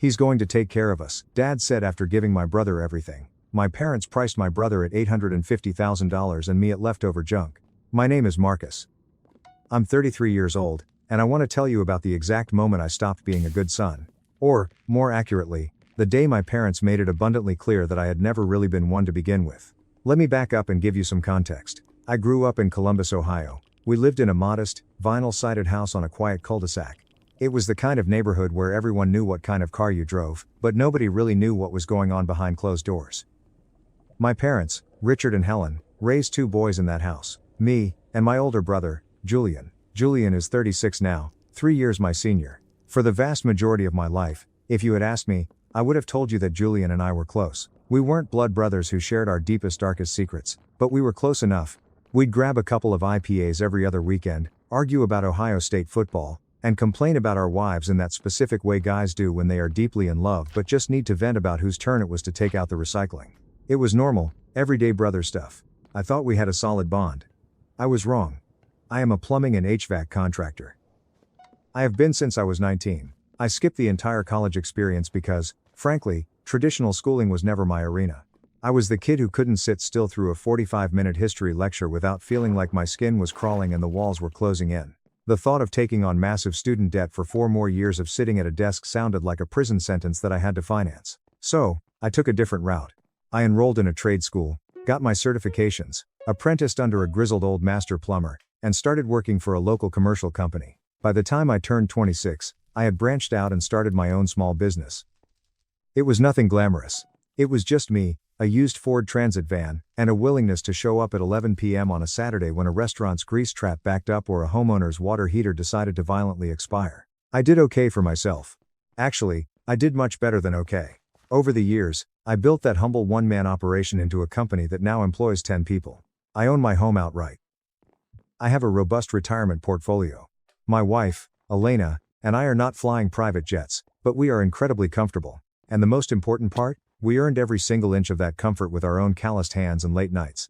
He's going to take care of us, Dad said after giving my brother everything. My parents priced my brother at $850,000 and me at leftover junk. My name is Marcus. I'm 33 years old, and I want to tell you about the exact moment I stopped being a good son. Or, more accurately, the day my parents made it abundantly clear that I had never really been one to begin with. Let me back up and give you some context. I grew up in Columbus, Ohio. We lived in a modest, vinyl-sided house on a quiet cul-de-sac. It was the kind of neighborhood where everyone knew what kind of car you drove, but nobody really knew what was going on behind closed doors. My parents, Richard and Helen, raised 2 boys in that house, me, and my older brother, Julian. Julian is 36 now, 3 years my senior. For the vast majority of my life, if you had asked me, I would have told you that Julian and I were close. We weren't blood brothers who shared our deepest, darkest secrets, but we were close enough. We'd grab a couple of IPAs every other weekend, argue about Ohio State football, and complain about our wives in that specific way guys do when they are deeply in love but just need to vent about whose turn it was to take out the recycling. It was normal, everyday brother stuff. I thought we had a solid bond. I was wrong. I am a plumbing and HVAC contractor. I have been since I was 19. I skipped the entire college experience because, frankly, traditional schooling was never my arena. I was the kid who couldn't sit still through a 45-minute history lecture without feeling like my skin was crawling and the walls were closing in. The thought of taking on massive student debt for 4 more years of sitting at a desk sounded like a prison sentence that I had to finance. So, I took a different route. I enrolled in a trade school, got my certifications, apprenticed under a grizzled old master plumber, and started working for a local commercial company. By the time I turned 26, I had branched out and started my own small business. It was nothing glamorous. It was just me, a used Ford Transit van, and a willingness to show up at 11 p.m. on a Saturday when a restaurant's grease trap backed up or a homeowner's water heater decided to violently expire. I did okay for myself. Actually, I did much better than okay. Over the years, I built that humble one-man operation into a company that now employs 10 people. I own my home outright. I have a robust retirement portfolio. My wife, Elena, and I are not flying private jets, but we are incredibly comfortable. And the most important part? We earned every single inch of that comfort with our own calloused hands and late nights.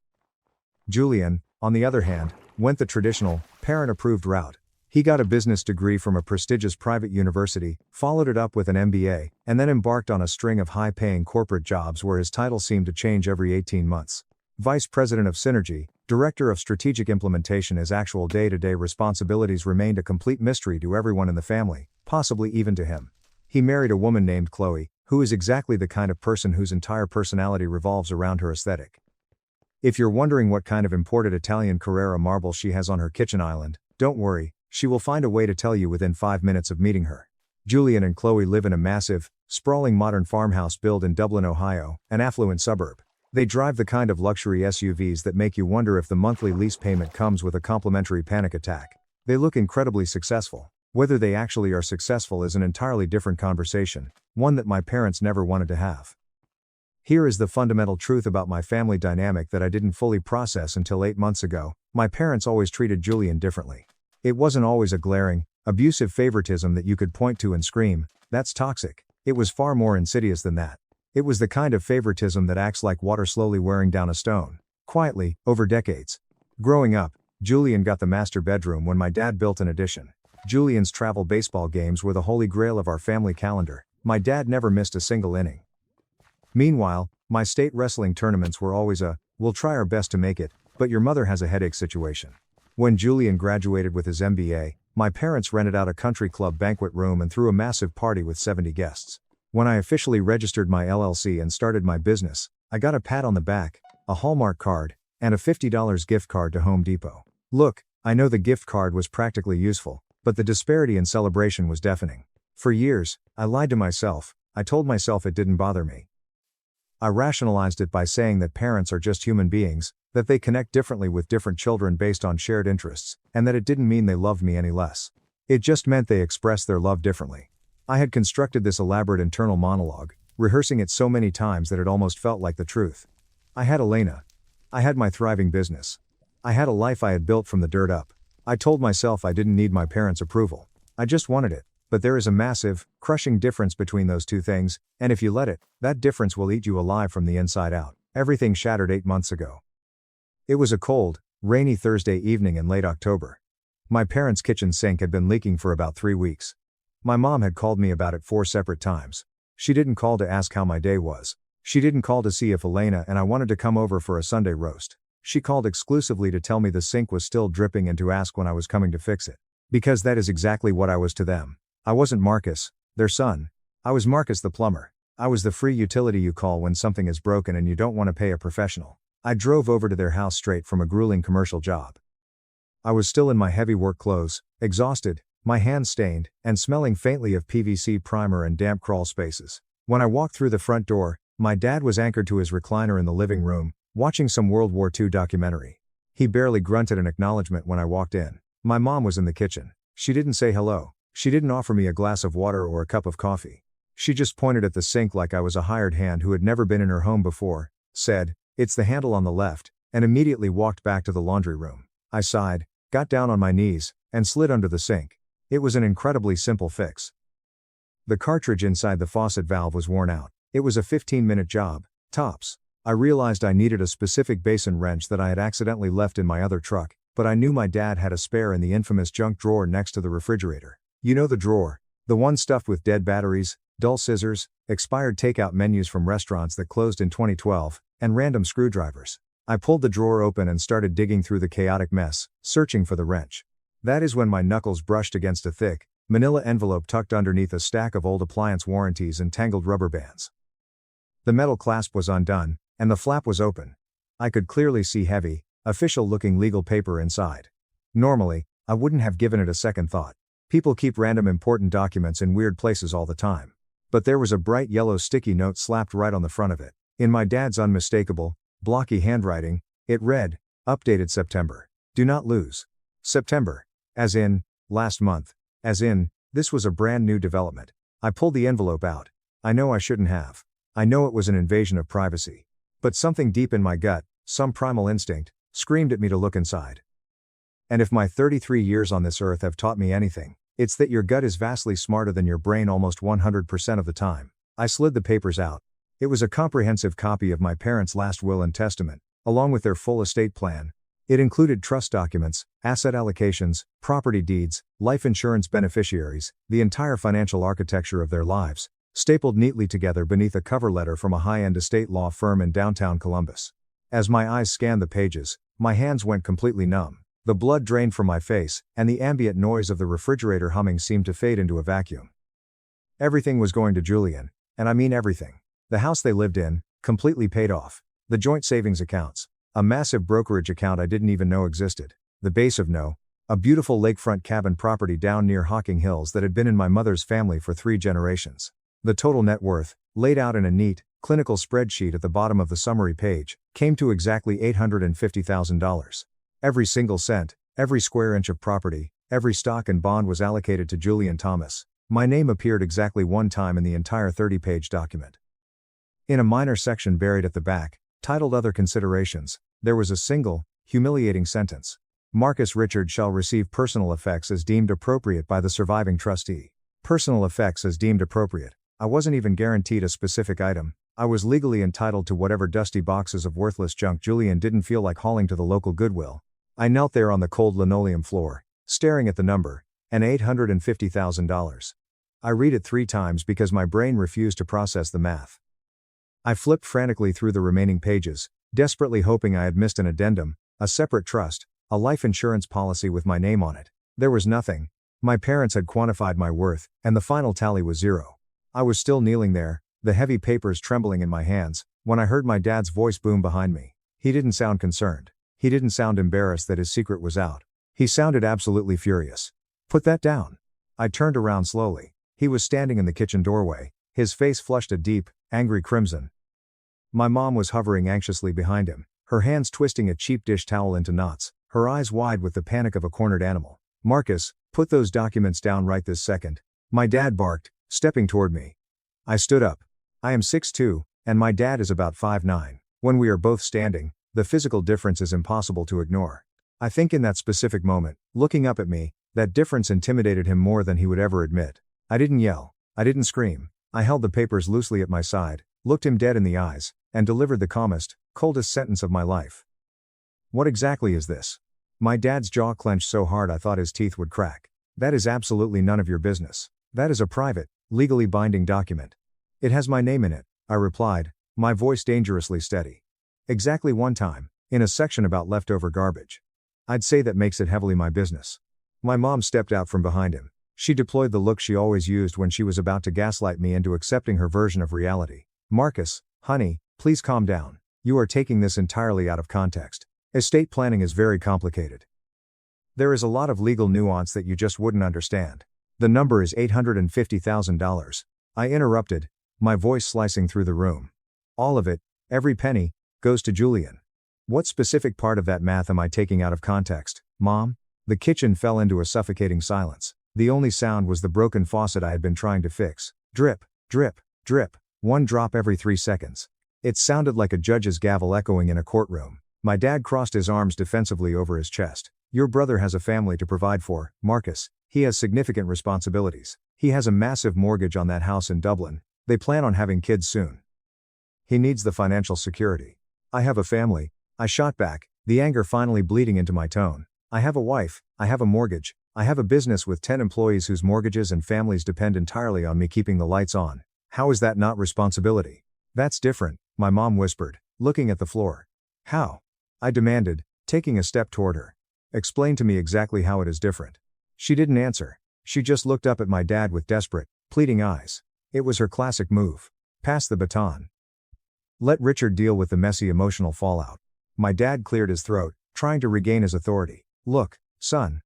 Julian, on the other hand, went the traditional, parent-approved route. He got a business degree from a prestigious private university, followed it up with an MBA, and then embarked on a string of high-paying corporate jobs where his title seemed to change every 18 months. Vice President of Synergy, Director of Strategic Implementation. His actual day-to-day responsibilities remained a complete mystery to everyone in the family, possibly even to him. He married a woman named Chloe, who is exactly the kind of person whose entire personality revolves around her aesthetic. If you're wondering what kind of imported Italian Carrara marble she has on her kitchen island, don't worry, she will find a way to tell you within 5 minutes of meeting her. Julian and Chloe live in a massive, sprawling modern farmhouse built in Dublin, Ohio, an affluent suburb. They drive the kind of luxury SUVs that make you wonder if the monthly lease payment comes with a complimentary panic attack. They look incredibly successful. Whether they actually are successful is an entirely different conversation, one that my parents never wanted to have. Here is the fundamental truth about my family dynamic that I didn't fully process until 8 months ago. My parents always treated Julian differently. It wasn't always a glaring, abusive favoritism that you could point to and scream, "That's toxic." It was far more insidious than that. It was the kind of favoritism that acts like water slowly wearing down a stone, quietly, over decades. Growing up, Julian got the master bedroom when my dad built an addition. Julian's travel baseball games were the holy grail of our family calendar. My dad never missed a single inning. Meanwhile, my state wrestling tournaments were always a, "we'll try our best to make it, but your mother has a headache" situation. When Julian graduated with his MBA, my parents rented out a country club banquet room and threw a massive party with 70 guests. When I officially registered my LLC and started my business, I got a pat on the back, a Hallmark card, and a $50 gift card to Home Depot. Look, I know the gift card was practically useful, but the disparity in celebration was deafening. For years, I lied to myself. I told myself it didn't bother me. I rationalized it by saying that parents are just human beings, that they connect differently with different children based on shared interests, and that it didn't mean they loved me any less. It just meant they expressed their love differently. I had constructed this elaborate internal monologue, rehearsing it so many times that it almost felt like the truth. I had Elena. I had my thriving business. I had a life I had built from the dirt up. I told myself I didn't need my parents' approval. I just wanted it. But there is a massive, crushing difference between those two things, and if you let it, that difference will eat you alive from the inside out. Everything shattered 8 months ago. It was a cold, rainy Thursday evening in late October. My parents' kitchen sink had been leaking for about 3 weeks. My mom had called me about it 4 separate times. She didn't call to ask how my day was. She didn't call to see if Elena and I wanted to come over for a Sunday roast. She called exclusively to tell me the sink was still dripping and to ask when I was coming to fix it. Because that is exactly what I was to them. I wasn't Marcus, their son. I was Marcus the plumber. I was the free utility you call when something is broken and you don't want to pay a professional. I drove over to their house straight from a grueling commercial job. I was still in my heavy work clothes, exhausted, my hands stained, and smelling faintly of PVC primer and damp crawl spaces. When I walked through the front door, my dad was anchored to his recliner in the living room, watching some World War II documentary. He barely grunted an acknowledgement when I walked in. My mom was in the kitchen. She didn't say hello. She didn't offer me a glass of water or a cup of coffee. She just pointed at the sink like I was a hired hand who had never been in her home before, said, "It's the handle on the left," and immediately walked back to the laundry room. I sighed, got down on my knees, and slid under the sink. It was an incredibly simple fix. The cartridge inside the faucet valve was worn out. It was a 15-minute job, tops. I realized I needed a specific basin wrench that I had accidentally left in my other truck, but I knew my dad had a spare in the infamous junk drawer next to the refrigerator. You know the drawer. The one stuffed with dead batteries, dull scissors, expired takeout menus from restaurants that closed in 2012, and random screwdrivers. I pulled the drawer open and started digging through the chaotic mess, searching for the wrench. That is when my knuckles brushed against a thick, manila envelope tucked underneath a stack of old appliance warranties and tangled rubber bands. The metal clasp was undone, and the flap was open. I could clearly see heavy, official-looking legal paper inside. Normally, I wouldn't have given it a second thought. People keep random important documents in weird places all the time. But there was a bright yellow sticky note slapped right on the front of it. In my dad's unmistakable, blocky handwriting, it read, "Updated September. Do not lose. September. As in, last month. As in, this was a brand new development." I pulled the envelope out. I know I shouldn't have. I know it was an invasion of privacy. But something deep in my gut, some primal instinct, screamed at me to look inside. And if my 33 years on this earth have taught me anything, it's that your gut is vastly smarter than your brain almost 100% of the time. I slid the papers out. It was a comprehensive copy of my parents' last will and testament, along with their full estate plan. It included trust documents, asset allocations, property deeds, life insurance beneficiaries, the entire financial architecture of their lives, stapled neatly together beneath a cover letter from a high-end estate law firm in downtown Columbus. As my eyes scanned the pages, my hands went completely numb. The blood drained from my face, and the ambient noise of the refrigerator humming seemed to fade into a vacuum. Everything was going to Julian, and I mean everything. The house they lived in, completely paid off. The joint savings accounts. A massive brokerage account I didn't even know existed. The base of no. A beautiful lakefront cabin property down near Hocking Hills that had been in my mother's family for 3 generations. The total net worth, laid out in a neat, clinical spreadsheet at the bottom of the summary page, came to exactly $850,000. Every single cent, every square inch of property, every stock and bond was allocated to Julian Thomas. My name appeared exactly one time in the entire 30-page document. In a minor section buried at the back, titled Other Considerations, there was a single, humiliating sentence. Marcus Richard shall receive personal effects as deemed appropriate by the surviving trustee. Personal effects as deemed appropriate. I wasn't even guaranteed a specific item. I was legally entitled to whatever dusty boxes of worthless junk Julian didn't feel like hauling to the local Goodwill. I knelt there on the cold linoleum floor, staring at the number, and $850,000. I read it 3 times because my brain refused to process the math. I flipped frantically through the remaining pages, desperately hoping I had missed an addendum, a separate trust, a life insurance policy with my name on it. There was nothing. My parents had quantified my worth, and the final tally was 0. I was still kneeling there, the heavy papers trembling in my hands, when I heard my dad's voice boom behind me. He didn't sound concerned. He didn't sound embarrassed that his secret was out. He sounded absolutely furious. "Put that down." I turned around slowly. He was standing in the kitchen doorway, his face flushed a deep, angry crimson. My mom was hovering anxiously behind him, her hands twisting a cheap dish towel into knots, her eyes wide with the panic of a cornered animal. "Marcus, put those documents down right this second," my dad barked, stepping toward me. I stood up. I am 6'2", and my dad is about 5'9". When we are both standing, the physical difference is impossible to ignore. I think in that specific moment, looking up at me, that difference intimidated him more than he would ever admit. I didn't yell. I didn't scream. I held the papers loosely at my side, looked him dead in the eyes, and delivered the calmest, coldest sentence of my life. "What exactly is this?" My dad's jaw clenched so hard I thought his teeth would crack. "That is absolutely none of your business. That is a private, legally binding document. It has my name in it, I replied, my voice dangerously steady. Exactly one time, in a section about leftover garbage. I'd say that makes it heavily my business. My mom stepped out from behind him. She deployed the look she always used when she was about to gaslight me into accepting her version of reality. Marcus, honey, please calm down. You are taking this entirely out of context. Estate planning is very complicated. There is a lot of legal nuance that you just wouldn't understand. The number is $850,000. I interrupted, my voice slicing through the room. All of it, every penny, goes to Julian. What specific part of that math am I taking out of context, Mom? The kitchen fell into a suffocating silence. The only sound was the broken faucet I had been trying to fix. Drip, drip, drip, one drop every 3 seconds. It sounded like a judge's gavel echoing in a courtroom. My dad crossed his arms defensively over his chest. Your brother has a family to provide for, Marcus. He has significant responsibilities. He has a massive mortgage on that house in Dublin. They plan on having kids soon. He needs the financial security. I have a family, I shot back, the anger finally bleeding into my tone. I have a wife, I have a mortgage, I have a business with 10 employees whose mortgages and families depend entirely on me keeping the lights on. How is that not responsibility? That's different, my mom whispered, looking at the floor. How? I demanded, taking a step toward her. Explain to me exactly how it is different. She didn't answer. She just looked up at my dad with desperate, pleading eyes. It was her classic move. Pass the baton. Let Richard deal with the messy emotional fallout. My dad cleared his throat, trying to regain his authority. Look, son.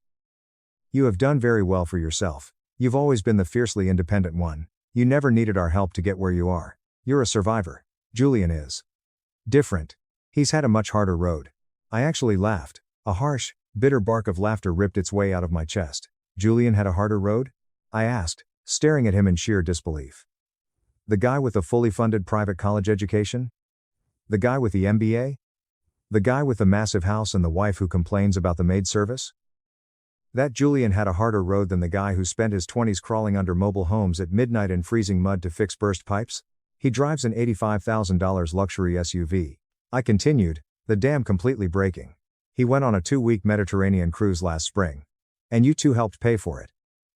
You have done very well for yourself. You've always been the fiercely independent one. You never needed our help to get where you are. You're a survivor. Julian is different. He's had a much harder road. I actually laughed. A harsh, bitter bark of laughter ripped its way out of my chest. Julian had a harder road? I asked, staring at him in sheer disbelief. The guy with a fully funded private college education? The guy with the MBA? The guy with the massive house and the wife who complains about the maid service? That Julian had a harder road than the guy who spent his 20s crawling under mobile homes at midnight in freezing mud to fix burst pipes? He drives an $85,000 luxury SUV. I continued, the dam completely breaking. He went on a 2-week Mediterranean cruise last spring. And you two helped pay for it.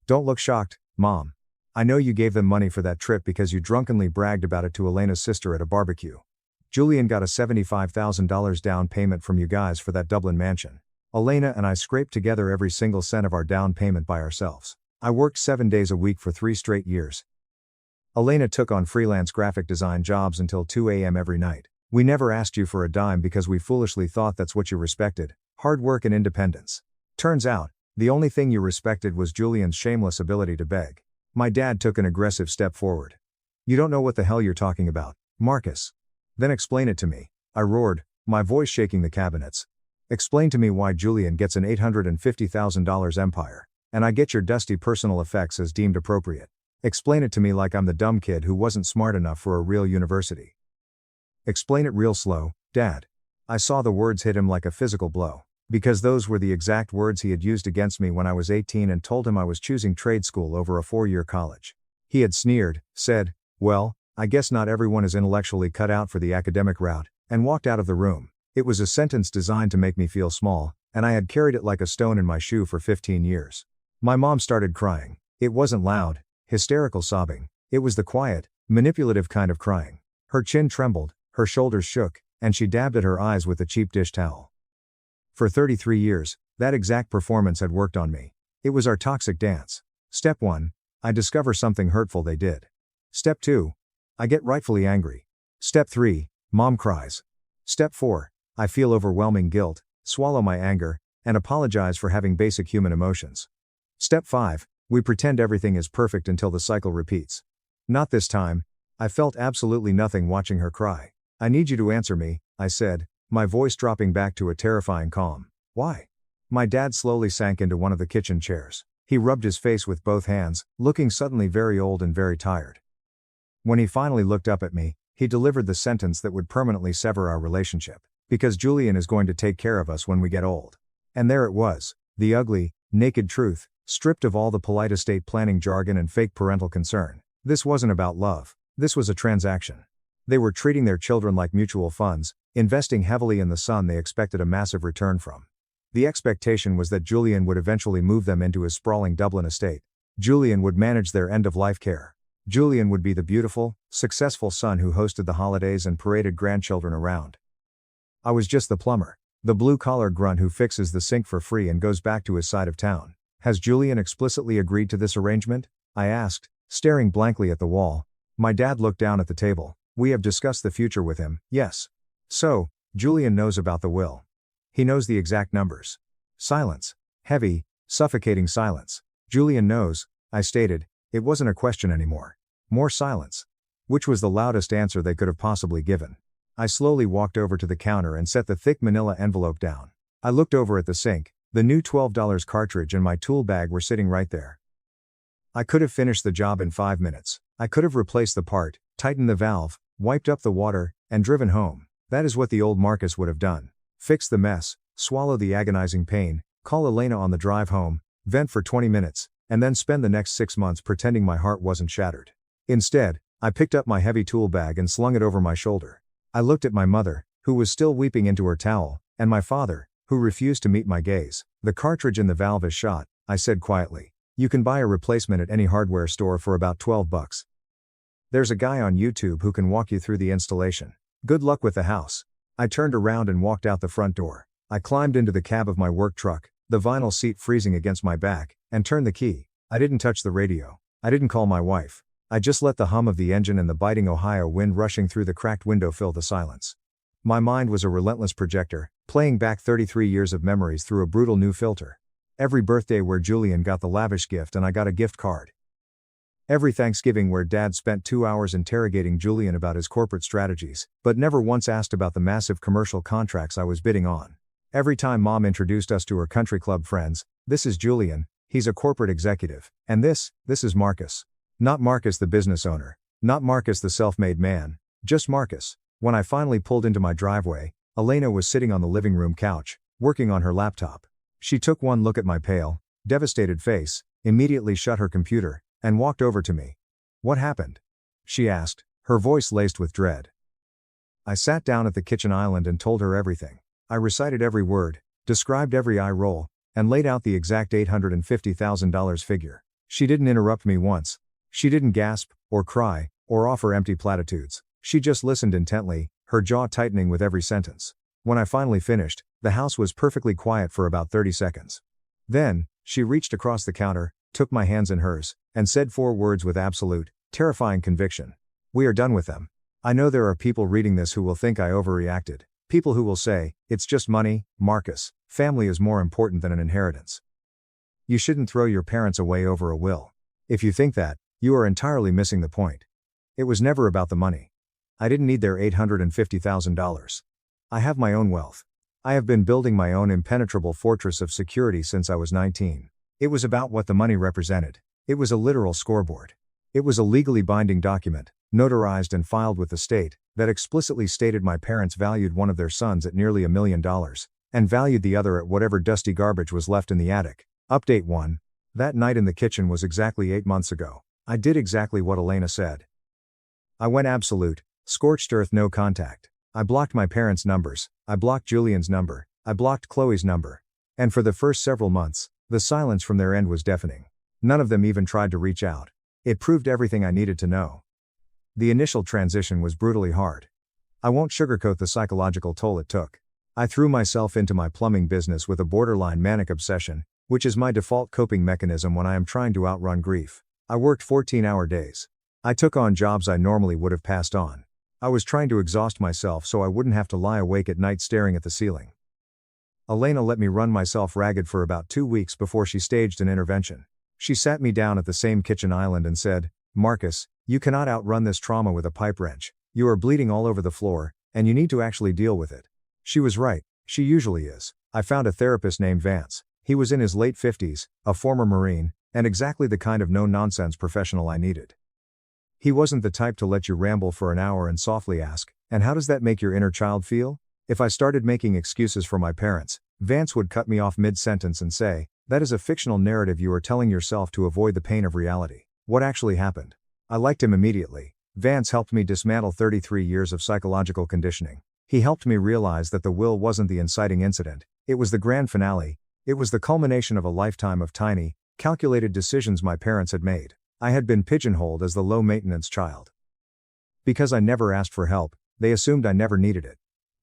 Don't look shocked, Mom. I know you gave them money for that trip because you drunkenly bragged about it to Elena's sister at a barbecue. Julian got a $75,000 down payment from you guys for that Dublin mansion. Elena and I scraped together every single cent of our down payment by ourselves. I worked 7 days a week for 3 straight years. Elena took on freelance graphic design jobs until 2 a.m. every night. We never asked you for a dime because we foolishly thought that's what you respected, hard work and independence. Turns out, the only thing you respected was Julian's shameless ability to beg. My dad took an aggressive step forward. You don't know what the hell you're talking about, Marcus. Then explain it to me, I roared, my voice shaking the cabinets. Explain to me why Julian gets an $850,000 empire, and I get your dusty personal effects as deemed appropriate. Explain it to me like I'm the dumb kid who wasn't smart enough for a real university. Explain it real slow, Dad. I saw the words hit him like a physical blow, because those were the exact words he had used against me when I was 18 and told him I was choosing trade school over a 4-year college. He had sneered, said, well, I guess not everyone is intellectually cut out for the academic route, and walked out of the room. It was a sentence designed to make me feel small, and I had carried it like a stone in my shoe for 15 years. My mom started crying. It wasn't loud, hysterical sobbing. It was the quiet, manipulative kind of crying. Her chin trembled, her shoulders shook, and she dabbed at her eyes with a cheap dish towel. For 33 years, that exact performance had worked on me. It was our toxic dance. Step 1, I discover something hurtful they did. Step 2, I get rightfully angry. Step 3, Mom cries. Step 4, I feel overwhelming guilt, swallow my anger, and apologize for having basic human emotions. Step 5, we pretend everything is perfect until the cycle repeats. Not this time. I felt absolutely nothing watching her cry. I need you to answer me, I said, my voice dropping back to a terrifying calm. Why? My dad slowly sank into one of the kitchen chairs. He rubbed his face with both hands, looking suddenly very old and very tired. When he finally looked up at me, he delivered the sentence that would permanently sever our relationship. Because Julian is going to take care of us when we get old. And there it was, the ugly, naked truth, stripped of all the polite estate planning jargon and fake parental concern. This wasn't about love. This was a transaction. They were treating their children like mutual funds, investing heavily in the son they expected a massive return from. The expectation was that Julian would eventually move them into his sprawling Dublin estate. Julian would manage their end-of-life care. Julian would be the beautiful, successful son who hosted the holidays and paraded grandchildren around. I was just the plumber. The blue-collar grunt who fixes the sink for free and goes back to his side of town. Has Julian explicitly agreed to this arrangement? I asked, staring blankly at the wall. My dad looked down at the table. We have discussed the future with him, yes. So, Julian knows about the will. He knows the exact numbers. Silence. Heavy, suffocating silence. Julian knows, I stated. It wasn't a question anymore. More silence. Which was the loudest answer they could have possibly given. I slowly walked over to the counter and set the thick manila envelope down. I looked over at the sink. The new $12 cartridge and my tool bag were sitting right there. I could have finished the job in 5 minutes. I could have replaced the part, tightened the valve, wiped up the water, and driven home. That is what the old Marcus would have done. Fix the mess, swallow the agonizing pain, call Elena on the drive home, vent for 20 minutes, and then spend the next 6 months pretending my heart wasn't shattered. Instead, I picked up my heavy tool bag and slung it over my shoulder. I looked at my mother, who was still weeping into her towel, and my father, who refused to meet my gaze. The cartridge in the valve is shot, I said quietly. You can buy a replacement at any hardware store for about $12. There's a guy on YouTube who can walk you through the installation. Good luck with the house. I turned around and walked out the front door. I climbed into the cab of my work truck, the vinyl seat freezing against my back, and turned the key. I didn't touch the radio. I didn't call my wife. I just let the hum of the engine and the biting Ohio wind rushing through the cracked window fill the silence. My mind was a relentless projector, playing back 33 years of memories through a brutal new filter. Every birthday where Julian got the lavish gift and I got a gift card. Every Thanksgiving where Dad spent 2 hours interrogating Julian about his corporate strategies, but never once asked about the massive commercial contracts I was bidding on. Every time Mom introduced us to her country club friends, this is Julian, he's a corporate executive, and this is Marcus. Not Marcus the business owner, not Marcus the self-made man, just Marcus. When I finally pulled into my driveway, Elena was sitting on the living room couch, working on her laptop. She took one look at my pale, devastated face, immediately shut her computer, and walked over to me. What happened? She asked, her voice laced with dread. I sat down at the kitchen island and told her everything. I recited every word, described every eye roll, and laid out the exact $850,000 figure. She didn't interrupt me once. She didn't gasp, or cry, or offer empty platitudes. She just listened intently, her jaw tightening with every sentence. When I finally finished, the house was perfectly quiet for about 30 seconds. Then, she reached across the counter, took my hands in hers, and said 4 words with absolute, terrifying conviction. We are done with them. I know there are people reading this who will think I overreacted. People who will say, it's just money, Marcus, family is more important than an inheritance. You shouldn't throw your parents away over a will. If you think that, you are entirely missing the point. It was never about the money. I didn't need their $850,000. I have my own wealth. I have been building my own impenetrable fortress of security since I was 19. It was about what the money represented. It was a literal scoreboard. It was a legally binding document, notarized and filed with the state, that explicitly stated my parents valued one of their sons at nearly $1 million, and valued the other at whatever dusty garbage was left in the attic. Update 1. That night in the kitchen was exactly 8 months ago. I did exactly what Elena said. I went absolute, scorched earth no contact. I blocked my parents' numbers, I blocked Julian's number, I blocked Chloe's number. And for the first several months, the silence from their end was deafening. None of them even tried to reach out. It proved everything I needed to know. The initial transition was brutally hard. I won't sugarcoat the psychological toll it took. I threw myself into my plumbing business with a borderline manic obsession, which is my default coping mechanism when I am trying to outrun grief. I worked 14-hour days. I took on jobs I normally would have passed on. I was trying to exhaust myself so I wouldn't have to lie awake at night staring at the ceiling. Elena let me run myself ragged for about 2 weeks before she staged an intervention. She sat me down at the same kitchen island and said, Marcus, you cannot outrun this trauma with a pipe wrench. You are bleeding all over the floor, and you need to actually deal with it. She was right, she usually is. I found a therapist named Vance. He was in his late 50s, a former Marine, and exactly the kind of no-nonsense professional I needed. He wasn't the type to let you ramble for an hour and softly ask, and how does that make your inner child feel? If I started making excuses for my parents, Vance would cut me off mid-sentence and say, that is a fictional narrative you are telling yourself to avoid the pain of reality. What actually happened? I liked him immediately. Vance helped me dismantle 33 years of psychological conditioning. He helped me realize that the will wasn't the inciting incident, it was the grand finale, it was the culmination of a lifetime of tiny, calculated decisions my parents had made. I had been pigeonholed as the low-maintenance child. Because I never asked for help, they assumed I never needed it.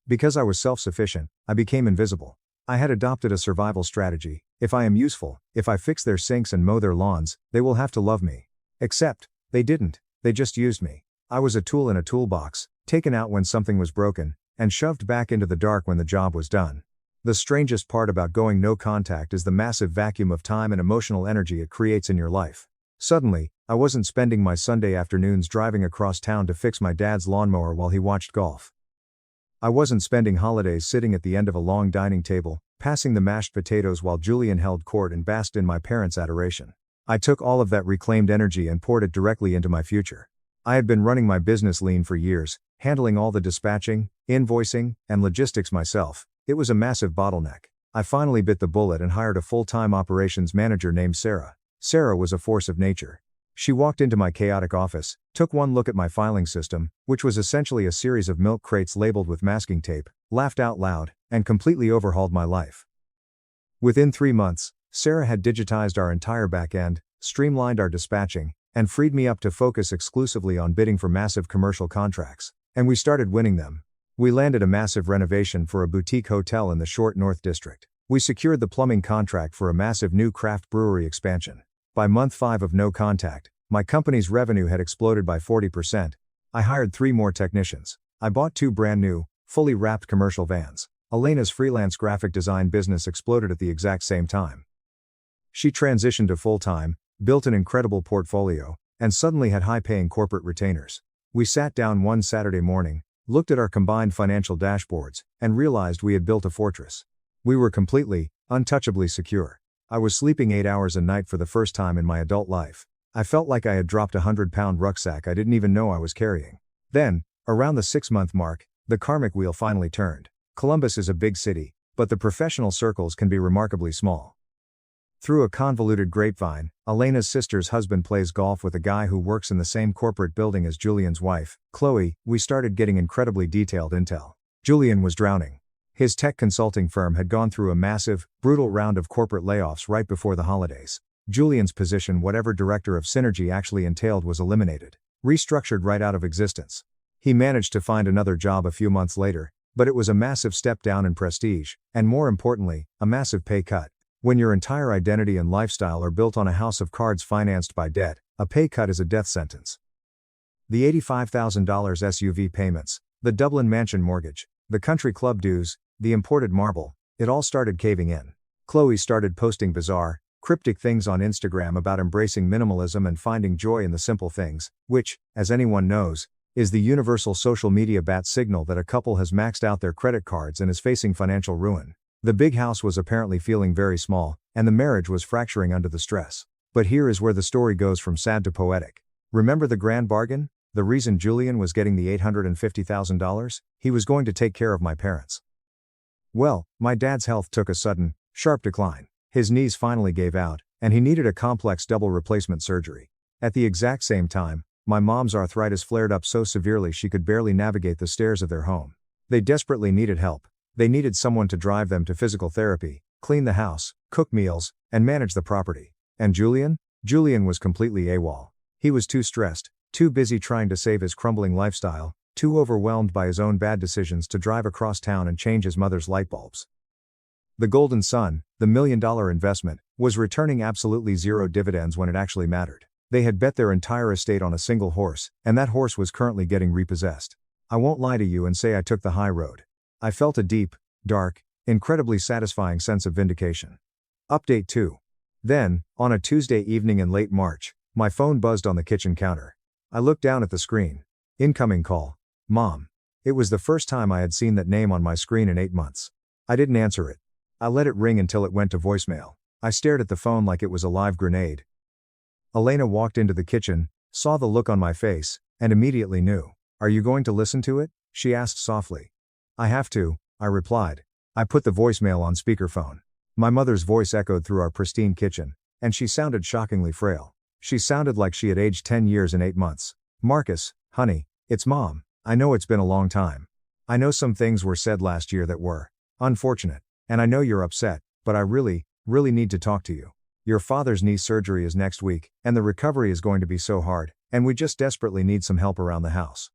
Because I was self-sufficient, I became invisible. I had adopted a survival strategy: if I am useful, if I fix their sinks and mow their lawns, they will have to love me. Except, they didn't, they just used me. I was a tool in a toolbox, taken out when something was broken, and shoved back into the dark when the job was done. The strangest part about going no contact is the massive vacuum of time and emotional energy it creates in your life. Suddenly, I wasn't spending my Sunday afternoons driving across town to fix my dad's lawnmower while he watched golf. I wasn't spending holidays sitting at the end of a long dining table, passing the mashed potatoes while Julian held court and basked in my parents' adoration. I took all of that reclaimed energy and poured it directly into my future. I had been running my business lean for years, handling all the dispatching, invoicing, and logistics myself. It was a massive bottleneck. I finally bit the bullet and hired a full-time operations manager named Sarah. Sarah was a force of nature. She walked into my chaotic office, took one look at my filing system, which was essentially a series of milk crates labeled with masking tape, laughed out loud, and completely overhauled my life. Within 3 months, Sarah had digitized our entire back end, streamlined our dispatching, and freed me up to focus exclusively on bidding for massive commercial contracts. And we started winning them. We landed a massive renovation for a boutique hotel in the Short North District. We secured the plumbing contract for a massive new craft brewery expansion. By month 5 of no contact, my company's revenue had exploded by 40%. I hired 3 more technicians. I bought 2 brand new, fully wrapped commercial vans. Elena's freelance graphic design business exploded at the exact same time. She transitioned to full-time, built an incredible portfolio, and suddenly had high-paying corporate retainers. We sat down one Saturday morning, looked at our combined financial dashboards, and realized we had built a fortress. We were completely, untouchably secure. I was sleeping 8 hours a night for the first time in my adult life. I felt like I had dropped a 100-pound rucksack I didn't even know I was carrying. Then, around the 6-month mark, the karmic wheel finally turned. Columbus is a big city, but the professional circles can be remarkably small. Through a convoluted grapevine, Elena's sister's husband plays golf with a guy who works in the same corporate building as Julian's wife, Chloe. We started getting incredibly detailed intel. Julian was drowning. His tech consulting firm had gone through a massive, brutal round of corporate layoffs right before the holidays. Julian's position, whatever director of synergy actually entailed, was eliminated, restructured right out of existence. He managed to find another job a few months later, but it was a massive step down in prestige, and more importantly, a massive pay cut. When your entire identity and lifestyle are built on a house of cards financed by debt, a pay cut is a death sentence. The $85,000 SUV payments, the Dublin mansion mortgage, the country club dues, the imported marble, it all started caving in. Chloe started posting bizarre, cryptic things on Instagram about embracing minimalism and finding joy in the simple things, which, as anyone knows, is the universal social media bat signal that a couple has maxed out their credit cards and is facing financial ruin. The big house was apparently feeling very small, and the marriage was fracturing under the stress. But here is where the story goes from sad to poetic. Remember the grand bargain? The reason Julian was getting the $850,000? He was going to take care of my parents. Well, my dad's health took a sudden, sharp decline. His knees finally gave out, and he needed a complex double replacement surgery. At the exact same time, my mom's arthritis flared up so severely she could barely navigate the stairs of their home. They desperately needed help. They needed someone to drive them to physical therapy, clean the house, cook meals, and manage the property. And Julian? Julian was completely AWOL. He was too stressed, too busy trying to save his crumbling lifestyle, too overwhelmed by his own bad decisions to drive across town and change his mother's light bulbs. The golden son, the $1 million investment, was returning absolutely zero dividends when it actually mattered. They had bet their entire estate on a single horse, and that horse was currently getting repossessed. I won't lie to you and say I took the high road. I felt a deep, dark, incredibly satisfying sense of vindication. Update 2. Then, on a Tuesday evening in late March, my phone buzzed on the kitchen counter. I looked down at the screen. Incoming call. Mom. It was the first time I had seen that name on my screen in 8 months. I didn't answer it. I let it ring until it went to voicemail. I stared at the phone like it was a live grenade. Elena walked into the kitchen, saw the look on my face, and immediately knew. Are you going to listen to it? She asked softly. I have to, I replied. I put the voicemail on speakerphone. My mother's voice echoed through our pristine kitchen, and she sounded shockingly frail. She sounded like she had aged 10 years and 8 months. Marcus, honey, it's Mom. I know it's been a long time. I know some things were said last year that were unfortunate, and I know you're upset, but I really need to talk to you. Your father's knee surgery is next week, and the recovery is going to be so hard, and we just desperately need some help around the house.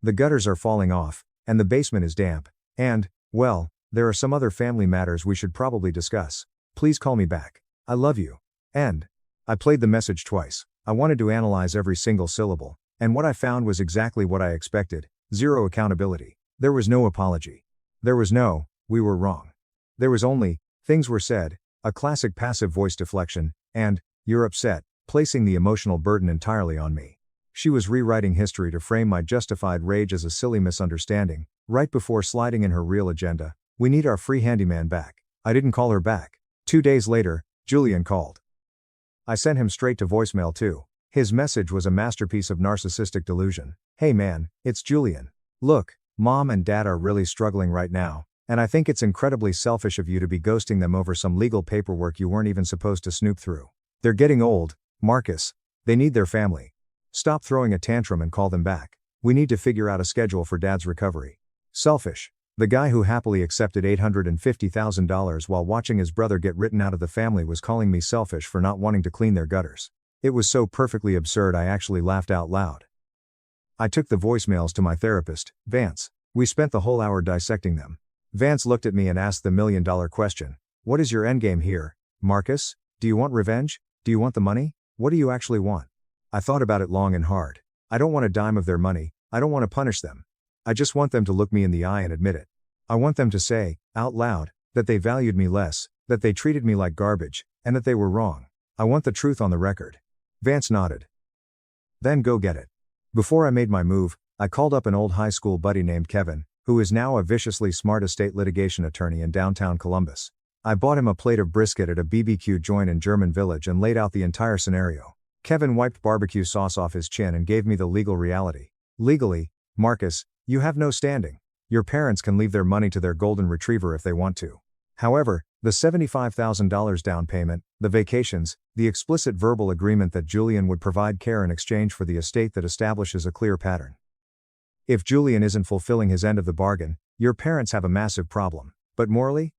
The gutters are falling off, and the basement is damp, and, well, there are some other family matters we should probably discuss. Please call me back. I love you. End. I played the message twice. I wanted to analyze every single syllable, and what I found was exactly what I expected: zero accountability. There was no apology. There was no, we were wrong. There was only, things were said, a classic passive voice deflection, and, you're upset, placing the emotional burden entirely on me. She was rewriting history to frame my justified rage as a silly misunderstanding, right before sliding in her real agenda: we need our free handyman back. I didn't call her back. 2 days later, Julian called. I sent him straight to voicemail too. His message was a masterpiece of narcissistic delusion. Hey man, it's Julian. Look, Mom and Dad are really struggling right now, and I think it's incredibly selfish of you to be ghosting them over some legal paperwork you weren't even supposed to snoop through. They're getting old, Marcus. They need their family. Stop throwing a tantrum and call them back. We need to figure out a schedule for Dad's recovery. Selfish. The guy who happily accepted $850,000 while watching his brother get written out of the family was calling me selfish for not wanting to clean their gutters. It was so perfectly absurd I actually laughed out loud. I took the voicemails to my therapist, Vance. We spent the whole hour dissecting them. Vance looked at me and asked the million-dollar question. What is your endgame here, Marcus? Do you want revenge? Do you want the money? What do you actually want? I thought about it long and hard. I don't want a dime of their money. I don't want to punish them. I just want them to look me in the eye and admit it. I want them to say, out loud, that they valued me less, that they treated me like garbage, and that they were wrong. I want the truth on the record. Vance nodded. Then go get it. Before I made my move, I called up an old high school buddy named Kevin, who is now a viciously smart estate litigation attorney in downtown Columbus. I bought him a plate of brisket at a BBQ joint in German Village and laid out the entire scenario. Kevin wiped barbecue sauce off his chin and gave me the legal reality. Legally, Marcus, you have no standing. Your parents can leave their money to their golden retriever if they want to. However, the $75,000 down payment, the vacations, the explicit verbal agreement that Julian would provide care in exchange for the estate that establishes a clear pattern. If Julian isn't fulfilling his end of the bargain, your parents have a massive problem. But morally,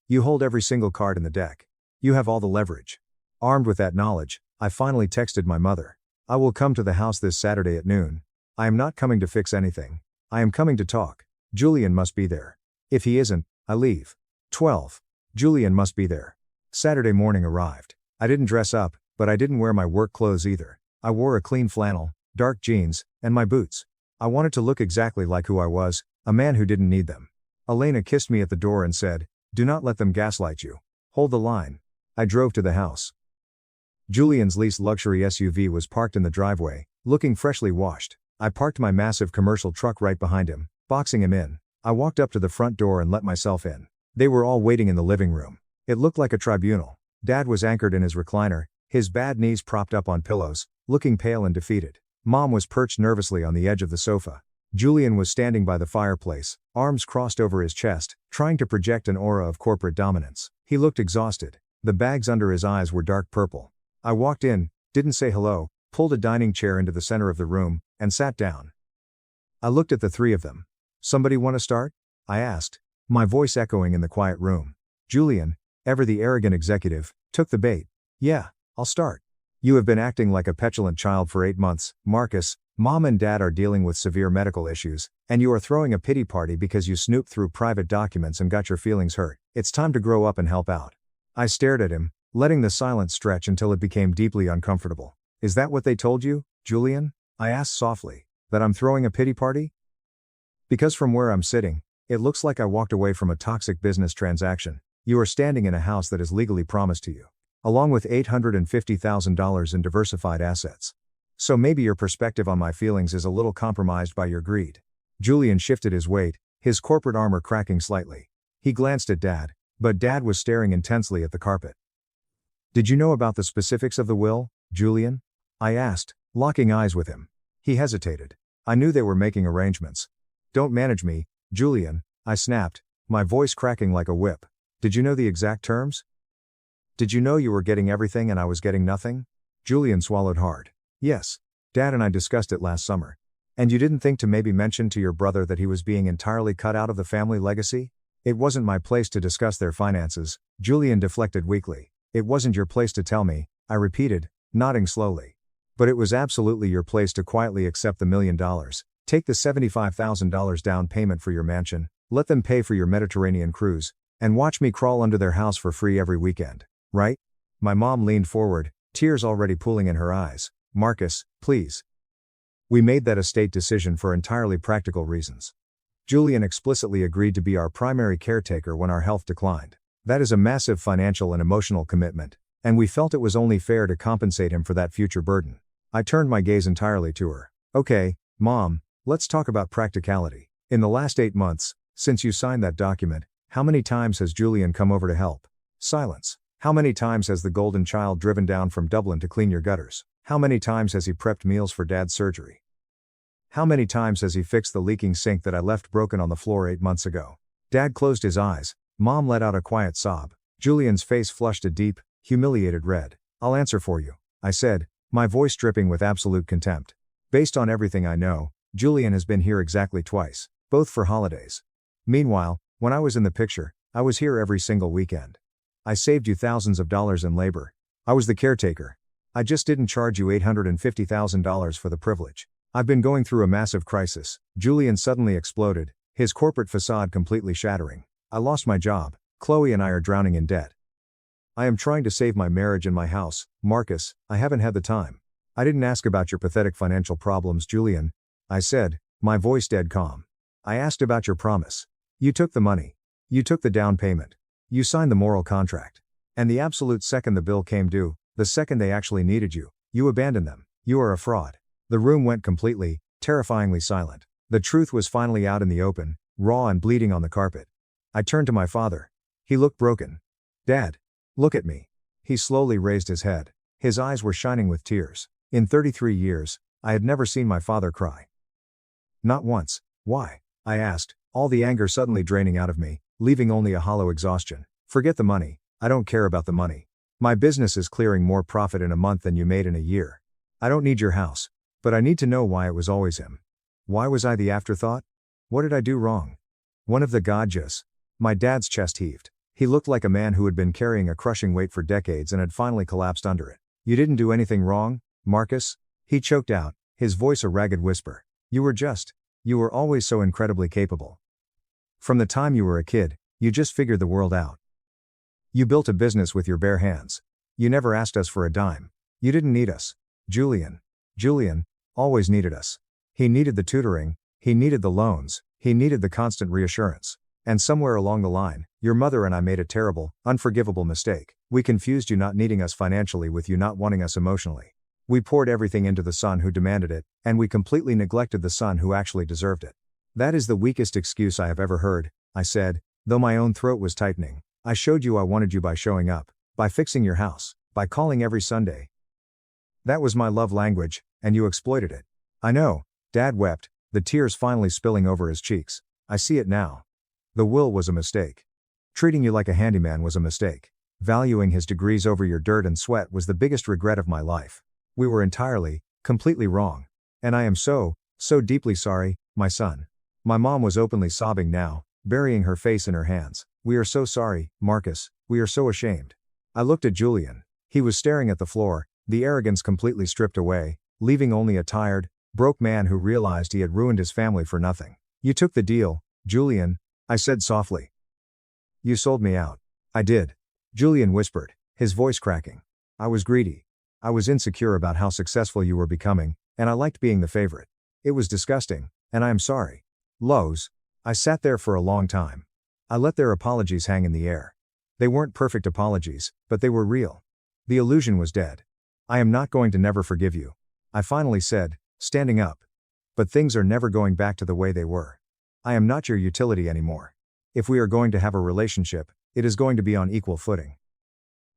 you hold every single card in the deck. You have all the leverage. Armed with that knowledge, I finally texted my mother. I will come to the house this Saturday at noon. I am not coming to fix anything. I am coming to talk. Julian must be there. If he isn't, I leave. 12. Julian must be there. Saturday morning arrived. I didn't dress up, but I didn't wear my work clothes either. I wore a clean flannel, dark jeans, and my boots. I wanted to look exactly like who I was, a man who didn't need them. Elena kissed me at the door and said, "Do not let them gaslight you. Hold the line." I drove to the house. Julian's leased luxury SUV was parked in the driveway, looking freshly washed. I parked my massive commercial truck right behind him, boxing him in. I walked up to the front door and let myself in. They were all waiting in the living room. It looked like a tribunal. Dad was anchored in his recliner, his bad knees propped up on pillows, looking pale and defeated. Mom was perched nervously on the edge of the sofa. Julian was standing by the fireplace, arms crossed over his chest, trying to project an aura of corporate dominance. He looked exhausted. The bags under his eyes were dark purple. I walked in, didn't say hello, pulled a dining chair into the center of the room, and sat down. I looked at the three of them. Somebody want to start? I asked, my voice echoing in the quiet room. Julian, ever the arrogant executive, took the bait. Yeah, I'll start. You have been acting like a petulant child for 8 months, Marcus. Mom and Dad are dealing with severe medical issues, and you are throwing a pity party because you snooped through private documents and got your feelings hurt. It's time to grow up and help out. I stared at him, letting the silence stretch until it became deeply uncomfortable. Is that what they told you, Julian? I asked softly. That I'm throwing a pity party? Because from where I'm sitting, it looks like I walked away from a toxic business transaction. You are standing in a house that is legally promised to you, along with $850,000 in diversified assets. So maybe your perspective on my feelings is a little compromised by your greed. Julian shifted his weight, his corporate armor cracking slightly. He glanced at Dad, but Dad was staring intensely at the carpet. Did you know about the specifics of the will, Julian? I asked, locking eyes with him. He hesitated. I knew they were making arrangements. Don't manage me, Julian, I snapped, my voice cracking like a whip. Did you know the exact terms? Did you know you were getting everything and I was getting nothing? Julian swallowed hard. Yes. Dad and I discussed it last summer. And you didn't think to maybe mention to your brother that he was being entirely cut out of the family legacy? It wasn't my place to discuss their finances, Julian deflected weakly. It wasn't your place to tell me, I repeated, nodding slowly. But it was absolutely your place to quietly accept the $1 million, take the $75,000 down payment for your mansion, let them pay for your Mediterranean cruise, and watch me crawl under their house for free every weekend, right? My mom leaned forward, tears already pooling in her eyes. Marcus, please. We made that estate decision for entirely practical reasons. Julian explicitly agreed to be our primary caretaker when our health declined. That is a massive financial and emotional commitment, and we felt it was only fair to compensate him for that future burden. I turned my gaze entirely to her. Okay, Mom, let's talk about practicality. In the last 8 months, since you signed that document, how many times has Julian come over to help? Silence. How many times has the golden child driven down from Dublin to clean your gutters? How many times has he prepped meals for Dad's surgery? How many times has he fixed the leaking sink that I left broken on the floor 8 months ago? Dad closed his eyes. Mom let out a quiet sob. Julian's face flushed a deep, humiliated red. I'll answer for you, I said, my voice dripping with absolute contempt. Based on everything I know, Julian has been here exactly twice, both for holidays. Meanwhile, when I was in the picture, I was here every single weekend. I saved you thousands of dollars in labor. I was the caretaker. I just didn't charge you $850,000 for the privilege. I've been going through a massive crisis. Julian suddenly exploded, his corporate facade completely shattering. I lost my job. Chloe and I are drowning in debt. I am trying to save my marriage and my house. Marcus, I haven't had the time. I didn't ask about your pathetic financial problems, Julian. I said, my voice dead calm. I asked about your promise. You took the money. You took the down payment. You signed the moral contract. And the absolute second the bill came due, the second they actually needed you, you abandoned them. You are a fraud. The room went completely, terrifyingly silent. The truth was finally out in the open, raw and bleeding on the carpet. I turned to my father. He looked broken. Dad. Look at me. He slowly raised his head. His eyes were shining with tears. In 33 years, I had never seen my father cry. Not once. Why? I asked, all the anger suddenly draining out of me, leaving only a hollow exhaustion. Forget the money. I don't care about the money. My business is clearing more profit in a month than you made in a year. I don't need your house. But I need to know why it was always him. Why was I the afterthought? What did I do wrong? One of the Gadjas. My dad's chest heaved. He looked like a man who had been carrying a crushing weight for decades and had finally collapsed under it. You didn't do anything wrong, Marcus? He choked out, his voice a ragged whisper. You were always so incredibly capable. From the time you were a kid, you just figured the world out. You built a business with your bare hands. You never asked us for a dime. You didn't need us. Julian always needed us. He needed the tutoring, he needed the loans, he needed the constant reassurance. And somewhere along the line, your mother and I made a terrible, unforgivable mistake. We confused you not needing us financially with you not wanting us emotionally. We poured everything into the son who demanded it, and we completely neglected the son who actually deserved it. That is the weakest excuse I have ever heard, I said, though my own throat was tightening. I showed you I wanted you by showing up, by fixing your house, by calling every Sunday. That was my love language, and you exploited it. I know, Dad wept, the tears finally spilling over his cheeks. I see it now. The will was a mistake. Treating you like a handyman was a mistake. Valuing his degrees over your dirt and sweat was the biggest regret of my life. We were entirely, completely wrong. And I am so deeply sorry, my son. My mom was openly sobbing now, burying her face in her hands. We are so sorry, Marcus, we are so ashamed. I looked at Julian. He was staring at the floor, the arrogance completely stripped away, leaving only a tired, broke man who realized he had ruined his family for nothing. You took the deal, Julian, I said softly. You sold me out. I did. Julian whispered, his voice cracking. I was greedy. I was insecure about how successful you were becoming, and I liked being the favorite. It was disgusting, and I am sorry. Lowe's. I sat there for a long time. I let their apologies hang in the air. They weren't perfect apologies, but they were real. The illusion was dead. I am not going to never forgive you, I finally said, standing up. But things are never going back to the way they were. I am not your utility anymore. If we are going to have a relationship, it is going to be on equal footing.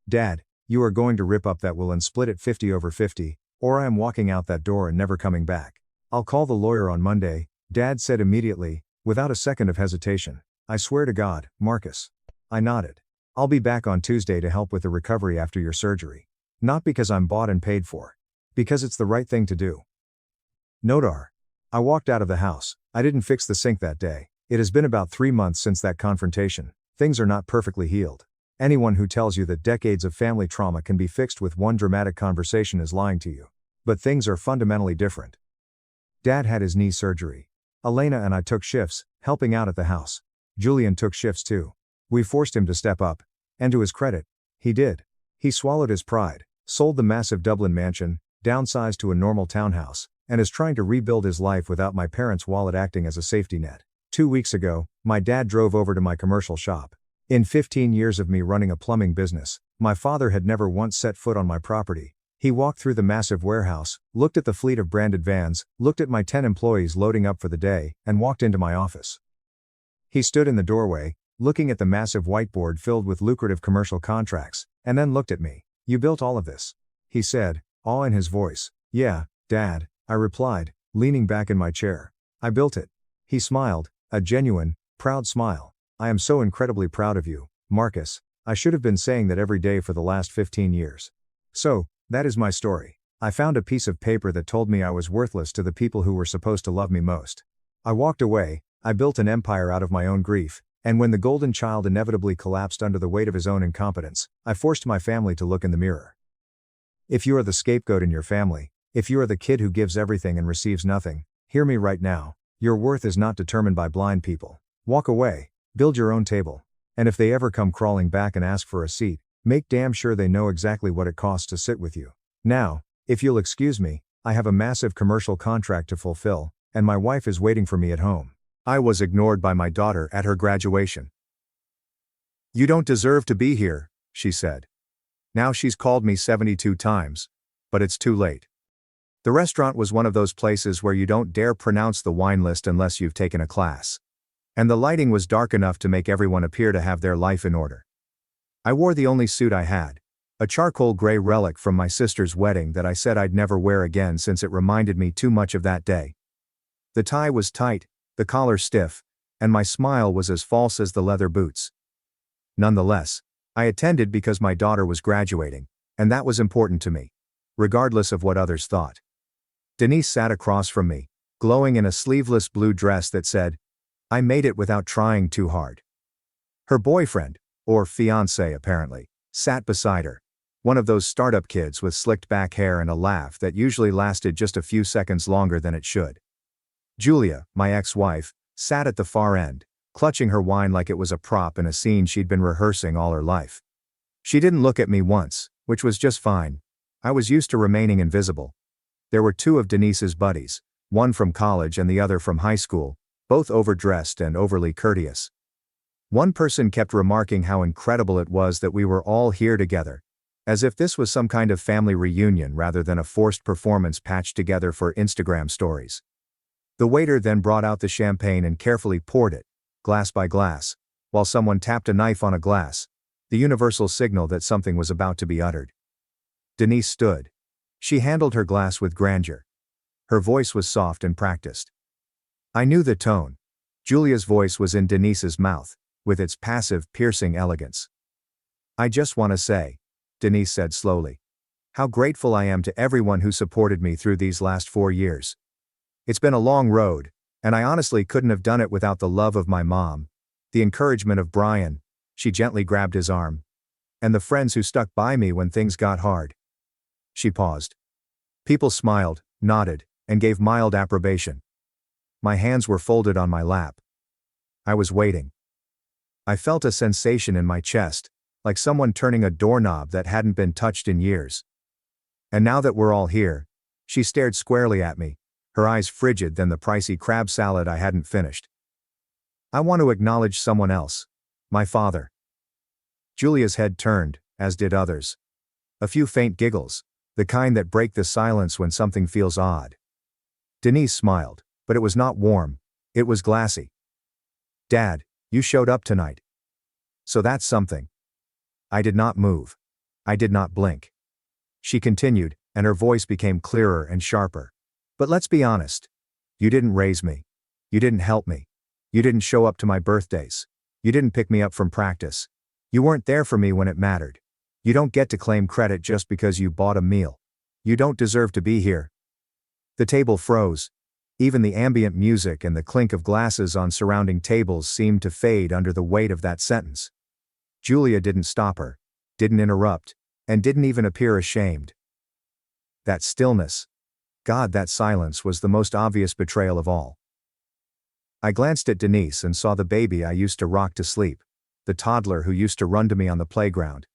Dad, you are going to rip up that will and split it 50-50, or I am walking out that door and never coming back. I'll call the lawyer on Monday, Dad said immediately, without a second of hesitation. I swear to God, Marcus. I nodded. I'll be back on Tuesday to help with the recovery after your surgery. Not because I'm bought and paid for. Because it's the right thing to do. Nodar. I walked out of the house. I didn't fix the sink that day. It has been about 3 months since that confrontation. Things are not perfectly healed. Anyone who tells you that decades of family trauma can be fixed with one dramatic conversation is lying to you. But things are fundamentally different. Dad had his knee surgery. Elena and I took shifts, helping out at the house. Julian took shifts too. We forced him to step up. And to his credit, he did. He swallowed his pride, sold the massive Dublin mansion, downsized to a normal townhouse, and is trying to rebuild his life without my parents' wallet acting as a safety net. 2 weeks ago, my dad drove over to my commercial shop. In 15 years of me running a plumbing business, my father had never once set foot on my property. He walked through the massive warehouse, looked at the fleet of branded vans, looked at my 10 employees loading up for the day, and walked into my office. He stood in the doorway, looking at the massive whiteboard filled with lucrative commercial contracts, and then looked at me. "You built all of this?" he said, awe in his voice. "Yeah, Dad," I replied, leaning back in my chair. "I built it." He smiled, a genuine, proud smile. "I am so incredibly proud of you, Marcus. I should have been saying that every day for the last 15 years. So, that is my story. I found a piece of paper that told me I was worthless to the people who were supposed to love me most. I walked away, I built an empire out of my own grief, and when the golden child inevitably collapsed under the weight of his own incompetence, I forced my family to look in the mirror. If you are the scapegoat in your family, if you are the kid who gives everything and receives nothing, hear me right now. Your worth is not determined by blind people. Walk away, build your own table. And if they ever come crawling back and ask for a seat, make damn sure they know exactly what it costs to sit with you. Now, if you'll excuse me, I have a massive commercial contract to fulfill, and my wife is waiting for me at home. I was ignored by my daughter at her graduation. "You don't deserve to be here," she said. Now she's called me 72 times. But it's too late. The restaurant was one of those places where you don't dare pronounce the wine list unless you've taken a class. And the lighting was dark enough to make everyone appear to have their life in order. I wore the only suit I had, a charcoal gray relic from my sister's wedding that I said I'd never wear again since it reminded me too much of that day. The tie was tight, the collar stiff, and my smile was as false as the leather boots. Nonetheless, I attended because my daughter was graduating, and that was important to me, regardless of what others thought. Denise sat across from me, glowing in a sleeveless blue dress that said, "I made it without trying too hard." Her boyfriend, or fiancé apparently, sat beside her, one of those startup kids with slicked back hair and a laugh that usually lasted just a few seconds longer than it should. Julia, my ex-wife, sat at the far end, clutching her wine like it was a prop in a scene she'd been rehearsing all her life. She didn't look at me once, which was just fine. I was used to remaining invisible. There were two of Denise's buddies, one from college and the other from high school, both overdressed and overly courteous. One person kept remarking how incredible it was that we were all here together, as if this was some kind of family reunion rather than a forced performance patched together for Instagram stories. The waiter then brought out the champagne and carefully poured it, glass by glass, while someone tapped a knife on a glass, the universal signal that something was about to be uttered. Denise stood. She handled her glass with grandeur. Her voice was soft and practiced. I knew the tone. Julia's voice was in Denise's mouth, with its passive, piercing elegance. "I just want to say," Denise said slowly, "how grateful I am to everyone who supported me through these last 4 years. It's been a long road, and I honestly couldn't have done it without the love of my mom, the encouragement of Brian," she gently grabbed his arm, "and the friends who stuck by me when things got hard." She paused. People smiled, nodded, and gave mild approbation. My hands were folded on my lap. I was waiting. I felt a sensation in my chest, like someone turning a doorknob that hadn't been touched in years. "And now that we're all here," she stared squarely at me, her eyes frigid than the pricey crab salad I hadn't finished. "I want to acknowledge someone else. My father." Julia's head turned, as did others. A few faint giggles, the kind that break the silence when something feels odd. Denise smiled, but it was not warm, it was glassy. "Dad, you showed up tonight. So that's something." I did not move. I did not blink. She continued, and her voice became clearer and sharper. "But let's be honest. You didn't raise me. You didn't help me. You didn't show up to my birthdays. You didn't pick me up from practice. You weren't there for me when it mattered. You don't get to claim credit just because you bought a meal. You don't deserve to be here." The table froze. Even the ambient music and the clink of glasses on surrounding tables seemed to fade under the weight of that sentence. Julia didn't stop her, didn't interrupt, and didn't even appear ashamed. That stillness. God, that silence was the most obvious betrayal of all. I glanced at Denise and saw the baby I used to rock to sleep, the toddler who used to run to me on the playground,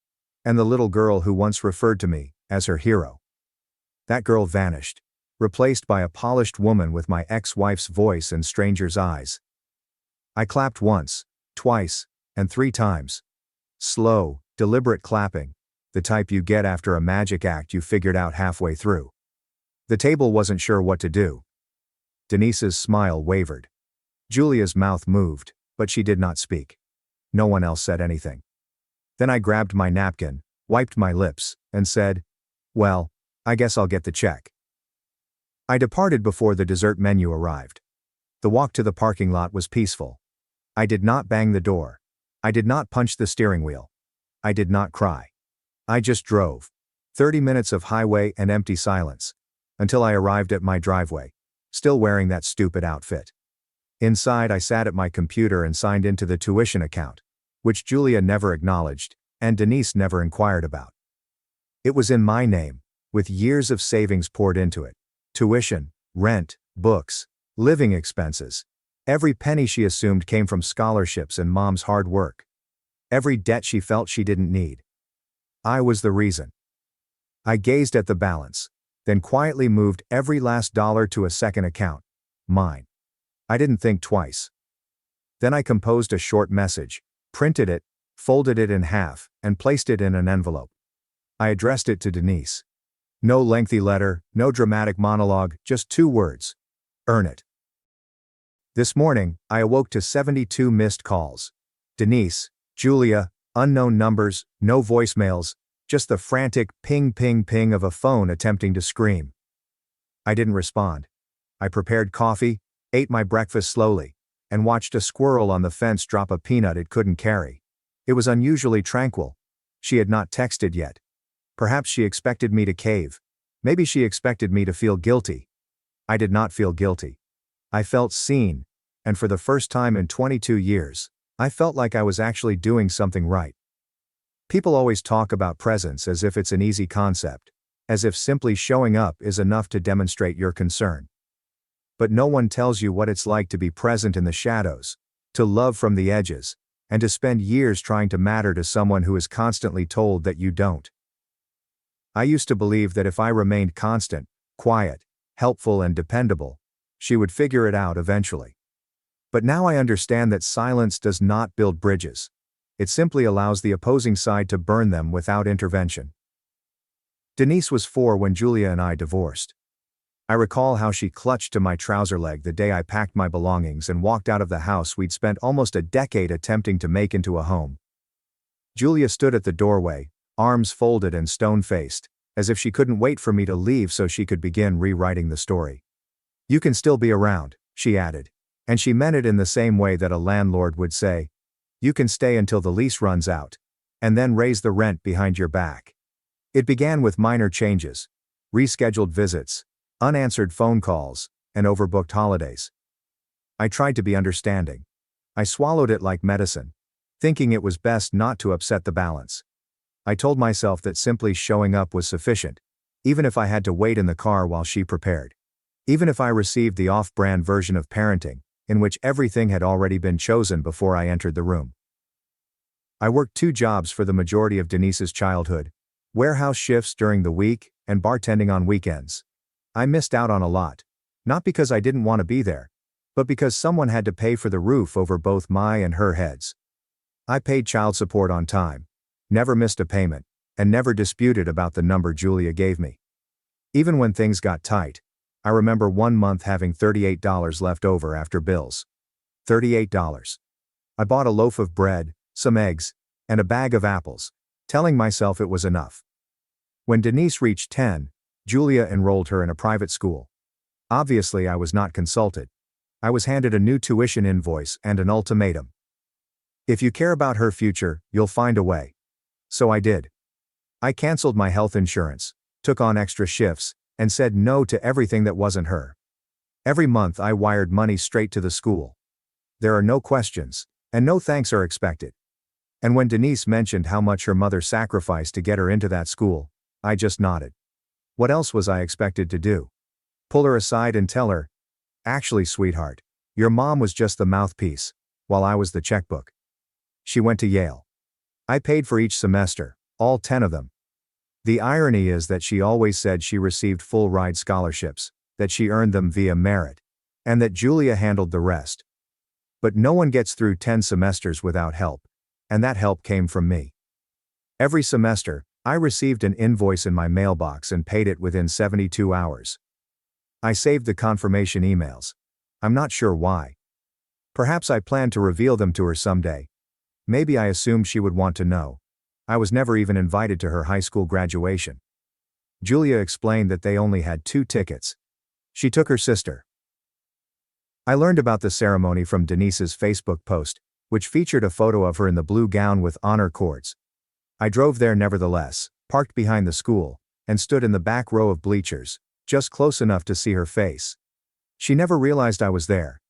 and the little girl who once referred to me as her hero. That girl vanished, replaced by a polished woman with my ex-wife's voice and stranger's eyes. I clapped once, twice, and 3 times. Slow, deliberate clapping, the type you get after a magic act you figured out halfway through. The table wasn't sure what to do. Denise's smile wavered. Julia's mouth moved, but she did not speak. No one else said anything. Then I grabbed my napkin, wiped my lips, and said, "Well, I guess I'll get the check." I departed before the dessert menu arrived. The walk to the parking lot was peaceful. I did not bang the door. I did not punch the steering wheel. I did not cry. I just drove. 30 minutes of highway and empty silence. Until I arrived at my driveway, still wearing that stupid outfit. Inside, I sat at my computer and signed into the tuition account, which Julia never acknowledged, and Denise never inquired about. It was in my name, with years of savings poured into it. Tuition, rent, books, living expenses. Every penny she assumed came from scholarships and mom's hard work. Every debt she felt she didn't need. I was the reason. I gazed at the balance, then quietly moved every last dollar to a second account. Mine. I didn't think twice. Then I composed a short message, printed it, folded it in half, and placed it in an envelope. I addressed it to Denise. No lengthy letter, no dramatic monologue, just 2 words. Earn it. This morning, I awoke to 72 missed calls. Denise, Julia, unknown numbers, no voicemails, just the frantic ping ping ping of a phone attempting to scream. I didn't respond. I prepared coffee, ate my breakfast slowly, and watched a squirrel on the fence drop a peanut it couldn't carry. It was unusually tranquil. She had not texted yet. Perhaps she expected me to cave. Maybe she expected me to feel guilty. I did not feel guilty. I felt seen, and for the first time in 22 years, I felt like I was actually doing something right. People always talk about presence as if it's an easy concept, as if simply showing up is enough to demonstrate your concern. But no one tells you what it's like to be present in the shadows, to love from the edges, and to spend years trying to matter to someone who is constantly told that you don't. I used to believe that if I remained constant, quiet, helpful and dependable, she would figure it out eventually. But now I understand that silence does not build bridges. It simply allows the opposing side to burn them without intervention. Denise was 4 when Julia and I divorced. I recall how she clutched to my trouser leg the day I packed my belongings and walked out of the house we'd spent almost a decade attempting to make into a home. Julia stood at the doorway, arms folded and stone-faced, as if she couldn't wait for me to leave so she could begin rewriting the story. "You can still be around," she added, and she meant it in the same way that a landlord would say, "You can stay until the lease runs out, and then raise the rent behind your back." It began with minor changes, rescheduled visits, unanswered phone calls, and overbooked holidays. I tried to be understanding. I swallowed it like medicine, thinking it was best not to upset the balance. I told myself that simply showing up was sufficient, even if I had to wait in the car while she prepared. Even if I received the off-brand version of parenting, in which everything had already been chosen before I entered the room. I worked 2 jobs for the majority of Denise's childhood, warehouse shifts during the week, and bartending on weekends. I missed out on a lot, not because I didn't want to be there, but because someone had to pay for the roof over both my and her heads. I paid child support on time, never missed a payment, and never disputed about the number Julia gave me. Even when things got tight, I remember one month having $38 left over after bills. $38. I bought a loaf of bread, some eggs, and a bag of apples, telling myself it was enough. When Denise reached 10, Julia enrolled her in a private school. Obviously, I was not consulted. I was handed a new tuition invoice and an ultimatum. If you care about her future, you'll find a way. So I did. I canceled my health insurance, took on extra shifts, and said no to everything that wasn't her. Every month I wired money straight to the school. There are no questions, and no thanks are expected. And when Denise mentioned how much her mother sacrificed to get her into that school, I just nodded. What else was I expected to do? Pull her aside and tell her, actually, sweetheart, your mom was just the mouthpiece, while I was the checkbook. She went to Yale. I paid for each semester, all 10 of them. The irony is that she always said she received full ride scholarships, that she earned them via merit, and that Julia handled the rest. But no one gets through 10 semesters without help, and that help came from me. Every semester, I received an invoice in my mailbox and paid it within 72 hours. I saved the confirmation emails. I'm not sure why. Perhaps I planned to reveal them to her someday. Maybe I assumed she would want to know. I was never even invited to her high school graduation. Julia explained that they only had 2 tickets. She took her sister. I learned about the ceremony from Denise's Facebook post, which featured a photo of her in the blue gown with honor cords. I drove there nevertheless, parked behind the school, and stood in the back row of bleachers, just close enough to see her face. She never realized I was there.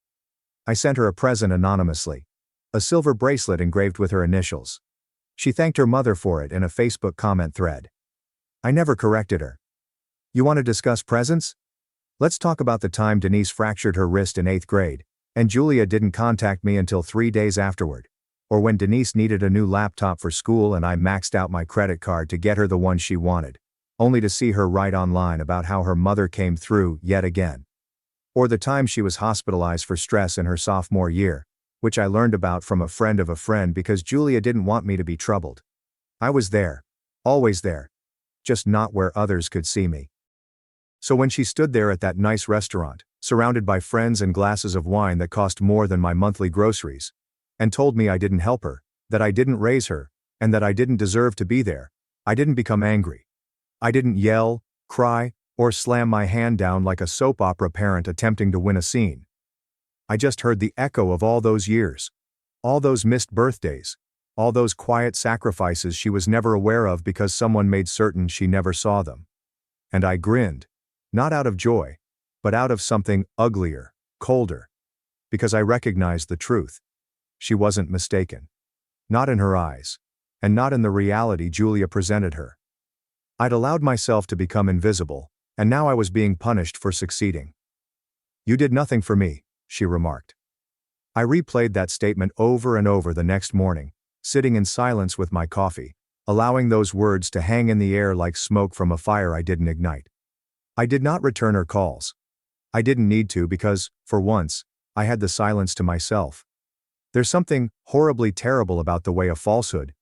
I sent her a present anonymously. A silver bracelet engraved with her initials. She thanked her mother for it in a Facebook comment thread. I never corrected her. You want to discuss presents? Let's talk about the time Denise fractured her wrist in 8th grade, and Julia didn't contact me until 3 days afterward. Or when Denise needed a new laptop for school and I maxed out my credit card to get her the one she wanted, only to see her write online about how her mother came through yet again. Or the time she was hospitalized for stress in her sophomore year, which I learned about from a friend of a friend because Julia didn't want me to be troubled. I was there. Always there. Just not where others could see me. So when she stood there at that nice restaurant, surrounded by friends and glasses of wine that cost more than my monthly groceries, and told me I didn't help her, that I didn't raise her, and that I didn't deserve to be there, I didn't become angry. I didn't yell, cry, or slam my hand down like a soap opera parent attempting to win a scene. I just heard the echo of all those years. All those missed birthdays. All those quiet sacrifices she was never aware of because someone made certain she never saw them. And I grinned. Not out of joy, but out of something uglier, colder. Because I recognized the truth. She wasn't mistaken. Not in her eyes. And not in the reality Julia presented her. I'd allowed myself to become invisible, and now I was being punished for succeeding. You did nothing for me, she remarked. I replayed that statement over and over the next morning, sitting in silence with my coffee, allowing those words to hang in the air like smoke from a fire I didn't ignite. I did not return her calls. I didn't need to because, for once, I had the silence to myself. There's something horribly terrible about the way a falsehood,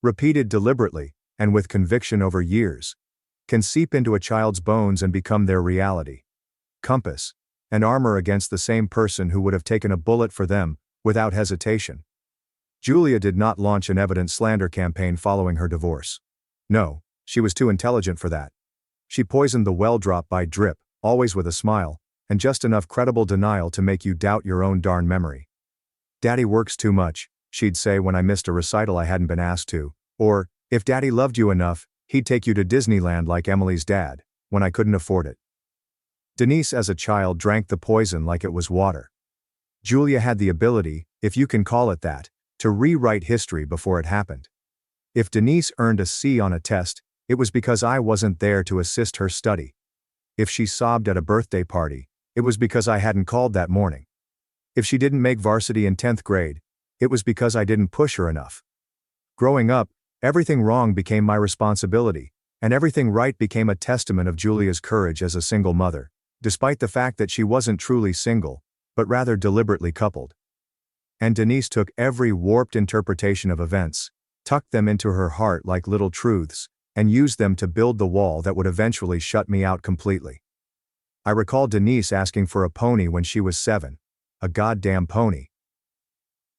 repeated deliberately, and with conviction over years, can seep into a child's bones and become their reality. Compass, and armor against the same person who would have taken a bullet for them, without hesitation. Julia did not launch an evident slander campaign following her divorce. No, she was too intelligent for that. She poisoned the well drop by drip, always with a smile, and just enough credible denial to make you doubt your own darn memory. Daddy works too much, she'd say when I missed a recital I hadn't been asked to, or, if Daddy loved you enough, he'd take you to Disneyland like Emily's dad, when I couldn't afford it. Denise as a child drank the poison like it was water. Julia had the ability, if you can call it that, to rewrite history before it happened. If Denise earned a C on a test, it was because I wasn't there to assist her study. If she sobbed at a birthday party, it was because I hadn't called that morning. If she didn't make varsity in 10th grade, it was because I didn't push her enough. Growing up, everything wrong became my responsibility, and everything right became a testament of Julia's courage as a single mother, despite the fact that she wasn't truly single, but rather deliberately coupled. And Denise took every warped interpretation of events, tucked them into her heart like little truths, and used them to build the wall that would eventually shut me out completely. I recall Denise asking for a pony when she was 7. A goddamn pony.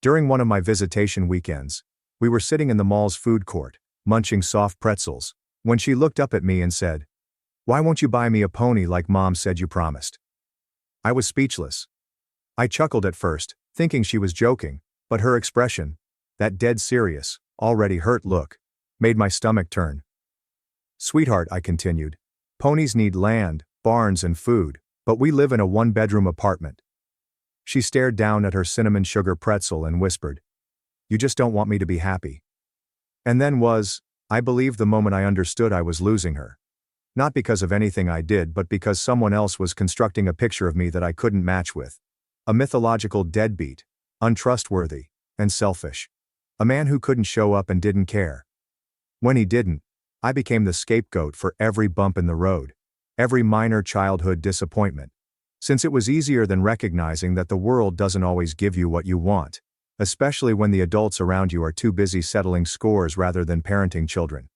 During one of my visitation weekends, we were sitting in the mall's food court, munching soft pretzels, when she looked up at me and said, "Why won't you buy me a pony like Mom said you promised?" I was speechless. I chuckled at first, thinking she was joking, but her expression, that dead serious, already hurt look, made my stomach turn. "Sweetheart," I continued, "ponies need land, barns and food, but we live in a one-bedroom apartment." She stared down at her cinnamon sugar pretzel and whispered, "You just don't want me to be happy." And then was, I believe, the moment I understood I was losing her. Not because of anything I did, but because someone else was constructing a picture of me that I couldn't match with. A mythological deadbeat, untrustworthy, and selfish. A man who couldn't show up and didn't care. When he didn't, I became the scapegoat for every bump in the road, every minor childhood disappointment. Since it was easier than recognizing that the world doesn't always give you what you want, especially when the adults around you are too busy settling scores rather than parenting children.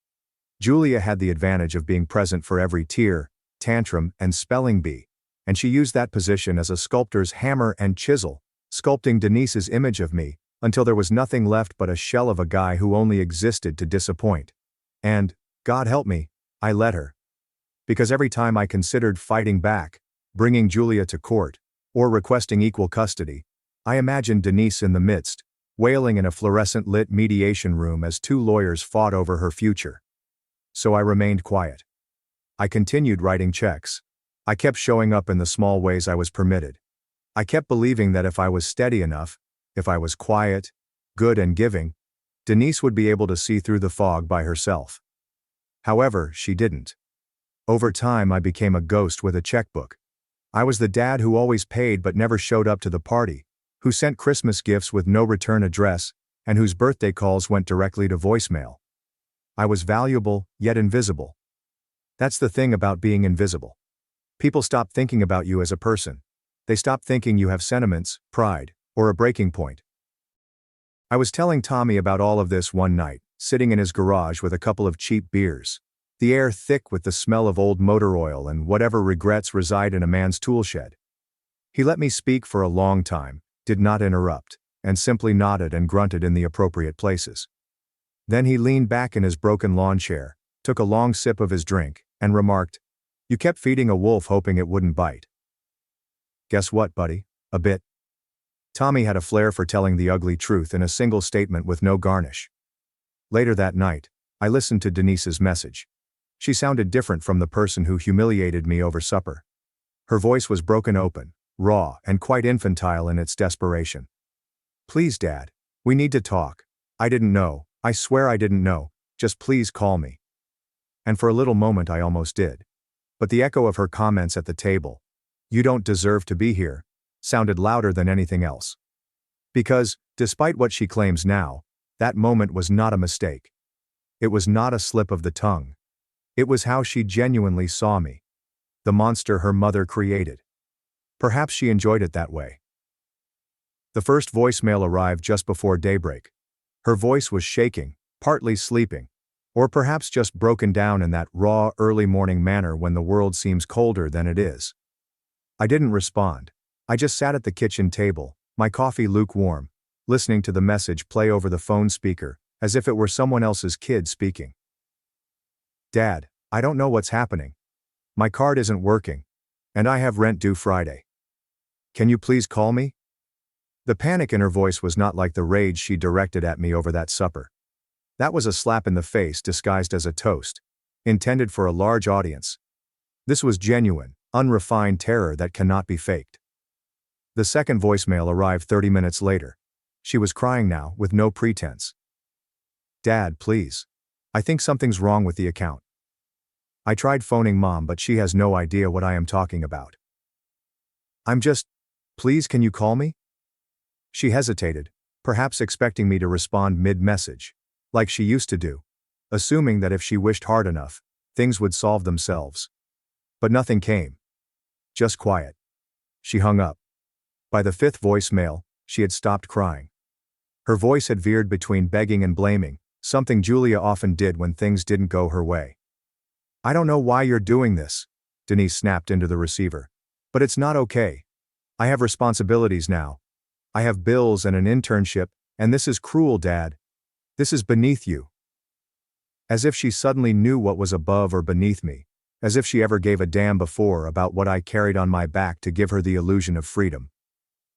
Julia had the advantage of being present for every tear, tantrum, and spelling bee, and she used that position as a sculptor's hammer and chisel, sculpting Denise's image of me, until there was nothing left but a shell of a guy who only existed to disappoint. And, God help me, I let her. Because every time I considered fighting back, bringing Julia to court, or requesting equal custody, I imagined Denise in the midst, wailing in a fluorescent-lit mediation room as two lawyers fought over her future. So I remained quiet. I continued writing checks. I kept showing up in the small ways I was permitted. I kept believing that if I was steady enough, if I was quiet, good and giving, Denise would be able to see through the fog by herself. However, she didn't. Over time I became a ghost with a checkbook. I was the dad who always paid but never showed up to the party, who sent Christmas gifts with no return address, and whose birthday calls went directly to voicemail. I was valuable, yet invisible. That's the thing about being invisible. People stop thinking about you as a person. They stop thinking you have sentiments, pride, or a breaking point. I was telling Tommy about all of this one night, sitting in his garage with a couple of cheap beers, the air thick with the smell of old motor oil and whatever regrets reside in a man's toolshed. He let me speak for a long time, did not interrupt, and simply nodded and grunted in the appropriate places. Then he leaned back in his broken lawn chair, took a long sip of his drink, and remarked, "You kept feeding a wolf hoping it wouldn't bite." Guess what, buddy? A bit. Tommy had a flair for telling the ugly truth in a single statement with no garnish. Later that night, I listened to Denise's message. She sounded different from the person who humiliated me over supper. Her voice was broken open, raw, and quite infantile in its desperation. "Please, Dad. We need to talk. I didn't know. I swear I didn't know. Just please call me." And for a little moment I almost did. But the echo of her comments at the table, "You don't deserve to be here," sounded louder than anything else. Because, despite what she claims now, that moment was not a mistake. It was not a slip of the tongue. It was how she genuinely saw me. The monster her mother created. Perhaps she enjoyed it that way. The first voicemail arrived just before daybreak. Her voice was shaking, partly sleeping, or perhaps just broken down in that raw, early morning manner when the world seems colder than it is. I didn't respond. I just sat at the kitchen table, my coffee lukewarm, listening to the message play over the phone speaker, as if it were someone else's kid speaking. "Dad, I don't know what's happening. My card isn't working, and I have rent due Friday. Can you please call me?" The panic in her voice was not like the rage she directed at me over that supper. That was a slap in the face disguised as a toast, intended for a large audience. This was genuine, unrefined terror that cannot be faked. The second voicemail arrived 30 minutes later. She was crying now, with no pretense. "Dad, please. I think something's wrong with the account. I tried phoning Mom, but she has no idea what I am talking about. Please, can you call me?" She hesitated, perhaps expecting me to respond mid-message, like she used to do, assuming that if she wished hard enough, things would solve themselves. But nothing came. Just quiet. She hung up. By the fifth voicemail, she had stopped crying. Her voice had veered between begging and blaming, something Julia often did when things didn't go her way. "I don't know why you're doing this," Denise snapped into the receiver. "But it's not okay. I have responsibilities now. I have bills and an internship, and this is cruel, Dad. This is beneath you." As if she suddenly knew what was above or beneath me, as if she ever gave a damn before about what I carried on my back to give her the illusion of freedom.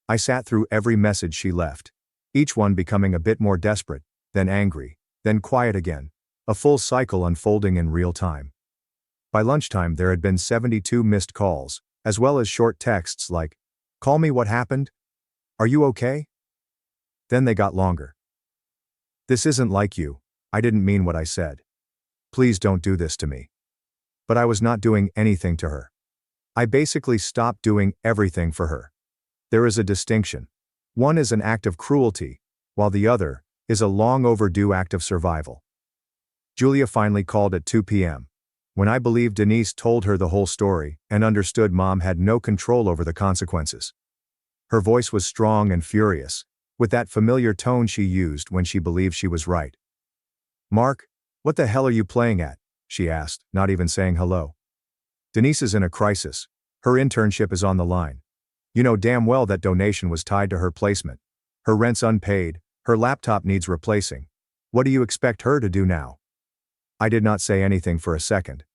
I sat through every message she left, each one becoming a bit more desperate, then angry, then quiet again, a full cycle unfolding in real time. By lunchtime there had been 72 missed calls, as well as short texts like, "Call me, what happened? Are you okay?" Then they got longer. "This isn't like you. I didn't mean what I said. Please don't do this to me. But I was not doing anything to her. I basically stopped doing everything for her. There is a distinction. One is an act of cruelty, while the other is a long overdue act of survival. Julia finally called at 2 p.m. when I believed Denise told her the whole story and understood Mom had no control over the consequences. Her voice was strong and furious, with that familiar tone she used when she believed she was right. "Mark, what the hell are you playing at?" she asked, not even saying hello. "Denise is in a crisis. Her internship is on the line. You know damn well that donation was tied to her placement. Her rent's unpaid, her laptop needs replacing. What do you expect her to do now?" I did not say anything for a second.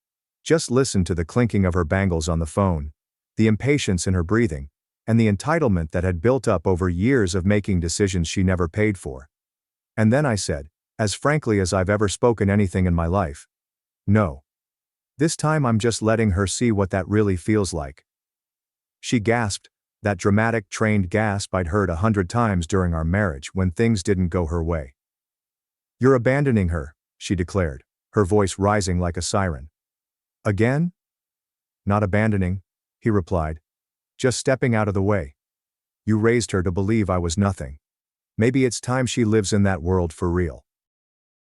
Just listened to the clinking of her bangles on the phone, the impatience in her breathing, and the entitlement that had built up over years of making decisions she never paid for. And then I said, as frankly as I've ever spoken anything in my life, "No. This time I'm just letting her see what that really feels like." She gasped, that dramatic, trained gasp I'd heard 100 times during our marriage when things didn't go her way. "You're abandoning her," she declared, her voice rising like a siren. "Again?" "Not abandoning," he replied. "Just stepping out of the way. You raised her to believe I was nothing. Maybe it's time she lives in that world for real."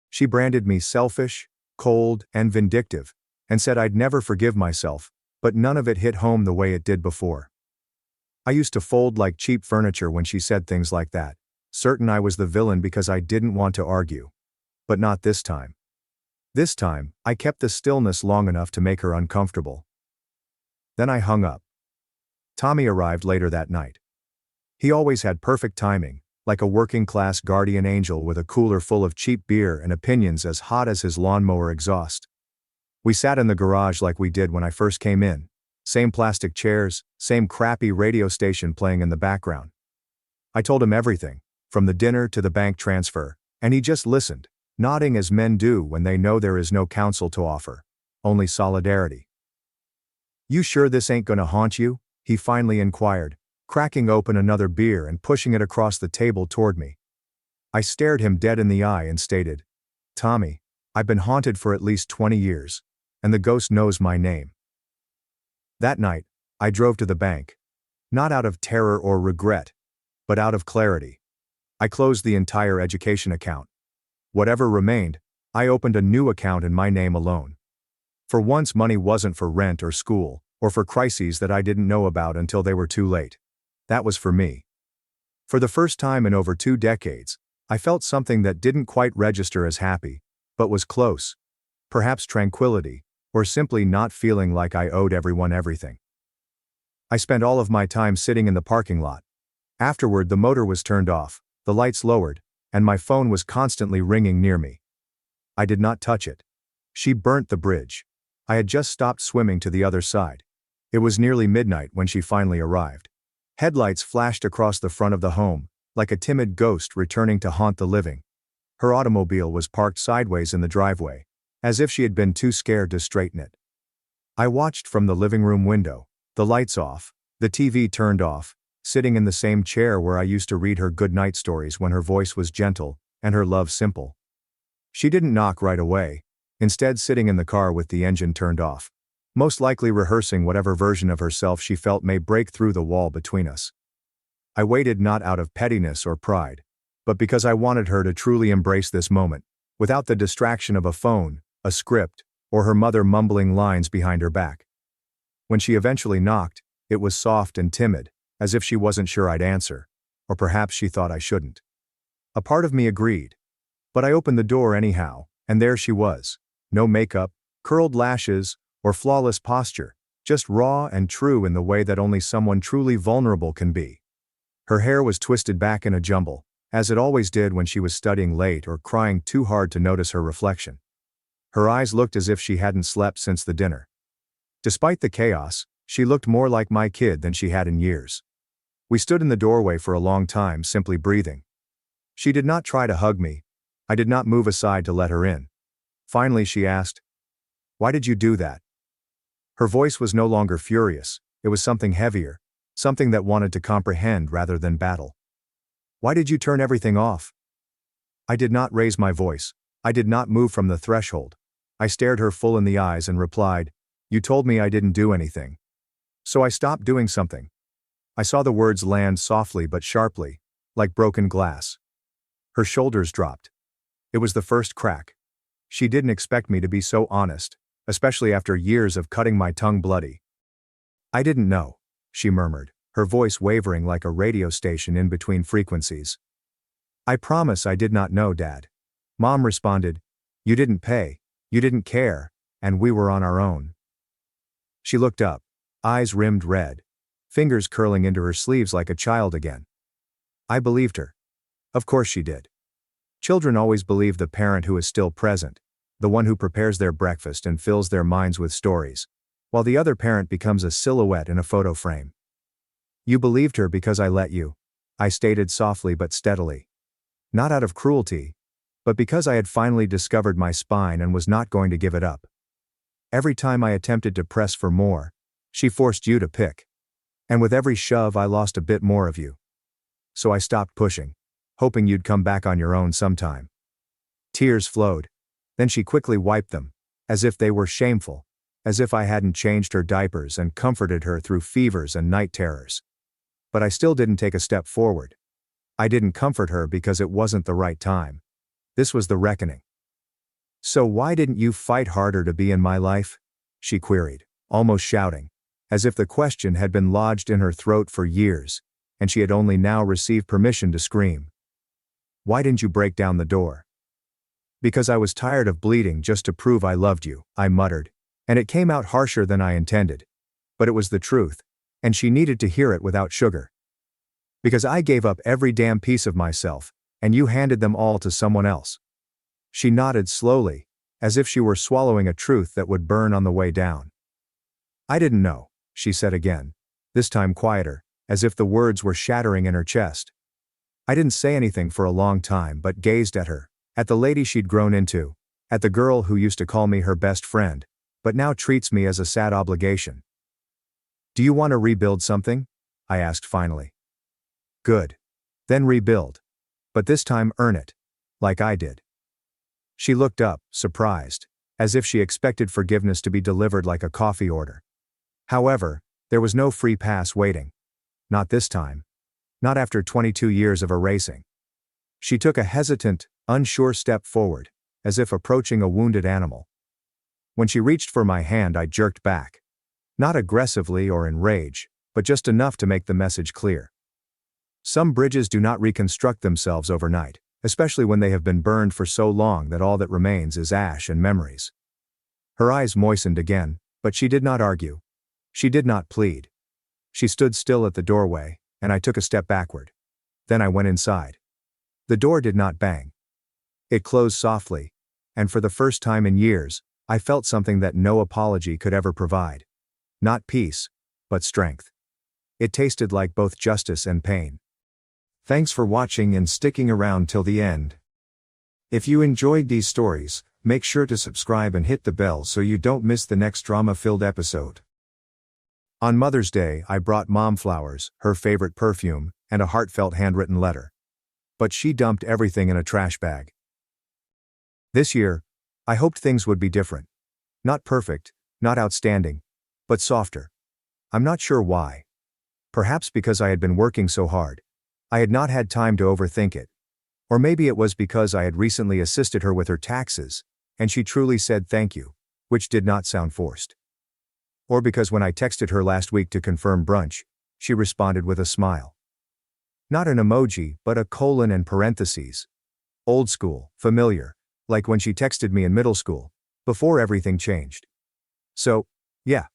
She branded me selfish, cold, and vindictive, and said I'd never forgive myself, but none of it hit home the way it did before. I used to fold like cheap furniture when she said things like that, certain I was the villain because I didn't want to argue. But not this time. This time, I kept the stillness long enough to make her uncomfortable. Then I hung up. Tommy arrived later that night. He always had perfect timing, like a working-class guardian angel with a cooler full of cheap beer and opinions as hot as his lawnmower exhaust. We sat in the garage like we did when I first came in. Same plastic chairs, same crappy radio station playing in the background. I told him everything, from the dinner to the bank transfer, and he just listened, nodding as men do when they know there is no counsel to offer, only solidarity. "You sure this ain't gonna haunt you?" he finally inquired, cracking open another beer and pushing it across the table toward me. I stared him dead in the eye and stated, "Tommy, I've been haunted for at least 20 years, and the ghost knows my name." That night, I drove to the bank. Not out of terror or regret, but out of clarity. I closed the entire education account. Whatever remained, I opened a new account in my name alone. For once, money wasn't for rent or school, or for crises that I didn't know about until they were too late. That was for me. For the first time in over 2 decades, I felt something that didn't quite register as happy, but was close. Perhaps tranquility, or simply not feeling like I owed everyone everything. I spent all of my time sitting in the parking lot. Afterward, the motor was turned off, the lights lowered, and my phone was constantly ringing near me. I did not touch it. She burnt the bridge. I had just stopped swimming to the other side. It was nearly midnight when she finally arrived. Headlights flashed across the front of the home, like a timid ghost returning to haunt the living. Her automobile was parked sideways in the driveway, as if she had been too scared to straighten it. I watched from the living room window, the lights off, the TV turned off, sitting in the same chair where I used to read her good-night stories when her voice was gentle and her love simple. She didn't knock right away, instead sitting in the car with the engine turned off, most likely rehearsing whatever version of herself she felt may break through the wall between us. I waited not out of pettiness or pride, but because I wanted her to truly embrace this moment, without the distraction of a phone, a script, or her mother mumbling lines behind her back. When she eventually knocked, it was soft and timid, as if she wasn't sure I'd answer, or perhaps she thought I shouldn't. A part of me agreed. But I opened the door anyhow, and there she was. No makeup, curled lashes, or flawless posture, just raw and true in the way that only someone truly vulnerable can be. Her hair was twisted back in a jumble, as it always did when she was studying late or crying too hard to notice her reflection. Her eyes looked as if she hadn't slept since the dinner. Despite the chaos, she looked more like my kid than she had in years. We stood in the doorway for a long time, simply breathing. She did not try to hug me. I did not move aside to let her in. Finally she asked, "Why did you do that?" Her voice was no longer furious, it was something heavier, something that wanted to comprehend rather than battle. "Why did you turn everything off?" I did not raise my voice. I did not move from the threshold. I stared her full in the eyes and replied, "You told me I didn't do anything. So I stopped doing something." I saw the words land softly but sharply, like broken glass. Her shoulders dropped. It was the first crack. She didn't expect me to be so honest, especially after years of cutting my tongue bloody. "I didn't know," she murmured, her voice wavering like a radio station in between frequencies. "I promise I did not know, Dad." Mom responded, "You didn't pay, you didn't care, and we were on our own." She looked up, eyes rimmed red, fingers curling into her sleeves like a child again. I believed her. Of course she did. Children always believe the parent who is still present, the one who prepares their breakfast and fills their minds with stories, while the other parent becomes a silhouette in a photo frame. "You believed her because I let you," I stated softly but steadily. Not out of cruelty, but because I had finally discovered my spine and was not going to give it up. Every time I attempted to press for more, she forced you to pick. And with every shove I lost a bit more of you. So I stopped pushing, hoping you'd come back on your own sometime. Tears flowed. Then she quickly wiped them, as if they were shameful, as if I hadn't changed her diapers and comforted her through fevers and night terrors. But I still didn't take a step forward. I didn't comfort her because it wasn't the right time. This was the reckoning. "So why didn't you fight harder to be in my life?" she queried, almost shouting, as if the question had been lodged in her throat for years, and she had only now received permission to scream. "Why didn't you break down the door?" "Because I was tired of bleeding just to prove I loved you," I muttered, and it came out harsher than I intended. But it was the truth, and she needed to hear it without sugar. "Because I gave up every damn piece of myself, and you handed them all to someone else." She nodded slowly, as if she were swallowing a truth that would burn on the way down. "I didn't know," she said again, this time quieter, as if the words were shattering in her chest. I didn't say anything for a long time but gazed at her, at the lady she'd grown into, at the girl who used to call me her best friend, but now treats me as a sad obligation. "Do you want to rebuild something?" I asked finally. "Good. Then rebuild. But this time earn it. Like I did." She looked up, surprised, as if she expected forgiveness to be delivered like a coffee order. However, there was no free pass waiting. Not this time. Not after 22 years of erasing. She took a hesitant, unsure step forward, as if approaching a wounded animal. When she reached for my hand, I jerked back. Not aggressively or in rage, but just enough to make the message clear. Some bridges do not reconstruct themselves overnight, especially when they have been burned for so long that all that remains is ash and memories. Her eyes moistened again, but she did not argue. She did not plead. She stood still at the doorway, and I took a step backward. Then I went inside. The door did not bang. It closed softly, and for the first time in years, I felt something that no apology could ever provide. Not peace, but strength. It tasted like both justice and pain. Thanks for watching and sticking around till the end. If you enjoyed these stories, make sure to subscribe and hit the bell so you don't miss the next drama-filled episode. On Mother's Day, I brought Mom flowers, her favorite perfume, and a heartfelt handwritten letter. But she dumped everything in a trash bag. This year, I hoped things would be different. Not perfect, not outstanding, but softer. I'm not sure why. Perhaps because I had been working so hard. I had not had time to overthink it. Or maybe it was because I had recently assisted her with her taxes, and she truly said thank you, which did not sound forced. Or because when I texted her last week to confirm brunch, she responded with a smile. Not an emoji, but a colon and parentheses. Old school, familiar, like when she texted me in middle school, before everything changed. So, yeah,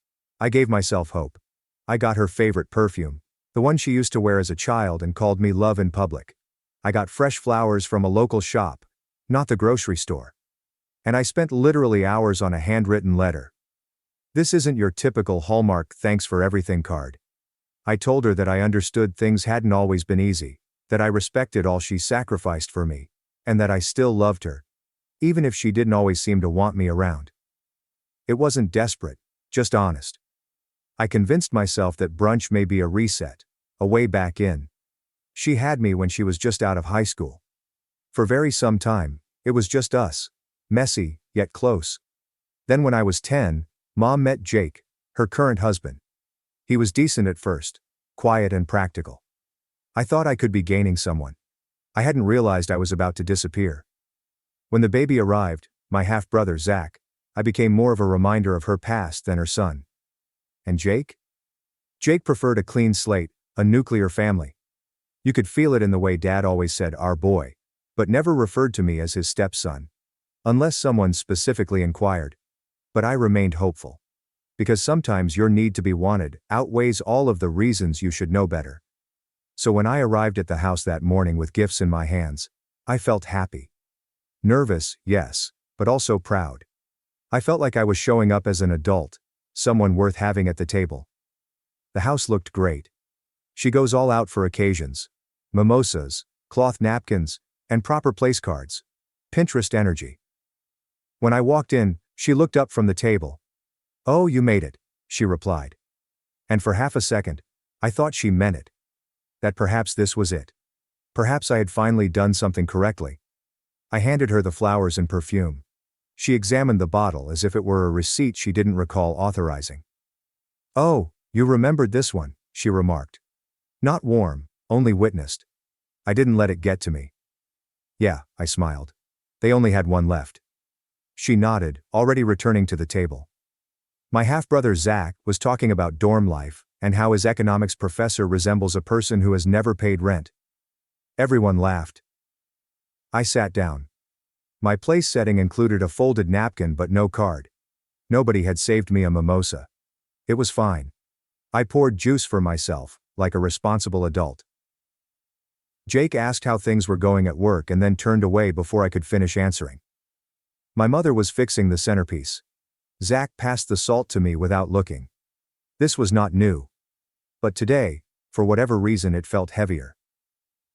I gave myself hope. I got her favorite perfume, the one she used to wear as a child and called me love in public. I got fresh flowers from a local shop, not the grocery store. And I spent literally hours on a handwritten letter. This isn't your typical Hallmark thanks for everything card. I told her that I understood things hadn't always been easy, that I respected all she sacrificed for me, and that I still loved her, even if she didn't always seem to want me around. It wasn't desperate, just honest. I convinced myself that brunch may be a reset, a way back in. She had me when she was just out of high school. For very some time, it was just us, Messy, yet close. Then when I was 10, Mom met Jake, her current husband. He was decent at first, quiet and practical. I thought I could be gaining someone. I hadn't realized I was about to disappear. When the baby arrived, my half-brother Zach, I became more of a reminder of her past than her son. And Jake? Jake preferred a clean slate, a nuclear family. You could feel it in the way Dad always said "our boy," but never referred to me as his stepson. Unless someone specifically inquired. But I remained hopeful. Because sometimes your need to be wanted outweighs all of the reasons you should know better. So when I arrived at the house that morning with gifts in my hands, I felt happy. Nervous, yes, but also proud. I felt like I was showing up as an adult, someone worth having at the table. The house looked great. She goes all out for occasions. Mimosas, cloth napkins, and proper place cards. Pinterest energy. When I walked in, she looked up from the table. "Oh, you made it," she replied. And for half a second, I thought she meant it. That perhaps this was it. Perhaps I had finally done something correctly. I handed her the flowers and perfume. She examined the bottle as if it were a receipt she didn't recall authorizing. "Oh, you remembered this one," she remarked. Not warm, only witnessed. I didn't let it get to me. "Yeah," I smiled. "They only had one left." She nodded, already returning to the table. My half-brother Zach was talking about dorm life and how his economics professor resembles a person who has never paid rent. Everyone laughed. I sat down. My place setting included a folded napkin but no card. Nobody had saved me a mimosa. It was fine. I poured juice for myself, like a responsible adult. Jake asked how things were going at work and then turned away before I could finish answering. My mother was fixing the centerpiece. Zach passed the salt to me without looking. This was not new. But today, for whatever reason, it felt heavier.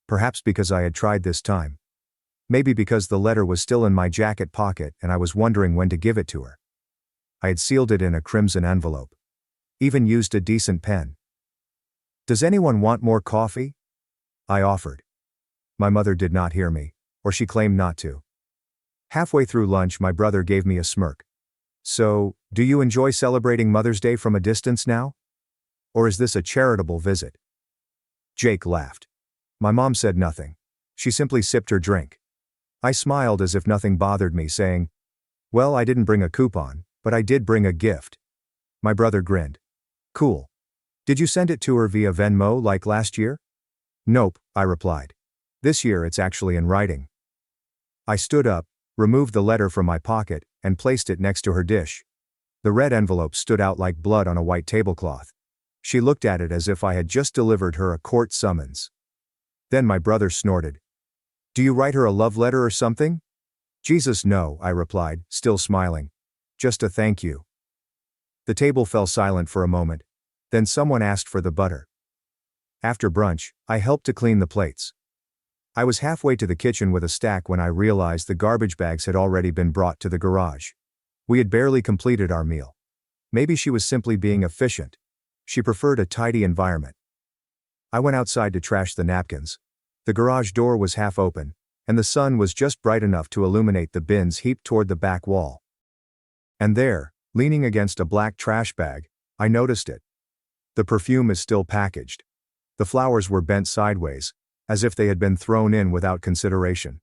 Perhaps because I had tried this time. Maybe because the letter was still in my jacket pocket and I was wondering when to give it to her. I had sealed it in a crimson envelope. Even used a decent pen. "Does anyone want more coffee?" I offered. My mother did not hear me, or she claimed not to. Halfway through lunch, my brother gave me a smirk. "So, do you enjoy celebrating Mother's Day from a distance now? Or is this a charitable visit?" Jake laughed. My mom said nothing. She simply sipped her drink. I smiled as if nothing bothered me, saying, "Well, I didn't bring a coupon, but I did bring a gift." My brother grinned. "Cool. Did you send it to her via Venmo like last year?" "Nope," I replied. "This year it's actually in writing." I stood up, removed the letter from my pocket, and placed it next to her dish. The red envelope stood out like blood on a white tablecloth. She looked at it as if I had just delivered her a court summons. Then my brother snorted. "Do you write her a love letter or something?" "Jesus, no," I replied, still smiling. "Just a thank you." The table fell silent for a moment. Then someone asked for the butter. After brunch, I helped to clean the plates. I was halfway to the kitchen with a stack when I realized the garbage bags had already been brought to the garage. We had barely completed our meal. Maybe she was simply being efficient. She preferred a tidy environment. I went outside to trash the napkins. The garage door was half open, and the sun was just bright enough to illuminate the bins heaped toward the back wall. And there, leaning against a black trash bag, I noticed it. The perfume is still packaged. The flowers were bent sideways, as if they had been thrown in without consideration.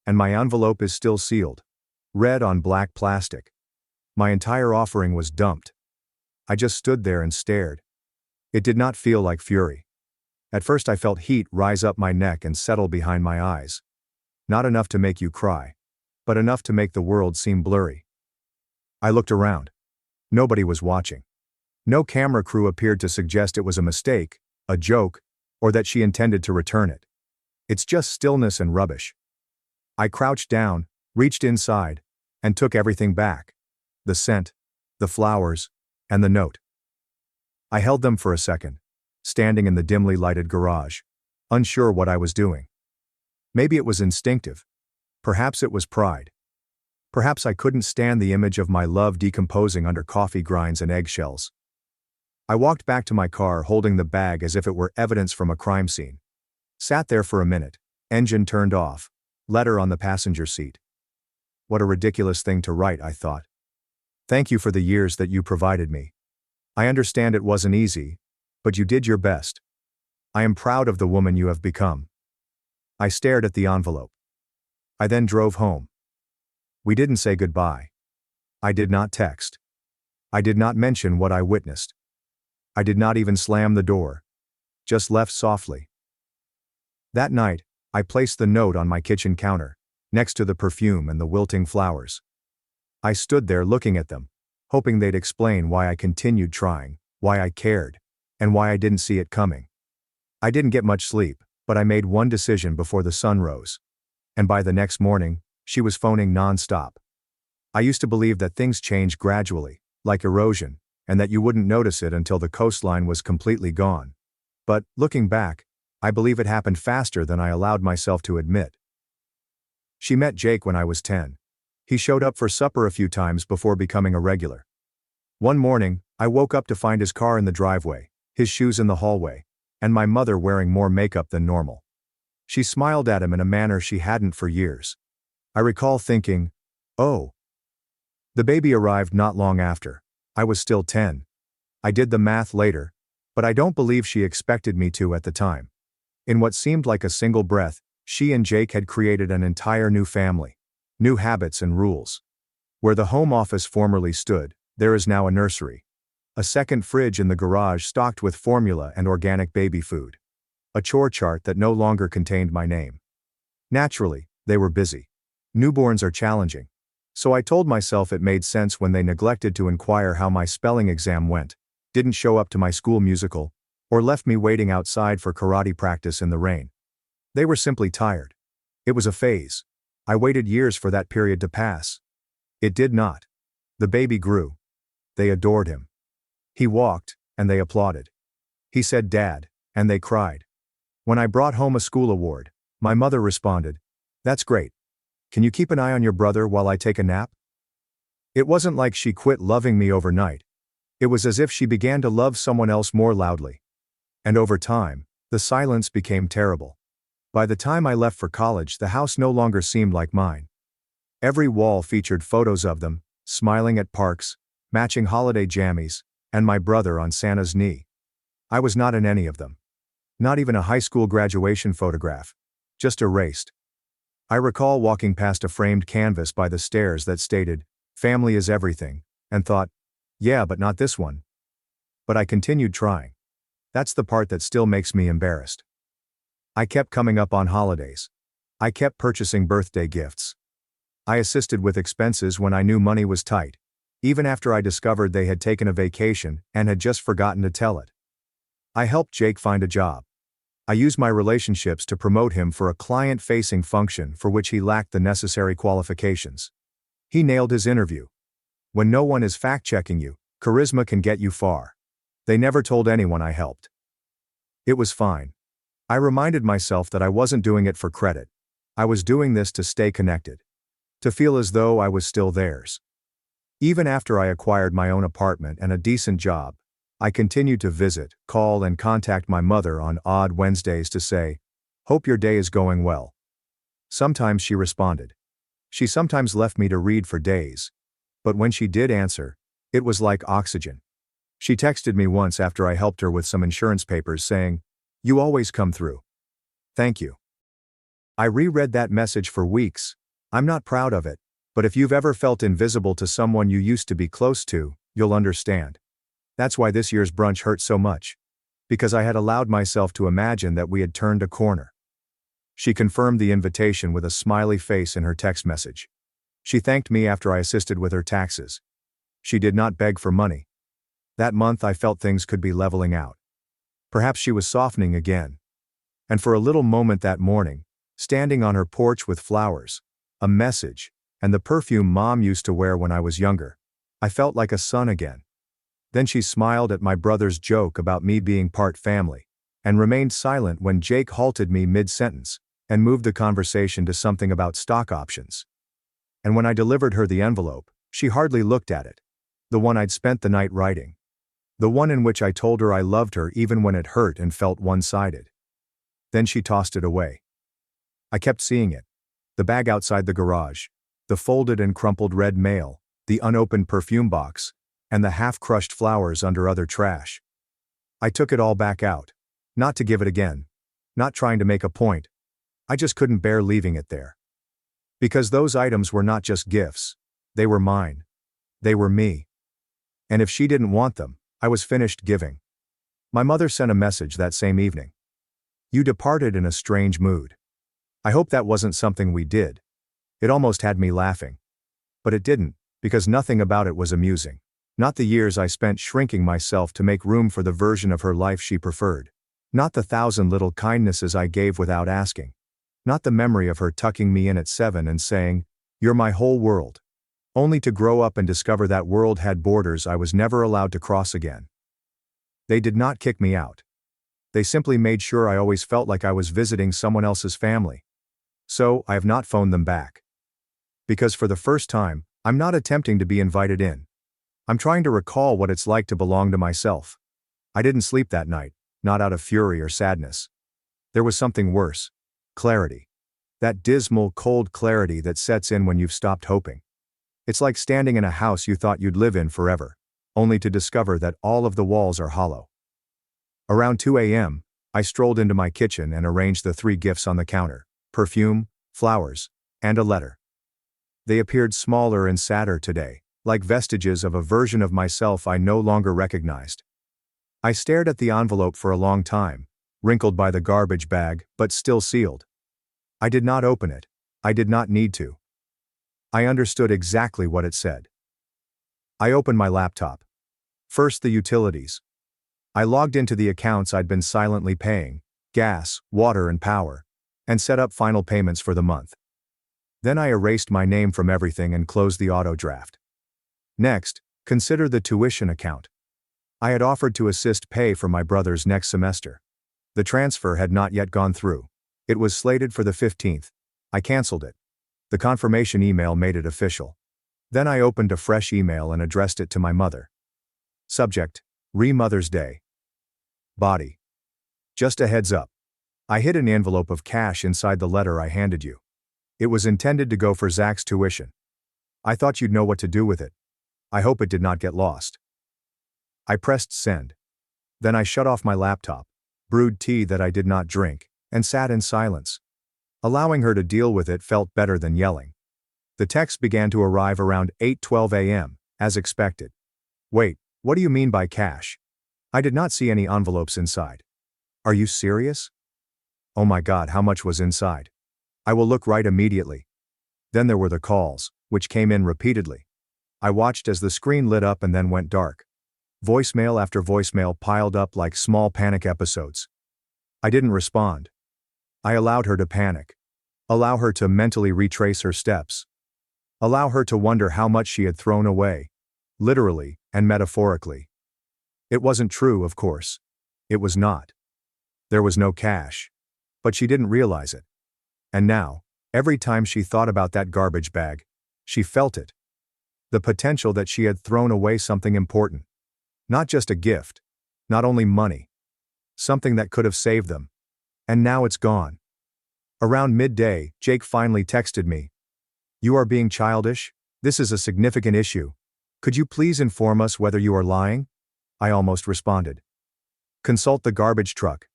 And my envelope is still sealed. Red on black plastic. My entire offering was dumped. I just stood there and stared. It did not feel like fury. At first I felt heat rise up my neck and settle behind my eyes. Not enough to make you cry, but enough to make the world seem blurry. I looked around. Nobody was watching. No camera crew appeared to suggest it was a mistake, a joke, or that she intended to return it. It's just stillness and rubbish. I crouched down, reached inside, and took everything back. The scent, the flowers, and the note. I held them for a second, standing in the dimly lighted garage, unsure what I was doing. Maybe it was instinctive. Perhaps it was pride. Perhaps I couldn't stand the image of my love decomposing under coffee grinds and eggshells. I walked back to my car holding the bag as if it were evidence from a crime scene. Sat there for a minute, engine turned off, letter on the passenger seat. What a ridiculous thing to write, I thought. Thank you for the years that you provided me. I understand it wasn't easy, but you did your best. I am proud of the woman you have become. I stared at the envelope. I then drove home. We didn't say goodbye. I did not text. I did not mention what I witnessed. I did not even slam the door. Just left softly. That night, I placed the note on my kitchen counter, next to the perfume and the wilting flowers. I stood there looking at them, hoping they'd explain why I continued trying, why I cared, and why I didn't see it coming. I didn't get much sleep, but I made one decision before the sun rose. And by the next morning, she was phoning non-stop. I used to believe that things change gradually, like erosion, and that you wouldn't notice it until the coastline was completely gone. But, looking back, I believe it happened faster than I allowed myself to admit. She met Jake when I was 10. He showed up for supper a few times before becoming a regular. One morning, I woke up to find his car in the driveway, his shoes in the hallway, and my mother wearing more makeup than normal. She smiled at him in a manner she hadn't for years. I recall thinking, oh. The baby arrived not long after. I was still 10. I did the math later, but I don't believe she expected me to at the time. In what seemed like a single breath, she and Jake had created an entire new family, new habits and rules. Where the home office formerly stood, there is now a nursery. A second fridge in the garage stocked with formula and organic baby food. A chore chart that no longer contained my name. Naturally, they were busy. Newborns are challenging. So I told myself it made sense when they neglected to inquire how my spelling exam went, didn't show up to my school musical, or left me waiting outside for karate practice in the rain. They were simply tired. It was a phase. I waited years for that period to pass. It did not. The baby grew. They adored him. He walked, and they applauded. He said "Dad," and they cried. When I brought home a school award, my mother responded, "That's great. Can you keep an eye on your brother while I take a nap?" It wasn't like she quit loving me overnight. It was as if she began to love someone else more loudly. And over time, the silence became terrible. By the time I left for college, the house no longer seemed like mine. Every wall featured photos of them, smiling at parks, matching holiday jammies, and my brother on Santa's knee. I was not in any of them. Not even a high school graduation photograph. Just erased. I recall walking past a framed canvas by the stairs that stated, "Family is everything," and thought, yeah, but not this one. But I continued trying. That's the part that still makes me embarrassed. I kept coming up on holidays. I kept purchasing birthday gifts. I assisted with expenses when I knew money was tight, even after I discovered they had taken a vacation and had just forgotten to tell it. I helped Jake find a job. I used my relationships to promote him for a client-facing function for which he lacked the necessary qualifications. He nailed his interview. When no one is fact-checking you, charisma can get you far. They never told anyone I helped. It was fine. I reminded myself that I wasn't doing it for credit. I was doing this to stay connected. To feel as though I was still theirs. Even after I acquired my own apartment and a decent job, I continued to visit, call and contact my mother on odd Wednesdays to say, "Hope your day is going well." Sometimes she responded. She sometimes left me to read for days. But when she did answer, it was like oxygen. She texted me once after I helped her with some insurance papers saying, "You always come through. Thank you." I reread that message for weeks. I'm not proud of it, but if you've ever felt invisible to someone you used to be close to, you'll understand. That's why this year's brunch hurt so much. Because I had allowed myself to imagine that we had turned a corner. She confirmed the invitation with a smiley face in her text message. She thanked me after I assisted with her taxes. She did not beg for money. That month I felt things could be leveling out. Perhaps she was softening again. And for a little moment that morning, standing on her porch with flowers, a message, and the perfume Mom used to wear when I was younger, I felt like a son again. Then she smiled at my brother's joke about me being part family, and remained silent when Jake halted me mid-sentence, and moved the conversation to something about stock options. And when I delivered her the envelope, she hardly looked at it. The one I'd spent the night writing. The one in which I told her I loved her even when it hurt and felt one-sided. Then she tossed it away. I kept seeing it. The bag outside the garage. The folded and crumpled red mail, the unopened perfume box, and the half-crushed flowers under other trash. I took it all back out. Not to give it again. Not trying to make a point. I just couldn't bear leaving it there. Because those items were not just gifts. They were mine. They were me. And if she didn't want them, I was finished giving. My mother sent a message that same evening. You departed in a strange mood. I hope that wasn't something we did. It almost had me laughing. But it didn't, because nothing about it was amusing. Not the years I spent shrinking myself to make room for the version of her life she preferred. Not the 1,000 little kindnesses I gave without asking. Not the memory of her tucking me in at 7 and saying, "You're my whole world." Only to grow up and discover that world had borders I was never allowed to cross again. They did not kick me out. They simply made sure I always felt like I was visiting someone else's family. So, I have not phoned them back. Because for the first time, I'm not attempting to be invited in. I'm trying to recall what it's like to belong to myself. I didn't sleep that night, not out of fury or sadness. There was something worse. Clarity. That dismal, cold clarity that sets in when you've stopped hoping. It's like standing in a house you thought you'd live in forever, only to discover that all of the walls are hollow. Around 2 a.m., I strolled into my kitchen and arranged the 3 gifts on the counter: perfume, flowers, and a letter. They appeared smaller and sadder today, like vestiges of a version of myself I no longer recognized. I stared at the envelope for a long time, wrinkled by the garbage bag, but still sealed. I did not open it. I did not need to. I understood exactly what it said. I opened my laptop. First the utilities. I logged into the accounts I'd been silently paying, gas, water and power, and set up final payments for the month. Then I erased my name from everything and closed the auto draft. Next, consider the tuition account. I had offered to assist pay for my brother's next semester. The transfer had not yet gone through. It was slated for the 15th. I canceled it. The confirmation email made it official. Then I opened a fresh email and addressed it to my mother. Subject: Re-Mother's Day. Body: just a heads up. I hid an envelope of cash inside the letter I handed you. It was intended to go for Zach's tuition. I thought you'd know what to do with it. I hope it did not get lost. I pressed send. Then I shut off my laptop, brewed tea that I did not drink, and sat in silence. Allowing her to deal with it felt better than yelling. The text began to arrive around 8:12 a.m., as expected. Wait, what do you mean by cash? I did not see any envelopes inside. Are you serious? Oh my God, how much was inside? I will look right immediately. Then there were the calls, which came in repeatedly. I watched as the screen lit up and then went dark. Voicemail after voicemail piled up like small panic episodes. I didn't respond. I allowed her to panic. Allow her to mentally retrace her steps. Allow her to wonder how much she had thrown away, literally and metaphorically. It wasn't true, of course. It was not. There was no cash. But she didn't realize it. And now, every time she thought about that garbage bag, she felt it. The potential that she had thrown away something important. Not just a gift. Not only money. Something that could have saved them. And now it's gone. Around midday, Jake finally texted me. You are being childish? This is a significant issue. Could you please inform us whether you are lying? I almost responded. Consult the garbage truck.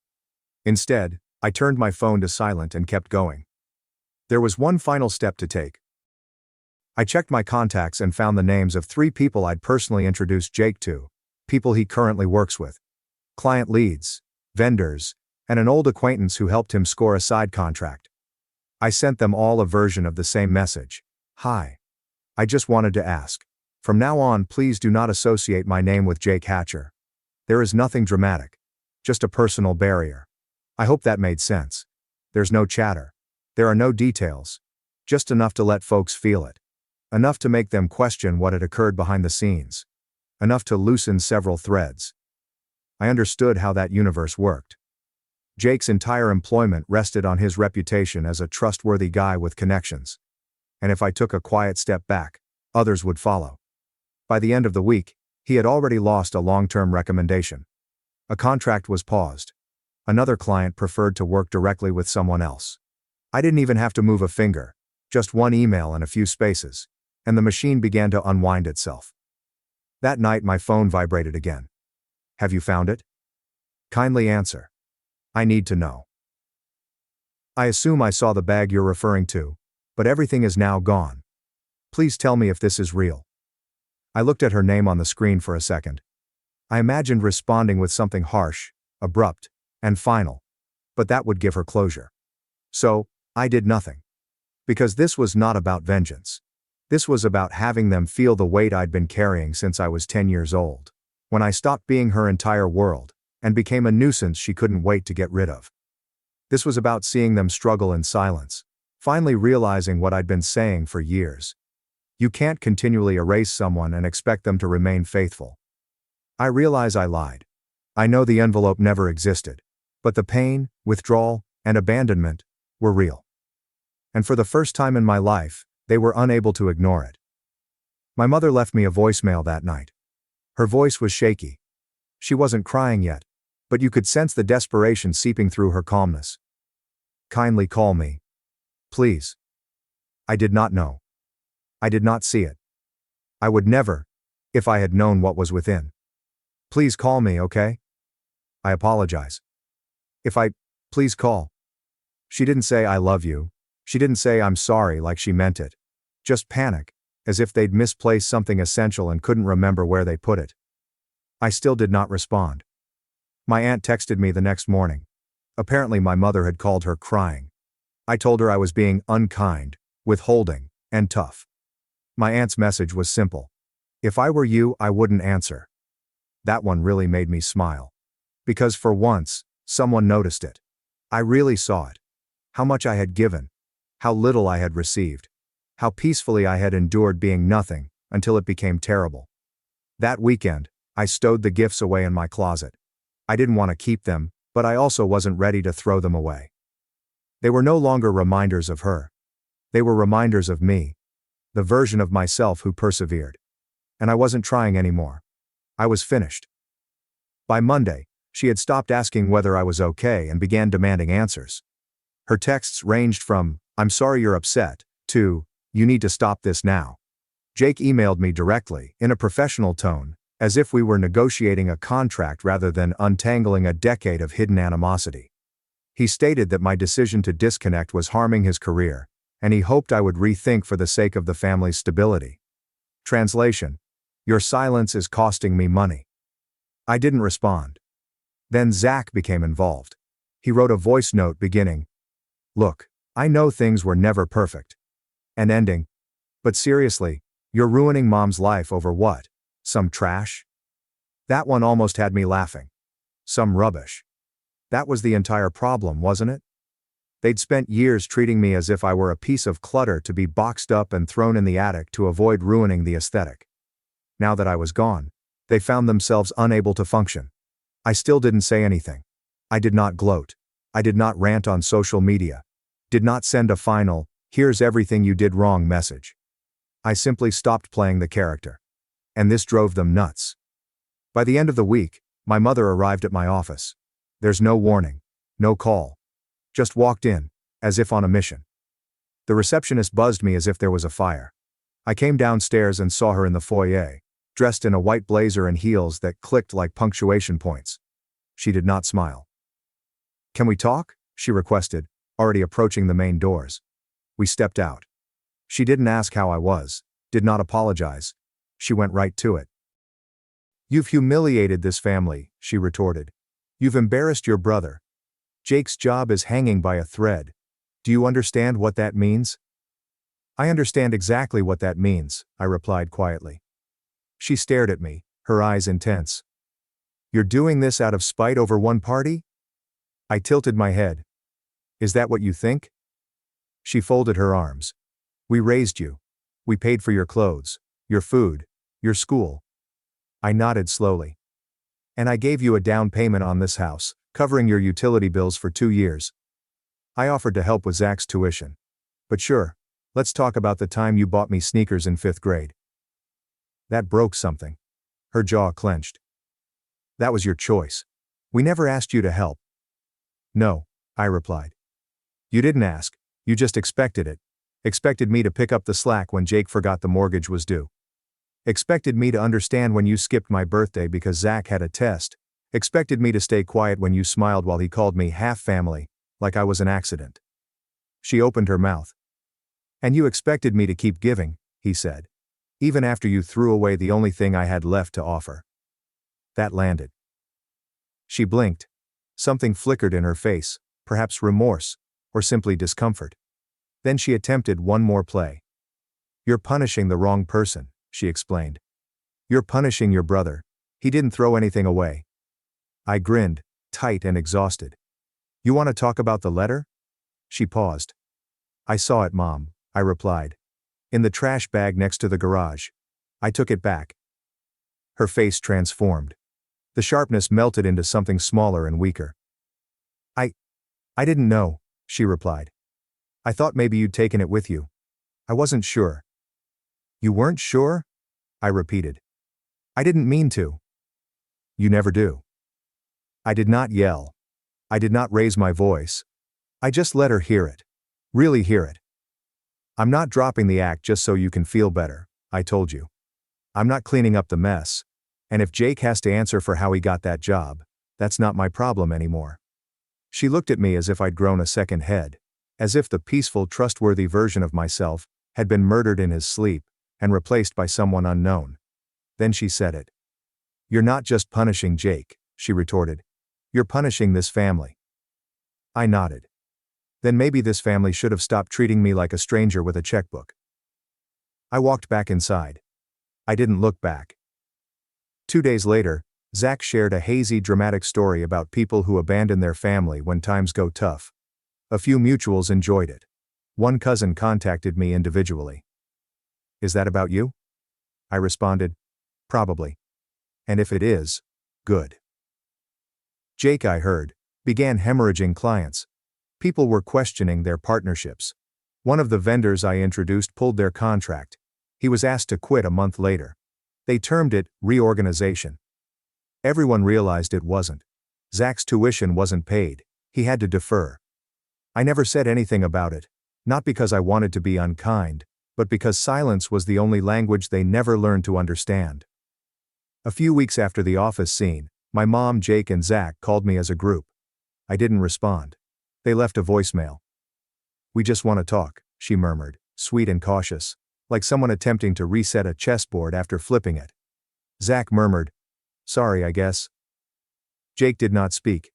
Instead, I turned my phone to silent and kept going. There was one final step to take. I checked my contacts and found the names of 3 people I'd personally introduced Jake to, people he currently works with. Client leads, vendors, and an old acquaintance who helped him score a side contract. I sent them all a version of the same message. Hi. I just wanted to ask. From now on, please do not associate my name with Jake Hatcher. There is nothing dramatic. Just a personal barrier. I hope that made sense. There's no chatter. There are no details. Just enough to let folks feel it. Enough to make them question what had occurred behind the scenes. Enough to loosen several threads. I understood how that universe worked. Jake's entire employment rested on his reputation as a trustworthy guy with connections. And if I took a quiet step back, others would follow. By the end of the week, he had already lost a long-term recommendation. A contract was paused. Another client preferred to work directly with someone else. I didn't even have to move a finger. Just one email and a few spaces. And the machine began to unwind itself. That night my phone vibrated again. Have you found it? Kindly answer. I need to know. I assume I saw the bag you're referring to, but everything is now gone. Please tell me if this is real. I looked at her name on the screen for a second. I imagined responding with something harsh, abrupt, and final. But that would give her closure. So, I did nothing. Because this was not about vengeance. This was about having them feel the weight I'd been carrying since I was 10 years old. When I stopped being her entire world, and became a nuisance she couldn't wait to get rid of. This was about seeing them struggle in silence, finally realizing what I'd been saying for years. You can't continually erase someone and expect them to remain faithful. I realize I lied. I know the envelope never existed. But the pain, withdrawal, and abandonment were real. And for the first time in my life, they were unable to ignore it. My mother left me a voicemail that night. Her voice was shaky. She wasn't crying yet, but you could sense the desperation seeping through her calmness. Kindly call me. Please. I did not know. I did not see it. I would never, if I had known what was within. Please call me, okay? I apologize. Please call. She didn't say I love you. She didn't say I'm sorry like she meant it. Just panic, as if they'd misplaced something essential and couldn't remember where they put it. I still did not respond. My aunt texted me the next morning. Apparently my mother had called her crying. I told her I was being unkind, withholding, and tough. My aunt's message was simple. If I were you, I wouldn't answer. That one really made me smile. Because for once, someone noticed it. I really saw it. How much I had given. How little I had received. How peacefully I had endured being nothing, until it became terrible. That weekend, I stowed the gifts away in my closet. I didn't want to keep them, but I also wasn't ready to throw them away. They were no longer reminders of her. They were reminders of me. The version of myself who persevered. And I wasn't trying anymore. I was finished. By Monday, she had stopped asking whether I was okay and began demanding answers. Her texts ranged from, I'm sorry you're upset, to, you need to stop this now. Jake emailed me directly, in a professional tone, as if we were negotiating a contract rather than untangling a decade of hidden animosity. He stated that my decision to disconnect was harming his career, and he hoped I would rethink for the sake of the family's stability. Translation: your silence is costing me money. I didn't respond. Then Zach became involved. He wrote a voice note beginning, Look, I know things were never perfect. And ending, but seriously, you're ruining Mom's life over what? Some trash? That one almost had me laughing. Some rubbish. That was the entire problem, wasn't it? They'd spent years treating me as if I were a piece of clutter to be boxed up and thrown in the attic to avoid ruining the aesthetic. Now that I was gone, they found themselves unable to function. I still didn't say anything. I did not gloat. I did not rant on social media. Did not send a final, here's everything you did wrong message. I simply stopped playing the character. And this drove them nuts. By the end of the week, my mother arrived at my office. There's no warning, no call. Just walked in, as if on a mission. The receptionist buzzed me as if there was a fire. I came downstairs and saw her in the foyer, dressed in a white blazer and heels that clicked like punctuation points. She did not smile. Can we talk? She requested, already approaching the main doors. We stepped out. She didn't ask how I was, did not apologize. She went right to it. You've humiliated this family, she retorted. You've embarrassed your brother. Jake's job is hanging by a thread. Do you understand what that means? I understand exactly what that means, I replied quietly. She stared at me, her eyes intense. You're doing this out of spite over one party? I tilted my head. Is that what you think? She folded her arms. We raised you. We paid for your clothes, your food, your school. I nodded slowly. And I gave you a down payment on this house, covering your utility bills for 2 years. I offered to help with Zach's tuition. But sure, let's talk about the time you bought me sneakers in 5th grade. That broke something. Her jaw clenched. That was your choice. We never asked you to help. No, I replied. You didn't ask, you just expected it. Expected me to pick up the slack when Jake forgot the mortgage was due. Expected me to understand when you skipped my birthday because Zach had a test. Expected me to stay quiet when you smiled while he called me half family, like I was an accident. She opened her mouth. And you expected me to keep giving, he said. Even after you threw away the only thing I had left to offer. That landed. She blinked. Something flickered in her face, perhaps remorse, or simply discomfort. Then she attempted one more play. You're punishing the wrong person, she explained. You're punishing your brother. He didn't throw anything away. I grinned, tight and exhausted. You want to talk about the letter? She paused. I saw it, Mom, I replied. In the trash bag next to the garage. I took it back. Her face transformed. The sharpness melted into something smaller and weaker. I didn't know, she replied. I thought maybe you'd taken it with you. I wasn't sure. You weren't sure? I repeated. I didn't mean to. You never do. I did not yell. I did not raise my voice. I just let her hear it. Really hear it. I'm not dropping the act just so you can feel better, I told you. I'm not cleaning up the mess. And if Jake has to answer for how he got that job, that's not my problem anymore. She looked at me as if I'd grown a second head, as if the peaceful, trustworthy version of myself had been murdered in his sleep and replaced by someone unknown. Then she said it. You're not just punishing Jake, she retorted. You're punishing this family. I nodded. Then maybe this family should have stopped treating me like a stranger with a checkbook. I walked back inside. I didn't look back. 2 days later, Zach shared a hazy, dramatic story about people who abandon their family when times go tough. A few mutuals enjoyed it. One cousin contacted me individually. Is that about you? I responded. Probably. And if it is, good. Jake, I heard, began hemorrhaging clients. People were questioning their partnerships. One of the vendors I introduced pulled their contract. He was asked to quit a month later. They termed it reorganization. Everyone realized it wasn't. Zach's tuition wasn't paid. He had to defer. I never said anything about it, not because I wanted to be unkind, but because silence was the only language they never learned to understand. A few weeks after the office scene, my mom, Jake, and Zach called me as a group. I didn't respond. They left a voicemail. We just want to talk, she murmured, sweet and cautious, like someone attempting to reset a chessboard after flipping it. Zach murmured, sorry, I guess. Jake did not speak.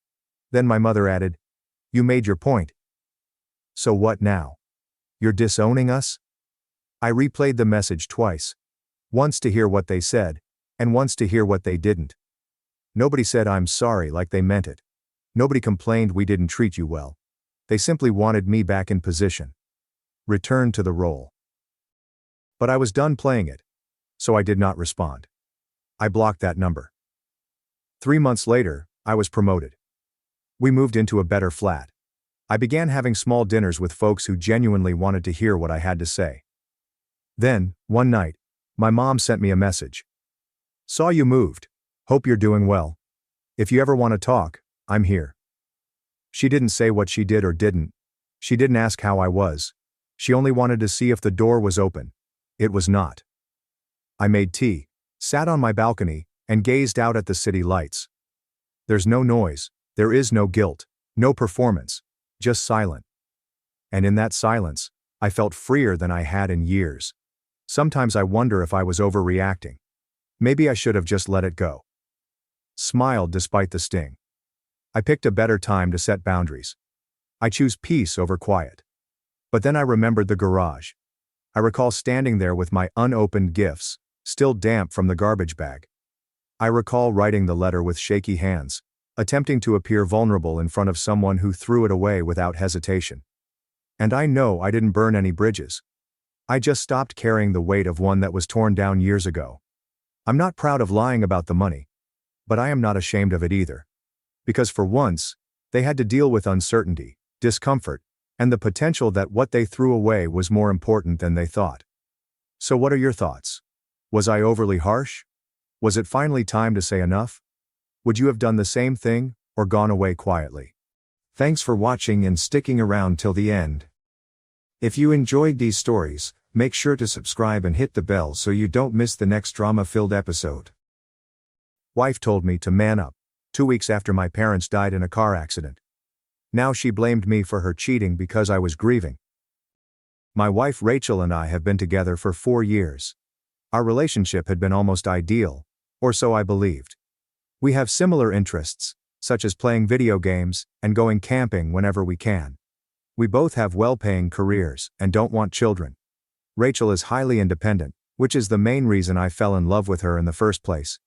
Then my mother added, you made your point. So what now? You're disowning us? I replayed the message twice. Once to hear what they said, and once to hear what they didn't. Nobody said I'm sorry like they meant it. Nobody complained we didn't treat you well. They simply wanted me back in position. Return to the role. But I was done playing it. So I did not respond. I blocked that number. 3 months later, I was promoted. We moved into a better flat. I began having small dinners with folks who genuinely wanted to hear what I had to say. Then, one night, my mom sent me a message. Saw you moved. Hope you're doing well. If you ever want to talk, I'm here. She didn't say what she did or didn't. She didn't ask how I was. She only wanted to see if the door was open. It was not. I made tea, sat on my balcony, and gazed out at the city lights. There's no noise, there is no guilt, no performance, just silent. And in that silence, I felt freer than I had in years. Sometimes I wonder if I was overreacting. Maybe I should have just let it go. Smiled despite the sting. I picked a better time to set boundaries. I choose peace over quiet. But then I remembered the garage. I recall standing there with my unopened gifts, still damp from the garbage bag. I recall writing the letter with shaky hands, attempting to appear vulnerable in front of someone who threw it away without hesitation. And I know I didn't burn any bridges. I just stopped carrying the weight of one that was torn down years ago. I'm not proud of lying about the money. But I am not ashamed of it either. Because for once, they had to deal with uncertainty, discomfort, and the potential that what they threw away was more important than they thought. So what are your thoughts? Was I overly harsh? Was it finally time to say enough? Would you have done the same thing, or gone away quietly? Thanks for watching and sticking around till the end. If you enjoyed these stories, make sure to subscribe and hit the bell so you don't miss the next drama-filled episode. Wife told me to man up, 2 weeks after my parents died in a car accident. Now she blamed me for her cheating because I was grieving. My wife Rachel and I have been together for 4 years. Our relationship had been almost ideal, or so I believed. We have similar interests, such as playing video games and going camping whenever we can. We both have well-paying careers and don't want children. Rachel is highly independent, which is the main reason I fell in love with her in the first place.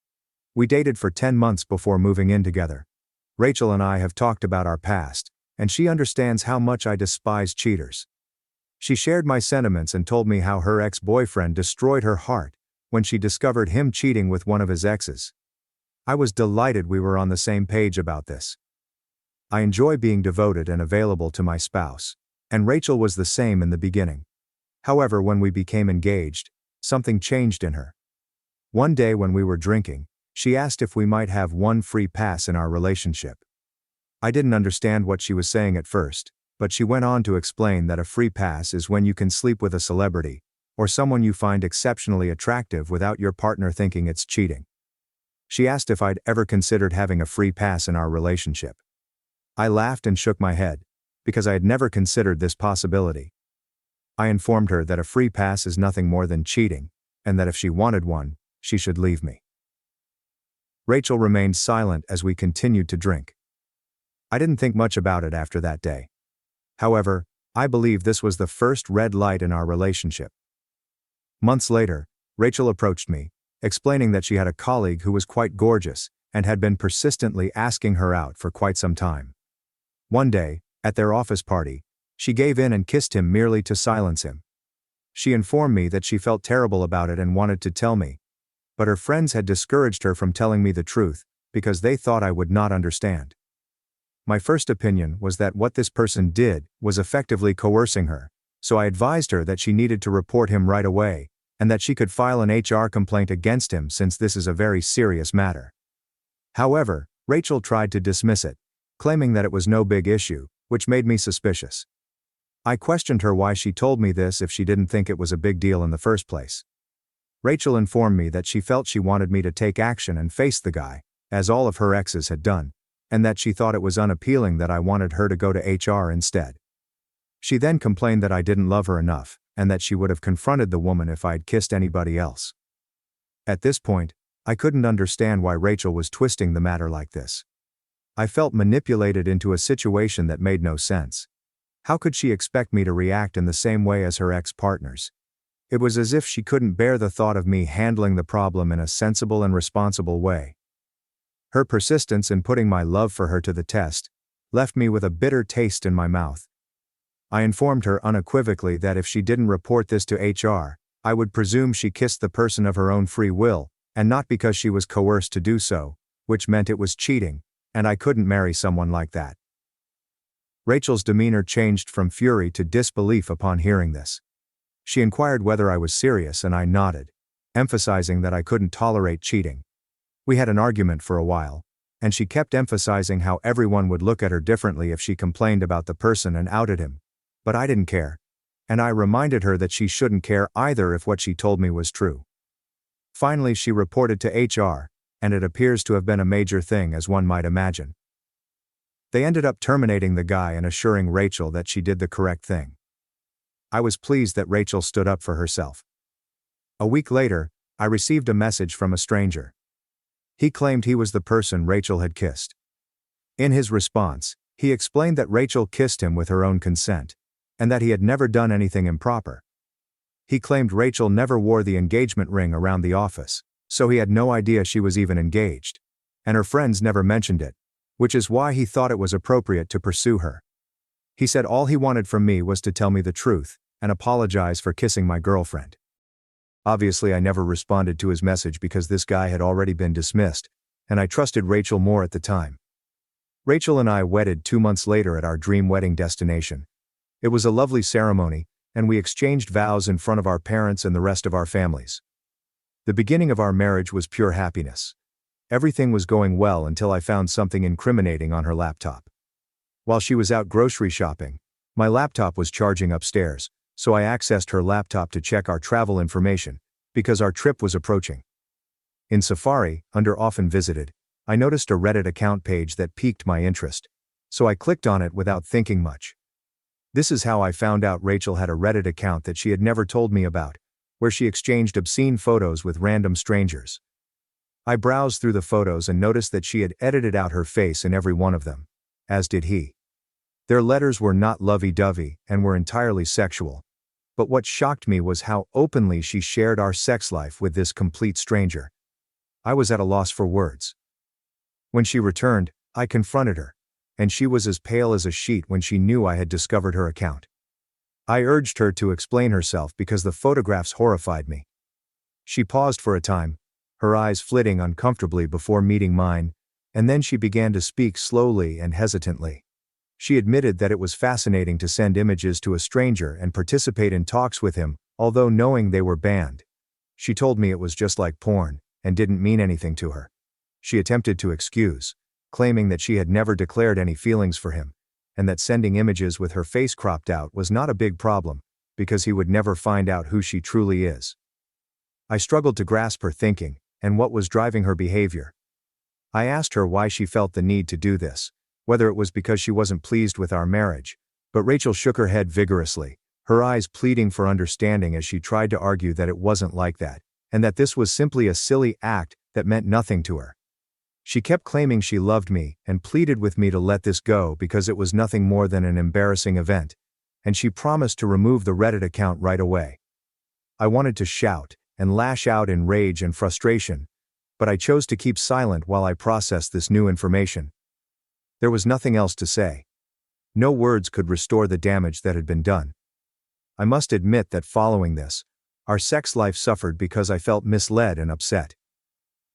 We dated for 10 months before moving in together. Rachel and I have talked about our past, and she understands how much I despise cheaters. She shared my sentiments and told me how her ex-boyfriend destroyed her heart when she discovered him cheating with one of his exes. I was delighted we were on the same page about this. I enjoy being devoted and available to my spouse, and Rachel was the same in the beginning. However, when we became engaged, something changed in her. One day when we were drinking, she asked if we might have one free pass in our relationship. I didn't understand what she was saying at first, but she went on to explain that a free pass is when you can sleep with a celebrity, or someone you find exceptionally attractive without your partner thinking it's cheating. She asked if I'd ever considered having a free pass in our relationship. I laughed and shook my head, because I had never considered this possibility. I informed her that a free pass is nothing more than cheating, and that if she wanted one, she should leave me. Rachel remained silent as we continued to drink. I didn't think much about it after that day. However, I believe this was the first red light in our relationship. Months later, Rachel approached me, explaining that she had a colleague who was quite gorgeous, and had been persistently asking her out for quite some time. One day, at their office party, she gave in and kissed him merely to silence him. She informed me that she felt terrible about it and wanted to tell me, but her friends had discouraged her from telling me the truth, because they thought I would not understand. My first opinion was that what this person did was effectively coercing her, so I advised her that she needed to report him right away, and that she could file an HR complaint against him since this is a very serious matter. However, Rachel tried to dismiss it, claiming that it was no big issue, which made me suspicious. I questioned her why she told me this if she didn't think it was a big deal in the first place. Rachel informed me that she felt she wanted me to take action and face the guy, as all of her exes had done, and that she thought it was unappealing that I wanted her to go to HR instead. She then complained that I didn't love her enough, and that she would have confronted the woman if I'd kissed anybody else. At this point, I couldn't understand why Rachel was twisting the matter like this. I felt manipulated into a situation that made no sense. How could she expect me to react in the same way as her ex-partners? It was as if she couldn't bear the thought of me handling the problem in a sensible and responsible way. Her persistence in putting my love for her to the test left me with a bitter taste in my mouth. I informed her unequivocally that if she didn't report this to HR, I would presume she kissed the person of her own free will, and not because she was coerced to do so, which meant it was cheating, and I couldn't marry someone like that. Rachel's demeanor changed from fury to disbelief upon hearing this. She inquired whether I was serious and I nodded, emphasizing that I couldn't tolerate cheating. We had an argument for a while, and she kept emphasizing how everyone would look at her differently if she complained about the person and outed him. But I didn't care, and I reminded her that she shouldn't care either if what she told me was true. Finally, she reported to HR, and it appears to have been a major thing, as one might imagine. They ended up terminating the guy and assuring Rachel that she did the correct thing. I was pleased that Rachel stood up for herself. A week later, I received a message from a stranger. He claimed he was the person Rachel had kissed. In his response, he explained that Rachel kissed him with her own consent, and that he had never done anything improper. He claimed Rachel never wore the engagement ring around the office, so he had no idea she was even engaged, and her friends never mentioned it, which is why he thought it was appropriate to pursue her. He said all he wanted from me was to tell me the truth, and apologize for kissing my girlfriend. Obviously, I never responded to his message because this guy had already been dismissed, and I trusted Rachel more at the time. Rachel and I wedded 2 months later at our dream wedding destination. It was a lovely ceremony, and we exchanged vows in front of our parents and the rest of our families. The beginning of our marriage was pure happiness. Everything was going well until I found something incriminating on her laptop. While she was out grocery shopping, my laptop was charging upstairs, so I accessed her laptop to check our travel information, because our trip was approaching. In Safari, under Often Visited, I noticed a Reddit account page that piqued my interest, so I clicked on it without thinking much. This is how I found out Rachel had a Reddit account that she had never told me about, where she exchanged obscene photos with random strangers. I browsed through the photos and noticed that she had edited out her face in every one of them, as did he. Their letters were not lovey-dovey and were entirely sexual, but what shocked me was how openly she shared our sex life with this complete stranger. I was at a loss for words. When she returned, I confronted her, and she was as pale as a sheet when she knew I had discovered her account. I urged her to explain herself because the photographs horrified me. She paused for a time, her eyes flitting uncomfortably before meeting mine, and then she began to speak slowly and hesitantly. She admitted that it was fascinating to send images to a stranger and participate in talks with him, although knowing they were banned. She told me it was just like porn, and didn't mean anything to her. She attempted to excuse, claiming that she had never declared any feelings for him, and that sending images with her face cropped out was not a big problem, because he would never find out who she truly is. I struggled to grasp her thinking, and what was driving her behavior. I asked her why she felt the need to do this, whether it was because she wasn't pleased with our marriage, but Rachel shook her head vigorously, her eyes pleading for understanding as she tried to argue that it wasn't like that, and that this was simply a silly act that meant nothing to her. She kept claiming she loved me and pleaded with me to let this go because it was nothing more than an embarrassing event, and she promised to remove the Reddit account right away. I wanted to shout and lash out in rage and frustration, but I chose to keep silent while I processed this new information. There was nothing else to say. No words could restore the damage that had been done. I must admit that following this, our sex life suffered because I felt misled and upset.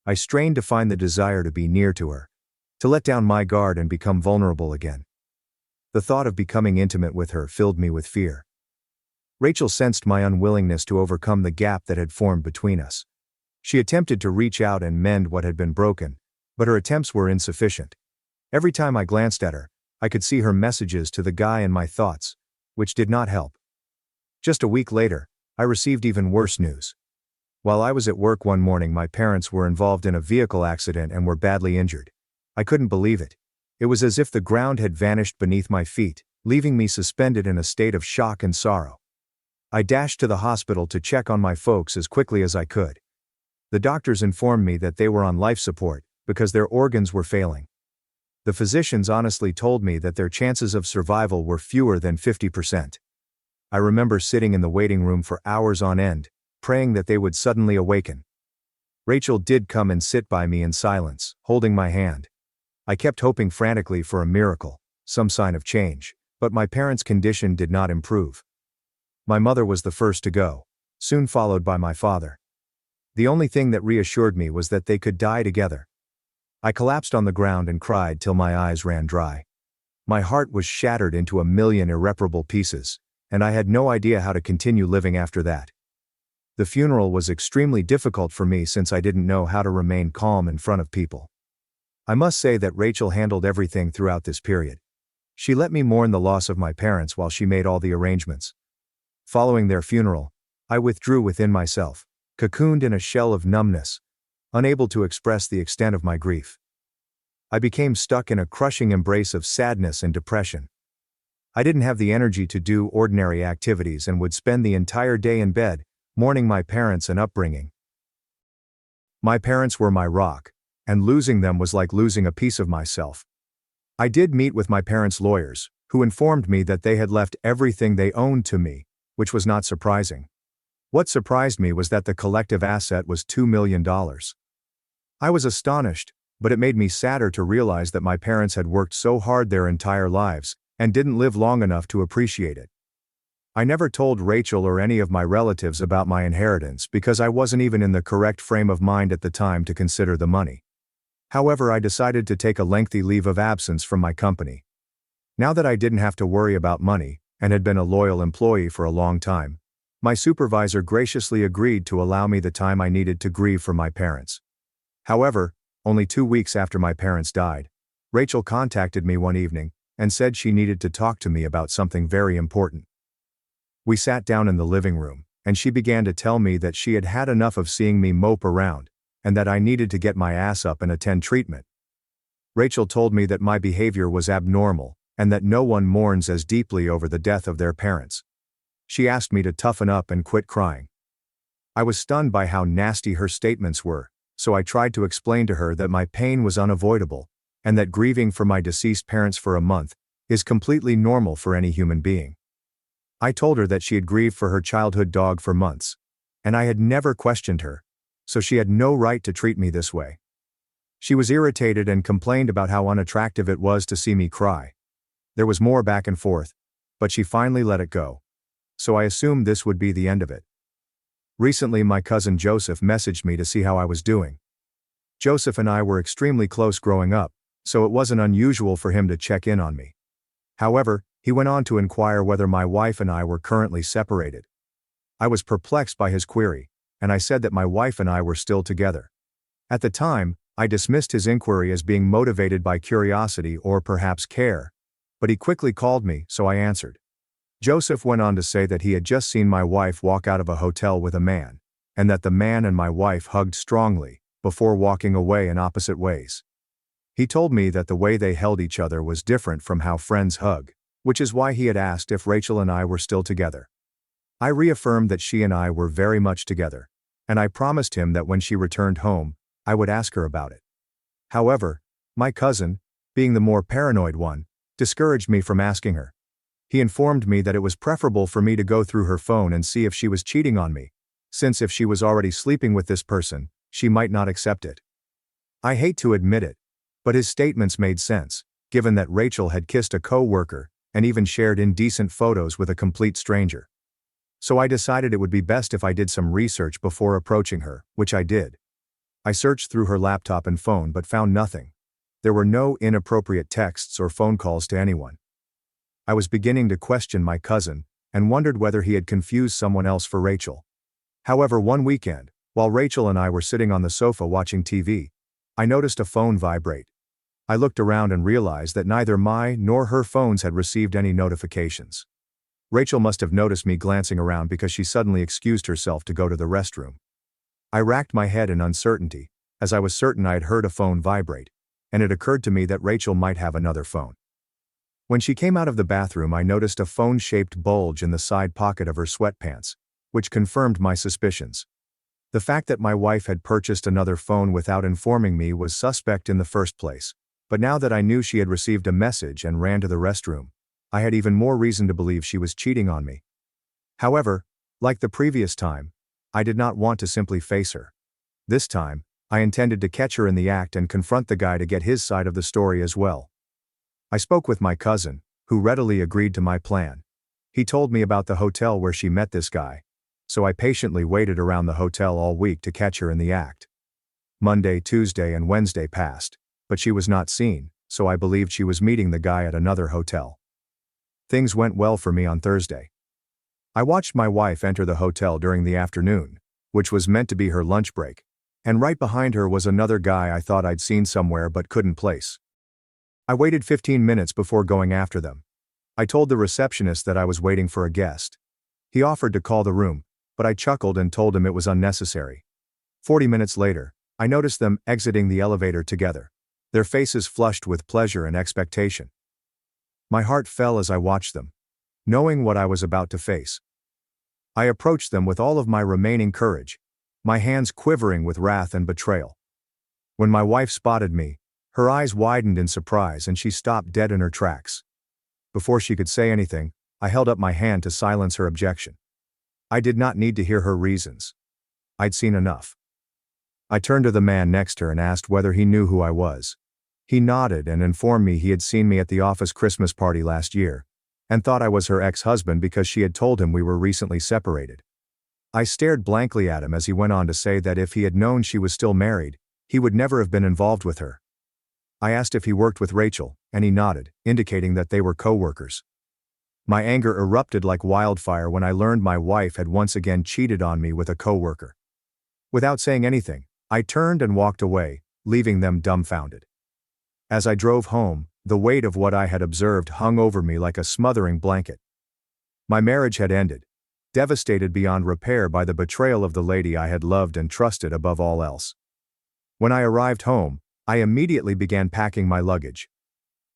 I strained to find the desire to be near to her, to let down my guard and become vulnerable again. The thought of becoming intimate with her filled me with fear. Rachel sensed my unwillingness to overcome the gap that had formed between us. She attempted to reach out and mend what had been broken, but her attempts were insufficient. Every time I glanced at her, I could see her messages to the guy in my thoughts, which did not help. Just a week later, I received even worse news. While I was at work one morning, my parents were involved in a vehicle accident and were badly injured. I couldn't believe it. It was as if the ground had vanished beneath my feet, leaving me suspended in a state of shock and sorrow. I dashed to the hospital to check on my folks as quickly as I could. The doctors informed me that they were on life support because their organs were failing. The physicians honestly told me that their chances of survival were fewer than 50%. I remember sitting in the waiting room for hours on end, praying that they would suddenly awaken. Rachel did come and sit by me in silence, holding my hand. I kept hoping frantically for a miracle, some sign of change, but my parents' condition did not improve. My mother was the first to go, soon followed by my father. The only thing that reassured me was that they could die together. I collapsed on the ground and cried till my eyes ran dry. My heart was shattered into a million irreparable pieces, and I had no idea how to continue living after that. The funeral was extremely difficult for me since I didn't know how to remain calm in front of people. I must say that Rachel handled everything throughout this period. She let me mourn the loss of my parents while she made all the arrangements. Following their funeral, I withdrew within myself, cocooned in a shell of numbness, unable to express the extent of my grief. I became stuck in a crushing embrace of sadness and depression. I didn't have the energy to do ordinary activities and would spend the entire day in bed, mourning my parents and upbringing. My parents were my rock, and losing them was like losing a piece of myself. I did meet with my parents' lawyers, who informed me that they had left everything they owned to me, which was not surprising. What surprised me was that the collective asset was $2 million. I was astonished, but it made me sadder to realize that my parents had worked so hard their entire lives, and didn't live long enough to appreciate it. I never told Rachel or any of my relatives about my inheritance because I wasn't even in the correct frame of mind at the time to consider the money. However, I decided to take a lengthy leave of absence from my company. Now that I didn't have to worry about money, and had been a loyal employee for a long time, my supervisor graciously agreed to allow me the time I needed to grieve for my parents. However, only 2 weeks after my parents died, Rachel contacted me one evening and said she needed to talk to me about something very important. We sat down in the living room, and she began to tell me that she had had enough of seeing me mope around, and that I needed to get my ass up and attend treatment. Rachel told me that my behavior was abnormal, and that no one mourns as deeply over the death of their parents. She asked me to toughen up and quit crying. I was stunned by how nasty her statements were, so I tried to explain to her that my pain was unavoidable, and that grieving for my deceased parents for a month is completely normal for any human being. I told her that she had grieved for her childhood dog for months, and I had never questioned her, so she had no right to treat me this way. She was irritated and complained about how unattractive it was to see me cry. There was more back and forth, but she finally let it go. So I assumed this would be the end of it. Recently, my cousin Joseph messaged me to see how I was doing. Joseph and I were extremely close growing up, so it wasn't unusual for him to check in on me. However, he went on to inquire whether my wife and I were currently separated. I was perplexed by his query, and I said that my wife and I were still together. At the time, I dismissed his inquiry as being motivated by curiosity or perhaps care, but he quickly called me, so I answered. Joseph went on to say that he had just seen my wife walk out of a hotel with a man, and that the man and my wife hugged strongly, before walking away in opposite ways. He told me that the way they held each other was different from how friends hug, which is why he had asked if Rachel and I were still together. I reaffirmed that she and I were very much together, and I promised him that when she returned home, I would ask her about it. However, my cousin, being the more paranoid one, discouraged me from asking her. He informed me that it was preferable for me to go through her phone and see if she was cheating on me, since if she was already sleeping with this person, she might not accept it. I hate to admit it, but his statements made sense, given that Rachel had kissed a co-worker and even shared indecent photos with a complete stranger. So I decided it would be best if I did some research before approaching her, which I did. I searched through her laptop and phone but found nothing. There were no inappropriate texts or phone calls to anyone. I was beginning to question my cousin, and wondered whether he had confused someone else for Rachel. However, one weekend, while Rachel and I were sitting on the sofa watching TV, I noticed a phone vibrate. I looked around and realized that neither my nor her phones had received any notifications. Rachel must have noticed me glancing around because she suddenly excused herself to go to the restroom. I racked my head in uncertainty, as I was certain I had heard a phone vibrate, and it occurred to me that Rachel might have another phone. When she came out of the bathroom, I noticed a phone-shaped bulge in the side pocket of her sweatpants, which confirmed my suspicions. The fact that my wife had purchased another phone without informing me was suspect in the first place, but now that I knew she had received a message and ran to the restroom, I had even more reason to believe she was cheating on me. However, like the previous time, I did not want to simply face her. This time, I intended to catch her in the act and confront the guy to get his side of the story as well. I spoke with my cousin, who readily agreed to my plan. He told me about the hotel where she met this guy, so I patiently waited around the hotel all week to catch her in the act. Monday, Tuesday, and Wednesday passed, but she was not seen, so I believed she was meeting the guy at another hotel. Things went well for me on Thursday. I watched my wife enter the hotel during the afternoon, which was meant to be her lunch break, and right behind her was another guy I thought I'd seen somewhere but couldn't place. I waited 15 minutes before going after them. I told the receptionist that I was waiting for a guest. He offered to call the room, but I chuckled and told him it was unnecessary. 40 minutes later, I noticed them exiting the elevator together, their faces flushed with pleasure and expectation. My heart fell as I watched them, knowing what I was about to face. I approached them with all of my remaining courage, my hands quivering with wrath and betrayal. When my wife spotted me, her eyes widened in surprise and she stopped dead in her tracks. Before she could say anything, I held up my hand to silence her objection. I did not need to hear her reasons. I'd seen enough. I turned to the man next to her and asked whether he knew who I was. He nodded and informed me he had seen me at the office Christmas party last year, and thought I was her ex-husband because she had told him we were recently separated. I stared blankly at him as he went on to say that if he had known she was still married, he would never have been involved with her. I asked if he worked with Rachel, and he nodded, indicating that they were co-workers. My anger erupted like wildfire when I learned my wife had once again cheated on me with a co-worker. Without saying anything, I turned and walked away, leaving them dumbfounded. As I drove home, the weight of what I had observed hung over me like a smothering blanket. My marriage had ended, devastated beyond repair by the betrayal of the lady I had loved and trusted above all else. When I arrived home, I immediately began packing my luggage.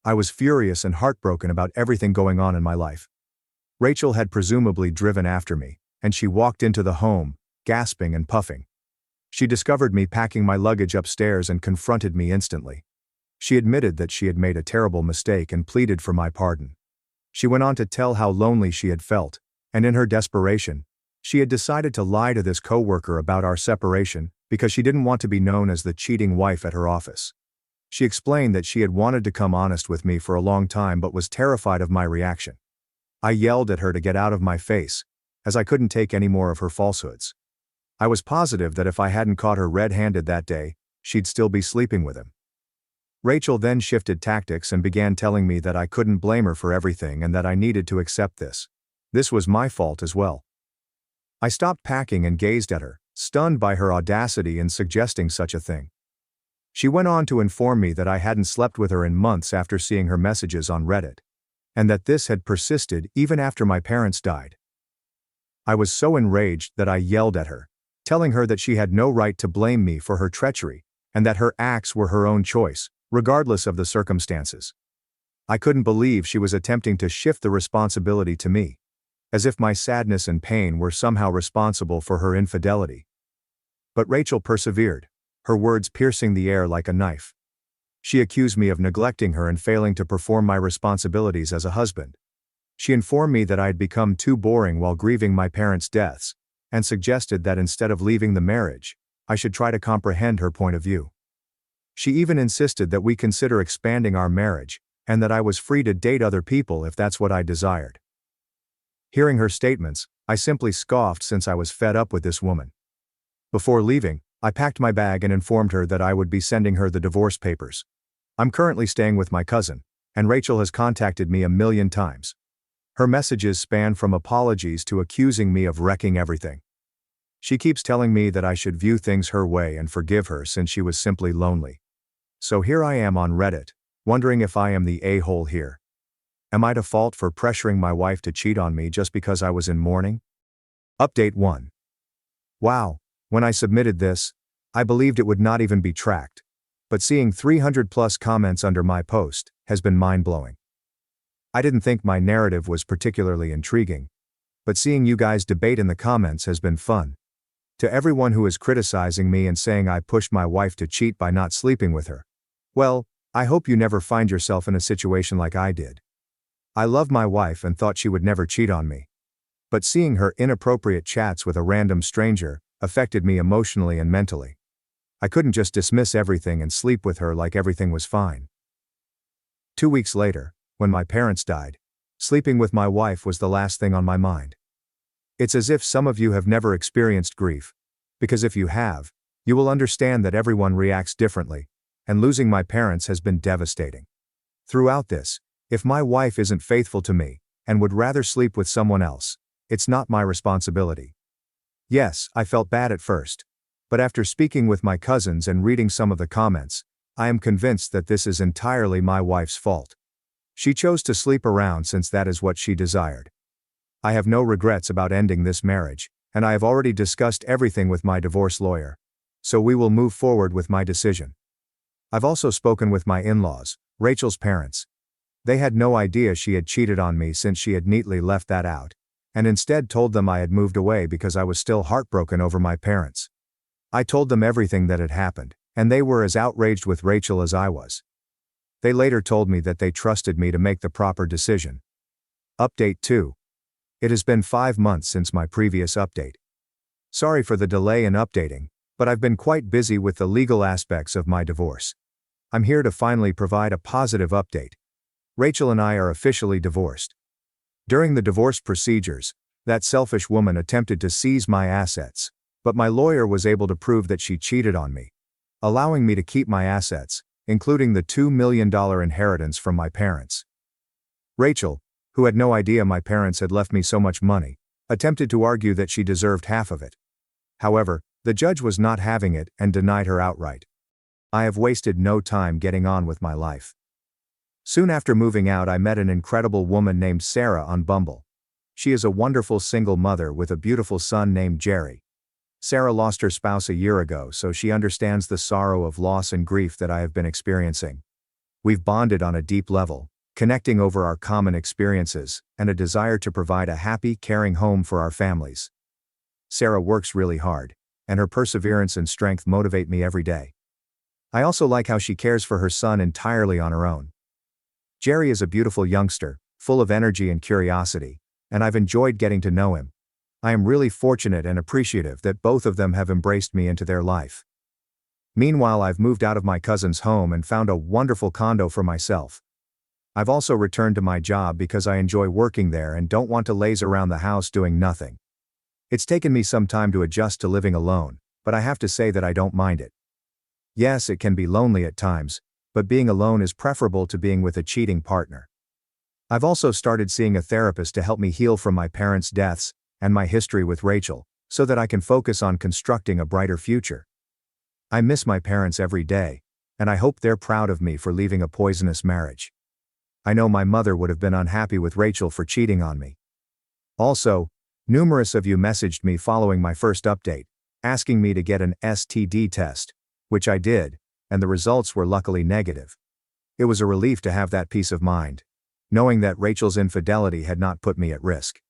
I was furious and heartbroken about everything going on in my life. Rachel had presumably driven after me, and she walked into the home, gasping and puffing. She discovered me packing my luggage upstairs and confronted me instantly. She admitted that she had made a terrible mistake and pleaded for my pardon. She went on to tell how lonely she had felt, and in her desperation, she had decided to lie to this coworker about our separation because she didn't want to be known as the cheating wife at her office. She explained that she had wanted to come honest with me for a long time but was terrified of my reaction. I yelled at her to get out of my face, as I couldn't take any more of her falsehoods. I was positive that if I hadn't caught her red-handed that day, she'd still be sleeping with him. Rachel then shifted tactics and began telling me that I couldn't blame her for everything and that I needed to accept this. This was my fault as well. I stopped packing and gazed at her, stunned by her audacity in suggesting such a thing. She went on to inform me that I hadn't slept with her in months after seeing her messages on Reddit, and that this had persisted even after my parents died. I was so enraged that I yelled at her, telling her that she had no right to blame me for her treachery, and that her acts were her own choice, regardless of the circumstances. I couldn't believe she was attempting to shift the responsibility to me, as if my sadness and pain were somehow responsible for her infidelity. But Rachel persevered, her words piercing the air like a knife. She accused me of neglecting her and failing to perform my responsibilities as a husband. She informed me that I had become too boring while grieving my parents' deaths, and suggested that instead of leaving the marriage, I should try to comprehend her point of view. She even insisted that we consider expanding our marriage, and that I was free to date other people if that's what I desired. Hearing her statements, I simply scoffed since I was fed up with this woman. Before leaving, I packed my bag and informed her that I would be sending her the divorce papers. I'm currently staying with my cousin, and Rachel has contacted me 1,000,000 times. Her messages span from apologies to accusing me of wrecking everything. She keeps telling me that I should view things her way and forgive her since she was simply lonely. So here I am on Reddit, wondering if I am the a-hole here. Am I to fault for pressuring my wife to cheat on me just because I was in mourning? Update 1. Wow, when I submitted this, I believed it would not even be tracked. But seeing 300+ comments under my post has been mind-blowing. I didn't think my narrative was particularly intriguing, but seeing you guys debate in the comments has been fun. To everyone who is criticizing me and saying I pushed my wife to cheat by not sleeping with her, well, I hope you never find yourself in a situation like I did. I love my wife and thought she would never cheat on me. But seeing her inappropriate chats with a random stranger affected me emotionally and mentally. I couldn't just dismiss everything and sleep with her like everything was fine. 2 weeks later, when my parents died, sleeping with my wife was the last thing on my mind. It's as if some of you have never experienced grief, because if you have, you will understand that everyone reacts differently, and losing my parents has been devastating. Throughout this, if my wife isn't faithful to me, and would rather sleep with someone else, it's not my responsibility. Yes, I felt bad at first, but after speaking with my cousins and reading some of the comments, I am convinced that this is entirely my wife's fault. She chose to sleep around since that is what she desired. I have no regrets about ending this marriage, and I have already discussed everything with my divorce lawyer, so we will move forward with my decision. I've also spoken with my in-laws, Rachel's parents. They had no idea she had cheated on me since she had neatly left that out, and instead told them I had moved away because I was still heartbroken over my parents. I told them everything that had happened, and they were as outraged with Rachel as I was. They later told me that they trusted me to make the proper decision. Update 2. It has been 5 months since my previous update. Sorry for the delay in updating, but I've been quite busy with the legal aspects of my divorce. I'm here to finally provide a positive update. Rachel and I are officially divorced. During the divorce procedures, that selfish woman attempted to seize my assets, but my lawyer was able to prove that she cheated on me, allowing me to keep my assets, including the $2 million inheritance from my parents. Rachel, who had no idea my parents had left me so much money, attempted to argue that she deserved half of it. However, the judge was not having it and denied her outright. I have wasted no time getting on with my life. Soon after moving out, I met an incredible woman named Sarah on Bumble. She is a wonderful single mother with a beautiful son named Jerry. Sarah lost her spouse a year ago, so she understands the sorrow of loss and grief that I have been experiencing. We've bonded on a deep level, connecting over our common experiences and a desire to provide a happy, caring home for our families. Sarah works really hard, and her perseverance and strength motivate me every day. I also like how she cares for her son entirely on her own. Jerry is a beautiful youngster, full of energy and curiosity, and I've enjoyed getting to know him. I am really fortunate and appreciative that both of them have embraced me into their life. Meanwhile, I've moved out of my cousin's home and found a wonderful condo for myself. I've also returned to my job because I enjoy working there and don't want to laze around the house doing nothing. It's taken me some time to adjust to living alone, but I have to say that I don't mind it. Yes, it can be lonely at times, but being alone is preferable to being with a cheating partner. I've also started seeing a therapist to help me heal from my parents' deaths and my history with Rachel, so that I can focus on constructing a brighter future. I miss my parents every day, and I hope they're proud of me for leaving a poisonous marriage. I know my mother would have been unhappy with Rachel for cheating on me. Also, numerous of you messaged me following my first update, asking me to get an STD test, which I did, and the results were luckily negative. It was a relief to have that peace of mind, knowing that Rachel's infidelity had not put me at risk.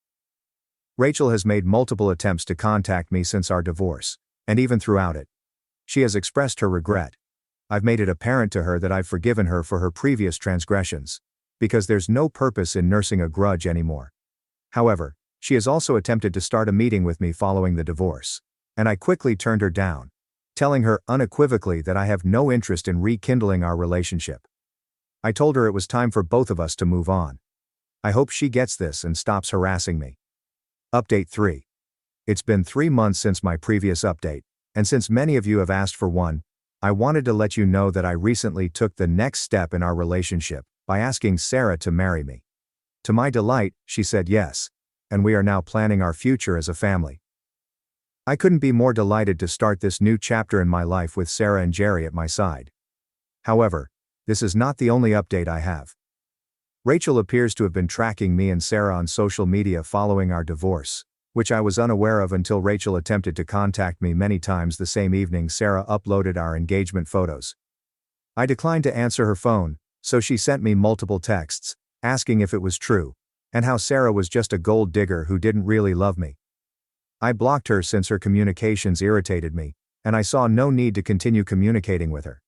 Rachel has made multiple attempts to contact me since our divorce, and even throughout it. She has expressed her regret. I've made it apparent to her that I've forgiven her for her previous transgressions, because there's no purpose in nursing a grudge anymore. However, she has also attempted to start a meeting with me following the divorce, and I quickly turned her down, telling her unequivocally that I have no interest in rekindling our relationship. I told her it was time for both of us to move on. I hope she gets this and stops harassing me. Update 3. It's been 3 months since my previous update, and since many of you have asked for one, I wanted to let you know that I recently took the next step in our relationship by asking Sarah to marry me. To my delight, she said yes, and we are now planning our future as a family. I couldn't be more delighted to start this new chapter in my life with Sarah and Jerry at my side. However, this is not the only update I have. Rachel appears to have been tracking me and Sarah on social media following our divorce, which I was unaware of until Rachel attempted to contact me many times the same evening Sarah uploaded our engagement photos. I declined to answer her phone, so she sent me multiple texts, asking if it was true, and how Sarah was just a gold digger who didn't really love me. I blocked her since her communications irritated me, and I saw no need to continue communicating with her.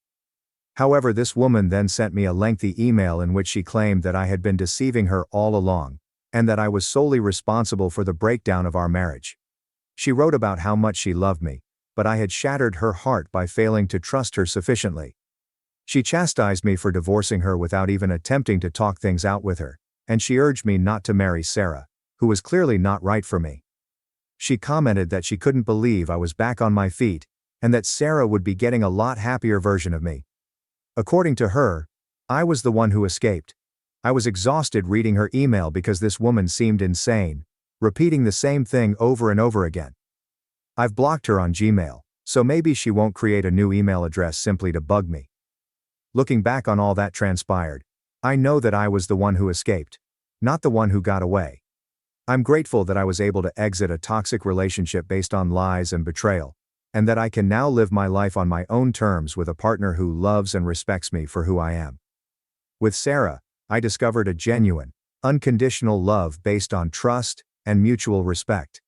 However, this woman then sent me a lengthy email in which she claimed that I had been deceiving her all along, and that I was solely responsible for the breakdown of our marriage. She wrote about how much she loved me, but I had shattered her heart by failing to trust her sufficiently. She chastised me for divorcing her without even attempting to talk things out with her, and she urged me not to marry Sarah, who was clearly not right for me. She commented that she couldn't believe I was back on my feet, and that Sarah would be getting a lot happier version of me. According to her, I was the one who escaped. I was exhausted reading her email because this woman seemed insane, repeating the same thing over and over again. I've blocked her on Gmail, so maybe she won't create a new email address simply to bug me. Looking back on all that transpired, I know that I was the one who escaped, not the one who got away. I'm grateful that I was able to exit a toxic relationship based on lies and betrayal, and that I can now live my life on my own terms with a partner who loves and respects me for who I am. With Sarah, I discovered a genuine, unconditional love based on trust and mutual respect.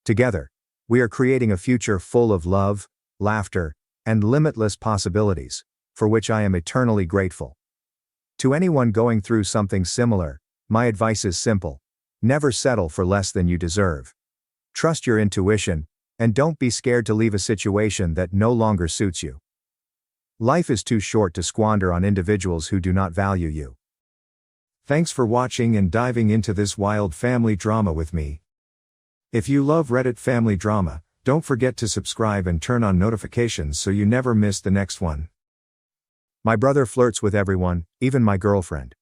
Together, we are creating a future full of love, laughter, and limitless possibilities, for which I am eternally grateful. To anyone going through something similar, my advice is simple. Never settle for less than you deserve. Trust your intuition, and don't be scared to leave a situation that no longer suits you. Life is too short to squander on individuals who do not value you. Thanks for watching and diving into this wild family drama with me. If you love Reddit family drama, don't forget to subscribe and turn on notifications so you never miss the next one. My brother flirts with everyone, even my girlfriend.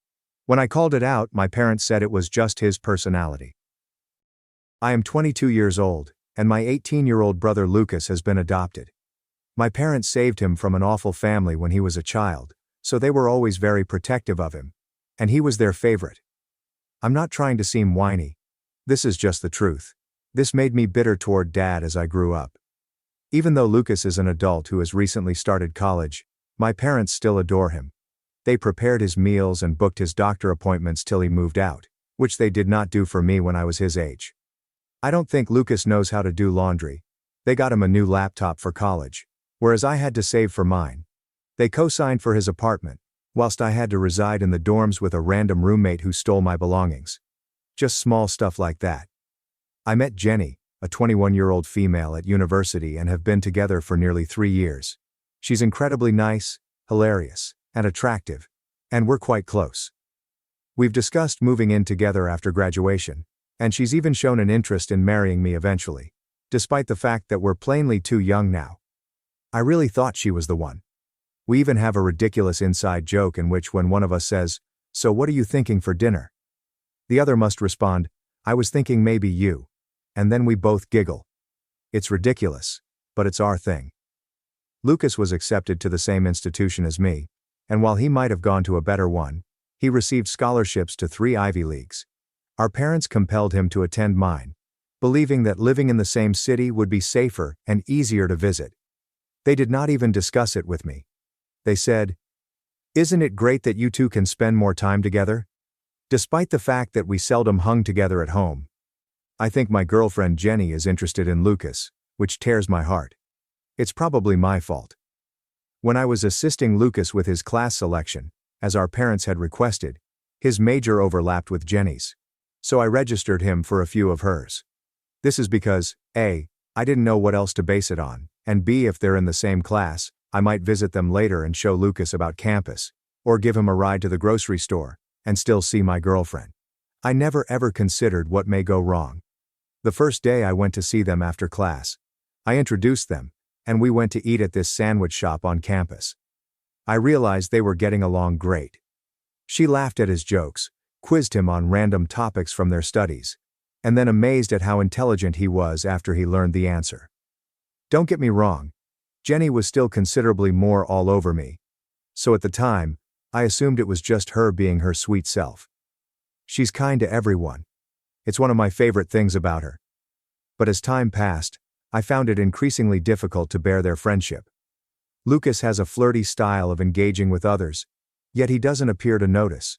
When I called it out, my parents said it was just his personality. I am 22 years old, and my 18-year-old brother Lucas has been adopted. My parents saved him from an awful family when he was a child, so they were always very protective of him, and he was their favorite. I'm not trying to seem whiny, This is just the truth. This made me bitter toward Dad as I grew up. Even though Lucas is an adult who has recently started college, my parents still adore him. They prepared his meals and booked his doctor appointments till he moved out, which they did not do for me when I was his age. I don't think Lucas knows how to do laundry. They got him a new laptop for college, whereas I had to save for mine. They co-signed for his apartment, whilst I had to reside in the dorms with a random roommate who stole my belongings. Just small stuff like that. I met Jenny, a 21-year-old female at university, and have been together for nearly 3 years. She's incredibly nice, hilarious, and attractive, and we're quite close. We've discussed moving in together after graduation, and she's even shown an interest in marrying me eventually, despite the fact that we're plainly too young now. I really thought she was the one. We even have a ridiculous inside joke in which when one of us says, "So what are you thinking for dinner?" the other must respond, "I was thinking maybe you." And then we both giggle. It's ridiculous, but it's our thing. Lucas was accepted to the same institution as me, and while he might have gone to a better one, he received scholarships to 3 Ivy Leagues. Our parents compelled him to attend mine, believing that living in the same city would be safer and easier to visit. They did not even discuss it with me. They said, "Isn't it great that you two can spend more time together?" Despite the fact that we seldom hung together at home. I think my girlfriend Jenny is interested in Lucas, which tears my heart. It's probably my fault. When I was assisting Lucas with his class selection, as our parents had requested, his major overlapped with Jenny's. So I registered him for a few of hers. This is because, A, I didn't know what else to base it on, and B, if they're in the same class, I might visit them later and show Lucas about campus, or give him a ride to the grocery store, and still see my girlfriend. I never ever considered what may go wrong. The first day I went to see them after class, I introduced them, and we went to eat at this sandwich shop on campus. I realized they were getting along great. She laughed at his jokes, quizzed him on random topics from their studies, and then amazed at how intelligent he was after he learned the answer. Don't get me wrong, Jenny was still considerably more all over me. So at the time, I assumed it was just her being her sweet self. She's kind to everyone. It's one of my favorite things about her. But as time passed, I found it increasingly difficult to bear their friendship. Lucas has a flirty style of engaging with others, yet he doesn't appear to notice.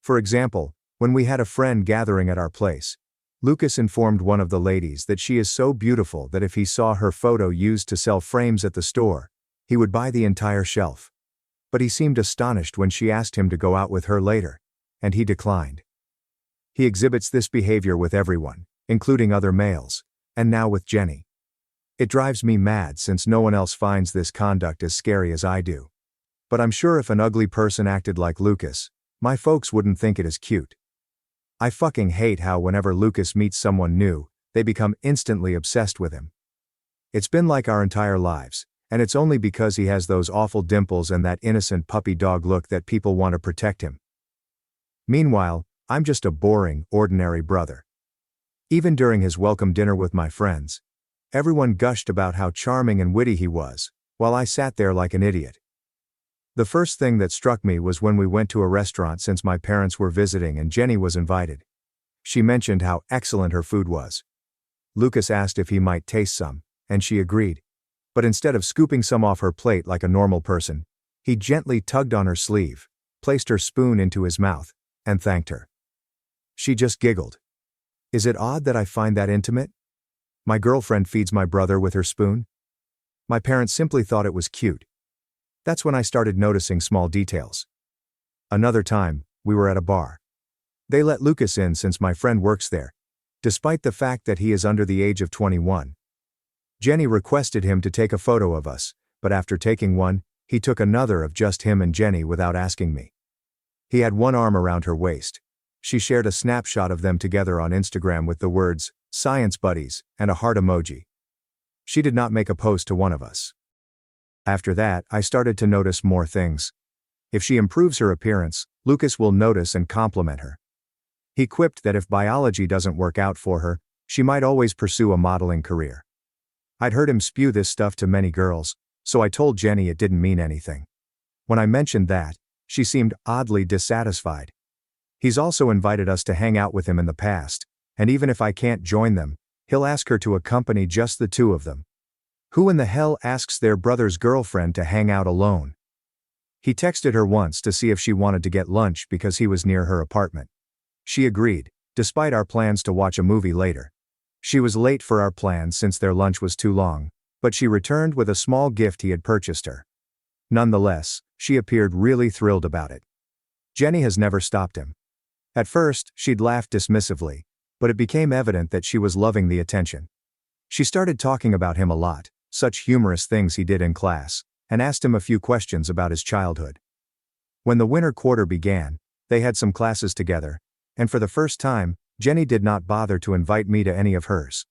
For example, when we had a friend gathering at our place, Lucas informed one of the ladies that she is so beautiful that if he saw her photo used to sell frames at the store, he would buy the entire shelf. But he seemed astonished when she asked him to go out with her later, and he declined. He exhibits this behavior with everyone, including other males, and now with Jenny. It drives me mad since no one else finds this conduct as scary as I do. But I'm sure if an ugly person acted like Lucas, my folks wouldn't think it as cute. I fucking hate how whenever Lucas meets someone new, they become instantly obsessed with him. It's been like our entire lives, and it's only because he has those awful dimples and that innocent puppy dog look that people want to protect him. Meanwhile, I'm just a boring, ordinary brother. Even during his welcome dinner with my friends, everyone gushed about how charming and witty he was, while I sat there like an idiot. The first thing that struck me was when we went to a restaurant since my parents were visiting and Jenny was invited. She mentioned how excellent her food was. Lucas asked if he might taste some, and she agreed. But instead of scooping some off her plate like a normal person, he gently tugged on her sleeve, placed her spoon into his mouth, and thanked her. She just giggled. Is it odd that I find that intimate? My girlfriend feeds my brother with her spoon? My parents simply thought it was cute. That's when I started noticing small details. Another time, we were at a bar. They let Lucas in since my friend works there, despite the fact that he is under the age of 21. Jenny requested him to take a photo of us, but after taking one, he took another of just him and Jenny without asking me. He had one arm around her waist. She shared a snapshot of them together on Instagram with the words, "Science Buddies," and a heart emoji. She did not make a post to one of us. After that, I started to notice more things. If she improves her appearance, Lucas will notice and compliment her. He quipped that if biology doesn't work out for her, she might always pursue a modeling career. I'd heard him spew this stuff to many girls, so I told Jenny it didn't mean anything. When I mentioned that, she seemed oddly dissatisfied. He's also invited us to hang out with him in the past, and even if I can't join them, he'll ask her to accompany just the two of them. Who in the hell asks their brother's girlfriend to hang out alone? He texted her once to see if she wanted to get lunch because he was near her apartment. She agreed, despite our plans to watch a movie later. She was late for our plans since their lunch was too long, but she returned with a small gift he had purchased her. Nonetheless, she appeared really thrilled about it. Jenny has never stopped him. At first, she'd laughed dismissively, but it became evident that she was loving the attention. She started talking about him a lot, such humorous things he did in class, and asked him a few questions about his childhood. When the winter quarter began, they had some classes together, and for the first time, Jenny did not bother to invite me to any of hers.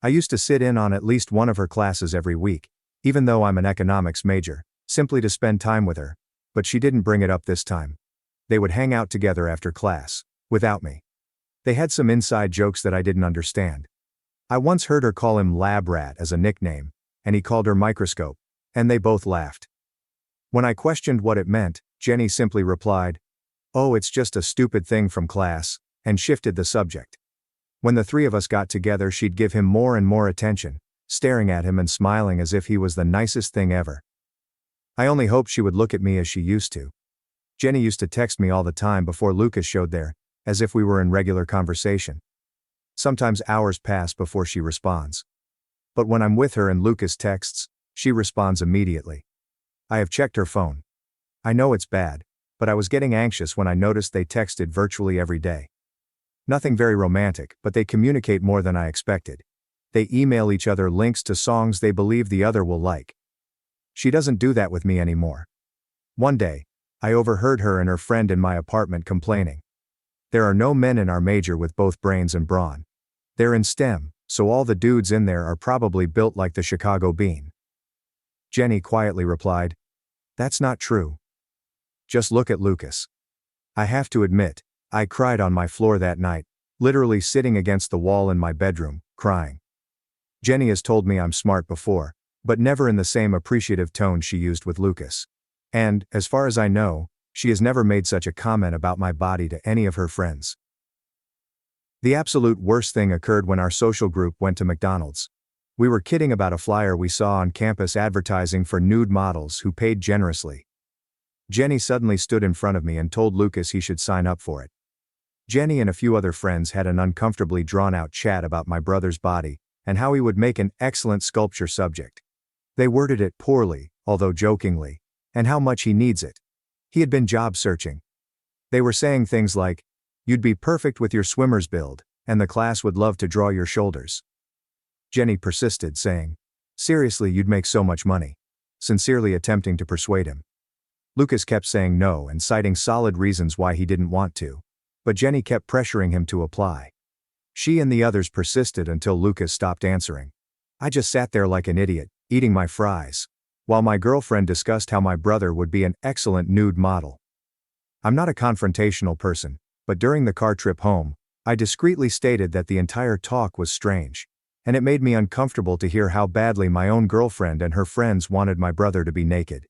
I used to sit in on at least one of her classes every week, even though I'm an economics major, simply to spend time with her, but she didn't bring it up this time. They would hang out together after class, without me. They had some inside jokes that I didn't understand. I once heard her call him Lab Rat as a nickname, and he called her Microscope, and they both laughed. When I questioned what it meant, Jenny simply replied, "Oh, it's just a stupid thing from class," and shifted the subject. When the three of us got together, she'd give him more and more attention, staring at him and smiling as if he was the nicest thing ever. I only hoped she would look at me as she used to. Jenny used to text me all the time before Lucas showed there, as if we were in regular conversation. Sometimes hours pass before she responds. But when I'm with her and Lucas texts, she responds immediately. I have checked her phone. I know it's bad, but I was getting anxious when I noticed they texted virtually every day. Nothing very romantic, but they communicate more than I expected. They email each other links to songs they believe the other will like. She doesn't do that with me anymore. One day, I overheard her and her friend in my apartment complaining. There are no men in our major with both brains and brawn. They're in STEM, so all the dudes in there are probably built like the Chicago bean. Jenny quietly replied, "That's not true. Just look at Lucas." I have to admit, I cried on my floor that night, literally sitting against the wall in my bedroom, crying. Jenny has told me I'm smart before, but never in the same appreciative tone she used with Lucas. And, as far as I know, she has never made such a comment about my body to any of her friends. The absolute worst thing occurred when our social group went to McDonald's. We were kidding about a flyer we saw on campus advertising for nude models who paid generously. Jenny suddenly stood in front of me and told Lucas he should sign up for it. Jenny and a few other friends had an uncomfortably drawn-out chat about my brother's body and how he would make an excellent sculpture subject. They worded it poorly, although jokingly, and how much he needs it. He had been job searching. They were saying things like, "You'd be perfect with your swimmer's build, and the class would love to draw your shoulders." Jenny persisted, saying, "Seriously, you'd make so much money," sincerely attempting to persuade him. Lucas kept saying no and citing solid reasons why he didn't want to, but Jenny kept pressuring him to apply. She and the others persisted until Lucas stopped answering. I just sat there like an idiot, eating my fries, while my girlfriend discussed how my brother would be an excellent nude model. I'm not a confrontational person, but during the car trip home, I discreetly stated that the entire talk was strange, and it made me uncomfortable to hear how badly my own girlfriend and her friends wanted my brother to be naked.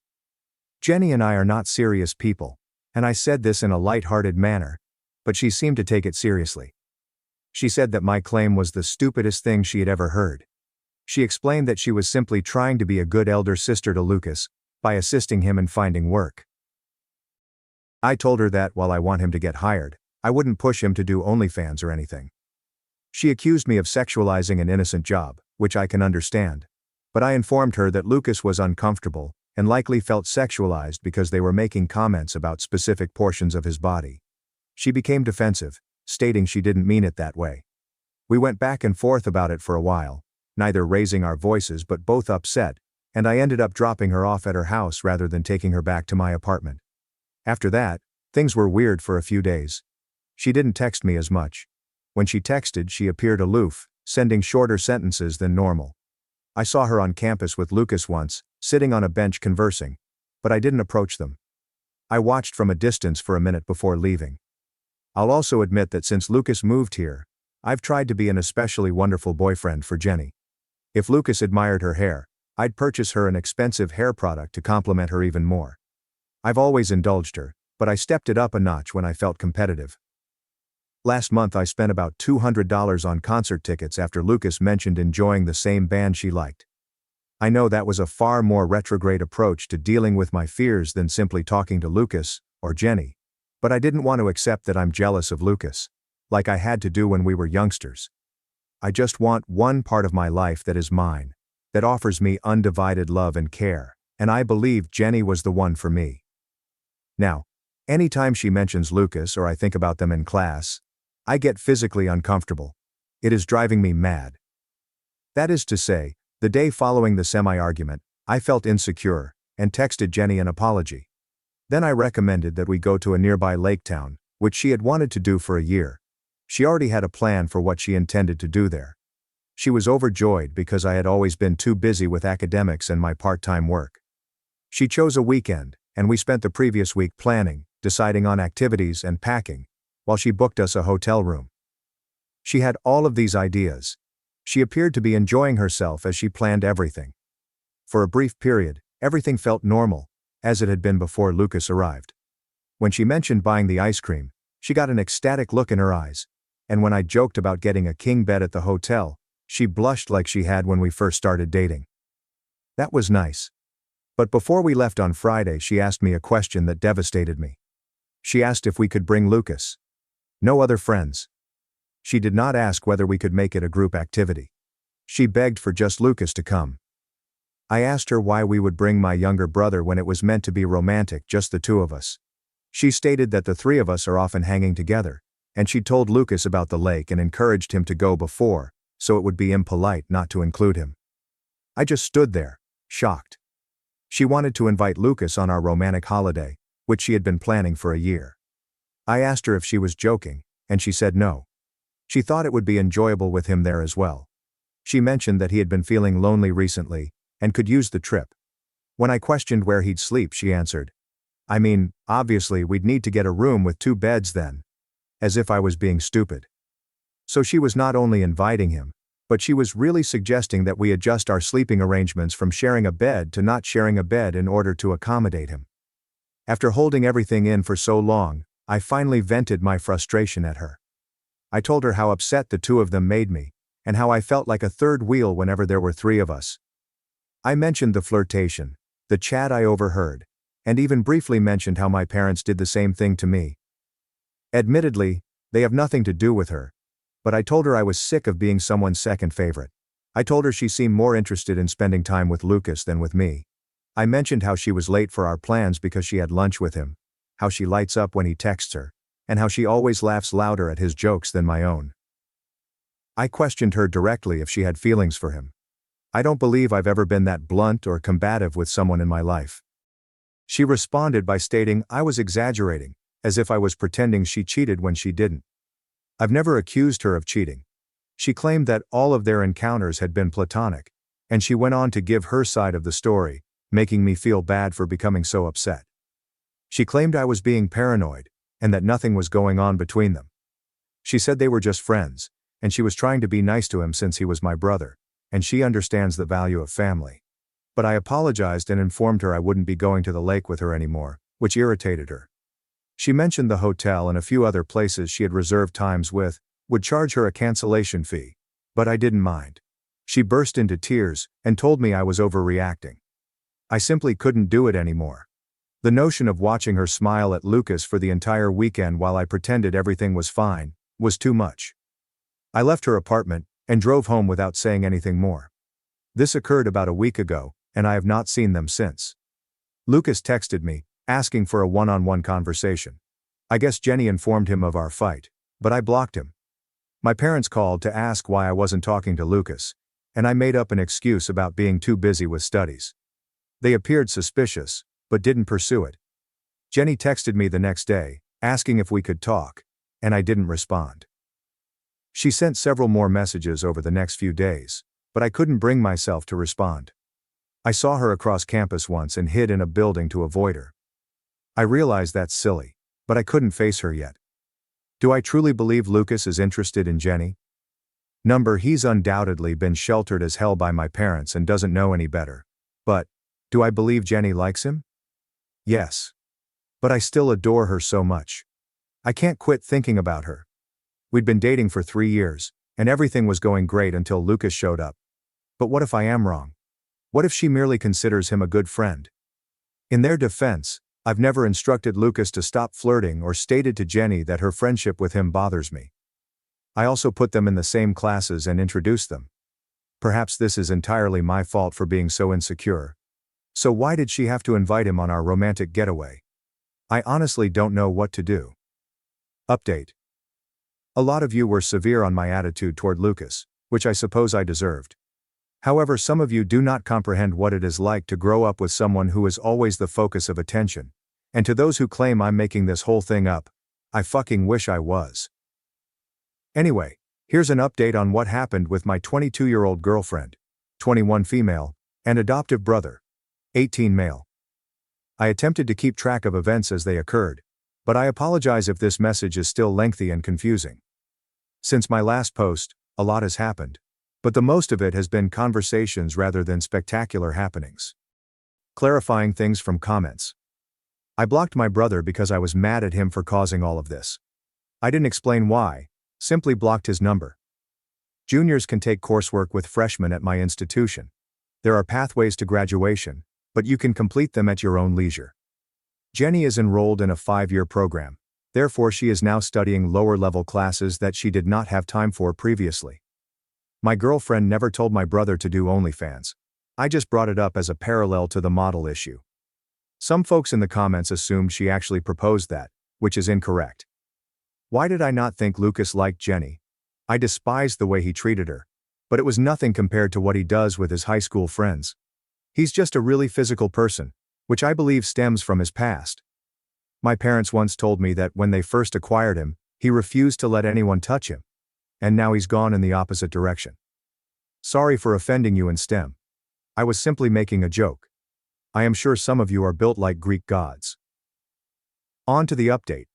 Jenny and I are not serious people, and I said this in a light-hearted manner, but she seemed to take it seriously. She said that my claim was the stupidest thing she had ever heard. She explained that she was simply trying to be a good elder sister to Lucas, by assisting him in finding work. I told her that while I want him to get hired, I wouldn't push him to do OnlyFans or anything. She accused me of sexualizing an innocent job, which I can understand. But I informed her that Lucas was uncomfortable, and likely felt sexualized because they were making comments about specific portions of his body. She became defensive, stating she didn't mean it that way. We went back and forth about it for a while, neither raising our voices but both upset, and I ended up dropping her off at her house rather than taking her back to my apartment. After that, things were weird for a few days. She didn't text me as much. When she texted, she appeared aloof, sending shorter sentences than normal. I saw her on campus with Lucas once, sitting on a bench conversing, but I didn't approach them. I watched from a distance for a minute before leaving. I'll also admit that since Lucas moved here, I've tried to be an especially wonderful boyfriend for Jenny. If Lucas admired her hair, I'd purchase her an expensive hair product to compliment her even more. I've always indulged her, but I stepped it up a notch when I felt competitive. Last month I spent about $200 on concert tickets after Lucas mentioned enjoying the same band she liked. I know that was a far more retrograde approach to dealing with my fears than simply talking to Lucas, or Jenny. But I didn't want to accept that I'm jealous of Lucas, like I had to do when we were youngsters. I just want one part of my life that is mine, that offers me undivided love and care, and I believe Jenny was the one for me. Now, anytime she mentions Lucas or I think about them in class, I get physically uncomfortable. It is driving me mad. That is to say, the day following the semi-argument, I felt insecure, and texted Jenny an apology. Then I recommended that we go to a nearby lake town, which she had wanted to do for a year. She already had a plan for what she intended to do there. She was overjoyed because I had always been too busy with academics and my part-time work. She chose a weekend, and we spent the previous week planning, deciding on activities and packing, while she booked us a hotel room. She had all of these ideas. She appeared to be enjoying herself as she planned everything. For a brief period, everything felt normal, as it had been before Lucas arrived. When she mentioned buying the ice cream, she got an ecstatic look in her eyes, and when I joked about getting a king bed at the hotel, she blushed like she had when we first started dating. That was nice. But before we left on Friday, she asked me a question that devastated me. She asked if we could bring Lucas. No other friends. She did not ask whether we could make it a group activity. She begged for just Lucas to come. I asked her why we would bring my younger brother when it was meant to be romantic, just the two of us. She stated that the three of us are often hanging together, and she told Lucas about the lake and encouraged him to go before, so it would be impolite not to include him. I just stood there, shocked. She wanted to invite Lucas on our romantic holiday, which she had been planning for a year. I asked her if she was joking, and she said no. She thought it would be enjoyable with him there as well. She mentioned that he had been feeling lonely recently, and could use the trip. When I questioned where he'd sleep, she answered, "I mean, obviously we'd need to get a room with 2 beds then." As if I was being stupid. So she was not only inviting him, but she was really suggesting that we adjust our sleeping arrangements from sharing a bed to not sharing a bed in order to accommodate him. After holding everything in for so long, I finally vented my frustration at her. I told her how upset the two of them made me, and how I felt like a third wheel whenever there were 3 of us. I mentioned the flirtation, the chat I overheard, and even briefly mentioned how my parents did the same thing to me. Admittedly, they have nothing to do with her, but I told her I was sick of being someone's second favorite. I told her she seemed more interested in spending time with Lucas than with me. I mentioned how she was late for our plans because she had lunch with him, how she lights up when he texts her, and how she always laughs louder at his jokes than my own. I questioned her directly if she had feelings for him. I don't believe I've ever been that blunt or combative with someone in my life. She responded by stating I was exaggerating, as if I was pretending she cheated when she didn't. I've never accused her of cheating. She claimed that all of their encounters had been platonic, and she went on to give her side of the story, making me feel bad for becoming so upset. She claimed I was being paranoid, and that nothing was going on between them. She said they were just friends, and she was trying to be nice to him since he was my brother, and she understands the value of family. But I apologized and informed her I wouldn't be going to the lake with her anymore, which irritated her. She mentioned the hotel and a few other places she had reserved times with, would charge her a cancellation fee, but I didn't mind. She burst into tears and told me I was overreacting. I simply couldn't do it anymore. The notion of watching her smile at Lucas for the entire weekend while I pretended everything was fine, was too much. I left her apartment and drove home without saying anything more. This occurred about a week ago, and I have not seen them since. Lucas texted me, asking for a one-on-one conversation. I guess Jenny informed him of our fight, but I blocked him. My parents called to ask why I wasn't talking to Lucas, and I made up an excuse about being too busy with studies. They appeared suspicious, but didn't pursue it. Jenny texted me the next day, asking if we could talk, and I didn't respond. She sent several more messages over the next few days, but I couldn't bring myself to respond. I saw her across campus once and hid in a building to avoid her. I realize that's silly, but I couldn't face her yet. Do I truly believe Lucas is interested in Jenny? He's undoubtedly been sheltered as hell by my parents and doesn't know any better. But, do I believe Jenny likes him? Yes. But I still adore her so much. I can't quit thinking about her. We'd been dating for 3 years, and everything was going great until Lucas showed up. But what if I am wrong? What if she merely considers him a good friend? In their defense, I've never instructed Lucas to stop flirting or stated to Jenny that her friendship with him bothers me. I also put them in the same classes and introduced them. Perhaps this is entirely my fault for being so insecure. So why did she have to invite him on our romantic getaway? I honestly don't know what to do. Update. A lot of you were severe on my attitude toward Lucas, which I suppose I deserved. However, some of you do not comprehend what it is like to grow up with someone who is always the focus of attention. And to those who claim I'm making this whole thing up, I fucking wish I was. Anyway, here's an update on what happened with my 22-year-old girlfriend, 21 female, and adoptive brother, 18 male. I attempted to keep track of events as they occurred, but I apologize if this message is still lengthy and confusing. Since my last post, a lot has happened, but the most of it has been conversations rather than spectacular happenings. Clarifying things from comments. I blocked my brother because I was mad at him for causing all of this. I didn't explain why, simply blocked his number. Juniors can take coursework with freshmen at my institution. There are pathways to graduation, but you can complete them at your own leisure. Jenny is enrolled in a 5-year program, therefore she is now studying lower-level classes that she did not have time for previously. My girlfriend never told my brother to do OnlyFans. I just brought it up as a parallel to the model issue. Some folks in the comments assumed she actually proposed that, which is incorrect. Why did I not think Lucas liked Jenny? I despised the way he treated her, but it was nothing compared to what he does with his high school friends. He's just a really physical person, which I believe stems from his past. My parents once told me that when they first acquired him, he refused to let anyone touch him. And now he's gone in the opposite direction. Sorry for offending you in STEM. I was simply making a joke. I am sure some of you are built like Greek gods. On to the update.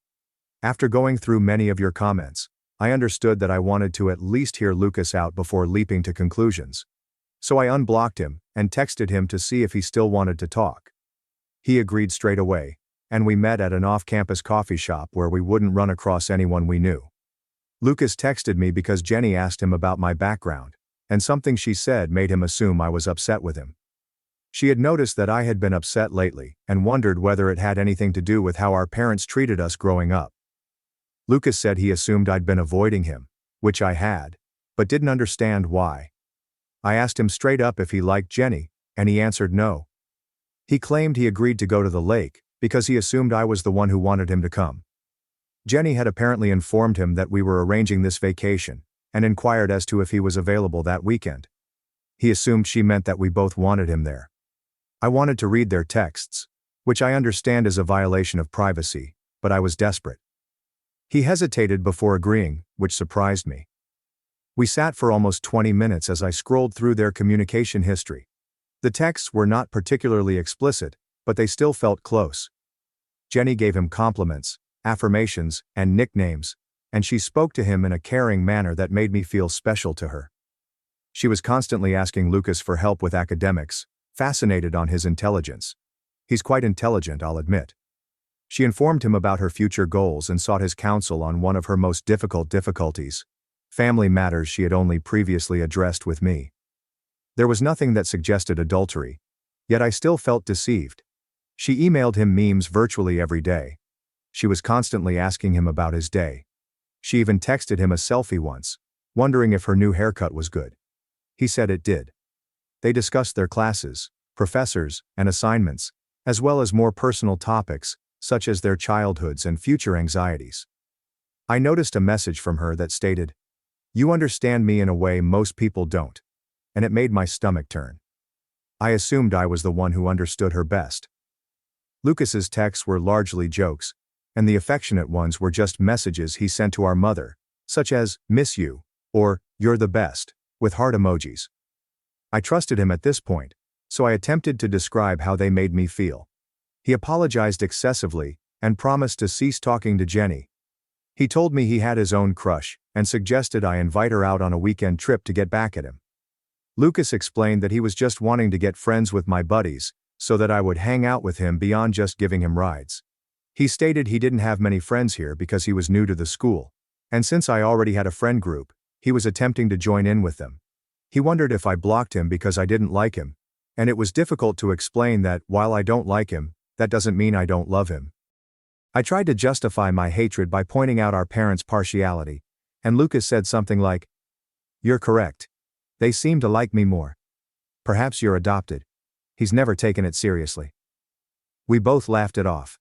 After going through many of your comments, I understood that I wanted to at least hear Lucas out before leaping to conclusions. So I unblocked him and texted him to see if he still wanted to talk. He agreed straight away, and we met at an off-campus coffee shop where we wouldn't run across anyone we knew. Lucas texted me because Jenny asked him about my background, and something she said made him assume I was upset with him. She had noticed that I had been upset lately and wondered whether it had anything to do with how our parents treated us growing up. Lucas said he assumed I'd been avoiding him, which I had, but didn't understand why. I asked him straight up if he liked Jenny, and he answered no. He claimed he agreed to go to the lake because he assumed I was the one who wanted him to come. Jenny had apparently informed him that we were arranging this vacation and inquired as to if he was available that weekend. He assumed she meant that we both wanted him there. I wanted to read their texts, which I understand is a violation of privacy, but I was desperate. He hesitated before agreeing, which surprised me. We sat for almost 20 minutes as I scrolled through their communication history. The texts were not particularly explicit, but they still felt close. Jenny gave him compliments, affirmations, and nicknames, and she spoke to him in a caring manner that made me feel special to her. She was constantly asking Lucas for help with academics, fascinated on his intelligence. He's quite intelligent, I'll admit. She informed him about her future goals and sought his counsel on one of her most difficult difficulties, family matters she had only previously addressed with me. There was nothing that suggested adultery, yet I still felt deceived. She emailed him memes virtually every day. She was constantly asking him about his day. She even texted him a selfie once, wondering if her new haircut was good. He said it did. They discussed their classes, professors, and assignments, as well as more personal topics, such as their childhoods and future anxieties. I noticed a message from her that stated, "You understand me in a way most people don't," and it made my stomach turn. I assumed I was the one who understood her best. Lucas's texts were largely jokes, and the affectionate ones were just messages he sent to our mother, such as, "Miss you," or, "You're the best," with heart emojis. I trusted him at this point, so I attempted to describe how they made me feel. He apologized excessively and promised to cease talking to Jenny. He told me he had his own crush and suggested I invite her out on a weekend trip to get back at him. Lucas explained that he was just wanting to get friends with my buddies so that I would hang out with him beyond just giving him rides. He stated he didn't have many friends here because he was new to the school, And since I already had a friend group, he was attempting to join in with them. He wondered if I blocked him because I didn't like him, and it was difficult to explain that, while I don't like him, that doesn't mean I don't love him. I tried to justify my hatred by pointing out our parents' partiality, and Lucas said something like, "You're correct. They seem to like me more. Perhaps you're adopted." He's never taken it seriously. We both laughed it off.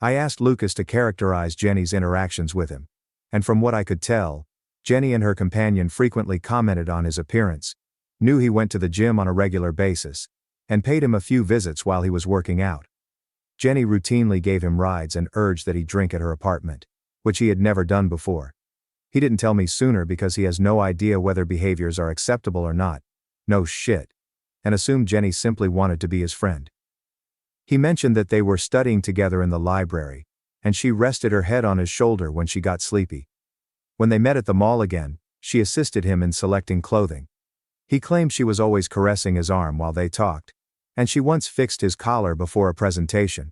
I asked Lucas to characterize Jenny's interactions with him, and from what I could tell, Jenny and her companion frequently commented on his appearance, knew he went to the gym on a regular basis, and paid him a few visits while he was working out. Jenny routinely gave him rides and urged that he drink at her apartment, which he had never done before. He didn't tell me sooner because he has no idea whether behaviors are acceptable or not. No shit. And assumed Jenny simply wanted to be his friend. He mentioned that they were studying together in the library, and she rested her head on his shoulder when she got sleepy. When they met at the mall again, she assisted him in selecting clothing. He claimed she was always caressing his arm while they talked, and she once fixed his collar before a presentation.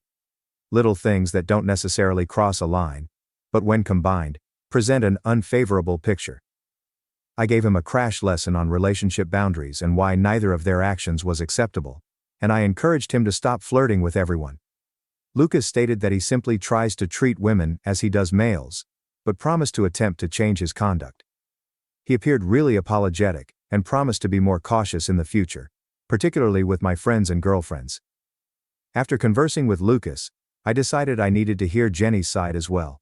Little things that don't necessarily cross a line, but when combined, present an unfavorable picture. I gave him a crash lesson on relationship boundaries and why neither of their actions was acceptable, and I encouraged him to stop flirting with everyone. Lucas stated that he simply tries to treat women as he does males, but promised to attempt to change his conduct. He appeared really apologetic and promised to be more cautious in the future, particularly with my friends and girlfriends. After conversing with Lucas, I decided I needed to hear Jenny's side as well.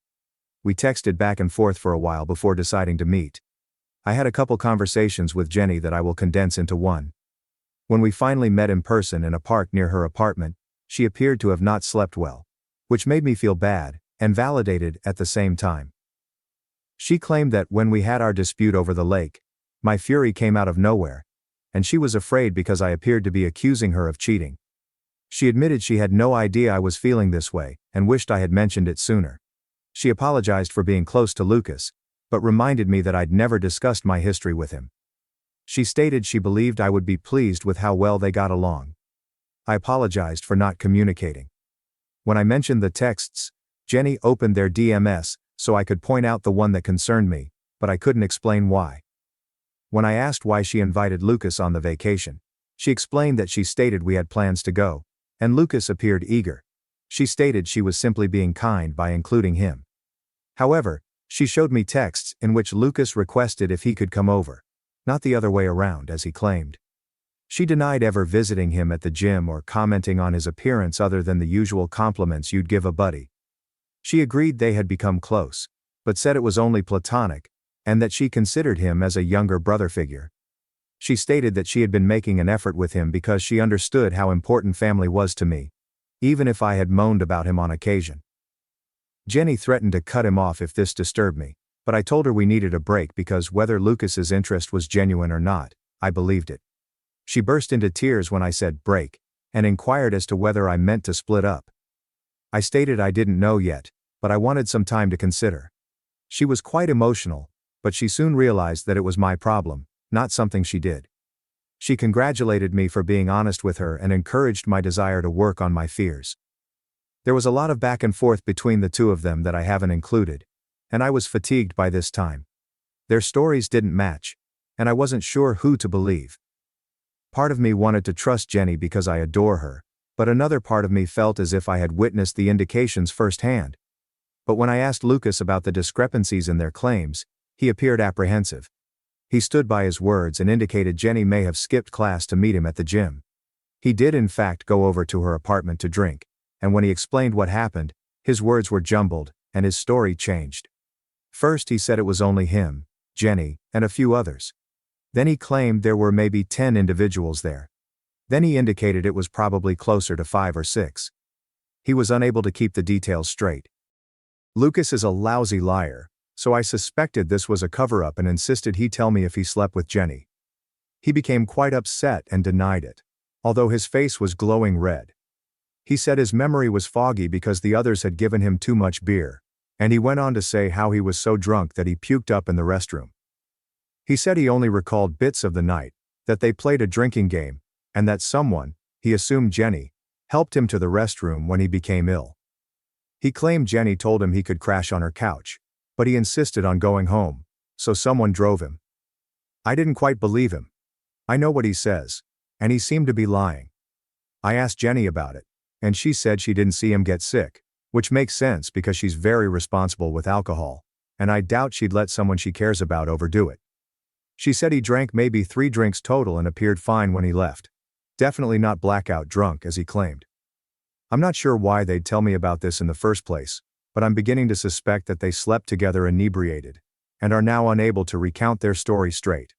We texted back and forth for a while before deciding to meet. I had a couple conversations with Jenny that I will condense into one. When we finally met in person in a park near her apartment, she appeared to have not slept well, which made me feel bad and validated at the same time. She claimed that when we had our dispute over the lake, my fury came out of nowhere, and she was afraid because I appeared to be accusing her of cheating. She admitted she had no idea I was feeling this way and wished I had mentioned it sooner. She apologized for being close to Lucas, but reminded me that I'd never discussed my history with him. She stated she believed I would be pleased with how well they got along. I apologized for not communicating. When I mentioned the texts, Jenny opened their DMs so I could point out the one that concerned me, but I couldn't explain why. When I asked why she invited Lucas on the vacation, she explained that she stated we had plans to go, and Lucas appeared eager. She stated she was simply being kind by including him. However, she showed me texts in which Lucas requested if he could come over, not the other way around as he claimed. She denied ever visiting him at the gym or commenting on his appearance other than the usual compliments you'd give a buddy. She agreed they had become close, but said it was only platonic, and that she considered him as a younger brother figure. She stated that she had been making an effort with him because she understood how important family was to me, even if I had moaned about him on occasion. Jenny threatened to cut him off if this disturbed me, but I told her we needed a break because whether Lucas's interest was genuine or not, I believed it. She burst into tears when I said break, and inquired as to whether I meant to split up. I stated I didn't know yet, but I wanted some time to consider. She was quite emotional, but she soon realized that it was my problem, not something she did. She congratulated me for being honest with her and encouraged my desire to work on my fears. There was a lot of back and forth between the two of them that I haven't included, and I was fatigued by this time. Their stories didn't match, and I wasn't sure who to believe. Part of me wanted to trust Jenny because I adore her, but another part of me felt as if I had witnessed the indications firsthand. But when I asked Lucas about the discrepancies in their claims, he appeared apprehensive. He stood by his words and indicated Jenny may have skipped class to meet him at the gym. He did in fact go over to her apartment to drink, and when he explained what happened, his words were jumbled, and his story changed. First he said it was only him, Jenny, and a few others. Then he claimed there were maybe 10 individuals there. Then he indicated it was probably closer to 5 or 6. He was unable to keep the details straight. Lucas is a lousy liar, so I suspected this was a cover-up and insisted he tell me if he slept with Jenny. He became quite upset and denied it, although his face was glowing red. He said his memory was foggy because the others had given him too much beer, and he went on to say how he was so drunk that he puked up in the restroom. He said he only recalled bits of the night, that they played a drinking game, and that someone, he assumed Jenny, helped him to the restroom when he became ill. He claimed Jenny told him he could crash on her couch, But he insisted on going home, so someone drove him. I didn't quite believe him. I know what he says, and he seemed to be lying. I asked Jenny about it, and she said she didn't see him get sick, which makes sense because she's very responsible with alcohol, and I doubt she'd let someone she cares about overdo it. She said he drank maybe 3 drinks total and appeared fine when he left. Definitely not blackout drunk as he claimed. I'm not sure why they'd tell me about this in the first place, but I'm beginning to suspect that they slept together inebriated, and are now unable to recount their story straight.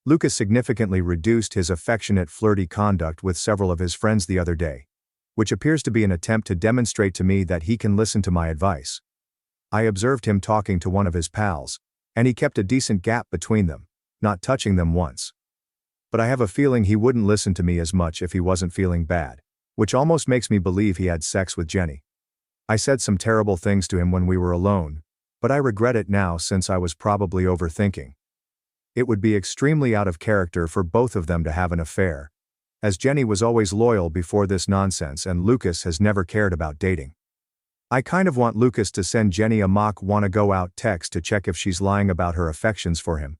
Lucas significantly reduced his affectionate flirty conduct with several of his friends the other day, which appears to be an attempt to demonstrate to me that he can listen to my advice. I observed him talking to one of his pals, and he kept a decent gap between them, not touching them once. But I have a feeling he wouldn't listen to me as much if he wasn't feeling bad, which almost makes me believe he had sex with Jenny. I said some terrible things to him when we were alone, but I regret it now since I was probably overthinking. It would be extremely out of character for both of them to have an affair, as Jenny was always loyal before this nonsense and Lucas has never cared about dating. I kind of want Lucas to send Jenny a mock wanna go out text to check if she's lying about her affections for him.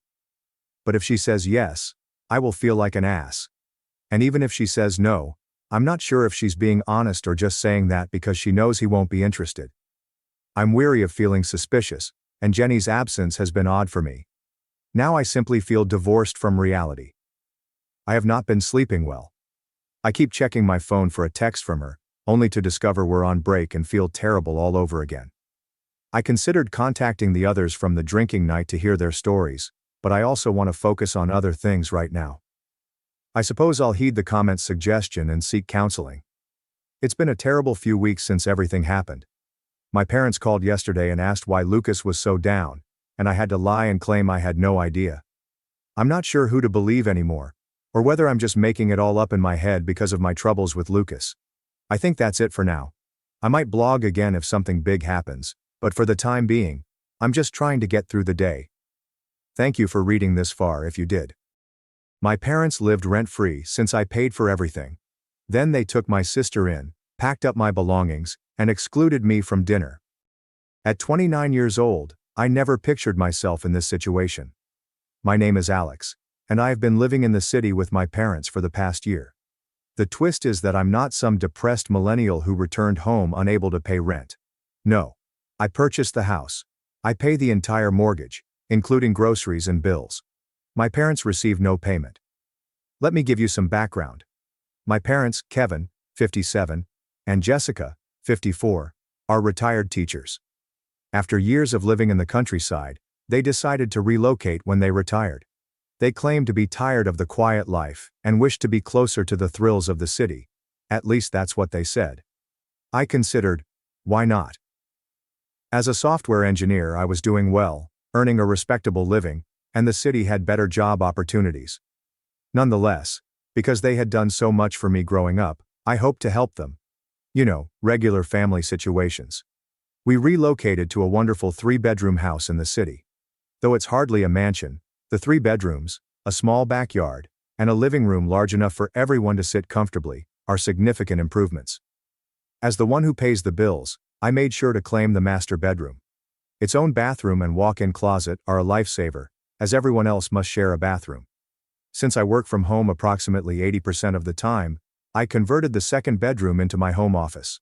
But if she says yes, I will feel like an ass. And even if she says no, I'm not sure if she's being honest or just saying that because she knows he won't be interested. I'm weary of feeling suspicious, and Jenny's absence has been odd for me. Now I simply feel divorced from reality. I have not been sleeping well. I keep checking my phone for a text from her, only to discover we're on break and feel terrible all over again. I considered contacting the others from the drinking night to hear their stories, but I also want to focus on other things right now. I suppose I'll heed the comment's suggestion and seek counseling. It's been a terrible few weeks since everything happened. My parents called yesterday and asked why Lucas was so down, and I had to lie and claim I had no idea. I'm not sure who to believe anymore, or whether I'm just making it all up in my head because of my troubles with Lucas. I think that's it for now. I might blog again if something big happens, but for the time being, I'm just trying to get through the day. Thank you for reading this far if you did. My parents lived rent-free since I paid for everything. Then they took my sister in, packed up my belongings, and excluded me from dinner. At 29 years old, I never pictured myself in this situation. My name is Alex, and I have been living in the city with my parents for the past year. The twist is that I'm not some depressed millennial who returned home unable to pay rent. No. I purchased the house. I pay the entire mortgage, including groceries and bills. My parents receive no payment. Let me give you some background. My parents, Kevin, 57, and Jessica, 54, are retired teachers. After years of living in the countryside, they decided to relocate when they retired. They claimed to be tired of the quiet life and wished to be closer to the thrills of the city. At least that's what they said. I considered, why not? As a software engineer, I was doing well, earning a respectable living, and the city had better job opportunities. Nonetheless, because they had done so much for me growing up, I hoped to help them. You know, regular family situations. We relocated to a wonderful 3-bedroom house in the city. Though it's hardly a mansion, the 3 bedrooms, a small backyard, and a living room large enough for everyone to sit comfortably, are significant improvements. As the one who pays the bills, I made sure to claim the master bedroom. Its own bathroom and walk-in closet are a lifesaver, as everyone else must share a bathroom. Since I work from home approximately 80% of the time, I converted the second bedroom into my home office.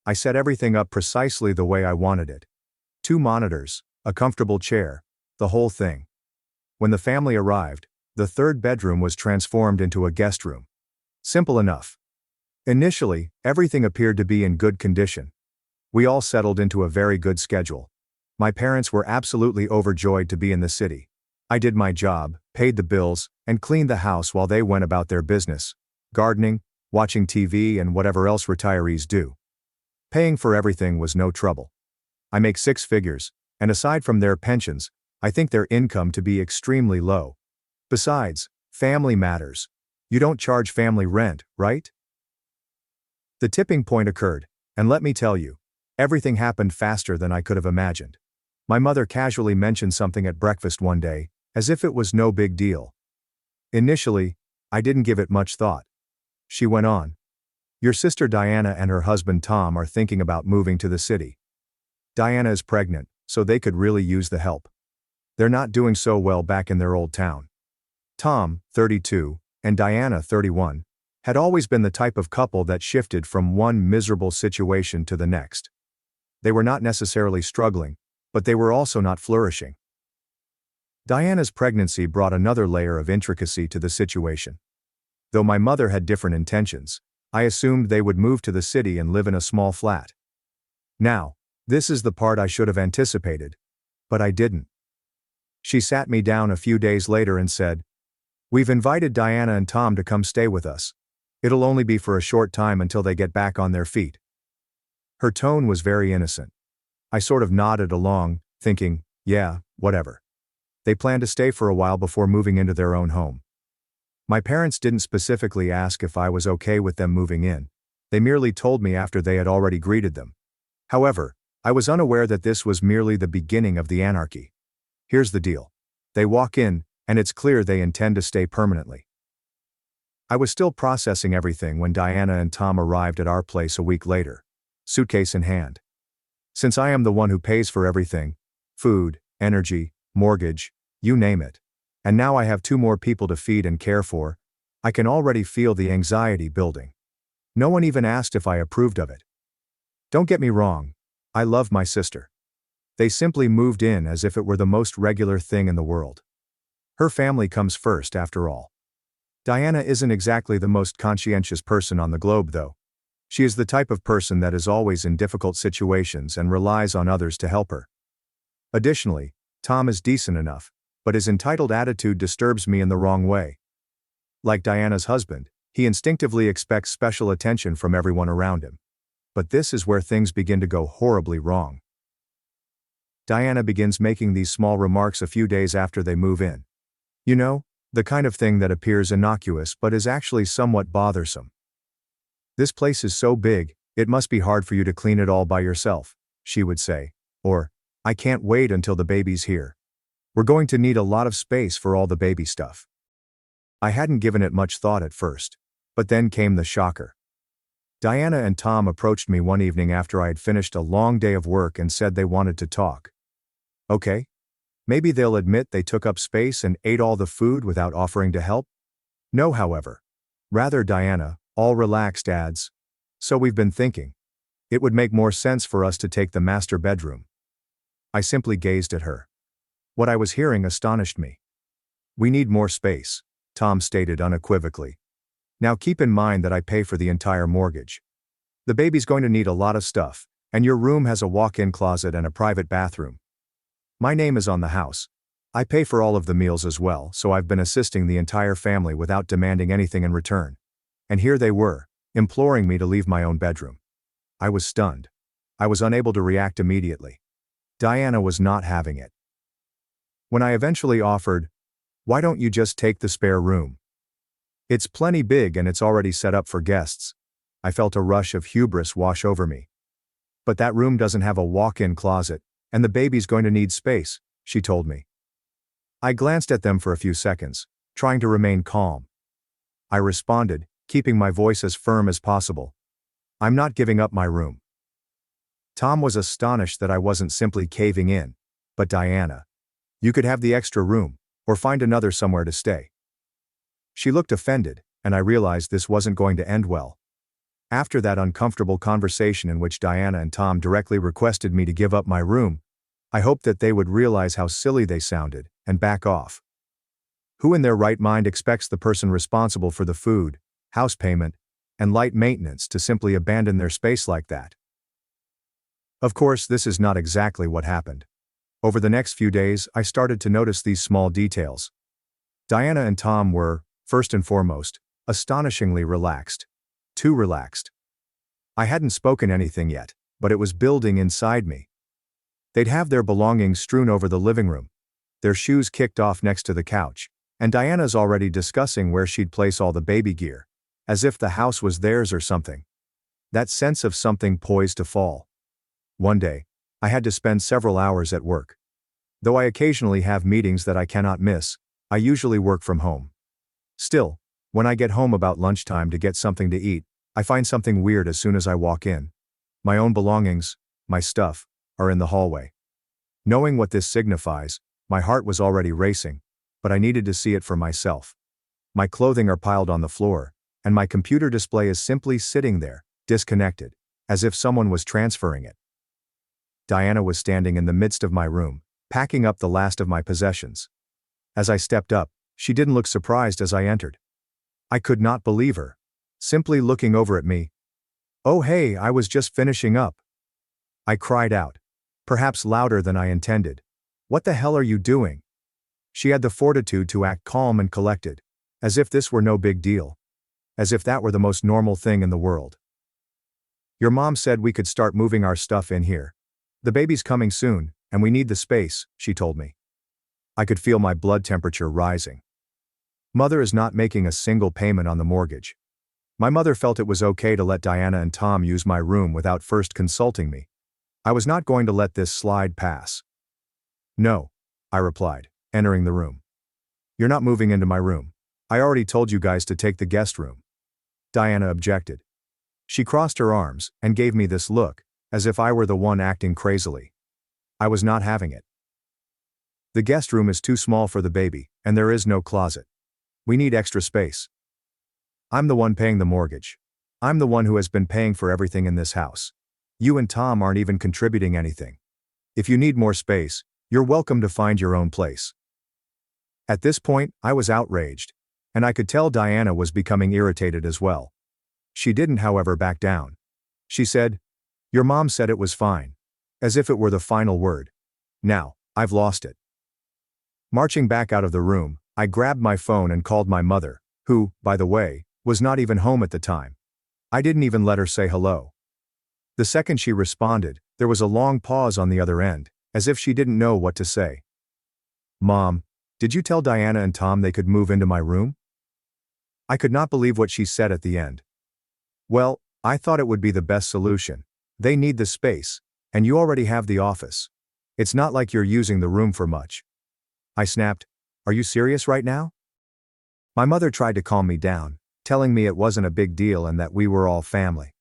I set everything up precisely the way I wanted it. 2 monitors, a comfortable chair, the whole thing. When the family arrived, the 3rd bedroom was transformed into a guest room. Simple enough. Initially, everything appeared to be in good condition. We all settled into a very good schedule. My parents were absolutely overjoyed to be in the city. I did my job, paid the bills, and cleaned the house while they went about their business, gardening, watching TV, and whatever else retirees do. Paying for everything was no trouble. I make 6 figures, and aside from their pensions, I think their income to be extremely low. Besides, family matters. You don't charge family rent, right? The tipping point occurred, and let me tell you, everything happened faster than I could have imagined. My mother casually mentioned something at breakfast one day, as if it was no big deal. Initially, I didn't give it much thought. She went on. Your sister Diana and her husband Tom are thinking about moving to the city. Diana is pregnant, so they could really use the help. They're not doing so well back in their old town. Tom, 32, and Diana, 31, had always been the type of couple that shifted from one miserable situation to the next. They were not necessarily struggling, but they were also not flourishing. Diana's pregnancy brought another layer of intricacy to the situation. Though my mother had different intentions, I assumed they would move to the city and live in a small flat. Now, this is the part I should have anticipated, but I didn't. She sat me down a few days later and said, "We've invited Diana and Tom to come stay with us. It'll only be for a short time until they get back on their feet." Her tone was very innocent. I sort of nodded along, thinking, yeah, whatever. They plan to stay for a while before moving into their own home. My parents didn't specifically ask if I was okay with them moving in. They merely told me after they had already greeted them. However, I was unaware that this was merely the beginning of the anarchy. Here's the deal. They walk in, and it's clear they intend to stay permanently. I was still processing everything when Diana and Tom arrived at our place a week later, suitcase in hand. Since I am the one who pays for everything, food, energy, mortgage, you name it, and now I have 2 more people to feed and care for, I can already feel the anxiety building. No one even asked if I approved of it. Don't get me wrong, I love my sister. They simply moved in as if it were the most regular thing in the world. Her family comes first after all. Diana isn't exactly the most conscientious person on the globe though. She is the type of person that is always in difficult situations and relies on others to help her. Additionally, Tom is decent enough, but his entitled attitude disturbs me in the wrong way. Like Diana's husband, he instinctively expects special attention from everyone around him. But this is where things begin to go horribly wrong. Diana begins making these small remarks a few days after they move in. You know, the kind of thing that appears innocuous but is actually somewhat bothersome. "This place is so big, it must be hard for you to clean it all by yourself," she would say. Or, "I can't wait until the baby's here. We're going to need a lot of space for all the baby stuff." I hadn't given it much thought at first, but then came the shocker. Diana and Tom approached me one evening after I had finished a long day of work and said they wanted to talk. Okay, maybe they'll admit they took up space and ate all the food without offering to help? No, however. Rather, Diana, all relaxed, adds, "So we've been thinking. It would make more sense for us to take the master bedroom." I simply gazed at her. What I was hearing astonished me. "We need more space," Tom stated unequivocally. "Now keep in mind that I pay for the entire mortgage. The baby's going to need a lot of stuff, and your room has a walk-in closet and a private bathroom. My name is on the house. I pay for all of the meals as well, so I've been assisting the entire family without demanding anything in return." And here they were, imploring me to leave my own bedroom. I was stunned. I was unable to react immediately. Diana was not having it. When I eventually offered, "Why don't you just take the spare room? It's plenty big and it's already set up for guests," I felt a rush of hubris wash over me. "But that room doesn't have a walk-in closet, and the baby's going to need space," she told me. I glanced at them for a few seconds, trying to remain calm. I responded, keeping my voice as firm as possible. "I'm not giving up my room." Tom was astonished that I wasn't simply caving in. "But Diana, you could have the extra room, or find another somewhere to stay." She looked offended, and I realized this wasn't going to end well. After that uncomfortable conversation in which Diana and Tom directly requested me to give up my room, I hoped that they would realize how silly they sounded, and back off. Who in their right mind expects the person responsible for the food, house payment, and light maintenance to simply abandon their space like that? Of course, this is not exactly what happened. Over the next few days, I started to notice these small details. Diana and Tom were, first and foremost, astonishingly relaxed. Too relaxed. I hadn't spoken anything yet, but it was building inside me. They'd have their belongings strewn over the living room, their shoes kicked off next to the couch, and Diana's already discussing where she'd place all the baby gear, as if the house was theirs or something. That sense of something poised to fall. One day, I had to spend several hours at work. Though I occasionally have meetings that I cannot miss, I usually work from home. Still, when I get home about lunchtime to get something to eat, I find something weird as soon as I walk in. My own belongings, my stuff, are in the hallway. Knowing what this signifies, my heart was already racing, but I needed to see it for myself. My clothing are piled on the floor, and my computer display is simply sitting there, disconnected, as if someone was transferring it. Diana was standing in the midst of my room, packing up the last of my possessions. As I stepped up, she didn't look surprised as I entered. I could not believe her. Simply looking over at me. "Oh hey, I was just finishing up." I cried out. Perhaps louder than I intended. "What the hell are you doing?" She had the fortitude to act calm and collected, as if this were no big deal. As if that were the most normal thing in the world. "Your mom said we could start moving our stuff in here. The baby's coming soon, and we need the space," she told me. I could feel my blood temperature rising. Mother is not making a single payment on the mortgage. My mother felt it was okay to let Diana and Tom use my room without first consulting me. I was not going to let this slide pass. "No," I replied, entering the room. "You're not moving into my room. I already told you guys to take the guest room." Diana objected. She crossed her arms and gave me this look, as if I were the one acting crazily. I was not having it. "The guest room is too small for the baby, and there is no closet. We need extra space. I'm the one paying the mortgage. I'm the one who has been paying for everything in this house. You and Tom aren't even contributing anything. If you need more space, you're welcome to find your own place." At this point, I was outraged, and I could tell Diana was becoming irritated as well. She didn't, however, back down. She said, "Your mom said it was fine." As if it were the final word. Now, I've lost it. Marching back out of the room, I grabbed my phone and called my mother, who, by the way, was not even home at the time. I didn't even let her say hello. The second she responded, there was a long pause on the other end, as if she didn't know what to say. "Mom, did you tell Diana and Tom they could move into my room?" I could not believe what she said at the end. "Well, I thought it would be the best solution. They need the space, and you already have the office. It's not like you're using the room for much." I snapped, "Are you serious right now?" My mother tried to calm me down, telling me it wasn't a big deal and that we were all family.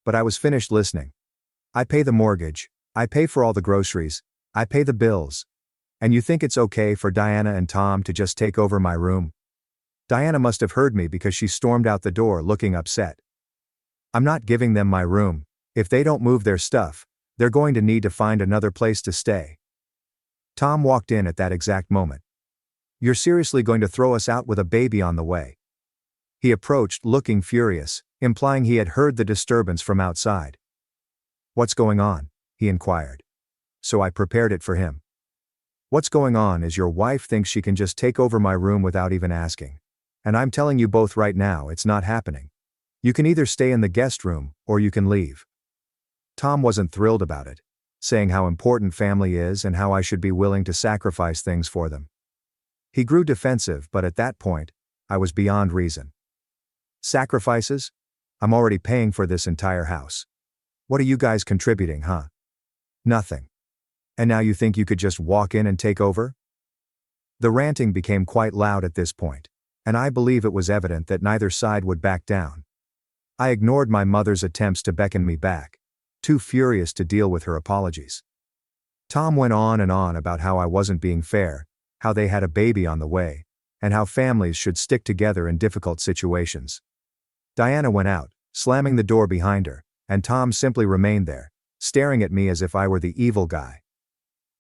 But I was finished listening. "I pay the mortgage, I pay for all the groceries, I pay the bills. And you think it's okay for Diana and Tom to just take over my room?" Diana must have heard me because she stormed out the door looking upset. "I'm not giving them my room. If they don't move their stuff, they're going to need to find another place to stay." Tom walked in at that exact moment. "You're seriously going to throw us out with a baby on the way?" He approached looking furious, implying he had heard the disturbance from outside. "What's going on?" he inquired. So I prepared it for him. "What's going on is your wife thinks she can just take over my room without even asking. And I'm telling you both right now it's not happening. You can either stay in the guest room, or you can leave." Tom wasn't thrilled about it, saying how important family is and how I should be willing to sacrifice things for them. He grew defensive, but at that point, I was beyond reason. "Sacrifices? I'm already paying for this entire house. What are you guys contributing, huh? Nothing. And now you think you could just walk in and take over?" The ranting became quite loud at this point, and I believe it was evident that neither side would back down. I ignored my mother's attempts to beckon me back, too furious to deal with her apologies. Tom went on and on about how I wasn't being fair, how they had a baby on the way, and how families should stick together in difficult situations. Diana went out, slamming the door behind her, and Tom simply remained there, staring at me as if I were the evil guy.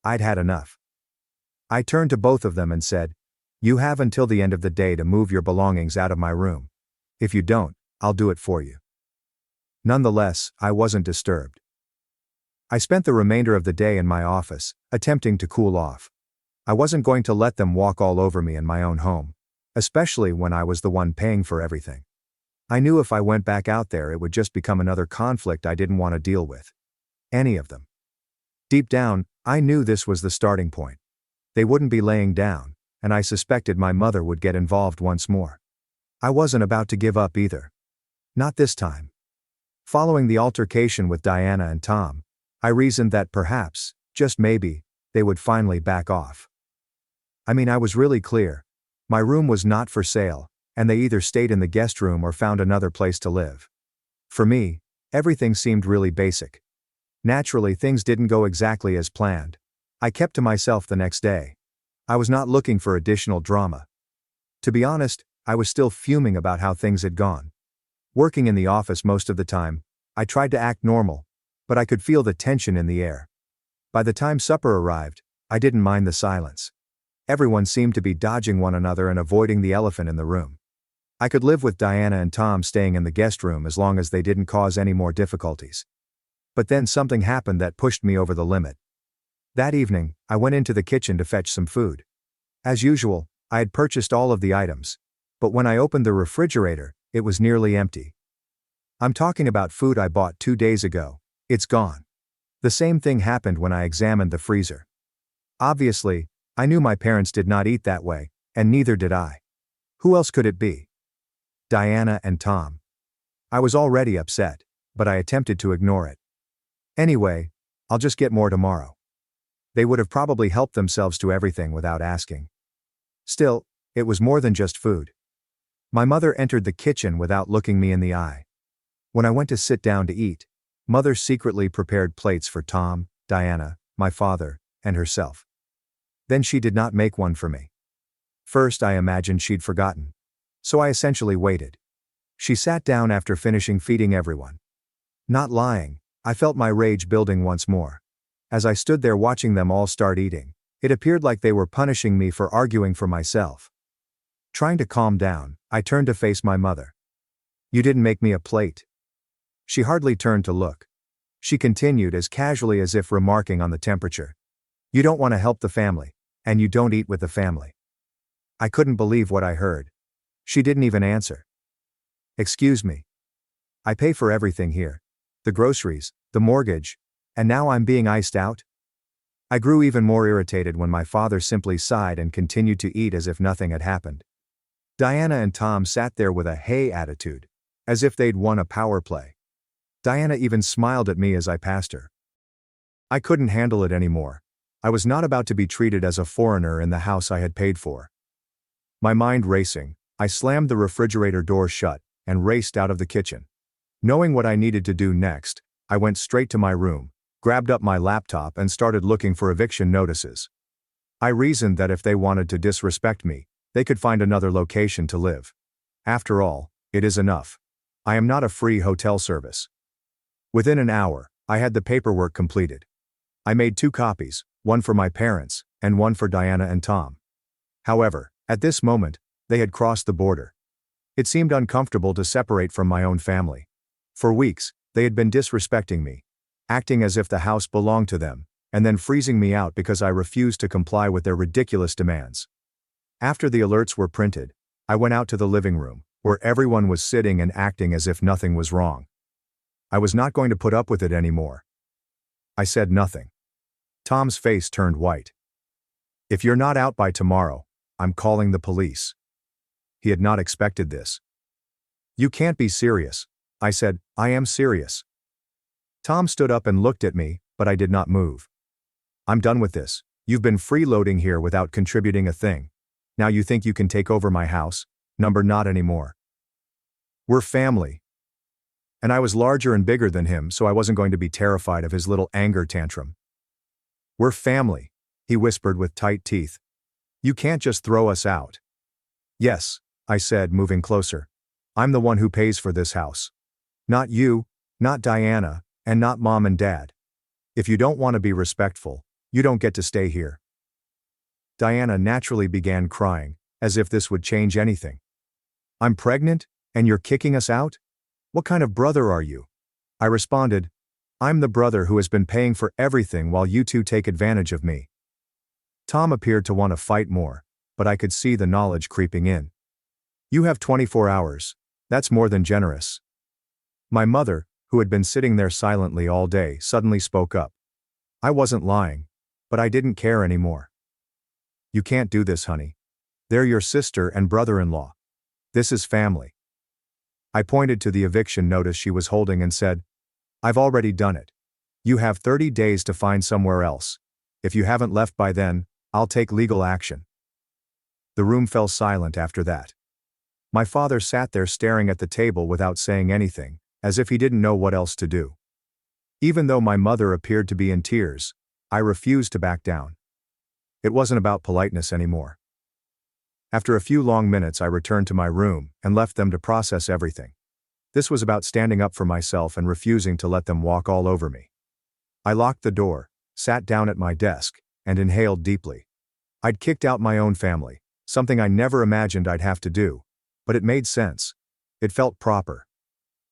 I'd had enough. I turned to both of them and said, "You have until the end of the day to move your belongings out of my room. If you don't, I'll do it for you." Nonetheless, I wasn't disturbed. I spent the remainder of the day in my office, attempting to cool off. I wasn't going to let them walk all over me in my own home, especially when I was the one paying for everything. I knew if I went back out there it would just become another conflict I didn't want to deal with. Any of them. Deep down, I knew this was the starting point. They wouldn't be laying down, and I suspected my mother would get involved once more. I wasn't about to give up either. Not this time. Following the altercation with Diana and Tom, I reasoned that perhaps, just maybe, they would finally back off. I mean, I was really clear. My room was not for sale, and they either stayed in the guest room or found another place to live. For me, everything seemed really basic. Naturally, things didn't go exactly as planned. I kept to myself the next day. I was not looking for additional drama. To be honest, I was still fuming about how things had gone. Working in the office most of the time, I tried to act normal, but I could feel the tension in the air. By the time supper arrived, I didn't mind the silence. Everyone seemed to be dodging one another and avoiding the elephant in the room. I could live with Diana and Tom staying in the guest room as long as they didn't cause any more difficulties. But then something happened that pushed me over the limit. That evening, I went into the kitchen to fetch some food. As usual, I had purchased all of the items, but when I opened the refrigerator, it was nearly empty. I'm talking about food I bought 2 days ago. It's gone. The same thing happened when I examined the freezer. Obviously, I knew my parents did not eat that way, and neither did I. Who else could it be? Diana and Tom. I was already upset, but I attempted to ignore it. Anyway, I'll just get more tomorrow. They would have probably helped themselves to everything without asking. Still, it was more than just food. My mother entered the kitchen without looking me in the eye. When I went to sit down to eat, Mother secretly prepared plates for Tom, Diana, my father, and herself. Then she did not make one for me. First I imagined she'd forgotten. So I essentially waited. She sat down after finishing feeding everyone. Not lying, I felt my rage building once more. As I stood there watching them all start eating, it appeared like they were punishing me for arguing for myself. Trying to calm down, I turned to face my mother. "You didn't make me a plate." She hardly turned to look. She continued as casually as if remarking on the temperature. "You don't want to help the family, and you don't eat with the family." I couldn't believe what I heard. She didn't even answer. "Excuse me. I pay for everything here. The groceries, the mortgage, and now I'm being iced out?" I grew even more irritated when my father simply sighed and continued to eat as if nothing had happened. Diana and Tom sat there with a hey attitude, as if they'd won a power play. Diana even smiled at me as I passed her. I couldn't handle it anymore. I was not about to be treated as a foreigner in the house I had paid for. My mind racing, I slammed the refrigerator door shut and raced out of the kitchen. Knowing what I needed to do next, I went straight to my room, grabbed up my laptop and started looking for eviction notices. I reasoned that if they wanted to disrespect me, they could find another location to live. After all, it is enough. I am not a free hotel service. Within an hour, I had the paperwork completed. I made 2 copies, one for my parents, and one for Diana and Tom. However, at this moment, they had crossed the border. It seemed uncomfortable to separate from my own family. For weeks, they had been disrespecting me, acting as if the house belonged to them, and then freezing me out because I refused to comply with their ridiculous demands. After the alerts were printed, I went out to the living room, where everyone was sitting and acting as if nothing was wrong. I was not going to put up with it anymore. I said nothing. Tom's face turned white. "If you're not out by tomorrow, I'm calling the police." He had not expected this. "You can't be serious." I said, "I am serious." Tom stood up and looked at me, but I did not move. "I'm done with this. You've been freeloading here without contributing a thing. Now you think you can take over my house? Not anymore. We're family." And I was larger and bigger than him, so I wasn't going to be terrified of his little anger tantrum. "We're family," he whispered with tight teeth. "You can't just throw us out." "Yes," I said, moving closer. "I'm the one who pays for this house. Not you, not Diana, and not Mom and Dad. If you don't want to be respectful, you don't get to stay here." Diana naturally began crying, as if this would change anything. "I'm pregnant, and you're kicking us out? What kind of brother are you?" I responded, "I'm the brother who has been paying for everything while you two take advantage of me." Tom appeared to want to fight more, but I could see the knowledge creeping in. "You have 24 hours. That's more than generous." My mother, who had been sitting there silently all day, suddenly spoke up. I wasn't lying, but I didn't care anymore. "You can't do this, honey. They're your sister and brother-in-law. This is family." I pointed to the eviction notice she was holding and said, "I've already done it. You have 30 days to find somewhere else. If you haven't left by then, I'll take legal action." The room fell silent after that. My father sat there staring at the table without saying anything, as if he didn't know what else to do. Even though my mother appeared to be in tears, I refused to back down. It wasn't about politeness anymore. After a few long minutes, I returned to my room and left them to process everything. This was about standing up for myself and refusing to let them walk all over me. I locked the door, sat down at my desk, and inhaled deeply. I'd kicked out my own family, something I never imagined I'd have to do, but it made sense. It felt proper.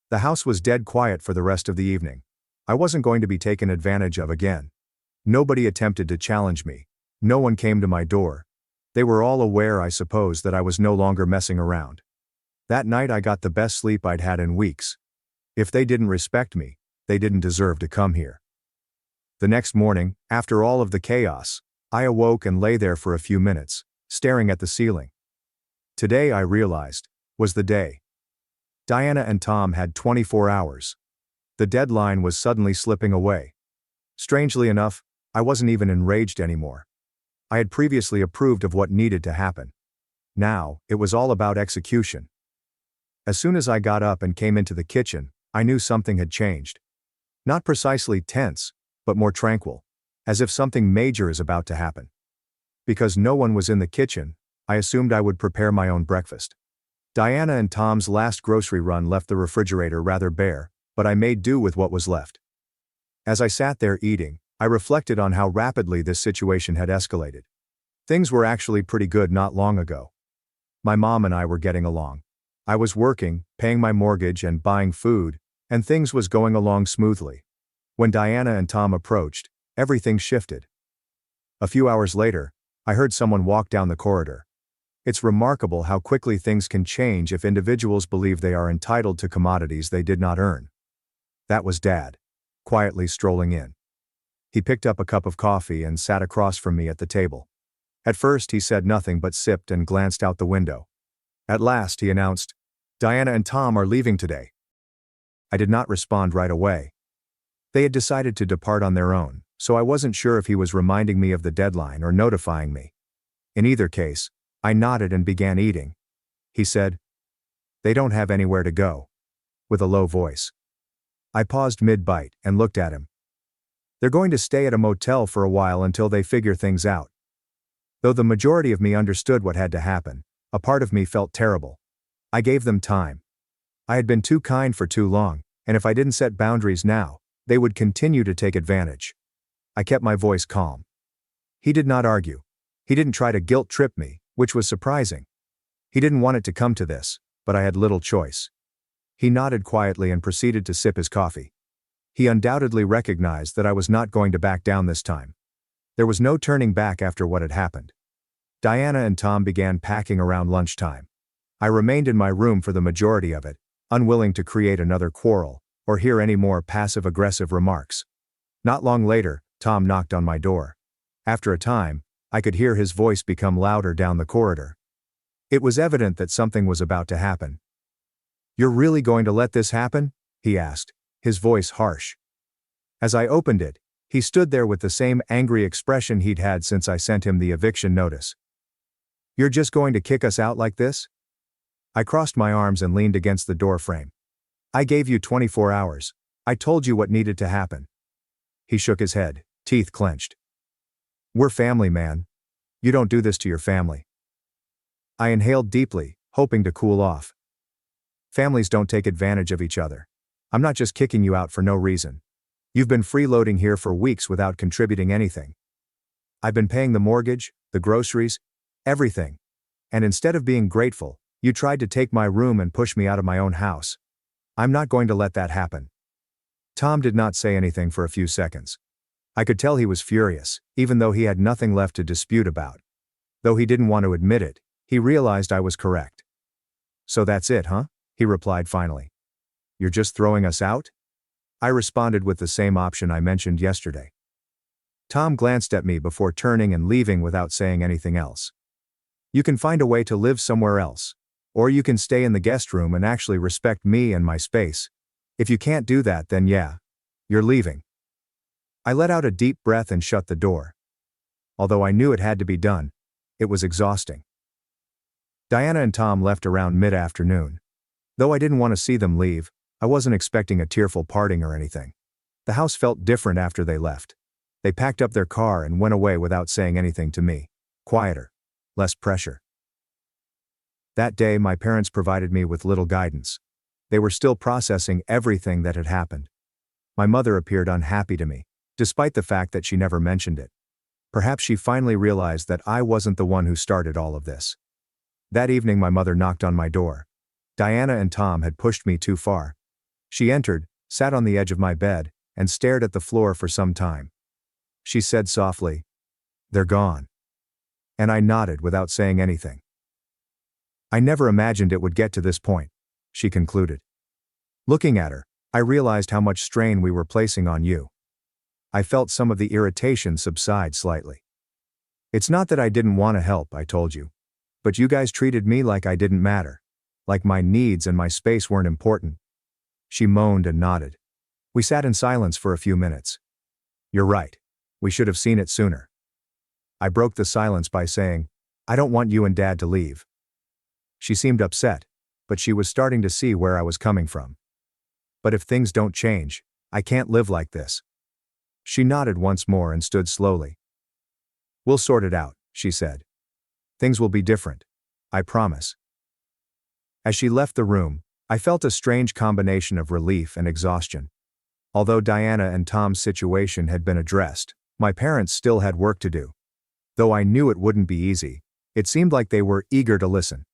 The house was dead quiet for the rest of the evening. I wasn't going to be taken advantage of again. Nobody attempted to challenge me. No one came to my door. They were all aware, I suppose, that I was no longer messing around. That night I got the best sleep I'd had in weeks. If they didn't respect me, they didn't deserve to come here. The next morning, after all of the chaos, I awoke and lay there for a few minutes, staring at the ceiling. Today, I realized, was the day. Diana and Tom had 24 hours. The deadline was suddenly slipping away. Strangely enough, I wasn't even enraged anymore. I had previously approved of what needed to happen. Now, it was all about execution. As soon as I got up and came into the kitchen, I knew something had changed. Not precisely tense, but more tranquil, as if something major is about to happen. Because no one was in the kitchen, I assumed I would prepare my own breakfast. Diana and Tom's last grocery run left the refrigerator rather bare, but I made do with what was left. As I sat there eating, I reflected on how rapidly this situation had escalated. Things were actually pretty good not long ago. My mom and I were getting along. I was working, paying my mortgage and buying food, and things was going along smoothly. When Diana and Tom approached, everything shifted. A few hours later, I heard someone walk down the corridor. It's remarkable how quickly things can change if individuals believe they are entitled to commodities they did not earn. That was Dad, quietly strolling in. He picked up a cup of coffee and sat across from me at the table. At first he said nothing but sipped and glanced out the window. At last he announced, "Diana and Tom are leaving today." I did not respond right away. They had decided to depart on their own, so I wasn't sure if he was reminding me of the deadline or notifying me. In either case, I nodded and began eating. He said, "They don't have anywhere to go," with a low voice. I paused mid-bite and looked at him. "They're going to stay at a motel for a while until they figure things out." Though the majority of me understood what had to happen, a part of me felt terrible. I gave them time. I had been too kind for too long, and if I didn't set boundaries now, they would continue to take advantage. I kept my voice calm. He did not argue. He didn't try to guilt-trip me, which was surprising. He didn't want it to come to this, but I had little choice. He nodded quietly and proceeded to sip his coffee. He undoubtedly recognized that I was not going to back down this time. There was no turning back after what had happened. Diana and Tom began packing around lunchtime. I remained in my room for the majority of it, unwilling to create another quarrel, or hear any more passive-aggressive remarks. Not long later, Tom knocked on my door. After a time, I could hear his voice become louder down the corridor. It was evident that something was about to happen. "You're really going to let this happen?" he asked, his voice harsh. As I opened it, he stood there with the same angry expression he'd had since I sent him the eviction notice. "You're just going to kick us out like this?" I crossed my arms and leaned against the door frame. "I gave you 24 hours. I told you what needed to happen." He shook his head, teeth clenched. "We're family, man. You don't do this to your family." I inhaled deeply, hoping to cool off. Families don't take advantage of each other. I'm not just kicking you out for no reason. You've been freeloading here for weeks without contributing anything. I've been paying the mortgage, the groceries, everything. And instead of being grateful, you tried to take my room and push me out of my own house. I'm not going to let that happen." Tom did not say anything for a few seconds. I could tell he was furious, even though he had nothing left to dispute about. Though he didn't want to admit it, he realized I was correct. "So that's it, huh?" he replied finally. "You're just throwing us out?" I responded with the same option I mentioned yesterday. Tom glanced at me before turning and leaving without saying anything else. "You can find a way to live somewhere else. Or you can stay in the guest room and actually respect me and my space. If you can't do that, then yeah, you're leaving." I let out a deep breath and shut the door. Although I knew it had to be done, it was exhausting. Diana and Tom left around mid-afternoon. Though I didn't want to see them leave, I wasn't expecting a tearful parting or anything. The house felt different after they left. They packed up their car and went away without saying anything to me. Quieter. Less pressure. That day, my parents provided me with little guidance. They were still processing everything that had happened. My mother appeared unhappy to me, despite the fact that she never mentioned it. Perhaps she finally realized that I wasn't the one who started all of this. That evening, my mother knocked on my door. Diana and Tom had pushed me too far. She entered, sat on the edge of my bed, and stared at the floor for some time. She said softly, "They're gone." And I nodded without saying anything. "I never imagined it would get to this point," she concluded. Looking at her, I realized how much strain we were placing on you. I felt some of the irritation subside slightly. "It's not that I didn't want to help," I told you. "But you guys treated me like I didn't matter. Like my needs and my space weren't important." She moaned and nodded. We sat in silence for a few minutes. "You're right. We should have seen it sooner." I broke the silence by saying, "I don't want you and Dad to leave." She seemed upset, but she was starting to see where I was coming from. "But if things don't change, I can't live like this." She nodded once more and stood slowly. "We'll sort it out," she said. "Things will be different. I promise." As she left the room, I felt a strange combination of relief and exhaustion. Although Diana and Tom's situation had been addressed, my parents still had work to do. Though I knew it wouldn't be easy, it seemed like they were eager to listen.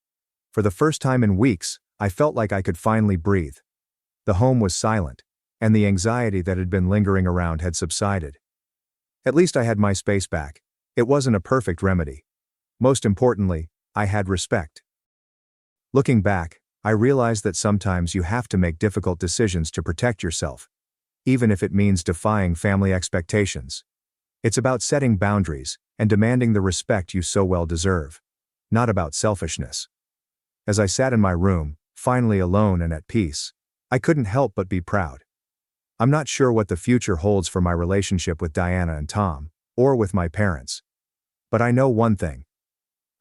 For the first time in weeks, I felt like I could finally breathe. The home was silent, and the anxiety that had been lingering around had subsided. At least I had my space back. It wasn't a perfect remedy. Most importantly, I had respect. Looking back, I realized that sometimes you have to make difficult decisions to protect yourself, even if it means defying family expectations. It's about setting boundaries and demanding the respect you so well deserve, not about selfishness. As I sat in my room, finally alone and at peace, I couldn't help but be proud. I'm not sure what the future holds for my relationship with Diana and Tom, or with my parents. But I know one thing.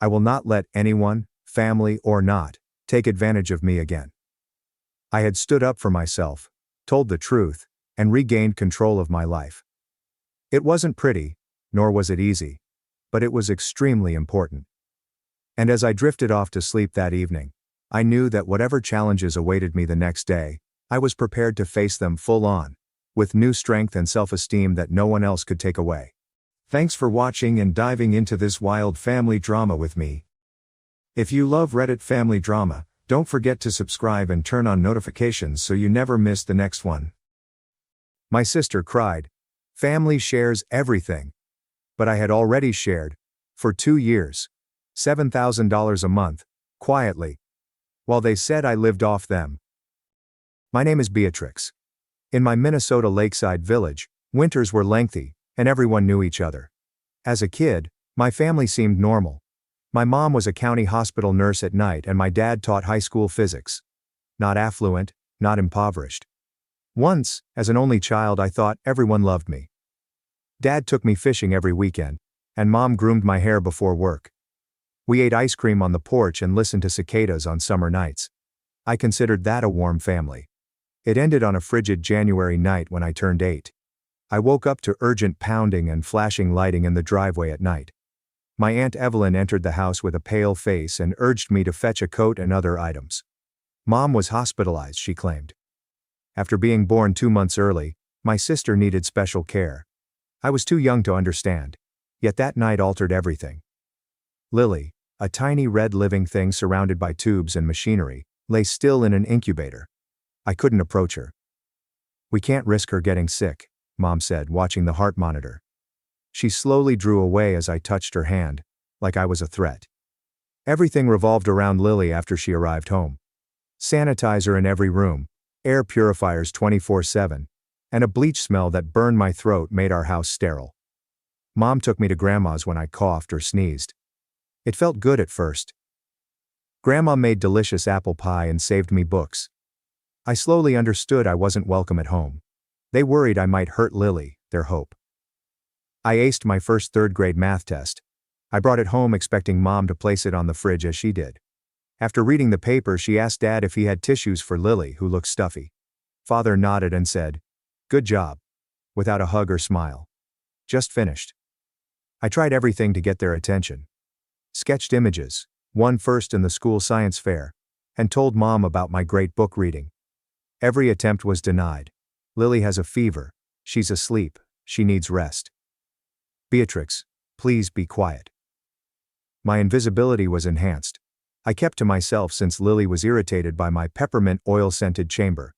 I will not let anyone, family or not, take advantage of me again. I had stood up for myself, told the truth, and regained control of my life. It wasn't pretty, nor was it easy, but it was extremely important. And as I drifted off to sleep that evening, I knew that whatever challenges awaited me the next day, I was prepared to face them full on, with new strength and self-esteem that no one else could take away. Thanks for watching and diving into this wild family drama with me. If you love Reddit family drama, don't forget to subscribe and turn on notifications so you never miss the next one. My sister cried. Family shares everything. But I had already shared, for 2 years, $7,000 a month, quietly, while they said I lived off them. My name is Beatrix. In my Minnesota lakeside village, winters were lengthy, and everyone knew each other. As a kid, my family seemed normal. My mom was a county hospital nurse at night and my dad taught high school physics. Not affluent, not impoverished. Once, as an only child, I thought everyone loved me. Dad took me fishing every weekend, and Mom groomed my hair before work. We ate ice cream on the porch and listened to cicadas on summer nights. I considered that a warm family. It ended on a frigid January night when I turned 8. I woke up to urgent pounding and flashing lighting in the driveway at night. My Aunt Evelyn entered the house with a pale face and urged me to fetch a coat and other items. Mom was hospitalized, she claimed. After being born 2 months early, my sister needed special care. I was too young to understand. Yet that night altered everything. Lily, a tiny red living thing surrounded by tubes and machinery, lay still in an incubator. I couldn't approach her. "We can't risk her getting sick," Mom said, watching the heart monitor. She slowly drew away as I touched her hand, like I was a threat. Everything revolved around Lily after she arrived home. Sanitizer in every room, air purifiers 24/7, and a bleach smell that burned my throat made our house sterile. Mom took me to Grandma's when I coughed or sneezed. It felt good at first. Grandma made delicious apple pie and saved me books. I slowly understood I wasn't welcome at home. They worried I might hurt Lily, their hope. I aced my first 3rd grade math test. I brought it home expecting Mom to place it on the fridge as she did. After reading the paper, she asked Dad if he had tissues for Lily, who looked stuffy. Father nodded and said, "Good job," without a hug or smile. just finished. I tried everything to get their attention. Sketched images, won first in the school science fair, and told Mom about my great book reading. Every attempt was denied. Lily has a fever. She's asleep. She needs rest. Beatrix, please be quiet. My invisibility was enhanced. I kept to myself since Lily was irritated by my peppermint oil-scented chamber.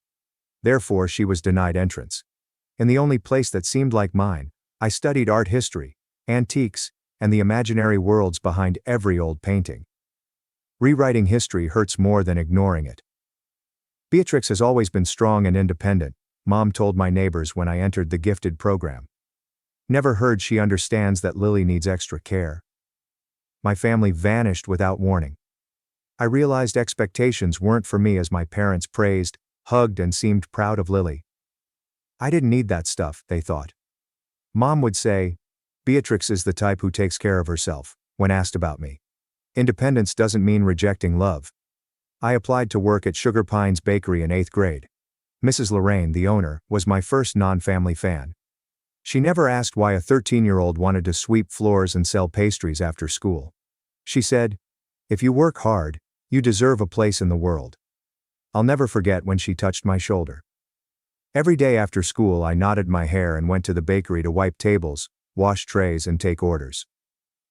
Therefore, she was denied entrance. In the only place that seemed like mine, I studied art history, antiques, and the imaginary worlds behind every old painting. Rewriting history hurts more than ignoring it. Beatrix has always been strong and independent, Mom told my neighbors when I entered the gifted program. Never heard she understands that Lily needs extra care. My family vanished without warning. I realized expectations weren't for me as my parents praised, hugged, and seemed proud of Lily. I didn't need that stuff, they thought. Mom would say, Beatrix is the type who takes care of herself, when asked about me. Independence doesn't mean rejecting love. I applied to work at Sugar Pines Bakery in 8th grade. Mrs. Lorraine, the owner, was my first non-family fan. She never asked why a 13-year-old wanted to sweep floors and sell pastries after school. She said, if you work hard, you deserve a place in the world. I'll never forget when she touched my shoulder. Every day after school I knotted my hair and went to the bakery to wipe tables, wash trays, and take orders.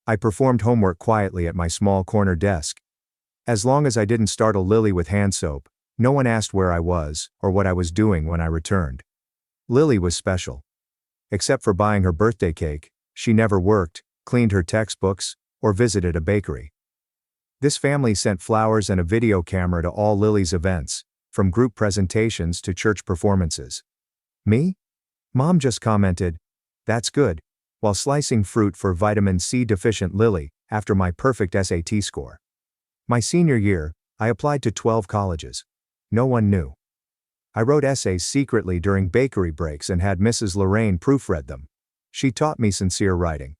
I performed homework quietly at my small corner desk. As long as I didn't startle Lily with hand soap, no one asked where I was or what I was doing when I returned. Lily was special. Except for buying her birthday cake, she never worked, cleaned her textbooks, or visited a bakery. This family sent flowers and a video camera to all Lily's events, from group presentations to church performances. Me? Mom just commented, that's good, while slicing fruit for vitamin C deficient Lily, after my perfect SAT score. My senior year, I applied to 12 colleges. No one knew. I wrote essays secretly during bakery breaks and had Mrs. Lorraine proofread them. She taught me sincere writing.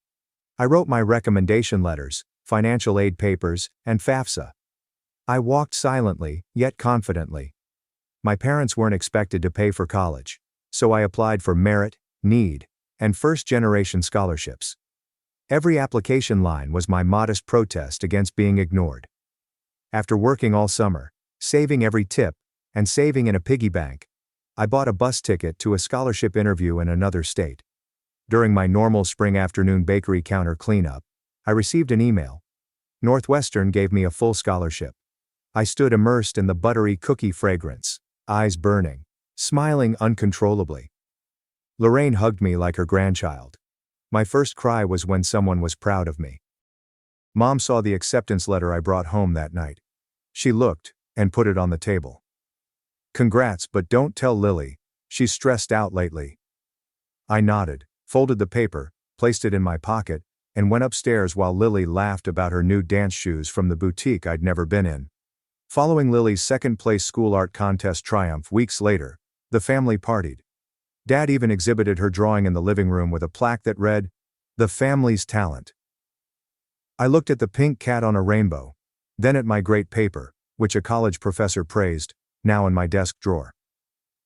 I wrote my recommendation letters, financial aid papers, and FAFSA. I walked silently, yet confidently. My parents weren't expected to pay for college, so I applied for merit, need, and first-generation scholarships. Every application line was my modest protest against being ignored. After working all summer, saving every tip, and saving in a piggy bank, I bought a bus ticket to a scholarship interview in another state. During my normal spring afternoon bakery counter cleanup, I received an email. Northwestern gave me a full scholarship. I stood immersed in the buttery cookie fragrance, eyes burning, smiling uncontrollably. Lorraine hugged me like her grandchild. My first cry was when someone was proud of me. Mom saw the acceptance letter I brought home that night. She looked, and put it on the table. Congrats, but don't tell Lily, she's stressed out lately. I nodded, folded the paper, placed it in my pocket, and went upstairs while Lily laughed about her new dance shoes from the boutique I'd never been in. Following Lily's second-place school art contest triumph weeks later, the family partied. Dad even exhibited her drawing in the living room with a plaque that read, "The family's talent." I looked at the pink cat on a rainbow, then at my great paper, which a college professor praised, now in my desk drawer.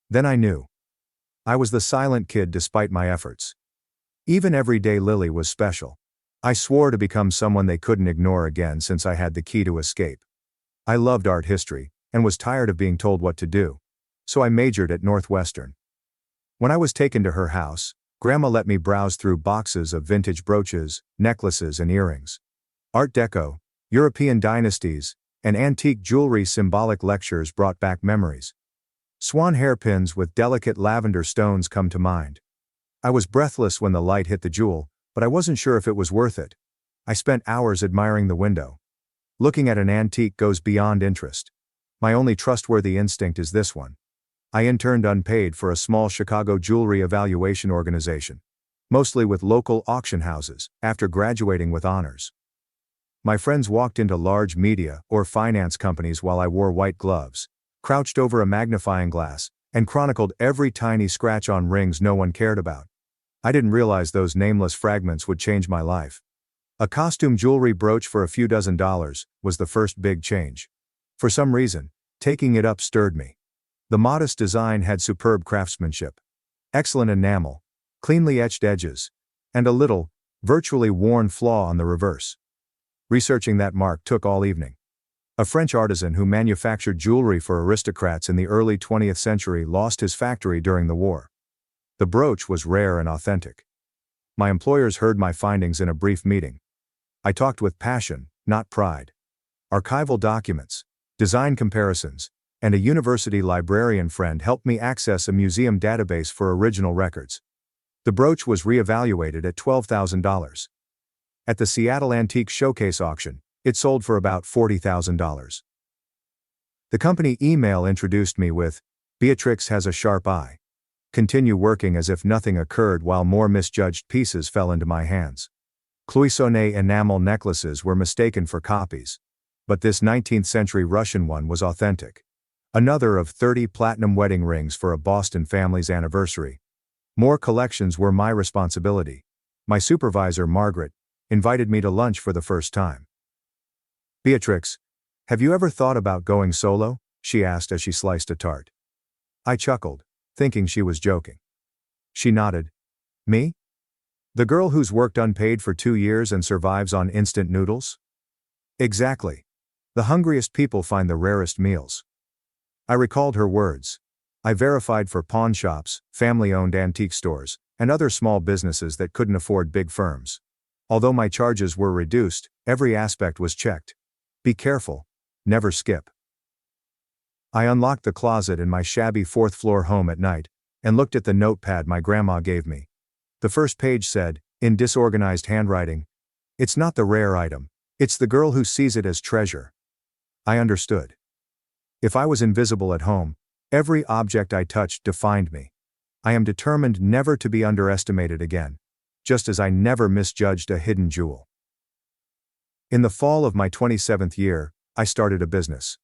Then I knew. I was the silent kid despite my efforts. Even everyday Lily was special. I swore to become someone they couldn't ignore again since I had the key to escape. I loved art history, and was tired of being told what to do. So I majored at Northwestern. When I was taken to her house, Grandma let me browse through boxes of vintage brooches, necklaces, and earrings. Art Deco, European dynasties, and antique jewelry symbolic lectures brought back memories. Swan hairpins with delicate lavender stones come to mind. I was breathless when the light hit the jewel, but I wasn't sure if it was worth it. I spent hours admiring the window. Looking at an antique goes beyond interest. My only trustworthy instinct is this one. I interned unpaid for a small Chicago jewelry evaluation organization, mostly with local auction houses, after graduating with honors. My friends walked into large media or finance companies while I wore white gloves, crouched over a magnifying glass, and chronicled every tiny scratch on rings no one cared about. I didn't realize those nameless fragments would change my life. A costume jewelry brooch for a few $dozen was the first big change. For some reason, taking it up stirred me. The modest design had superb craftsmanship, excellent enamel, cleanly etched edges, and a little, virtually worn flaw on the reverse. Researching that mark took all evening. A French artisan who manufactured jewelry for aristocrats in the early 20th century lost his factory during the war. The brooch was rare and authentic. My employers heard my findings in a brief meeting. I talked with passion, not pride. Archival documents, design comparisons, and a university librarian friend helped me access a museum database for original records. The brooch was re-evaluated at $12,000. At the Seattle Antique Showcase auction, it sold for about $40,000. The company email introduced me with, "Beatrix has a sharp eye. Continue working as if nothing occurred while more misjudged pieces fell into my hands." Cloisonné enamel necklaces were mistaken for copies. But this 19th century Russian one was authentic. Another of 30 platinum wedding rings for a Boston family's anniversary. More collections were my responsibility. My supervisor, Margaret, invited me to lunch for the first time. "Beatrix, have you ever thought about going solo?" she asked as she sliced a tart. I chuckled, thinking she was joking. She nodded. "Me? The girl who's worked unpaid for 2 years and survives on instant noodles?" "Exactly. The hungriest people find the rarest meals." I recalled her words. I verified for pawn shops, family-owned antique stores, and other small businesses that couldn't afford big firms. Although my charges were reduced, every aspect was checked. Be careful. Never skip. I unlocked the closet in my shabby fourth-floor home at night, and looked at the notepad my grandma gave me. The first page said, in disorganized handwriting, "It's not the rare item, it's the girl who sees it as treasure." I understood. If I was invisible at home, every object I touched defined me. I am determined never to be underestimated again, just as I never misjudged a hidden jewel. In the fall of my 27th year, I started a business.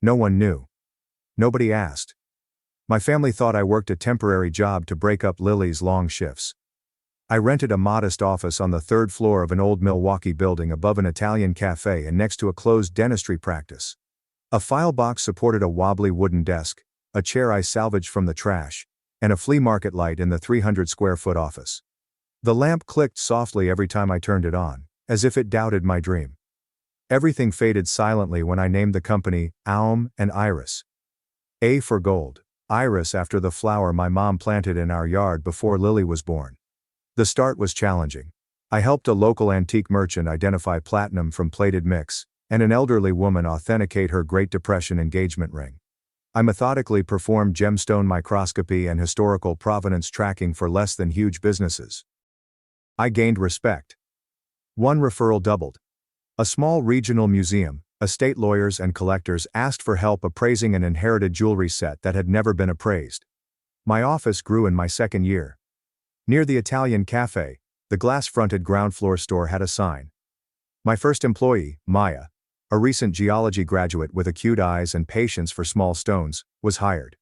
No one knew. Nobody asked. My family thought I worked a temporary job to break up Lily's long shifts. I rented a modest office on the 3rd floor of an old Milwaukee building above an Italian cafe and next to a closed dentistry practice. A file box supported a wobbly wooden desk, a chair I salvaged from the trash, and a flea market light in the 300-square-foot office. The lamp clicked softly every time I turned it on, as if it doubted my dream. Everything faded silently when I named the company Aum and Iris. A for gold, Iris after the flower my mom planted in our yard before Lily was born. The start was challenging. I helped a local antique merchant identify platinum from plated mix, and an elderly woman authenticate her Great Depression engagement ring. I methodically performed gemstone microscopy and historical provenance tracking for less than huge businesses. I gained respect. One referral doubled. A small regional museum, estate lawyers and collectors asked for help appraising an inherited jewelry set that had never been appraised. My office grew in my second year. Near the Italian cafe, the glass-fronted ground-floor store had a sign. My first employee, Maya, a recent geology graduate with acute eyes and patience for small stones, was hired.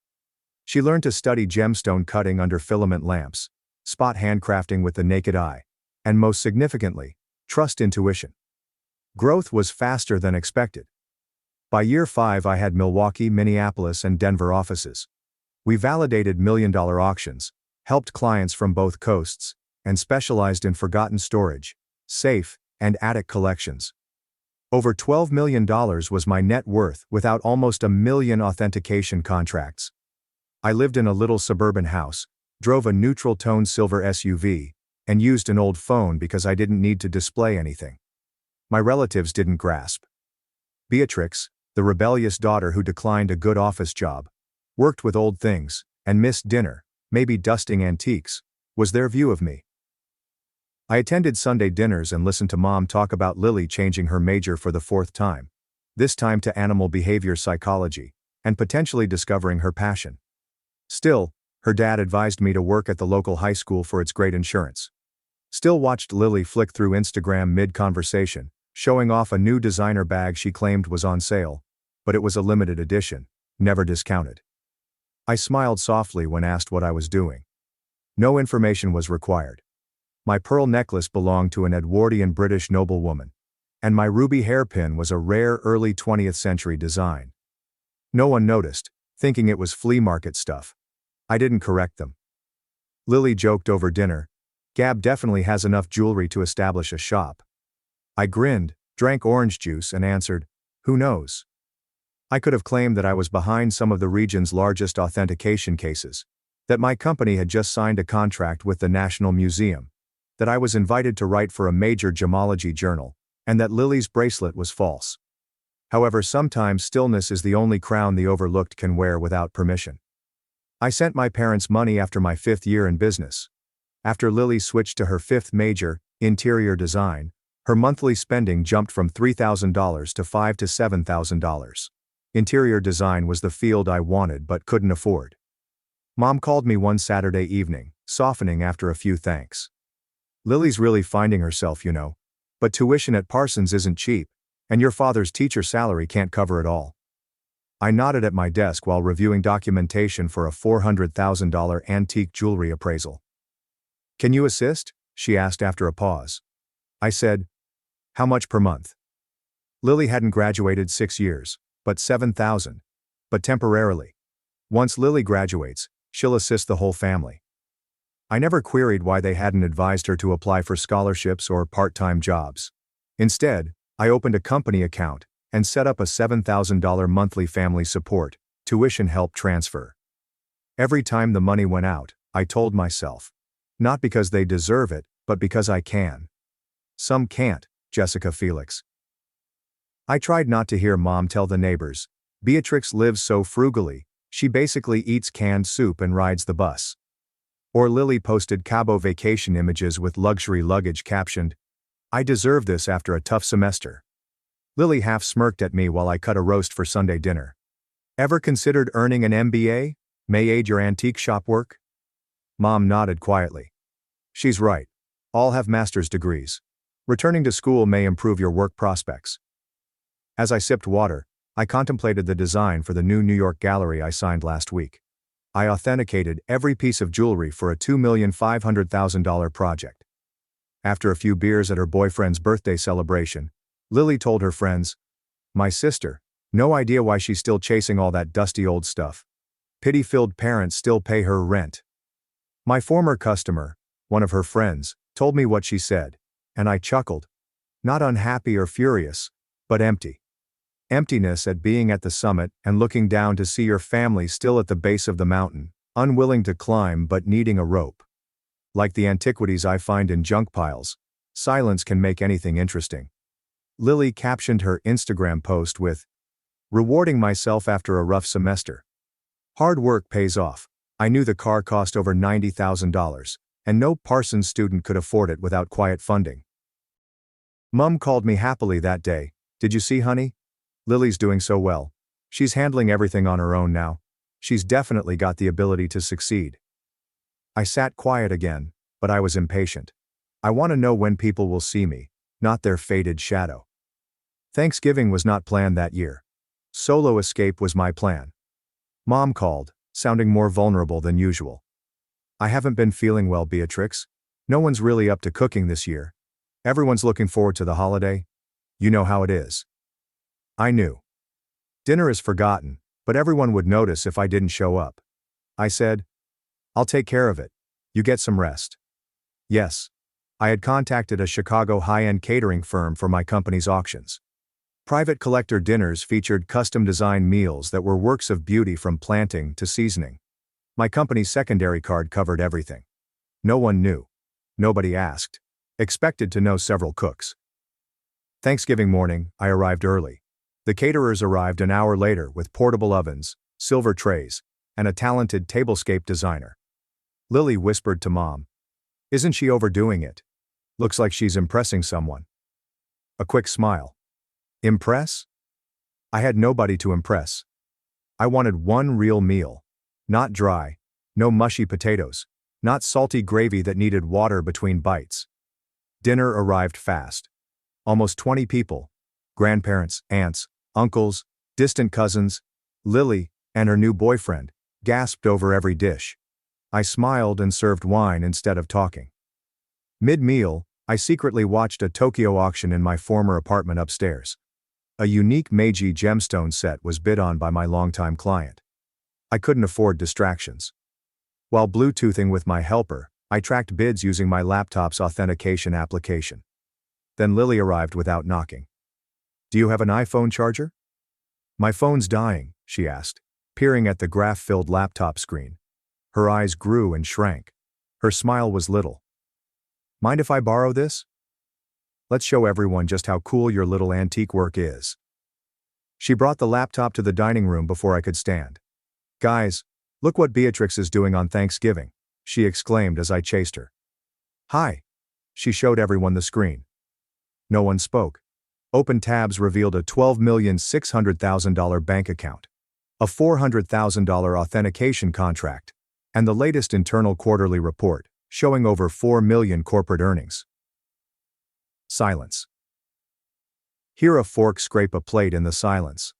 She learned to study gemstone cutting under filament lamps, spot handcrafting with the naked eye, and most significantly, trust intuition. Growth was faster than expected. By year 5 I had Milwaukee, Minneapolis, and Denver offices. We validated million-dollar auctions, helped clients from both coasts, and specialized in forgotten storage, safe, and attic collections. Over $12 million was my net worth without almost 1 million authentication contracts. I lived in a little suburban house, drove a neutral-toned silver SUV, and used an old phone because I didn't need to display anything. My relatives didn't grasp. Beatrix, the rebellious daughter who declined a good office job, worked with old things, and missed dinner, maybe dusting antiques, was their view of me. I attended Sunday dinners and listened to Mom talk about Lily changing her major for the 4th time, this time to animal behavior psychology, and potentially discovering her passion. Still, her dad advised me to work at the local high school for its great insurance. Still watched Lily flick through Instagram mid-conversation, showing off a new designer bag she claimed was on sale, but it was a limited edition, never discounted. I smiled softly when asked what I was doing. No information was required. My pearl necklace belonged to an Edwardian British noblewoman, and my ruby hairpin was a rare early 20th century design. No one noticed, thinking it was flea market stuff. I didn't correct them. Lily joked over dinner, Gab definitely has enough jewelry to establish a shop. I grinned, drank orange juice and answered, who knows? I could have claimed that I was behind some of the region's largest authentication cases, that my company had just signed a contract with the National Museum, that I was invited to write for a major gemology journal, and that Lily's bracelet was false. However, sometimes stillness is the only crown the overlooked can wear without permission. I sent my parents money after my 5th year in business. After Lily switched to her 5th major, interior design, her monthly spending jumped from $3,000 to $5,000 to $7,000. Interior design was the field I wanted but couldn't afford. Mom called me one Saturday evening, softening after a few thanks. Lily's really finding herself, you know. But tuition at Parsons isn't cheap, and your father's teacher salary can't cover it all. I nodded at my desk while reviewing documentation for a $400,000 antique jewelry appraisal. Can you assist? She asked after a pause. I said, how much per month? Lily hadn't graduated 6 years, but $7,000. But temporarily. Once Lily graduates, she'll assist the whole family. I never queried why they hadn't advised her to apply for scholarships or part-time jobs. Instead, I opened a company account and set up a $7,000 monthly family support, tuition help transfer. Every time the money went out, I told myself, not because they deserve it, but because I can. Some can't, Jessica Felix. I tried not to hear Mom tell the neighbors, Beatrix lives so frugally, she basically eats canned soup and rides the bus. Or Lily posted Cabo vacation images with luxury luggage captioned, I deserve this after a tough semester. Lily half smirked at me while I cut a roast for Sunday dinner. Ever considered earning an MBA? May aid your antique shop work? Mom nodded quietly. She's right. All have master's degrees. Returning to school may improve your work prospects. As I sipped water, I contemplated the design for the new New York gallery I signed last week. I authenticated every piece of jewelry for a $2,500,000 project. After a few beers at her boyfriend's birthday celebration, Lily told her friends, my sister, no idea why she's still chasing all that dusty old stuff. Pity-filled parents still pay her rent. My former customer, one of her friends, told me what she said, and I chuckled. Not unhappy or furious, but empty. Emptiness at being at the summit and looking down to see your family still at the base of the mountain, unwilling to climb but needing a rope. Like the antiquities I find in junk piles, silence can make anything interesting. Lily captioned her Instagram post with, rewarding myself after a rough semester. Hard work pays off. I knew the car cost over $90,000, and no Parsons student could afford it without quiet funding. Mum called me happily that day, did you see, honey? Lily's doing so well. She's handling everything on her own now. She's definitely got the ability to succeed. I sat quiet again, but I was impatient. I want to know when people will see me, not their faded shadow. Thanksgiving was not planned that year. Solo escape was my plan. Mom called, sounding more vulnerable than usual. I haven't been feeling well, Beatrix. No one's really up to cooking this year. Everyone's looking forward to the holiday. You know how it is. I knew. Dinner is forgotten, but everyone would notice if I didn't show up. I said, I'll take care of it. You get some rest. Yes. I had contacted a Chicago high-end catering firm for my company's auctions. Private collector dinners featured custom-designed meals that were works of beauty from planting to seasoning. My company's secondary card covered everything. No one knew. Nobody asked. Expected to know several cooks. Thanksgiving morning, I arrived early. The caterers arrived an hour later with portable ovens, silver trays, and a talented tablescape designer. Lily whispered to Mom, isn't she overdoing it? Looks like she's impressing someone. A quick smile. Impress? I had nobody to impress. I wanted one real meal. Not dry, no mushy potatoes, not salty gravy that needed water between bites. Dinner arrived fast. Almost 20 people. Grandparents, aunts, uncles, distant cousins, Lily, and her new boyfriend, gasped over every dish. I smiled and served wine instead of talking. Mid-meal, I secretly watched a Tokyo auction in my former apartment upstairs. A unique Meiji gemstone set was bid on by my longtime client. I couldn't afford distractions. While Bluetoothing with my helper, I tracked bids using my laptop's authentication application. Then Lily arrived without knocking. Do you have an iPhone charger? My phone's dying, she asked, peering at the graph-filled laptop screen. Her eyes grew and shrank. Her smile was little. Mind if I borrow this? Let's show everyone just how cool your little antique work is. She brought the laptop to the dining room before I could stand. Guys, look what Beatrix is doing on Thanksgiving, she exclaimed as I chased her. Hi. She showed everyone the screen. No one spoke. Open tabs revealed a $12,600,000 bank account, a $400,000 authentication contract, and the latest internal quarterly report, showing over 4 million corporate earnings. Silence. Hear a fork scrape a plate in the silence.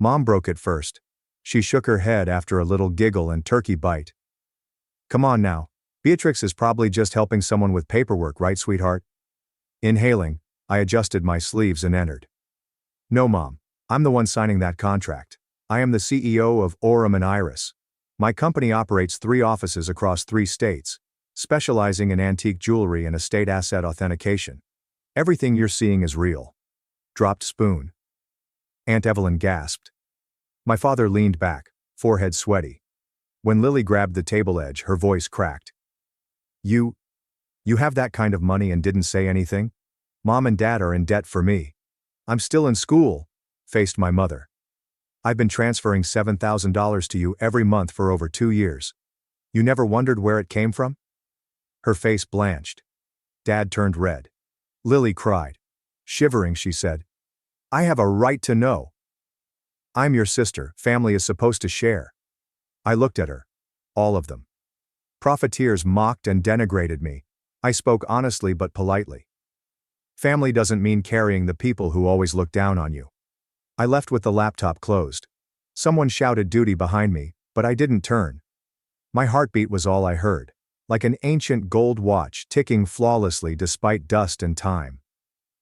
Mom broke it first. She shook her head after a little giggle and turkey bite. Come on now, Beatrix is probably just helping someone with paperwork, right, sweetheart? Inhaling, I adjusted my sleeves and entered. No, Mom, I'm the one signing that contract. I am the CEO of Aurum and Iris. My company operates 3 offices across 3 states, specializing in antique jewelry and estate asset authentication. Everything you're seeing is real. Dropped spoon. Aunt Evelyn gasped. My father leaned back, forehead sweaty. When Lily grabbed the table edge, her voice cracked. You have that kind of money and didn't say anything? Mom and Dad are in debt for me. I'm still in school, faced my mother. I've been transferring $7,000 to you every month for over 2 years. You never wondered where it came from? Her face blanched. Dad turned red. Lily cried. Shivering, she said, I have a right to know. I'm your sister, family is supposed to share. I looked at her. All of them. Profiteers mocked and denigrated me. I spoke honestly but politely. Family doesn't mean carrying the people who always look down on you. I left with the laptop closed. Someone shouted duty behind me, but I didn't turn. My heartbeat was all I heard, like an ancient gold watch ticking flawlessly despite dust and time.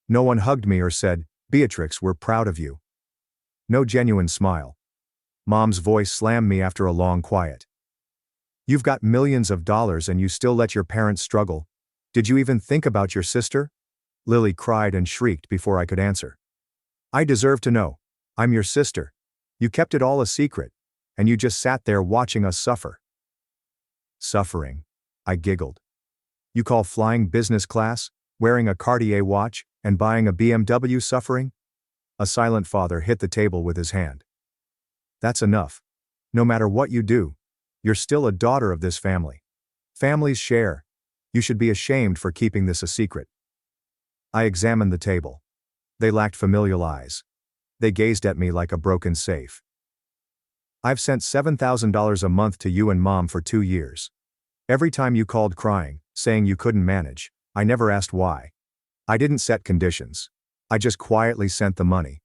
No one hugged me or said, Beatrix, we're proud of you. No genuine smile. Mom's voice slammed me after a long quiet. You've got millions of dollars and you still let your parents struggle. Did you even think about your sister? Lily cried and shrieked before I could answer. I deserve to know. I'm your sister. You kept it all a secret, and you just sat there watching us suffer. Suffering, I giggled. You call flying business class, wearing a Cartier watch, and buying a BMW suffering? A silent father hit the table with his hand. That's enough. No matter what you do, you're still a daughter of this family. Families share. You should be ashamed for keeping this a secret. I examined the table. They lacked familial eyes. They gazed at me like a broken safe. I've sent $7,000 a month to you and Mom for 2 years. Every time you called crying, saying you couldn't manage, I never asked why. I didn't set conditions. I just quietly sent the money.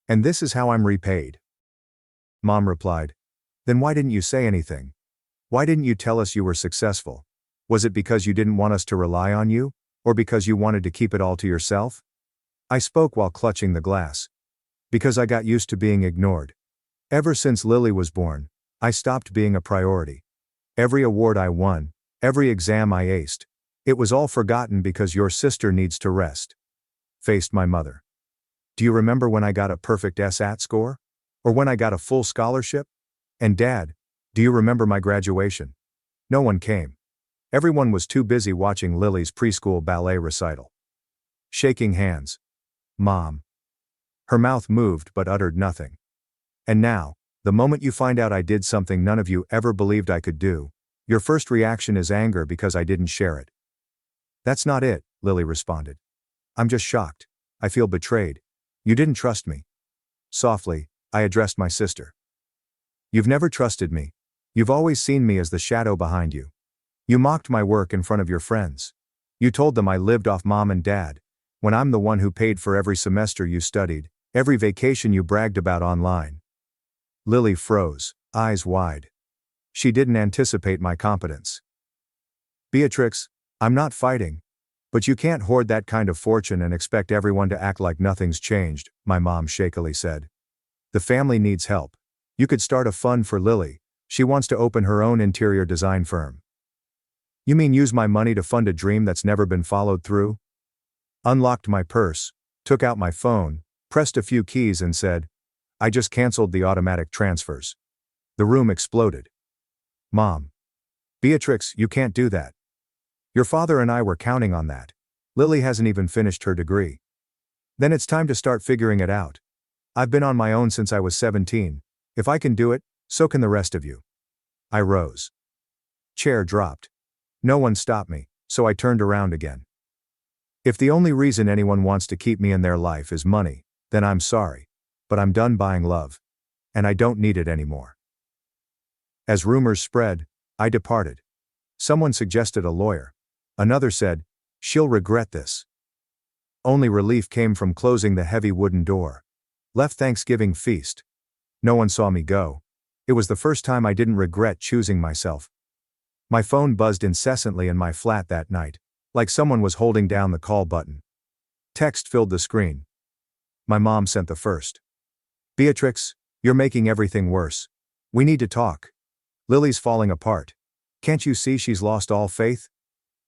And this is how I'm repaid. Mom replied, Then why didn't you say anything? Why didn't you tell us you were successful? Was it because you didn't want us to rely on you, or because you wanted to keep it all to yourself? I spoke while clutching the glass. Because I got used to being ignored. Ever since Lily was born, I stopped being a priority. Every award I won, every exam I aced, it was all forgotten because your sister needs to rest. Faced my mother. Do you remember when I got a perfect SAT score? Or when I got a full scholarship? And Dad, do you remember my graduation? No one came. Everyone was too busy watching Lily's preschool ballet recital. Shaking hands. Mom. Her mouth moved but uttered nothing. And now, the moment you find out I did something none of you ever believed I could do, your first reaction is anger because I didn't share it. That's not it, Lily responded. I'm just shocked. I feel betrayed. You didn't trust me. Softly, I addressed my sister. You've never trusted me. You've always seen me as the shadow behind you. You mocked my work in front of your friends. You told them I lived off Mom and Dad, when I'm the one who paid for every semester you studied, every vacation you bragged about online. Lily froze, eyes wide. She didn't anticipate my competence. Beatrix, I'm not fighting. But you can't hoard that kind of fortune and expect everyone to act like nothing's changed, my mom shakily said. The family needs help. You could start a fund for Lily. She wants to open her own interior design firm. You mean use my money to fund a dream that's never been followed through? Unlocked my purse, took out my phone, pressed a few keys and said, I just canceled the automatic transfers. The room exploded. Mom. Beatrix, you can't do that. Your father and I were counting on that. Lily hasn't even finished her degree. Then it's time to start figuring it out. I've been on my own since I was 17. If I can do it, so can the rest of you. I rose. Chair dropped. No one stopped me, so I turned around again. If the only reason anyone wants to keep me in their life is money, then I'm sorry. But I'm done buying love. And I don't need it anymore. As rumors spread, I departed. Someone suggested a lawyer. Another said, she'll regret this. Only relief came from closing the heavy wooden door. Left Thanksgiving feast. No one saw me go. It was the first time I didn't regret choosing myself. My phone buzzed incessantly in my flat that night, like someone was holding down the call button. Text filled the screen. My mom sent the first. Beatrix, you're making everything worse. We need to talk. Lily's falling apart. Can't you see she's lost all faith?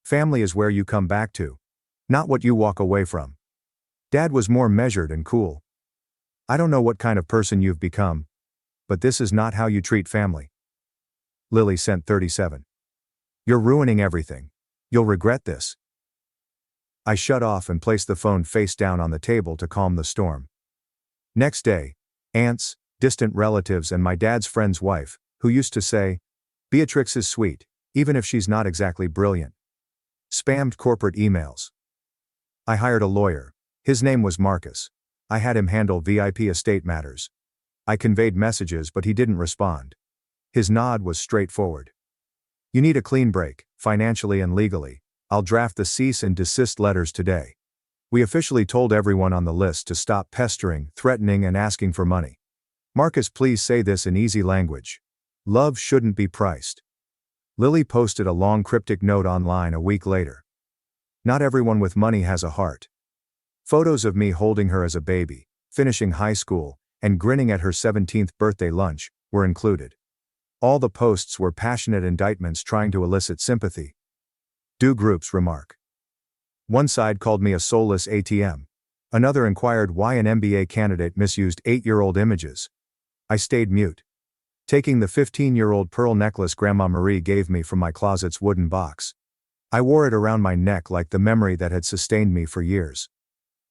Family is where you come back to, not what you walk away from. Dad was more measured and cool. I don't know what kind of person you've become, but this is not how you treat family. Lily sent 37. You're ruining everything. You'll regret this. I shut off and placed the phone face down on the table to calm the storm. Next day, aunts, distant relatives and my dad's friend's wife, who used to say, Beatrix is sweet, even if she's not exactly brilliant. Spammed corporate emails. I hired a lawyer. His name was Marcus. I had him handle VIP estate matters. I conveyed messages but he didn't respond. His nod was straightforward. You need a clean break, financially and legally. I'll draft the cease and desist letters today. We officially told everyone on the list to stop pestering, threatening and asking for money. Marcus, please say this in easy language. Love shouldn't be priced. Lily posted a long cryptic note online a week later. Not everyone with money has a heart. Photos of me holding her as a baby, finishing high school, and grinning at her 17th birthday lunch were included. All the posts were passionate indictments trying to elicit sympathy. Do groups remark. One side called me a soulless ATM. Another inquired why an MBA candidate misused 8-year-old images. I stayed mute. Taking the 15-year-old pearl necklace Grandma Marie gave me from my closet's wooden box. I wore it around my neck like the memory that had sustained me for years.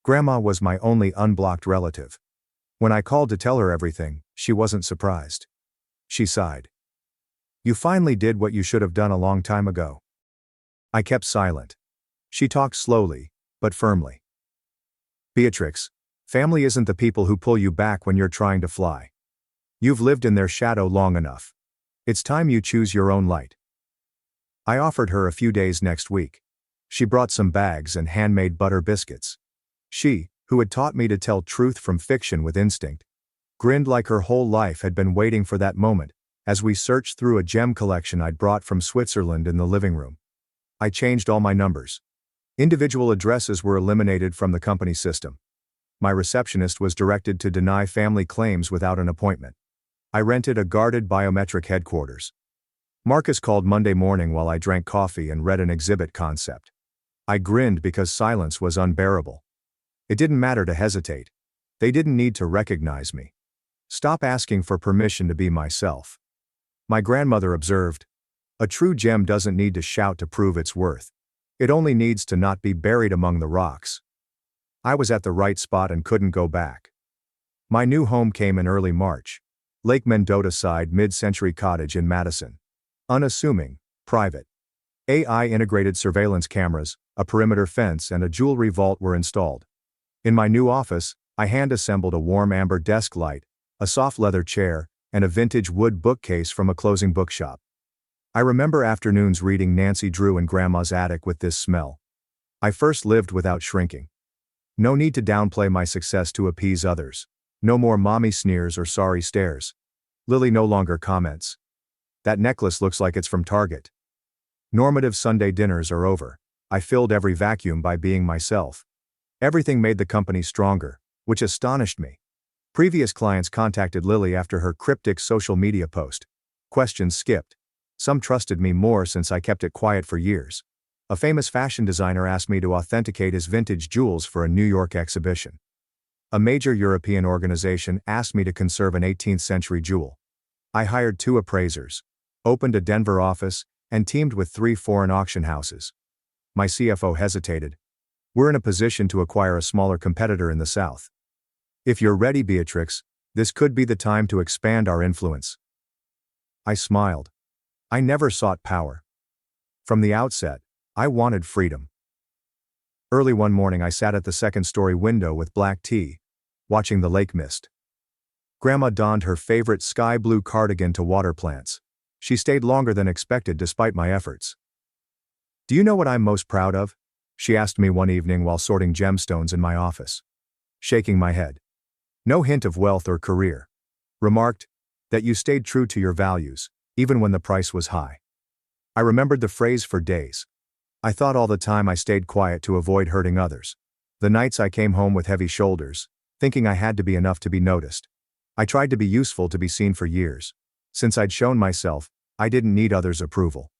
Grandma was my only unblocked relative. When I called to tell her everything, she wasn't surprised. She sighed. You finally did what you should have done a long time ago. I kept silent. She talked slowly, but firmly. Beatrix, family isn't the people who pull you back when you're trying to fly. You've lived in their shadow long enough. It's time you choose your own light. I offered her a few days next week. She brought some bags and handmade butter biscuits. She, who had taught me to tell truth from fiction with instinct, grinned like her whole life had been waiting for that moment, as we searched through a gem collection I'd brought from Switzerland in the living room. I changed all my numbers. Individual addresses were eliminated from the company system. My receptionist was directed to deny family claims without an appointment. I rented a guarded biometric headquarters. Marcus called Monday morning while I drank coffee and read an exhibit concept. I grinned because silence was unbearable. It didn't matter to hesitate. They didn't need to recognize me. Stop asking for permission to be myself. My grandmother observed, a true gem doesn't need to shout to prove its worth. It only needs to not be buried among the rocks. I was at the right spot and couldn't go back. My new home came in early March. Lake Mendota side mid-century cottage in Madison. Unassuming, private. AI-integrated surveillance cameras, a perimeter fence and a jewelry vault were installed. In my new office, I hand-assembled a warm amber desk light, a soft leather chair, and a vintage wood bookcase from a closing bookshop. I remember afternoons reading Nancy Drew in Grandma's attic with this smell. I first lived without shrinking. No need to downplay my success to appease others. No more mommy sneers or sorry stares. Lily no longer comments. That necklace looks like it's from Target. Normative Sunday dinners are over. I filled every vacuum by being myself. Everything made the company stronger, which astonished me. Previous clients contacted Lily after her cryptic social media post. Questions skipped. Some trusted me more since I kept it quiet for years. A famous fashion designer asked me to authenticate his vintage jewels for a New York exhibition. A major European organization asked me to conserve an 18th century jewel. I hired 2 appraisers, opened a Denver office, and teamed with 3 foreign auction houses. My CFO hesitated. We're in a position to acquire a smaller competitor in the South. If you're ready, Beatrix, this could be the time to expand our influence. I smiled. I never sought power. From the outset, I wanted freedom. Early one morning, I sat at the second-story window with black tea, watching the lake mist. Grandma donned her favorite sky blue cardigan to water plants. She stayed longer than expected despite my efforts. Do you know what I'm most proud of? She asked me one evening while sorting gemstones in my office. Shaking my head. No hint of wealth or career. Remarked, that you stayed true to your values, even when the price was high. I remembered the phrase for days. I thought all the time I stayed quiet to avoid hurting others. The nights I came home with heavy shoulders, thinking I had to be enough to be noticed. I tried to be useful to be seen for years. Since I'd shown myself, I didn't need others' approval.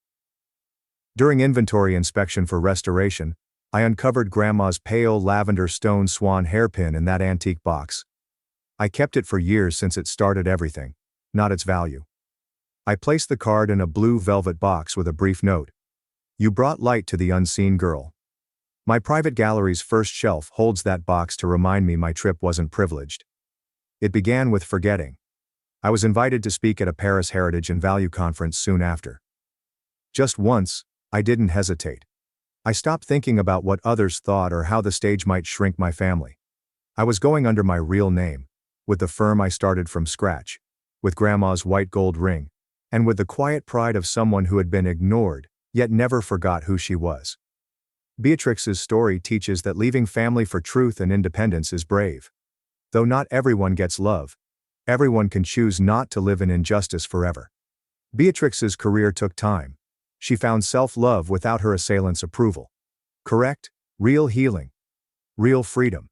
During inventory inspection for restoration, I uncovered Grandma's pale lavender stone swan hairpin in that antique box. I kept it for years since it started everything, not its value. I placed the card in a blue velvet box with a brief note. You brought light to the unseen girl. My private gallery's first shelf holds that box to remind me my trip wasn't privileged. It began with forgetting. I was invited to speak at a Paris Heritage and Value conference soon after. Just once, I didn't hesitate. I stopped thinking about what others thought or how the stage might shrink my family. I was going under my real name, with the firm I started from scratch, with Grandma's white gold ring, and with the quiet pride of someone who had been ignored, yet never forgot who she was. Beatrix's story teaches that leaving family for truth and independence is brave. Though not everyone gets love, everyone can choose not to live in injustice forever. Beatrix's career took time. She found self-love without her assailant's approval. Correct, real healing. Real freedom.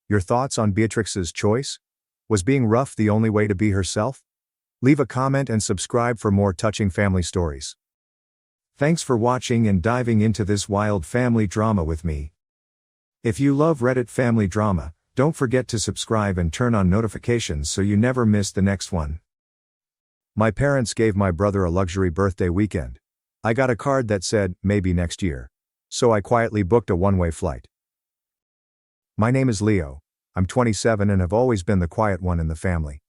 Your thoughts on Beatrix's choice? Was being rough the only way to be herself? Leave a comment and subscribe for more touching family stories. Thanks for watching and diving into this wild family drama with me. If you love Reddit family drama, don't forget to subscribe and turn on notifications so you never miss the next one. My parents gave my brother a luxury birthday weekend. I got a card that said, maybe next year. So I quietly booked a one-way flight. My name is Leo. I'm 27 and have always been the quiet one in the family.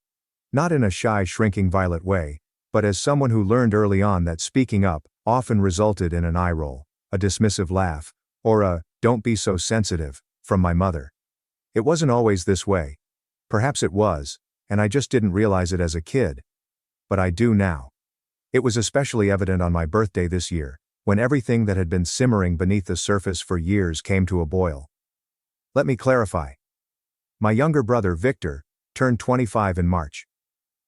Not in a shy, shrinking violet way, but as someone who learned early on that speaking up often resulted in an eye roll, a dismissive laugh, or a, don't be so sensitive, from my mother. It wasn't always this way. Perhaps it was, and I just didn't realize it as a kid. But I do now. It was especially evident on my birthday this year, when everything that had been simmering beneath the surface for years came to a boil. Let me clarify. My younger brother, Victor, turned 25 in March.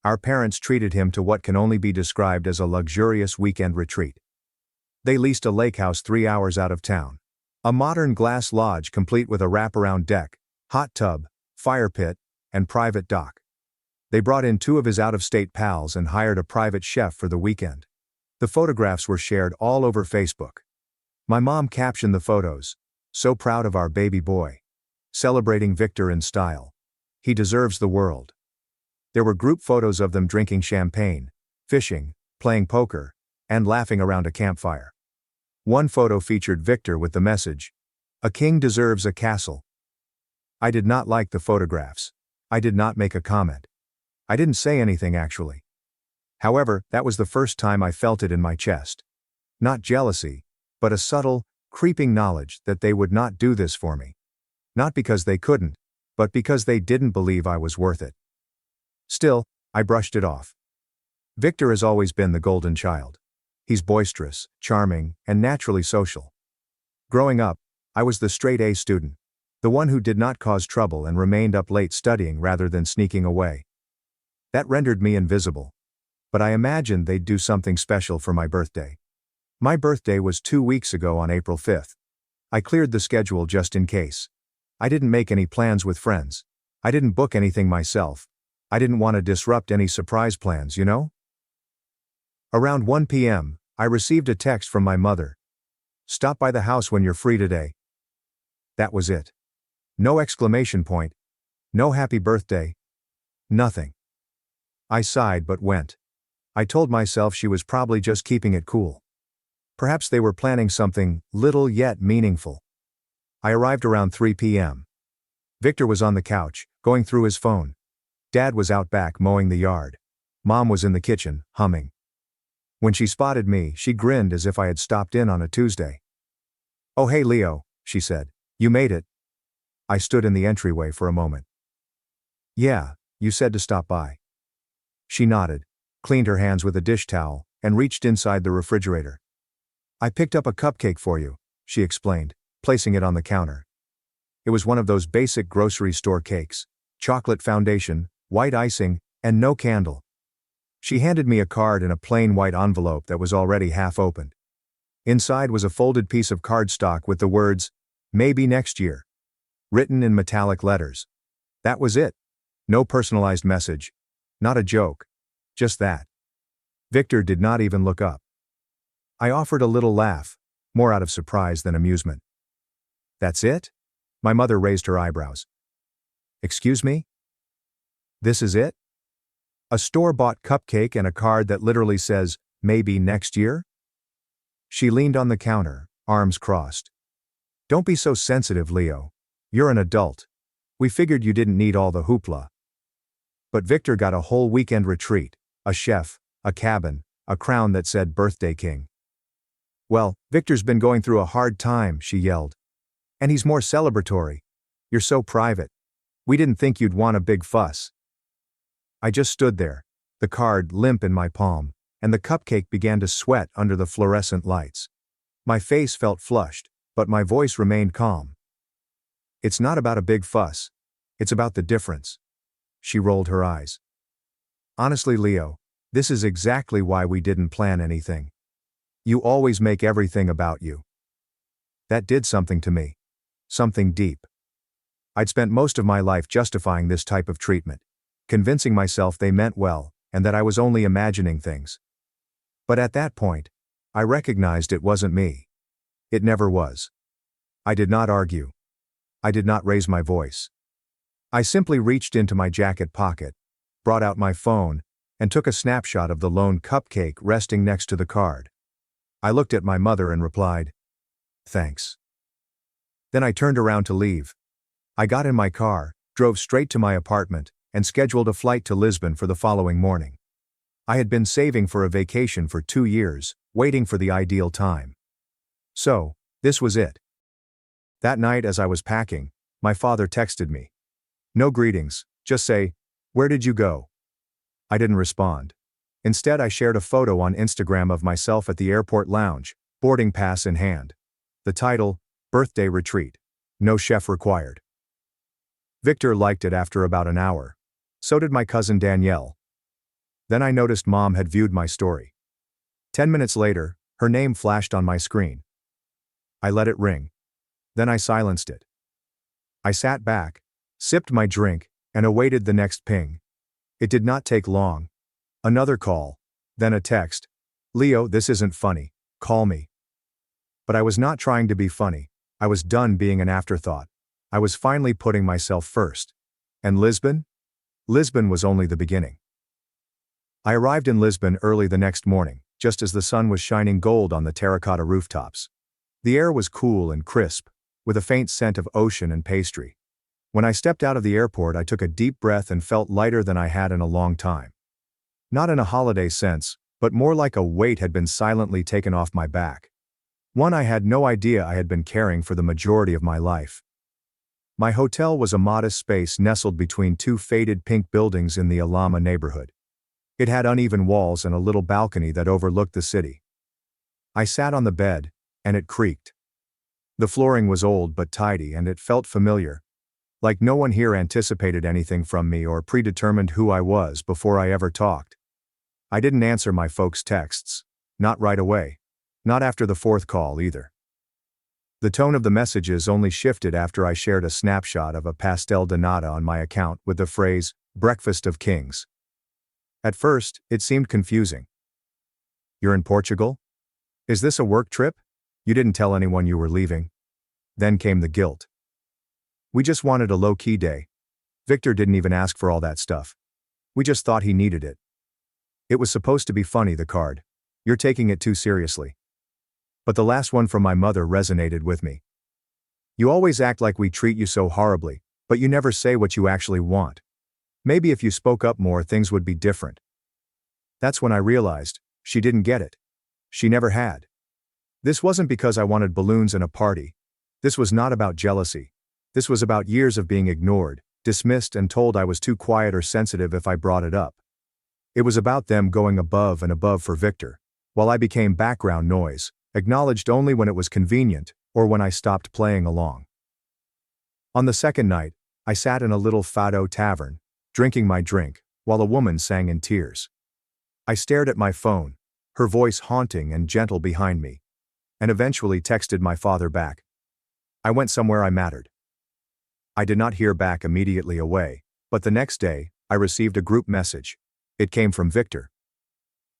Our parents treated him to what can only be described as a luxurious weekend retreat. They leased a lake house 3 hours out of town. A modern glass lodge complete with a wraparound deck, hot tub, fire pit, and private dock. They brought in 2 of his out-of-state pals and hired a private chef for the weekend. The photographs were shared all over Facebook. My mom captioned the photos, "So proud of our baby boy. Celebrating Victor in style. He deserves the world." There were group photos of them drinking champagne, fishing, playing poker, and laughing around a campfire. One photo featured Victor with the message, "A king deserves a castle." I did not like the photographs. I did not make a comment. I didn't say anything actually. However, that was the first time I felt it in my chest. Not jealousy, but a subtle, creeping knowledge that they would not do this for me. Not because they couldn't, but because they didn't believe I was worth it. Still, I brushed it off. Victor has always been the golden child. He's boisterous, charming, and naturally social. Growing up, I was the straight A student, the one who did not cause trouble and remained up late studying rather than sneaking away. That rendered me invisible. But I imagined they'd do something special for my birthday. My birthday was 2 weeks ago on April 5th. I cleared the schedule just in case. I didn't make any plans with friends. I didn't book anything myself. I didn't want to disrupt any surprise plans, you know? Around 1 p.m., I received a text from my mother. Stop by the house when you're free today. That was it. No exclamation point. No happy birthday. Nothing. I sighed but went. I told myself she was probably just keeping it cool. Perhaps they were planning something little yet meaningful. I arrived around 3 p.m. Victor was on the couch, going through his phone. Dad was out back mowing the yard. Mom was in the kitchen, humming. When she spotted me, she grinned as if I had stopped in on a Tuesday. "Oh hey Leo," she said. "You made it." I stood in the entryway for a moment. "Yeah, you said to stop by." She nodded, cleaned her hands with a dish towel, and reached inside the refrigerator. "I picked up a cupcake for you," she explained, placing it on the counter. It was one of those basic grocery store cakes, chocolate foundation, white icing, and no candle. She handed me a card in a plain white envelope that was already half opened. Inside was a folded piece of cardstock with the words, "Maybe next year," written in metallic letters. That was it. No personalized message. Not a joke. Just that. Victor did not even look up. I offered a little laugh, more out of surprise than amusement. "That's it?" My mother raised her eyebrows. "Excuse me? This is it? A store-bought cupcake and a card that literally says, 'Maybe next year'?" She leaned on the counter, arms crossed. "Don't be so sensitive, Leo. You're an adult. We figured you didn't need all the hoopla." But Victor got a whole weekend retreat, a chef, a cabin, a crown that said Birthday King. "Well, Victor's been going through a hard time," she yelled. "And he's more celebratory. You're so private. We didn't think you'd want a big fuss." I just stood there, the card limp in my palm, and the cupcake began to sweat under the fluorescent lights. My face felt flushed, but my voice remained calm. "It's not about a big fuss. It's about the difference." She rolled her eyes. "Honestly, Leo, this is exactly why we didn't plan anything. You always make everything about you." That did something to me. Something deep. I'd spent most of my life justifying this type of treatment, convincing myself they meant well, and that I was only imagining things. But at that point, I recognized it wasn't me. It never was. I did not argue. I did not raise my voice. I simply reached into my jacket pocket, brought out my phone, and took a snapshot of the lone cupcake resting next to the card. I looked at my mother and replied, "Thanks." Then I turned around to leave. I got in my car, drove straight to my apartment, and scheduled a flight to Lisbon for the following morning. I had been saving for a vacation for 2 years, waiting for the ideal time. So, this was it. That night as I was packing, my father texted me. No greetings, just say, "Where did you go?" I didn't respond. Instead, I shared a photo on Instagram of myself at the airport lounge, boarding pass in hand. The title, "Birthday Retreat. No chef required." Victor liked it after about an hour. So did my cousin Danielle. Then I noticed Mom had viewed my story. 10 minutes later, her name flashed on my screen. I let it ring. Then I silenced it. I sat back, sipped my drink, and awaited the next ping. It did not take long. Another call, then a text. "Leo, this isn't funny. Call me." But I was not trying to be funny. I was done being an afterthought. I was finally putting myself first. And Lisbon? Lisbon was only the beginning. I arrived in Lisbon early the next morning, just as the sun was shining gold on the terracotta rooftops. The air was cool and crisp, with a faint scent of ocean and pastry. When I stepped out of the airport, I took a deep breath and felt lighter than I had in a long time. Not in a holiday sense, but more like a weight had been silently taken off my back. One I had no idea I had been carrying for the majority of my life. My hotel was a modest space nestled between 2 faded pink buildings in the Alhama neighborhood. It had uneven walls and a little balcony that overlooked the city. I sat on the bed, and it creaked. The flooring was old but tidy, and it felt familiar. Like no one here anticipated anything from me or predetermined who I was before I ever talked. I didn't answer my folks' texts. Not right away. Not after the 4th call either. The tone of the messages only shifted after I shared a snapshot of a pastel de nata on my account with the phrase, "Breakfast of Kings." At first, it seemed confusing. You're in Portugal? Is this a work trip? You didn't tell anyone you were leaving. Then came the guilt. We just wanted a low-key day. Victor didn't even ask for all that stuff. We just thought he needed it. It was supposed to be funny, the card. You're taking it too seriously. But the last one from my mother resonated with me. You always act like we treat you so horribly, but you never say what you actually want. Maybe if you spoke up more, things would be different. That's when I realized, she didn't get it. She never had. This wasn't because I wanted balloons and a party. This was not about jealousy. This was about years of being ignored, dismissed, and told I was too quiet or sensitive if I brought it up. It was about them going above and above for Victor, while I became background noise, acknowledged only when it was convenient, or when I stopped playing along. On the second night, I sat in a little fado tavern, drinking my drink, while a woman sang in tears. I stared at my phone, her voice haunting and gentle behind me, and eventually texted my father back. I went somewhere I mattered. I did not hear back immediately away, but the next day, I received a group message. It came from Victor.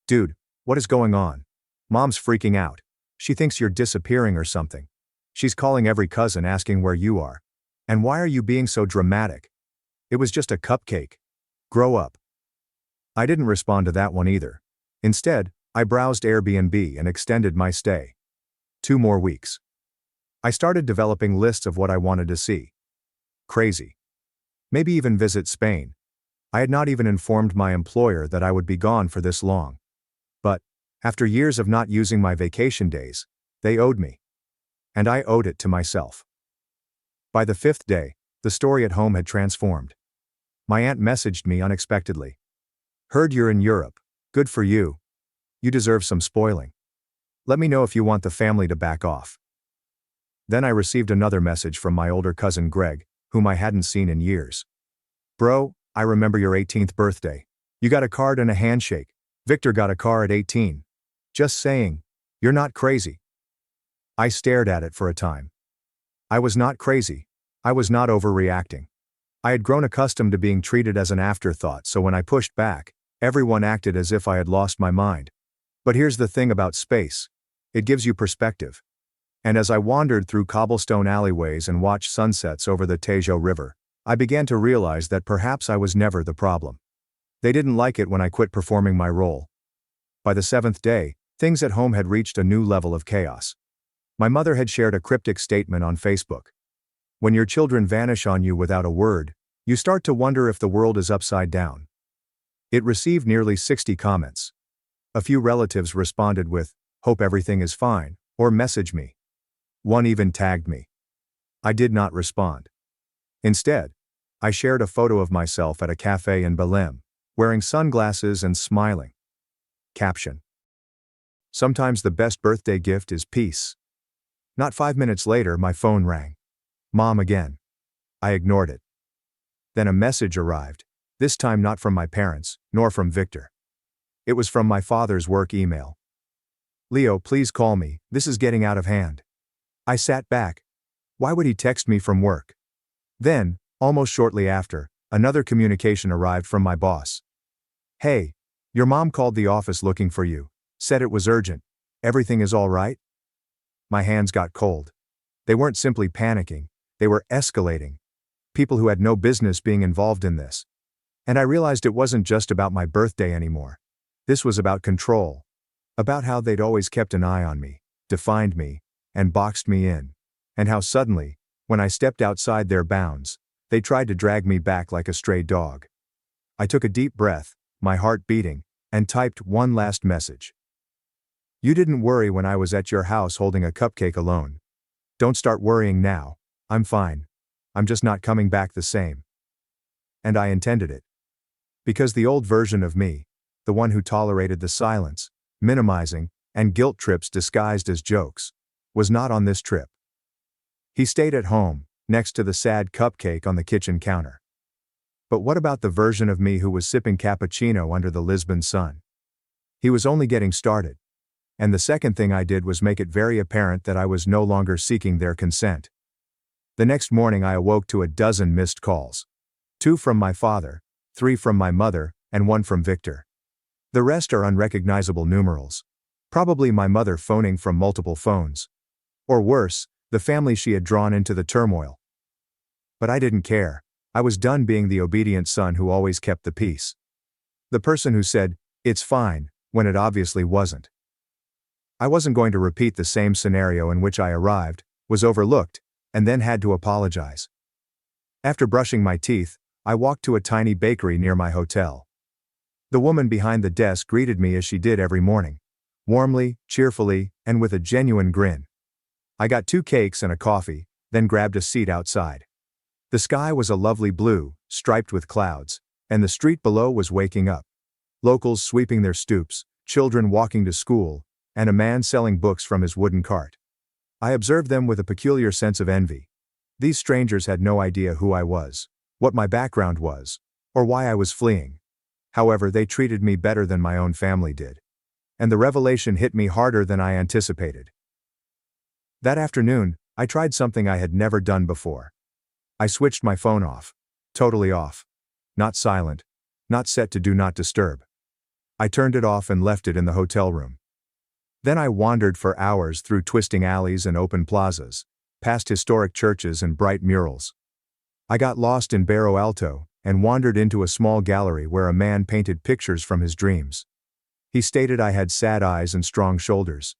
Dude, what is going on? Mom's freaking out. She thinks you're disappearing or something. She's calling every cousin asking where you are. And why are you being so dramatic? It was just a cupcake. Grow up. I didn't respond to that one either. Instead, I browsed Airbnb and extended my stay. 2 more weeks. I started developing lists of what I wanted to see. Crazy. Maybe even visit Spain. I had not even informed my employer that I would be gone for this long. But, after years of not using my vacation days, they owed me. And I owed it to myself. By the 5th day, the story at home had transformed. My aunt messaged me unexpectedly. Heard you're in Europe. Good for you. You deserve some spoiling. Let me know if you want the family to back off. Then I received another message from my older cousin Greg, whom I hadn't seen in years. Bro, I remember your 18th birthday. You got a card and a handshake. Victor got a car at 18. Just saying, you're not crazy. I stared at it for a time. I was not crazy. I was not overreacting. I had grown accustomed to being treated as an afterthought, so when I pushed back, everyone acted as if I had lost my mind. But here's the thing about space. It gives you perspective. And as I wandered through cobblestone alleyways and watched sunsets over the Tejo River, I began to realize that perhaps I was never the problem. They didn't like it when I quit performing my role. By the 7th day, things at home had reached a new level of chaos. My mother had shared a cryptic statement on Facebook. When your children vanish on you without a word, you start to wonder if the world is upside down. It received nearly 60 comments. A few relatives responded with, "Hope everything is fine," or "message me." One even tagged me. I did not respond. Instead, I shared a photo of myself at a cafe in Belém, wearing sunglasses and smiling. Caption: Sometimes the best birthday gift is peace. Not 5 minutes later, my phone rang. Mom again. I ignored it. Then a message arrived, this time not from my parents, nor from Victor. It was from my father's work email. Leo, please call me, this is getting out of hand. I sat back. Why would he text me from work? Then, almost shortly after, another communication arrived from my boss. Hey, your mom called the office looking for you, said it was urgent. Everything is all right? My hands got cold. They weren't simply panicking, they were escalating. People who had no business being involved in this. And I realized it wasn't just about my birthday anymore. This was about control. About how they'd always kept an eye on me, defined me, and boxed me in. And how suddenly, when I stepped outside their bounds, they tried to drag me back like a stray dog. I took a deep breath, my heart beating, and typed one last message. You didn't worry when I was at your house holding a cupcake alone. Don't start worrying now. I'm fine. I'm just not coming back the same. And I intended it. Because the old version of me, the one who tolerated the silence, minimizing, and guilt trips disguised as jokes, was not on this trip. He stayed at home, next to the sad cupcake on the kitchen counter. But what about the version of me who was sipping cappuccino under the Lisbon sun? He was only getting started. And the second thing I did was make it very apparent that I was no longer seeking their consent. The next morning I awoke to a dozen missed calls. 2 from my father, 3 from my mother, and 1 from Victor. The rest are unrecognizable numerals. Probably my mother phoning from multiple phones. Or worse, the family she had drawn into the turmoil. But I didn't care. I was done being the obedient son who always kept the peace. The person who said, "It's fine," when it obviously wasn't. I wasn't going to repeat the same scenario in which I arrived, was overlooked, and then had to apologize. After brushing my teeth, I walked to a tiny bakery near my hotel. The woman behind the desk greeted me as she did every morning. Warmly, cheerfully, and with a genuine grin. I got 2 cakes and a coffee, then grabbed a seat outside. The sky was a lovely blue, striped with clouds, and the street below was waking up. Locals sweeping their stoops, children walking to school, and a man selling books from his wooden cart. I observed them with a peculiar sense of envy. These strangers had no idea who I was, what my background was, or why I was fleeing. However, they treated me better than my own family did. And the revelation hit me harder than I anticipated. That afternoon, I tried something I had never done before. I switched my phone off. Totally off. Not silent. Not set to do not disturb. I turned it off and left it in the hotel room. Then I wandered for hours through twisting alleys and open plazas, past historic churches and bright murals. I got lost in Barrio Alto and wandered into a small gallery where a man painted pictures from his dreams. He stated I had sad eyes and strong shoulders.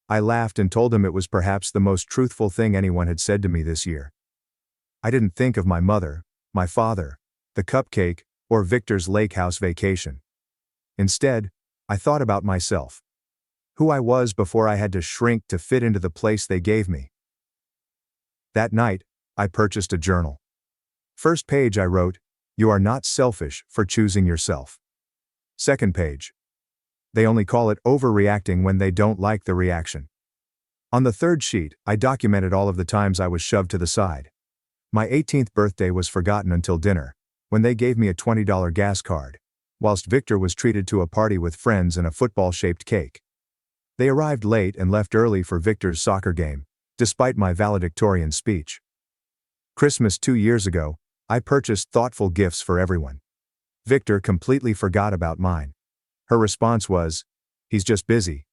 I laughed and told him it was perhaps the most truthful thing anyone had said to me this year. I didn't think of my mother, my father, the cupcake, or Victor's lake house vacation. Instead, I thought about myself. Who I was before I had to shrink to fit into the place they gave me. That night, I purchased a journal. First page I wrote, "You are not selfish for choosing yourself." Second page. They only call it overreacting when they don't like the reaction. On the third sheet, I documented all of the times I was shoved to the side. My 18th birthday was forgotten until dinner, when they gave me a $20 gas card, whilst Victor was treated to a party with friends and a football-shaped cake. They arrived late and left early for Victor's soccer game, despite my valedictorian speech. Christmas 2 years ago, I purchased thoughtful gifts for everyone. Victor completely forgot about mine. Her response was, "He's just busy.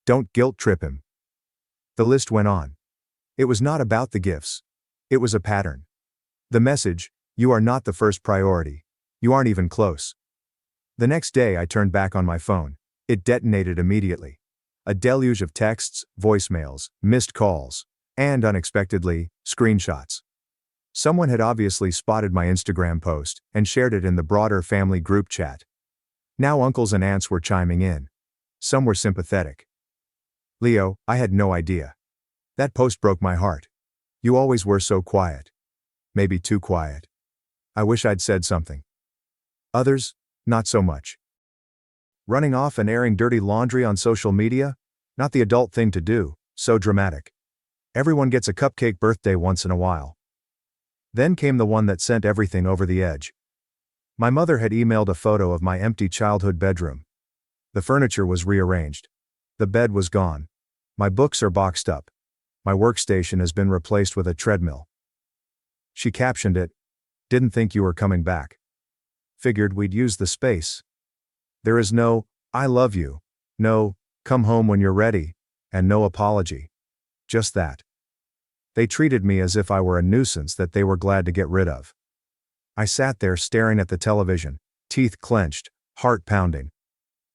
Don't guilt trip him." The list went on. It was not about the gifts. It was a pattern. The message, "You are not the first priority. You aren't even close." The next day I turned back on my phone. It detonated immediately. A deluge of texts, voicemails, missed calls, and unexpectedly, screenshots. Someone had obviously spotted my Instagram post and shared it in the broader family group chat. Now uncles and aunts were chiming in. Some were sympathetic. "Leo, I had no idea. That post broke my heart. You always were so quiet. Maybe too quiet. I wish I'd said something." Others, not so much. Running off and airing dirty laundry on social media? Not the adult thing to do, so dramatic. Everyone gets a cupcake birthday once in a while. Then came the one that sent everything over the edge. My mother had emailed a photo of my empty childhood bedroom. The furniture was rearranged. The bed was gone. My books are boxed up. My workstation has been replaced with a treadmill. She captioned it, "Didn't think you were coming back. Figured we'd use the space." There is no, "I love you," no, "come home when you're ready," and no apology. Just that. They treated me as if I were a nuisance that they were glad to get rid of. I sat there staring at the television, teeth clenched, heart pounding.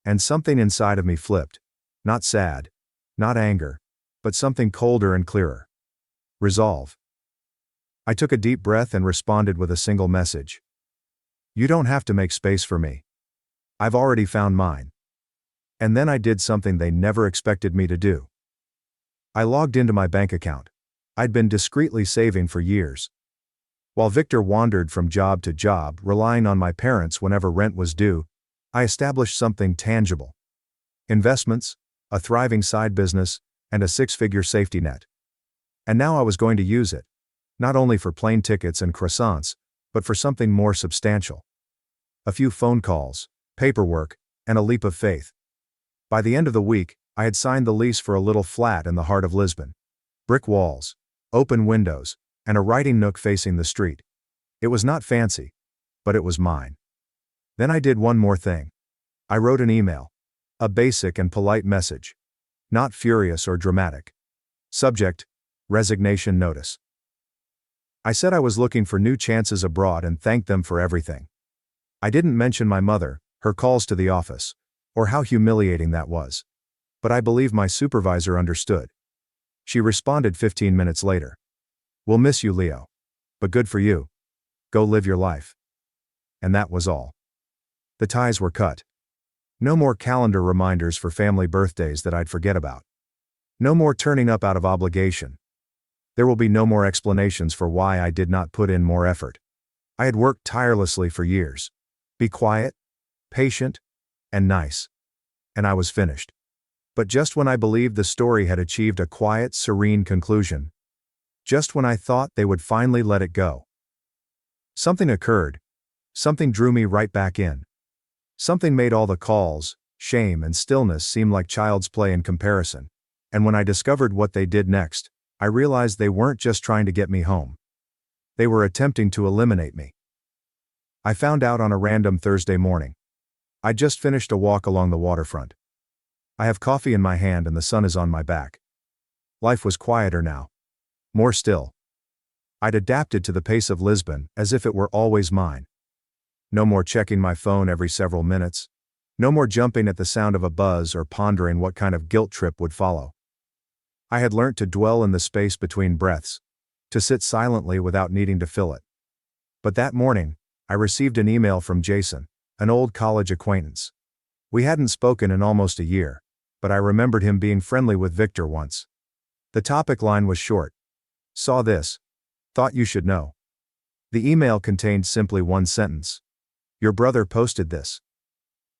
And something inside of me flipped. Not sad, not anger, but something colder and clearer. Resolve. I took a deep breath and responded with a single message. "You don't have to make space for me. I've already found mine." And then I did something they never expected me to do. I logged into my bank account. I'd been discreetly saving for years. While Victor wandered from job to job, relying on my parents whenever rent was due, I established something tangible. Investments, a thriving side business, and a 6-figure safety net. And now I was going to use it, not only for plane tickets and croissants, but for something more substantial. A few phone calls, paperwork, and a leap of faith. By the end of the week, I had signed the lease for a little flat in the heart of Lisbon. Brick walls, open windows, and a writing nook facing the street. It was not fancy, but it was mine. Then I did one more thing. I wrote an email. A basic and polite message. not furious or dramatic. Subject: resignation notice. I said I was looking for new chances abroad and thanked them for everything. I didn't mention my mother, her calls to the office, or how humiliating that was. But I believe my supervisor understood. She responded 15 minutes later. "We'll miss you, Leo. But good for you. Go live your life." And that was all. The ties were cut. No more calendar reminders for family birthdays that I'd forget about. No more turning up out of obligation. There will be no more explanations for why I did not put in more effort. I had worked tirelessly for years. Be quiet, patient, and nice. And I was finished. But just when I believed the story had achieved a quiet, serene conclusion, just when I thought they would finally let it go, something occurred. Something drew me right back in. Something made all the calls, shame, and stillness seem like child's play in comparison. And when I discovered what they did next, I realized they weren't just trying to get me home. They were attempting to eliminate me. I found out on a random Thursday morning. I'd just finished a walk along the waterfront. I have coffee in my hand and the sun is on my back. Life was quieter now. More still. I'd adapted to the pace of Lisbon as if it were always mine. No more checking my phone every several minutes. No more jumping at the sound of a buzz or pondering what kind of guilt trip would follow. I had learnt to dwell in the space between breaths, to sit silently without needing to fill it. But that morning, I received an email from Jason, an old college acquaintance. We hadn't spoken in almost a year, but I remembered him being friendly with Victor once. The topic line was short. "Saw this. Thought you should know." The email contained simply one sentence. "Your brother posted this."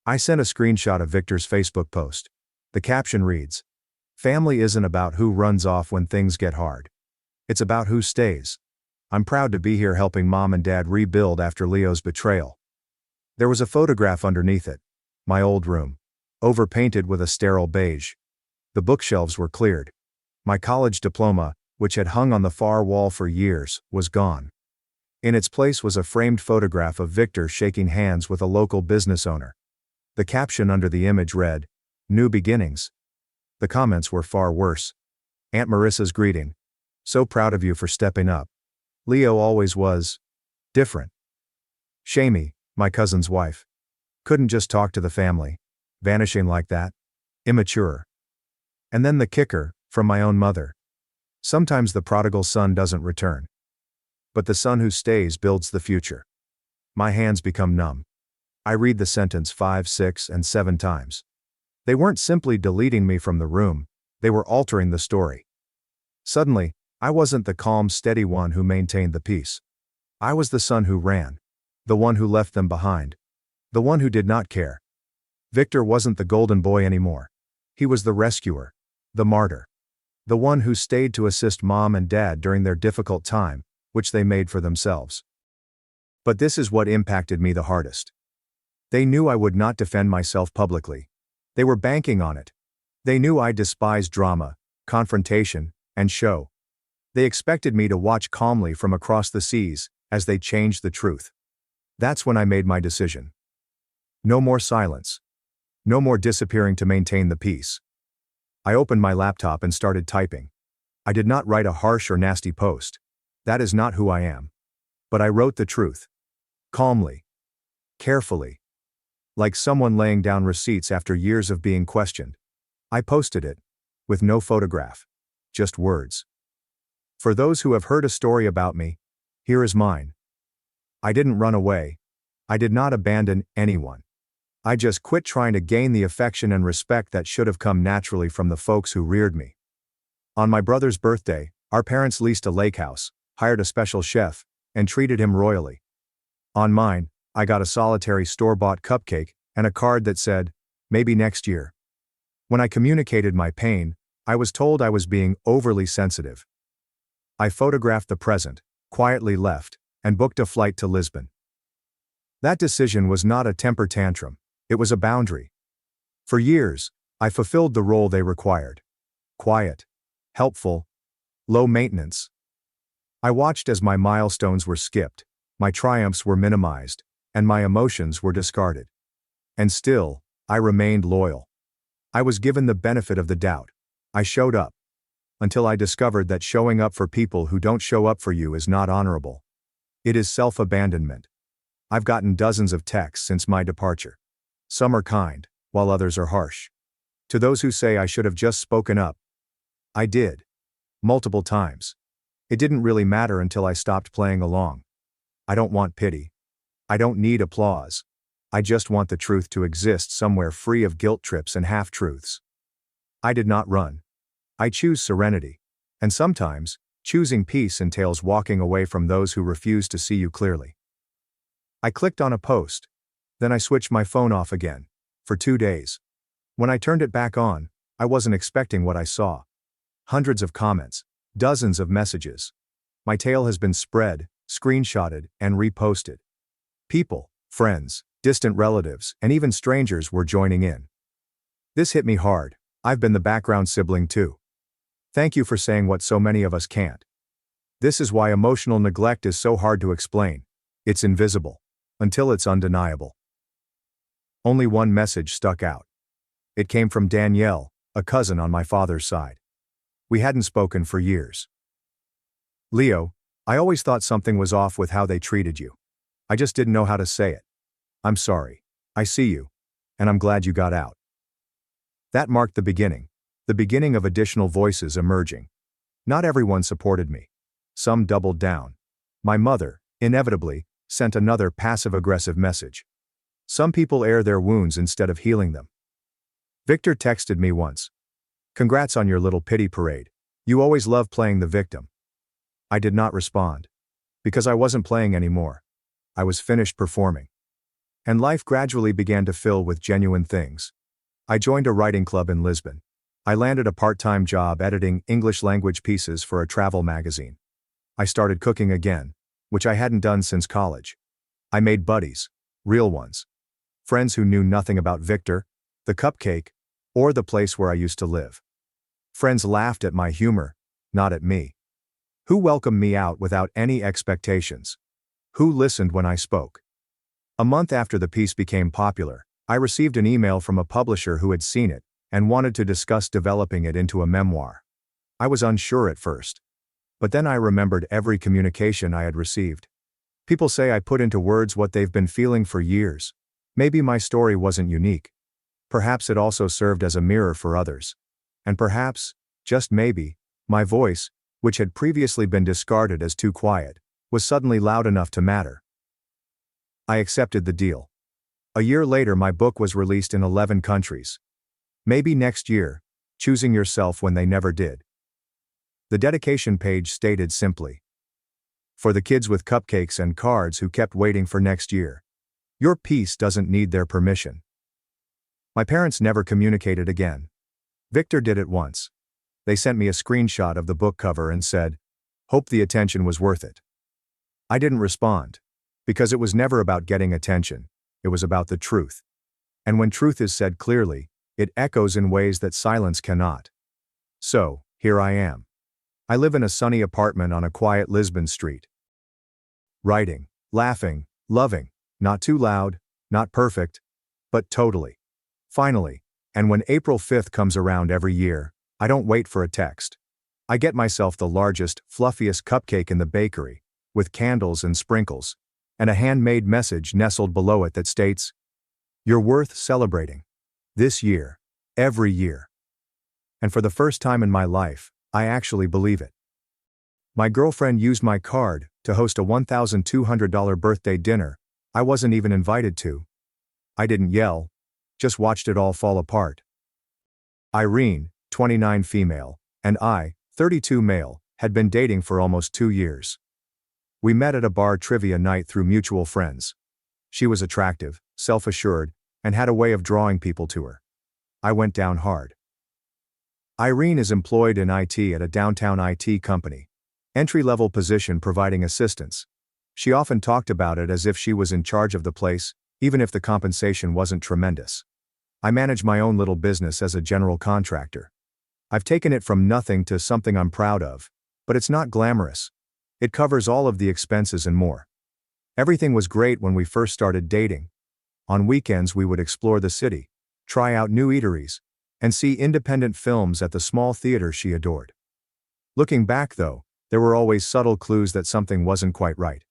I sent a screenshot of Victor's Facebook post. The caption reads, "Family isn't about who runs off when things get hard. It's about who stays. I'm proud to be here helping Mom and Dad rebuild after Leo's betrayal." There was a photograph underneath it. My old room. Overpainted with a sterile beige. The bookshelves were cleared. My college diploma, which had hung on the far wall for years, was gone. In its place was a framed photograph of Victor shaking hands with a local business owner. The caption under the image read, "New beginnings." The comments were far worse. Aunt Marissa's greeting. "So proud of you for stepping up. Leo always was different." Shamey, my cousin's wife. Couldn't just talk to the family. Vanishing like that. Immature. And then the kicker, from my own mother. "Sometimes the prodigal son doesn't return. But the son who stays builds the future." My hands become numb. I read the sentence 5, 6, and 7 times. They weren't simply deleting me from the room, they were altering the story. Suddenly, I wasn't the calm, steady one who maintained the peace. I was the son who ran. The one who left them behind. The one who did not care. Victor wasn't the golden boy anymore. He was the rescuer. The martyr. The one who stayed to assist Mom and Dad during their difficult time, which they made for themselves. But this is what impacted me the hardest. They knew I would not defend myself publicly. They were banking on it. They knew I despised drama, confrontation, and show. They expected me to watch calmly from across the seas, as they changed the truth. That's when I made my decision. No more silence. No more disappearing to maintain the peace. I opened my laptop and started typing. I did not write a harsh or nasty post. That is not who I am. But I wrote the truth. Calmly. Carefully. Like someone laying down receipts after years of being questioned. I posted it. With no photograph. Just words. For those who have heard a story about me, here is mine. I didn't run away. I did not abandon anyone. I just quit trying to gain the affection and respect that should have come naturally from the folks who reared me. On my brother's birthday, our parents leased a lake house, hired a special chef, and treated him royally. On mine, I got a solitary store-bought cupcake and a card that said, "Maybe next year." When I communicated my pain, I was told I was being overly sensitive. I photographed the present, quietly left, and booked a flight to Lisbon. That decision was not a temper tantrum, it was a boundary. For years, I fulfilled the role they required. Quiet, helpful, low maintenance. I watched as my milestones were skipped, my triumphs were minimized, and my emotions were discarded. And still, I remained loyal. I was given the benefit of the doubt. I showed up. Until I discovered that showing up for people who don't show up for you is not honorable. It is self-abandonment. I've gotten dozens of texts since my departure. Some are kind, while others are harsh. To those who say I should have just spoken up, I did. Multiple times. It didn't really matter until I stopped playing along. I don't want pity. I don't need applause. I just want the truth to exist somewhere free of guilt trips and half-truths. I did not run. I choose serenity. And sometimes, choosing peace entails walking away from those who refuse to see you clearly. I clicked on a post. Then I switched my phone off again. For 2 days. When I turned it back on, I wasn't expecting what I saw. Hundreds of comments. Dozens of messages. My tale has been spread, screenshotted, and reposted. People, friends, distant relatives, and even strangers were joining in. This hit me hard. I've been the background sibling too. Thank you for saying what so many of us can't. This is why emotional neglect is so hard to explain. It's invisible. Until it's undeniable. Only one message stuck out. It came from Danielle, a cousin on my father's side. We hadn't spoken for years. Leo, I always thought something was off with how they treated you. I just didn't know how to say it. I'm sorry. I see you. And I'm glad you got out. That marked the beginning of additional voices emerging. Not everyone supported me. Some doubled down. My mother, inevitably, sent another passive-aggressive message. Some people air their wounds instead of healing them. Victor texted me once. Congrats on your little pity parade. You always love playing the victim. I did not respond. Because I wasn't playing anymore. I was finished performing. And life gradually began to fill with genuine things. I joined a writing club in Lisbon. I landed a part-time job editing English language pieces for a travel magazine. I started cooking again, which I hadn't done since college. I made buddies, real ones. Friends who knew nothing about Victor, the cupcake, or the place where I used to live. Friends laughed at my humor, not at me. Who welcomed me out without any expectations. Who listened when I spoke. A month after the piece became popular, I received an email from a publisher who had seen it and wanted to discuss developing it into a memoir. I was unsure at first. But then I remembered every communication I had received. People say I put into words what they've been feeling for years. Maybe my story wasn't unique. Perhaps it also served as a mirror for others. And perhaps, just maybe, my voice, which had previously been discarded as too quiet, was suddenly loud enough to matter. I accepted the deal. A year later my book was released in 11 countries. Maybe next year, choosing yourself when they never did. The dedication page stated simply. For the kids with cupcakes and cards who kept waiting for next year. Your piece doesn't need their permission. My parents never communicated again. Victor did it once. They sent me a screenshot of the book cover and said, "Hope the attention was worth it." I didn't respond. Because it was never about getting attention. It was about the truth. And when truth is said clearly, it echoes in ways that silence cannot. So, here I am. I live in a sunny apartment on a quiet Lisbon street. Writing, laughing, loving, not too loud, not perfect, but totally. Finally, and when April 5th comes around every year, I don't wait for a text. I get myself the largest, fluffiest cupcake in the bakery, with candles and sprinkles, and a handmade message nestled below it that states, "You're worth celebrating. This year. Every year." And for the first time in my life, I actually believe it. My girlfriend used my card to host a $1,200 birthday dinner I wasn't even invited to. I didn't yell, just watched it all fall apart. Irene, 29 female, and I, 32 male, had been dating for almost 2 years. We met at a bar trivia night through mutual friends. She was attractive, self-assured, and had a way of drawing people to her. I went down hard. Irene is employed in IT at a downtown IT company. Entry-level position providing assistance. She often talked about it as if she was in charge of the place, even if the compensation wasn't tremendous. I manage my own little business as a general contractor. I've taken it from nothing to something I'm proud of, but it's not glamorous. It covers all of the expenses and more. Everything was great when we first started dating. On weekends we would explore the city, try out new eateries, and see independent films at the small theater she adored. Looking back though, there were always subtle clues that something wasn't quite right.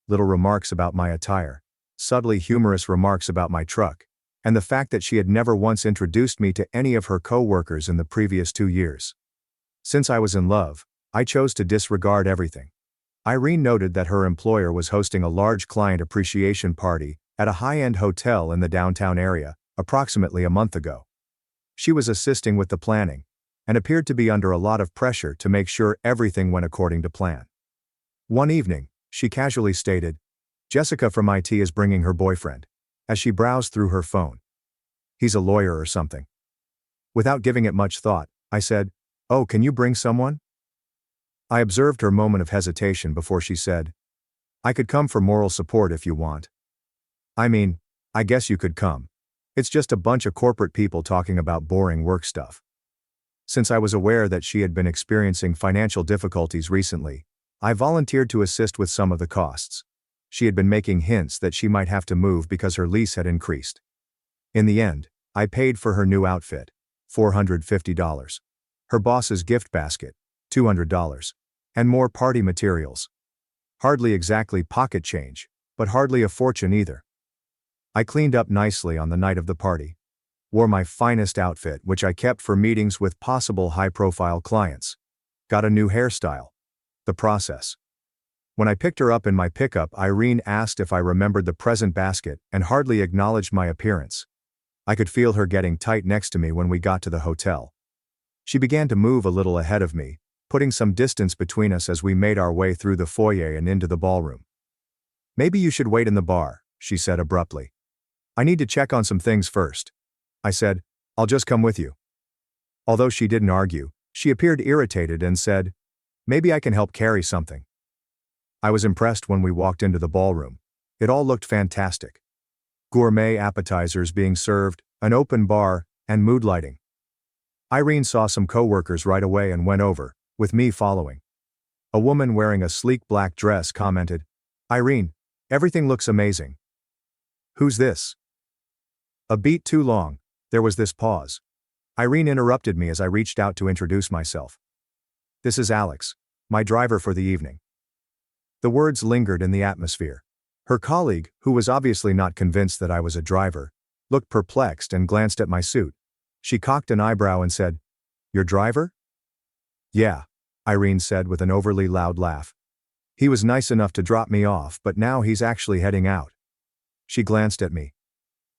Little remarks about my attire, subtly humorous remarks about my truck, and the fact that she had never once introduced me to any of her co-workers in the previous 2 years. Since I was in love, I chose to disregard everything. Irene noted that her employer was hosting a large client appreciation party at a high-end hotel in the downtown area, approximately a month ago. She was assisting with the planning, and appeared to be under a lot of pressure to make sure everything went according to plan. One evening, she casually stated, "Jessica from IT is bringing her boyfriend," as she browsed through her phone. "He's a lawyer or something." Without giving it much thought, I said, "Oh, can you bring someone?" I observed her moment of hesitation before she said, "I could come for moral support if you want." I mean, I guess you could come. It's just a bunch of corporate people talking about boring work stuff. Since I was aware that she had been experiencing financial difficulties recently, I volunteered to assist with some of the costs. She had been making hints that she might have to move because her lease had increased. In the end, I paid for her new outfit, $450. Her boss's gift basket, $200. And more party materials. Hardly exactly pocket change, but hardly a fortune either. I cleaned up nicely on the night of the party. Wore my finest outfit, which I kept for meetings with possible high-profile clients. Got a new hairstyle. The process. When I picked her up in my pickup, Irene asked if I remembered the present basket and hardly acknowledged my appearance. I could feel her getting tight next to me when we got to the hotel. She began to move a little ahead of me, putting some distance between us as we made our way through the foyer and into the ballroom. "Maybe you should wait in the bar," she said abruptly. "I need to check on some things first." I said, "I'll just come with you." Although she didn't argue, she appeared irritated and said, "Maybe I can help carry something." I was impressed when we walked into the ballroom. It all looked fantastic. Gourmet appetizers being served, an open bar, and mood lighting. Irene saw some coworkers right away and went over, with me following. A woman wearing a sleek black dress commented, "Irene, everything looks amazing." "Who's this?" A beat too long, there was this pause. Irene interrupted me as I reached out to introduce myself. "This is Alex, my driver for the evening." The words lingered in the atmosphere. Her colleague, who was obviously not convinced that I was a driver, looked perplexed and glanced at my suit. She cocked an eyebrow and said, "Your driver?" "Yeah," Irene said with an overly loud laugh. "He was nice enough to drop me off, but now he's actually heading out." She glanced at me.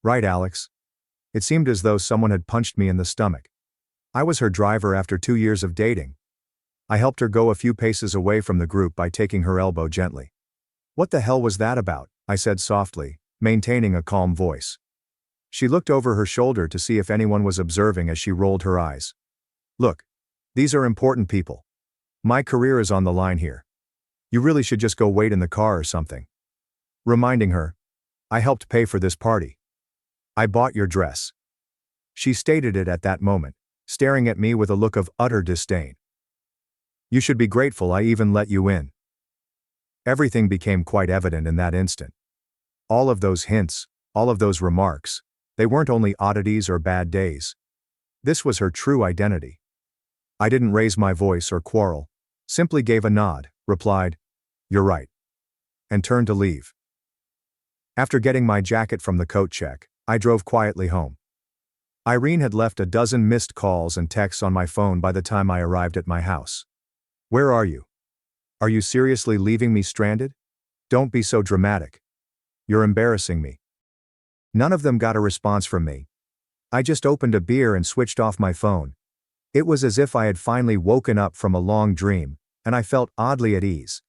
"Right, Alex." It seemed as though someone had punched me in the stomach. I was her driver after 2 years of dating. I helped her go a few paces away from the group by taking her elbow gently. "What the hell was that about?" I said softly, maintaining a calm voice. She looked over her shoulder to see if anyone was observing as she rolled her eyes. "Look, these are important people. My career is on the line here. You really should just go wait in the car or something." Reminding her, "I helped pay for this party. I bought your dress." She stated it at that moment, staring at me with a look of utter disdain. "You should be grateful I even let you in." Everything became quite evident in that instant. All of those hints, all of those remarks, they weren't only oddities or bad days. This was her true identity. I didn't raise my voice or quarrel, simply gave a nod, replied, "You're right," and turned to leave. After getting my jacket from the coat check, I drove quietly home. Irene had left a dozen missed calls and texts on my phone by the time I arrived at my house. "Where are you? Are you seriously leaving me stranded? Don't be so dramatic. You're embarrassing me." None of them got a response from me. I just opened a beer and switched off my phone. It was as if I had finally woken up from a long dream, and I felt oddly at ease.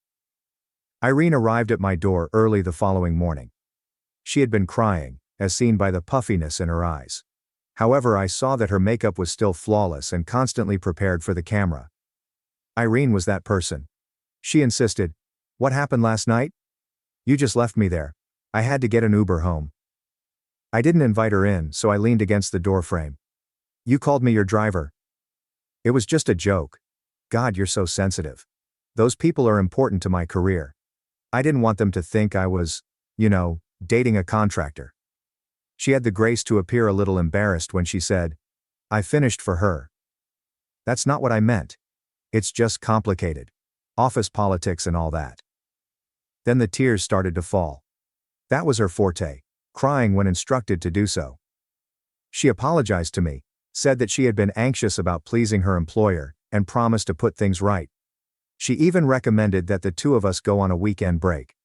Irene arrived at my door early the following morning. She had been crying, as seen by the puffiness in her eyes. However, I saw that her makeup was still flawless and constantly prepared for the camera. Irene was that person. She insisted, "What happened last night? You just left me there. I had to get an Uber home." I didn't invite her in, so I leaned against the door frame. "You called me your driver." "It was just a joke." "God, you're so sensitive. Those people are important to my career. I didn't want them to think I was, dating a contractor." She had the grace to appear a little embarrassed when she said, I finished for her. That's not what I meant. It's just complicated. Office politics and all that. Then the tears started to fall. That was her forte, crying when instructed to do so. She apologized to me, said that she had been anxious about pleasing her employer, and promised to put things right. She even recommended that the two of us go on a weekend break.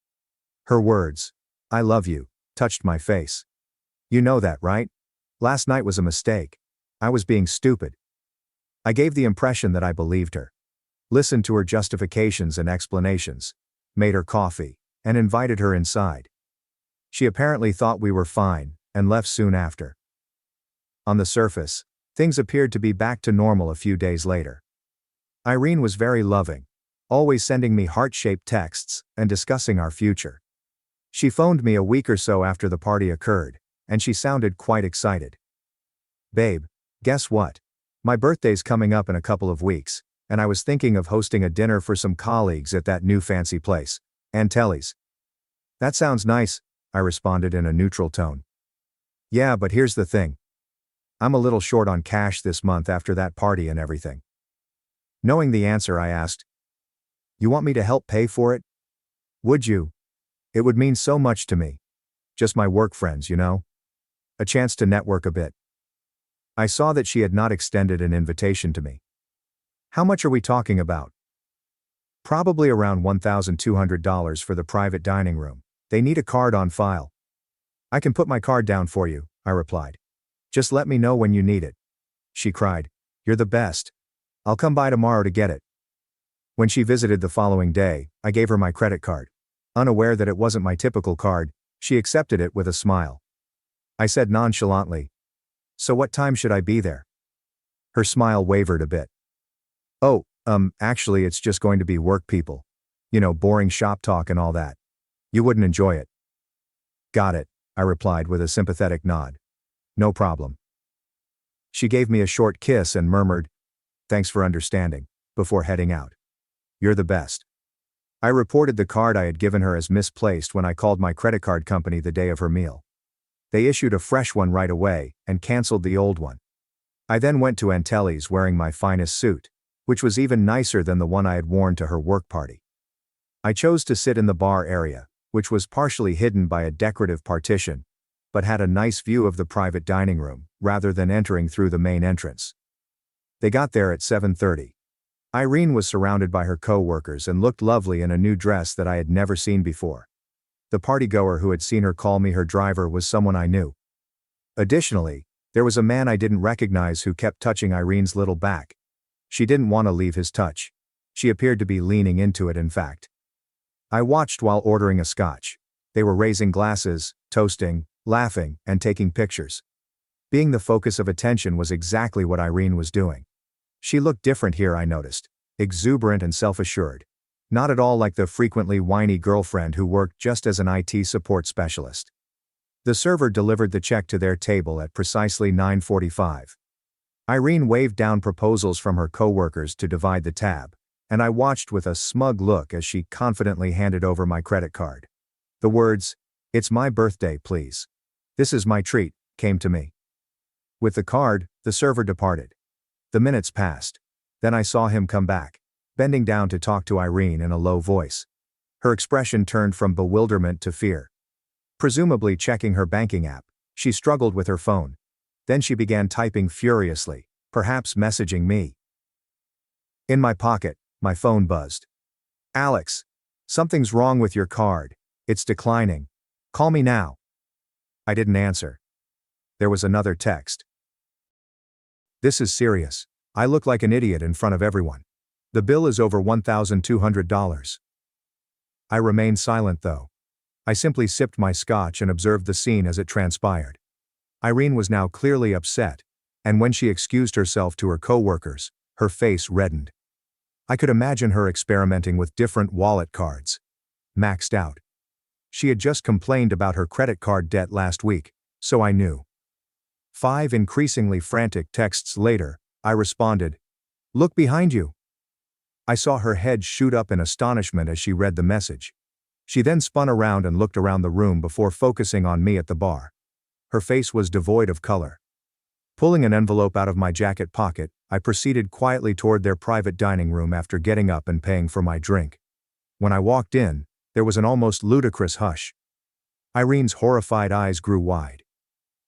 Her words, "I love you," touched my face. You know that, right? Last night was a mistake. I was being stupid. I gave the impression that I believed her. Listened to her justifications and explanations, made her coffee, and invited her inside. She apparently thought we were fine, and left soon after. On the surface, things appeared to be back to normal a few days later. Irene was very loving, always sending me heart-shaped texts and discussing our future. She phoned me a week or so after the party occurred, and she sounded quite excited. "Babe, guess what? My birthday's coming up in a couple of weeks, and I was thinking of hosting a dinner for some colleagues at that new fancy place, Antelli's." "That sounds nice," I responded in a neutral tone. "Yeah, but here's the thing. I'm a little short on cash this month after that party and everything." Knowing the answer, I asked, "You want me to help pay for it?" "Would you? It would mean so much to me. Just my work friends, you know? A chance to network a bit." I saw that she had not extended an invitation to me. "How much are we talking about?" "Probably around $1,200 for the private dining room. They need a card on file." "I can put my card down for you," I replied. "Just let me know when you need it." She cried, "You're the best. I'll come by tomorrow to get it." When she visited the following day, I gave her my credit card. Unaware that it wasn't my typical card, she accepted it with a smile. I said nonchalantly, "So what time should I be there?" Her smile wavered a bit. "Oh, actually it's just going to be work people. You know, boring shop talk and all that. You wouldn't enjoy it." "Got it," I replied with a sympathetic nod. "No problem." She gave me a short kiss and murmured, "Thanks for understanding," before heading out. "You're the best." I reported the card I had given her as misplaced when I called my credit card company the day of her meal. They issued a fresh one right away, and canceled the old one. I then went to Antelli's wearing my finest suit, which was even nicer than the one I had worn to her work party. I chose to sit in the bar area, which was partially hidden by a decorative partition, but had a nice view of the private dining room, rather than entering through the main entrance. They got there at 7:30. Irene was surrounded by her co-workers and looked lovely in a new dress that I had never seen before. The partygoer who had seen her call me her driver was someone I knew. Additionally, there was a man I didn't recognize who kept touching Irene's little back. She didn't want to leave his touch. She appeared to be leaning into it, in fact. I watched while ordering a scotch. They were raising glasses, toasting, laughing, and taking pictures. Being the focus of attention was exactly what Irene was doing. She looked different here, I noticed. Exuberant and self-assured. Not at all like the frequently whiny girlfriend who worked just as an IT support specialist. The server delivered the check to their table at precisely 9:45. Irene waved down proposals from her co-workers to divide the tab, and I watched with a smug look as she confidently handed over my credit card. The words, "It's my birthday, please. This is my treat," came to me. With the card, the server departed. The minutes passed. Then I saw him come back, bending down to talk to Irene in a low voice. Her expression turned from bewilderment to fear. Presumably checking her banking app, she struggled with her phone. Then she began typing furiously, perhaps messaging me. In my pocket, my phone buzzed. "Alex, something's wrong with your card. It's declining. Call me now." I didn't answer. There was another text. "This is serious. I look like an idiot in front of everyone. The bill is over $1,200. I remained silent though. I simply sipped my scotch and observed the scene as it transpired. Irene was now clearly upset, and when she excused herself to her co-workers, her face reddened. I could imagine her experimenting with different wallet cards. Maxed out. She had just complained about her credit card debt last week, so I knew. 5 increasingly frantic texts later, I responded, "Look behind you." I saw her head shoot up in astonishment as she read the message. She then spun around and looked around the room before focusing on me at the bar. Her face was devoid of color. Pulling an envelope out of my jacket pocket, I proceeded quietly toward their private dining room after getting up and paying for my drink. When I walked in, there was an almost ludicrous hush. Irene's horrified eyes grew wide.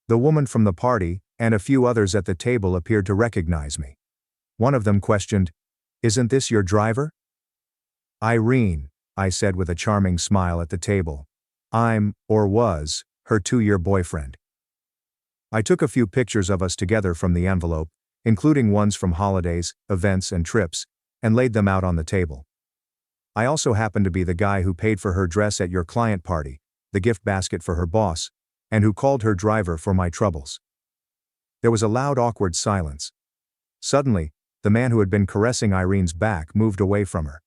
The woman from the party, and a few others at the table appeared to recognize me. One of them questioned, "Isn't this your driver?" "Irene," I said with a charming smile at the table. "I'm, or was, her 2-year boyfriend." I took a few pictures of us together from the envelope, including ones from holidays, events and trips, and laid them out on the table. "I also happen to be the guy who paid for her dress at your client party, the gift basket for her boss, and who called her driver for my troubles." There was a loud awkward silence. Suddenly, the man who had been caressing Irene's back moved away from her.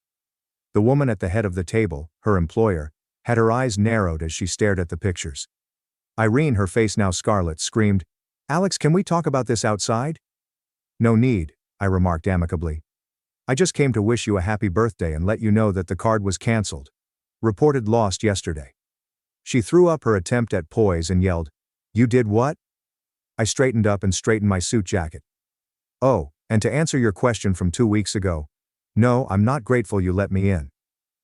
The woman at the head of the table, her employer, had her eyes narrowed as she stared at the pictures. Irene, her face now scarlet, screamed, "Alex, can we talk about this outside?" "No need," I remarked amicably. "I just came to wish you a happy birthday and let you know that the card was cancelled. Reported lost yesterday." She threw up her attempt at poise and yelled, "You did what?" I straightened up and straightened my suit jacket. "Oh, and to answer your question from 2 weeks ago, no, I'm not grateful you let me in.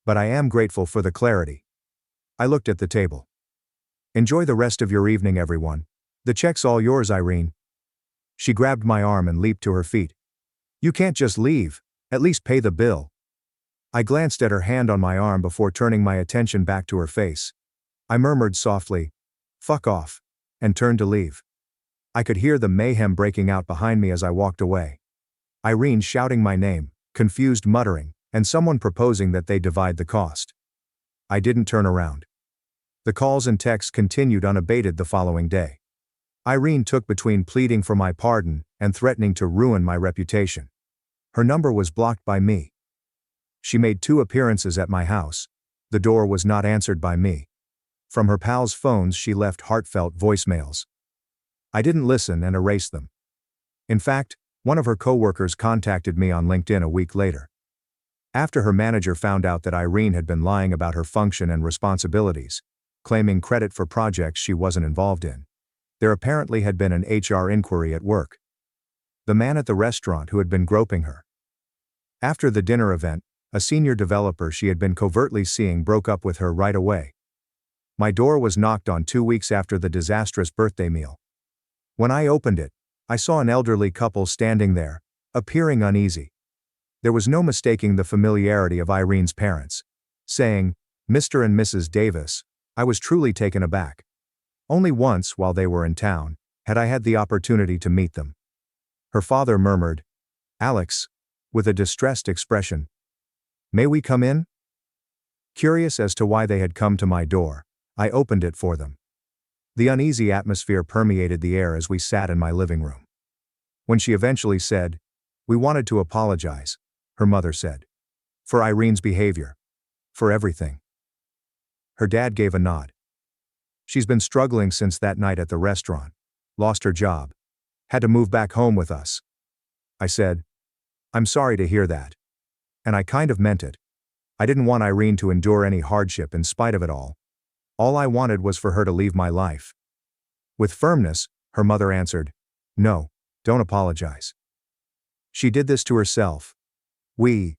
But I am grateful for the clarity." I looked at the table. "Enjoy the rest of your evening, everyone. The check's all yours, Irene." She grabbed my arm and leaped to her feet. "You can't just leave, at least pay the bill." I glanced at her hand on my arm before turning my attention back to her face. I murmured softly, "Fuck off," and turned to leave. I could hear the mayhem breaking out behind me as I walked away. Irene shouting my name, confused muttering, and someone proposing that they divide the cost. I didn't turn around. The calls and texts continued unabated the following day. Irene took between pleading for my pardon and threatening to ruin my reputation. Her number was blocked by me. She made 2 appearances at my house. The door was not answered by me. From her pals' phones she left heartfelt voicemails. I didn't listen and erased them. In fact, one of her coworkers contacted me on LinkedIn a week later. After her manager found out that Irene had been lying about her function and responsibilities, claiming credit for projects she wasn't involved in, there apparently had been an HR inquiry at work. The man at the restaurant who had been groping her. After the dinner event, a senior developer she had been covertly seeing broke up with her right away. My door was knocked on 2 weeks after the disastrous birthday meal. When I opened it, I saw an elderly couple standing there, appearing uneasy. There was no mistaking the familiarity of Irene's parents. Saying, "Mr. and Mrs. Davis," I was truly taken aback. Only once, while they were in town, had I had the opportunity to meet them. Her father murmured, "Alex," with a distressed expression. "May we come in?" Curious as to why they had come to my door, I opened it for them. The uneasy atmosphere permeated the air as we sat in my living room. When she eventually said, "We wanted to apologize," her mother said. "For Irene's behavior. For everything." Her dad gave a nod. "She's been struggling since that night at the restaurant. Lost her job. Had to move back home with us." I said, "I'm sorry to hear that." And I kind of meant it. I didn't want Irene to endure any hardship in spite of it all. All I wanted was for her to leave my life. With firmness, her mother answered, "No, don't apologize. She did this to herself. We've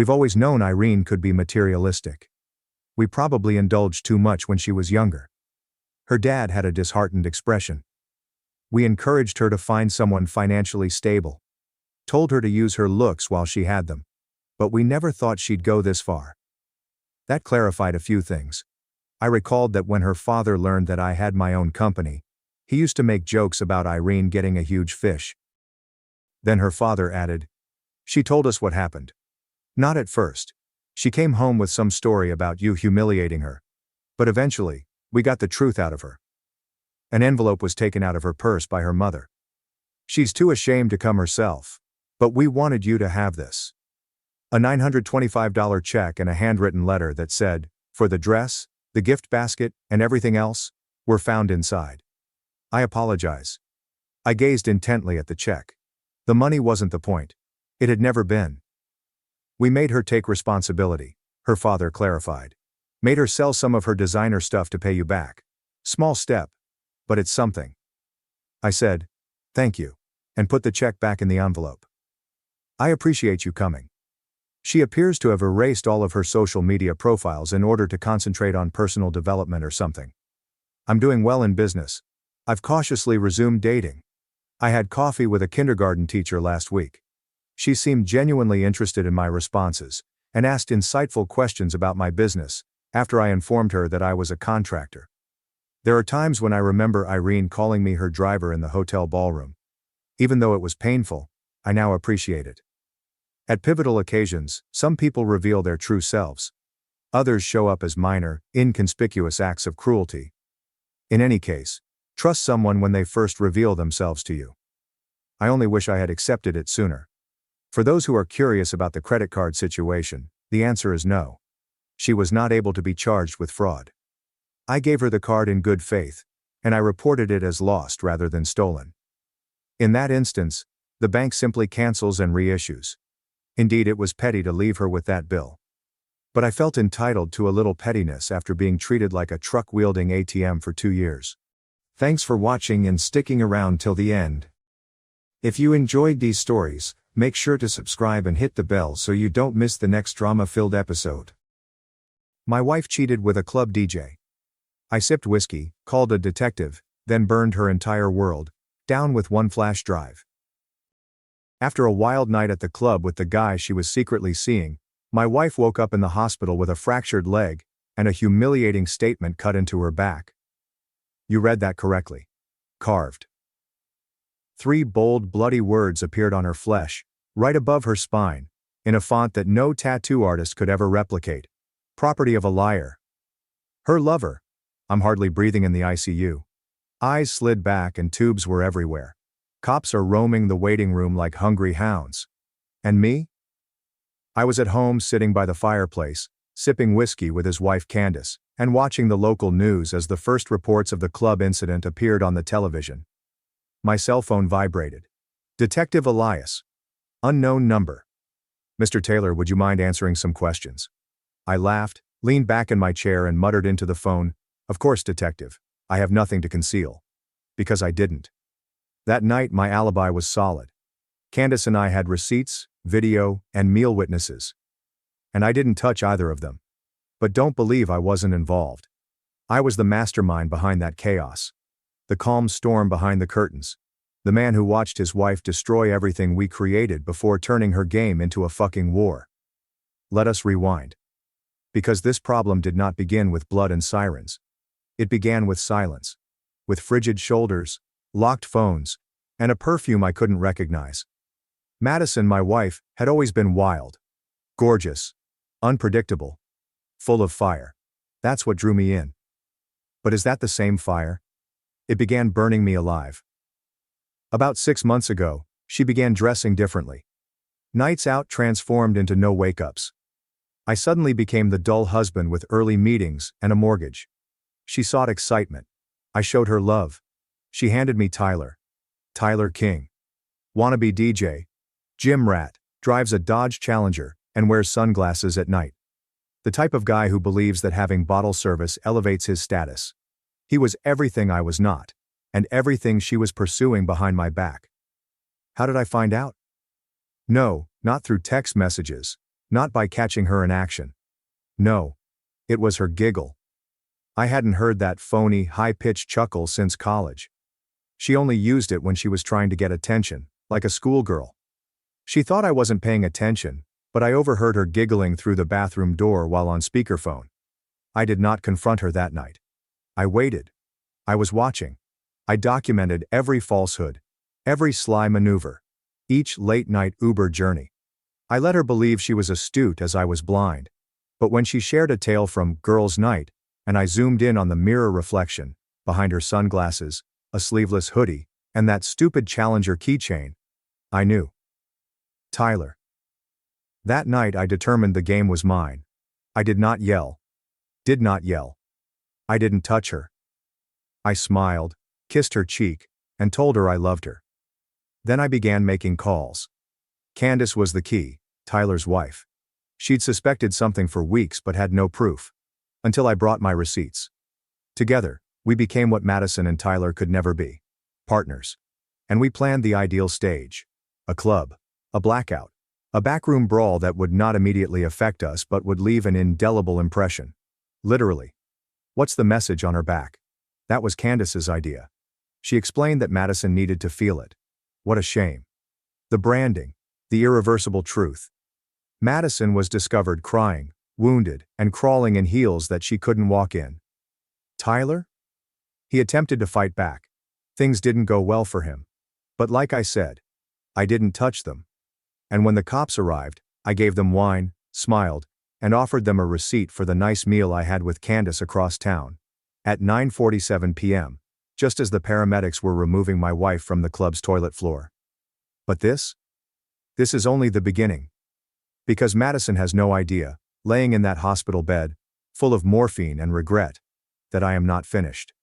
always known Irene could be materialistic. We probably indulged too much when she was younger." Her dad had a disheartened expression. "We encouraged her to find someone financially stable. Told her to use her looks while she had them. But we never thought she'd go this far." That clarified a few things. I recalled that when her father learned that I had my own company, he used to make jokes about Irene getting a huge fish. Then her father added, "She told us what happened. Not at first. She came home with some story about you humiliating her. But eventually, we got the truth out of her." An envelope was taken out of her purse by her mother. "She's too ashamed to come herself. But we wanted you to have this." A $925 check and a handwritten letter that said, "For the dress, the gift basket, and everything else," were found inside. "I apologize." I gazed intently at the check. The money wasn't the point. It had never been. "We made her take responsibility," her father clarified. "Made her sell some of her designer stuff to pay you back. Small step. But it's something." I said, Thank you. And put the check back in the envelope. I appreciate you coming. She appears to have erased all of her social media profiles in order to concentrate on personal development or something. I'm doing well in business. I've cautiously resumed dating. I had coffee with a kindergarten teacher last week. She seemed genuinely interested in my responses and asked insightful questions about my business after I informed her that I was a contractor. There are times when I remember Irene calling me her driver in the hotel ballroom. Even though it was painful, I now appreciate it. At pivotal occasions, some people reveal their true selves. Others show up as minor, inconspicuous acts of cruelty. In any case, trust someone when they first reveal themselves to you. I only wish I had accepted it sooner. For those who are curious about the credit card situation, the answer is no. She was not able to be charged with fraud. I gave her the card in good faith, and I reported it as lost rather than stolen. In that instance, the bank simply cancels and reissues. Indeed, it was petty to leave her with that bill. But I felt entitled to a little pettiness after being treated like a truck-wielding ATM for 2 years. Thanks for watching and sticking around till the end. If you enjoyed these stories, make sure to subscribe and hit the bell so you don't miss the next drama-filled episode. My wife cheated with a club DJ. I sipped whiskey, called a detective, then burned her entire world down with one flash drive. After a wild night at the club with the guy she was secretly seeing, my wife woke up in the hospital with a fractured leg and a humiliating statement cut into her back. You read that correctly. Carved. 3 bold, bloody words appeared on her flesh, right above her spine, in a font that no tattoo artist could ever replicate. Property of a liar. Her lover. I'm hardly breathing in the ICU. Eyes slid back and tubes were everywhere. Cops are roaming the waiting room like hungry hounds. And me? I was at home sitting by the fireplace, sipping whiskey with his wife Candace, and watching the local news as the first reports of the club incident appeared on the television. My cell phone vibrated. Detective Elias. Unknown number. Mr. Taylor, would you mind answering some questions? I laughed, leaned back in my chair and muttered into the phone, Of course, detective. I have nothing to conceal. Because I didn't. That night my alibi was solid. Candace and I had receipts, video, and meal witnesses. And I didn't touch either of them. But don't believe I wasn't involved. I was the mastermind behind that chaos. The calm storm behind the curtains. The man who watched his wife destroy everything we created before turning her game into a fucking war. Let us rewind. Because this problem did not begin with blood and sirens. It began with silence. With frigid shoulders, locked phones, and a perfume I couldn't recognize. Madison, my wife, had always been wild. Gorgeous. Unpredictable. Full of fire. That's what drew me in. But is that the same fire? It began burning me alive. About 6 months ago, she began dressing differently. Nights out transformed into no wake-ups. I suddenly became the dull husband with early meetings and a mortgage. She sought excitement. I showed her love. She handed me Tyler. Tyler King. Wannabe DJ. Gym rat, drives a Dodge Challenger, and wears sunglasses at night. The type of guy who believes that having bottle service elevates his status. He was everything I was not, and everything she was pursuing behind my back. How did I find out? No, not through text messages, not by catching her in action. No. It was her giggle. I hadn't heard that phony, high-pitched chuckle since college. She only used it when she was trying to get attention, like a schoolgirl. She thought I wasn't paying attention, but I overheard her giggling through the bathroom door while on speakerphone. I did not confront her that night. I waited. I was watching. I documented every falsehood, every sly maneuver, each late-night Uber journey. I let her believe she was astute as I was blind. But when she shared a tale from Girls' Night, and I zoomed in on the mirror reflection, behind her sunglasses, a sleeveless hoodie, and that stupid Challenger keychain, I knew. Tyler. That night I determined the game was mine. I did not yell. Did not yell. I didn't touch her. I smiled, kissed her cheek, and told her I loved her. Then I began making calls. Candace was the key, Tyler's wife. She'd suspected something for weeks but had no proof. Until I brought my receipts. Together, we became what Madison and Tyler could never be. Partners. And we planned the ideal stage. A club. A blackout. A backroom brawl that would not immediately affect us but would leave an indelible impression. Literally. What's the message on her back? That was Candace's idea. She explained that Madison needed to feel it. What a shame. The branding. The irreversible truth. Madison was discovered crying, wounded, and crawling in heels that she couldn't walk in. Tyler? He attempted to fight back. Things didn't go well for him. But like I said, I didn't touch them. And when the cops arrived, I gave them wine, smiled, and offered them a receipt for the nice meal I had with Candace across town. At 9:47 p.m., just as the paramedics were removing my wife from the club's toilet floor. But this? This is only the beginning. Because Madison has no idea, laying in that hospital bed, full of morphine and regret, that I am not finished.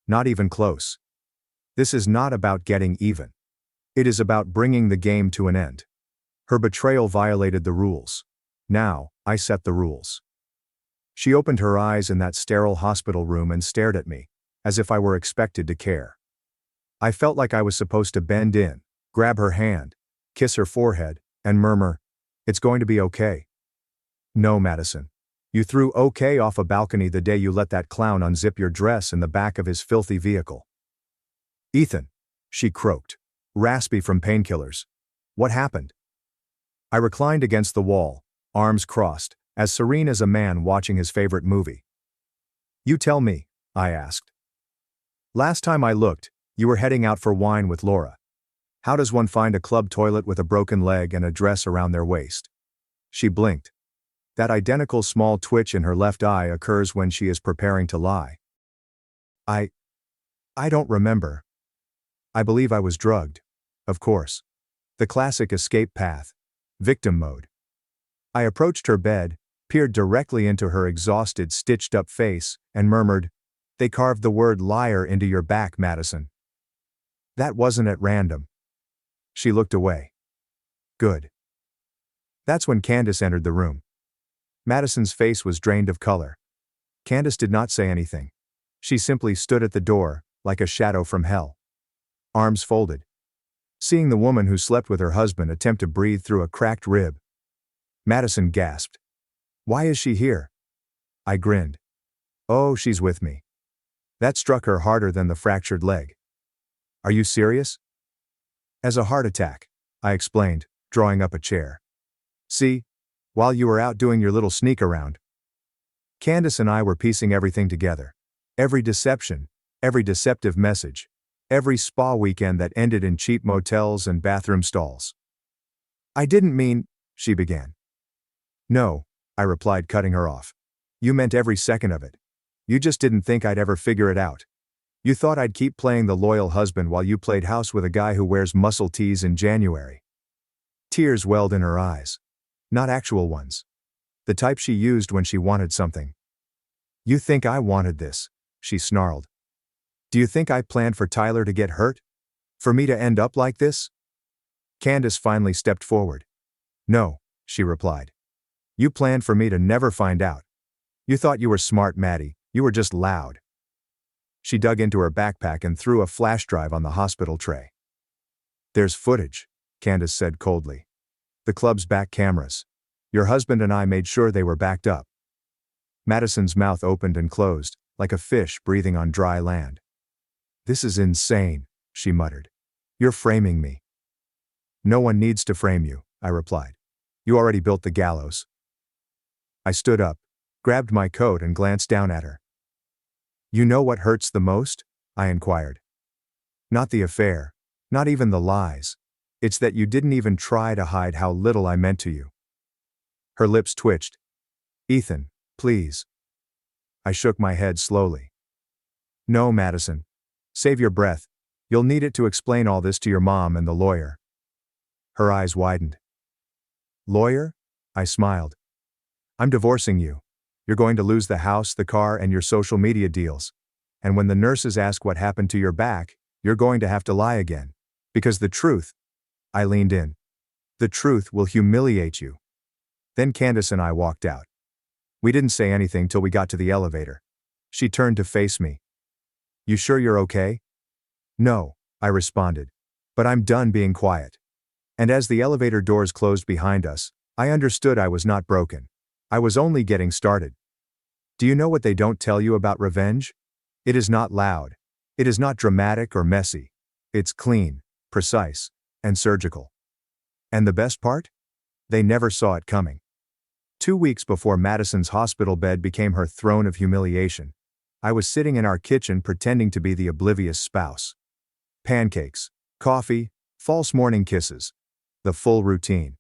Not even close. This is not about getting even. It is about bringing the game to an end. Her betrayal violated the rules. Now, I set the rules. She opened her eyes in that sterile hospital room and stared at me, as if I were expected to care. I felt like I was supposed to bend in, grab her hand, kiss her forehead, and murmur, "It's going to be okay." No, Madison. You threw okay off a balcony the day you let that clown unzip your dress in the back of his filthy vehicle. Ethan, she croaked, raspy from painkillers. What happened? I reclined against the wall, arms crossed, as serene as a man watching his favorite movie. You tell me, I asked. Last time I looked, you were heading out for wine with Laura. How does one find a club toilet with a broken leg and a dress around their waist? She blinked. That identical small twitch in her left eye occurs when she is preparing to lie. I don't remember. I believe I was drugged. Of course. The classic escape path. Victim mode. I approached her bed, peered directly into her exhausted, stitched-up face, and murmured, "They carved the word liar into your back, Madison." That wasn't at random. She looked away. Good. That's when Candace entered the room. Madison's face was drained of color. Candace did not say anything. She simply stood at the door, like a shadow from hell. Arms folded. Seeing the woman who slept with her husband attempt to breathe through a cracked rib. Madison gasped. Why is she here? I grinned. Oh, she's with me. That struck her harder than the fractured leg. Are you serious? As a heart attack, I explained, drawing up a chair. See? While you were out doing your little sneak around. Candace and I were piecing everything together. Every deception, every deceptive message, every spa weekend that ended in cheap motels and bathroom stalls. I didn't mean, she began. No, I replied, cutting her off. You meant every second of it. You just didn't think I'd ever figure it out. You thought I'd keep playing the loyal husband while you played house with a guy who wears muscle tees in January. Tears welled in her eyes. Not actual ones. The type she used when she wanted something. You think I wanted this, she snarled. Do you think I planned for Tyler to get hurt? For me to end up like this? Candace finally stepped forward. No, she replied. You planned for me to never find out. You thought you were smart, Maddie, you were just loud. She dug into her backpack and threw a flash drive on the hospital tray. There's footage, Candace said coldly. The club's back cameras. Your husband and I made sure they were backed up. Madison's mouth opened and closed, like a fish breathing on dry land. This is insane, she muttered. You're framing me. No one needs to frame you, I replied. You already built the gallows. I stood up, grabbed my coat and glanced down at her. You know what hurts the most? I inquired. Not the affair, not even the lies. It's that you didn't even try to hide how little I meant to you. Her lips twitched. Ethan, please. I shook my head slowly. No, Madison. Save your breath. You'll need it to explain all this to your mom and the lawyer. Her eyes widened. Lawyer? I smiled. I'm divorcing you. You're going to lose the house, the car, and your social media deals. And when the nurses ask what happened to your back, you're going to have to lie again. Because the truth, I leaned in. The truth will humiliate you. Then Candace and I walked out. We didn't say anything till we got to the elevator. She turned to face me. You sure you're okay? No, I responded. But I'm done being quiet. And as the elevator doors closed behind us, I understood I was not broken. I was only getting started. Do you know what they don't tell you about revenge? It is not loud. It is not dramatic or messy. It's clean, precise, and surgical. And the best part? They never saw it coming. 2 weeks before Madison's hospital bed became her throne of humiliation, I was sitting in our kitchen pretending to be the oblivious spouse. Pancakes, coffee, false morning kisses. The full routine.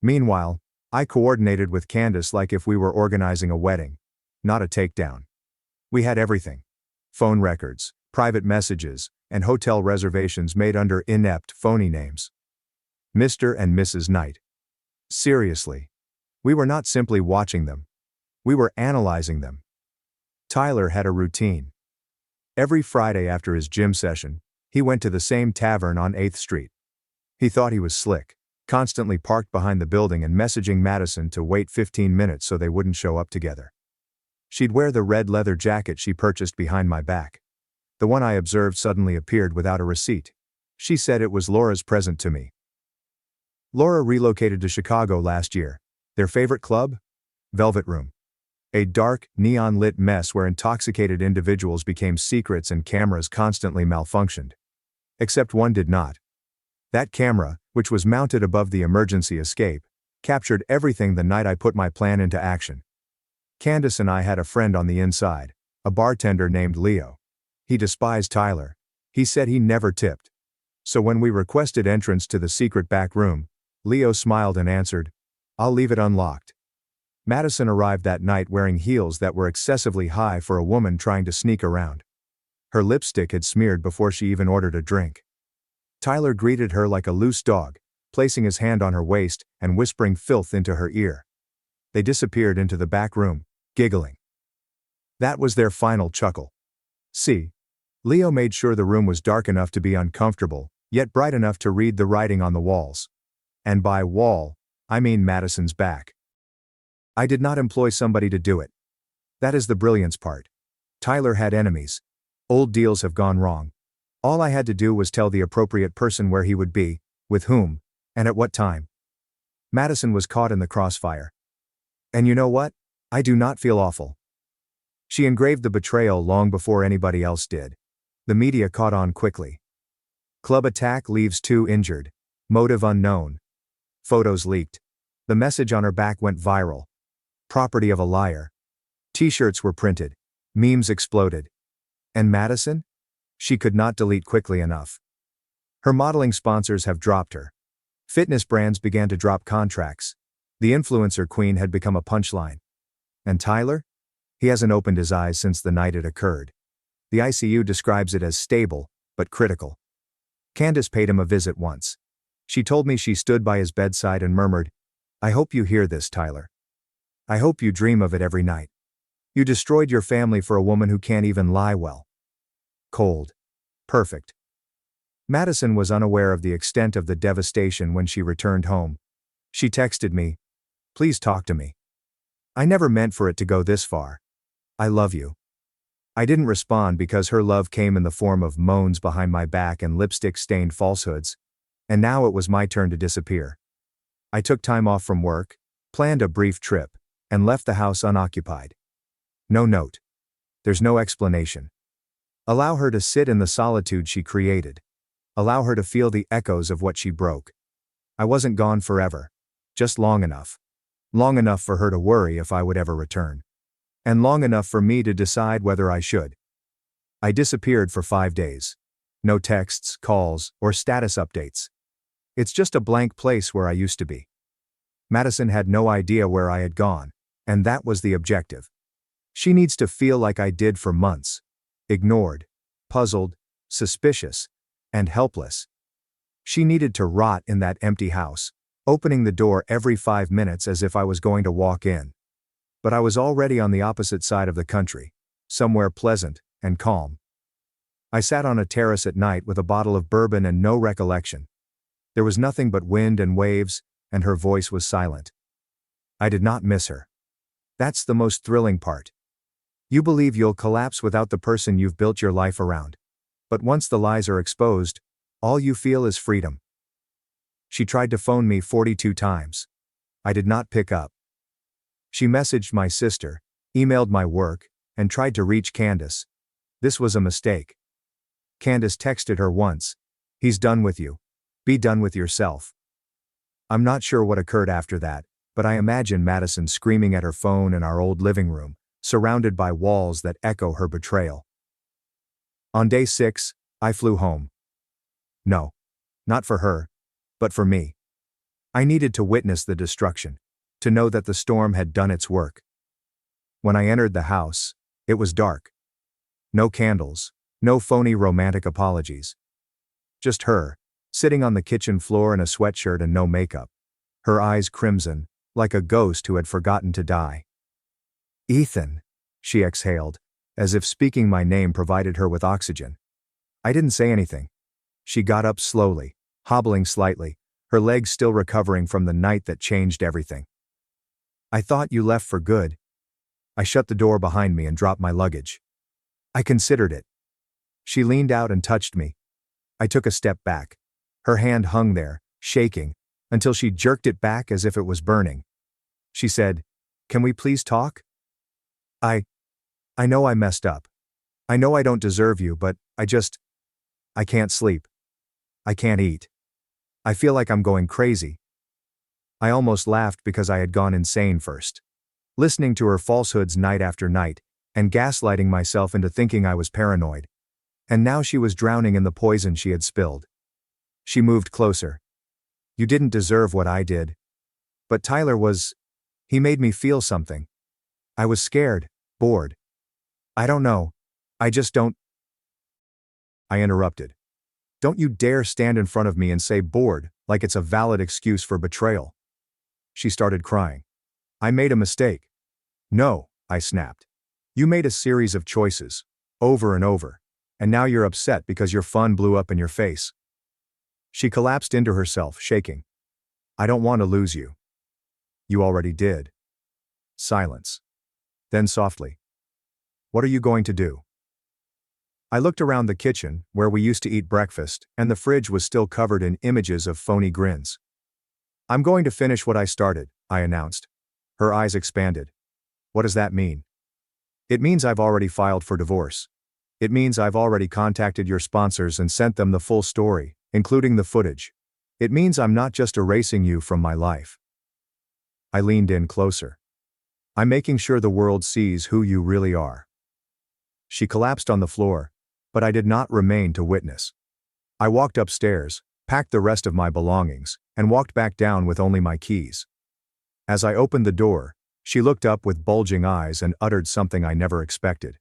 Meanwhile, I coordinated with Candace like if we were organizing a wedding, not a takedown. We had everything. Phone records, private messages, and hotel reservations made under inept, phony names. Mr. and Mrs. Knight. Seriously. We were not simply watching them. We were analyzing them. Tyler had a routine. Every Friday after his gym session, he went to the same tavern on 8th Street. He thought he was slick, constantly parked behind the building and messaging Madison to wait 15 minutes so they wouldn't show up together. She'd wear the red leather jacket she purchased behind my back. The one I observed suddenly appeared without a receipt. She said it was Laura's present to me. Laura relocated to Chicago last year. Their favorite club? Velvet Room. A dark, neon-lit mess where intoxicated individuals became secrets and cameras constantly malfunctioned. Except one did not. That camera, which was mounted above the emergency escape, captured everything the night I put my plan into action. Candace and I had a friend on the inside, a bartender named Leo. He despised Tyler. He said he never tipped. So when we requested entrance to the secret back room, Leo smiled and answered, "I'll leave it unlocked." Madison arrived that night wearing heels that were excessively high for a woman trying to sneak around. Her lipstick had smeared before she even ordered a drink. Tyler greeted her like a loose dog, placing his hand on her waist and whispering filth into her ear. They disappeared into the back room, giggling. That was their final chuckle. See, Leo made sure the room was dark enough to be uncomfortable, yet bright enough to read the writing on the walls. And by wall, I mean Madison's back. I did not employ somebody to do it. That is the brilliance part. Tyler had enemies. Old deals have gone wrong. All I had to do was tell the appropriate person where he would be, with whom, and at what time. Madison was caught in the crossfire. And you know what? I do not feel awful. She engraved the betrayal long before anybody else did. The media caught on quickly. Club attack leaves 2 injured. Motive unknown. Photos leaked. The message on her back went viral. Property of a liar. T-shirts were printed. Memes exploded. And Madison? She could not delete quickly enough. Her modeling sponsors have dropped her. Fitness brands began to drop contracts. The influencer queen had become a punchline. And Tyler? He hasn't opened his eyes since the night it occurred. The ICU describes it as stable, but critical. Candace paid him a visit once. She told me she stood by his bedside and murmured, "I hope you hear this, Tyler. I hope you dream of it every night. You destroyed your family for a woman who can't even lie well." Cold. Perfect. Madison was unaware of the extent of the devastation when she returned home. She texted me, "Please talk to me. I never meant for it to go this far. I love you." I didn't respond because her love came in the form of moans behind my back and lipstick-stained falsehoods, and now it was my turn to disappear. I took time off from work, planned a brief trip, and left the house unoccupied. No note. There's no explanation. Allow her to sit in the solitude she created. Allow her to feel the echoes of what she broke. I wasn't gone forever. Just long enough. Long enough for her to worry if I would ever return. And long enough for me to decide whether I should. I disappeared for 5 days. No texts, calls, or status updates. It's just a blank place where I used to be. Madison had no idea where I had gone, and that was the objective. She needs to feel like I did for months. Ignored, puzzled, suspicious, and helpless. She needed to rot in that empty house, opening the door every 5 minutes as if I was going to walk in. But I was already on the opposite side of the country, somewhere pleasant and calm. I sat on a terrace at night with a bottle of bourbon and no recollection. There was nothing but wind and waves, and her voice was silent. I did not miss her. That's the most thrilling part. You believe you'll collapse without the person you've built your life around. But once the lies are exposed, All you feel is freedom. She tried to phone me 42 times. I did not pick up. She messaged my sister, emailed my work, and tried to reach Candace. This was a mistake. Candace texted her once. He's done with you. Be done with yourself. I'm not sure what occurred after that, but I imagine Madison screaming at her phone in our old living room, surrounded by walls that echo her betrayal. On day 6, I flew home. No. Not for her, but for me. I needed to witness the destruction, to know that the storm had done its work. When I entered the house, it was dark. No candles, no phony romantic apologies. Just her, sitting on the kitchen floor in a sweatshirt and no makeup. Her eyes crimson, like a ghost who had forgotten to die. Ethan, she exhaled, as if speaking my name provided her with oxygen. I didn't say anything. She got up slowly, hobbling slightly, her legs still recovering from the night that changed everything. I thought you left for good. I shut the door behind me and dropped my luggage. I considered it. She leaned out and touched me. I took a step back. Her hand hung there, shaking, until she jerked it back as if it was burning. She said, "Can we please talk? I know I messed up. I know I don't deserve you, but I can't sleep. I can't eat. I feel like I'm going crazy." I almost laughed because I had gone insane first. Listening to her falsehoods night after night, and gaslighting myself into thinking I was paranoid. And now she was drowning in the poison she had spilled. She moved closer. "You didn't deserve what I did. But Tyler he made me feel something. I was scared, bored. I don't know. I just don't." I interrupted. "Don't you dare stand in front of me and say bored, like it's a valid excuse for betrayal." She started crying. "I made a mistake." "No," I snapped. "You made a series of choices, over and over, and now you're upset because your fun blew up in your face." She collapsed into herself, shaking. "I don't want to lose you." "You already did." Silence. Then softly. "What are you going to do?" I looked around the kitchen, where we used to eat breakfast, and the fridge was still covered in images of phony grins. "I'm going to finish what I started," I announced. Her eyes expanded. "What does that mean?" "It means I've already filed for divorce. It means I've already contacted your sponsors and sent them the full story, including the footage. It means I'm not just erasing you from my life." I leaned in closer. "I'm making sure the world sees who you really are." She collapsed on the floor, but I did not remain to witness. I walked upstairs, packed the rest of my belongings, and walked back down with only my keys. As I opened the door, she looked up with bulging eyes and uttered something I never expected.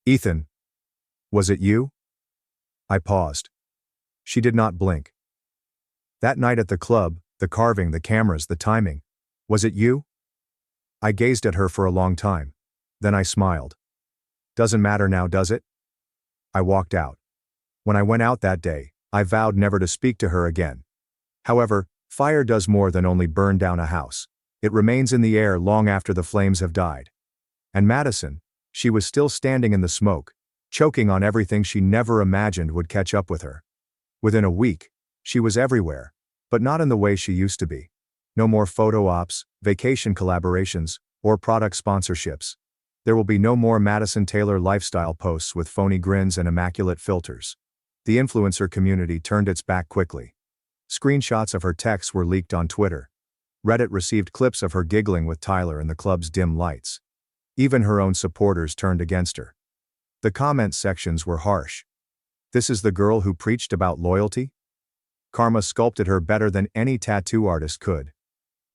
"Ethan, was it you?" I paused. She did not blink. "That night at the club, the carving, the cameras, the timing. Was it you?" I gazed at her for a long time. Then I smiled. "Doesn't matter now, does it?" I walked out. When I went out that day, I vowed never to speak to her again. However, fire does more than only burn down a house. It remains in the air long after the flames have died. And Madison, she was still standing in the smoke, choking on everything she never imagined would catch up with her. Within a week, she was everywhere, but not in the way she used to be. No more photo ops, vacation collaborations, or product sponsorships. There will be no more Madison Taylor lifestyle posts with phony grins and immaculate filters. The influencer community turned its back quickly. Screenshots of her texts were leaked on Twitter. Reddit received clips of her giggling with Tyler in the club's dim lights. Even her own supporters turned against her. The comment sections were harsh. "This is the girl who preached about loyalty? Karma sculpted her better than any tattoo artist could.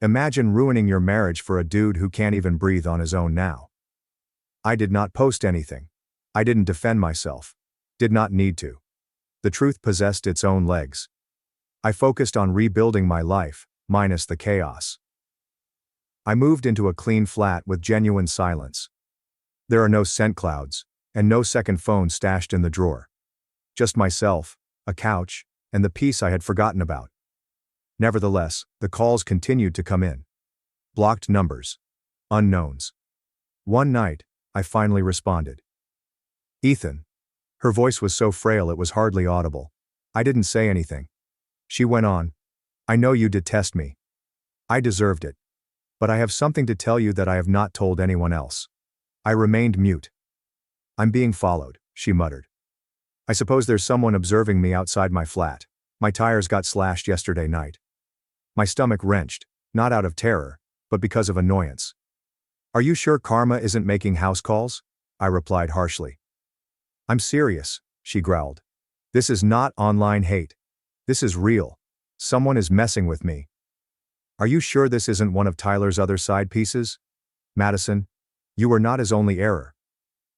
Imagine ruining your marriage for a dude who can't even breathe on his own now." I did not post anything. I didn't defend myself. Did not need to. The truth possessed its own legs. I focused on rebuilding my life, minus the chaos. I moved into a clean flat with genuine silence. There are no scent clouds, and no second phone stashed in the drawer. Just myself, a couch, and the peace I had forgotten about. Nevertheless, the calls continued to come in. Blocked numbers. Unknowns. One night, I finally responded. "Ethan." Her voice was so frail it was hardly audible. I didn't say anything. She went on. I know you detest me. I deserved it. But I have something to tell you that I have not told anyone else. I remained mute. I'm being followed, she muttered. I suppose there's someone observing me outside my flat. My tires got slashed yesterday night. My stomach wrenched, not out of terror, but because of annoyance. Are you sure karma isn't making house calls? I replied harshly. I'm serious, she growled. This is not online hate. This is real. Someone is messing with me. Are you sure this isn't one of Tyler's other side pieces? Madison, you were not his only error.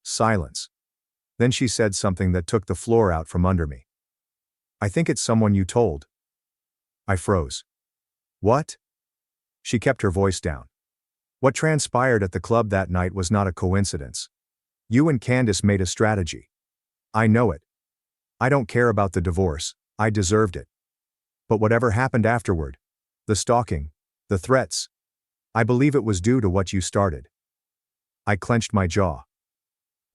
Silence. Then she said something that took the floor out from under me. I think it's someone you told. I froze. What? She kept her voice down. What transpired at the club that night was not a coincidence. You and Candace made a strategy. I know it. I don't care about the divorce, I deserved it. But whatever happened afterward, the stalking, the threats, I believe it was due to what you started. I clenched my jaw.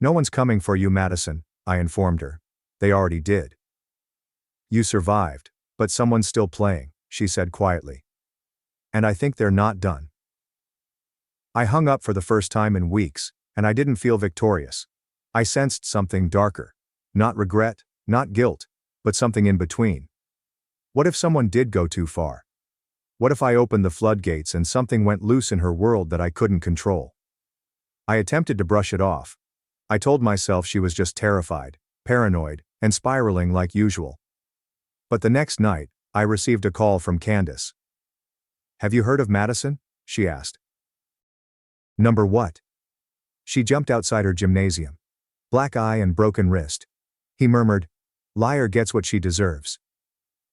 No one's coming for you, Madison, I informed her. They already did. You survived, but someone's still playing, she said quietly. And I think they're not done. I hung up for the first time in weeks, and I didn't feel victorious. I sensed something darker. Not regret, not guilt, but something in between. What if someone did go too far? What if I opened the floodgates and something went loose in her world that I couldn't control? I attempted to brush it off. I told myself she was just terrified, paranoid, and spiraling like usual. But the next night, I received a call from Candace. Have you heard of Madison? She asked. Number what? She jumped outside her gymnasium. Black eye and broken wrist. He murmured, liar gets what she deserves.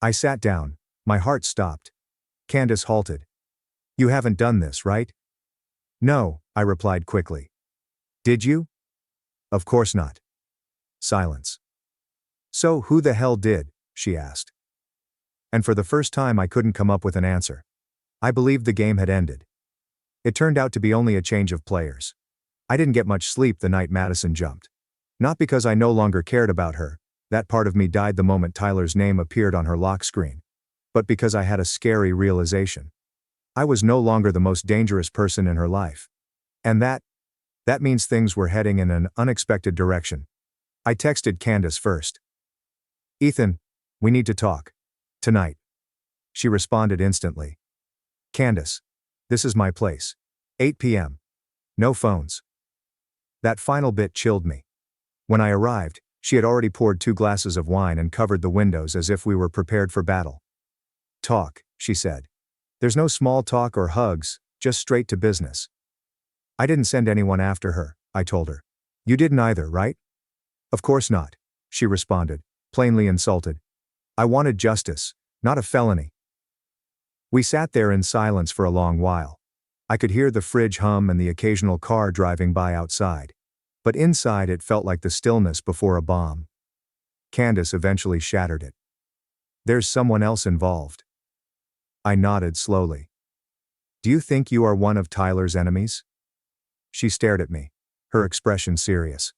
I sat down, my heart stopped. Candace halted. You haven't done this, right? No, I replied quickly. Did you? Of course not. Silence. So who the hell did? She asked. And for the first time I couldn't come up with an answer. I believed the game had ended. It turned out to be only a change of players. I didn't get much sleep the night Madison jumped. Not because I no longer cared about her, that part of me died the moment Tyler's name appeared on her lock screen. But because I had a scary realization. I was no longer the most dangerous person in her life. And that means things were heading in an unexpected direction. I texted Candace first. Ethan, we need to talk. Tonight. She responded instantly. Candace. This is my place. 8 p.m. No phones. That final bit chilled me. When I arrived, she had already poured 2 glasses of wine and covered the windows as if we were prepared for battle. Talk, she said. There's no small talk or hugs, just straight to business. I didn't send anyone after her, I told her. You didn't either, right? Of course not, she responded, plainly insulted. I wanted justice, not a felony. We sat there in silence for a long while. I could hear the fridge hum and the occasional car driving by outside. But inside it felt like the stillness before a bomb. Candace eventually shattered it. There's someone else involved. I nodded slowly. Do you think you are one of Tyler's enemies? She stared at me, her expression serious.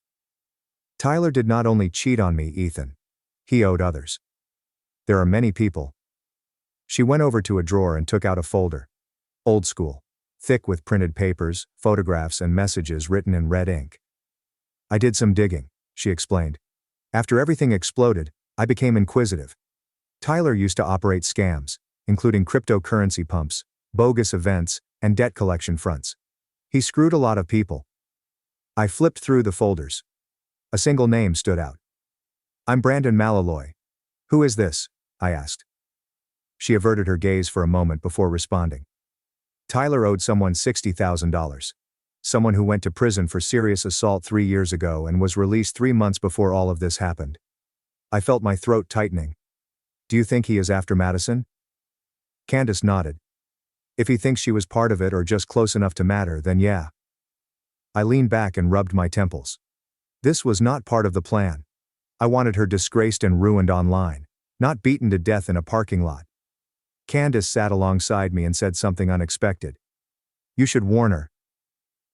Tyler did not only cheat on me, Ethan. He owed others. There are many people. She went over to a drawer and took out a folder. Old school. Thick with printed papers, photographs and messages written in red ink. I did some digging, she explained. After everything exploded, I became inquisitive. Tyler used to operate scams, including cryptocurrency pumps, bogus events, and debt collection fronts. He screwed a lot of people. I flipped through the folders. A single name stood out. I'm Brandon Malaloy. Who is this? I asked. She averted her gaze for a moment before responding. Tyler owed someone $60,000. Someone who went to prison for serious assault 3 years ago and was released 3 months before all of this happened. I felt my throat tightening. Do you think he is after Madison? Candace nodded. If he thinks she was part of it or just close enough to matter, then yeah. I leaned back and rubbed my temples. This was not part of the plan. I wanted her disgraced and ruined online, not beaten to death in a parking lot. Candace sat alongside me and said something unexpected. You should warn her.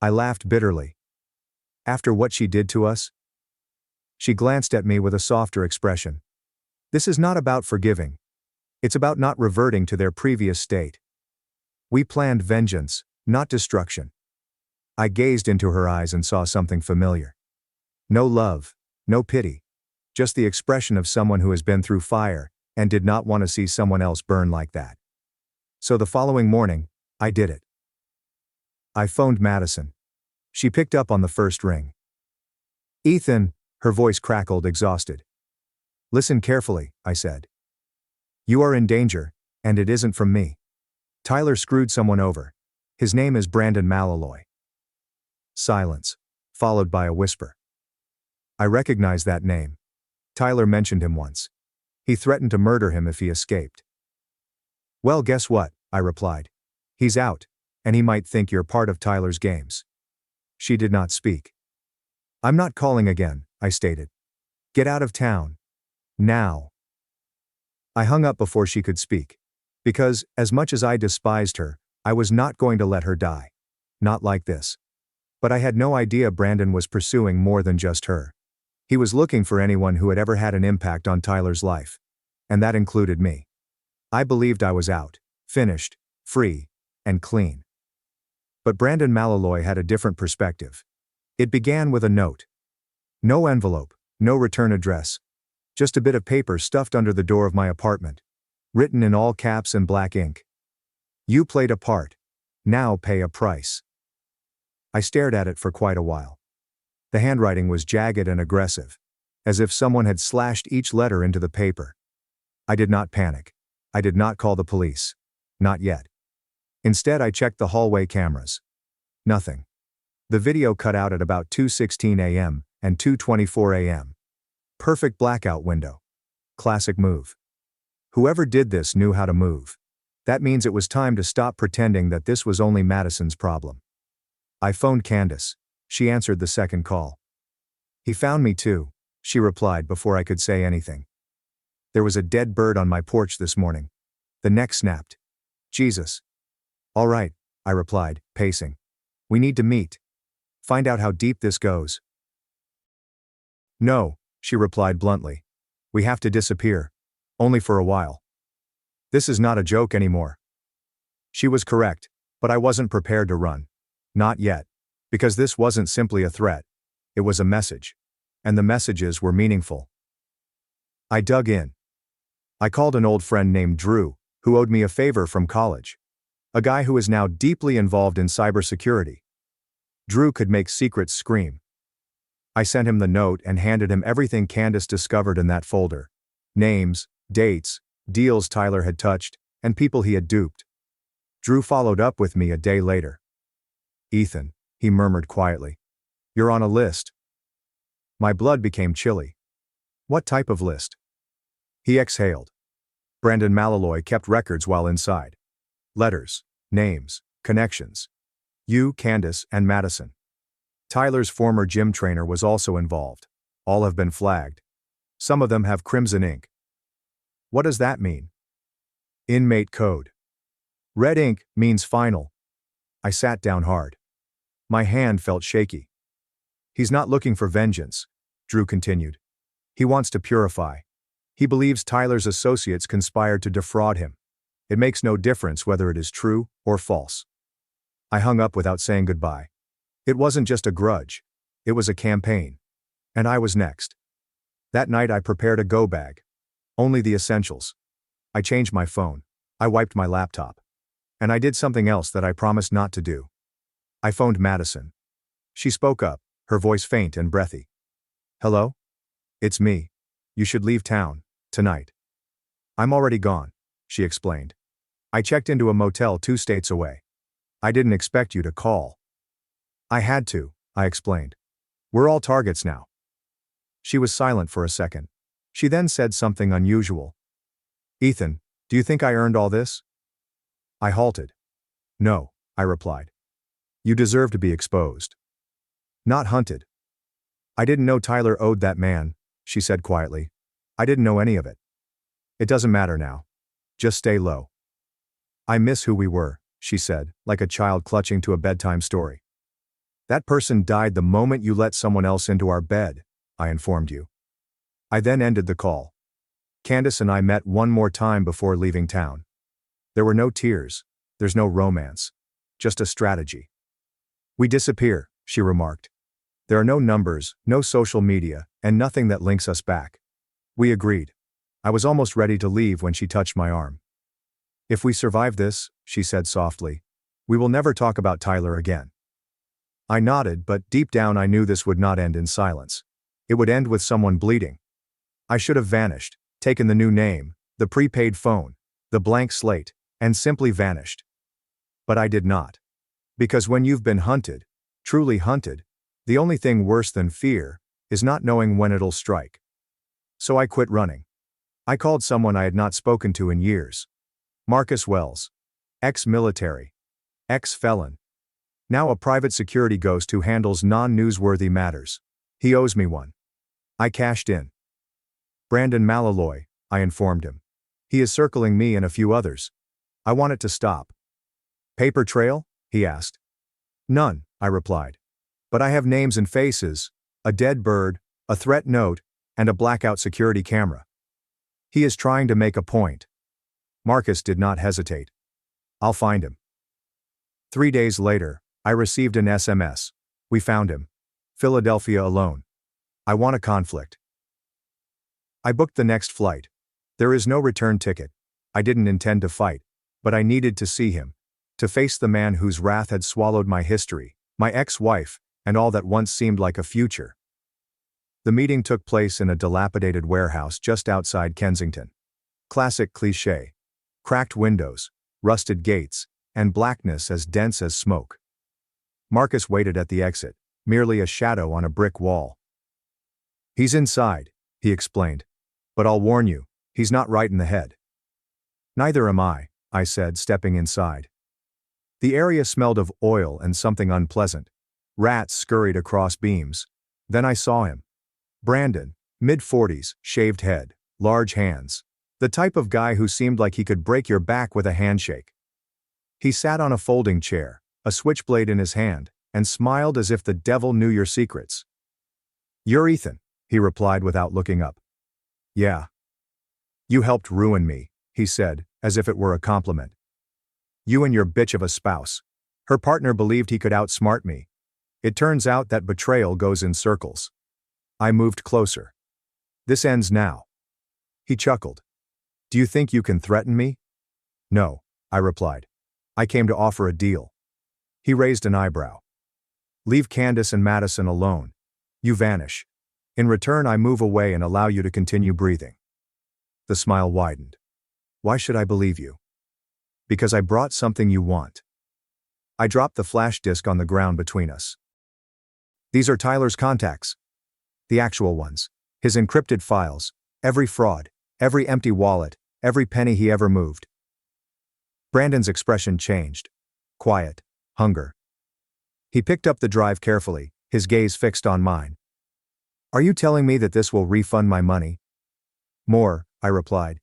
I laughed bitterly. After what she did to us? She glanced at me with a softer expression. This is not about forgiving. It's about not reverting to their previous state. We planned vengeance, not destruction. I gazed into her eyes and saw something familiar. No love, no pity. Just the expression of someone who has been through fire and did not want to see someone else burn like that. So the following morning, I did it. I phoned Madison. She picked up on the first ring. Ethan, her voice crackled, exhausted. Listen carefully, I said. You are in danger, and it isn't from me. Tyler screwed someone over. His name is Brandon Malloy. Silence, followed by a whisper. I recognize that name. Tyler mentioned him once. He threatened to murder him if he escaped. Well, guess what? I replied. He's out, and he might think you're part of Tyler's games. She did not speak. I'm not calling again, I stated. Get out of town. Now. I hung up before she could speak. Because, as much as I despised her, I was not going to let her die. Not like this. But I had no idea Brandon was pursuing more than just her. He was looking for anyone who had ever had an impact on Tyler's life. And that included me. I believed I was out, finished, free, and clean. But Brandon Malloy had a different perspective. It began with a note. No envelope, no return address. Just a bit of paper stuffed under the door of my apartment. Written in all caps and black ink. You played a part. Now pay a price. I stared at it for quite a while. The handwriting was jagged and aggressive, as if someone had slashed each letter into the paper. I did not panic. I did not call the police. Not yet. Instead, I checked the hallway cameras. Nothing. The video cut out at about 2:16 a.m. and 2:24 a.m. Perfect blackout window. Classic move. Whoever did this knew how to move. That means it was time to stop pretending that this was only Madison's problem. I phoned Candace. She answered the second call. He found me too, she replied before I could say anything. There was a dead bird on my porch this morning. The neck snapped. Jesus. All right, I replied, pacing. We need to meet. Find out how deep this goes. No, she replied bluntly. We have to disappear. Only for a while. This is not a joke anymore. She was correct, but I wasn't prepared to run. Not yet. Because this wasn't simply a threat. It was a message. And the messages were meaningful. I dug in. I called an old friend named Drew, who owed me a favor from college. A guy who is now deeply involved in cybersecurity. Drew could make secrets scream. I sent him the note and handed him everything Candace discovered in that folder. Names, dates, deals Tyler had touched, and people he had duped. Drew followed up with me a day later. Ethan, he murmured quietly. You're on a list. My blood became chilly. What type of list? He exhaled. Brandon Malloy kept records while inside. Letters, names, connections. You, Candace, and Madison. Tyler's former gym trainer was also involved. All have been flagged. Some of them have crimson ink. What does that mean? Inmate code. Red ink means final. I sat down hard. My hand felt shaky. He's not looking for vengeance, Drew continued. He wants to purify. He believes Tyler's associates conspired to defraud him. It makes no difference whether it is true or false. I hung up without saying goodbye. It wasn't just a grudge. It was a campaign. And I was next. That night I prepared a go bag. Only the essentials. I changed my phone. I wiped my laptop. And I did something else that I promised not to do. I phoned Madison. She spoke up, her voice faint and breathy. Hello? It's me. You should leave town, tonight. I'm already gone, she explained. I checked into a motel 2 states away. I didn't expect you to call. I had to, I explained. We're all targets now. She was silent for a second. She then said something unusual. Ethan, do you think I earned all this? I halted. No, I replied. You deserve to be exposed. Not hunted. I didn't know Tyler owed that man, she said quietly. I didn't know any of it. It doesn't matter now. Just stay low. I miss who we were, she said, like a child clutching to a bedtime story. That person died the moment you let someone else into our bed, I informed you. I then ended the call. Candace and I met one more time before leaving town. There were no tears. There's no romance. Just a strategy. We disappear, she remarked. There are no numbers, no social media, and nothing that links us back. We agreed. I was almost ready to leave when she touched my arm. If we survive this, she said softly, we will never talk about Tyler again. I nodded, but deep down I knew this would not end in silence. It would end with someone bleeding. I should have vanished, taken the new name, the prepaid phone, the blank slate, and simply vanished. But I did not. Because when you've been hunted, truly hunted, the only thing worse than fear is not knowing when it'll strike. So I quit running. I called someone I had not spoken to in years. Marcus Wells. Ex-military. Ex-felon. Now a private security ghost who handles non-newsworthy matters. He owes me one. I cashed in. Brandon Malaloy, I informed him. He is circling me and a few others. I want it to stop. Paper trail? He asked. None, I replied. But I have names and faces, a dead bird, a threat note, and a blackout security camera. He is trying to make a point. Marcus did not hesitate. I'll find him. 3 days later, I received an SMS. We found him. Philadelphia alone. I want a conflict. I booked the next flight. There is no return ticket. I didn't intend to fight, but I needed to see him, to face the man whose wrath had swallowed my history, my ex-wife, and all that once seemed like a future. The meeting took place in a dilapidated warehouse just outside Kensington. Classic cliché. Cracked windows, rusted gates, and blackness as dense as smoke. Marcus waited at the exit, merely a shadow on a brick wall. He's inside, he explained. But I'll warn you, he's not right in the head. Neither am I said, stepping inside. The area smelled of oil and something unpleasant. Rats scurried across beams. Then I saw him. Brandon, mid-40s, shaved head, large hands. The type of guy who seemed like he could break your back with a handshake. He sat on a folding chair, a switchblade in his hand, and smiled as if the devil knew your secrets. You're Ethan, he replied without looking up. Yeah. You helped ruin me, he said, as if it were a compliment. You and your bitch of a spouse. Her partner believed he could outsmart me. It turns out that betrayal goes in circles. I moved closer. This ends now. He chuckled. Do you think you can threaten me? No, I replied. I came to offer a deal. He raised an eyebrow. Leave Candace and Madison alone. You vanish. In return, I move away and allow you to continue breathing. The smile widened. Why should I believe you? Because I brought something you want. I dropped the flash disk on the ground between us. These are Tyler's contacts. The actual ones. His encrypted files. Every fraud. Every empty wallet. Every penny he ever moved. Brandon's expression changed. Quiet. Hunger. He picked up the drive carefully, his gaze fixed on mine. Are you telling me that this will refund my money? More, I replied.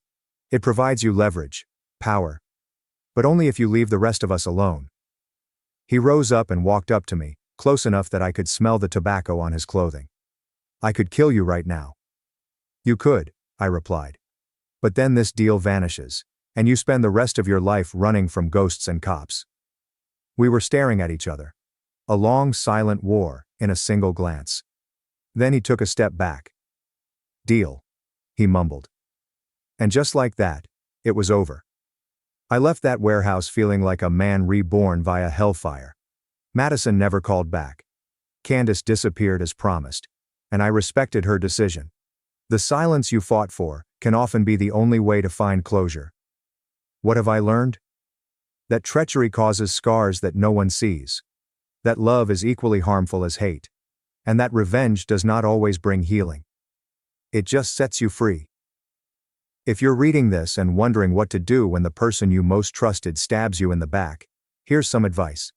It provides you leverage, power. But only if you leave the rest of us alone. He rose up and walked up to me, close enough that I could smell the tobacco on his clothing. I could kill you right now. You could, I replied. But then this deal vanishes, and you spend the rest of your life running from ghosts and cops. We were staring at each other. A long, silent war, in a single glance. Then he took a step back. Deal, he mumbled. And just like that, it was over. I left that warehouse feeling like a man reborn via hellfire. Madison never called back. Candace disappeared as promised. And I respected her decision. The silence you fought for can often be the only way to find closure. What have I learned? That treachery causes scars that no one sees. That love is equally harmful as hate. And that revenge does not always bring healing. It just sets you free. If you're reading this and wondering what to do when the person you most trusted stabs you in the back, here's some advice.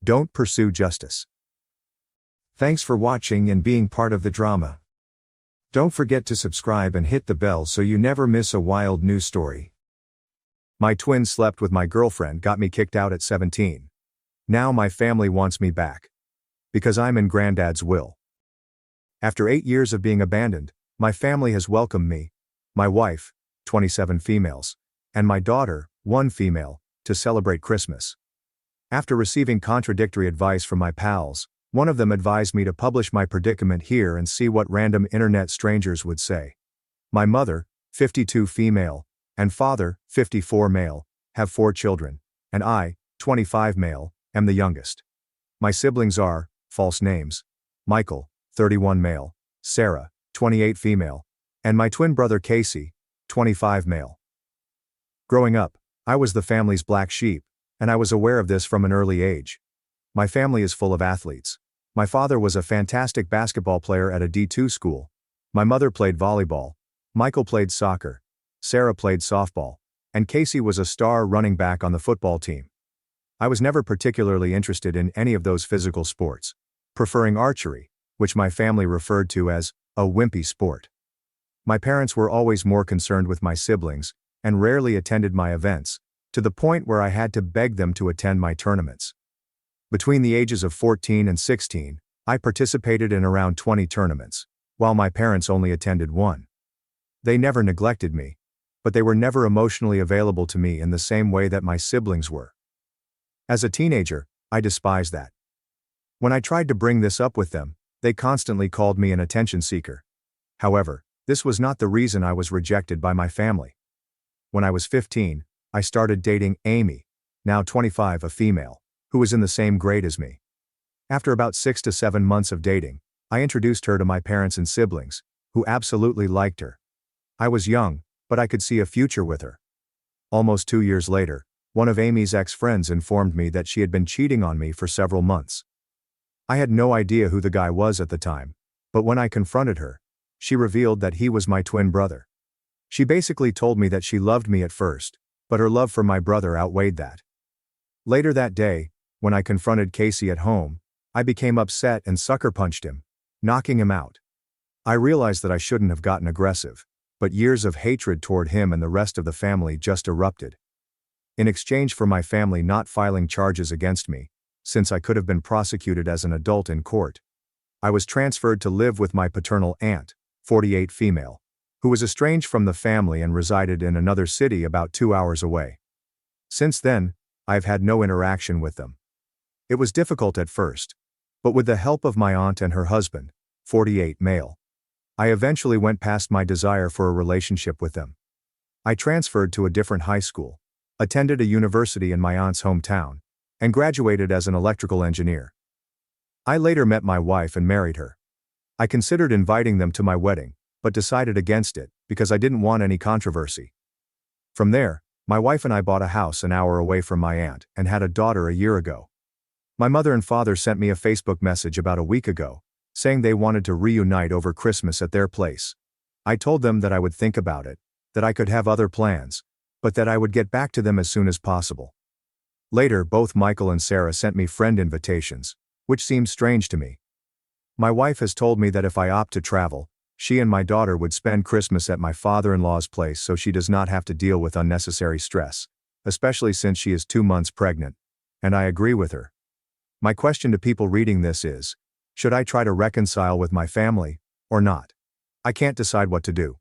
Don't pursue justice. Thanks for watching and being part of the drama. Don't forget to subscribe and hit the bell so you never miss a wild news story. My twin slept with my girlfriend got me kicked out at 17. Now my family wants me back. Because I'm in Granddad's will. After 8 years of being abandoned, my family has welcomed me. my wife, 27 females, and my daughter, 1 female, to celebrate Christmas. After receiving contradictory advice from my pals, one of them advised me to publish my predicament here and see what random internet strangers would say. My mother, 52 female, and father, 54 male, have 4 children, and I, 25 male, am the youngest. My siblings are, false names, Michael, 31 male, Sarah, 28 female, and my twin brother Casey, 25 male. Growing up, I was the family's black sheep, and I was aware of this from an early age. My family is full of athletes. My father was a fantastic basketball player at a D2 school. My mother played volleyball. Michael played soccer. Sarah played softball. And Casey was a star running back on the football team. I was never particularly interested in any of those physical sports, preferring archery, which my family referred to as a wimpy sport. My parents were always more concerned with my siblings, and rarely attended my events, to the point where I had to beg them to attend my tournaments. Between the ages of 14 and 16, I participated in around 20 tournaments, while my parents only attended 1. They never neglected me, but they were never emotionally available to me in the same way that my siblings were. As a teenager, I despised that. When I tried to bring this up with them, they constantly called me an attention seeker. However, this was not the reason I was rejected by my family. When I was 15, I started dating Amy, now 25, a female, who was in the same grade as me. After about 6 to 7 months of dating, I introduced her to my parents and siblings, who absolutely liked her. I was young, but I could see a future with her. Almost 2 years later, one of Amy's ex-friends informed me that she had been cheating on me for several months. I had no idea who the guy was at the time, but when I confronted her, she revealed that he was my twin brother. She basically told me that she loved me at first, but her love for my brother outweighed that. Later that day, when I confronted Casey at home, I became upset and sucker punched him, knocking him out. I realized that I shouldn't have gotten aggressive, but years of hatred toward him and the rest of the family just erupted. In exchange for my family not filing charges against me, since I could have been prosecuted as an adult in court, I was transferred to live with my paternal aunt, 48 female, who was estranged from the family and resided in another city about 2 hours away. Since then, I've had no interaction with them. It was difficult at first, but with the help of my aunt and her husband, 48 male, I eventually went past my desire for a relationship with them. I transferred to a different high school, attended a university in my aunt's hometown, and graduated as an electrical engineer. I later met my wife and married her. I considered inviting them to my wedding, but decided against it because I didn't want any controversy. From there, my wife and I bought a house an hour away from my aunt and had a daughter a year ago. My mother and father sent me a Facebook message about a week ago, saying they wanted to reunite over Christmas at their place. I told them that I would think about it, that I could have other plans, but that I would get back to them as soon as possible. Later, both Michael and Sarah sent me friend invitations, which seemed strange to me. My wife has told me that if I opt to travel, she and my daughter would spend Christmas at my father-in-law's place so she does not have to deal with unnecessary stress, especially since she is 2 months pregnant, and I agree with her. My question to people reading this is, should I try to reconcile with my family, or not? I can't decide what to do.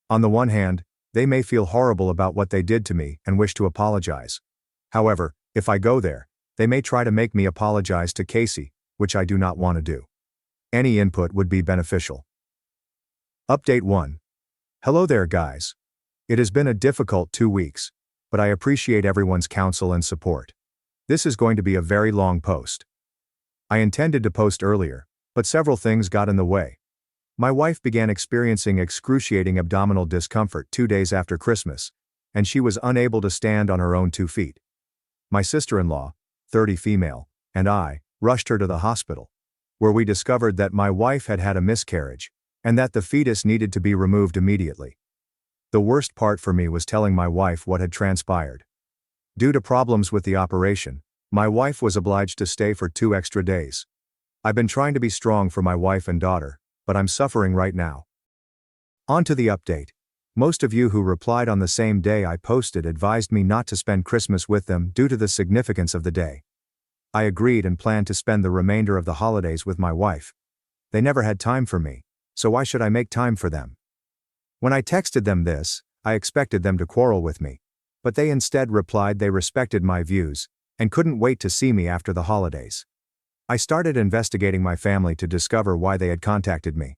On the one hand, they may feel horrible about what they did to me and wish to apologize. However, if I go there, they may try to make me apologize to Casey, which I do not want to do. Any input would be beneficial. Update 1. Hello there, guys. It has been a difficult 2 weeks, but I appreciate everyone's counsel and support. This is going to be a very long post. I intended to post earlier, but several things got in the way. My wife began experiencing excruciating abdominal discomfort 2 days after Christmas, and she was unable to stand on her own 2 feet. My sister-in-law, 30 female, and I rushed her to the hospital, where we discovered that my wife had had a miscarriage, and that the fetus needed to be removed immediately. The worst part for me was telling my wife what had transpired. Due to problems with the operation, my wife was obliged to stay for 2 extra days. I've been trying to be strong for my wife and daughter, but I'm suffering right now. On to the update. Most of you who replied on the same day I posted advised me not to spend Christmas with them due to the significance of the day. I agreed and planned to spend the remainder of the holidays with my wife. They never had time for me, so why should I make time for them? When I texted them this, I expected them to quarrel with me. But they instead replied they respected my views and couldn't wait to see me after the holidays. I started investigating my family to discover why they had contacted me.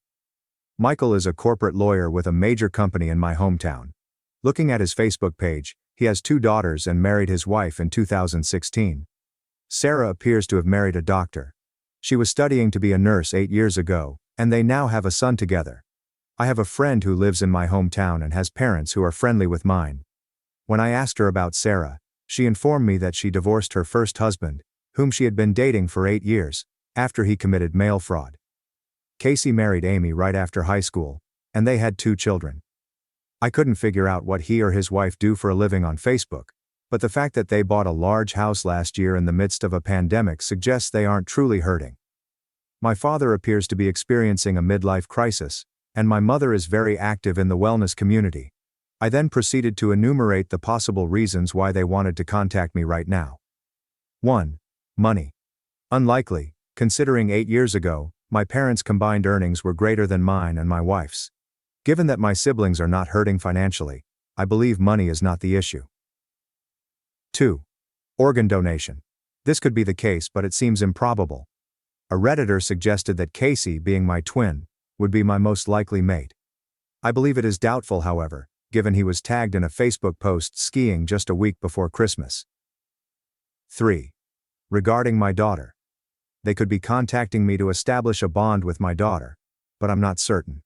Michael is a corporate lawyer with a major company in my hometown. Looking at his Facebook page, he has 2 daughters and married his wife in 2016. Sarah appears to have married a doctor. She was studying to be a nurse 8 years ago, and they now have a son together. I have a friend who lives in my hometown and has parents who are friendly with mine. When I asked her about Sarah, she informed me that she divorced her first husband, whom she had been dating for 8 years, after he committed mail fraud. Casey married Amy right after high school, and they had 2 children. I couldn't figure out what he or his wife do for a living on Facebook, but the fact that they bought a large house last year in the midst of a pandemic suggests they aren't truly hurting. My father appears to be experiencing a midlife crisis, and my mother is very active in the wellness community. I then proceeded to enumerate the possible reasons why they wanted to contact me right now. 1. Money. Unlikely, considering 8 years ago, my parents' combined earnings were greater than mine and my wife's. Given that my siblings are not hurting financially, I believe money is not the issue. 2. Organ donation. This could be the case, but it seems improbable. A Redditor suggested that Casey, being my twin, would be my most likely mate. I believe it is doubtful, however, given he was tagged in a Facebook post skiing just a week before Christmas. 3. Regarding my daughter. They could be contacting me to establish a bond with my daughter, but I'm not certain.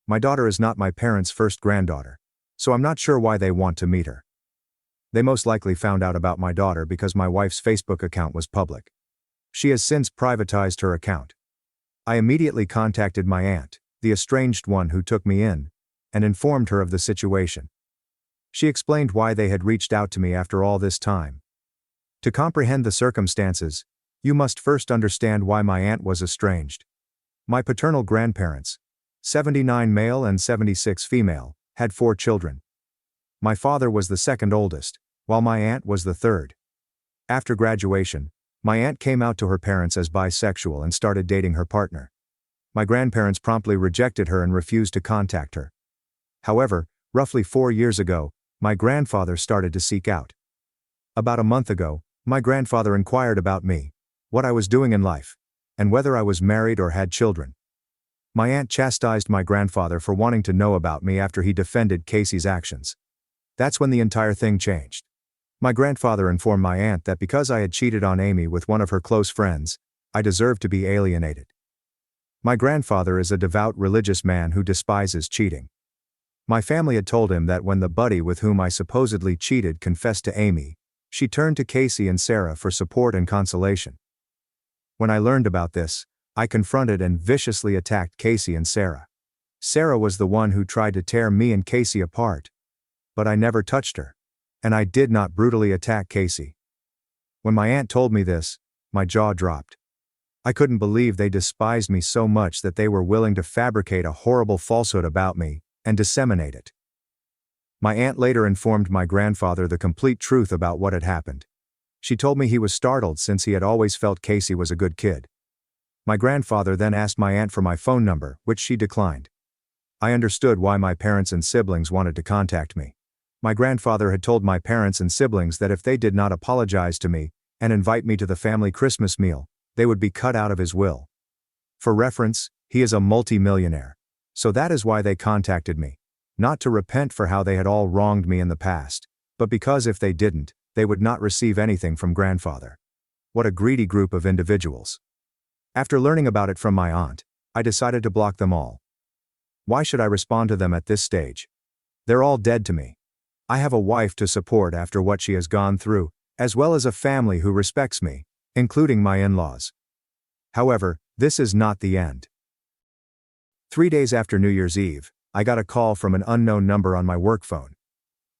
My daughter is not my parents' first granddaughter, so I'm not sure why they want to meet her. They most likely found out about my daughter because my wife's Facebook account was public. She has since privatized her account. I immediately contacted my aunt, the estranged one who took me in, and informed her of the situation. She explained why they had reached out to me after all this time. To comprehend the circumstances, you must first understand why my aunt was estranged. My paternal grandparents, 79 male and 76 female, had 4 children. My father was the second oldest, while my aunt was the third. After graduation, my aunt came out to her parents as bisexual and started dating her partner. My grandparents promptly rejected her and refused to contact her. However, roughly 4 years ago, my grandfather started to seek out. About a month ago, my grandfather inquired about me, what I was doing in life, and whether I was married or had children. My aunt chastised my grandfather for wanting to know about me after he defended Casey's actions. That's when the entire thing changed. My grandfather informed my aunt that because I had cheated on Amy with one of her close friends, I deserved to be alienated. My grandfather is a devout religious man who despises cheating. My family had told him that when the buddy with whom I supposedly cheated confessed to Amy, she turned to Casey and Sarah for support and consolation. When I learned about this, I confronted and viciously attacked Casey and Sarah. Sarah was the one who tried to tear me and Casey apart. But I never touched her. And I did not brutally attack Casey. When my aunt told me this, my jaw dropped. I couldn't believe they despised me so much that they were willing to fabricate a horrible falsehood about me and disseminate it. My aunt later informed my grandfather the complete truth about what had happened. She told me he was startled since he had always felt Casey was a good kid. My grandfather then asked my aunt for my phone number, which she declined. I understood why my parents and siblings wanted to contact me. My grandfather had told my parents and siblings that if they did not apologize to me and invite me to the family Christmas meal, they would be cut out of his will. For reference, he is a multi-millionaire. So that is why they contacted me. Not to repent for how they had all wronged me in the past, but because if they didn't, they would not receive anything from grandfather. What a greedy group of individuals. After learning about it from my aunt, I decided to block them all. Why should I respond to them at this stage? They're all dead to me. I have a wife to support after what she has gone through, as well as a family who respects me, including my in-laws. However, this is not the end. 3 days after New Year's Eve, I got a call from an unknown number on my work phone.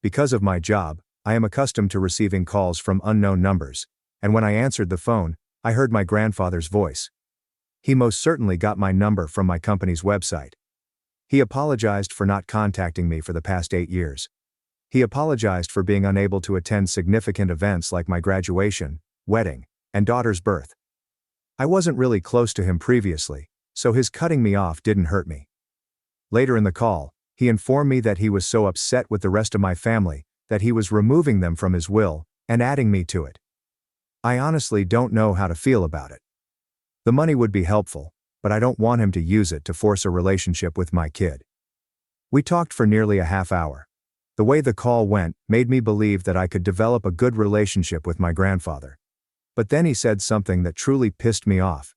Because of my job, I am accustomed to receiving calls from unknown numbers, and when I answered the phone, I heard my grandfather's voice. He most certainly got my number from my company's website. He apologized for not contacting me for the past 8 years. He apologized for being unable to attend significant events like my graduation, wedding, and daughter's birth. I wasn't really close to him previously, so his cutting me off didn't hurt me. Later in the call, He informed me that he was so upset with the rest of my family that he was removing them from his will and adding me to it. I honestly don't know how to feel about it. The money would be helpful, but I don't want him to use it to force a relationship with my kid. We talked for nearly a half hour. The way the call went made me believe that I could develop a good relationship with my grandfather. But then he said something that truly pissed me off.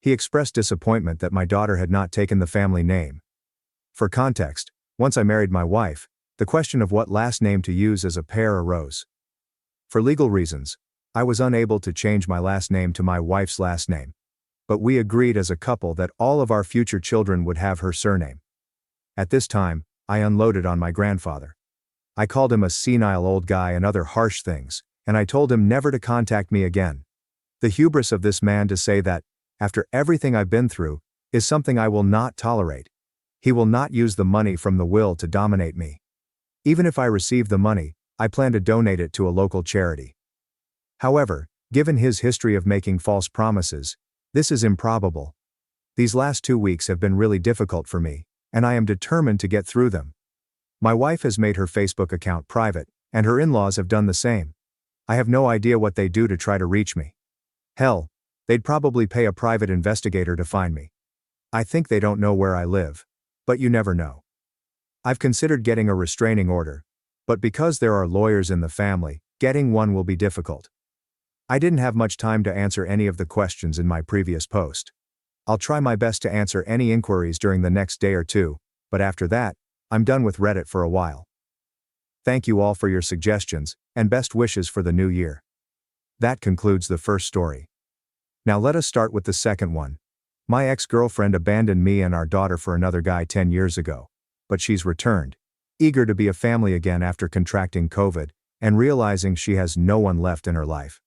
He expressed disappointment that my daughter had not taken the family name. For context, once I married my wife, the question of what last name to use as a pair arose. For legal reasons, I was unable to change my last name to my wife's last name. But we agreed as a couple that all of our future children would have her surname. At this time, I unloaded on my grandfather. I called him a senile old guy and other harsh things, and I told him never to contact me again. The hubris of this man to say that, after everything I've been through, is something I will not tolerate. He will not use the money from the will to dominate me. Even if I receive the money, I plan to donate it to a local charity. However, given his history of making false promises, this is improbable. These last 2 weeks have been really difficult for me, and I am determined to get through them. My wife has made her Facebook account private, and her in-laws have done the same. I have no idea what they do to try to reach me. Hell, they'd probably pay a private investigator to find me. I think they don't know where I live. But you never know. I've considered getting a restraining order, but because there are lawyers in the family, getting one will be difficult. I didn't have much time to answer any of the questions in my previous post. I'll try my best to answer any inquiries during the next day or two, but after that, I'm done with Reddit for a while. Thank you all for your suggestions, and best wishes for the new year. That concludes the first story. Now let us start with the second one. My ex-girlfriend abandoned me and our daughter for another guy 10 years ago, but she's returned, eager to be a family again after contracting COVID and realizing she has no one left in her life.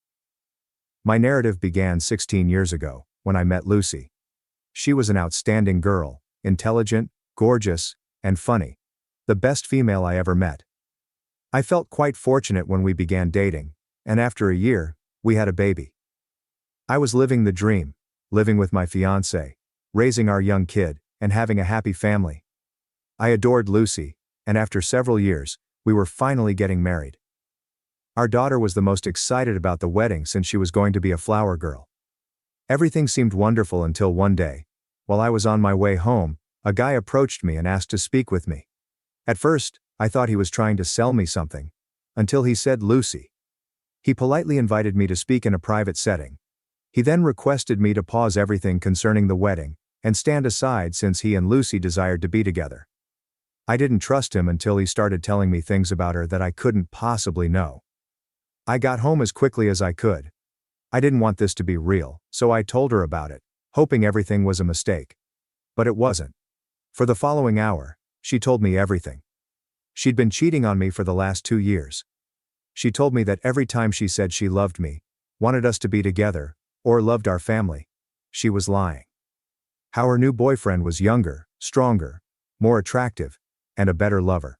My narrative began 16 years ago, when I met Lucy. She was an outstanding girl, intelligent, gorgeous, and funny. The best female I ever met. I felt quite fortunate when we began dating, and after a year, we had a baby. I was living the dream. Living with my fiancé, raising our young kid, and having a happy family. I adored Lucy, and after several years, we were finally getting married. Our daughter was the most excited about the wedding since she was going to be a flower girl. Everything seemed wonderful until one day, while I was on my way home, a guy approached me and asked to speak with me. At first, I thought he was trying to sell me something, until he said Lucy. He politely invited me to speak in a private setting. He then requested me to pause everything concerning the wedding, and stand aside since he and Lucy desired to be together. I didn't trust him until he started telling me things about her that I couldn't possibly know. I got home as quickly as I could. I didn't want this to be real, so I told her about it, hoping everything was a mistake. But it wasn't. For the following hour, she told me everything. She'd been cheating on me for the last 2 years. She told me that every time she said she loved me, wanted us to be together, or loved our family, she was lying. How her new boyfriend was younger, stronger, more attractive, and a better lover.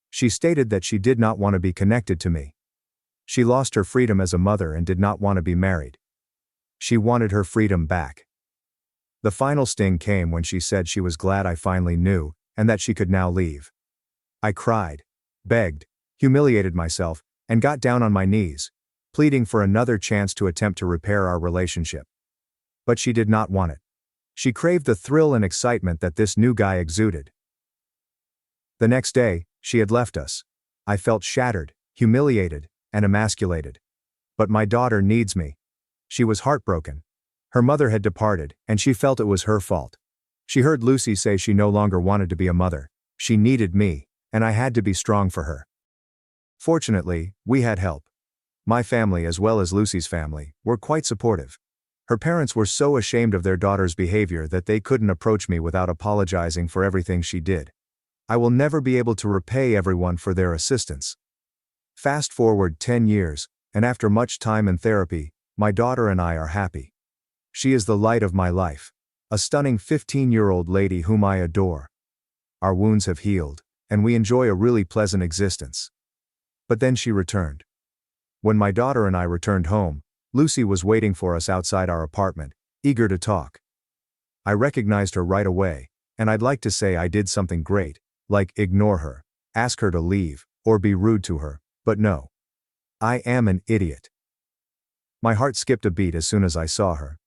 She stated that she did not want to be connected to me. She lost her freedom as a mother and did not want to be married. She wanted her freedom back. The final sting came when she said she was glad I finally knew, and that she could now leave. I cried, begged, humiliated myself, and got down on my knees, pleading for another chance to attempt to repair our relationship. But she did not want it. She craved the thrill and excitement that this new guy exuded. The next day, she had left us. I felt shattered, humiliated, and emasculated. But my daughter needs me. She was heartbroken. Her mother had departed, and she felt it was her fault. She heard Lucy say she no longer wanted to be a mother. She needed me, and I had to be strong for her. Fortunately, we had help. My family as well as Lucy's family were quite supportive. Her parents were so ashamed of their daughter's behavior that they couldn't approach me without apologizing for everything she did. I will never be able to repay everyone for their assistance. Fast forward 10 years, and after much time and therapy, my daughter and I are happy. She is the light of my life, a stunning 15-year-old lady whom I adore. Our wounds have healed, and we enjoy a really pleasant existence. But then she returned. When my daughter and I returned home, Lucy was waiting for us outside our apartment, eager to talk. I recognized her right away, and I'd like to say I did something great, like ignore her, ask her to leave, or be rude to her, but no. I am an idiot. My heart skipped a beat as soon as I saw her.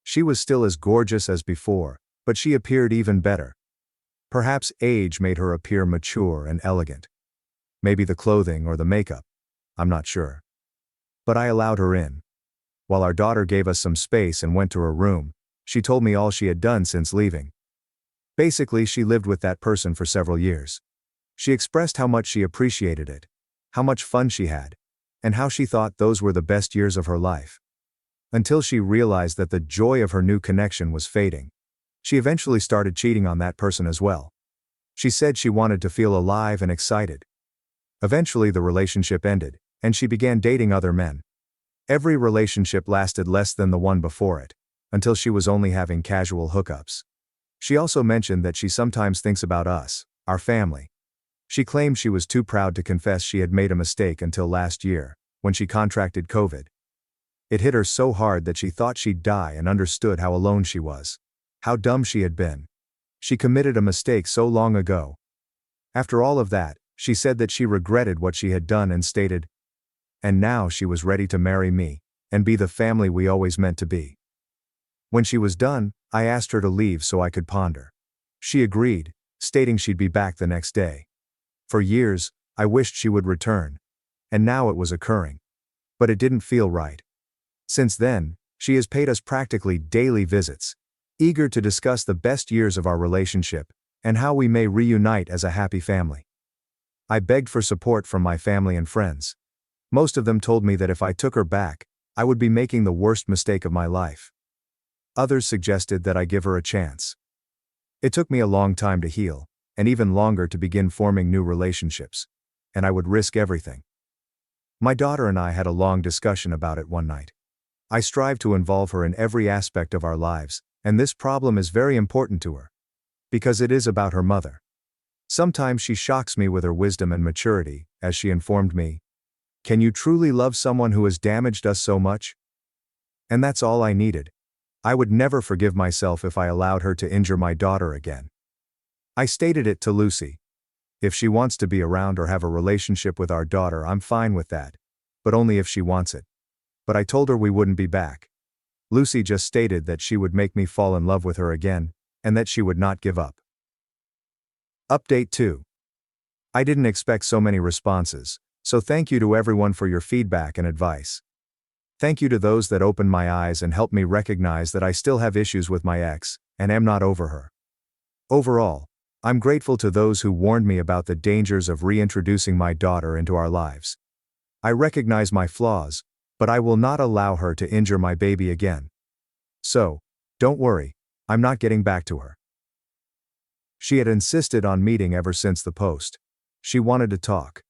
She was still as gorgeous as before, but she appeared even better. Perhaps age made her appear mature and elegant. Maybe the clothing or the makeup. I'm not sure. But I allowed her in. While our daughter gave us some space and went to her room, she told me all she had done since leaving. Basically, she lived with that person for several years. She expressed how much she appreciated it, how much fun she had, and how she thought those were the best years of her life. Until she realized that the joy of her new connection was fading. She eventually started cheating on that person as well. She said she wanted to feel alive and excited. Eventually the relationship ended, and she began dating other men. Every relationship lasted less than the one before it, until she was only having casual hookups. She also mentioned that she sometimes thinks about us, our family. She claimed she was too proud to confess she had made a mistake until last year, when she contracted COVID. It hit her so hard that she thought she'd die and understood how alone she was. How dumb she had been. She committed a mistake so long ago. After all of that, she said that she regretted what she had done and stated, and now she was ready to marry me, and be the family we always meant to be. When she was done, I asked her to leave so I could ponder. She agreed, stating she'd be back the next day. For years, I wished she would return. And now it was occurring. But it didn't feel right. Since then, she has paid us practically daily visits, eager to discuss the best years of our relationship, and how we may reunite as a happy family. I begged for support from my family and friends. Most of them told me that if I took her back, I would be making the worst mistake of my life. Others suggested that I give her a chance. It took me a long time to heal, and even longer to begin forming new relationships. And I would risk everything. My daughter and I had a long discussion about it one night. I strive to involve her in every aspect of our lives, and this problem is very important to her. Because it is about her mother. Sometimes she shocks me with her wisdom and maturity, as she informed me, "Can you truly love someone who has damaged us so much?" And that's all I needed. I would never forgive myself if I allowed her to injure my daughter again. I stated it to Lucy. If she wants to be around or have a relationship with our daughter, I'm fine with that. But only if she wants it. But I told her we wouldn't be back. Lucy just stated that she would make me fall in love with her again, and that she would not give up. Update 2. I didn't expect so many responses, so thank you to everyone for your feedback and advice. Thank you to those that opened my eyes and helped me recognize that I still have issues with my ex, and am not over her. Overall, I'm grateful to those who warned me about the dangers of reintroducing my daughter into our lives. I recognize my flaws, but I will not allow her to injure my baby again. So, don't worry, I'm not getting back to her. She had insisted on meeting ever since the post. She wanted to talk.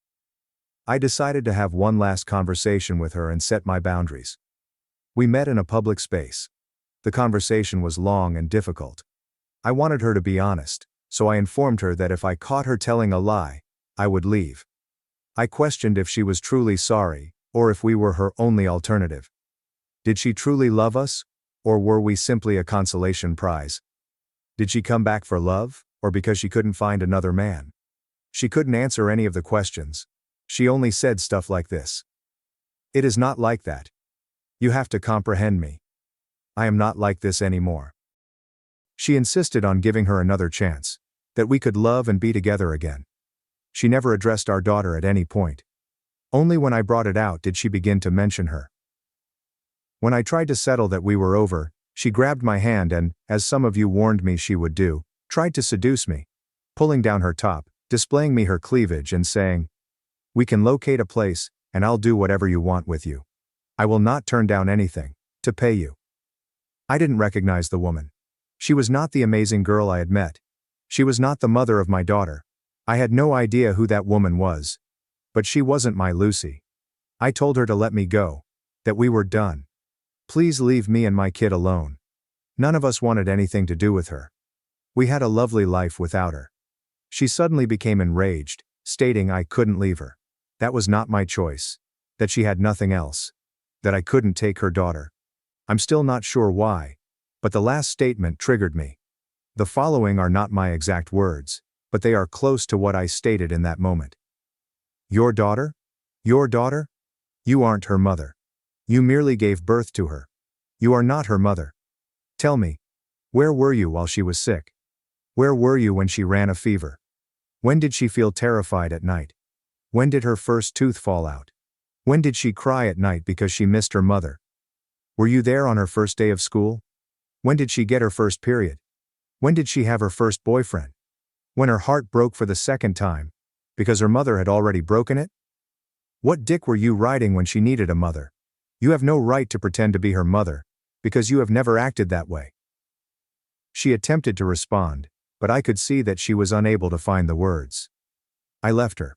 I decided to have one last conversation with her and set my boundaries. We met in a public space. The conversation was long and difficult. I wanted her to be honest, so I informed her that if I caught her telling a lie, I would leave. I questioned if she was truly sorry, or if we were her only alternative. Did she truly love us, or were we simply a consolation prize? Did she come back for love, or because she couldn't find another man? She couldn't answer any of the questions. She only said stuff like this. "It is not like that. You have to comprehend me. I am not like this anymore." She insisted on giving her another chance, that we could love and be together again. She never addressed our daughter at any point. Only when I brought it out did she begin to mention her. When I tried to settle that we were over, she grabbed my hand and, as some of you warned me she would do, tried to seduce me, pulling down her top, displaying me her cleavage and saying, "We can locate a place, and I'll do whatever you want with you. I will not turn down anything, to pay you." I didn't recognize the woman. She was not the amazing girl I had met. She was not the mother of my daughter. I had no idea who that woman was. But she wasn't my Lucy. I told her to let me go. That we were done. Please leave me and my kid alone. None of us wanted anything to do with her. We had a lovely life without her. She suddenly became enraged, stating I couldn't leave her. That was not my choice. That she had nothing else. That I couldn't take her daughter. I'm still not sure why, but the last statement triggered me. The following are not my exact words. but they are close to what I stated in that moment. Your daughter? Your daughter? You aren't her mother. You merely gave birth to her. You are not her mother. Tell me, where were you while she was sick? Where were you when she ran a fever? When did she feel terrified at night? When did her first tooth fall out? When did she cry at night because she missed her mother? Were you there on her first day of school? When did she get her first period? When did she have her first boyfriend? When her heart broke for the second time, because her mother had already broken it? What dick were you riding when she needed a mother? You have no right to pretend to be her mother, because you have never acted that way. She attempted to respond, but I could see that she was unable to find the words. I left her.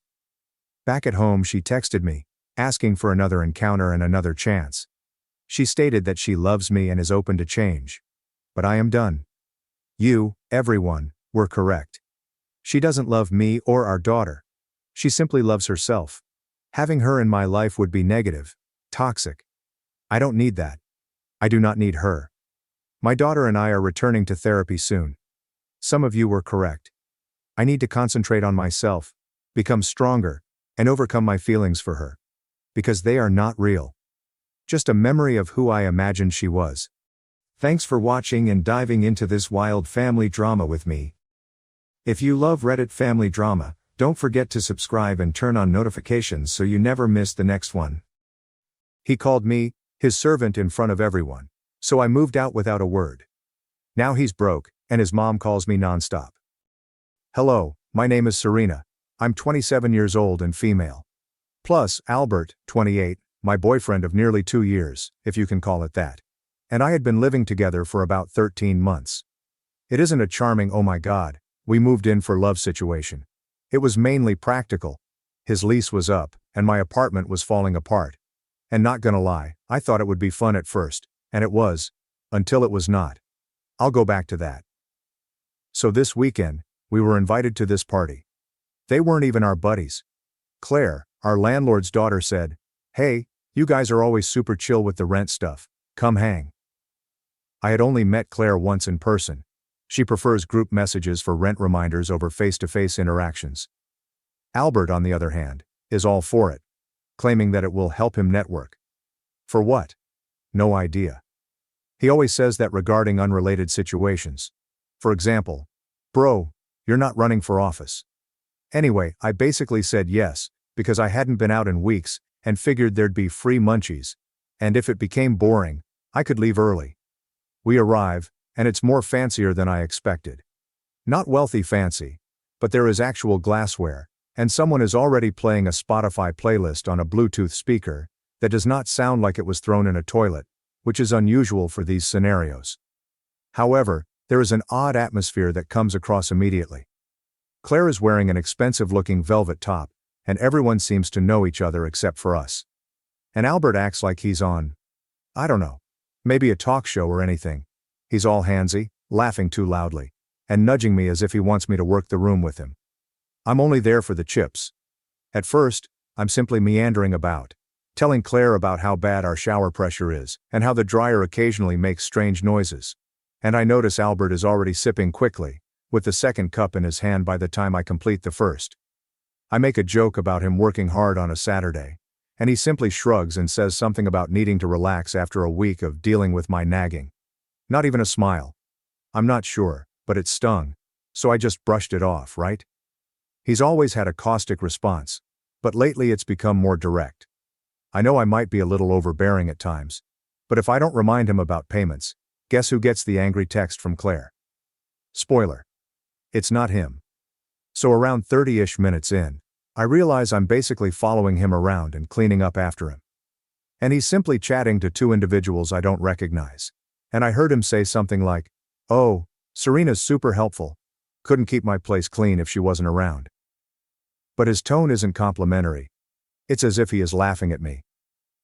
Back at home, she texted me, asking for another encounter and another chance. She stated that she loves me and is open to change. But I am done. You, everyone, were correct. She doesn't love me or our daughter. She simply loves herself. Having her in my life would be negative, toxic. I don't need that. I do not need her. My daughter and I are returning to therapy soon. Some of you were correct. I need to concentrate on myself, become stronger, and overcome my feelings for her. Because they are not real. Just a memory of who I imagined she was. Thanks for watching and diving into this wild family drama with me. If you love Reddit family drama, don't forget to subscribe and turn on notifications so you never miss the next one. He called me his servant in front of everyone, so I moved out without a word. Now he's broke, and his mom calls me nonstop. Hello, my name is Serena. I'm 27 years old and female. Plus, Albert, 28, my boyfriend of nearly 2 years, if you can call it that. And I had been living together for about 13 months. It isn't a charming oh my god, we moved in for love situation. It was mainly practical. His lease was up, and my apartment was falling apart. And not gonna lie, I thought it would be fun at first, and it was, until it was not. I'll go back to that. So this weekend, we were invited to this party. They weren't even our buddies. Claire, our landlord's daughter, said, "Hey, you guys are always super chill with the rent stuff, come hang." I had only met Claire once in person. She prefers group messages for rent reminders over face-to-face interactions. Albert, on the other hand, is all for it, claiming that it will help him network. For what? No idea. He always says that regarding unrelated situations. For example, "Bro, you're not running for office." Anyway, I basically said yes, because I hadn't been out in weeks, and figured there'd be free munchies, and if it became boring, I could leave early. We arrive, and it's more fancier than I expected. Not wealthy fancy, but there is actual glassware, and someone is already playing a Spotify playlist on a Bluetooth speaker that does not sound like it was thrown in a toilet, which is unusual for these scenarios. However, there is an odd atmosphere that comes across immediately. Claire is wearing an expensive-looking velvet top, and everyone seems to know each other except for us. And Albert acts like he's on, I don't know, maybe a talk show or anything. He's all handsy, laughing too loudly, and nudging me as if he wants me to work the room with him. I'm only there for the chips. At first, I'm simply meandering about, telling Claire about how bad our shower pressure is, and how the dryer occasionally makes strange noises. And I notice Albert is already sipping quickly, with the second cup in his hand by the time I complete the first. I make a joke about him working hard on a Saturday, and he simply shrugs and says something about needing to relax after a week of dealing with my nagging. Not even a smile. I'm not sure, but it stung, so I just brushed it off, right? He's always had a caustic response, but lately it's become more direct. I know I might be a little overbearing at times, but if I don't remind him about payments, guess who gets the angry text from Claire? Spoiler. It's not him. So around 30-ish minutes in, I realize I'm basically following him around and cleaning up after him. And he's simply chatting to two individuals I don't recognize. And I heard him say something like, "Oh, Serena's super helpful. Couldn't keep my place clean if she wasn't around." But his tone isn't complimentary. It's as if he is laughing at me.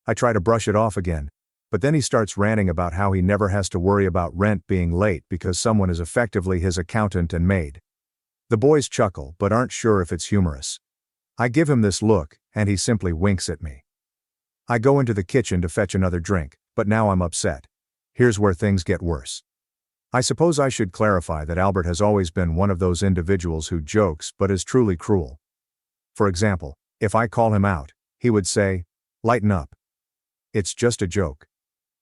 I try to brush it off again, but then he starts ranting about how he never has to worry about rent being late because someone is effectively his accountant and maid. The boys chuckle but aren't sure if it's humorous. I give him this look, and he simply winks at me. I go into the kitchen to fetch another drink, but now I'm upset. Here's where things get worse. I suppose I should clarify that Albert has always been one of those individuals who jokes but is truly cruel. For example, if I call him out, he would say, "Lighten up. It's just a joke.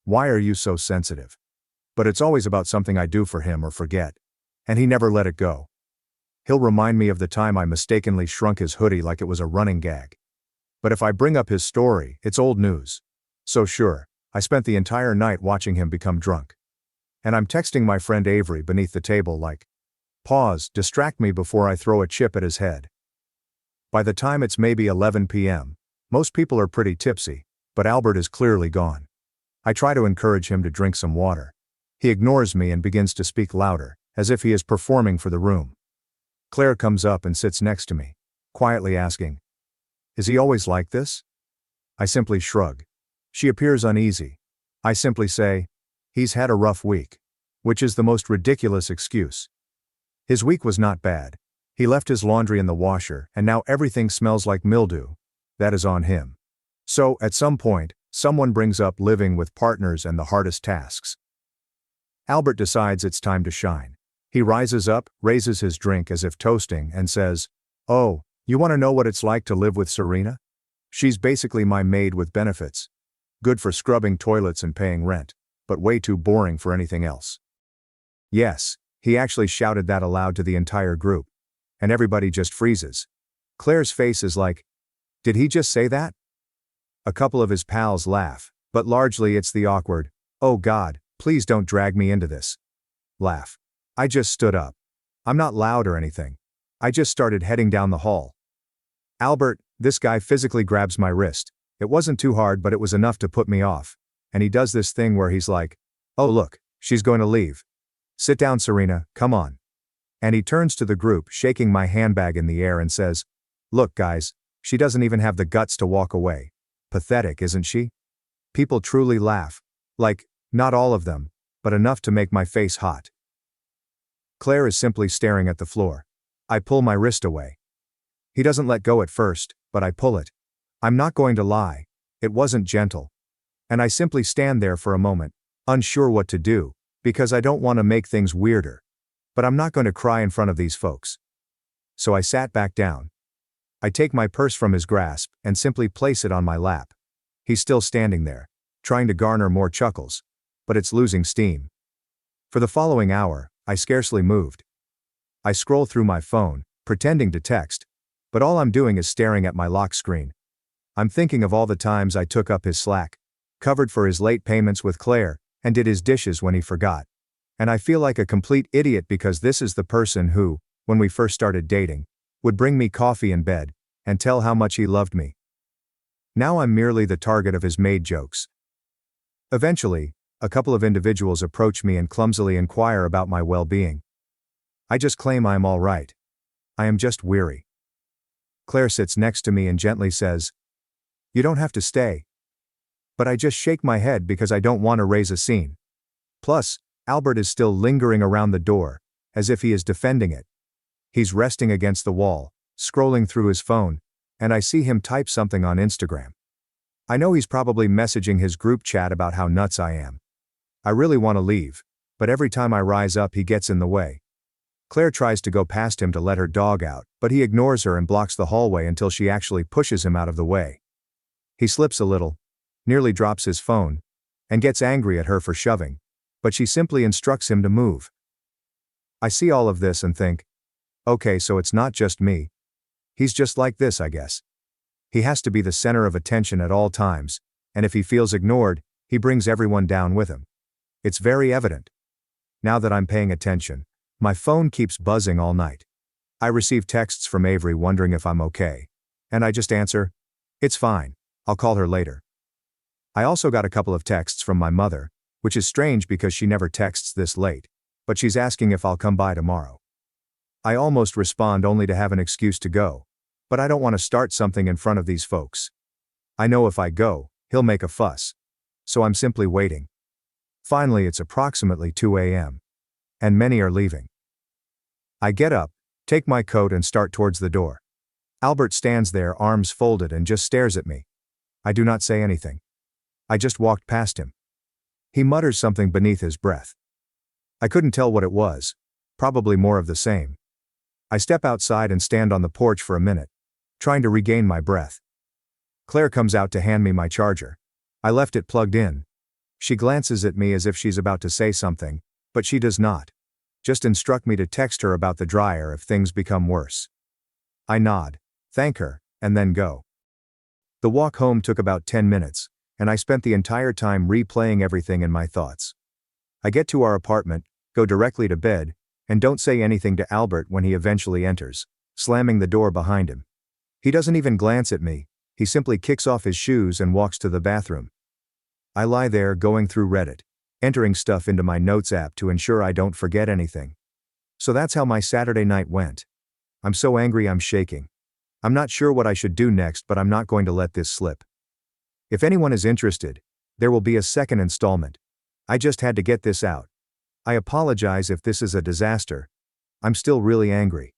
Why are you so sensitive?" But it's always about something I do for him or forget. And he never let it go. He'll remind me of the time I mistakenly shrunk his hoodie like it was a running gag. But if I bring up his story, it's old news. So sure, I spent the entire night watching him become drunk. And I'm texting my friend Avery beneath the table like, "Pause, distract me before I throw a chip at his head." By the time it's maybe 11 p.m., most people are pretty tipsy, but Albert is clearly gone. I try to encourage him to drink some water. He ignores me and begins to speak louder, as if he is performing for the room. Claire comes up and sits next to me, quietly asking, "Is he always like this?" I simply shrug. She appears uneasy. I simply say, "He's had a rough week," which is the most ridiculous excuse. His week was not bad. He left his laundry in the washer and now everything smells like mildew. That is on him. So, at some point, someone brings up living with partners and the hardest tasks. Albert decides it's time to shine. He rises up, raises his drink as if toasting, and says, "Oh, you want to know what it's like to live with Serena? She's basically my maid with benefits. Good for scrubbing toilets and paying rent, but way too boring for anything else." Yes, he actually shouted that aloud to the entire group. And everybody just freezes. Claire's face is like, "Did he just say that?" A couple of his pals laugh, but largely it's the awkward, "Oh God, please don't drag me into this" laugh. I just stood up. I'm not loud or anything. I just started heading down the hall. "Albert," this guy physically grabs my wrist. It wasn't too hard, but it was enough to put me off. And he does this thing where he's like, "Oh look, she's going to leave. Sit down, Serena, come on." And he turns to the group, shaking my handbag in the air and says, "Look guys, she doesn't even have the guts to walk away. Pathetic, isn't she?" People truly laugh. Like, not all of them, but enough to make my face hot. Claire is simply staring at the floor. I pull my wrist away. He doesn't let go at first, but I pull it. I'm not going to lie. It wasn't gentle. And I simply stand there for a moment, unsure what to do, because I don't want to make things weirder. But I'm not going to cry in front of these folks. So I sat back down. I take my purse from his grasp and simply place it on my lap. He's still standing there, trying to garner more chuckles, but it's losing steam. For the following hour, I scarcely moved. I scroll through my phone, pretending to text, but all I'm doing is staring at my lock screen. I'm thinking of all the times I took up his slack, covered for his late payments with Claire, and did his dishes when he forgot. And I feel like a complete idiot because this is the person who, when we first started dating, would bring me coffee in bed, and tell how much he loved me. Now I'm merely the target of his maid jokes. Eventually, a couple of individuals approach me and clumsily inquire about my well-being. I just claim I am all right. I am just weary. Claire sits next to me and gently says, "You don't have to stay." But I just shake my head because I don't want to raise a scene. Plus, Albert is still lingering around the door, as if he is defending it. He's resting against the wall, scrolling through his phone, and I see him type something on Instagram. I know he's probably messaging his group chat about how nuts I am. I really want to leave, but every time I rise up he gets in the way. Claire tries to go past him to let her dog out, but he ignores her and blocks the hallway until she actually pushes him out of the way. He slips a little, nearly drops his phone, and gets angry at her for shoving, but she simply instructs him to move. I see all of this and think, okay, so it's not just me. He's just like this, I guess. He has to be the center of attention at all times, and if he feels ignored, he brings everyone down with him. It's very evident. Now that I'm paying attention, my phone keeps buzzing all night. I receive texts from Avery wondering if I'm okay. And I just answer, "It's fine, I'll call her later." I also got a couple of texts from my mother, which is strange because she never texts this late, but she's asking if I'll come by tomorrow. I almost respond only to have an excuse to go, but I don't want to start something in front of these folks. I know if I go, he'll make a fuss. So I'm simply waiting. Finally, it's approximately 2 a.m. and many are leaving. I get up, take my coat and start towards the door. Albert stands there, arms folded, and just stares at me. I do not say anything. I just walked past him. He mutters something beneath his breath. I couldn't tell what it was. Probably more of the same. I step outside and stand on the porch for a minute, trying to regain my breath. Claire comes out to hand me my charger. I left it plugged in. She glances at me as if she's about to say something, but she does not. Just instruct me to text her about the dryer if things become worse. I nod, thank her, and then go. The walk home took about 10 minutes, and I spent the entire time replaying everything in my thoughts. I get to our apartment, go directly to bed, and don't say anything to Albert when he eventually enters, slamming the door behind him. He doesn't even glance at me, he simply kicks off his shoes and walks to the bathroom. I lie there going through Reddit, entering stuff into my notes app to ensure I don't forget anything. So that's how my Saturday night went. I'm so angry I'm shaking. I'm not sure what I should do next, but I'm not going to let this slip. If anyone is interested, there will be a second installment. I just had to get this out. I apologize if this is a disaster. I'm still really angry.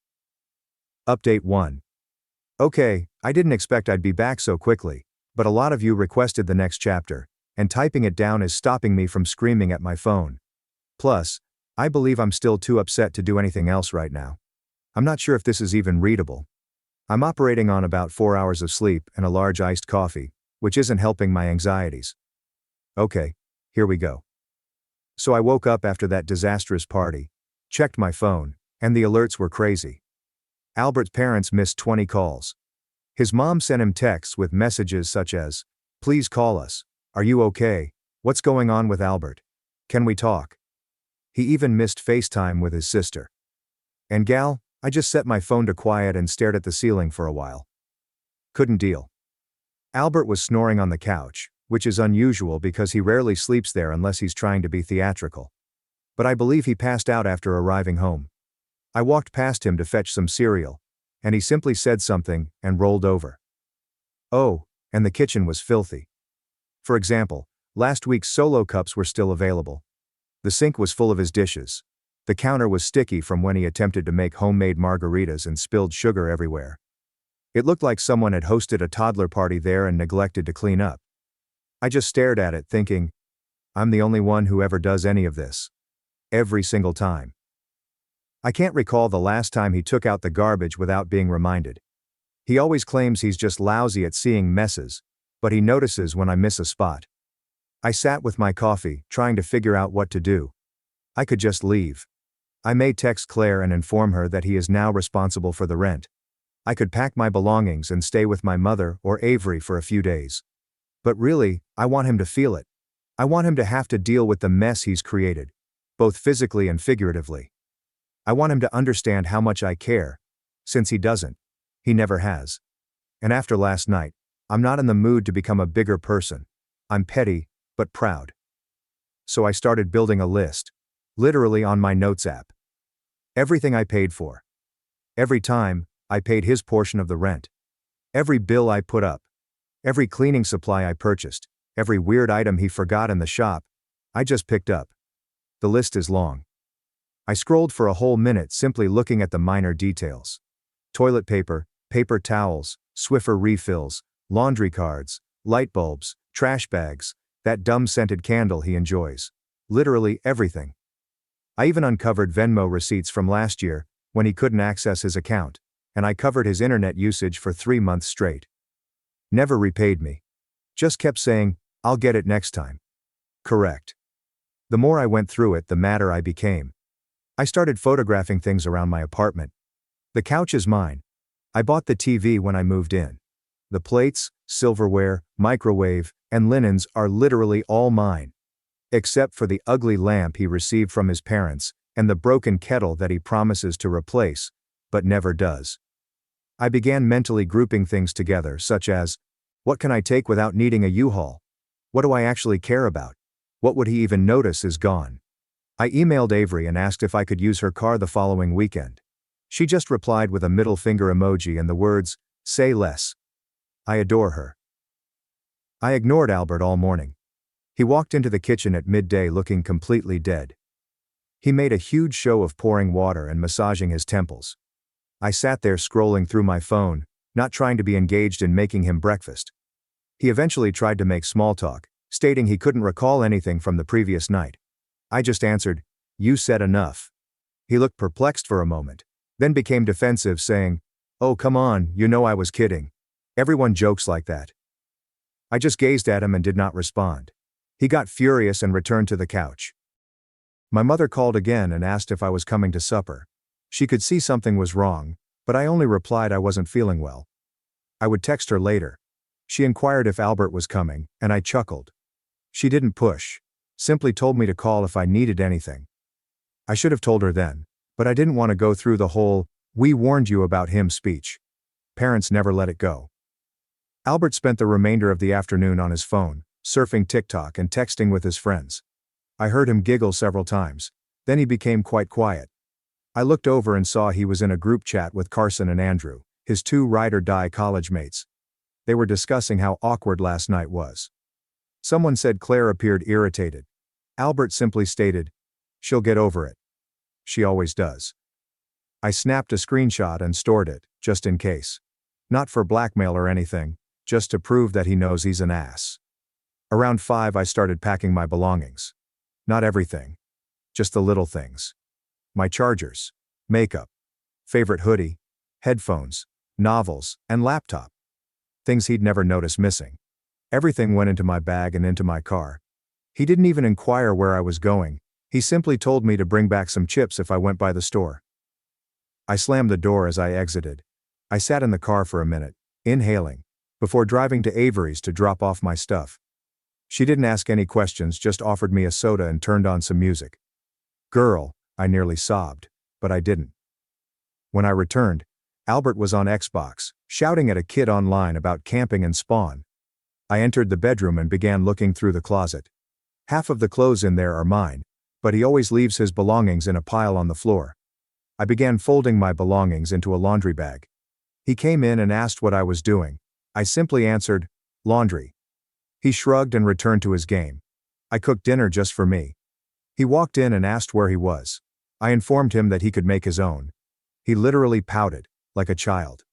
Update 1. Okay, I didn't expect I'd be back so quickly, but a lot of you requested the next chapter, and typing it down is stopping me from screaming at my phone. Plus, I believe I'm still too upset to do anything else right now. I'm not sure if this is even readable. I'm operating on about 4 hours of sleep and a large iced coffee, which isn't helping my anxieties. Okay, here we go. So I woke up after that disastrous party, checked my phone, and the alerts were crazy. Albert's parents missed 20 calls. His mom sent him texts with messages such as, "Please call us. Are you okay? What's going on with Albert? Can we talk?" He even missed FaceTime with his sister. And gal, I just set my phone to quiet and stared at the ceiling for a while. Couldn't deal. Albert was snoring on the couch, which is unusual because he rarely sleeps there unless he's trying to be theatrical. But I believe he passed out after arriving home. I walked past him to fetch some cereal, and he simply said something and rolled over. Oh, and the kitchen was filthy. For example, last week's Solo cups were still available. The sink was full of his dishes. The counter was sticky from when he attempted to make homemade margaritas and spilled sugar everywhere. It looked like someone had hosted a toddler party there and neglected to clean up. I just stared at it thinking, I'm the only one who ever does any of this. Every single time. I can't recall the last time he took out the garbage without being reminded. He always claims he's just lousy at seeing messes, but he notices when I miss a spot. I sat with my coffee, trying to figure out what to do. I could just leave. I may text Claire and inform her that he is now responsible for the rent. I could pack my belongings and stay with my mother or Avery for a few days. But really, I want him to feel it. I want him to have to deal with the mess he's created, both physically and figuratively. I want him to understand how much I care, since he doesn't. He never has. And after last night, I'm not in the mood to become a bigger person. I'm petty, but proud. So I started building a list, literally on my notes app. Everything I paid for. Every time, I paid his portion of the rent. Every bill I put up. Every cleaning supply I purchased. Every weird item he forgot in the shop, I just picked up. The list is long. I scrolled for a whole minute simply looking at the minor details. Toilet paper, paper towels, Swiffer refills, laundry cards, light bulbs, trash bags, that dumb scented candle he enjoys. Literally everything. I even uncovered Venmo receipts from last year, when he couldn't access his account, and I covered his internet usage for 3 months straight. Never repaid me. Just kept saying, I'll get it next time. Correct. The more I went through it, the madder I became. I started photographing things around my apartment. The couch is mine. I bought the TV when I moved in. The plates, silverware, microwave, and linens are literally all mine. Except for the ugly lamp he received from his parents, and the broken kettle that he promises to replace, but never does. I began mentally grouping things together, such as, what can I take without needing a U-Haul? What do I actually care about? What would he even notice is gone? I emailed Avery and asked if I could use her car the following weekend. She just replied with a middle finger emoji and the words, say less. I adore her. I ignored Albert all morning. He walked into the kitchen at midday looking completely dead. He made a huge show of pouring water and massaging his temples. I sat there scrolling through my phone, not trying to be engaged in making him breakfast. He eventually tried to make small talk, stating he couldn't recall anything from the previous night. I just answered, You said enough. He looked perplexed for a moment, then became defensive, saying, Oh, come on, you know I was kidding. Everyone jokes like that. I just gazed at him and did not respond. He got furious and returned to the couch. My mother called again and asked if I was coming to supper. She could see something was wrong, but I only replied I wasn't feeling well. I would text her later. She inquired if Albert was coming, and I chuckled. She didn't push, simply told me to call if I needed anything. I should have told her then, but I didn't want to go through the whole, "we warned you about him" speech. Parents never let it go. Albert spent the remainder of the afternoon on his phone, surfing TikTok and texting with his friends. I heard him giggle several times, then he became quite quiet. I looked over and saw he was in a group chat with Carson and Andrew, his two ride-or-die college mates. They were discussing how awkward last night was. Someone said Claire appeared irritated. Albert simply stated, "She'll get over it. She always does." I snapped a screenshot and stored it, just in case. Not for blackmail or anything, just to prove that he knows he's an ass. Around 5 I started packing my belongings. Not everything. Just the little things. My chargers, makeup, favorite hoodie, headphones, novels, and laptop. Things he'd never notice missing. Everything went into my bag and into my car. He didn't even inquire where I was going, he simply told me to bring back some chips if I went by the store. I slammed the door as I exited. I sat in the car for a minute, inhaling, before driving to Avery's to drop off my stuff. She didn't ask any questions, just offered me a soda and turned on some music. Girl, I nearly sobbed, but I didn't. When I returned, Albert was on Xbox, shouting at a kid online about camping and Spawn. I entered the bedroom and began looking through the closet. Half of the clothes in there are mine, but he always leaves his belongings in a pile on the floor. I began folding my belongings into a laundry bag. He came in and asked what I was doing. I simply answered, "Laundry." He shrugged and returned to his game. I cooked dinner just for me. He walked in and asked where he was. I informed him that he could make his own. He literally pouted, like a child.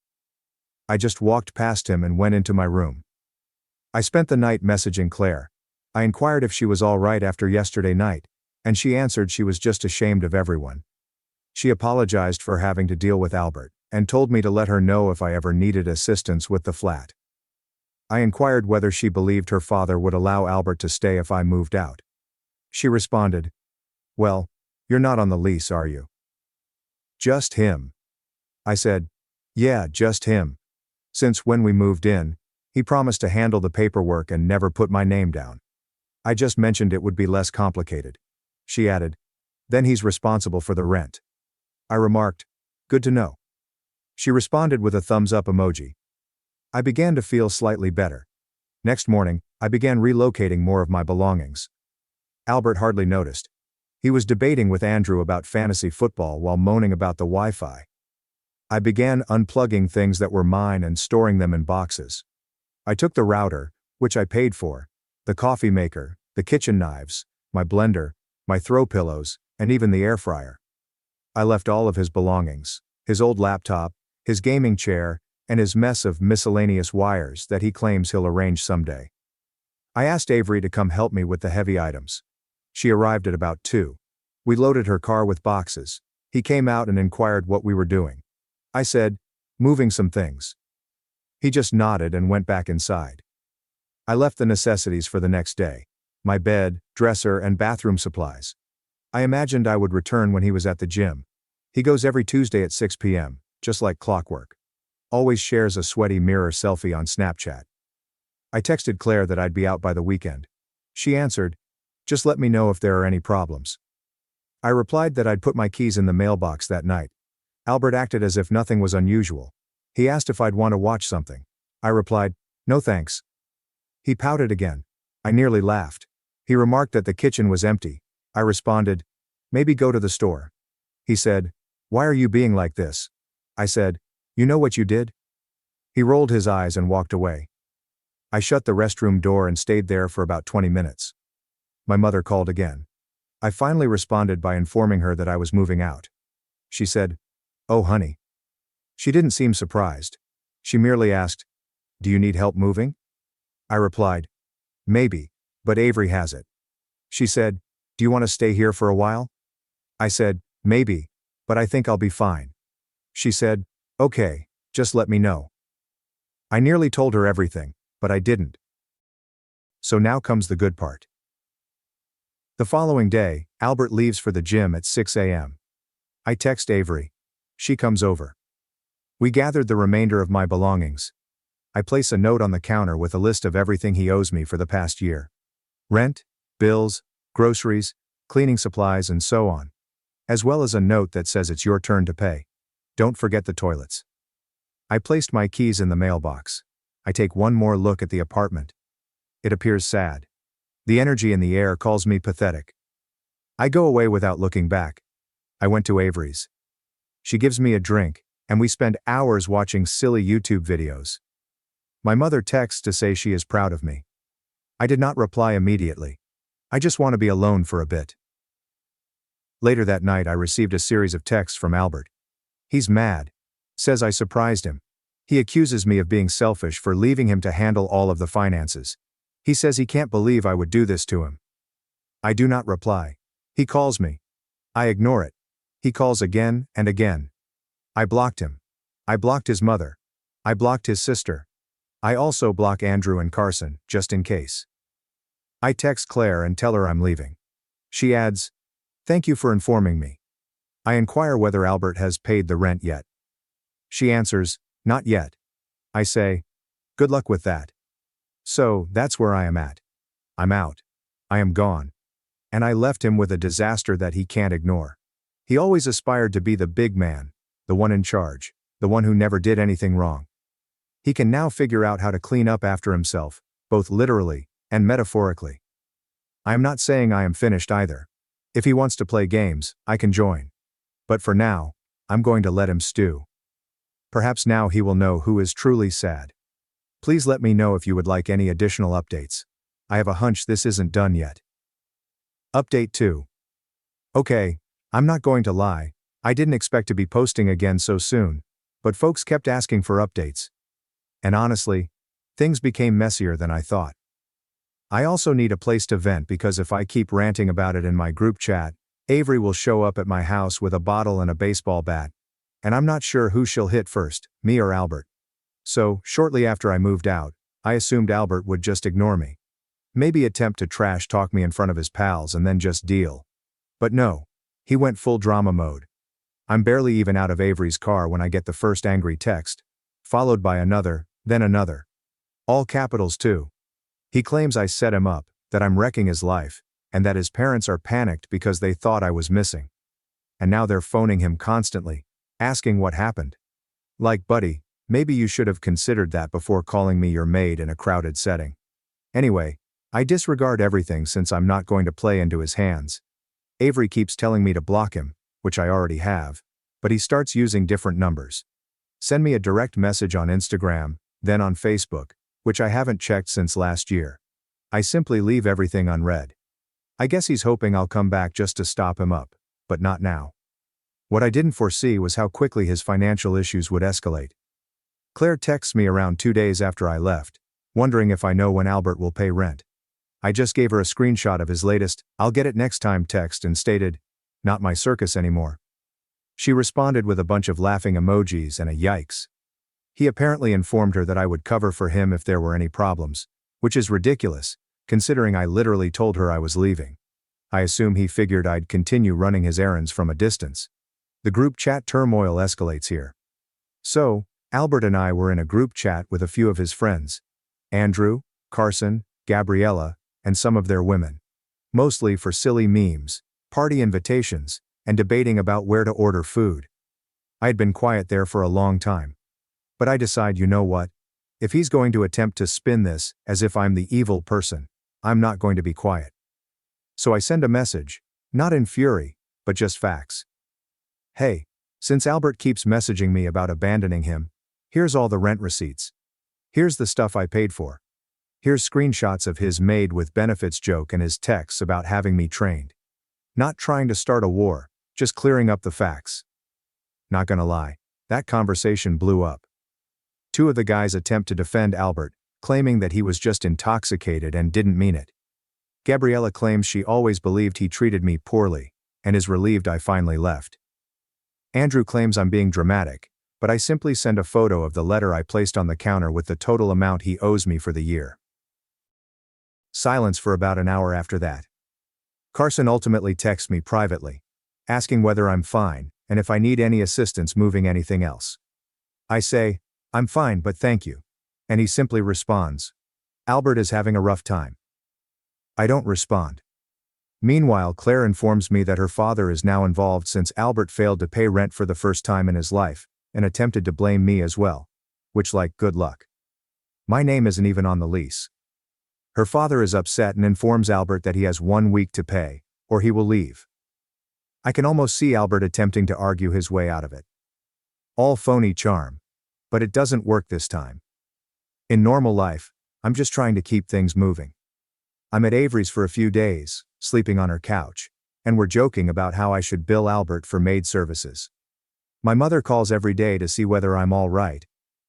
I just walked past him and went into my room. I spent the night messaging Claire. I inquired if she was all right after yesterday night, and she answered she was just ashamed of everyone. She apologized for having to deal with Albert, and told me to let her know if I ever needed assistance with the flat. I inquired whether she believed her father would allow Albert to stay if I moved out. She responded, "Well, you're not on the lease, are you?" "Just him." I said, "Yeah, just him. Since when we moved in, he promised to handle the paperwork and never put my name down. I just mentioned it would be less complicated." She added, "Then he's responsible for the rent." I remarked, "Good to know." She responded with a thumbs up emoji. I began to feel slightly better. Next morning, I began relocating more of my belongings. Albert hardly noticed. He was debating with Andrew about fantasy football while moaning about the Wi-Fi. I began unplugging things that were mine and storing them in boxes. I took the router, which I paid for, the coffee maker, the kitchen knives, my blender, my throw pillows, and even the air fryer. I left all of his belongings, his old laptop, his gaming chair, and his mess of miscellaneous wires that he claims he'll arrange someday. I asked Avery to come help me with the heavy items. She arrived at about 2. We loaded her car with boxes. He came out and inquired what we were doing. I said, "Moving some things." He just nodded and went back inside. I left the necessities for the next day: my bed, dresser, and bathroom supplies. I imagined I would return when he was at the gym. He goes every Tuesday at 6 p.m., just like clockwork. Always shares a sweaty mirror selfie on Snapchat. I texted Claire that I'd be out by the weekend. She answered, "Just let me know if there are any problems." I replied that I'd put my keys in the mailbox that night. Albert acted as if nothing was unusual. He asked if I'd want to watch something. I replied, "No thanks." He pouted again. I nearly laughed. He remarked that the kitchen was empty. I responded, "Maybe go to the store." He said, "Why are you being like this?" I said, "You know what you did?" He rolled his eyes and walked away. I shut the restroom door and stayed there for about 20 minutes. My mother called again. I finally responded by informing her that I was moving out. She said, "Oh honey." She didn't seem surprised. She merely asked, "Do you need help moving?" I replied, "Maybe, but Avery has it." She said, "Do you want to stay here for a while?" I said, maybe, but I think I'll be fine. She said, okay, just let me know. I nearly told her everything, but I didn't. So now comes the good part. The following day, Albert leaves for the gym at 6 a.m. I text Avery. She comes over. We gathered the remainder of my belongings. I place a note on the counter with a list of everything he owes me for the past year. Rent, bills, groceries, cleaning supplies, and so on. As well as a note that says it's your turn to pay. Don't forget the toilets. I placed my keys in the mailbox. I take one more look at the apartment. It appears sad. The energy in the air calls me pathetic. I go away without looking back. I went to Avery's. She gives me a drink, and we spend hours watching silly YouTube videos. My mother texts to say she is proud of me. I did not reply immediately. I just want to be alone for a bit. Later that night I received a series of texts from Albert. He's mad. Says I surprised him. He accuses me of being selfish for leaving him to handle all of the finances. He says he can't believe I would do this to him. I do not reply. He calls me. I ignore it. He calls again and again. I blocked him. I blocked his mother. I blocked his sister. I also block Andrew and Carson, just in case. I text Claire and tell her I'm leaving. She adds, "Thank you for informing me." I inquire whether Albert has paid the rent yet. She answers, "Not yet." I say, "Good luck with that." So, that's where I am at. I'm out. I am gone. And I left him with a disaster that he can't ignore. He always aspired to be the big man, the one in charge, the one who never did anything wrong. He can now figure out how to clean up after himself, both literally and metaphorically. I am not saying I am finished either. If he wants to play games, I can join. But for now, I'm going to let him stew. Perhaps now he will know who is truly sad. Please let me know if you would like any additional updates. I have a hunch this isn't done yet. Update 2. Okay, I'm not going to lie, I didn't expect to be posting again so soon, but folks kept asking for updates. And honestly, things became messier than I thought. I also need a place to vent because if I keep ranting about it in my group chat, Avery will show up at my house with a bottle and a baseball bat. And I'm not sure who she'll hit first, me or Albert. So, shortly after I moved out, I assumed Albert would just ignore me. Maybe attempt to trash talk me in front of his pals and then just deal. But no, he went full drama mode. I'm barely even out of Avery's car when I get the first angry text, followed by another, then another. All capitals too. He claims I set him up, that I'm wrecking his life, and that his parents are panicked because they thought I was missing. And now they're phoning him constantly, asking what happened. Like, buddy, maybe you should have considered that before calling me your maid in a crowded setting. Anyway, I disregard everything since I'm not going to play into his hands. Avery keeps telling me to block him, which I already have, but he starts using different numbers. Send me a direct message on Instagram, then on Facebook, which I haven't checked since last year. I simply leave everything unread. I guess he's hoping I'll come back just to stop him up, but not now. What I didn't foresee was how quickly his financial issues would escalate. Claire texts me around 2 days after I left, wondering if I know when Albert will pay rent. I just gave her a screenshot of his latest, "I'll get it next time" text and stated, "Not my circus anymore." She responded with a bunch of laughing emojis and a yikes. He apparently informed her that I would cover for him if there were any problems, which is ridiculous, considering I literally told her I was leaving. I assume he figured I'd continue running his errands from a distance. The group chat turmoil escalates here. So, Albert and I were in a group chat with a few of his friends. Andrew, Carson, Gabriella, and some of their women. Mostly for silly memes, party invitations, and debating about where to order food. I had been quiet there for a long time. But I decide, you know what? If he's going to attempt to spin this as if I'm the evil person, I'm not going to be quiet. So I send a message, not in fury, but just facts. Hey, since Albert keeps messaging me about abandoning him, here's all the rent receipts. Here's the stuff I paid for. Here's screenshots of his maid with benefits joke and his texts about having me trained. Not trying to start a war, just clearing up the facts. Not gonna lie, that conversation blew up. 2 of the guys attempt to defend Albert, claiming that he was just intoxicated and didn't mean it. Gabriella claims she always believed he treated me poorly, and is relieved I finally left. Andrew claims I'm being dramatic, but I simply send a photo of the letter I placed on the counter with the total amount he owes me for the year. Silence for about an hour after that. Carson ultimately texts me privately, asking whether I'm fine, and if I need any assistance moving anything else. I say, I'm fine but thank you. And he simply responds, Albert is having a rough time. I don't respond. Meanwhile, Claire informs me that her father is now involved since Albert failed to pay rent for the first time in his life, and attempted to blame me as well. Which, like, good luck. My name isn't even on the lease. Her father is upset and informs Albert that he has 1 week to pay, or he will leave. I can almost see Albert attempting to argue his way out of it. All phony charm. But it doesn't work this time. In normal life, I'm just trying to keep things moving. I'm at Avery's for a few days, sleeping on her couch, and we're joking about how I should bill Albert for maid services. My mother calls every day to see whether I'm all right,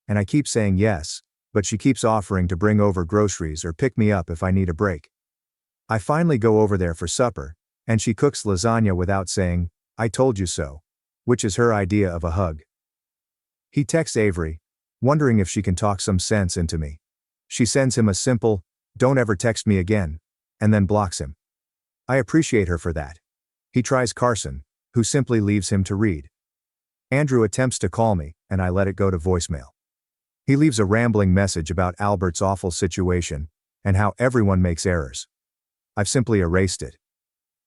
and I keep saying yes, but she keeps offering to bring over groceries or pick me up if I need a break. I finally go over there for supper, and she cooks lasagna without saying, I told you so, which is her idea of a hug. He texts Avery, wondering if she can talk some sense into me. She sends him a simple, don't ever text me again, and then blocks him. I appreciate her for that. He tries Carson, who simply leaves him to read. Andrew attempts to call me, and I let it go to voicemail. He leaves a rambling message about Albert's awful situation, and how everyone makes errors. I've simply erased it.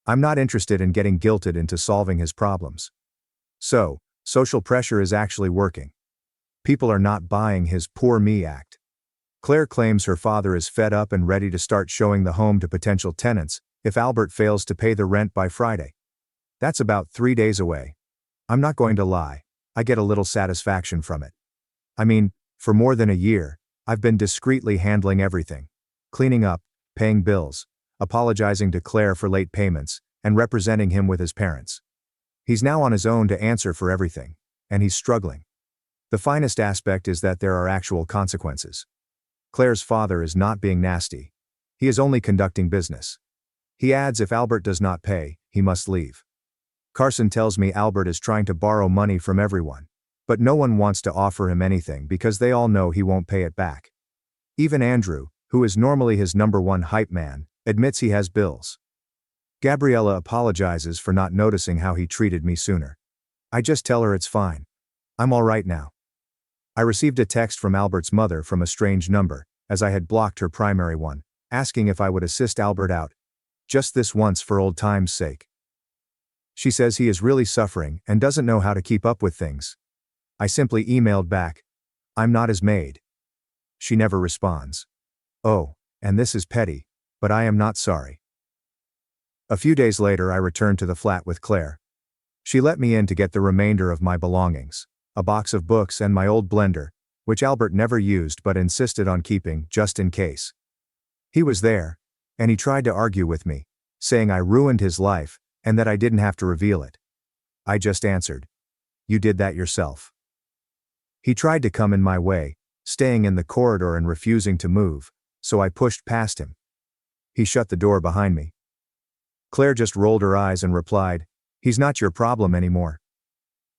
I'm not interested in getting guilted into solving his problems. So, social pressure is actually working. People are not buying his poor me act. Claire claims her father is fed up and ready to start showing the home to potential tenants if Albert fails to pay the rent by Friday. That's about 3 days away. I'm not going to lie, I get a little satisfaction from it. I mean, for more than a year, I've been discreetly handling everything. Cleaning up, paying bills, apologizing to Claire for late payments, and representing him with his parents. He's now on his own to answer for everything, and he's struggling. The finest aspect is that there are actual consequences. Claire's father is not being nasty. He is only conducting business. He adds if Albert does not pay, he must leave. Carson tells me Albert is trying to borrow money from everyone, but no one wants to offer him anything because they all know he won't pay it back. Even Andrew, who is normally his #1 hype man, admits he has bills. Gabriella apologizes for not noticing how he treated me sooner. I just tell her it's fine. I'm all right now. I received a text from Albert's mother from a strange number, as I had blocked her primary one, asking if I would assist Albert out. Just this once for old time's sake. She says he is really suffering and doesn't know how to keep up with things. I simply emailed back, I'm not his maid. She never responds. Oh, and this is petty, but I am not sorry. A few days later I returned to the flat with Claire. She let me in to get the remainder of my belongings. A box of books and my old blender, which Albert never used but insisted on keeping, just in case. He was there, and he tried to argue with me, saying I ruined his life, and that I didn't have to reveal it. I just answered, you did that yourself. He tried to come in my way, staying in the corridor and refusing to move, so I pushed past him. He shut the door behind me. Claire just rolled her eyes and replied, he's not your problem anymore.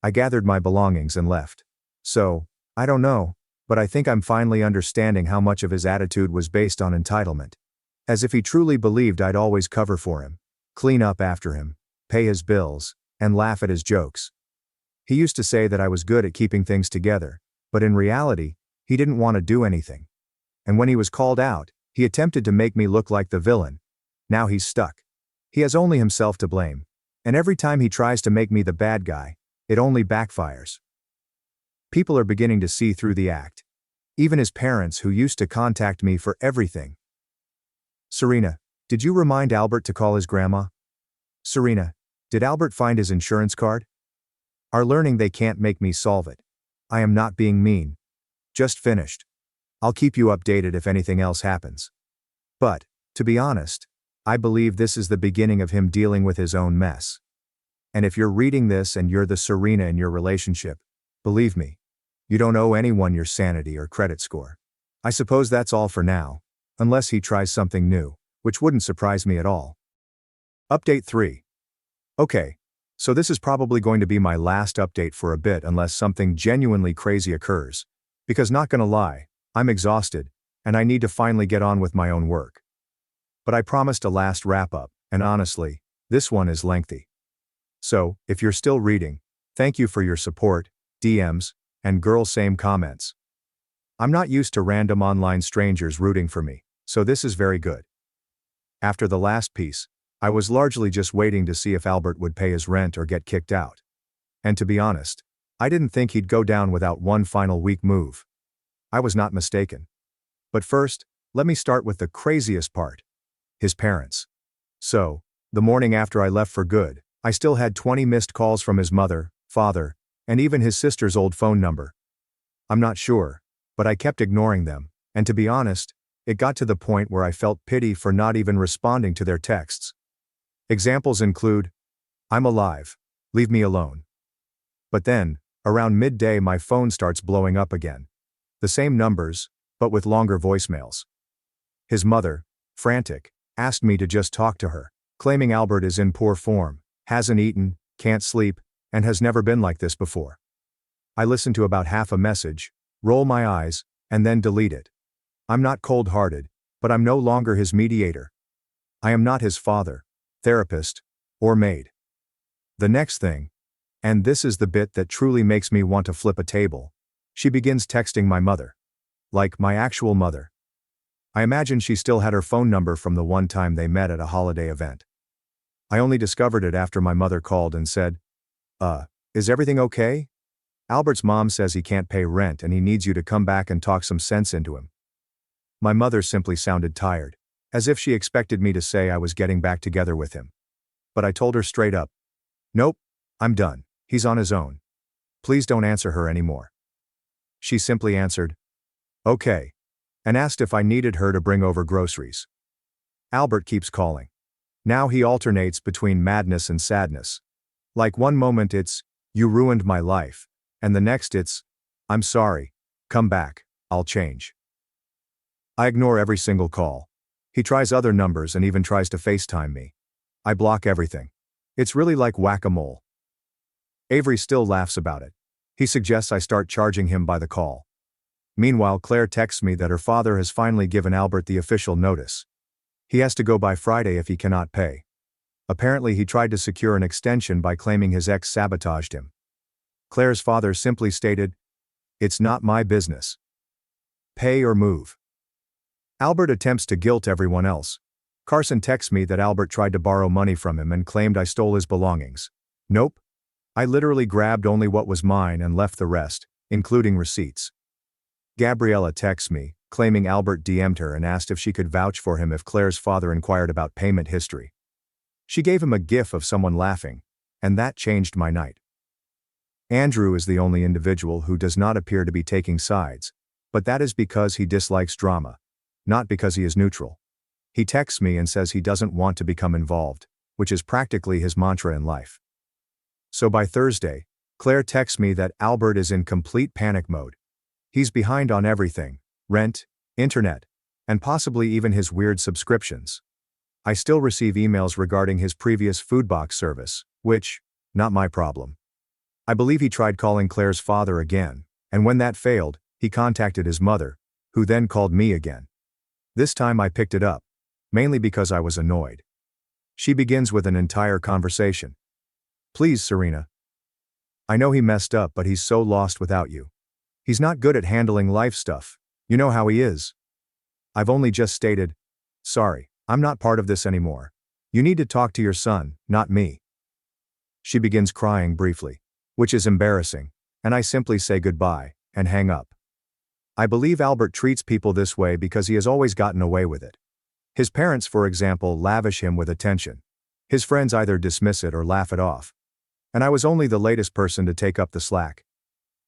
I gathered my belongings and left. So, I don't know, but I think I'm finally understanding how much of his attitude was based on entitlement. As if he truly believed I'd always cover for him, clean up after him, pay his bills, and laugh at his jokes. He used to say that I was good at keeping things together, but in reality, he didn't want to do anything. And when he was called out, he attempted to make me look like the villain. Now he's stuck. He has only himself to blame. And every time he tries to make me the bad guy, it only backfires. People are beginning to see through the act. Even his parents, who used to contact me for everything. Serena, did you remind Albert to call his grandma? Serena, did Albert find his insurance card? Are learning they can't make me solve it. I am not being mean. Just finished. I'll keep you updated if anything else happens. But, to be honest, I believe this is the beginning of him dealing with his own mess. And if you're reading this and you're the Serena in your relationship, believe me, you don't owe anyone your sanity or credit score. I suppose that's all for now, unless he tries something new, which wouldn't surprise me at all. Update 3. Okay, So this is probably going to be my last update for a bit unless something genuinely crazy occurs. Because not gonna lie, I'm exhausted, and I need to finally get on with my own work. But I promised a last wrap-up, and honestly, this one is lengthy. So, if you're still reading, thank you for your support, DMs, and girl same comments. I'm not used to random online strangers rooting for me, so this is very good. After the last piece, I was largely just waiting to see if Albert would pay his rent or get kicked out. And to be honest, I didn't think he'd go down without one final weak move. I was not mistaken. But first, let me start with the craziest part. His parents. So, the morning after I left for good, I still had 20 missed calls from his mother, father, and even his sister's old phone number. I'm not sure, but I kept ignoring them, and to be honest, it got to the point where I felt pity for not even responding to their texts. Examples include, "I'm alive. Leave me alone." But then, around midday my phone starts blowing up again. The same numbers, but with longer voicemails. His mother, frantic, asked me to just talk to her, claiming Albert is in poor form, hasn't eaten, can't sleep, and has never been like this before. I listen to about half a message, roll my eyes, and then delete it. I'm not cold-hearted, but I'm no longer his mediator. I am not his father, therapist, or maid. The next thing, and this is the bit that truly makes me want to flip a table, she begins texting my mother. Like my actual mother. I imagine she still had her phone number from the one time they met at a holiday event. I only discovered it after my mother called and said, is everything okay? Albert's mom says he can't pay rent and he needs you to come back and talk some sense into him." My mother simply sounded tired, as if she expected me to say I was getting back together with him. But I told her straight up, "Nope, I'm done, he's on his own. Please don't answer her anymore." She simply answered, "Okay," and asked if I needed her to bring over groceries. Albert keeps calling. Now he alternates between madness and sadness. Like one moment it's, "You ruined my life," and the next it's, "I'm sorry, come back, I'll change." I ignore every single call. He tries other numbers and even tries to FaceTime me. I block everything. It's really like whack-a-mole. Avery still laughs about it. He suggests I start charging him by the call. Meanwhile, Claire texts me that her father has finally given Albert the official notice. He has to go by Friday if he cannot pay. Apparently he tried to secure an extension by claiming his ex sabotaged him. Claire's father simply stated, "It's not my business. Pay or move." Albert attempts to guilt everyone else. Carson texts me that Albert tried to borrow money from him and claimed I stole his belongings. Nope. I literally grabbed only what was mine and left the rest, including receipts. Gabriella texts me, claiming Albert DM'd her and asked if she could vouch for him if Claire's father inquired about payment history. She gave him a gif of someone laughing, and that changed my night. Andrew is the only individual who does not appear to be taking sides, but that is because he dislikes drama, not because he is neutral. He texts me and says he doesn't want to become involved, which is practically his mantra in life. So by Thursday, Claire texts me that Albert is in complete panic mode. He's behind on everything, rent, internet, and possibly even his weird subscriptions. I still receive emails regarding his previous food box service, which, not my problem. I believe he tried calling Claire's father again, and when that failed, he contacted his mother, who then called me again. This time I picked it up, mainly because I was annoyed. She begins with an entire conversation. "Please, Serena. I know he messed up, but he's so lost without you. He's not good at handling life stuff. You know how he is. I've only just stated, sorry, I'm not part of this anymore. You need to talk to your son, not me." She begins crying briefly, which is embarrassing, and I simply say goodbye, and hang up. I believe Albert treats people this way because he has always gotten away with it. His parents, for example, lavish him with attention. His friends either dismiss it or laugh it off. And I was only the latest person to take up the slack.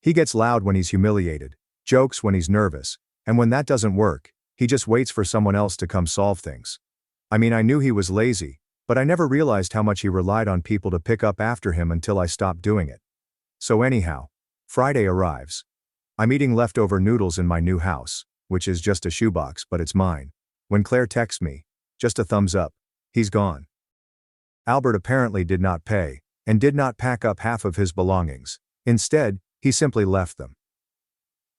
He gets loud when he's humiliated, jokes when he's nervous, and when that doesn't work, he just waits for someone else to come solve things. I mean, I knew he was lazy, but I never realized how much he relied on people to pick up after him until I stopped doing it. So anyhow, Friday arrives. I'm eating leftover noodles in my new house, which is just a shoebox, but it's mine. When Claire texts me, just a thumbs up, he's gone. Albert apparently did not pay, and did not pack up half of his belongings. Instead, he simply left them.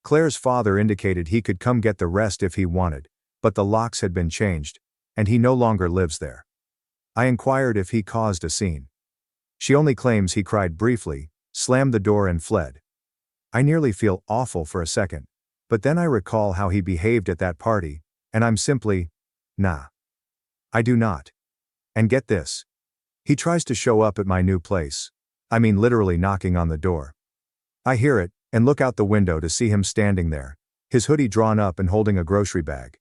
Claire's father indicated he could come get the rest if he wanted, but the locks had been changed, and he no longer lives there. I inquired if he caused a scene. She only claims he cried briefly, slammed the door and fled. I nearly feel awful for a second, but then I recall how he behaved at that party, and I'm simply, nah. I do not. And get this. He tries to show up at my new place. I mean literally knocking on the door. I hear it, and look out the window to see him standing there, his hoodie drawn up and holding a grocery bag.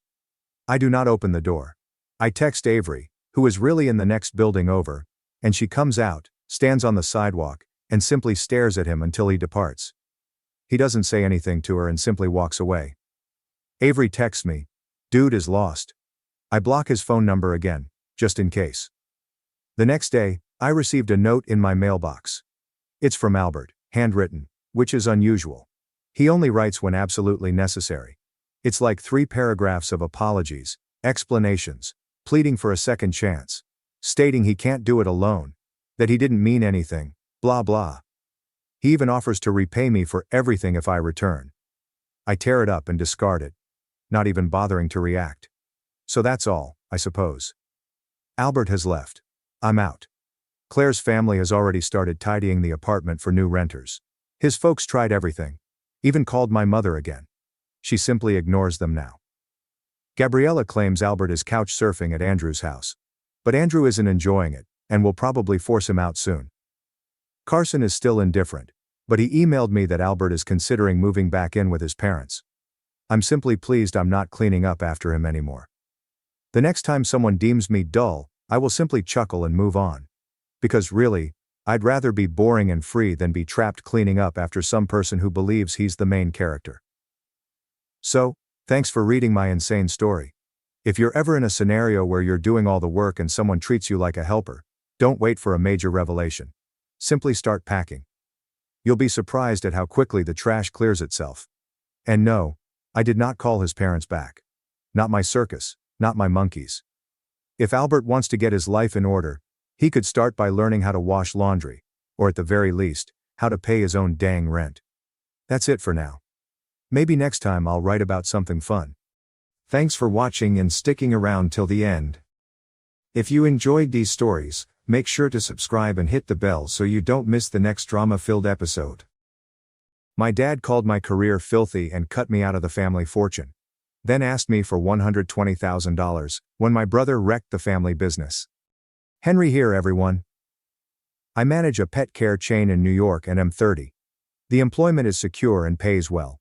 I do not open the door. I text Avery, who is really in the next building over, and she comes out, stands on the sidewalk, and simply stares at him until he departs. He doesn't say anything to her and simply walks away. Avery texts me, "Dude is lost." I block his phone number again, just in case. The next day, I received a note in my mailbox. It's from Albert, handwritten, which is unusual. He only writes when absolutely necessary. It's like 3 paragraphs of apologies, explanations, pleading for a second chance, stating he can't do it alone, that he didn't mean anything, blah blah. He even offers to repay me for everything if I return. I tear it up and discard it, not even bothering to react. So that's all, I suppose. Albert has left. I'm out. Claire's family has already started tidying the apartment for new renters. His folks tried everything. Even called my mother again. She simply ignores them now. Gabriella claims Albert is couch surfing at Andrew's house. But Andrew isn't enjoying it, and will probably force him out soon. Carson is still indifferent, but he emailed me that Albert is considering moving back in with his parents. I'm simply pleased I'm not cleaning up after him anymore. The next time someone deems me dull, I will simply chuckle and move on. Because really, I'd rather be boring and free than be trapped cleaning up after some person who believes he's the main character. So, thanks for reading my insane story. If you're ever in a scenario where you're doing all the work and someone treats you like a helper, don't wait for a major revelation. Simply start packing. You'll be surprised at how quickly the trash clears itself. And no, I did not call his parents back. Not my circus, not my monkeys. If Albert wants to get his life in order, he could start by learning how to wash laundry, or at the very least, how to pay his own dang rent. That's it for now. Maybe next time I'll write about something fun. Thanks for watching and sticking around till the end. If you enjoyed these stories, make sure to subscribe and hit the bell so you don't miss the next drama-filled episode. My dad called my career filthy and cut me out of the family fortune. Then asked me for $120,000 when my brother wrecked the family business. Henry here, everyone. I manage a pet care chain in New York and am 30. The employment is secure and pays well.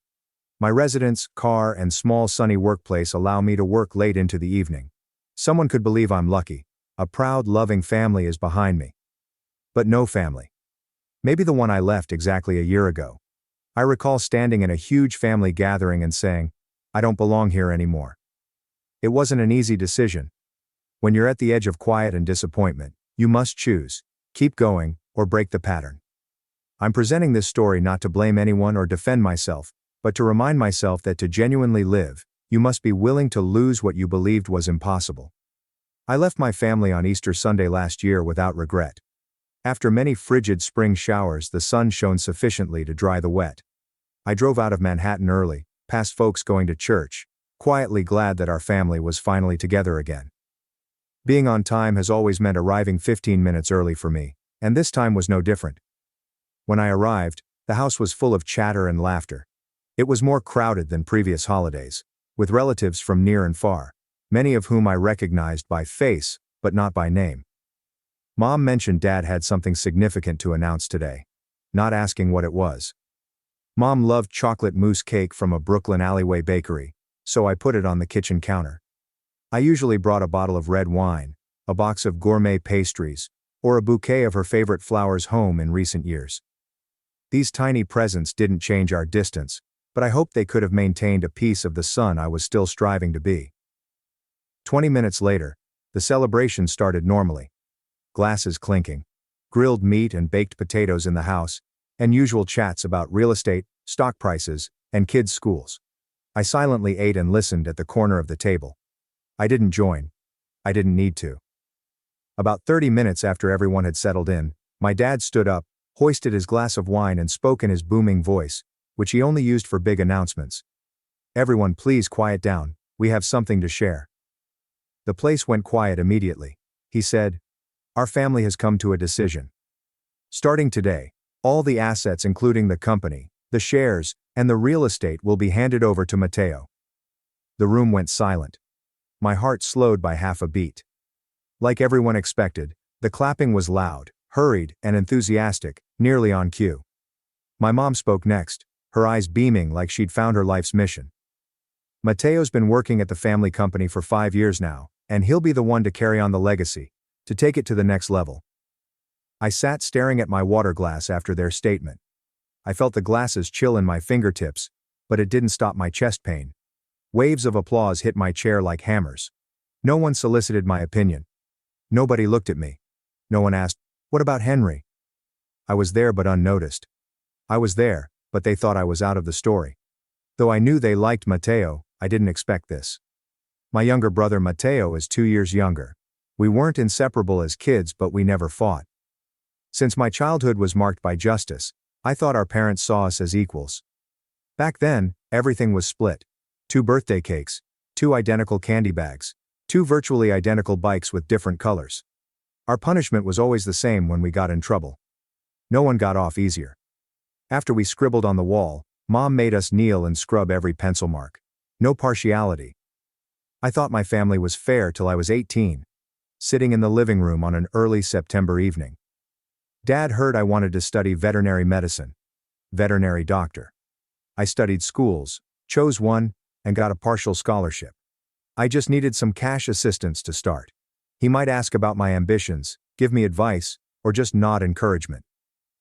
My residence, car, and small sunny workplace allow me to work late into the evening. Someone could believe I'm lucky. A proud, loving family is behind me. But no family. Maybe the one I left exactly a year ago. I recall standing in a huge family gathering and saying, I don't belong here anymore. It wasn't an easy decision. When you're at the edge of quiet and disappointment, you must choose, keep going, or break the pattern. I'm presenting this story not to blame anyone or defend myself, but to remind myself that to genuinely live, you must be willing to lose what you believed was impossible. I left my family on Easter Sunday last year without regret. After many frigid spring showers, the sun shone sufficiently to dry the wet. I drove out of Manhattan early, past folks going to church, quietly glad that our family was finally together again. Being on time has always meant arriving 15 minutes early for me, and this time was no different. When I arrived, the house was full of chatter and laughter. It was more crowded than previous holidays, with relatives from near and far, many of whom I recognized by face, but not by name. Mom mentioned Dad had something significant to announce today, not asking what it was. Mom loved chocolate mousse cake from a Brooklyn alleyway bakery, so I put it on the kitchen counter. I usually brought a bottle of red wine, a box of gourmet pastries, or a bouquet of her favorite flowers home in recent years. These tiny presents didn't change our distance, but I hoped they could have maintained a piece of the son I was still striving to be. 20 minutes later, the celebration started normally. Glasses clinking, grilled meat and baked potatoes in the house, and usual chats about real estate, stock prices, and kids' schools. I silently ate and listened at the corner of the table. I didn't join. I didn't need to. About 30 minutes after everyone had settled in, My dad stood up, hoisted his glass of wine and spoke in his booming voice, which he only used for big announcements. "Everyone please quiet down, we have something to share." The place went quiet immediately. He said, "Our family has come to a decision. Starting today, all the assets including the company, the shares, and the real estate will be handed over to Mateo." The room went silent. My heart slowed by half a beat. Like everyone expected, the clapping was loud, hurried, and enthusiastic, nearly on cue. My mom spoke next, her eyes beaming like she'd found her life's mission. "Mateo's been working at the family company for 5 years now, and he'll be the one to carry on the legacy, to take it to the next level." I sat staring at my water glass after their statement. I felt the glasses chill in my fingertips, but it didn't stop my chest pain. Waves of applause hit my chair like hammers. No one solicited my opinion. Nobody looked at me. No one asked, "What about Henry?" I was there but unnoticed. I was there, but they thought I was out of the story. Though I knew they liked Mateo, I didn't expect this. My younger brother Mateo is 2 years younger. We weren't inseparable as kids, but we never fought. Since my childhood was marked by justice, I thought our parents saw us as equals. Back then, everything was split. 2 birthday cakes, 2 identical candy bags, 2 virtually identical bikes with different colors. Our punishment was always the same when we got in trouble. No one got off easier. After we scribbled on the wall, Mom made us kneel and scrub every pencil mark. No partiality. I thought my family was fair till I was 18. Sitting in the living room on an early September evening. Dad heard I wanted to study veterinary medicine. Veterinary doctor. I studied schools, chose one, and got a partial scholarship. I just needed some cash assistance to start. He might ask about my ambitions, give me advice, or just nod encouragement.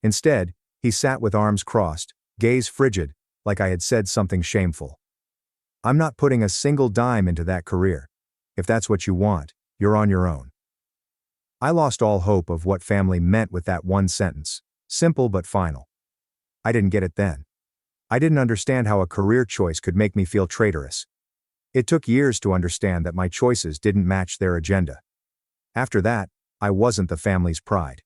Instead, he sat with arms crossed, gaze frigid, like I had said something shameful. "I'm not putting a single dime into that career. If that's what you want, you're on your own." I lost all hope of what family meant with that one sentence, simple but final. I didn't get it then. I didn't understand how a career choice could make me feel traitorous. It took years to understand that my choices didn't match their agenda. After that, I wasn't the family's pride.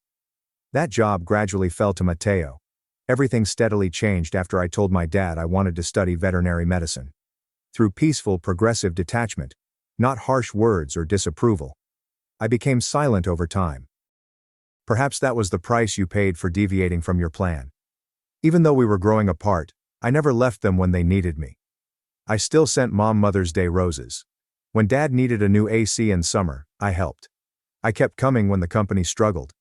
That job gradually fell to Mateo. Everything steadily changed after I told my dad I wanted to study veterinary medicine. Through peaceful, progressive detachment, not harsh words or disapproval. I became silent over time. Perhaps that was the price you paid for deviating from your plan. Even though we were growing apart, I never left them when they needed me. I still sent Mom Mother's Day roses. When Dad needed a new AC in summer, I helped. I kept coming when the company struggled.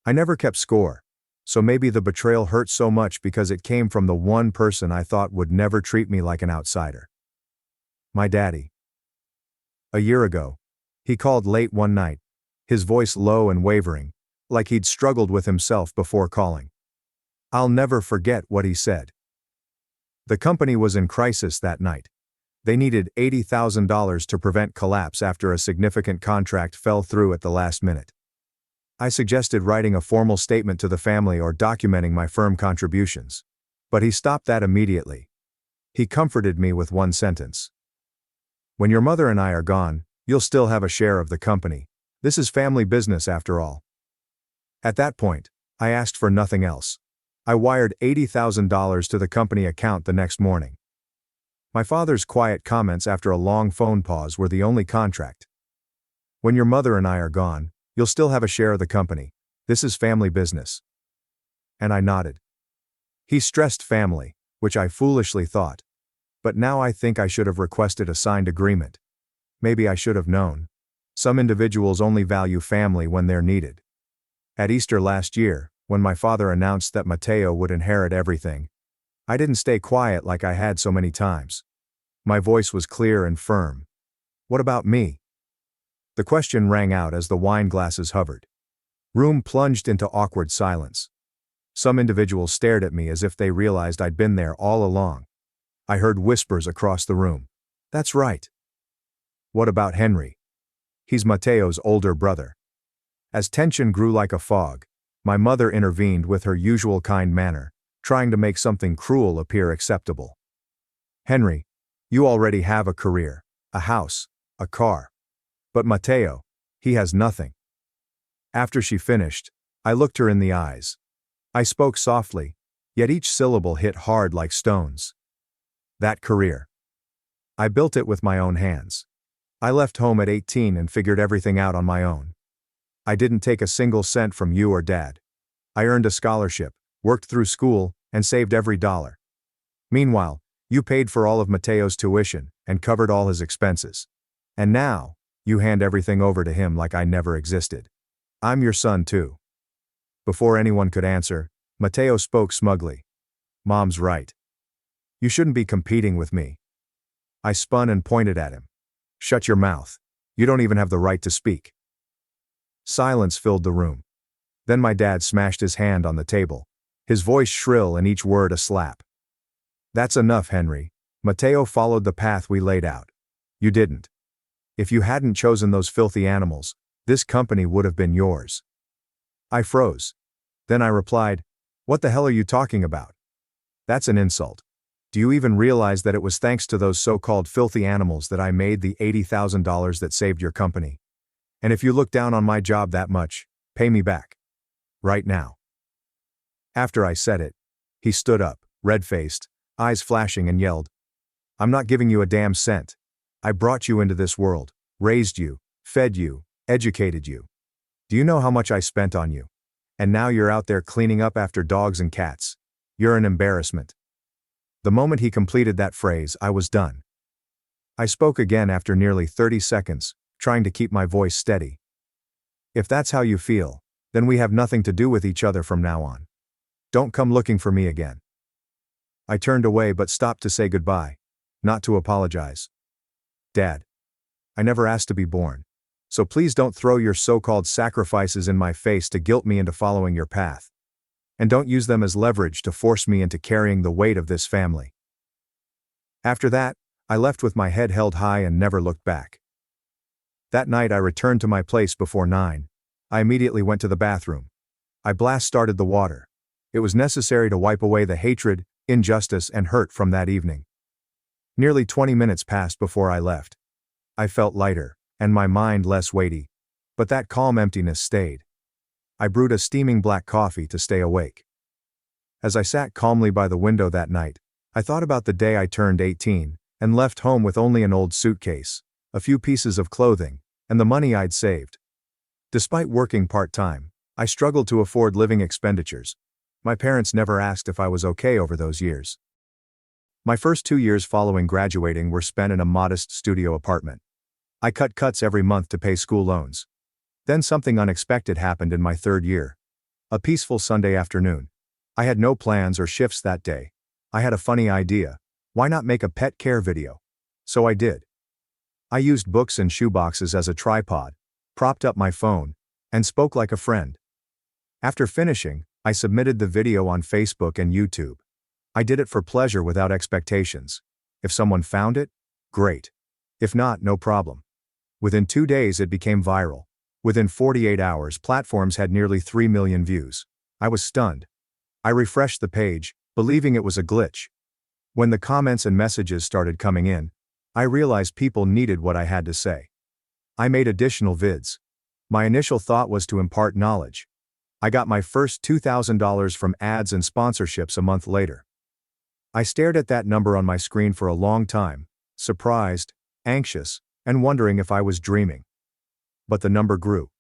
I never kept score, so maybe the betrayal hurt so much because it came from the one person I thought would never treat me like an outsider. My daddy. A year ago, he called late one night, his voice low and wavering, like he'd struggled with himself before calling. I'll never forget what he said. The company was in crisis that night. They needed $80,000 to prevent collapse after a significant contract fell through at the last minute. I suggested writing a formal statement to the family or documenting my firm contributions. But he stopped that immediately. He comforted me with one sentence. "When your mother and I are gone, you'll still have a share of the company. This is family business after all." At that point, I asked for nothing else. I wired $80,000 to the company account the next morning. My father's quiet comments after a long phone pause were the only contract. "When your mother and I are gone, you'll still have a share of the company. This is family business." And I nodded. He stressed family, which I foolishly thought. But now I think I should have requested a signed agreement. Maybe I should have known. Some individuals only value family when they're needed. At Easter last year, when my father announced that Mateo would inherit everything, I didn't stay quiet like I had so many times. My voice was clear and firm. "What about me?" The question rang out as the wine glasses hovered. Room plunged into awkward silence. Some individuals stared at me as if they realized I'd been there all along. I heard whispers across the room. "That's right." "What about Henry?" "He's Mateo's older brother." As tension grew like a fog, my mother intervened with her usual kind manner, trying to make something cruel appear acceptable. "Henry, you already have a career, a house, a car. But Mateo, he has nothing." After she finished, I looked her in the eyes. I spoke softly, yet each syllable hit hard like stones. That career. I built it with my own hands. I left home at 18 and figured everything out on my own. I didn't take a single cent from you or Dad. I earned a scholarship, worked through school, and saved every dollar. Meanwhile, you paid for all of Mateo's tuition and covered all his expenses. And now, you hand everything over to him like I never existed. I'm your son too. Before anyone could answer, Mateo spoke smugly. Mom's right. You shouldn't be competing with me. I spun and pointed at him. Shut your mouth. You don't even have the right to speak. Silence filled the room. Then my dad smashed his hand on the table, his voice shrill and each word a slap. That's enough, Henry. Mateo followed the path we laid out. You didn't. If you hadn't chosen those filthy animals, this company would have been yours. I froze. Then I replied, what the hell are you talking about? That's an insult. Do you even realize that it was thanks to those so-called filthy animals that I made the $80,000 that saved your company? And if you look down on my job that much, pay me back. Right now. After I said it, he stood up, red-faced, eyes flashing, and yelled, I'm not giving you a damn cent. I brought you into this world, raised you, fed you, educated you. Do you know how much I spent on you? And now you're out there cleaning up after dogs and cats. You're an embarrassment. The moment he completed that phrase, I was done. I spoke again after nearly 30 seconds, trying to keep my voice steady. If that's how you feel, then we have nothing to do with each other from now on. Don't come looking for me again. I turned away but stopped to say goodbye, not to apologize. Dad, I never asked to be born, so please don't throw your so-called sacrifices in my face to guilt me into following your path. And don't use them as leverage to force me into carrying the weight of this family. After that, I left with my head held high and never looked back. That night I returned to my place before 9. I immediately went to the bathroom. I blast-started the water. It was necessary to wipe away the hatred, injustice, and hurt from that evening. Nearly 20 minutes passed before I left. I felt lighter, and my mind less weighty. But that calm emptiness stayed. I brewed a steaming black coffee to stay awake. As I sat calmly by the window that night, I thought about the day I turned 18, and left home with only an old suitcase, a few pieces of clothing, and the money I'd saved. Despite working part-time, I struggled to afford living expenditures. My parents never asked if I was okay over those years. My first 2 years following graduating were spent in a modest studio apartment. I cut cuts every month to pay school loans. Then something unexpected happened in my 3rd year. A peaceful Sunday afternoon. I had no plans or shifts that day. I had a funny idea. Why not make a pet care video? So I did. I used books and shoeboxes as a tripod, propped up my phone, and spoke like a friend. After finishing, I submitted the video on Facebook and YouTube. I did it for pleasure without expectations. If someone found it, great. If not, no problem. Within 2 days it became viral. Within 48 hours, platforms had nearly 3 million views. I was stunned. I refreshed the page, believing it was a glitch. When the comments and messages started coming in, I realized people needed what I had to say. I made additional vids. My initial thought was to impart knowledge. I got my first $2,000 from ads and sponsorships a month later. I stared at that number on my screen for a long time, surprised, anxious, and wondering if I was dreaming. But the number grew.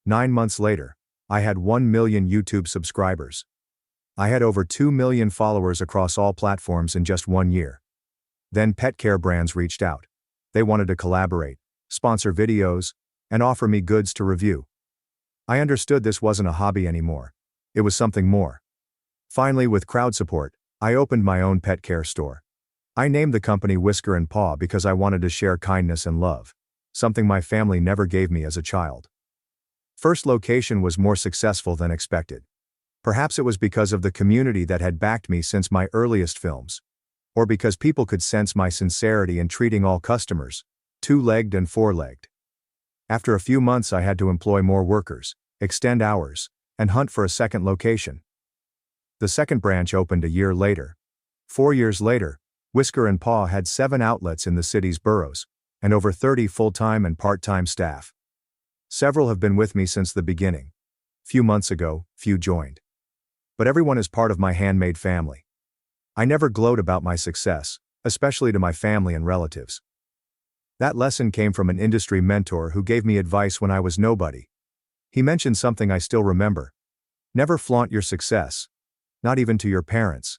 9 months later, I had 1 million YouTube subscribers. I had over 2 million followers across all platforms in just 1 year. Then pet care brands reached out. They wanted to collaborate, sponsor videos, and offer me goods to review. I understood this wasn't a hobby anymore. It was something more. Finally, with crowd support, I opened my own pet care store. I named the company Whisker and Paw because I wanted to share kindness and love, something my family never gave me as a child. First location was more successful than expected. Perhaps it was because of the community that had backed me since my earliest films. Or because people could sense my sincerity in treating all customers, 2-legged and 4-legged. After a few months I had to employ more workers, extend hours, and hunt for a second location. The second branch opened a year later. 4 years later, Whisker and Paw had 7 outlets in the city's boroughs, and over 30 full-time and part-time staff. Several have been with me since the beginning. few months ago, few joined. But everyone is part of my handmade family. I never gloat about my success, especially to my family and relatives. That lesson came from an industry mentor who gave me advice when I was nobody. He mentioned something I still remember. Never flaunt your success. Not even to your parents.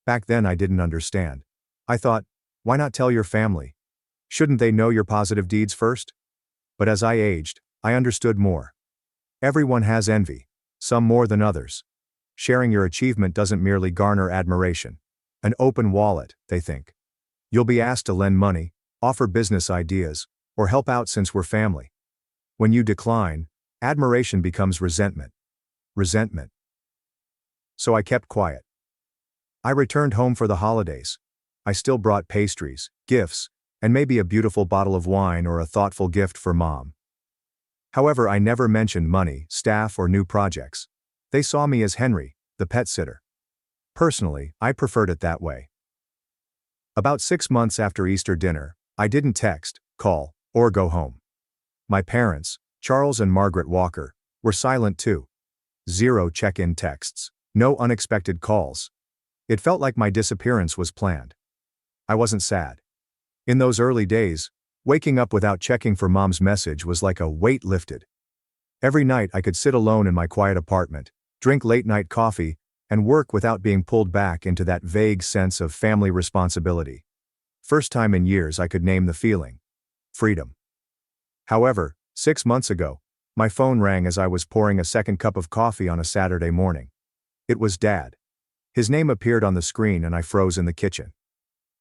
Back then I didn't understand. I thought, why not tell your family? Shouldn't they know your positive deeds first? But as I aged, I understood more. Everyone has envy, some more than others. Sharing your achievement doesn't merely garner admiration. An open wallet, they think. You'll be asked to lend money, offer business ideas, or help out since we're family. When you decline, admiration becomes resentment. Resentment. So I kept quiet. I returned home for the holidays. I still brought pastries, gifts, and maybe a beautiful bottle of wine or a thoughtful gift for Mom. However, I never mentioned money, staff, or new projects. They saw me as Henry, the pet sitter. Personally, I preferred it that way. About 6 months after Easter dinner, I didn't text, call, or go home. My parents, Charles and Margaret Walker, were silent too. 0 check-in texts, no unexpected calls. It felt like my disappearance was planned. I wasn't sad. In those early days, waking up without checking for Mom's message was like a weight lifted. Every night I could sit alone in my quiet apartment, drink late-night coffee, and work without being pulled back into that vague sense of family responsibility. First time in years I could name the feeling. Freedom. However, 6 months ago, my phone rang as I was pouring a second cup of coffee on a Saturday morning. It was Dad. His name appeared on the screen and I froze in the kitchen.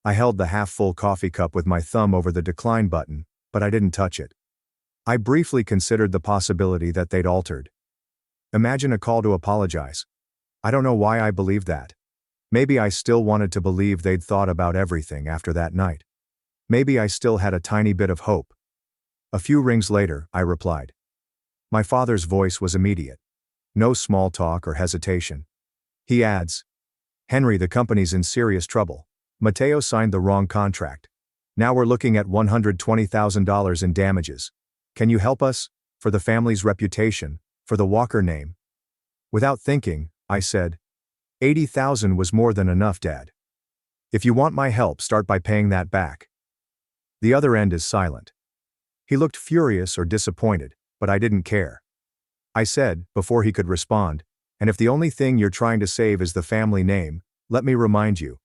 I held the half-full coffee cup with my thumb over the decline button, but I didn't touch it. I briefly considered the possibility that they'd altered. Imagine a call to apologize. I don't know why I believed that. Maybe I still wanted to believe they'd thought about everything after that night. Maybe I still had a tiny bit of hope. A few rings later, I replied. My father's voice was immediate. No small talk or hesitation. He adds, Henry, the company's in serious trouble. Mateo signed the wrong contract. Now we're looking at $120,000 in damages. Can you help us? For the family's reputation, for the Walker name. Without thinking, I said, $80,000 was more than enough, Dad. If you want my help, start by paying that back. The other end is silent. He looked furious or disappointed, but I didn't care. I said, before he could respond, and if the only thing you're trying to save is the family name, let me remind you.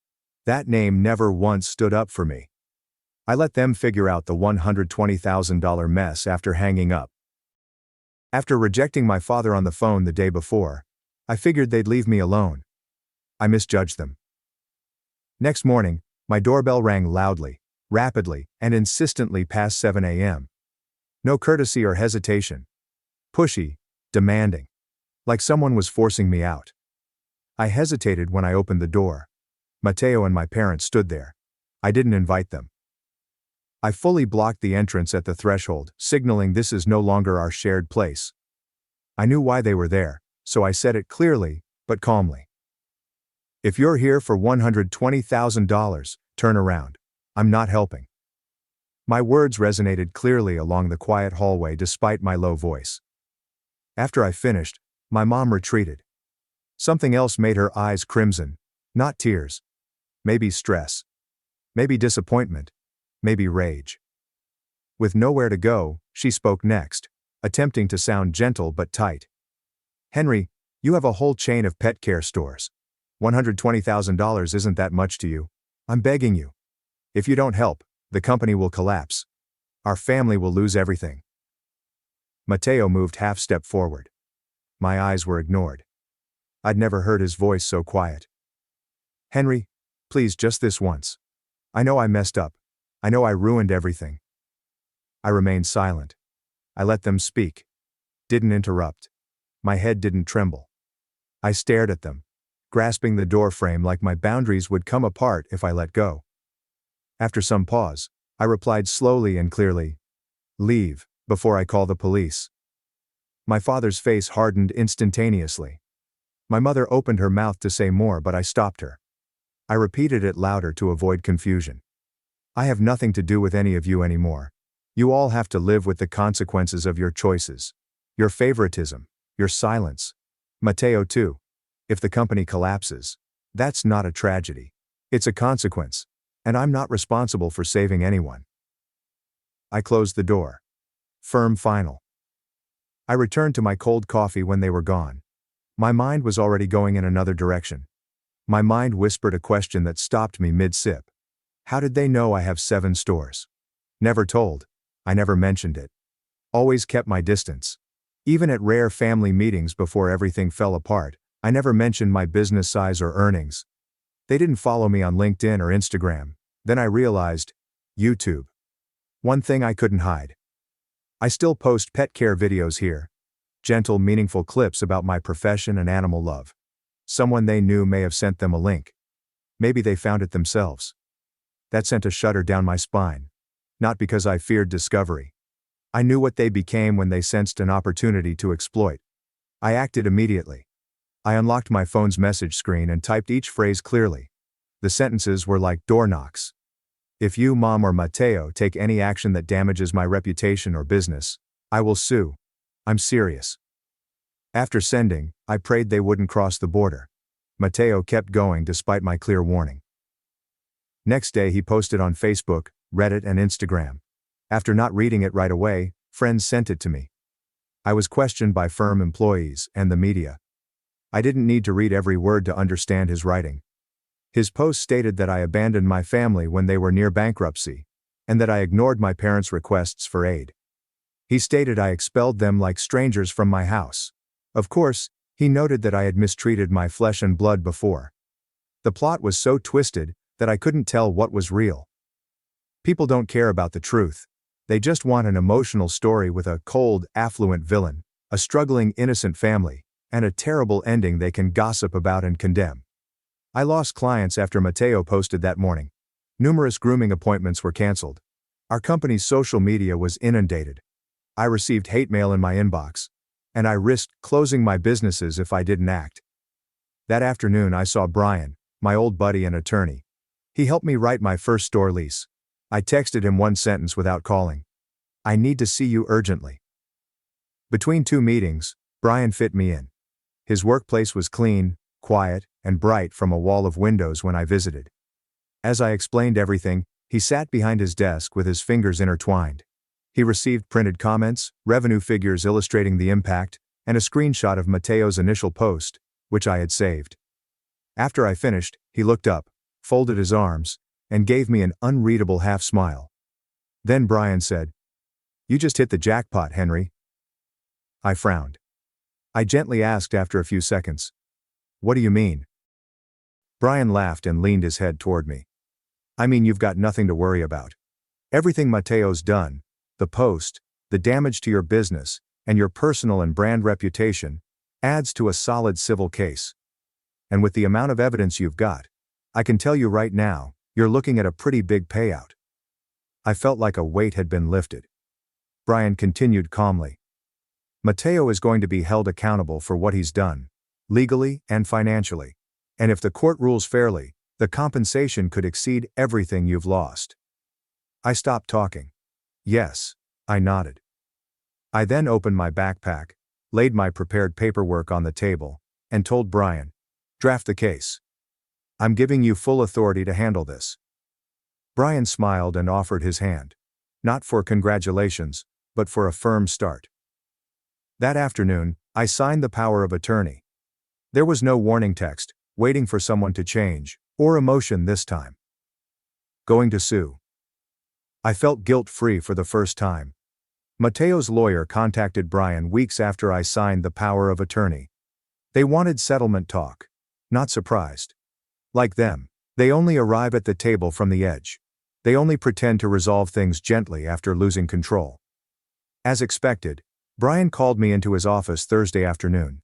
That name never once stood up for me. I let them figure out the $120,000 mess after hanging up. After rejecting my father on the phone the day before, I figured they'd leave me alone. I misjudged them. Next morning, my doorbell rang loudly, rapidly, and insistently past 7 a.m. No courtesy or hesitation. Pushy, demanding. Like someone was forcing me out. I hesitated when I opened the door. Mateo and my parents stood there. I didn't invite them. I fully blocked the entrance at the threshold, signaling this is no longer our shared place. I knew why they were there, so I said it clearly, but calmly. If you're here for $120,000, turn around. I'm not helping. My words resonated clearly along the quiet hallway despite my low voice. After I finished, my mom retreated. Something else made her eyes crimson, not tears. Maybe stress. Maybe disappointment. Maybe rage. With nowhere to go, she spoke next, attempting to sound gentle but tight. Henry, you have a whole chain of pet care stores. $120,000 isn't that much to you. I'm begging you. If you don't help, the company will collapse. Our family will lose everything. Mateo moved half step forward. My eyes were ignored. I'd never heard his voice so quiet. Henry, please, just this once. I know I messed up. I know I ruined everything. I remained silent. I let them speak. Didn't interrupt. My head didn't tremble. I stared at them, grasping the door frame like my boundaries would come apart if I let go. After some pause, I replied slowly and clearly, leave, before I call the police. My father's face hardened instantaneously. My mother opened her mouth to say more, but I stopped her. I repeated it louder to avoid confusion. I have nothing to do with any of you anymore. You all have to live with the consequences of your choices. Your favoritism, Your silence. Mateo 2. If the company collapses, that's not a tragedy. It's a consequence. And I'm not responsible for saving anyone. I closed the door. Firm final. I returned to my cold coffee when they were gone. My mind was already going in another direction. My mind whispered a question that stopped me mid-sip. How did they know I have 7 stores? Never told. I never mentioned it. Always kept my distance. Even at rare family meetings before everything fell apart, I never mentioned my business size or earnings. They didn't follow me on LinkedIn or Instagram. Then I realized, YouTube. One thing I couldn't hide. I still post pet care videos here. Gentle, meaningful clips about my profession and animal love. Someone they knew may have sent them a link. Maybe they found it themselves. That sent a shudder down my spine. Not because I feared discovery. I knew what they became when they sensed an opportunity to exploit. I acted immediately. I unlocked my phone's message screen and typed each phrase clearly. The sentences were like door knocks. If you, Mom or Mateo, take any action that damages my reputation or business, I will sue. I'm serious. After sending, I prayed they wouldn't cross the border. Mateo kept going despite my clear warning. Next day he posted on Facebook, Reddit and Instagram. After not reading it right away, friends sent it to me. I was questioned by firm employees and the media. I didn't need to read every word to understand his writing. His post stated that I abandoned my family when they were near bankruptcy, and that I ignored my parents' requests for aid. He stated I expelled them like strangers from my house. Of course, he noted that I had mistreated my flesh and blood before. The plot was so twisted that I couldn't tell what was real. People don't care about the truth. They just want an emotional story with a cold, affluent villain, a struggling, innocent family, and a terrible ending they can gossip about and condemn. I lost clients after Mateo posted that morning. Numerous grooming appointments were canceled. Our company's social media was inundated. I received hate mail in my inbox. And I risked closing my businesses if I didn't act. That afternoon I saw Brian, my old buddy and attorney. He helped me write my first store lease. I texted him one sentence without calling. I need to see you urgently. Between 2 meetings, Brian fit me in. His workplace was clean, quiet, and bright from a wall of windows when I visited. As I explained everything, he sat behind his desk with his fingers intertwined. He received printed comments, revenue figures illustrating the impact, and a screenshot of Mateo's initial post, which I had saved. After I finished, he looked up, folded his arms, and gave me an unreadable half-smile. Then Brian said, "You just hit the jackpot, Henry." I frowned. I gently asked after a few seconds, "What do you mean?" Brian laughed and leaned his head toward me. "I mean you've got nothing to worry about. Everything Mateo's done, the post, the damage to your business, and your personal and brand reputation, adds to a solid civil case. And with the amount of evidence you've got, I can tell you right now, you're looking at a pretty big payout." I felt like a weight had been lifted. Brian continued calmly. "Mateo is going to be held accountable for what he's done, legally and financially. And if the court rules fairly, the compensation could exceed everything you've lost." I stopped talking. "Yes," I nodded. I then opened my backpack, laid my prepared paperwork on the table, and told Brian, "Draft the case. I'm giving you full authority to handle this." Brian smiled and offered his hand. Not for congratulations, but for a firm start. That afternoon, I signed the power of attorney. There was no warning text, waiting for someone to change, or emotion this time. Going to sue. I felt guilt-free for the first time. Mateo's lawyer contacted Brian weeks after I signed the power of attorney. They wanted settlement talk. Not surprised. Like them, they only arrive at the table from the edge. They only pretend to resolve things gently after losing control. As expected, Brian called me into his office Thursday afternoon.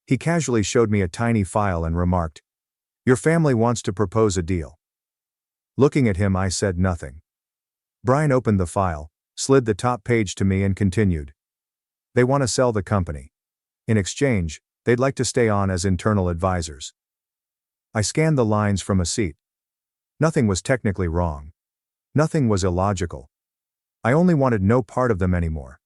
He casually showed me a tiny file and remarked, "Your family wants to propose a deal." Looking at him, I said nothing. Brian opened the file, slid the top page to me and continued. "They want to sell the company. In exchange, they'd like to stay on as internal advisors." I scanned the lines from a seat. Nothing was technically wrong. Nothing was illogical. I only wanted no part of them anymore.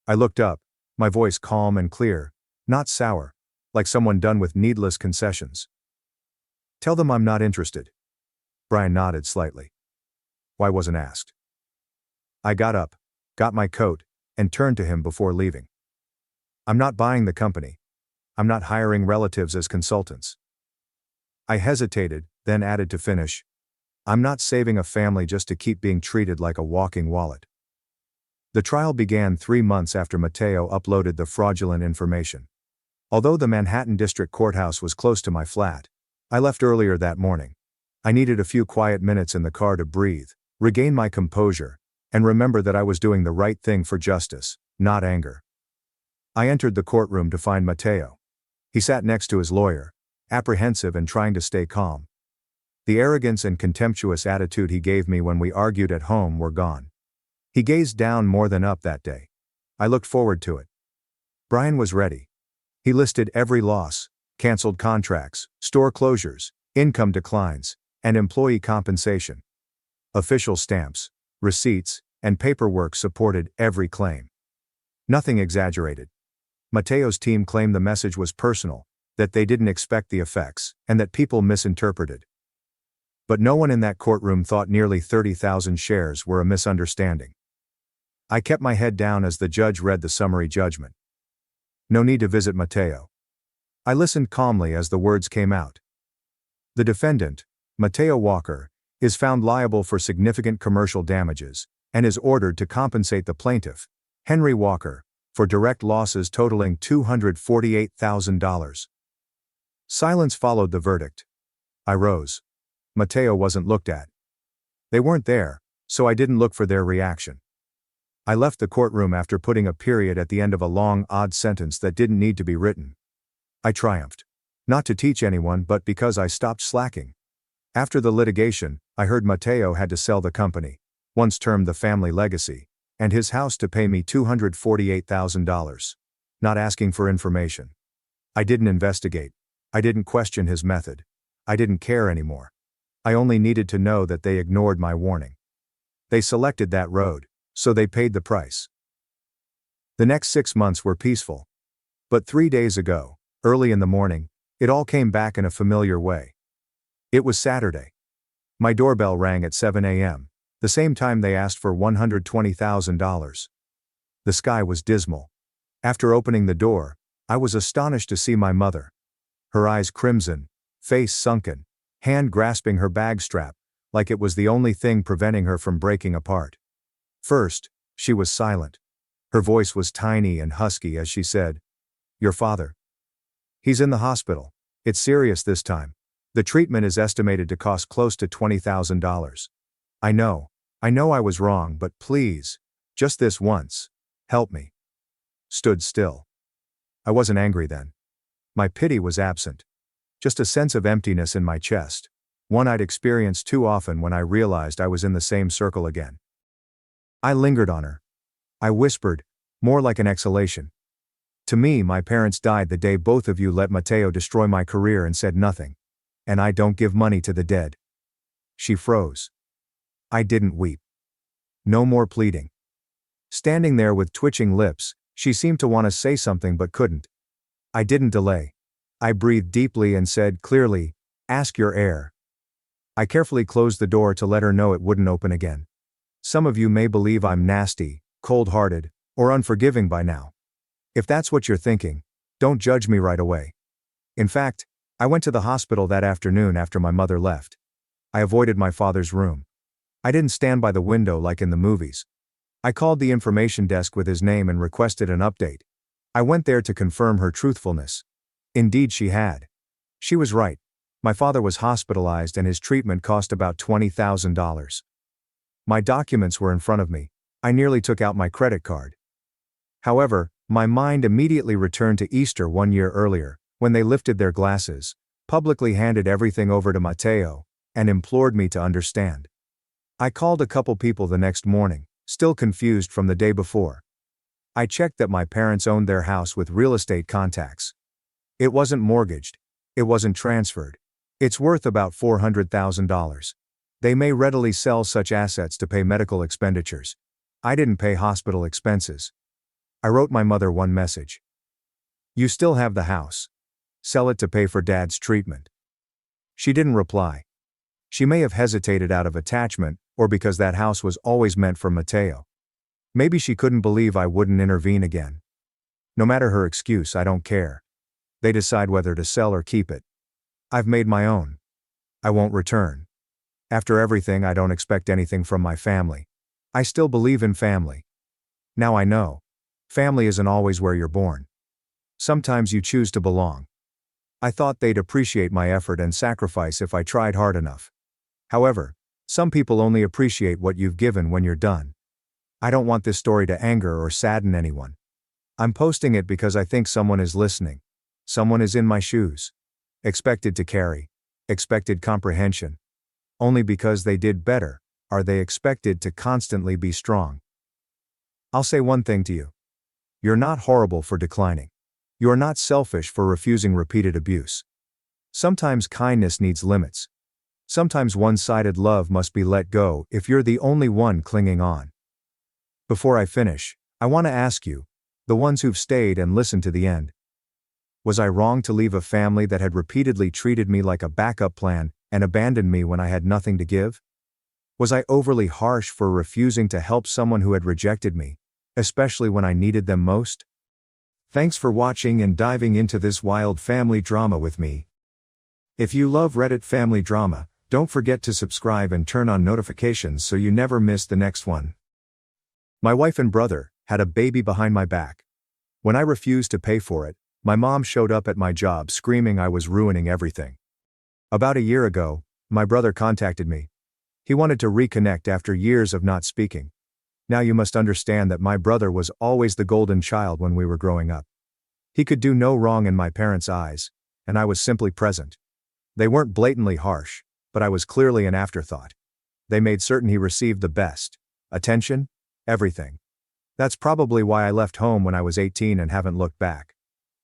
I looked up, my voice calm and clear, not sour, like someone done with needless concessions. Tell them I'm not interested. Brian nodded slightly. Why wasn't asked? I got up, got my coat, and turned to him before leaving. I'm not buying the company. I'm not hiring relatives as consultants. I hesitated, then added to finish. I'm not saving a family just to keep being treated like a walking wallet. The trial began 3 months after Mateo uploaded the fraudulent information. Although the Manhattan District Courthouse was close to my flat, I left earlier that morning. I needed a few quiet minutes in the car to breathe, regain my composure, and remember that I was doing the right thing for justice, not anger. I entered the courtroom to find Mateo. He sat next to his lawyer, apprehensive and trying to stay calm. The arrogance and contemptuous attitude he gave me when we argued at home were gone. He gazed down more than up that day. I looked forward to it. Brian was ready. He listed every loss, canceled contracts, store closures, income declines, and employee compensation. Official stamps, receipts, and paperwork supported every claim. Nothing exaggerated. Mateo's team claimed the message was personal, that they didn't expect the effects, and that people misinterpreted. But no one in that courtroom thought nearly 30,000 shares were a misunderstanding. I kept my head down as the judge read the summary judgment. No need to visit Mateo. I listened calmly as the words came out. The defendant, Mateo Walker, is found liable for significant commercial damages, and is ordered to compensate the plaintiff, Henry Walker, for direct losses totaling $248,000. Silence followed the verdict. I rose. Mateo wasn't looked at. They weren't there, so I didn't look for their reaction. I left the courtroom after putting a period at the end of a long, odd sentence that didn't need to be written. I triumphed. Not to teach anyone, but because I stopped slacking. After the litigation, I heard Mateo had to sell the company, once termed the family legacy, and his house to pay me $248,000. Not asking for information. I didn't investigate. I didn't question his method. I didn't care anymore. I only needed to know that they ignored my warning. They selected that road, so they paid the price. The next 6 months were peaceful. But 3 days ago, early in the morning, it all came back in a familiar way. It was Saturday. My doorbell rang at 7 a.m., the same time they asked for $120,000. The sky was dismal. After opening the door, I was astonished to see my mother. Her eyes crimson, face sunken, hand grasping her bag strap, like it was the only thing preventing her from breaking apart. First, she was silent. Her voice was tiny and husky as she said, "Your father. He's in the hospital. It's serious this time. The treatment is estimated to cost close to $20,000. I know I was wrong, but please, just this once, help me." Stood still. I wasn't angry then. My pity was absent. Just a sense of emptiness in my chest, one I'd experienced too often when I realized I was in the same circle again. I lingered on her. I whispered, more like an exhalation. To me, my parents died the day both of you let Mateo destroy my career and said nothing. And I don't give money to the dead. She froze. I didn't weep. No more pleading. Standing there with twitching lips, she seemed to want to say something but couldn't. I didn't delay. I breathed deeply and said clearly, "Ask your heir." I carefully closed the door to let her know it wouldn't open again. Some of you may believe I'm nasty, cold-hearted, or unforgiving by now. If that's what you're thinking, don't judge me right away. In fact, I went to the hospital that afternoon after my mother left. I avoided my father's room. I didn't stand by the window like in the movies. I called the information desk with his name and requested an update. I went there to confirm her truthfulness. Indeed she had. She was right. My father was hospitalized and his treatment cost about $20,000. My documents were in front of me. I nearly took out my credit card. However, my mind immediately returned to Easter 1 year earlier, when they lifted their glasses, publicly handed everything over to Mateo, and implored me to understand. I called a couple people the next morning, still confused from the day before. I checked that my parents owned their house with real estate contacts. It wasn't mortgaged. It wasn't transferred. It's worth about $400,000. They may readily sell such assets to pay medical expenditures. I didn't pay hospital expenses. I wrote my mother one message. You still have the house. Sell it to pay for Dad's treatment. She didn't reply. She may have hesitated out of attachment, or because that house was always meant for Mateo. Maybe she couldn't believe I wouldn't intervene again. No matter her excuse, I don't care. They decide whether to sell or keep it. I've made my own. I won't return. After everything, I don't expect anything from my family. I still believe in family. Now I know. Family isn't always where you're born. Sometimes you choose to belong. I thought they'd appreciate my effort and sacrifice if I tried hard enough. However, some people only appreciate what you've given when you're done. I don't want this story to anger or sadden anyone. I'm posting it because I think someone is listening. Someone is in my shoes. Expected to carry. Expected comprehension. Only because they did better, are they expected to constantly be strong. I'll say one thing to you. You're not horrible for declining. You're not selfish for refusing repeated abuse. Sometimes kindness needs limits. Sometimes one-sided love must be let go if you're the only one clinging on. Before I finish, I want to ask you, the ones who've stayed and listened to the end. Was I wrong to leave a family that had repeatedly treated me like a backup plan and abandoned me when I had nothing to give? Was I overly harsh for refusing to help someone who had rejected me, especially when I needed them most? Thanks for watching and diving into this wild family drama with me. If you love Reddit family drama, don't forget to subscribe and turn on notifications so you never miss the next one. My wife and brother had a baby behind my back. When I refused to pay for it, my mom showed up at my job screaming I was ruining everything. About a year ago, my brother contacted me. He wanted to reconnect after years of not speaking. Now you must understand that my brother was always the golden child when we were growing up. He could do no wrong in my parents' eyes, and I was simply present. They weren't blatantly harsh, but I was clearly an afterthought. They made certain he received the best. Attention? Everything. That's probably why I left home when I was 18 and haven't looked back.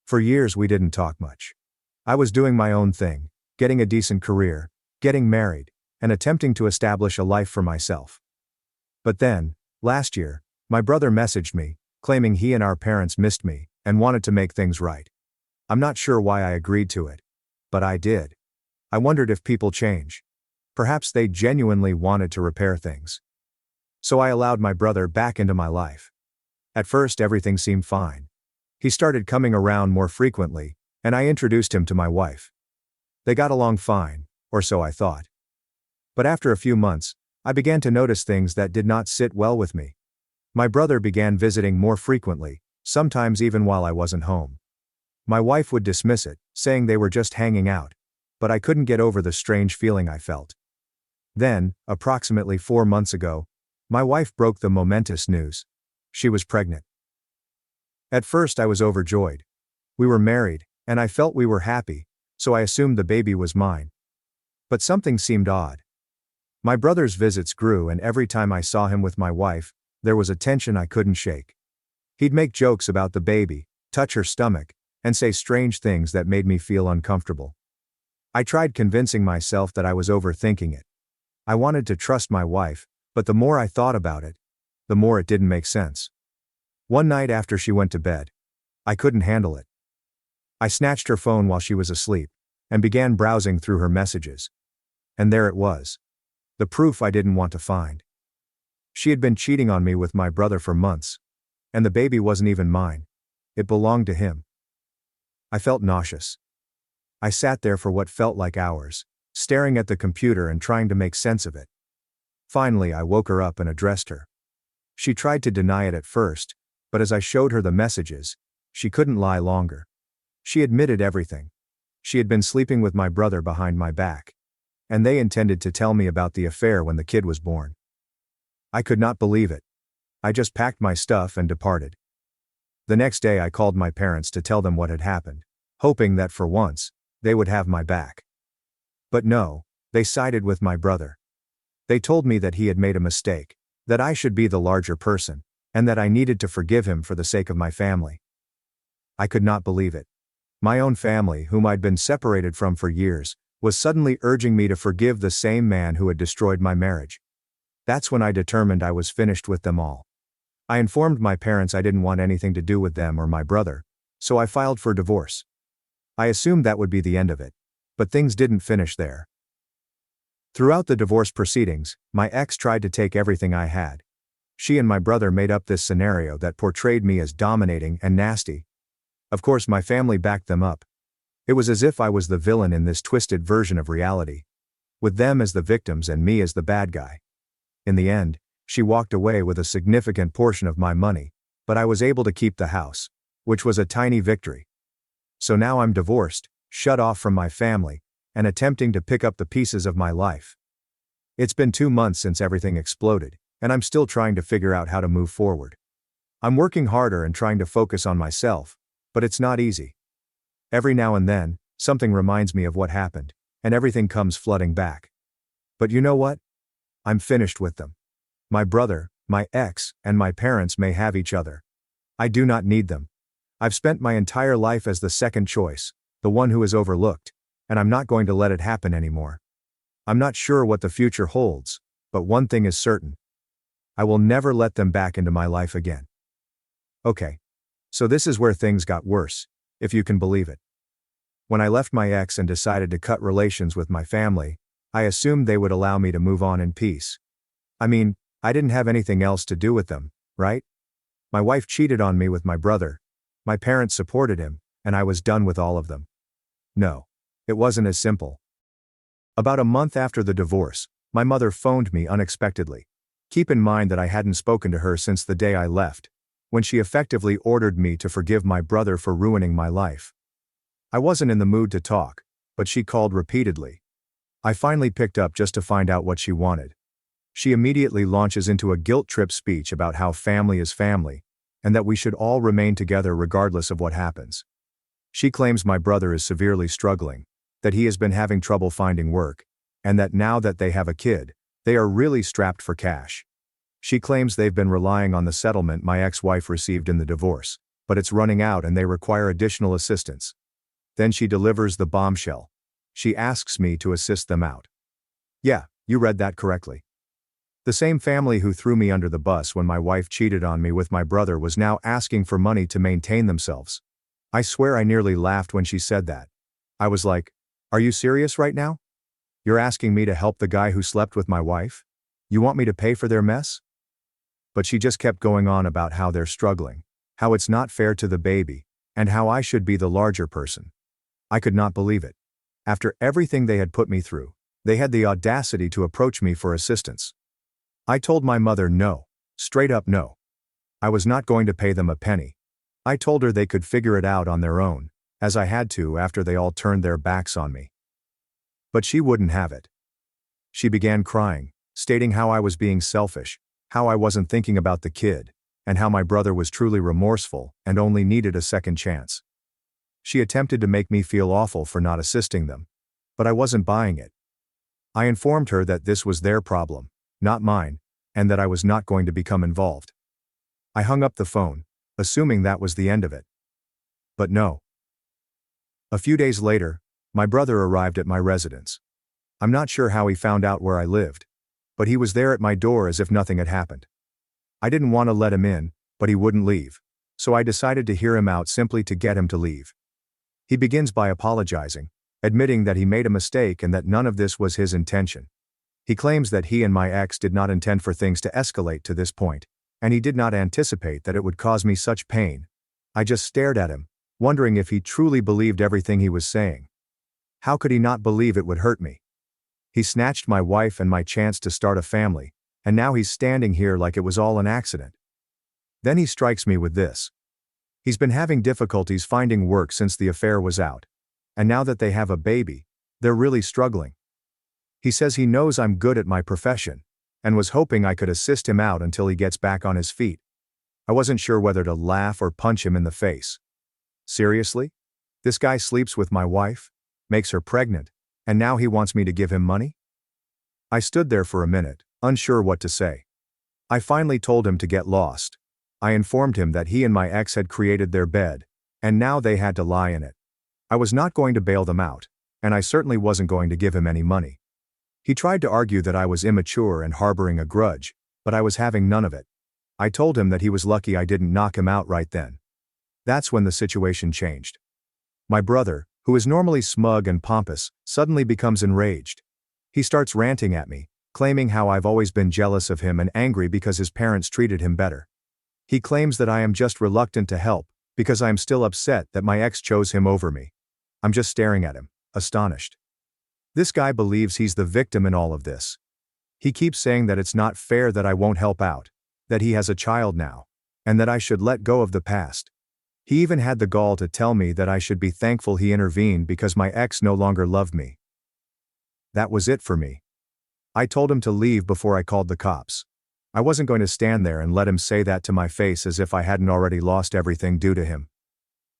For years we didn't talk much. I was doing my own thing, getting a decent career, getting married, and attempting to establish a life for myself. But then, last year, my brother messaged me, claiming he and our parents missed me, and wanted to make things right. I'm not sure why I agreed to it. But I did. I wondered if people change. Perhaps they genuinely wanted to repair things. So I allowed my brother back into my life. At first everything seemed fine. He started coming around more frequently, and I introduced him to my wife. They got along fine, or so I thought. But after a few months, I began to notice things that did not sit well with me. My brother began visiting more frequently, sometimes even while I wasn't home. My wife would dismiss it, saying they were just hanging out, but I couldn't get over the strange feeling I felt. Then, approximately 4 months ago, my wife broke the momentous news. She was pregnant. At first I was overjoyed. We were married, and I felt we were happy, so I assumed the baby was mine. But something seemed odd. My brother's visits grew, and every time I saw him with my wife, there was a tension I couldn't shake. He'd make jokes about the baby, touch her stomach, and say strange things that made me feel uncomfortable. I tried convincing myself that I was overthinking it. I wanted to trust my wife, but the more I thought about it, the more it didn't make sense. One night after she went to bed, I couldn't handle it. I snatched her phone while she was asleep, and began browsing through her messages. And there it was. The proof I didn't want to find. She had been cheating on me with my brother for months. And the baby wasn't even mine. It belonged to him. I felt nauseous. I sat there for what felt like hours, staring at the computer and trying to make sense of it. Finally, I woke her up and addressed her. She tried to deny it at first, but as I showed her the messages, she couldn't lie longer. She admitted everything. She had been sleeping with my brother behind my back. And they intended to tell me about the affair when the kid was born. I could not believe it. I just packed my stuff and departed. The next day I called my parents to tell them what had happened, hoping that for once, they would have my back. But no, they sided with my brother. They told me that he had made a mistake, that I should be the larger person, and that I needed to forgive him for the sake of my family. I could not believe it. My own family, whom I'd been separated from for years, was suddenly urging me to forgive the same man who had destroyed my marriage. That's when I determined I was finished with them all. I informed my parents I didn't want anything to do with them or my brother, so I filed for divorce. I assumed that would be the end of it. But things didn't finish there. Throughout the divorce proceedings, my ex tried to take everything I had. She and my brother made up this scenario that portrayed me as dominating and nasty. Of course, my family backed them up. It was as if I was the villain in this twisted version of reality, with them as the victims and me as the bad guy. In the end, she walked away with a significant portion of my money, but I was able to keep the house, which was a tiny victory. So now I'm divorced, shut off from my family, and attempting to pick up the pieces of my life. It's been 2 months since everything exploded, and I'm still trying to figure out how to move forward. I'm working harder and trying to focus on myself, but it's not easy. Every now and then, something reminds me of what happened, and everything comes flooding back. But you know what? I'm finished with them. My brother, my ex, and my parents may have each other. I do not need them. I've spent my entire life as the second choice, the one who is overlooked, and I'm not going to let it happen anymore. I'm not sure what the future holds, but one thing is certain. I will never let them back into my life again. Okay. So this is where things got worse, if you can believe it. When I left my ex and decided to cut relations with my family, I assumed they would allow me to move on in peace. I mean, I didn't have anything else to do with them, right? My wife cheated on me with my brother, my parents supported him, and I was done with all of them. No. It wasn't as simple. About a month after the divorce, my mother phoned me unexpectedly. Keep in mind that I hadn't spoken to her since the day I left, when she effectively ordered me to forgive my brother for ruining my life. I wasn't in the mood to talk, but she called repeatedly. I finally picked up just to find out what she wanted. She immediately launches into a guilt trip speech about how family is family, and that we should all remain together regardless of what happens. She claims my brother is severely struggling, that he has been having trouble finding work, and that now that they have a kid, they are really strapped for cash. She claims they've been relying on the settlement my ex-wife received in the divorce, but it's running out and they require additional assistance. Then she delivers the bombshell. She asks me to assist them out. Yeah, you read that correctly. The same family who threw me under the bus when my wife cheated on me with my brother was now asking for money to maintain themselves. I swear I nearly laughed when she said that. I was like, are you serious right now? You're asking me to help the guy who slept with my wife? You want me to pay for their mess? But she just kept going on about how they're struggling, how it's not fair to the baby, and how I should be the larger person. I could not believe it. After everything they had put me through, they had the audacity to approach me for assistance. I told my mother no, straight up no. I was not going to pay them a penny. I told her they could figure it out on their own, as I had to after they all turned their backs on me. But she wouldn't have it. She began crying, stating how I was being selfish, how I wasn't thinking about the kid, and how my brother was truly remorseful and only needed a second chance. She attempted to make me feel awful for not assisting them, but I wasn't buying it. I informed her that this was their problem, not mine, and that I was not going to become involved. I hung up the phone, assuming that was the end of it. But no. A few days later, my brother arrived at my residence. I'm not sure how he found out where I lived, but he was there at my door as if nothing had happened. I didn't want to let him in, but he wouldn't leave, so I decided to hear him out simply to get him to leave. He begins by apologizing, admitting that he made a mistake and that none of this was his intention. He claims that he and my ex did not intend for things to escalate to this point, and he did not anticipate that it would cause me such pain. I just stared at him, wondering if he truly believed everything he was saying. How could he not believe it would hurt me? He snatched my wife and my chance to start a family, and now he's standing here like it was all an accident. Then he strikes me with this. He's been having difficulties finding work since the affair was out, and now that they have a baby, they're really struggling. He says he knows I'm good at my profession, and was hoping I could assist him out until he gets back on his feet. I wasn't sure whether to laugh or punch him in the face. Seriously? This guy sleeps with my wife, makes her pregnant, and now he wants me to give him money? I stood there for a minute, unsure what to say. I finally told him to get lost. I informed him that he and my ex had created their bed, and now they had to lie in it. I was not going to bail them out, and I certainly wasn't going to give him any money. He tried to argue that I was immature and harboring a grudge, but I was having none of it. I told him that he was lucky I didn't knock him out right then. That's when the situation changed. My brother, who is normally smug and pompous, suddenly becomes enraged. He starts ranting at me, claiming how I've always been jealous of him and angry because his parents treated him better. He claims that I am just reluctant to help, because I am still upset that my ex chose him over me. I'm just staring at him, astonished. This guy believes he's the victim in all of this. He keeps saying that it's not fair that I won't help out, that he has a child now, and that I should let go of the past. He even had the gall to tell me that I should be thankful he intervened because my ex no longer loved me. That was it for me. I told him to leave before I called the cops. I wasn't going to stand there and let him say that to my face as if I hadn't already lost everything due to him.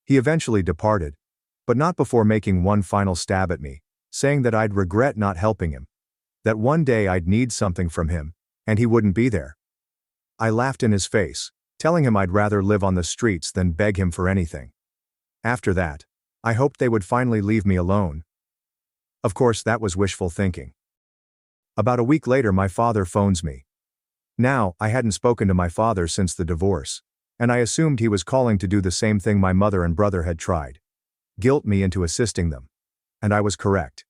He eventually departed, but not before making one final stab at me, saying that I'd regret not helping him, that one day I'd need something from him, and he wouldn't be there. I laughed in his face, telling him I'd rather live on the streets than beg him for anything. After that, I hoped they would finally leave me alone. Of course, that was wishful thinking. About a week later, my father phones me. Now, I hadn't spoken to my father since the divorce, and I assumed he was calling to do the same thing my mother and brother had tried: guilt me into assisting them. And I was correct.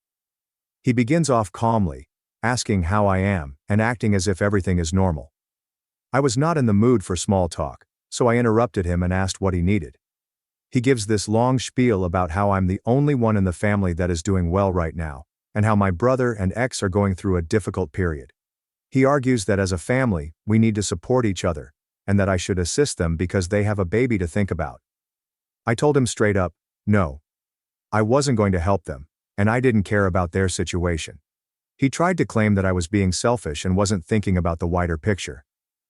He begins off calmly, asking how I am, and acting as if everything is normal. I was not in the mood for small talk, so I interrupted him and asked what he needed. He gives this long spiel about how I'm the only one in the family that is doing well right now, and how my brother and ex are going through a difficult period. He argues that as a family, we need to support each other, and that I should assist them because they have a baby to think about. I told him straight up, no. I wasn't going to help them, and I didn't care about their situation. He tried to claim that I was being selfish and wasn't thinking about the wider picture.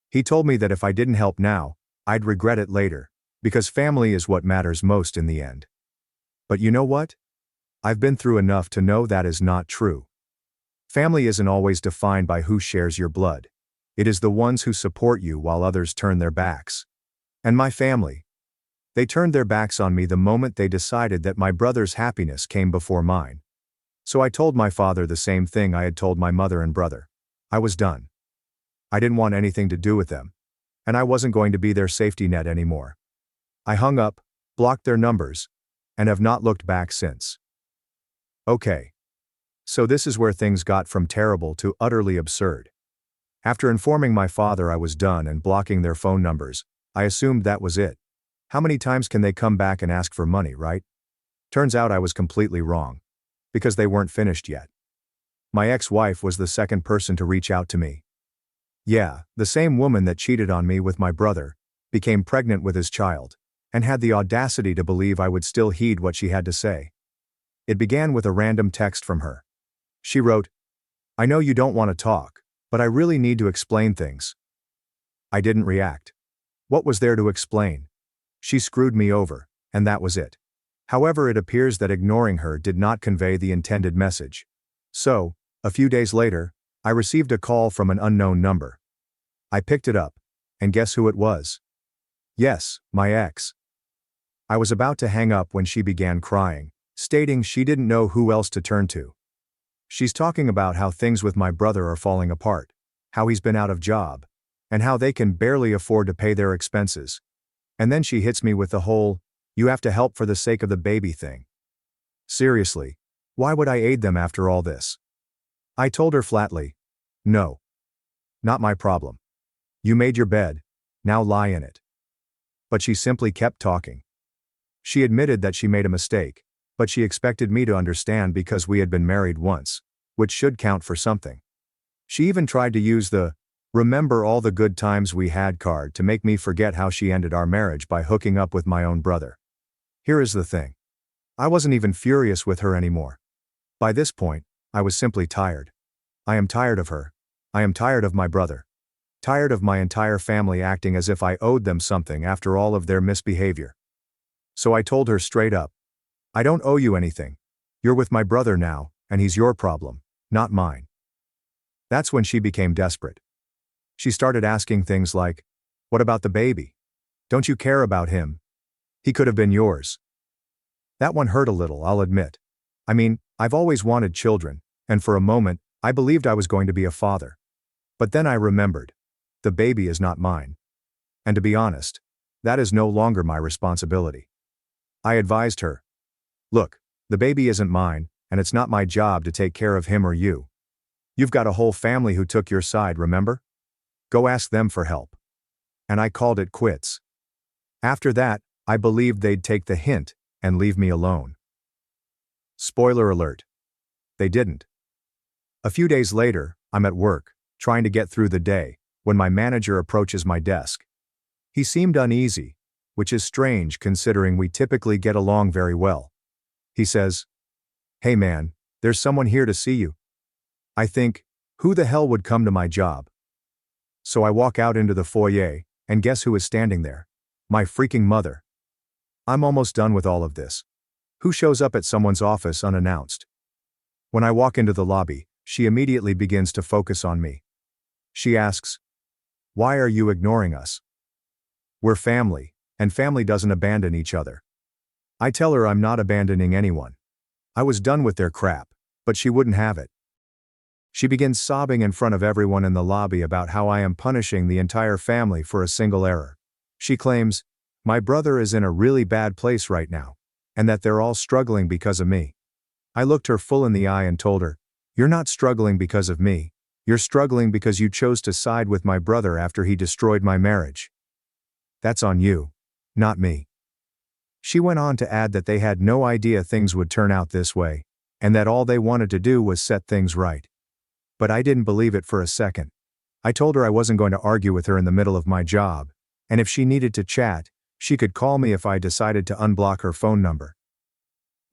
He told me that if I didn't help now, I'd regret it later, because family is what matters most in the end. But you know what? I've been through enough to know that is not true. Family isn't always defined by who shares your blood. It is the ones who support you while others turn their backs. And my family. They turned their backs on me the moment they decided that my brother's happiness came before mine. So I told my father the same thing I had told my mother and brother. I was done. I didn't want anything to do with them, and I wasn't going to be their safety net anymore. I hung up, blocked their numbers, and have not looked back since. Okay. So this is where things got from terrible to utterly absurd. After informing my father I was done and blocking their phone numbers, I assumed that was it. How many times can they come back and ask for money, right? Turns out I was completely wrong. Because they weren't finished yet. My ex-wife was the second person to reach out to me. Yeah, the same woman that cheated on me with my brother, became pregnant with his child, and had the audacity to believe I would still heed what she had to say. It began with a random text from her. She wrote, "I know you don't want to talk, but I really need to explain things." I didn't react. What was there to explain? She screwed me over, and that was it. However, it appears that ignoring her did not convey the intended message. So, a few days later, I received a call from an unknown number. I picked it up, and guess who it was? Yes, my ex. I was about to hang up when she began crying, stating she didn't know who else to turn to. She's talking about how things with my brother are falling apart, how he's been out of job, and how they can barely afford to pay their expenses. And then she hits me with the whole, "You have to help for the sake of the baby" thing. Seriously, why would I aid them after all this? I told her flatly, no. Not my problem. You made your bed, now lie in it. But she simply kept talking. She admitted that she made a mistake, but she expected me to understand because we had been married once, which should count for something. She even tried to use the "remember all the good times we had" card to make me forget how she ended our marriage by hooking up with my own brother. Here is the thing. I wasn't even furious with her anymore. By this point, I was simply tired. I am tired of her. I am tired of my brother. Tired of my entire family acting as if I owed them something after all of their misbehavior. So I told her straight up, "I don't owe you anything. You're with my brother now, and he's your problem, not mine." That's when she became desperate. She started asking things like, "What about the baby? Don't you care about him? He could have been yours." That one hurt a little, I'll admit. I mean, I've always wanted children, and for a moment, I believed I was going to be a father. But then I remembered. The baby is not mine. And to be honest, that is no longer my responsibility. I advised her, look, the baby isn't mine, and it's not my job to take care of him or you. You've got a whole family who took your side, remember? Go ask them for help. And I called it quits. After that, I believed they'd take the hint and leave me alone. Spoiler alert. They didn't. A few days later, I'm at work, trying to get through the day, when my manager approaches my desk. He seemed uneasy, which is strange considering we typically get along very well. He says, "Hey man, there's someone here to see you." I think, who the hell would come to my job? So I walk out into the foyer, and guess who is standing there? My freaking mother. I'm almost done with all of this. Who shows up at someone's office unannounced? When I walk into the lobby, she immediately begins to focus on me. She asks, "Why are you ignoring us? We're family, and family doesn't abandon each other." I tell her I'm not abandoning anyone. I was done with their crap, but she wouldn't have it. She begins sobbing in front of everyone in the lobby about how I am punishing the entire family for a single error. She claims, my brother is in a really bad place right now, and that they're all struggling because of me. I looked her full in the eye and told her, "You're not struggling because of me. You're struggling because you chose to side with my brother after he destroyed my marriage. That's on you, not me." She went on to add that they had no idea things would turn out this way, and that all they wanted to do was set things right. But I didn't believe it for a second. I told her I wasn't going to argue with her in the middle of my job, and if she needed to chat, she could call me if I decided to unblock her phone number.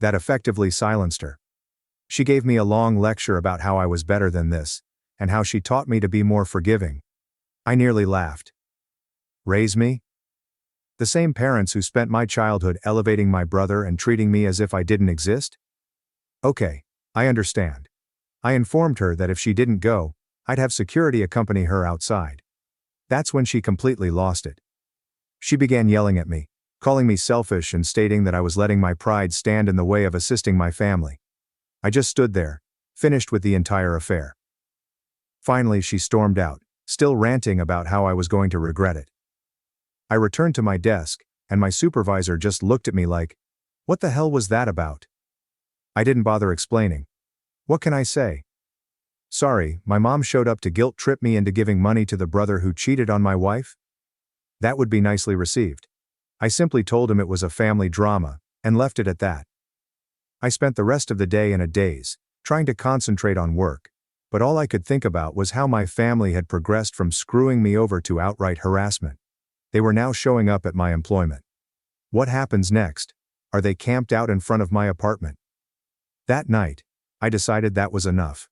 That effectively silenced her. She gave me a long lecture about how I was better than this, and how she taught me to be more forgiving. I nearly laughed. Raise me? The same parents who spent my childhood elevating my brother and treating me as if I didn't exist? Okay, I understand. I informed her that if she didn't go, I'd have security accompany her outside. That's when she completely lost it. She began yelling at me, calling me selfish and stating that I was letting my pride stand in the way of assisting my family. I just stood there, finished with the entire affair. Finally, she stormed out, still ranting about how I was going to regret it. I returned to my desk, and my supervisor just looked at me like, "What the hell was that about?" I didn't bother explaining. What can I say? Sorry, my mom showed up to guilt-trip me into giving money to the brother who cheated on my wife? That would be nicely received. I simply told him it was a family drama, and left it at that. I spent the rest of the day in a daze, trying to concentrate on work, but all I could think about was how my family had progressed from screwing me over to outright harassment. They were now showing up at my employment. What happens next? Are they camped out in front of my apartment? That night, I decided that was enough.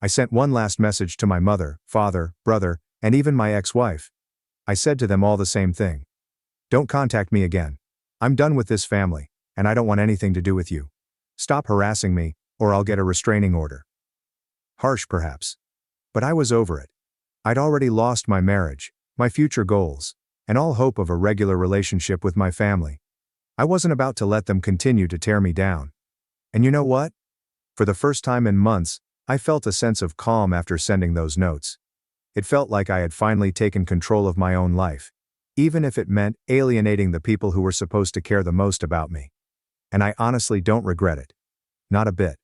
I sent one last message to my mother, father, brother, and even my ex-wife. I said to them all the same thing. Don't contact me again. I'm done with this family, and I don't want anything to do with you. Stop harassing me, or I'll get a restraining order. Harsh perhaps. But I was over it. I'd already lost my marriage, my future goals, and all hope of a regular relationship with my family. I wasn't about to let them continue to tear me down. And you know what? For the first time in months, I felt a sense of calm after sending those notes. It felt like I had finally taken control of my own life, even if it meant alienating the people who were supposed to care the most about me. And I honestly don't regret it. Not a bit.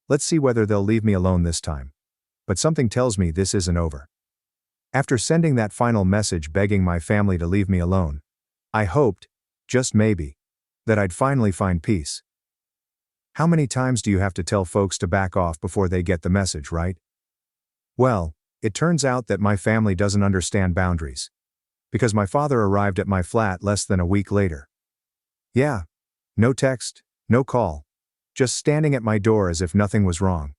Let's see whether they'll leave me alone this time. But something tells me this isn't over. After sending that final message begging my family to leave me alone, I hoped, just maybe, that I'd finally find peace. How many times do you have to tell folks to back off before they get the message, right? Well, it turns out that my family doesn't understand boundaries. Because my father arrived at my flat less than a week later. Yeah. No text, no call. Just standing at my door as if nothing was wrong.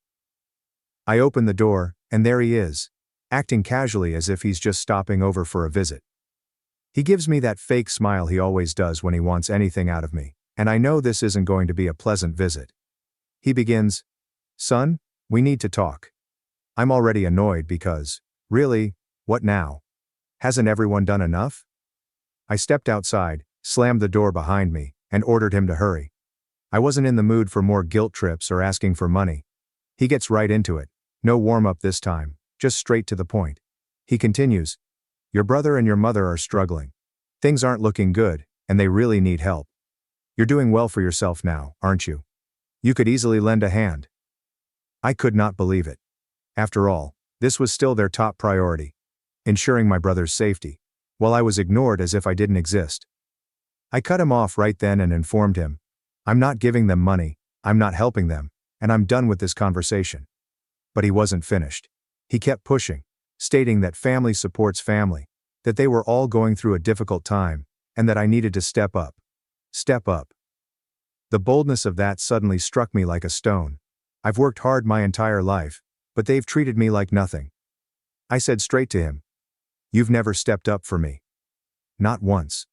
I open the door, and there he is, acting casually as if he's just stopping over for a visit. He gives me that fake smile he always does when he wants anything out of me, and I know this isn't going to be a pleasant visit. He begins, "Son, we need to talk." I'm already annoyed because, really, what now? Hasn't everyone done enough? I stepped outside, slammed the door behind me, and ordered him to hurry. I wasn't in the mood for more guilt trips or asking for money. He gets right into it, no warm-up this time, just straight to the point. He continues, Your brother and your mother are struggling. Things aren't looking good, and they really need help. You're doing well for yourself now, aren't you? You could easily lend a hand." I could not believe it. After all, this was still their top priority, ensuring my brother's safety, while I was ignored as if I didn't exist. I cut him off right then and informed him, "I'm not giving them money, I'm not helping them, and I'm done with this conversation." But he wasn't finished. He kept pushing, stating that family supports family, that they were all going through a difficult time, and that I needed to step up. Step up. The boldness of that suddenly struck me like a stone. I've worked hard my entire life, but they've treated me like nothing. I said straight to him, "You've never stepped up for me. Not once.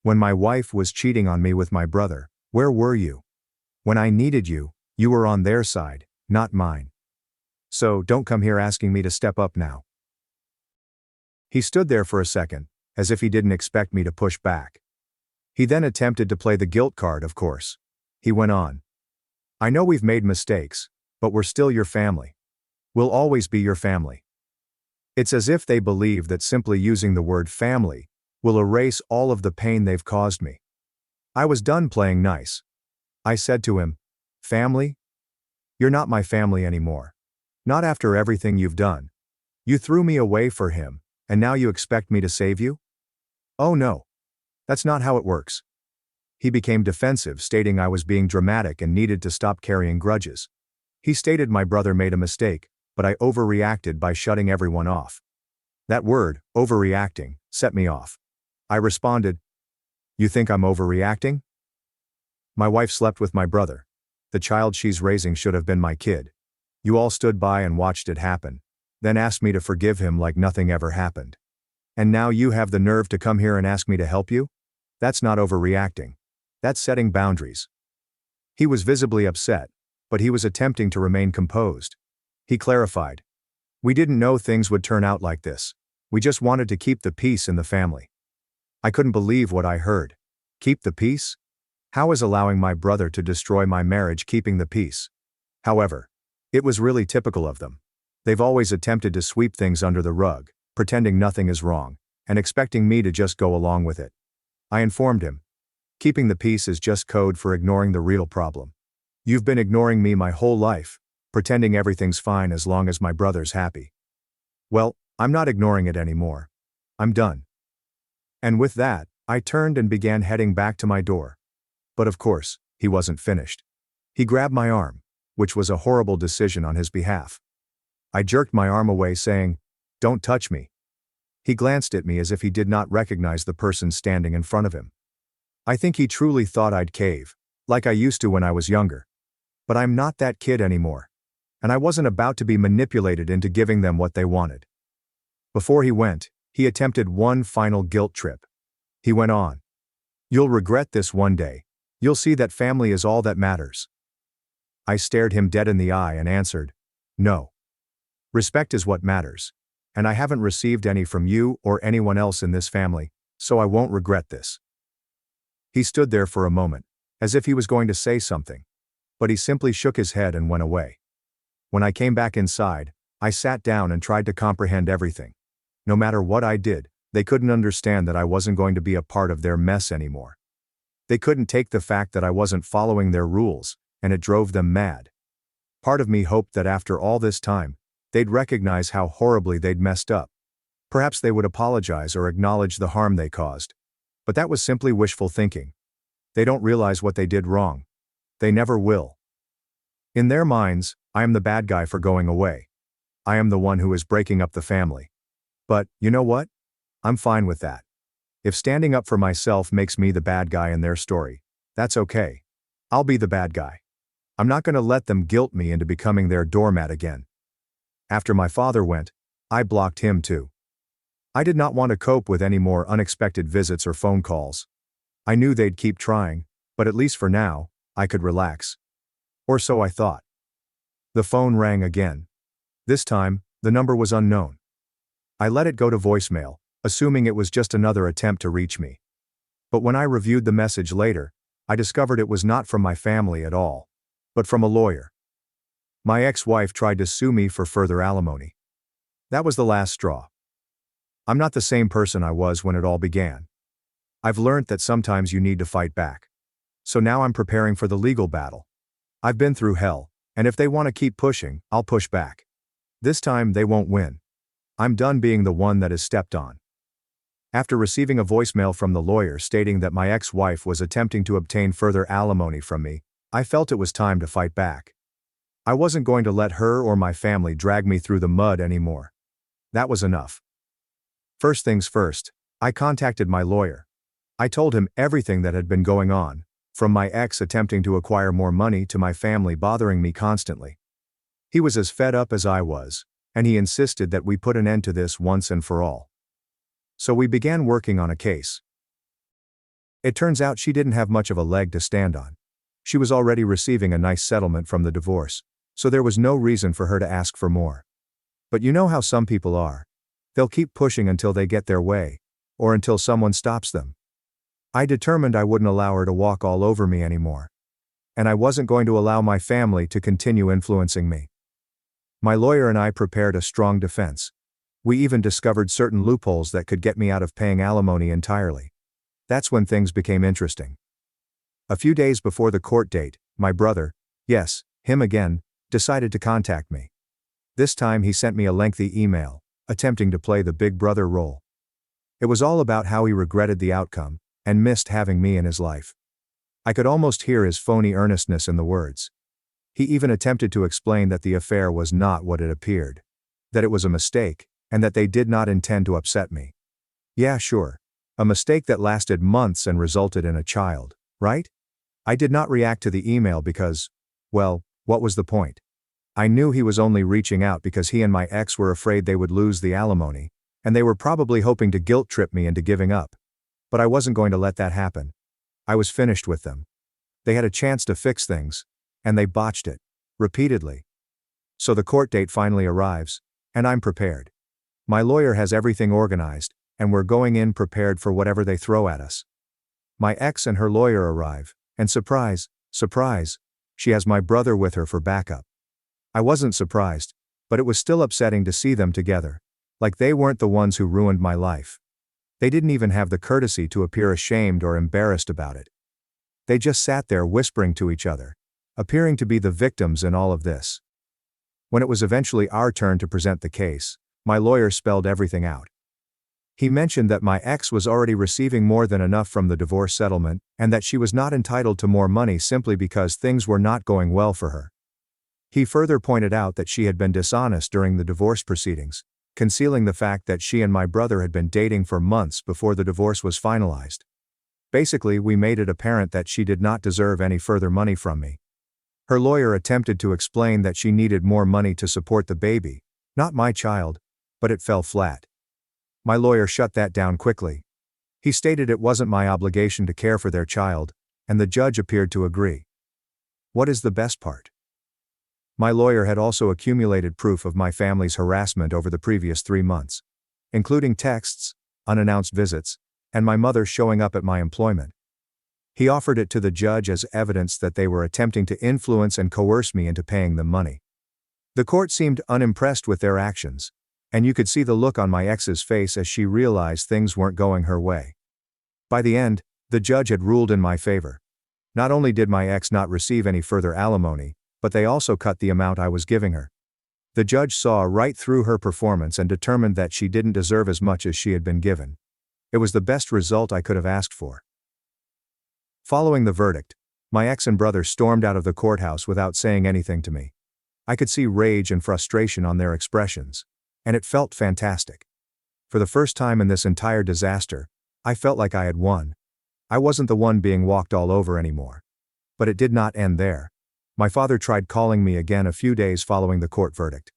When my wife was cheating on me with my brother, where were you? When I needed you, you were on their side, not mine. So don't come here asking me to step up now." He stood there for a second, as if he didn't expect me to push back. He then attempted to play the guilt card, of course. He went on, "I know we've made mistakes, but we're still your family. We'll always be your family." It's as if they believe that simply using the word family will erase all of the pain they've caused me. I was done playing nice. I said to him, "Family? You're not my family anymore. Not after everything you've done. You threw me away for him, and now you expect me to save you? Oh no. That's not how it works." He became defensive, stating I was being dramatic and needed to stop carrying grudges. He stated my brother made a mistake, but I overreacted by shutting everyone off. That word, overreacting, set me off. I responded, "You think I'm overreacting? My wife slept with my brother. The child she's raising should have been my kid. You all stood by and watched it happen, then asked me to forgive him like nothing ever happened. And now you have the nerve to come here and ask me to help you? That's not overreacting. That's setting boundaries." He was visibly upset, but he was attempting to remain composed. He clarified, "We didn't know things would turn out like this. We just wanted to keep the peace in the family." I couldn't believe what I heard. Keep the peace? How is allowing my brother to destroy my marriage keeping the peace? However, it was really typical of them. They've always attempted to sweep things under the rug, pretending nothing is wrong, and expecting me to just go along with it. I informed him, "Keeping the peace is just code for ignoring the real problem. You've been ignoring me my whole life, pretending everything's fine as long as my brother's happy. Well, I'm not ignoring it anymore. I'm done." And with that, I turned and began heading back to my door. But of course, he wasn't finished. He grabbed my arm, which was a horrible decision on his behalf. I jerked my arm away, saying, "Don't touch me." He glanced at me as if he did not recognize the person standing in front of him. I think he truly thought I'd cave, like I used to when I was younger. But I'm not that kid anymore. And I wasn't about to be manipulated into giving them what they wanted. Before he went, he attempted one final guilt trip. He went on, "You'll regret this one day. You'll see that family is all that matters." I stared him dead in the eye and answered, "No. Respect is what matters. And I haven't received any from you or anyone else in this family, so I won't regret this." He stood there for a moment, as if he was going to say something, but he simply shook his head and went away. When I came back inside, I sat down and tried to comprehend everything. No matter what I did, they couldn't understand that I wasn't going to be a part of their mess anymore. They couldn't take the fact that I wasn't following their rules, and it drove them mad. Part of me hoped that after all this time, they'd recognize how horribly they'd messed up. Perhaps they would apologize or acknowledge the harm they caused. But that was simply wishful thinking. They don't realize what they did wrong. They never will. In their minds, I am the bad guy for going away. I am the one who is breaking up the family. But, you know what? I'm fine with that. If standing up for myself makes me the bad guy in their story, that's okay. I'll be the bad guy. I'm not going to let them guilt me into becoming their doormat again. After my father went, I blocked him too. I did not want to cope with any more unexpected visits or phone calls. I knew they'd keep trying, but at least for now, I could relax. Or so I thought. The phone rang again. This time, the number was unknown. I let it go to voicemail, assuming it was just another attempt to reach me. But when I reviewed the message later, I discovered it was not from my family at all, but from a lawyer. My ex-wife tried to sue me for further alimony. That was the last straw. I'm not the same person I was when it all began. I've learned that sometimes you need to fight back. So now I'm preparing for the legal battle. I've been through hell, and if they want to keep pushing, I'll push back. This time they won't win. I'm done being the one that is stepped on. After receiving a voicemail from the lawyer stating that my ex-wife was attempting to obtain further alimony from me, I felt it was time to fight back. I wasn't going to let her or my family drag me through the mud anymore. That was enough. First things first, I contacted my lawyer. I told him everything that had been going on, from my ex attempting to acquire more money to my family bothering me constantly. He was as fed up as I was, and he insisted that we put an end to this once and for all. So we began working on a case. It turns out she didn't have much of a leg to stand on. She was already receiving a nice settlement from the divorce, so there was no reason for her to ask for more. But you know how some people are. They'll keep pushing until they get their way, or until someone stops them. I determined I wouldn't allow her to walk all over me anymore. And I wasn't going to allow my family to continue influencing me. My lawyer and I prepared a strong defense. We even discovered certain loopholes that could get me out of paying alimony entirely. That's when things became interesting. A few days before the court date, my brother, yes, him again, decided to contact me. This time he sent me a lengthy email, attempting to play the big brother role. It was all about how he regretted the outcome, and missed having me in his life. I could almost hear his phony earnestness in the words. He even attempted to explain that the affair was not what it appeared. That it was a mistake, and that they did not intend to upset me. Yeah, sure. A mistake that lasted months and resulted in a child, right? I did not react to the email because, well, what was the point? I knew he was only reaching out because he and my ex were afraid they would lose the alimony, and they were probably hoping to guilt trip me into giving up. But I wasn't going to let that happen. I was finished with them. They had a chance to fix things, and they botched it, repeatedly. So the court date finally arrives, and I'm prepared. My lawyer has everything organized, and we're going in prepared for whatever they throw at us. My ex and her lawyer arrive, and surprise, surprise, she has my brother with her for backup. I wasn't surprised, but it was still upsetting to see them together, like they weren't the ones who ruined my life. They didn't even have the courtesy to appear ashamed or embarrassed about it. They just sat there whispering to each other, appearing to be the victims in all of this. When it was eventually our turn to present the case, my lawyer spelled everything out. He mentioned that my ex was already receiving more than enough from the divorce settlement, and that she was not entitled to more money simply because things were not going well for her. He further pointed out that she had been dishonest during the divorce proceedings, concealing the fact that she and my brother had been dating for months before the divorce was finalized. Basically, we made it apparent that she did not deserve any further money from me. Her lawyer attempted to explain that she needed more money to support the baby, not my child, but it fell flat. My lawyer shut that down quickly. He stated it wasn't my obligation to care for their child, and the judge appeared to agree. What is the best part? My lawyer had also accumulated proof of my family's harassment over the previous 3 months, including texts, unannounced visits, and my mother showing up at my employment. He offered it to the judge as evidence that they were attempting to influence and coerce me into paying them money. The court seemed unimpressed with their actions, and you could see the look on my ex's face as she realized things weren't going her way. By the end, the judge had ruled in my favor. Not only did my ex not receive any further alimony, but they also cut the amount I was giving her. The judge saw right through her performance and determined that she didn't deserve as much as she had been given. It was the best result I could have asked for. Following the verdict, my ex and brother stormed out of the courthouse without saying anything to me. I could see rage and frustration on their expressions, and it felt fantastic. For the first time in this entire disaster, I felt like I had won. I wasn't the one being walked all over anymore. But it did not end there. My father tried calling me again a few days following the court verdict.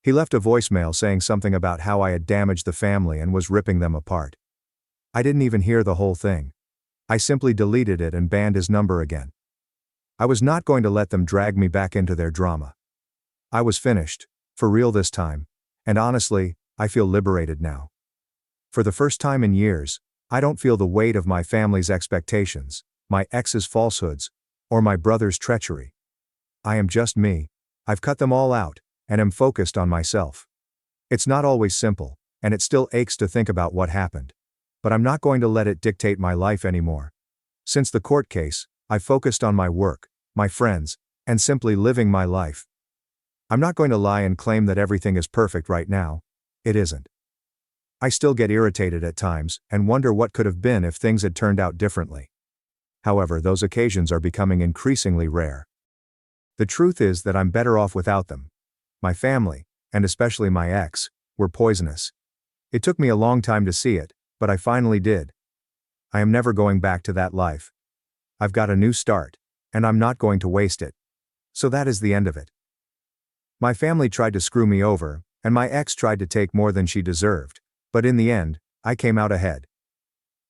He left a voicemail saying something about how I had damaged the family and was ripping them apart. I didn't even hear the whole thing. I simply deleted it and banned his number again. I was not going to let them drag me back into their drama. I was finished, for real this time, and honestly, I feel liberated now. For the first time in years, I don't feel the weight of my family's expectations, my ex's falsehoods, or my brother's treachery. I am just me. I've cut them all out, and am focused on myself. It's not always simple, and it still aches to think about what happened. But I'm not going to let it dictate my life anymore. Since the court case, I focused on my work, my friends, and simply living my life. I'm not going to lie and claim that everything is perfect right now. It isn't. I still get irritated at times and wonder what could have been if things had turned out differently. However, those occasions are becoming increasingly rare. The truth is that I'm better off without them. My family, and especially my ex, were poisonous. It took me a long time to see it, but I finally did. I am never going back to that life. I've got a new start, and I'm not going to waste it. So that is the end of it. My family tried to screw me over, and my ex tried to take more than she deserved, but in the end, I came out ahead.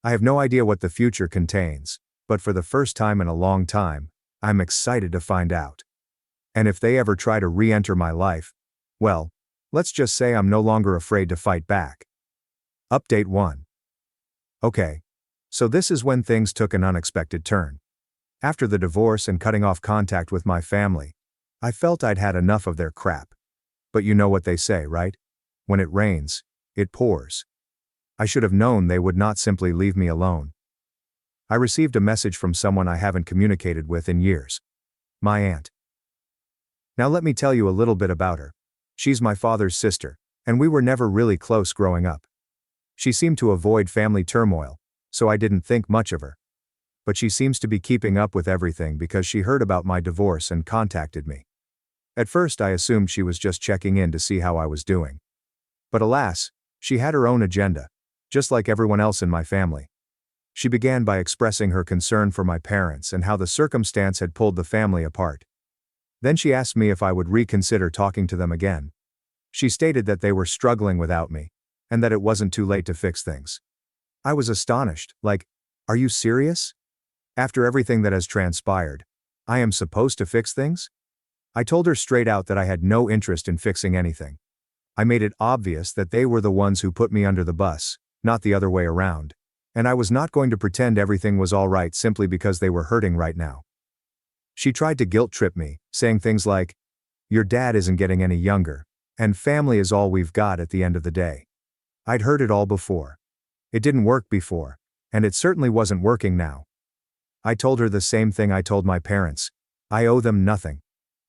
I have no idea what the future contains, but for the first time in a long time, I'm excited to find out. And if they ever try to re-enter my life, well, let's just say I'm no longer afraid to fight back. Update 1. Okay. So this is when things took an unexpected turn. After the divorce and cutting off contact with my family, I felt I'd had enough of their crap. But you know what they say, right? When it rains, it pours. I should have known they would not simply leave me alone. I received a message from someone I haven't communicated with in years. My aunt. Now let me tell you a little bit about her. She's my father's sister, and we were never really close growing up. She seemed to avoid family turmoil, so I didn't think much of her. But she seems to be keeping up with everything because she heard about my divorce and contacted me. At first I assumed she was just checking in to see how I was doing. But alas, she had her own agenda, just like everyone else in my family. She began by expressing her concern for my parents and how the circumstance had pulled the family apart. Then she asked me if I would reconsider talking to them again. She stated that they were struggling without me, and that it wasn't too late to fix things. I was astonished, like, are you serious? After everything that has transpired, I am supposed to fix things? I told her straight out that I had no interest in fixing anything. I made it obvious that they were the ones who put me under the bus, not the other way around, and I was not going to pretend everything was all right simply because they were hurting right now. She tried to guilt trip me, saying things like, "Your dad isn't getting any younger, and family is all we've got at the end of the day." I'd heard it all before. It didn't work before, and it certainly wasn't working now. I told her the same thing I told my parents. I owe them nothing.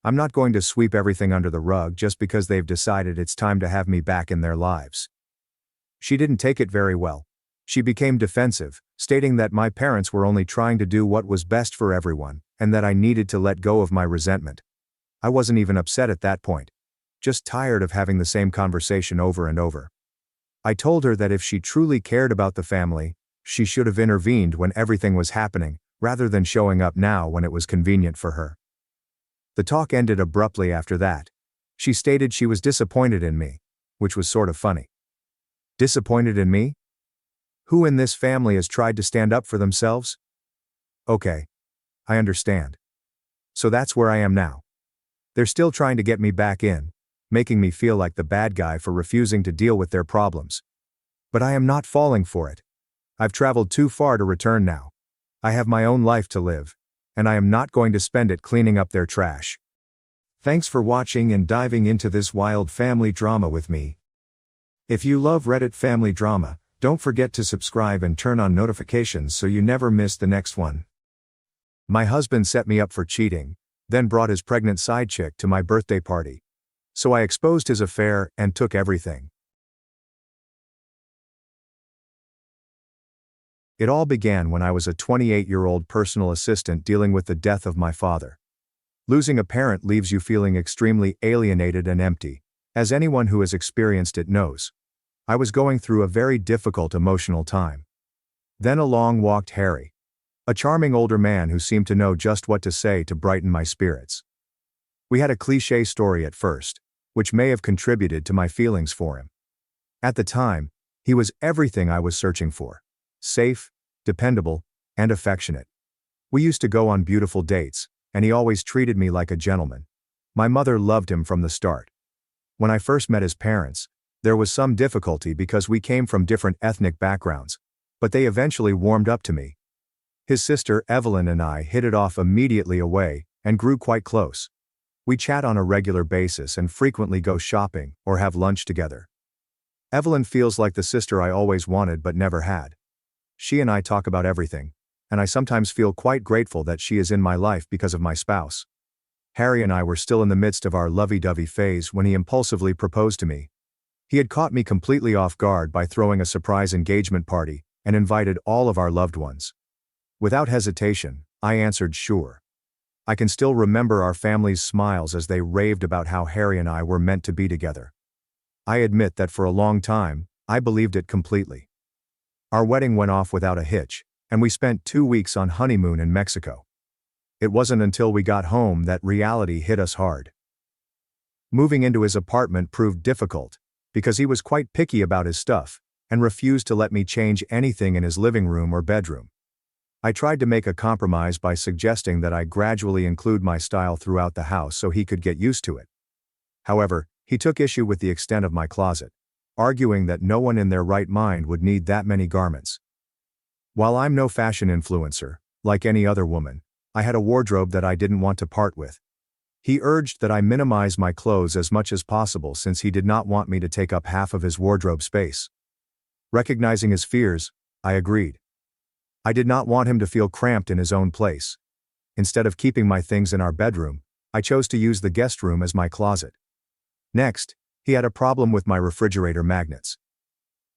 I'm not going to sweep everything under the rug just because they've decided it's time to have me back in their lives. She didn't take it very well. She became defensive, stating that my parents were only trying to do what was best for everyone, and that I needed to let go of my resentment. I wasn't even upset at that point. Just tired of having the same conversation over and over. I told her that if she truly cared about the family, she should have intervened when everything was happening, rather than showing up now when it was convenient for her. The talk ended abruptly after that. She stated she was disappointed in me, which was sort of funny. Disappointed in me? Who in this family has tried to stand up for themselves? Okay. I understand. So that's where I am now. They're still trying to get me back in, making me feel like the bad guy for refusing to deal with their problems. But I am not falling for it. I've traveled too far to return now. I have my own life to live, and I am not going to spend it cleaning up their trash. Thanks for watching and diving into this wild family drama with me. If you love Reddit family drama, don't forget to subscribe and turn on notifications so you never miss the next one. My husband set me up for cheating, then brought his pregnant side chick to my birthday party. So I exposed his affair and took everything. It all began when I was a 28-year-old personal assistant dealing with the death of my father. Losing a parent leaves you feeling extremely alienated and empty, as anyone who has experienced it knows. I was going through a very difficult emotional time. Then along walked Harry, a charming older man who seemed to know just what to say to brighten my spirits. We had a cliché story at first, which may have contributed to my feelings for him. At the time, he was everything I was searching for. Safe, dependable, and affectionate. We used to go on beautiful dates, and he always treated me like a gentleman. My mother loved him from the start. When I first met his parents, there was some difficulty because we came from different ethnic backgrounds, but they eventually warmed up to me. His sister Evelyn and I hit it off immediately away and grew quite close. We chat on a regular basis and frequently go shopping or have lunch together. Evelyn feels like the sister I always wanted but never had. She and I talk about everything, and I sometimes feel quite grateful that she is in my life because of my spouse. Harry and I were still in the midst of our lovey-dovey phase when he impulsively proposed to me. He had caught me completely off guard by throwing a surprise engagement party and invited all of our loved ones. Without hesitation, I answered sure. I can still remember our family's smiles as they raved about how Harry and I were meant to be together. I admit that for a long time, I believed it completely. Our wedding went off without a hitch, and we spent 2 weeks on honeymoon in Mexico. It wasn't until we got home that reality hit us hard. Moving into his apartment proved difficult, because he was quite picky about his stuff, and refused to let me change anything in his living room or bedroom. I tried to make a compromise by suggesting that I gradually include my style throughout the house so he could get used to it. However, he took issue with the extent of my closet, arguing that no one in their right mind would need that many garments. While I'm no fashion influencer, like any other woman, I had a wardrobe that I didn't want to part with. He urged that I minimize my clothes as much as possible since he did not want me to take up half of his wardrobe space. Recognizing his fears, I agreed. I did not want him to feel cramped in his own place. Instead of keeping my things in our bedroom, I chose to use the guest room as my closet. Next, he had a problem with my refrigerator magnets.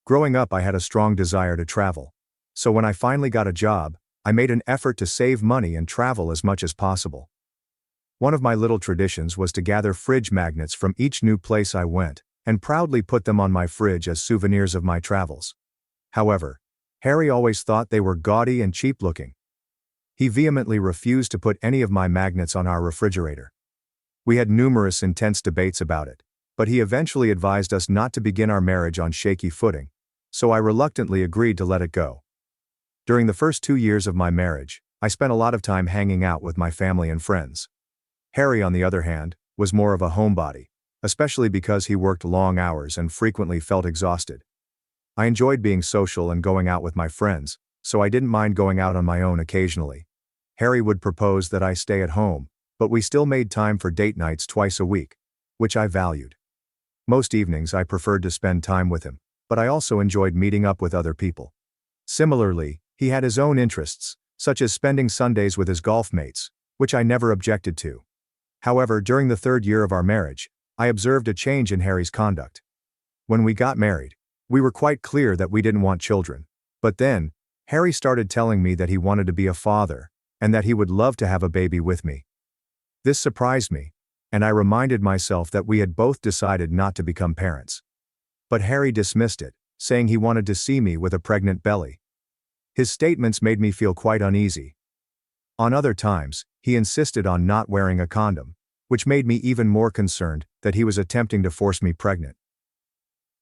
Growing up, I had a strong desire to travel. So when I finally got a job, I made an effort to save money and travel as much as possible. One of my little traditions was to gather fridge magnets from each new place I went, and proudly put them on my fridge as souvenirs of my travels. However, Harry always thought they were gaudy and cheap-looking. He vehemently refused to put any of my magnets on our refrigerator. We had numerous intense debates about it, but he eventually advised us not to begin our marriage on shaky footing, so I reluctantly agreed to let it go. During the first 2 years of my marriage, I spent a lot of time hanging out with my family and friends. Harry, on the other hand, was more of a homebody, especially because he worked long hours and frequently felt exhausted. I enjoyed being social and going out with my friends, so I didn't mind going out on my own occasionally. Harry would propose that I stay at home, but we still made time for date nights twice a week, which I valued. Most evenings I preferred to spend time with him, but I also enjoyed meeting up with other people. Similarly, he had his own interests, such as spending Sundays with his golf mates, which I never objected to. However, during the 3rd year of our marriage, I observed a change in Harry's conduct. When we got married, we were quite clear that we didn't want children. But then, Harry started telling me that he wanted to be a father, and that he would love to have a baby with me. This surprised me, and I reminded myself that we had both decided not to become parents. But Harry dismissed it, saying he wanted to see me with a pregnant belly. His statements made me feel quite uneasy. On other times, he insisted on not wearing a condom, which made me even more concerned that he was attempting to force me pregnant.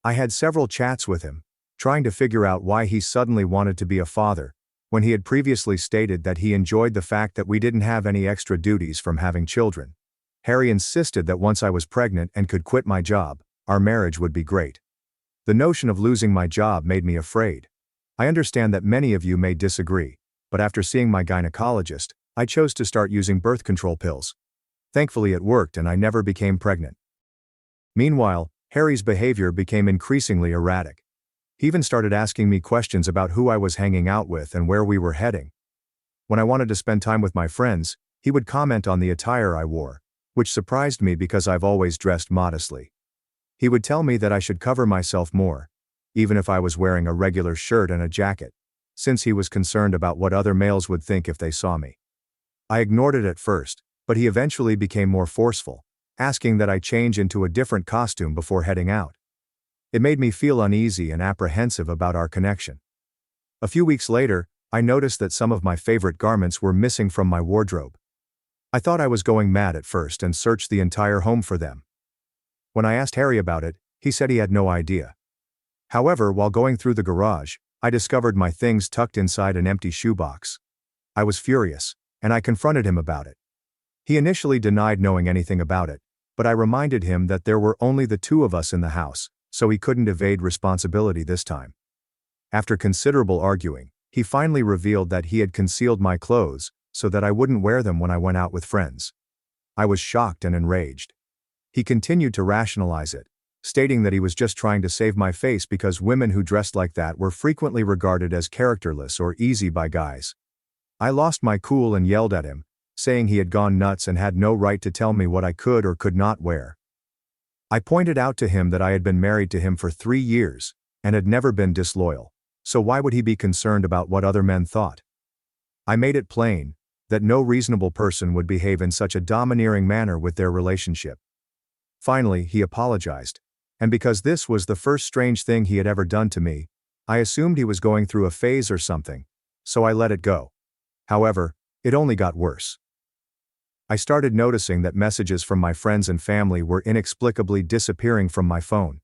I had several chats with him, trying to figure out why he suddenly wanted to be a father, when he had previously stated that he enjoyed the fact that we didn't have any extra duties from having children. Harry insisted that once I was pregnant and could quit my job, our marriage would be great. The notion of losing my job made me afraid. I understand that many of you may disagree, but after seeing my gynecologist, I chose to start using birth control pills. Thankfully it worked and I never became pregnant. Meanwhile, Harry's behavior became increasingly erratic. He even started asking me questions about who I was hanging out with and where we were heading. When I wanted to spend time with my friends, he would comment on the attire I wore, which surprised me because I've always dressed modestly. He would tell me that I should cover myself more, even if I was wearing a regular shirt and a jacket, since he was concerned about what other males would think if they saw me. I ignored it at first, but he eventually became more forceful, asking that I change into a different costume before heading out. It made me feel uneasy and apprehensive about our connection. A few weeks later, I noticed that some of my favorite garments were missing from my wardrobe. I thought I was going mad at first and searched the entire home for them. When I asked Harry about it, he said he had no idea. However, while going through the garage, I discovered my things tucked inside an empty shoebox. I was furious, and I confronted him about it. He initially denied knowing anything about it, but I reminded him that there were only the two of us in the house, so he couldn't evade responsibility this time. After considerable arguing, he finally revealed that he had concealed my clothes so that I wouldn't wear them when I went out with friends. I was shocked and enraged. He continued to rationalize it, stating that he was just trying to save my face because women who dressed like that were frequently regarded as characterless or easy by guys. I lost my cool and yelled at him, saying he had gone nuts and had no right to tell me what I could or could not wear. I pointed out to him that I had been married to him for 3 years and had never been disloyal, so why would he be concerned about what other men thought? I made it plain that no reasonable person would behave in such a domineering manner with their relationship. Finally, he apologized, and because this was the first strange thing he had ever done to me, I assumed he was going through a phase or something, so I let it go. However, it only got worse. I started noticing that messages from my friends and family were inexplicably disappearing from my phone.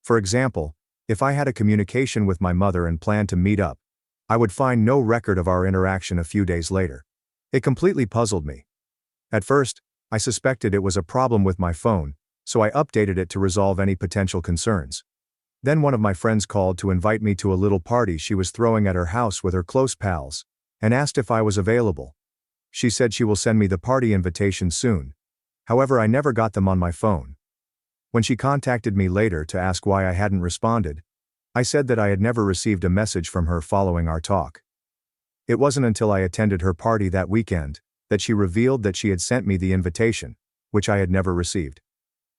For example, if I had a communication with my mother and planned to meet up, I would find no record of our interaction a few days later. It completely puzzled me. At first, I suspected it was a problem with my phone, so I updated it to resolve any potential concerns. Then one of my friends called to invite me to a little party she was throwing at her house with her close pals, and asked if I was available. She said she will send me the party invitation soon. However, I never got them on my phone. When she contacted me later to ask why I hadn't responded, I said that I had never received a message from her following our talk. It wasn't until I attended her party that weekend that she revealed that she had sent me the invitation, which I had never received.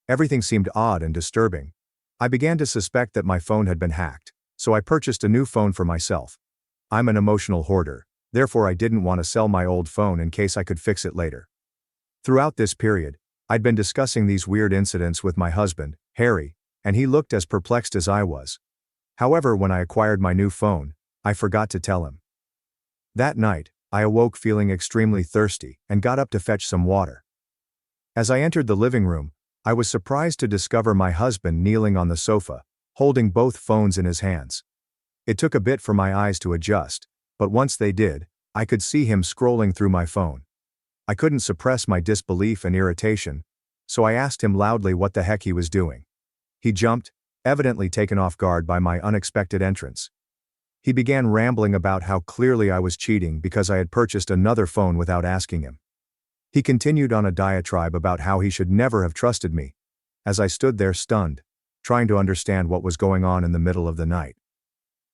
Everything seemed odd and disturbing. I began to suspect that my phone had been hacked, so I purchased a new phone for myself. I'm an emotional hoarder, therefore I didn't want to sell my old phone in case I could fix it later. Throughout this period, I'd been discussing these weird incidents with my husband, Harry, and he looked as perplexed as I was. However, when I acquired my new phone, I forgot to tell him. That night, I awoke feeling extremely thirsty and got up to fetch some water. As I entered the living room, I was surprised to discover my husband kneeling on the sofa, holding both phones in his hands. It took a bit for my eyes to adjust, but once they did, I could see him scrolling through my phone. I couldn't suppress my disbelief and irritation, so I asked him loudly what the heck he was doing. He jumped, evidently taken off guard by my unexpected entrance. He began rambling about how clearly I was cheating because I had purchased another phone without asking him. He continued on a diatribe about how he should never have trusted me, as I stood there stunned, trying to understand what was going on in the middle of the night.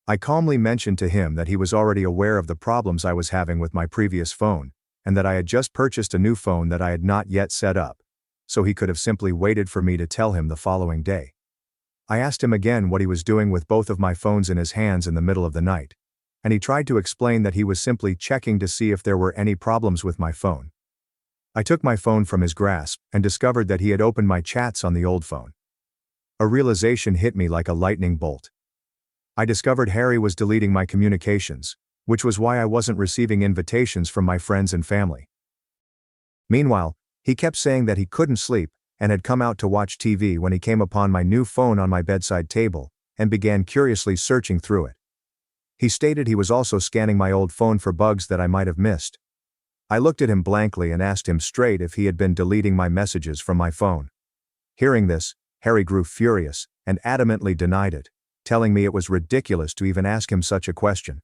I calmly mentioned to him that he was already aware of the problems I was having with my previous phone, and that I had just purchased a new phone that I had not yet set up, so he could have simply waited for me to tell him the following day. I asked him again what he was doing with both of my phones in his hands in the middle of the night, and he tried to explain that he was simply checking to see if there were any problems with my phone. I took my phone from his grasp and discovered that he had opened my chats on the old phone. A realization hit me like a lightning bolt. I discovered Harry was deleting my communications, which was why I wasn't receiving invitations from my friends and family. Meanwhile, he kept saying that he couldn't sleep and had come out to watch TV when he came upon my new phone on my bedside table and began curiously searching through it. He stated he was also scanning my old phone for bugs that I might have missed. I looked at him blankly and asked him straight if he had been deleting my messages from my phone. Hearing this, Harry grew furious and adamantly denied it, telling me it was ridiculous to even ask him such a question.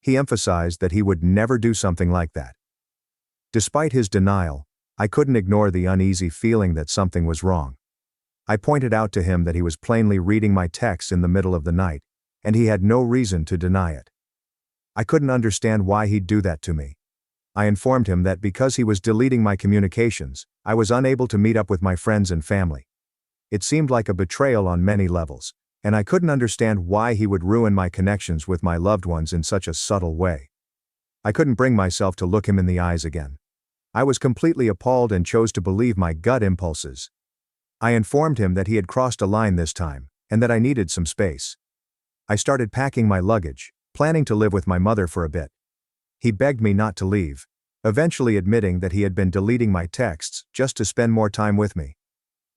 He emphasized that he would never do something like that. Despite his denial, I couldn't ignore the uneasy feeling that something was wrong. I pointed out to him that he was plainly reading my texts in the middle of the night, and he had no reason to deny it. I couldn't understand why he'd do that to me. I informed him that because he was deleting my communications, I was unable to meet up with my friends and family. It seemed like a betrayal on many levels, and I couldn't understand why he would ruin my connections with my loved ones in such a subtle way. I couldn't bring myself to look him in the eyes again. I was completely appalled and chose to believe my gut impulses. I informed him that he had crossed a line this time, and that I needed some space. I started packing my luggage, planning to live with my mother for a bit. He begged me not to leave, eventually admitting that he had been deleting my texts just to spend more time with me.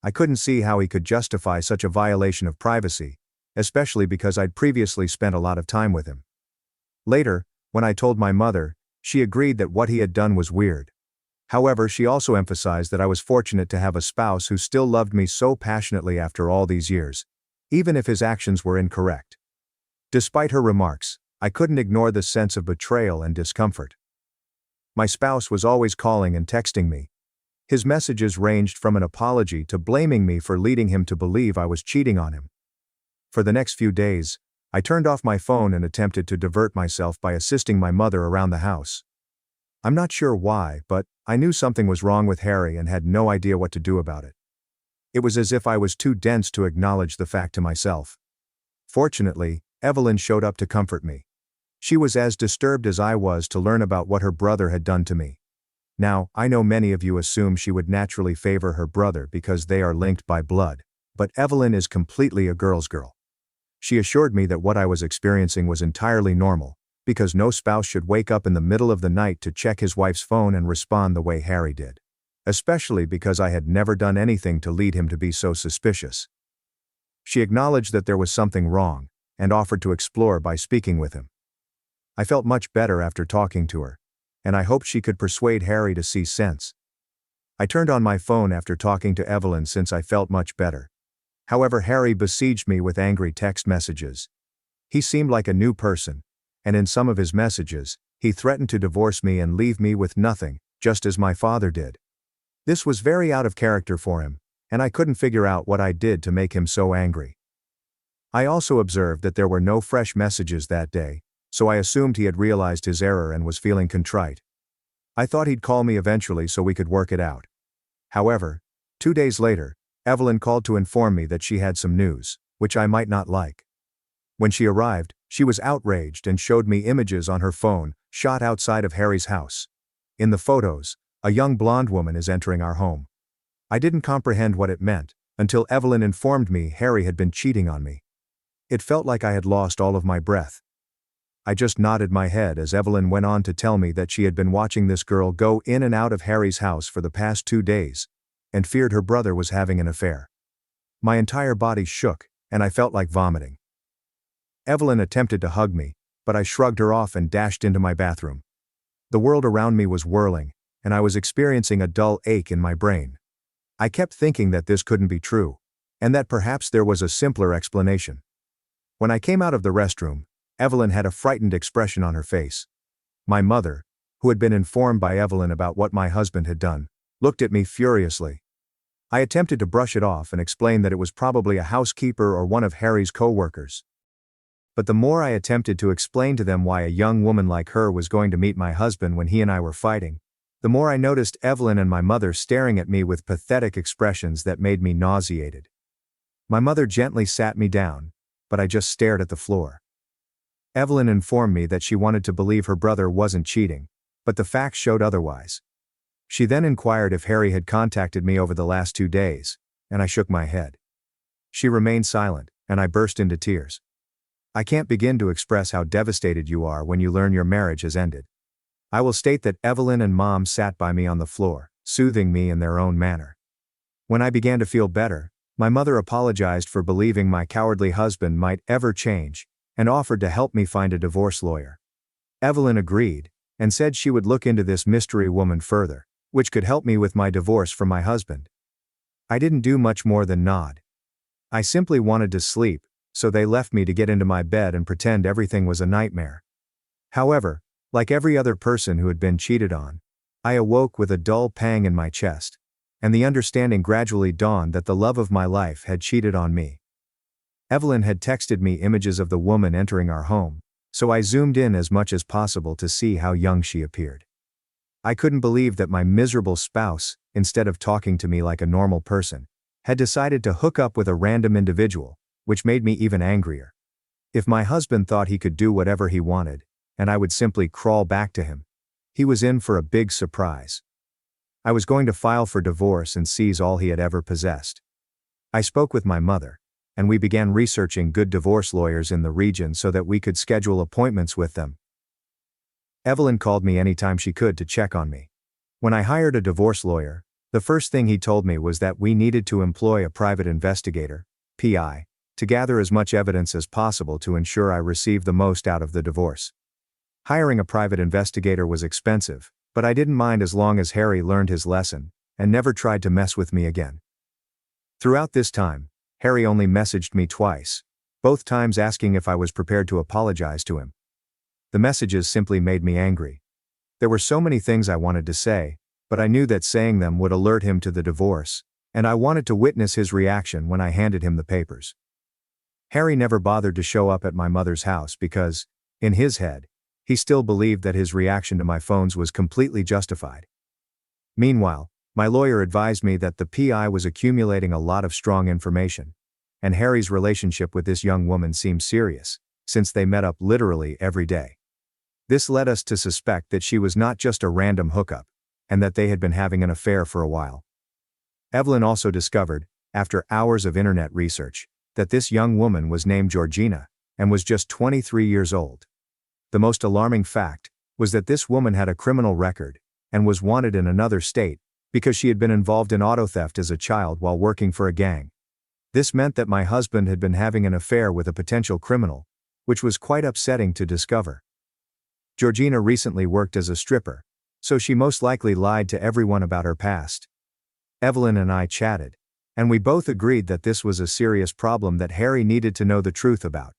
I couldn't see how he could justify such a violation of privacy, especially because I'd previously spent a lot of time with him. Later, when I told my mother, she agreed that what he had done was weird. However, she also emphasized that I was fortunate to have a spouse who still loved me so passionately after all these years, even if his actions were incorrect. Despite her remarks, I couldn't ignore the sense of betrayal and discomfort. My spouse was always calling and texting me, His messages ranged from an apology to blaming me for leading him to believe I was cheating on him. For the next few days, I turned off my phone and attempted to divert myself by assisting my mother around the house. I'm not sure why, but I knew something was wrong with Harry and had no idea what to do about it. It was as if I was too dense to acknowledge the fact to myself. Fortunately, Evelyn showed up to comfort me. She was as disturbed as I was to learn about what her brother had done to me. Now, I know many of you assume she would naturally favor her brother because they are linked by blood, but Evelyn is completely a girl's girl. She assured me that what I was experiencing was entirely normal, because no spouse should wake up in the middle of the night to check his wife's phone and respond the way Harry did. Especially because I had never done anything to lead him to be so suspicious. She acknowledged that there was something wrong, and offered to explore by speaking with him. I felt much better after talking to her, and I hoped she could persuade Harry to see sense. I turned on my phone after talking to Evelyn since I felt much better. However, Harry besieged me with angry text messages. He seemed like a new person, and in some of his messages, he threatened to divorce me and leave me with nothing, just as my father did. This was very out of character for him, and I couldn't figure out what I did to make him so angry. I also observed that there were no fresh messages that day, so I assumed he had realized his error and was feeling contrite. I thought he'd call me eventually so we could work it out. However, 2 days later, Evelyn called to inform me that she had some news, which I might not like. When she arrived, she was outraged and showed me images on her phone, shot outside of Harry's house. In the photos, a young blonde woman is entering our home. I didn't comprehend what it meant, until Evelyn informed me Harry had been cheating on me. It felt like I had lost all of my breath. I just nodded my head as Evelyn went on to tell me that she had been watching this girl go in and out of Harry's house for the past 2 days, and feared her brother was having an affair. My entire body shook, and I felt like vomiting. Evelyn attempted to hug me, but I shrugged her off and dashed into my bathroom. The world around me was whirling, and I was experiencing a dull ache in my brain. I kept thinking that this couldn't be true, and that perhaps there was a simpler explanation. When I came out of the restroom, Evelyn had a frightened expression on her face. My mother, who had been informed by Evelyn about what my husband had done, looked at me furiously. I attempted to brush it off and explain that it was probably a housekeeper or one of Harry's co-workers. But the more I attempted to explain to them why a young woman like her was going to meet my husband when he and I were fighting, the more I noticed Evelyn and my mother staring at me with pathetic expressions that made me nauseated. My mother gently sat me down, but I just stared at the floor. Evelyn informed me that she wanted to believe her brother wasn't cheating, but the facts showed otherwise. She then inquired if Harry had contacted me over the last 2 days, and I shook my head. She remained silent, and I burst into tears. I can't begin to express how devastated you are when you learn your marriage has ended. I will state that Evelyn and Mom sat by me on the floor, soothing me in their own manner. When I began to feel better, my mother apologized for believing my cowardly husband might ever change, and offered to help me find a divorce lawyer. Evelyn agreed, and said she would look into this mystery woman further, which could help me with my divorce from my husband. I didn't do much more than nod. I simply wanted to sleep, so they left me to get into my bed and pretend everything was a nightmare. However, like every other person who had been cheated on, I awoke with a dull pang in my chest, and the understanding gradually dawned that the love of my life had cheated on me. Evelyn had texted me images of the woman entering our home, so I zoomed in as much as possible to see how young she appeared. I couldn't believe that my miserable spouse, instead of talking to me like a normal person, had decided to hook up with a random individual, which made me even angrier. If my husband thought he could do whatever he wanted, and I would simply crawl back to him, he was in for a big surprise. I was going to file for divorce and seize all he had ever possessed. I spoke with my mother, and we began researching good divorce lawyers in the region so that we could schedule appointments with them. Evelyn called me anytime she could to check on me. When I hired a divorce lawyer, the first thing he told me was that we needed to employ a private investigator, PI, to gather as much evidence as possible to ensure I received the most out of the divorce. Hiring a private investigator was expensive, but I didn't mind as long as Harry learned his lesson and never tried to mess with me again. Throughout this time, Harry only messaged me twice, both times asking if I was prepared to apologize to him. The messages simply made me angry. There were so many things I wanted to say, but I knew that saying them would alert him to the divorce, and I wanted to witness his reaction when I handed him the papers. Harry never bothered to show up at my mother's house because, in his head, he still believed that his reaction to my phones was completely justified. Meanwhile, my lawyer advised me that the PI was accumulating a lot of strong information, and Harry's relationship with this young woman seemed serious, since they met up literally every day. This led us to suspect that she was not just a random hookup, and that they had been having an affair for a while. Evelyn also discovered, after hours of internet research, that this young woman was named Georgina, and was just 23 years old. The most alarming fact was that this woman had a criminal record, and was wanted in another state, because she had been involved in auto theft as a child while working for a gang. This meant that my husband had been having an affair with a potential criminal, which was quite upsetting to discover. Georgina recently worked as a stripper, so she most likely lied to everyone about her past. Evelyn and I chatted, and we both agreed that this was a serious problem that Harry needed to know the truth about.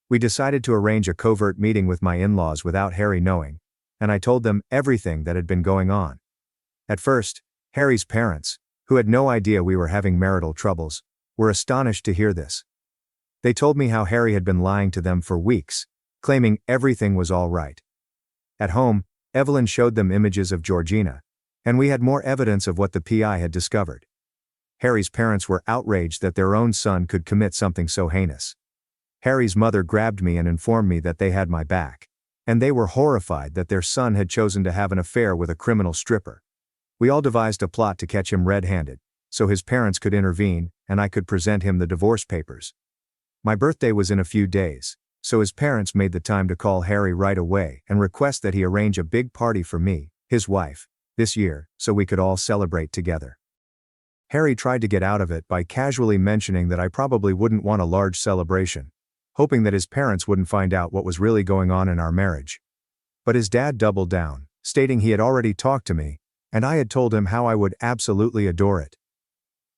We decided to arrange a covert meeting with my in-laws without Harry knowing, and I told them everything that had been going on. At first, Harry's parents, who had no idea we were having marital troubles, were astonished to hear this. They told me how Harry had been lying to them for weeks, claiming everything was all right. At home, Evelyn showed them images of Georgina, and we had more evidence of what the PI had discovered. Harry's parents were outraged that their own son could commit something so heinous. Harry's mother grabbed me and informed me that they had my back, and they were horrified that their son had chosen to have an affair with a criminal stripper. We all devised a plot to catch him red-handed, so his parents could intervene, and I could present him the divorce papers. My birthday was in a few days, so his parents made the time to call Harry right away and request that he arrange a big party for me, his wife, this year, so we could all celebrate together. Harry tried to get out of it by casually mentioning that I probably wouldn't want a large celebration, hoping that his parents wouldn't find out what was really going on in our marriage. But his dad doubled down, stating he had already talked to me, and I had told him how I would absolutely adore it.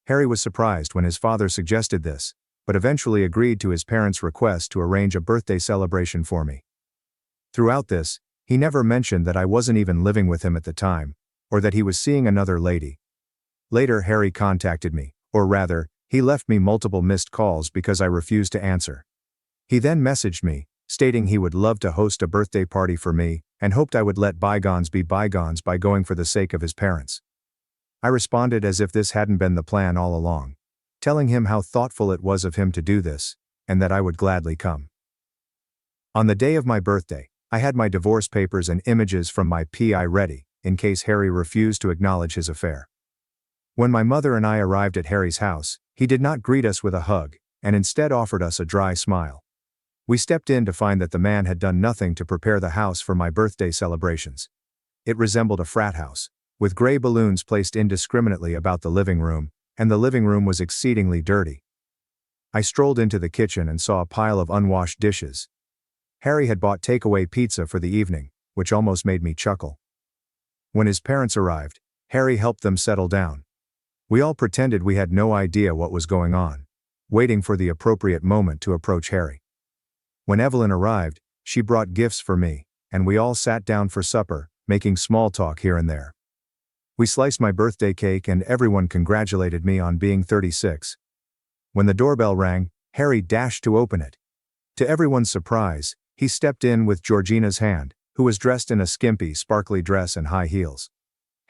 Harry was surprised when his father suggested this, but eventually agreed to his parents' request to arrange a birthday celebration for me. Throughout this, he never mentioned that I wasn't even living with him at the time, or that he was seeing another lady. Later, Harry contacted me, or rather, he left me multiple missed calls because I refused to answer. He then messaged me, stating he would love to host a birthday party for me, and hoped I would let bygones be bygones by going for the sake of his parents. I responded as if this hadn't been the plan all along, telling him how thoughtful it was of him to do this, and that I would gladly come. On the day of my birthday, I had my divorce papers and images from my PI ready, in case Harry refused to acknowledge his affair. When my mother and I arrived at Harry's house, he did not greet us with a hug, and instead offered us a dry smile. We stepped in to find that the man had done nothing to prepare the house for my birthday celebrations. It resembled a frat house, with gray balloons placed indiscriminately about the living room, and the living room was exceedingly dirty. I strolled into the kitchen and saw a pile of unwashed dishes. Harry had bought takeaway pizza for the evening, which almost made me chuckle. When his parents arrived, Harry helped them settle down. We all pretended we had no idea what was going on, waiting for the appropriate moment to approach Harry. When Evelyn arrived, she brought gifts for me, and we all sat down for supper, making small talk here and there. We sliced my birthday cake and everyone congratulated me on being 36. When the doorbell rang, Harry dashed to open it. To everyone's surprise, he stepped in with Georgina's hand, who was dressed in a skimpy, sparkly dress and high heels.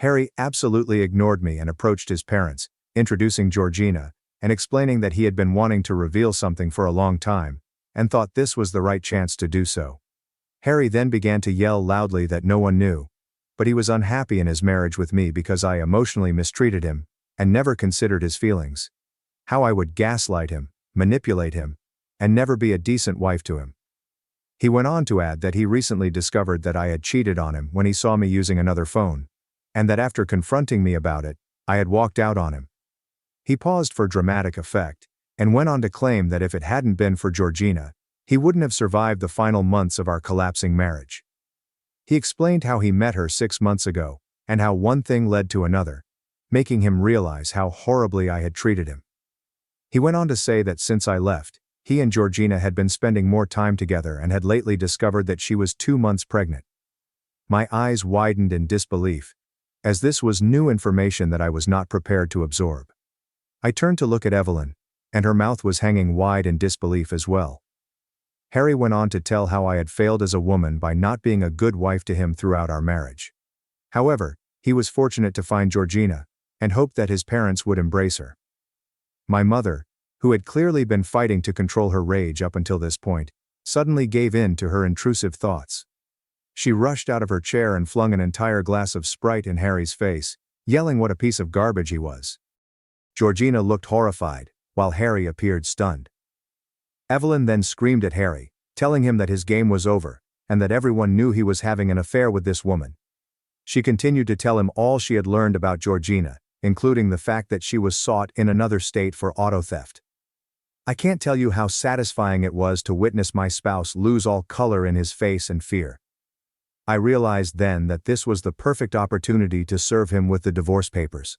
Harry absolutely ignored me and approached his parents, introducing Georgina, and explaining that he had been wanting to reveal something for a long time, and thought this was the right chance to do so. Harry then began to yell loudly that no one knew, but he was unhappy in his marriage with me because I emotionally mistreated him, and never considered his feelings. How I would gaslight him, manipulate him, and never be a decent wife to him. He went on to add that he recently discovered that I had cheated on him when he saw me using another phone, and that after confronting me about it, I had walked out on him. He paused for dramatic effect, and went on to claim that if it hadn't been for Georgina, he wouldn't have survived the final months of our collapsing marriage. He explained how he met her 6 months ago, and how one thing led to another, making him realize how horribly I had treated him. He went on to say that since I left, he and Georgina had been spending more time together and had lately discovered that she was 2 months pregnant. My eyes widened in disbelief, as this was new information that I was not prepared to absorb. I turned to look at Evelyn, and her mouth was hanging wide in disbelief as well. Harry went on to tell how I had failed as a woman by not being a good wife to him throughout our marriage. However, he was fortunate to find Georgina, and hoped that his parents would embrace her. My mother, who had clearly been fighting to control her rage up until this point, suddenly gave in to her intrusive thoughts. She rushed out of her chair and flung an entire glass of Sprite in Harry's face, yelling what a piece of garbage he was. Georgina looked horrified, while Harry appeared stunned. Evelyn then screamed at Harry, telling him that his game was over, and that everyone knew he was having an affair with this woman. She continued to tell him all she had learned about Georgina, including the fact that she was sought in another state for auto theft. I can't tell you how satisfying it was to witness my spouse lose all color in his face and fear. I realized then that this was the perfect opportunity to serve him with the divorce papers.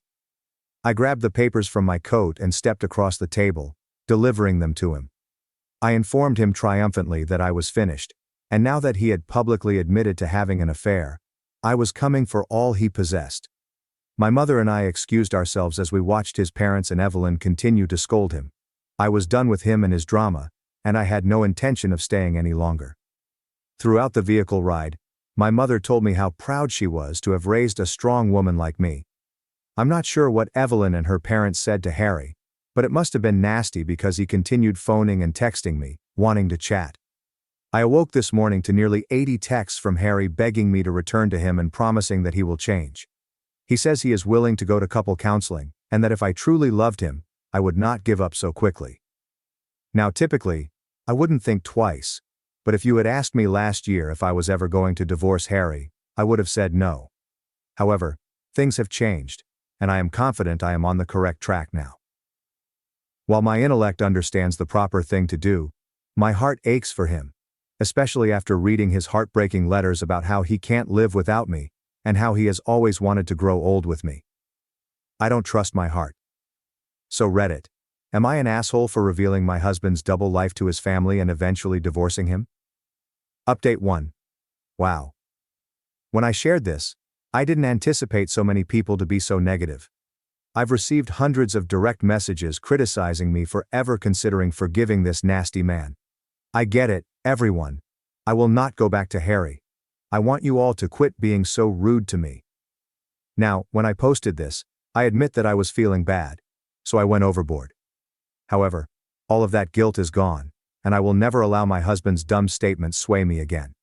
I grabbed the papers from my coat and stepped across the table, delivering them to him. I informed him triumphantly that I was finished, and now that he had publicly admitted to having an affair, I was coming for all he possessed. My mother and I excused ourselves as we watched his parents and Evelyn continue to scold him. I was done with him and his drama, and I had no intention of staying any longer. Throughout the vehicle ride, my mother told me how proud she was to have raised a strong woman like me. I'm not sure what Evelyn and her parents said to Harry, but it must have been nasty because he continued phoning and texting me, wanting to chat. I awoke this morning to nearly 80 texts from Harry begging me to return to him and promising that he will change. He says he is willing to go to couple counseling, and that if I truly loved him, I would not give up so quickly. Now typically, I wouldn't think twice, but if you had asked me last year if I was ever going to divorce Harry, I would have said no. However, things have changed, and I am confident I am on the correct track now. While my intellect understands the proper thing to do, my heart aches for him, especially after reading his heartbreaking letters about how he can't live without me, and how he has always wanted to grow old with me. I don't trust my heart. So Reddit, am I an asshole for revealing my husband's double life to his family and eventually divorcing him? Update 1. Wow. When I shared this, I didn't anticipate so many people to be so negative. I've received hundreds of direct messages criticizing me for ever considering forgiving this nasty man. I get it, everyone. I will not go back to Harry. I want you all to quit being so rude to me. Now, when I posted this, I admit that I was feeling bad, so I went overboard. However, all of that guilt is gone, and I will never allow my husband's dumb statements sway me again.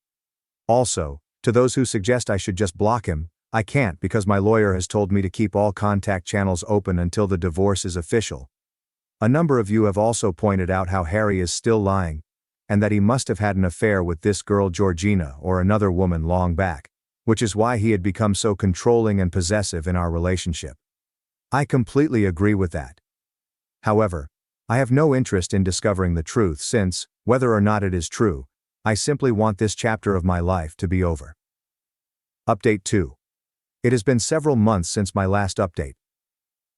Also, to those who suggest I should just block him, I can't because my lawyer has told me to keep all contact channels open until the divorce is official. A number of you have also pointed out how Harry is still lying, and that he must have had an affair with this girl Georgina or another woman long back, which is why he had become so controlling and possessive in our relationship. I completely agree with that. However, I have no interest in discovering the truth since, whether or not it is true, I simply want this chapter of my life to be over. Update 2. It has been several months since my last update.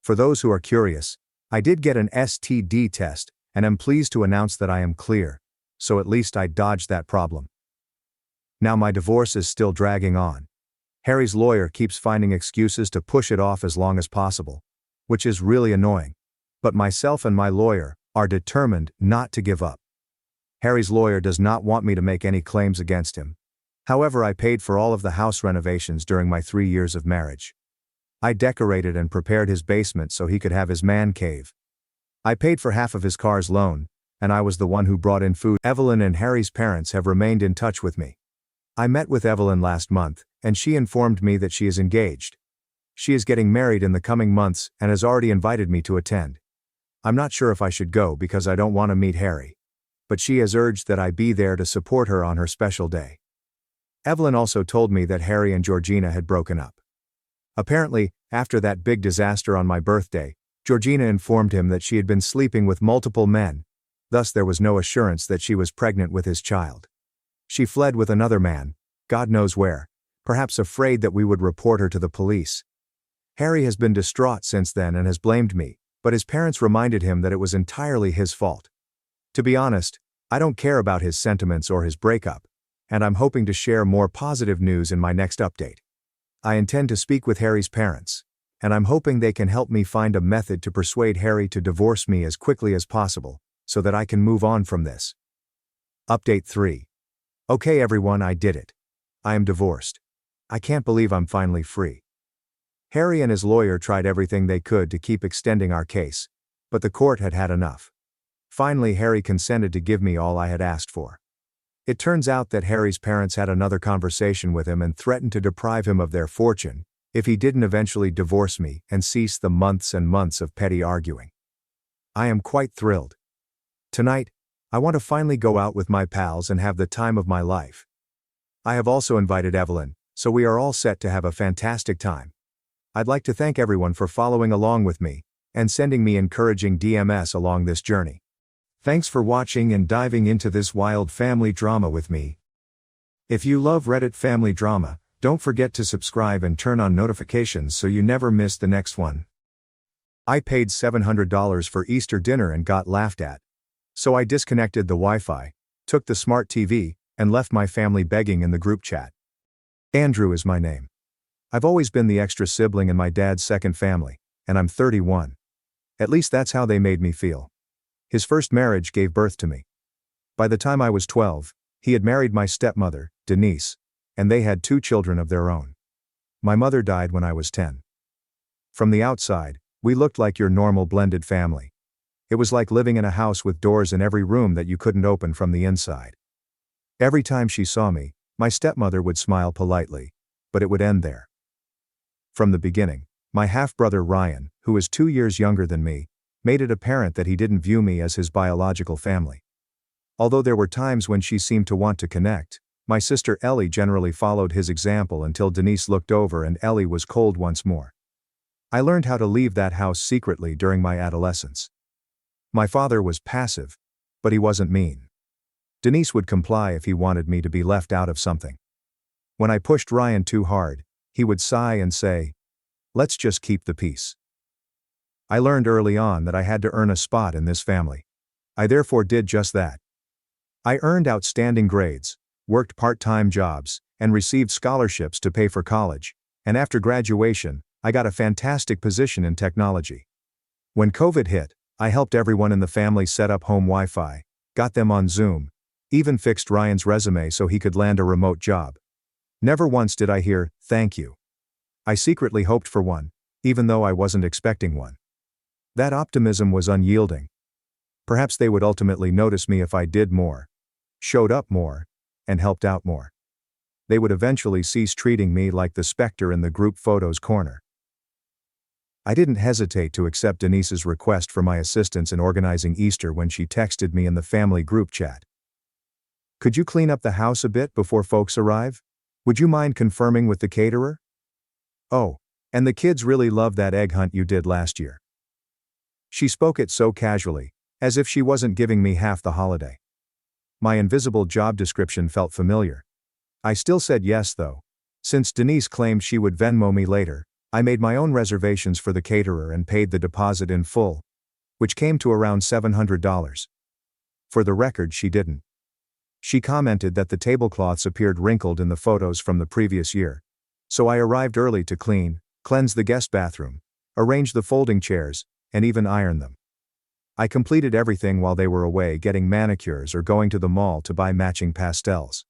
For those who are curious, I did get an STD test, and am pleased to announce that I am clear, so at least I dodged that problem. Now my divorce is still dragging on. Harry's lawyer keeps finding excuses to push it off as long as possible, which is really annoying. But myself and my lawyer are determined not to give up. Harry's lawyer does not want me to make any claims against him. However, I paid for all of the house renovations during my 3 years of marriage. I decorated and prepared his basement so he could have his man cave. I paid for half of his car's loan, and I was the one who brought in food. Evelyn and Harry's parents have remained in touch with me. I met with Evelyn last month, and she informed me that she is engaged. She is getting married in the coming months and has already invited me to attend. I'm not sure if I should go because I don't want to meet Harry, but she has urged that I be there to support her on her special day. Evelyn also told me that Harry and Georgina had broken up. Apparently, after that big disaster on my birthday, Georgina informed him that she had been sleeping with multiple men, thus there was no assurance that she was pregnant with his child. She fled with another man, God knows where, perhaps afraid that we would report her to the police. Harry has been distraught since then and has blamed me, but his parents reminded him that it was entirely his fault. To be honest, I don't care about his sentiments or his breakup, and I'm hoping to share more positive news in my next update. I intend to speak with Harry's parents, and I'm hoping they can help me find a method to persuade Harry to divorce me as quickly as possible, so that I can move on from this. Update 3. Okay everyone, I did it. I am divorced. I can't believe I'm finally free. Harry and his lawyer tried everything they could to keep extending our case, but the court had had enough. Finally, Harry consented to give me all I had asked for. It turns out that Harry's parents had another conversation with him and threatened to deprive him of their fortune if he didn't eventually divorce me and cease the months and months of petty arguing. I am quite thrilled. Tonight, I want to finally go out with my pals and have the time of my life. I have also invited Evelyn, so we are all set to have a fantastic time. I'd like to thank everyone for following along with me and sending me encouraging DMs along this journey. Thanks for watching and diving into this wild family drama with me. If you love Reddit family drama, don't forget to subscribe and turn on notifications so you never miss the next one. I paid $700 for Easter dinner and got laughed at. So I disconnected the Wi-Fi, took the smart TV, and left my family begging in the group chat. Andrew is my name. I've always been the extra sibling in my dad's second family, and I'm 31. At least that's how they made me feel. His first marriage gave birth to me. By the time I was 12, he had married my stepmother, Denise, and they had 2 children of their own. My mother died when I was 10. From the outside, we looked like your normal blended family. It was like living in a house with doors in every room that you couldn't open from the inside. Every time she saw me, my stepmother would smile politely, but it would end there. From the beginning, my half-brother Ryan, who was 2 years younger than me, made it apparent that he didn't view me as his biological family. Although there were times when she seemed to want to connect, my sister Ellie generally followed his example until Denise looked over and Ellie was cold once more. I learned how to leave that house secretly during my adolescence. My father was passive, but he wasn't mean. Denise would comply if he wanted me to be left out of something. When I pushed Ryan too hard, he would sigh and say, "Let's just keep the peace." I learned early on that I had to earn a spot in this family. I therefore did just that. I earned outstanding grades, worked part-time jobs, and received scholarships to pay for college, and after graduation, I got a fantastic position in technology. When COVID hit, I helped everyone in the family set up home Wi-Fi, got them on Zoom, even fixed Ryan's resume so he could land a remote job. Never once did I hear, "Thank you." I secretly hoped for one, even though I wasn't expecting one. That optimism was unyielding. Perhaps they would ultimately notice me if I did more, showed up more, and helped out more. They would eventually cease treating me like the specter in the group photos corner. I didn't hesitate to accept Denise's request for my assistance in organizing Easter when she texted me in the family group chat. "Could you clean up the house a bit before folks arrive? Would you mind confirming with the caterer? Oh, and the kids really love that egg hunt you did last year." She spoke it so casually, as if she wasn't giving me half the holiday. My invisible job description felt familiar. I still said yes though. Since Denise claimed she would Venmo me later, I made my own reservations for the caterer and paid the deposit in full, which came to around $700. For the record, she didn't. She commented that the tablecloths appeared wrinkled in the photos from the previous year. So I arrived early to cleanse the guest bathroom, arrange the folding chairs, and even iron them. I completed everything while they were away getting manicures or going to the mall to buy matching pastels.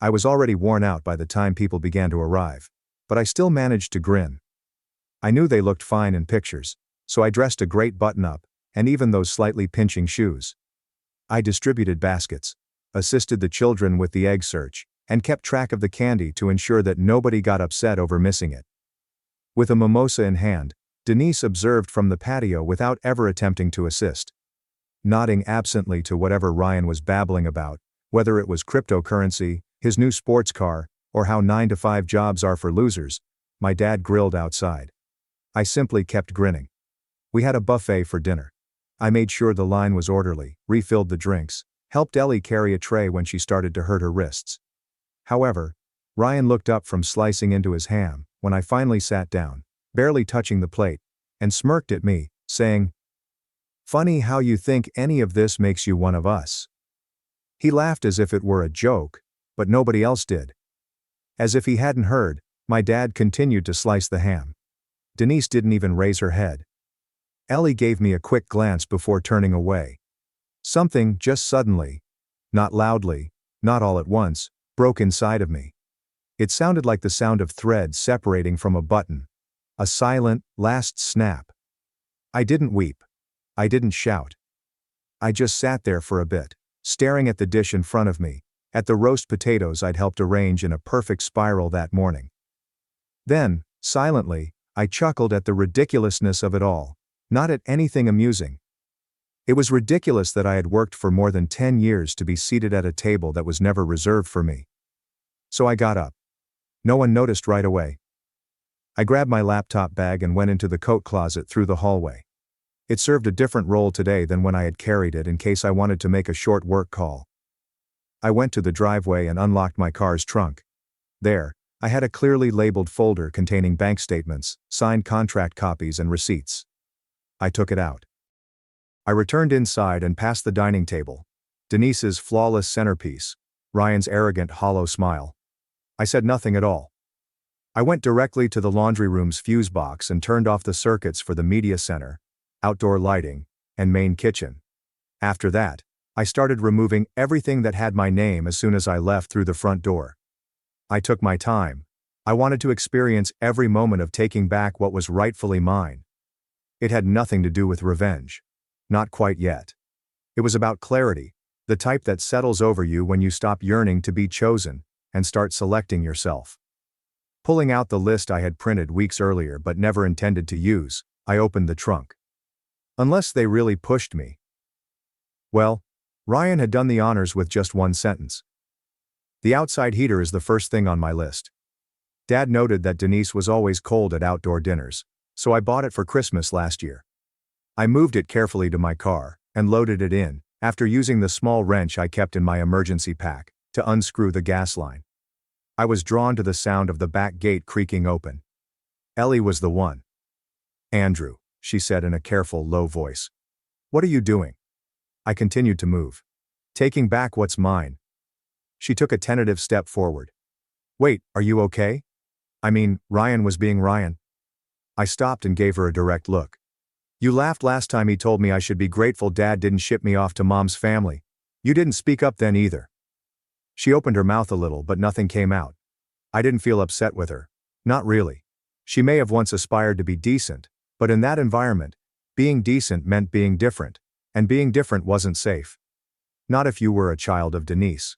I was already worn out by the time people began to arrive, but I still managed to grin. I knew they looked fine in pictures, so I dressed a great button-up, and even those slightly pinching shoes. I distributed baskets, assisted the children with the egg search, and kept track of the candy to ensure that nobody got upset over missing it. With a mimosa in hand, Denise observed from the patio without ever attempting to assist. Nodding absently to whatever Ryan was babbling about, whether it was cryptocurrency, his new sports car, or how 9-to-5 jobs are for losers, my dad grilled outside. I simply kept grinning. We had a buffet for dinner. I made sure the line was orderly, refilled the drinks, helped Ellie carry a tray when she started to hurt her wrists. However, Ryan looked up from slicing into his ham when I finally sat down, barely touching the plate, and smirked at me, saying, "Funny how you think any of this makes you one of us." He laughed as if it were a joke, but nobody else did. As if he hadn't heard, My dad continued to slice the ham. Denise didn't even raise her head. Ellie gave me a quick glance before turning away. Something, just suddenly, not loudly, not all at once, broke inside of me. It sounded like the sound of threads separating from a button. A silent, last snap. I didn't weep. I didn't shout. I just sat there for a bit, staring at the dish in front of me, at the roast potatoes I'd helped arrange in a perfect spiral that morning. Then, silently, I chuckled at the ridiculousness of it all, not at anything amusing. It was ridiculous that I had worked for more than 10 years to be seated at a table that was never reserved for me. So I got up. No one noticed right away. I grabbed my laptop bag and went into the coat closet through the hallway. It served a different role today than when I had carried it in case I wanted to make a short work call. I went to the driveway and unlocked my car's trunk. There, I had a clearly labeled folder containing bank statements, signed contract copies and receipts. I took it out. I returned inside and past the dining table. Denise's flawless centerpiece, Ryan's arrogant hollow smile. I said nothing at all. I went directly to the laundry room's fuse box and turned off the circuits for the media center, outdoor lighting, and main kitchen. After that, I started removing everything that had my name as soon as I left through the front door. I took my time. I wanted to experience every moment of taking back what was rightfully mine. It had nothing to do with revenge. Not quite yet. It was about clarity, the type that settles over you when you stop yearning to be chosen and start selecting yourself. Pulling out the list I had printed weeks earlier but never intended to use, I opened the trunk. Unless they really pushed me. Well, Ryan had done the honors with just one sentence. The outside heater is the first thing on my list. Dad noted that Denise was always cold at outdoor dinners, so I bought it for Christmas last year. I moved it carefully to my car and loaded it in, after using the small wrench I kept in my emergency pack to unscrew the gas line. I was drawn to the sound of the back gate creaking open. Ellie was the one. "Andrew," she said in a careful, low voice. "What are you doing?" I continued to move. "Taking back what's mine." She took a tentative step forward. "Wait, are you okay? I mean, Ryan was being Ryan." I stopped and gave her a direct look. "You laughed last time he told me I should be grateful Dad didn't ship me off to Mom's family. You didn't speak up then either." She opened her mouth a little but nothing came out. I didn't feel upset with her. Not really. She may have once aspired to be decent, but in that environment, being decent meant being different, and being different wasn't safe. Not if you were a child of Denise.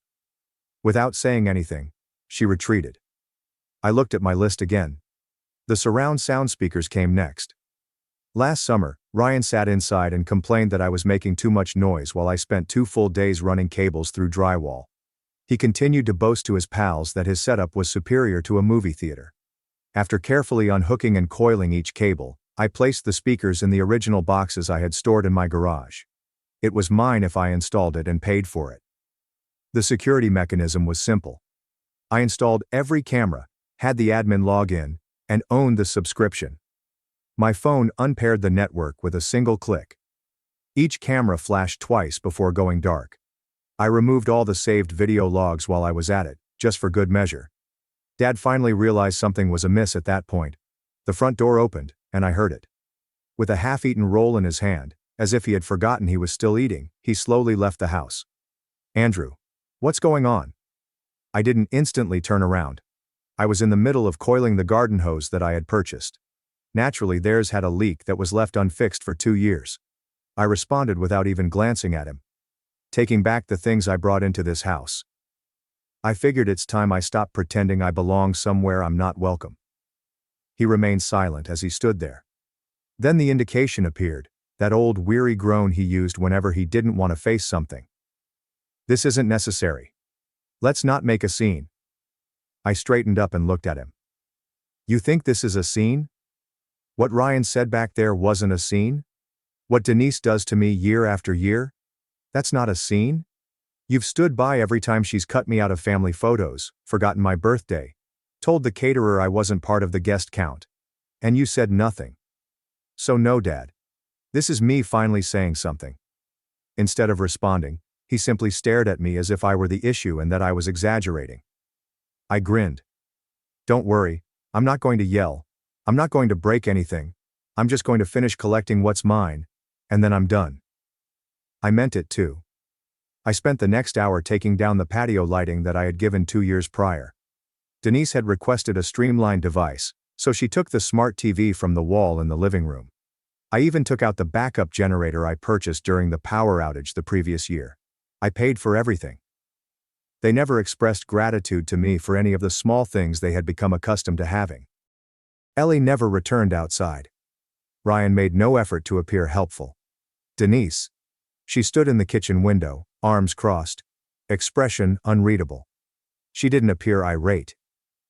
Without saying anything, she retreated. I looked at my list again. The surround sound speakers came next. Last summer, Ryan sat inside and complained that I was making too much noise while I spent 2 full days running cables through drywall. He continued to boast to his pals that his setup was superior to a movie theater. After carefully unhooking and coiling each cable, I placed the speakers in the original boxes I had stored in my garage. It was mine if I installed it and paid for it. The security mechanism was simple. I installed every camera, had the admin log in, and owned the subscription. My phone unpaired the network with a single click. Each camera flashed twice before going dark. I removed all the saved video logs while I was at it, just for good measure. Dad finally realized something was amiss at that point. The front door opened, and I heard it. With a half-eaten roll in his hand, as if he had forgotten he was still eating, he slowly left the house. "Andrew, what's going on?" I didn't instantly turn around. I was in the middle of coiling the garden hose that I had purchased. Naturally, theirs had a leak that was left unfixed for 2 years. I responded without even glancing at him. "Taking back the things I brought into this house. I figured it's time I stopped pretending I belong somewhere I'm not welcome." He remained silent as he stood there. Then the indication appeared, that old weary groan he used whenever he didn't want to face something. "This isn't necessary. Let's not make a scene." I straightened up and looked at him. "You think this is a scene? What Ryan said back there wasn't a scene? What Denise does to me year after year? That's not a scene? You've stood by every time she's cut me out of family photos, forgotten my birthday, told the caterer I wasn't part of the guest count. And you said nothing. So no, Dad. This is me finally saying something." Instead of responding, he simply stared at me as if I were the issue and that I was exaggerating. I grinned. "Don't worry, I'm not going to yell. I'm not going to break anything. I'm just going to finish collecting what's mine, and then I'm done. I meant it too. I spent the next hour taking down the patio lighting that I had given 2 years prior. Denise had requested a streamlined device, so she took the smart TV from the wall in the living room. I even took out the backup generator I purchased during the power outage the previous year. I paid for everything. They never expressed gratitude to me for any of the small things they had become accustomed to having. Ellie never returned outside. Ryan made no effort to appear helpful. Denise. She stood in the kitchen window, arms crossed, expression unreadable. She didn't appear irate.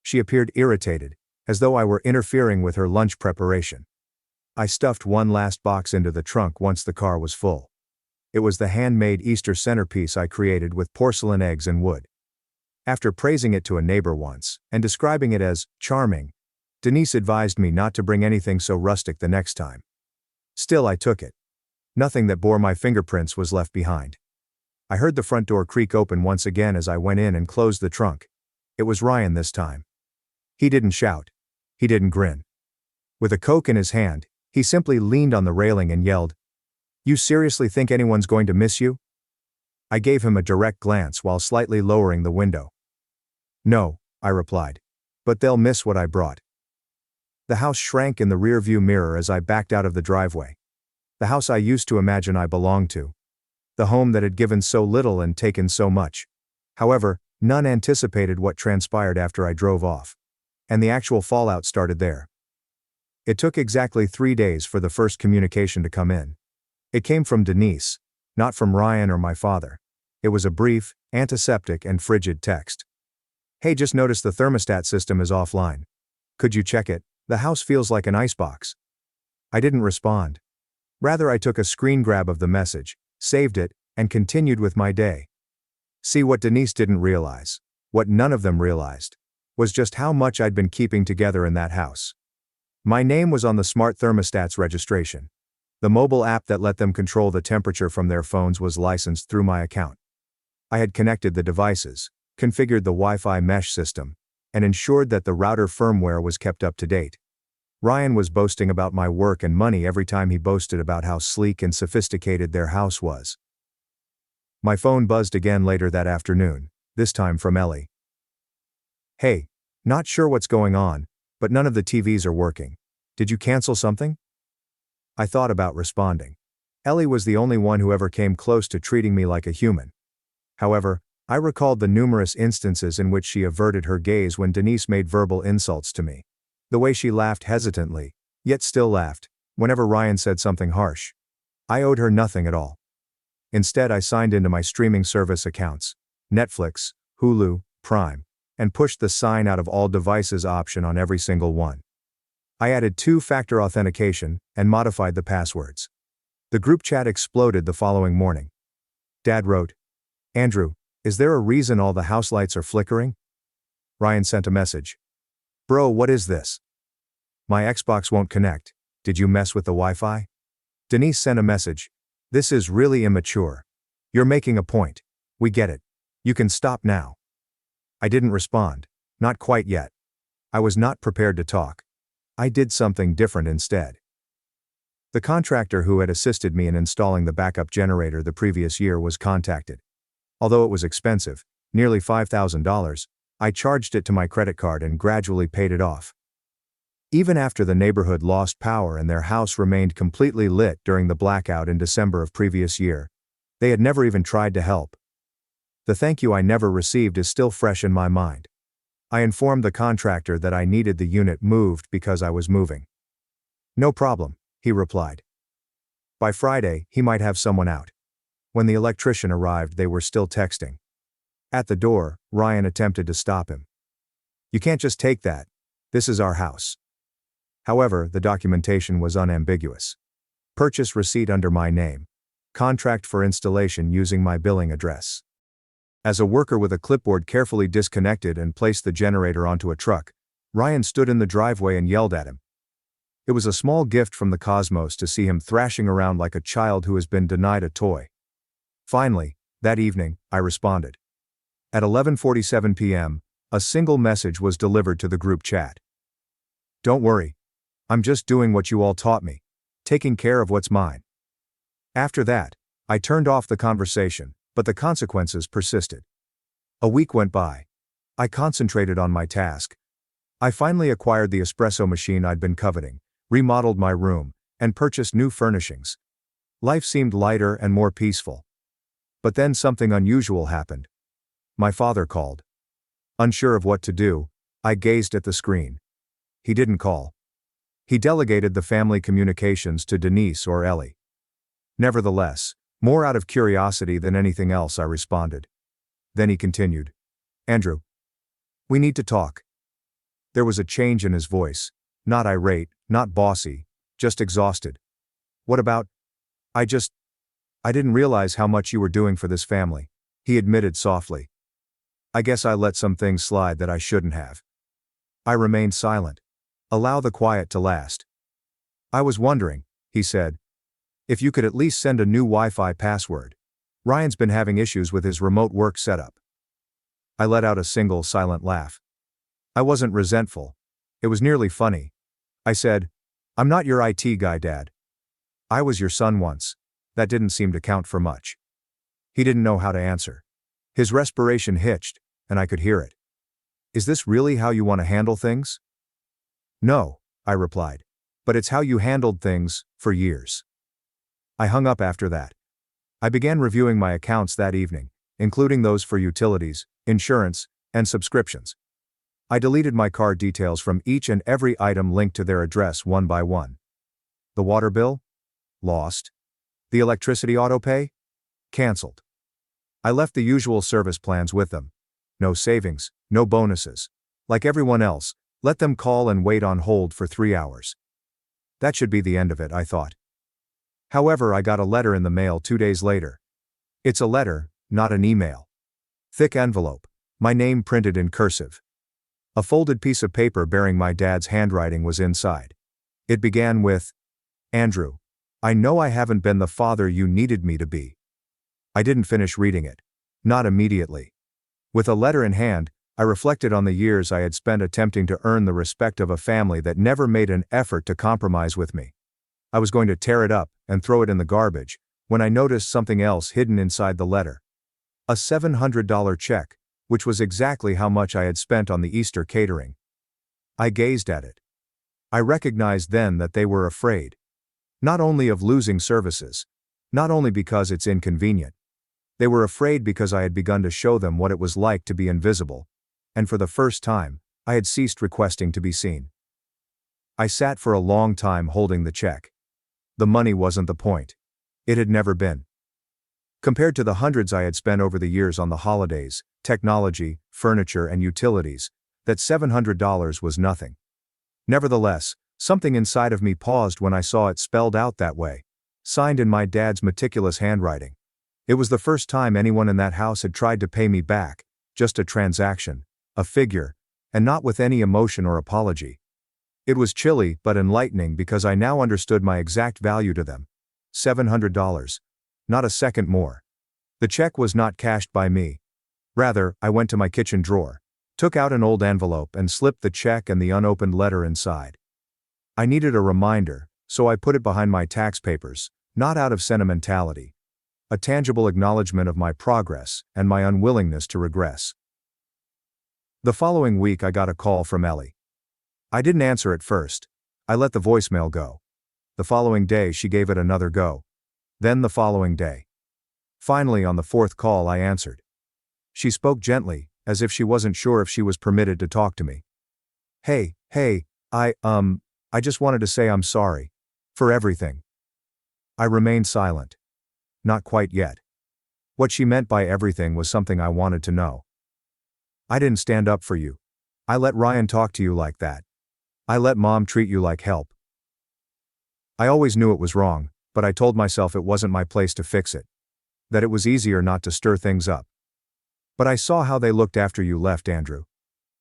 She appeared irritated, as though I were interfering with her lunch preparation. I stuffed one last box into the trunk once the car was full. It was the handmade Easter centerpiece I created with porcelain eggs and wood. After praising it to a neighbor once, and describing it as charming, Denise advised me not to bring anything so rustic the next time. Still, I took it. Nothing that bore my fingerprints was left behind. I heard the front door creak open once again as I went in and closed the trunk. It was Ryan this time. He didn't shout. He didn't grin. With a Coke in his hand, he simply leaned on the railing and yelled, "You seriously think anyone's going to miss you?" I gave him a direct glance while slightly lowering the window. "No," I replied. "But they'll miss what I brought." The house shrank in the rearview mirror as I backed out of the driveway. The house I used to imagine I belonged to. The home that had given so little and taken so much. However, none anticipated what transpired after I drove off. And the actual fallout started there. It took exactly 3 days for the first communication to come in. It came from Denise, not from Ryan or my father. It was a brief, antiseptic and frigid text. "Hey, just noticed the thermostat system is offline. Could you check it? The house feels like an icebox." I didn't respond. Rather, I took a screen grab of the message, saved it, and continued with my day. See, what Denise didn't realize, what none of them realized, was just how much I'd been keeping together in that house. My name was on the smart thermostat's registration. The mobile app that let them control the temperature from their phones was licensed through my account. I had connected the devices, configured the Wi-Fi mesh system, and ensured that the router firmware was kept up to date. Ryan was boasting about my work and money every time he boasted about how sleek and sophisticated their house was. My phone buzzed again later that afternoon, this time from Ellie. "Hey, not sure what's going on, but none of the TVs are working. Did you cancel something?" I thought about responding. Ellie was the only one who ever came close to treating me like a human. However, I recalled the numerous instances in which she averted her gaze when Denise made verbal insults to me. The way she laughed hesitantly, yet still laughed, whenever Ryan said something harsh. I owed her nothing at all. Instead, I signed into my streaming service accounts, Netflix, Hulu, Prime, and pushed the sign out of all devices option on every single one. I added two-factor authentication and modified the passwords. The group chat exploded the following morning. Dad wrote, "Andrew, is there a reason all the house lights are flickering?" Ryan sent a message. "Bro, what is this? My Xbox won't connect. Did you mess with the Wi-Fi?" Denise sent a message. "This is really immature. You're making a point. We get it. You can stop now." I didn't respond. Not quite yet. I was not prepared to talk. I did something different instead. The contractor who had assisted me in installing the backup generator the previous year was contacted. Although it was expensive, nearly $5,000, I charged it to my credit card and gradually paid it off. Even after the neighborhood lost power and their house remained completely lit during the blackout in December of previous year, they had never even tried to help. The thank you I never received is still fresh in my mind. I informed the contractor that I needed the unit moved because I was moving. "No problem," he replied. By Friday, he might have someone out. When the electrician arrived, they were still texting. At the door, Ryan attempted to stop him. "You can't just take that. This is our house." However, the documentation was unambiguous. Purchase receipt under my name. Contract for installation using my billing address. As a worker with a clipboard carefully disconnected and placed the generator onto a truck, Ryan stood in the driveway and yelled at him. It was a small gift from the cosmos to see him thrashing around like a child who has been denied a toy. Finally, that evening, I responded. At 11:47 p.m., a single message was delivered to the group chat. Don't worry. I'm just doing what you all taught me. Taking care of what's mine. After that, I turned off the conversation, but the consequences persisted. A week went by. I concentrated on my task. I finally acquired the espresso machine I'd been coveting, remodeled my room, and purchased new furnishings. Life seemed lighter and more peaceful. But then something unusual happened. My father called. Unsure of what to do, I gazed at the screen. He didn't call. He delegated the family communications to Denise or Ellie. Nevertheless, more out of curiosity than anything else, I responded. Then he continued. Andrew. We need to talk. There was a change in his voice, not irate, not bossy, just exhausted. What about? I didn't realize how much you were doing for this family, he admitted softly. I guess I let some things slide that I shouldn't have. I remained silent. Allow the quiet to last. I was wondering, he said, if you could at least send a new Wi-Fi password. Ryan's been having issues with his remote work setup. I let out a single silent laugh. I wasn't resentful. It was nearly funny. I said, I'm not your IT guy, Dad. I was your son once. That didn't seem to count for much. He didn't know how to answer. His respiration hitched, and I could hear it. Is this really how you want to handle things? No, I replied. But it's how you handled things, for years. I hung up after that. I began reviewing my accounts that evening, including those for utilities, insurance, and subscriptions. I deleted my card details from each and every item linked to their address one by one. The water bill? Lost. The electricity autopay? Cancelled. I left the usual service plans with them. No savings, no bonuses. Like everyone else, let them call and wait on hold for 3 hours. That should be the end of it, I thought. However, I got a letter in the mail 2 days later. It's a letter, not an email. Thick envelope, my name printed in cursive. A folded piece of paper bearing my dad's handwriting was inside. It began with, Andrew, I know I haven't been the father you needed me to be. I didn't finish reading it. Not immediately. With a letter in hand, I reflected on the years I had spent attempting to earn the respect of a family that never made an effort to compromise with me. I was going to tear it up and throw it in the garbage, when I noticed something else hidden inside the letter. A $700 check, which was exactly how much I had spent on the Easter catering. I gazed at it. I recognized then that they were afraid. Not only of losing services, not only because it's inconvenient. They were afraid because I had begun to show them what it was like to be invisible, and for the first time, I had ceased requesting to be seen. I sat for a long time holding the check. The money wasn't the point. It had never been. Compared to the hundreds I had spent over the years on the holidays, technology, furniture, and utilities, that $700 was nothing. Nevertheless, something inside of me paused when I saw it spelled out that way, signed in my dad's meticulous handwriting. It was the first time anyone in that house had tried to pay me back, just a transaction, a figure, and not with any emotion or apology. It was chilly but enlightening because I now understood my exact value to them. $700. Not a second more. The check was not cashed by me. Rather, I went to my kitchen drawer, took out an old envelope and slipped the check and the unopened letter inside. I needed a reminder, so I put it behind my tax papers, not out of sentimentality. A tangible acknowledgement of my progress and my unwillingness to regress. The following week I got a call from Ellie. I didn't answer at first. I let the voicemail go. The following day she gave it another go. Then the following day. Finally on the fourth call I answered. She spoke gently, as if she wasn't sure if she was permitted to talk to me. Hey, I just wanted to say I'm sorry. For everything. I remained silent. Not quite yet. What she meant by everything was something I wanted to know. I didn't stand up for you. I let Ryan talk to you like that. I let Mom treat you like help. I always knew it was wrong, but I told myself it wasn't my place to fix it. That it was easier not to stir things up. But I saw how they looked after you left, Andrew.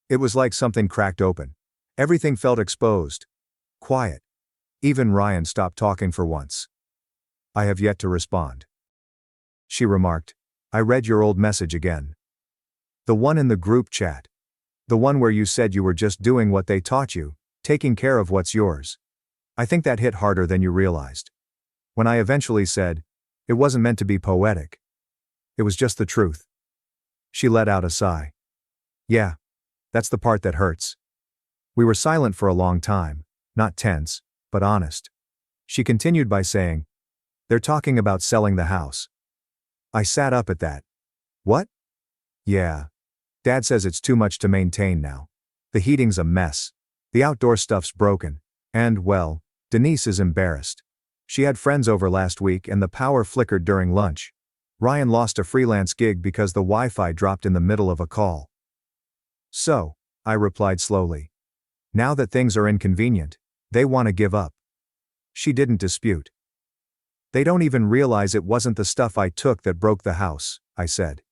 It was like something cracked open. Everything felt exposed. Quiet. Even Ryan stopped talking for once. I have yet to respond. She remarked, I read your old message again. The one in the group chat. The one where you said you were just doing what they taught you, Taking care of what's yours. I think that hit harder than you realized. When I eventually said, it wasn't meant to be poetic. It was just the truth. She let out a sigh. Yeah, that's the part that hurts. We were silent for a long time, not tense, but honest. She continued by saying, they're talking about selling the house. I sat up at that. What? Yeah. Dad says it's too much to maintain now. The heating's a mess. The outdoor stuff's broken. And, well, Denise is embarrassed. She had friends over last week and the power flickered during lunch. Ryan lost a freelance gig because the Wi-Fi dropped in the middle of a call. So, I replied slowly. Now that things are inconvenient, they want to give up. She didn't dispute. They don't even realize it wasn't the stuff I took that broke the house, I said.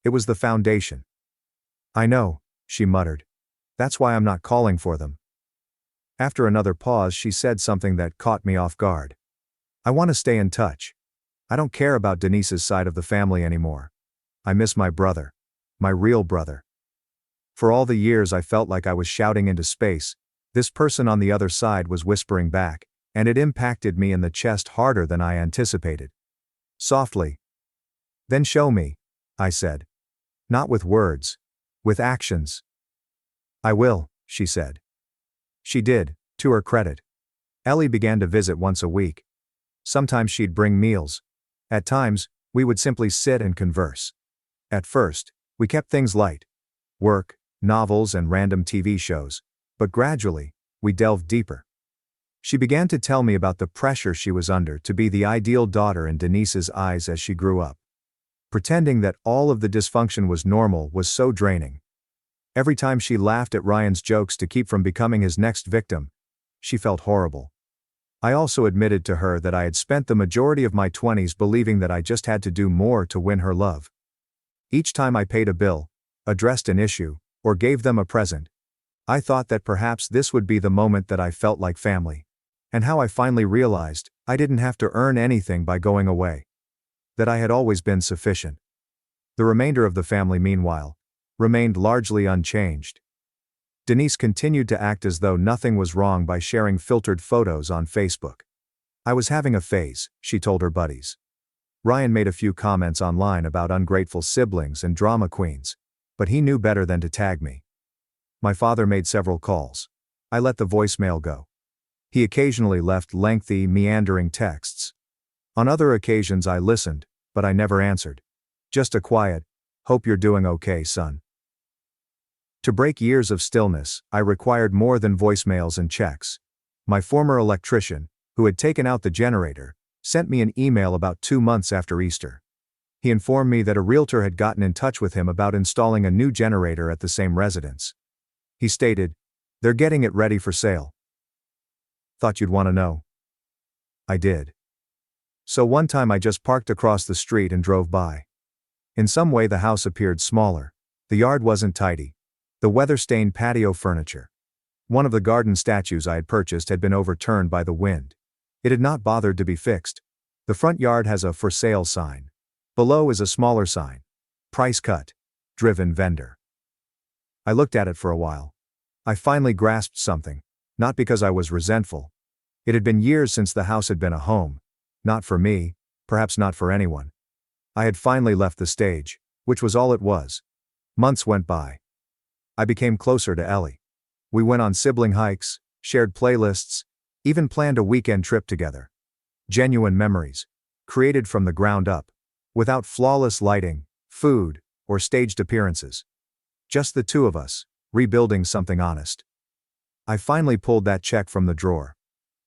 It was the foundation. I know, she muttered. That's why I'm not calling for them. After another pause, she said something that caught me off guard. I want to stay in touch. I don't care about Denise's side of the family anymore. I miss my brother. My real brother. For all the years I felt like I was shouting into space, this person on the other side was whispering back, and it impacted me in the chest harder than I anticipated. Softly. Then show me, I said. Not with words. With actions. I will, she said. She did, to her credit. Ellie began to visit once a week. Sometimes she'd bring meals. At times, we would simply sit and converse. At first, we kept things light. Work, novels and random TV shows. But gradually, we delved deeper. She began to tell me about the pressure she was under to be the ideal daughter in Denise's eyes as she grew up. Pretending that all of the dysfunction was normal was so draining. Every time she laughed at Ryan's jokes to keep from becoming his next victim, she felt horrible. I also admitted to her that I had spent the majority of my 20s believing that I just had to do more to win her love. Each time I paid a bill, addressed an issue, or gave them a present, I thought that perhaps this would be the moment that I felt like family. And how I finally realized I didn't have to earn anything by going away. That I had always been sufficient. The remainder of the family, meanwhile, remained largely unchanged. Denise continued to act as though nothing was wrong by sharing filtered photos on Facebook. I was having a phase, she told her buddies. Ryan made a few comments online about ungrateful siblings and drama queens, but he knew better than to tag me. My father made several calls. I let the voicemail go. He occasionally left lengthy, meandering texts. On other occasions I listened, but I never answered. Just a quiet, "Hope you're doing okay, son." To break years of stillness, I required more than voicemails and checks. My former electrician, who had taken out the generator, sent me an email about 2 months after Easter. He informed me that a realtor had gotten in touch with him about installing a new generator at the same residence. He stated, "They're getting it ready for sale. Thought you'd want to know." I did. So one time I just parked across the street and drove by. In some way the house appeared smaller. The yard wasn't tidy. The weather-stained patio furniture. One of the garden statues I had purchased had been overturned by the wind. It had not bothered to be fixed. The front yard has a "for sale" sign. Below is a smaller sign. Price cut. Driven vendor. I looked at it for a while. I finally grasped something. Not because I was resentful. It had been years since the house had been a home. Not for me, perhaps not for anyone. I had finally left the stage, which was all it was. Months went by. I became closer to Ellie. We went on sibling hikes, shared playlists, even planned a weekend trip together. Genuine memories. Created from the ground up. Without flawless lighting, food, or staged appearances. Just the two of us, rebuilding something honest. I finally pulled that check from the drawer.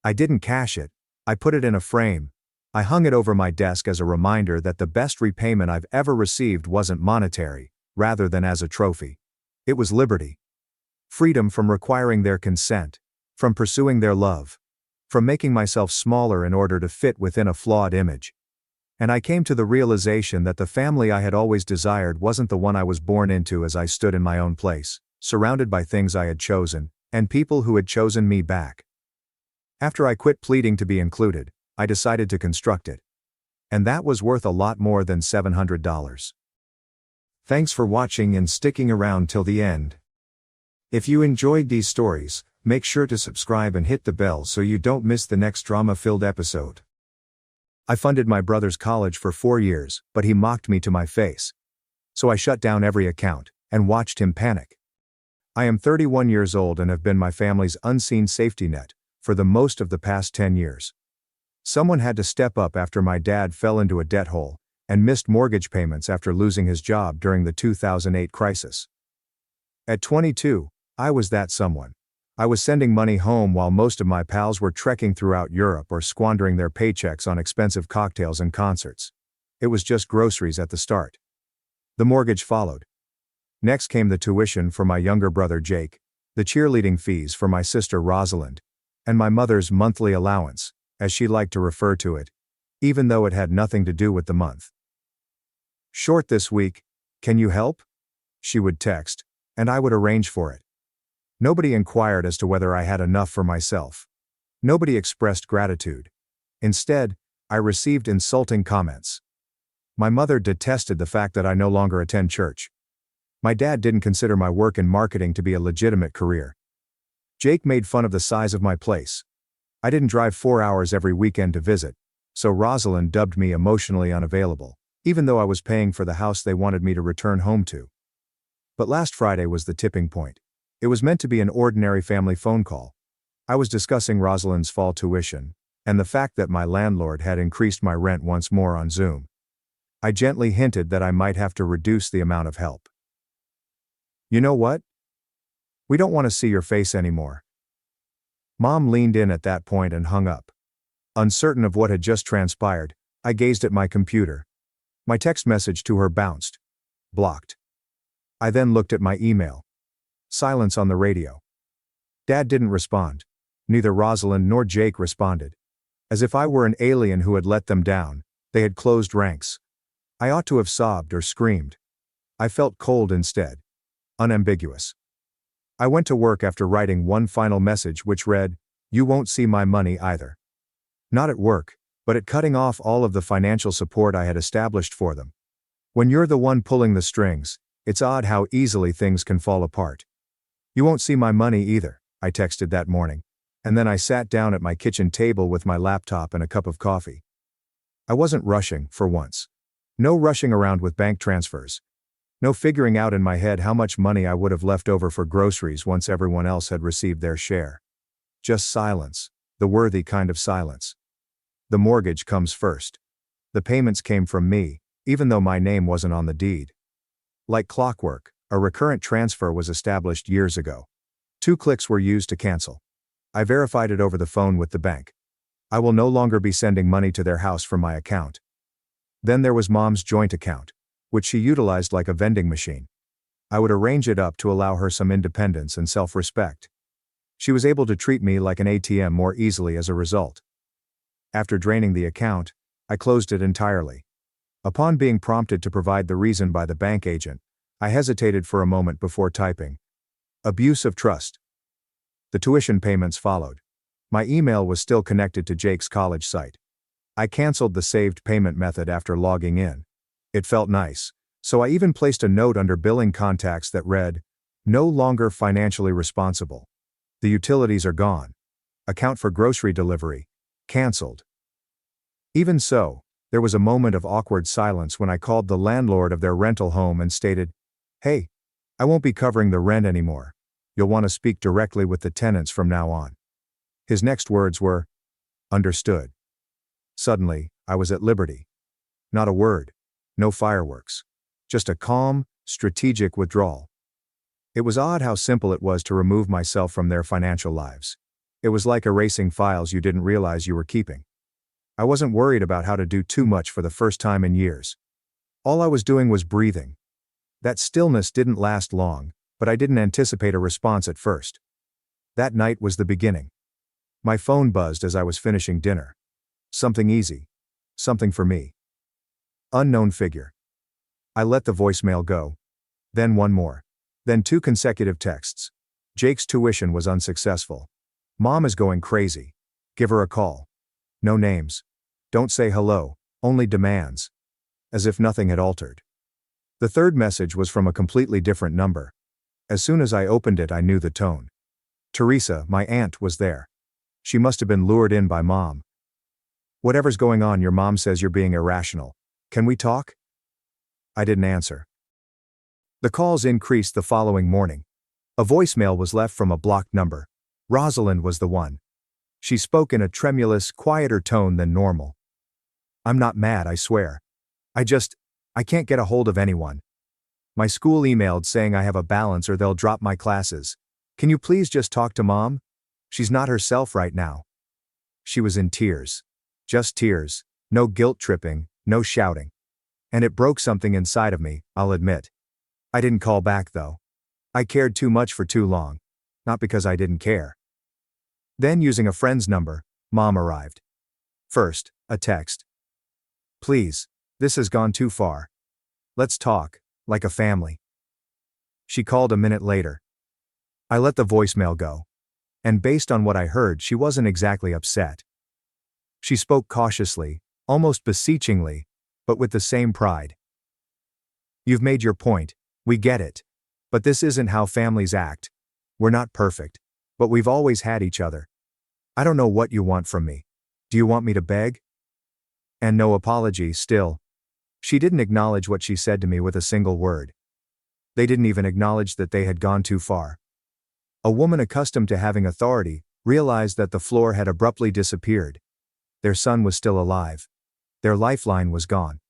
I didn't cash it. I put it in a frame. I hung it over my desk as a reminder that the best repayment I've ever received wasn't monetary, rather than as a trophy. It was liberty. Freedom from requiring their consent, from pursuing their love, from making myself smaller in order to fit within a flawed image. And I came to the realization that the family I had always desired wasn't the one I was born into as I stood in my own place, surrounded by things I had chosen, and people who had chosen me back. After I quit pleading to be included, I decided to construct it. And that was worth a lot more than $700. Thanks for watching and sticking around till the end. If you enjoyed these stories, Make sure to subscribe and hit the bell so you don't miss the next drama-filled episode. I funded my brother's college for 4 years, but he mocked me to my face. So I shut down every account and watched him panic. I am 31 years old and have been my family's unseen safety net for the most of the past 10 years. Someone had to step up after my dad fell into a debt hole and missed mortgage payments after losing his job during the 2008 crisis. At 22, I was that someone. I was sending money home while most of my pals were trekking throughout Europe or squandering their paychecks on expensive cocktails and concerts. It was just groceries at the start. The mortgage followed. Next came the tuition for my younger brother Jake, the cheerleading fees for my sister Rosalind, and my mother's monthly allowance, as she liked to refer to it, even though it had nothing to do with the month. "Short this week, can you help?" she would text, and I would arrange for it. Nobody inquired as to whether I had enough for myself. Nobody expressed gratitude. Instead, I received insulting comments. My mother detested the fact that I no longer attend church. My dad didn't consider my work in marketing to be a legitimate career. Jake made fun of the size of my place. I didn't drive 4 hours every weekend to visit, so Rosalind dubbed me emotionally unavailable, even though I was paying for the house they wanted me to return home to. But last Friday was the tipping point. It was meant to be an ordinary family phone call. I was discussing Rosalind's fall tuition, and the fact that my landlord had increased my rent once more on Zoom. I gently hinted that I might have to reduce the amount of help. "You know what? We don't want to see your face anymore." Mom leaned in at that point and hung up. Uncertain of what had just transpired, I gazed at my computer. My text message to her bounced. Blocked. I then looked at my email. Silence on the radio. Dad didn't respond. Neither Rosalind nor Jake responded. As if I were an alien who had let them down, they had closed ranks. I ought to have sobbed or screamed. I felt cold instead. Unambiguous. I went to work after writing one final message which read, "You won't see my money either." Not at work, but at cutting off all of the financial support I had established for them. When you're the one pulling the strings, it's odd how easily things can fall apart. "You won't see my money either," I texted that morning, and then I sat down at my kitchen table with my laptop and a cup of coffee. I wasn't rushing, for once. No rushing around with bank transfers. No figuring out in my head how much money I would have left over for groceries once everyone else had received their share. Just silence, the worthy kind of silence. The mortgage comes first. The payments came from me, even though my name wasn't on the deed. Like clockwork, a recurrent transfer was established years ago. 2 clicks were used to cancel. I verified it over the phone with the bank. I will no longer be sending money to their house from my account. Then there was Mom's joint account, which she utilized like a vending machine. I would arrange it up to allow her some independence and self-respect. She was able to treat me like an ATM more easily as a result. After draining the account, I closed it entirely. Upon being prompted to provide the reason by the bank agent, I hesitated for a moment before typing. Abuse of trust. The tuition payments followed. My email was still connected to Jake's college site. I canceled the saved payment method after logging in. It felt nice, so I even placed a note under billing contacts that read, "No longer financially responsible. The utilities are gone. Account for grocery delivery, canceled." Even so, there was a moment of awkward silence when I called the landlord of their rental home and stated, "Hey, I won't be covering the rent anymore. You'll want to speak directly with the tenants from now on." His next words were, "Understood." Suddenly, I was at liberty. Not a word. No fireworks. Just a calm, strategic withdrawal. It was odd how simple it was to remove myself from their financial lives. It was like erasing files you didn't realize you were keeping. I wasn't worried about how to do too much for the first time in years. All I was doing was breathing. That stillness didn't last long, but I didn't anticipate a response at first. That night was the beginning. My phone buzzed as I was finishing dinner. Something easy. Something for me. Unknown figure. I let the voicemail go. Then one more. Then 2 consecutive texts. Jake's tuition was unsuccessful. Mom is going crazy. Give her a call. No names. Don't say hello, only demands. As if nothing had altered. The third message was from a completely different number. As soon as I opened it, I knew the tone. Teresa, my aunt, was there. She must have been lured in by Mom. Whatever's going on, your mom says you're being irrational. Can we talk? I didn't answer. The calls increased the following morning. A voicemail was left from a blocked number. Rosalind was the one. She spoke in a tremulous, quieter tone than normal. I'm not mad, I swear. I can't get a hold of anyone. My school emailed saying I have a balance or they'll drop my classes. Can you please just talk to Mom? She's not herself right now. She was in tears. Just tears. No guilt tripping, no shouting. And it broke something inside of me, I'll admit. I didn't call back though. I cared too much for too long. Not because I didn't care. Then, using a friend's number, Mom arrived. First, a text. Please, this has gone too far. Let's talk, like a family. She called a minute later. I let the voicemail go. And based on what I heard, she wasn't exactly upset. She spoke cautiously, almost beseechingly, but with the same pride. You've made your point, we get it. But this isn't how families act. We're not perfect, but we've always had each other. I don't know what you want from me. Do you want me to beg? And no apology, still. She didn't acknowledge what she said to me with a single word. They didn't even acknowledge that they had gone too far. A woman accustomed to having authority realized that the floor had abruptly disappeared. Their son was still alive. Their lifeline was gone.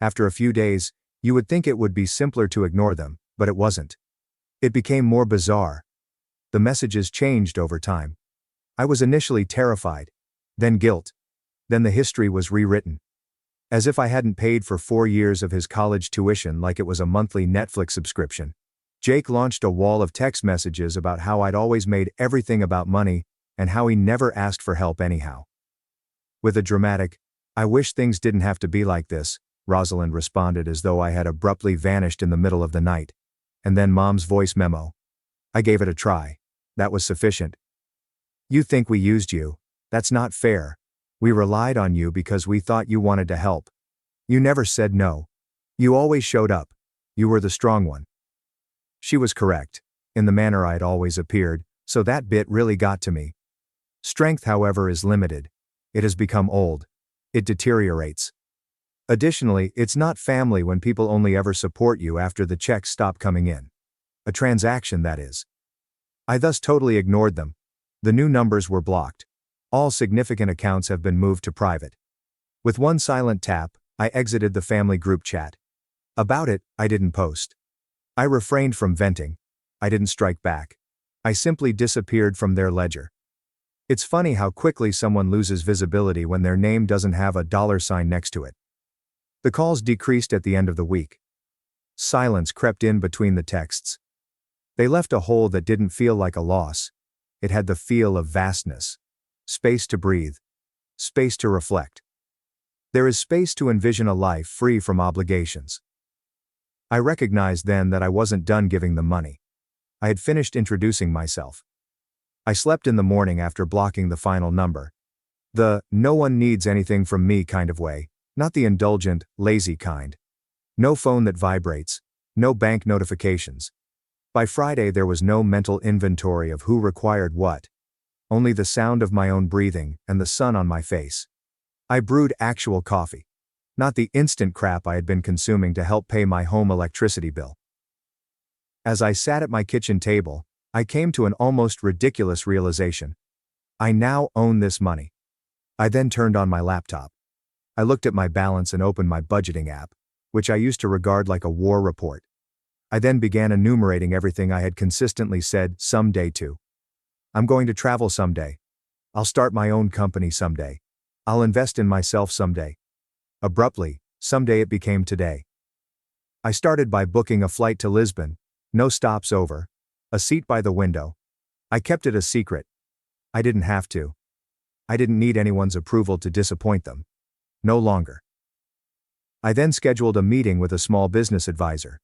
After a few days, you would think it would be simpler to ignore them, but it wasn't. It became more bizarre. The messages changed over time. I was initially terrified, then guilt, then the history was rewritten. As if I hadn't paid for 4 years of his college tuition like it was a monthly Netflix subscription. Jake launched a wall of text messages about how I'd always made everything about money and how he never asked for help anyhow. With a dramatic, I wish things didn't have to be like this, Rosalind responded as though I had abruptly vanished in the middle of the night. And then Mom's voice memo. I gave it a try. That was sufficient. You think we used you? That's not fair. We relied on you because we thought you wanted to help. You never said no. You always showed up. You were the strong one. She was correct, in the manner I'd always appeared, so that bit really got to me. Strength, however, is limited. It has become old. It deteriorates. Additionally, it's not family when people only ever support you after the checks stop coming in. A transaction, that is. I thus totally ignored them. The new numbers were blocked. All significant accounts have been moved to private. With one silent tap, I exited the family group chat. About it, I didn't post. I refrained from venting. I didn't strike back. I simply disappeared from their ledger. It's funny how quickly someone loses visibility when their name doesn't have a $sign next to it. The calls decreased at the end of the week. Silence crept in between the texts. They left a hole that didn't feel like a loss. It had the feel of vastness. Space to breathe. Space to reflect. There is space to envision a life free from obligations. I recognized then that I wasn't done giving them money. I had finished introducing myself. I slept in the morning after blocking the final number. The "no one needs anything from me" kind of way, not the indulgent, lazy kind. No phone that vibrates. No bank notifications. By Friday there was no mental inventory of who required what. Only the sound of my own breathing and the sun on my face. I brewed actual coffee. Not the instant crap I had been consuming to help pay my home electricity bill. As I sat at my kitchen table, I came to an almost ridiculous realization. I now own this money. I then turned on my laptop. I looked at my balance and opened my budgeting app, which I used to regard like a war report. I then began enumerating everything I had consistently said someday to. I'm going to travel someday. I'll start my own company someday. I'll invest in myself someday. Abruptly, someday it became today. I started by booking a flight to Lisbon, no stops over, a seat by the window. I kept it a secret. I didn't have to. I didn't need anyone's approval to disappoint them. No longer. I then scheduled a meeting with a small business advisor.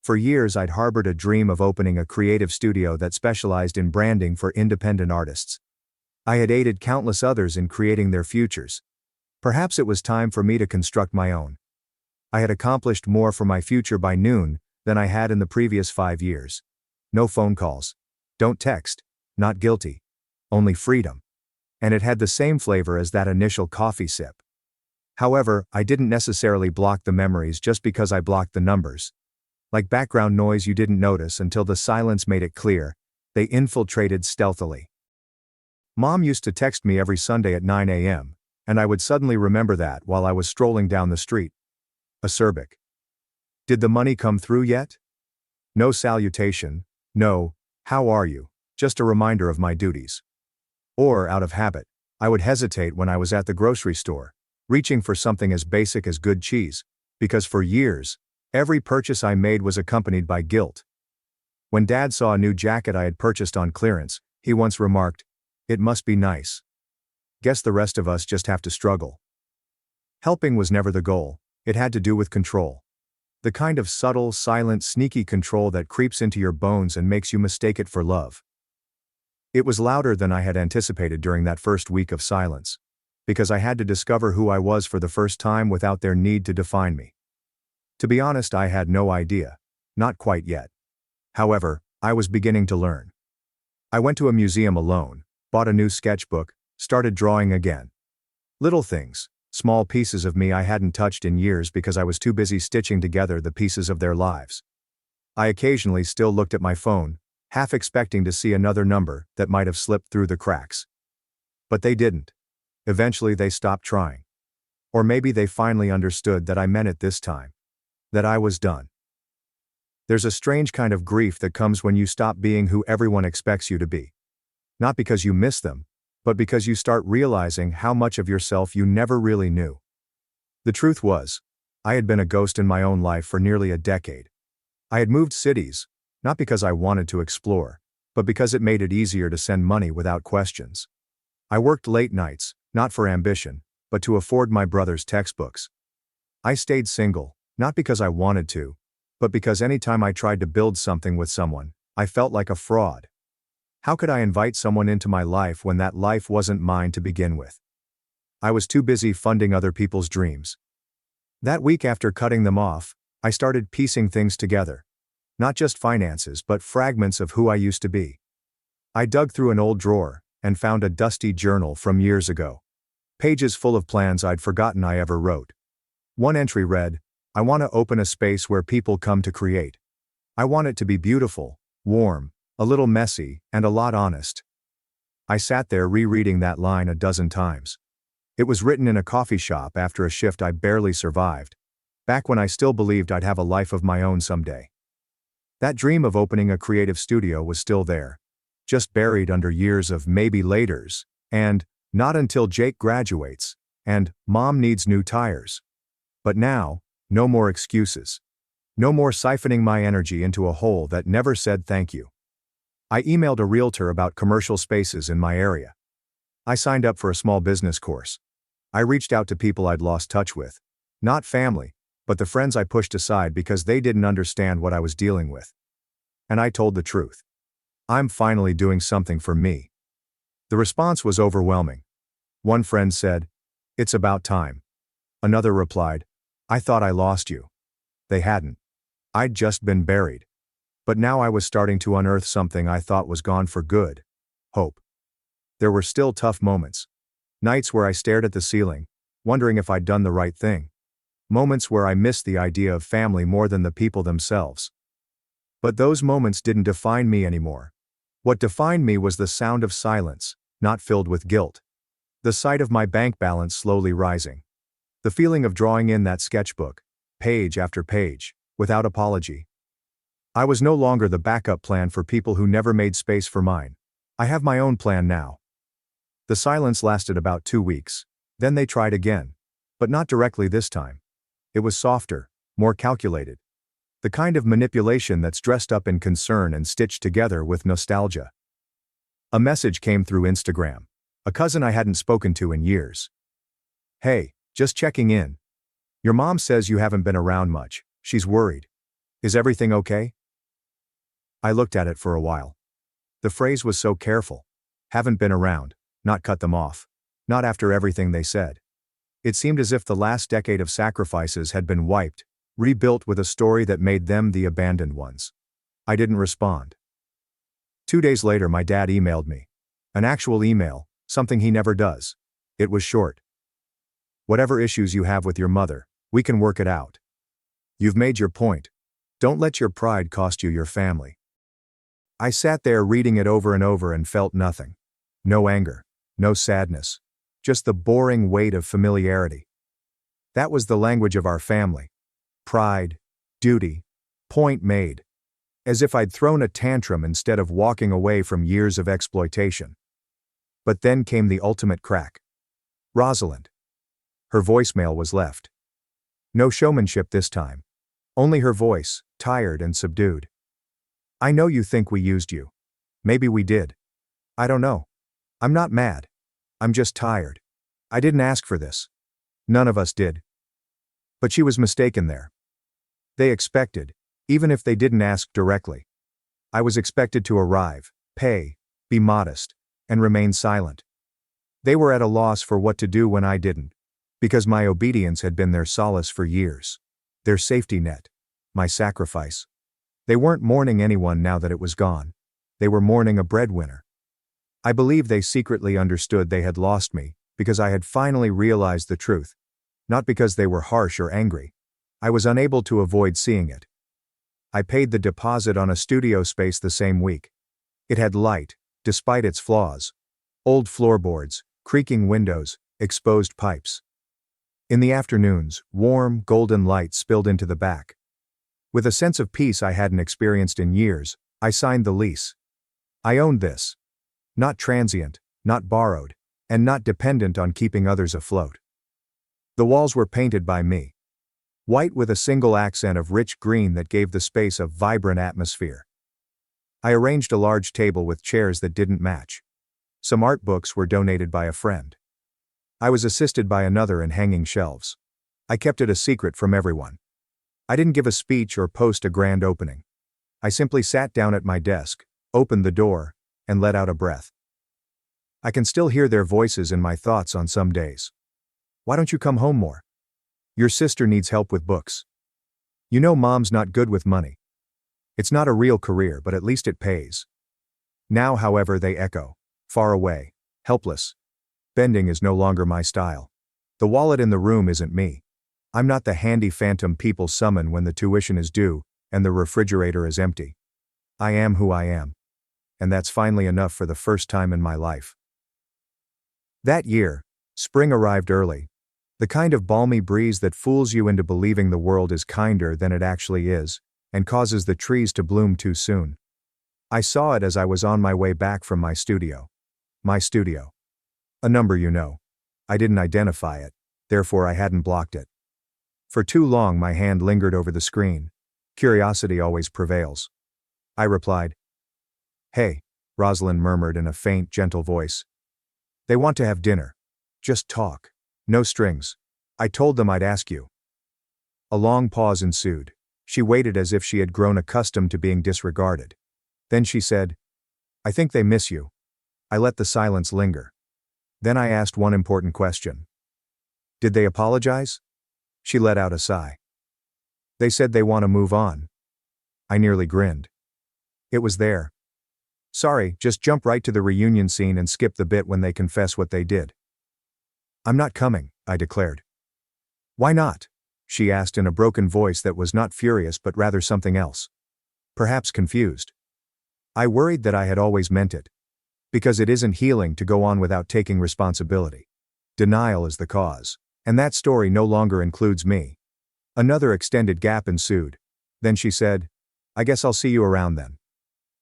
For years I'd harbored a dream of opening a creative studio that specialized in branding for independent artists. I had aided countless others in creating their futures. Perhaps it was time for me to construct my own. I had accomplished more for my future by noon than I had in the previous 5 years. No phone calls. Don't text. Not guilty. Only freedom. And it had the same flavor as that initial coffee sip. However, I didn't necessarily block the memories just because I blocked the numbers. Like background noise you didn't notice until the silence made it clear, they infiltrated stealthily. Mom used to text me every Sunday at 9 a.m., and I would suddenly remember that while I was strolling down the street. Acerbic. Did the money come through yet? No salutation, no, how are you, just a reminder of my duties. Or, out of habit, I would hesitate when I was at the grocery store, reaching for something as basic as good cheese, because for years, every purchase I made was accompanied by guilt. When Dad saw a new jacket I had purchased on clearance, he once remarked, "It must be nice. Guess the rest of us just have to struggle." Helping was never the goal, it had to do with control. The kind of subtle, silent, sneaky control that creeps into your bones and makes you mistake it for love. It was louder than I had anticipated during that first week of silence, because I had to discover who I was for the first time without their need to define me. To be honest, I had no idea. Not quite yet. However, I was beginning to learn. I went to a museum alone, bought a new sketchbook, started drawing again. Little things, small pieces of me I hadn't touched in years because I was too busy stitching together the pieces of their lives. I occasionally still looked at my phone, half expecting to see another number that might have slipped through the cracks. But they didn't. Eventually they stopped trying. Or maybe they finally understood that I meant it this time. That I was done. There's a strange kind of grief that comes when you stop being who everyone expects you to be. Not because you miss them, but because you start realizing how much of yourself you never really knew. The truth was, I had been a ghost in my own life for nearly a decade. I had moved cities, not because I wanted to explore, but because it made it easier to send money without questions. I worked late nights, not for ambition, but to afford my brother's textbooks. I stayed single, not because I wanted to, but because anytime I tried to build something with someone, I felt like a fraud. How could I invite someone into my life when that life wasn't mine to begin with? I was too busy funding other people's dreams. That week after cutting them off, I started piecing things together. Not just finances, but fragments of who I used to be. I dug through an old drawer and found a dusty journal from years ago. Pages full of plans I'd forgotten I ever wrote. One entry read, "I want to open a space where people come to create. I want it to be beautiful, warm, a little messy, and a lot honest." I sat there rereading that line a dozen times. It was written in a coffee shop after a shift I barely survived, back when I still believed I'd have a life of my own someday. That dream of opening a creative studio was still there, just buried under years of maybe laters, and not until Jake graduates, and Mom needs new tires. But now, no more excuses. No more siphoning my energy into a hole that never said thank you. I emailed a realtor about commercial spaces in my area. I signed up for a small business course. I reached out to people I'd lost touch with. Not family, but the friends I pushed aside because they didn't understand what I was dealing with. And I told the truth. I'm finally doing something for me. The response was overwhelming. One friend said, "It's about time." Another replied, "I thought I lost you." They hadn't. I'd just been buried. But now I was starting to unearth something I thought was gone for good. Hope. There were still tough moments. Nights where I stared at the ceiling, wondering if I'd done the right thing. Moments where I missed the idea of family more than the people themselves. But those moments didn't define me anymore. What defined me was the sound of silence, not filled with guilt. The sight of my bank balance slowly rising. The feeling of drawing in that sketchbook, page after page, without apology. I was no longer the backup plan for people who never made space for mine. I have my own plan now. The silence lasted about 2 weeks. Then they tried again. But not directly this time. It was softer, more calculated. The kind of manipulation that's dressed up in concern and stitched together with nostalgia. A message came through Instagram. A cousin I hadn't spoken to in years. "Hey, just checking in. Your mom says you haven't been around much. She's worried. Is everything okay?" I looked at it for a while. The phrase was so careful. Haven't been around, not cut them off. Not after everything they said. It seemed as if the last decade of sacrifices had been wiped, rebuilt with a story that made them the abandoned ones. I didn't respond. 2 days later, my dad emailed me. An actual email, something he never does. It was short. Whatever issues you have with your mother, we can work it out. You've made your point. Don't let your pride cost you your family. I sat there reading it over and over and felt nothing. No anger, no sadness. Just the boring weight of familiarity. That was the language of our family. Pride, duty, point made. As if I'd thrown a tantrum instead of walking away from years of exploitation. But then came the ultimate crack. Rosalind. Her voicemail was left. No showmanship this time. Only her voice, tired and subdued. I know you think we used you. Maybe we did. I don't know. I'm not mad. I'm just tired. I didn't ask for this. None of us did. But she was mistaken there. They expected, even if they didn't ask directly. I was expected to arrive, pay, be modest, and remain silent. They were at a loss for what to do when I didn't, because my obedience had been their solace for years. Their safety net. My sacrifice. They weren't mourning anyone now that it was gone. They were mourning a breadwinner. I believe they secretly understood they had lost me, because I had finally realized the truth. Not because they were harsh or angry. I was unable to avoid seeing it. I paid the deposit on a studio space the same week. It had light, despite its flaws. Old floorboards, creaking windows, exposed pipes. In the afternoons, warm, golden light spilled into the back. With a sense of peace I hadn't experienced in years, I signed the lease. I owned this. Not transient, not borrowed, and not dependent on keeping others afloat. The walls were painted by me. White with a single accent of rich green that gave the space a vibrant atmosphere. I arranged a large table with chairs that didn't match. Some art books were donated by a friend. I was assisted by another in hanging shelves. I kept it a secret from everyone. I didn't give a speech or post a grand opening. I simply sat down at my desk, opened the door, and let out a breath. I can still hear their voices in my thoughts on some days. Why don't you come home more? Your sister needs help with books. You know mom's not good with money. It's not a real career, but at least it pays. Now, however, they echo, far away, helpless. Bending is no longer my style. The wallet in the room isn't me. I'm not the handy phantom people summon when the tuition is due and the refrigerator is empty. I am who I am. And that's finally enough for the first time in my life. That year, spring arrived early. The kind of balmy breeze that fools you into believing the world is kinder than it actually is, and causes the trees to bloom too soon. I saw it as I was on my way back from my studio. My studio. A number you know. I didn't identify it, therefore I hadn't blocked it. For too long my hand lingered over the screen. Curiosity always prevails. I replied. Hey, Rosalind murmured in a faint, gentle voice. They want to have dinner. Just talk. No strings. I told them I'd ask you. A long pause ensued. She waited as if she had grown accustomed to being disregarded. Then she said, I think they miss you. I let the silence linger. Then I asked one important question. Did they apologize? She let out a sigh. They said they want to move on. I nearly grinned. It was there. Sorry, just jump right to the reunion scene and skip the bit when they confess what they did. I'm not coming, I declared. Why not? She asked in a broken voice that was not furious but rather something else. Perhaps confused. I worried that I had always meant it. Because it isn't healing to go on without taking responsibility. Denial is the cause. And that story no longer includes me. Another extended gap ensued. Then she said, I guess I'll see you around then.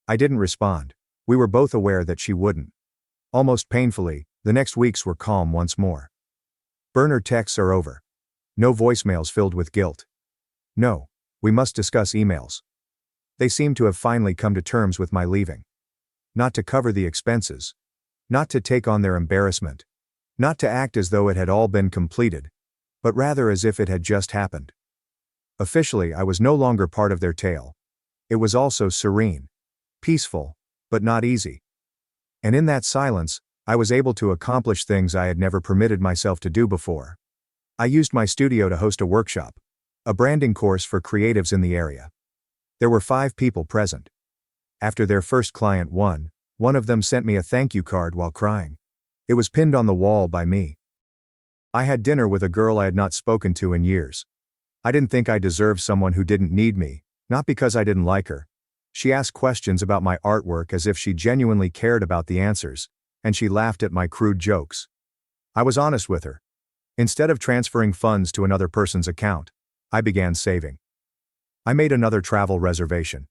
I didn't respond. We were both aware that she wouldn't. Almost painfully, the next weeks were calm once more. Burner texts are over. No voicemails filled with guilt. No, we must discuss emails. They seem to have finally come to terms with my leaving. Not to cover the expenses. Not to take on their embarrassment. Not to act as though it had all been completed, but rather as if it had just happened. Officially, I was no longer part of their tale. It was also serene. Peaceful, but not easy. And in that silence, I was able to accomplish things I had never permitted myself to do before. I used my studio to host a workshop, a branding course for creatives in the area. There were 5 people present. After their first client won, one of them sent me a thank you card while crying. It was pinned on the wall by me. I had dinner with a girl I had not spoken to in years. I didn't think I deserved someone who didn't need me, not because I didn't like her. She asked questions about my artwork as if she genuinely cared about the answers, and she laughed at my crude jokes. I was honest with her. Instead of transferring funds to another person's account, I began saving. I made another travel reservation.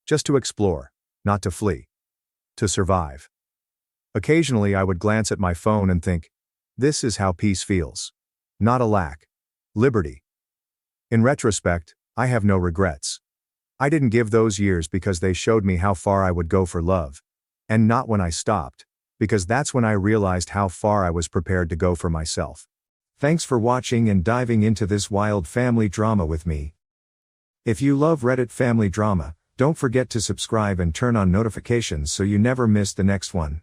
Just to explore, not to flee. To survive. Occasionally I would glance at my phone and think, this is how peace feels. Not a lack. Liberty. In retrospect, I have no regrets. I didn't give those years because they showed me how far I would go for love, and not when I stopped, because that's when I realized how far I was prepared to go for myself. Thanks for watching and diving into this wild family drama with me. If you love Reddit family drama, don't forget to subscribe and turn on notifications so you never miss the next one.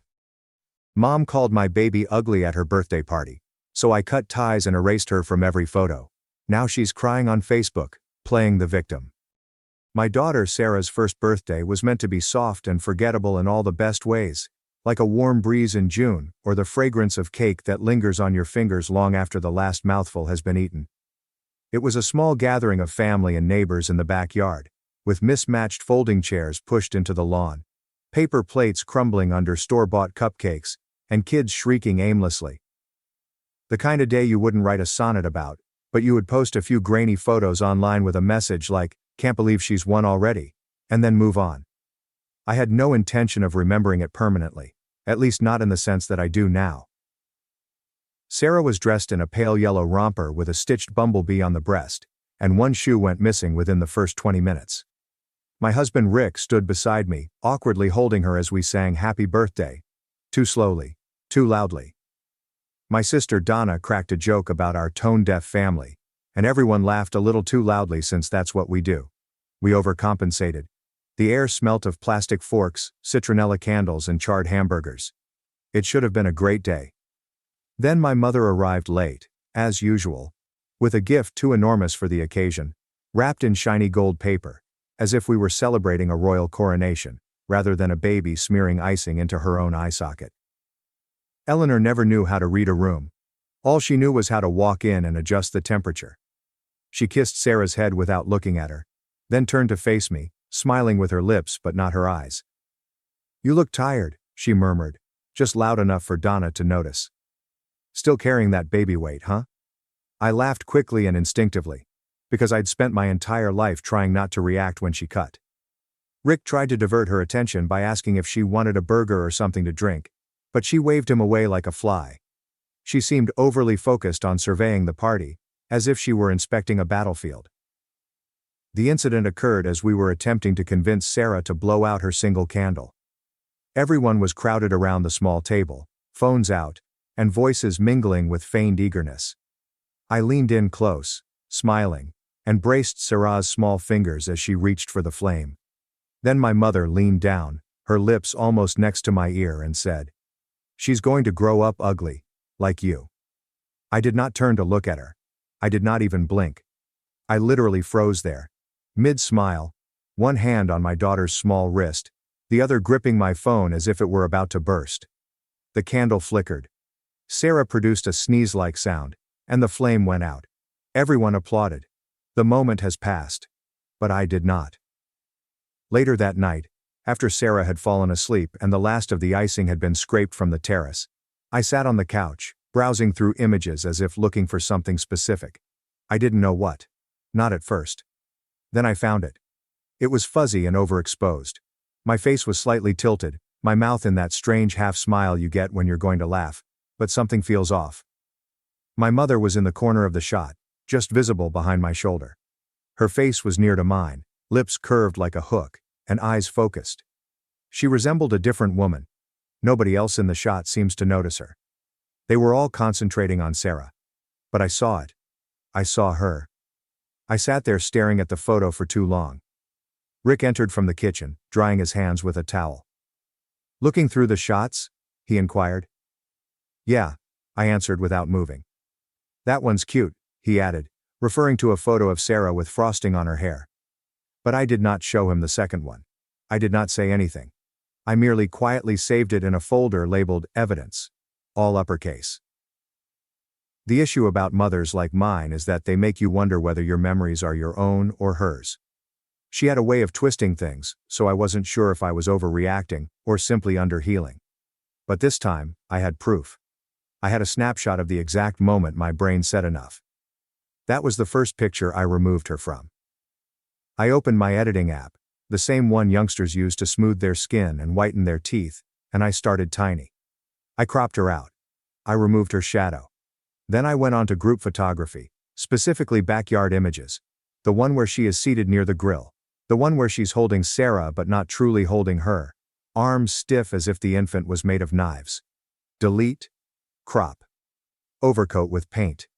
Mom called my baby ugly at her birthday party, so I cut ties and erased her from every photo. Now she's crying on Facebook, playing the victim. My daughter Sarah's first birthday was meant to be soft and forgettable in all the best ways, like a warm breeze in June, or the fragrance of cake that lingers on your fingers long after the last mouthful has been eaten. It was a small gathering of family and neighbors in the backyard, with mismatched folding chairs pushed into the lawn, paper plates crumbling under store-bought cupcakes, and kids shrieking aimlessly. The kind of day you wouldn't write a sonnet about, but you would post a few grainy photos online with a message like, "Can't believe she's won already," and then move on. I had no intention of remembering it permanently, at least not in the sense that I do now. Sarah was dressed in a pale yellow romper with a stitched bumblebee on the breast, and one shoe went missing within the first 20 minutes. My husband Rick stood beside me, awkwardly holding her as we sang Happy Birthday. Too slowly, too loudly. My sister Donna cracked a joke about our tone-deaf family, and everyone laughed a little too loudly since that's what we do. We overcompensated. The air smelt of plastic forks, citronella candles and charred hamburgers. It should have been a great day. Then my mother arrived late, as usual, with a gift too enormous for the occasion, wrapped in shiny gold paper, as if we were celebrating a royal coronation, rather than a baby smearing icing into her own eye socket. Eleanor never knew how to read a room. All she knew was how to walk in and adjust the temperature. She kissed Sarah's head without looking at her, then turned to face me, smiling with her lips but not her eyes. "You look tired," she murmured, just loud enough for Donna to notice. "Still carrying that baby weight, huh?" I laughed quickly and instinctively, because I'd spent my entire life trying not to react when she cut. Rick tried to divert her attention by asking if she wanted a burger or something to drink, but she waved him away like a fly. She seemed overly focused on surveying the party, as if she were inspecting a battlefield. The incident occurred as we were attempting to convince Sarah to blow out her single candle. Everyone was crowded around the small table, phones out, and voices mingling with feigned eagerness. I leaned in close, smiling, and braced Sarah's small fingers as she reached for the flame. Then my mother leaned down, her lips almost next to my ear, and said, "She's going to grow up ugly, like you." I did not turn to look at her. I did not even blink. I literally froze there, mid-smile, one hand on my daughter's small wrist, the other gripping my phone as if it were about to burst. The candle flickered. Sarah produced a sneeze-like sound, and the flame went out. Everyone applauded. The moment has passed. But I did not. Later that night, after Sarah had fallen asleep and the last of the icing had been scraped from the terrace, I sat on the couch, browsing through images as if looking for something specific. I didn't know what. Not at first. Then I found it. It was fuzzy and overexposed. My face was slightly tilted, my mouth in that strange half-smile you get when you're going to laugh, but something feels off. My mother was in the corner of the shot, just visible behind my shoulder. Her face was near to mine, lips curved like a hook, and eyes focused. She resembled a different woman. Nobody else in the shot seems to notice her. They were all concentrating on Sarah. But I saw it. I saw her. I sat there staring at the photo for too long. Rick entered from the kitchen, drying his hands with a towel. "Looking through the shots?" he inquired. "Yeah," I answered without moving. "That one's cute," he added, referring to a photo of Sarah with frosting on her hair. But I did not show him the second one. I did not say anything. I merely quietly saved it in a folder labeled Evidence. All uppercase. The issue about mothers like mine is that they make you wonder whether your memories are your own or hers. She had a way of twisting things, so I wasn't sure if I was overreacting or simply underhealing. But this time, I had proof. I had a snapshot of the exact moment my brain said enough. That was the first picture I removed her from. I opened my editing app, the same one youngsters use to smooth their skin and whiten their teeth, and I started tiny. I cropped her out. I removed her shadow. Then I went on to group photography, specifically backyard images. The one where she is seated near the grill. The one where she's holding Sarah but not truly holding her. Arms stiff as if the infant was made of knives. Delete. Crop. Overcoat with paint.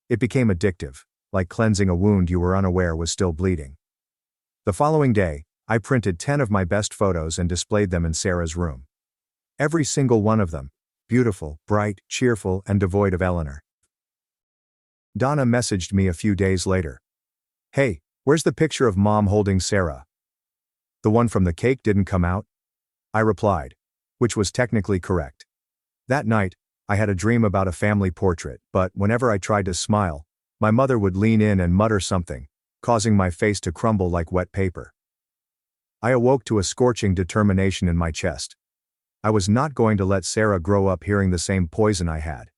It became addictive, like cleansing a wound you were unaware was still bleeding. The following day, I printed 10 of my best photos and displayed them in Sarah's room. Every single one of them, beautiful, bright, cheerful, and devoid of Eleanor. Donna messaged me a few days later. "Hey, where's the picture of Mom holding Sarah? The one from the cake didn't come out?" I replied, which was technically correct. That night, I had a dream about a family portrait, but whenever I tried to smile, my mother would lean in and mutter something, causing my face to crumble like wet paper. I awoke to a scorching determination in my chest. I was not going to let Sarah grow up hearing the same poison I had.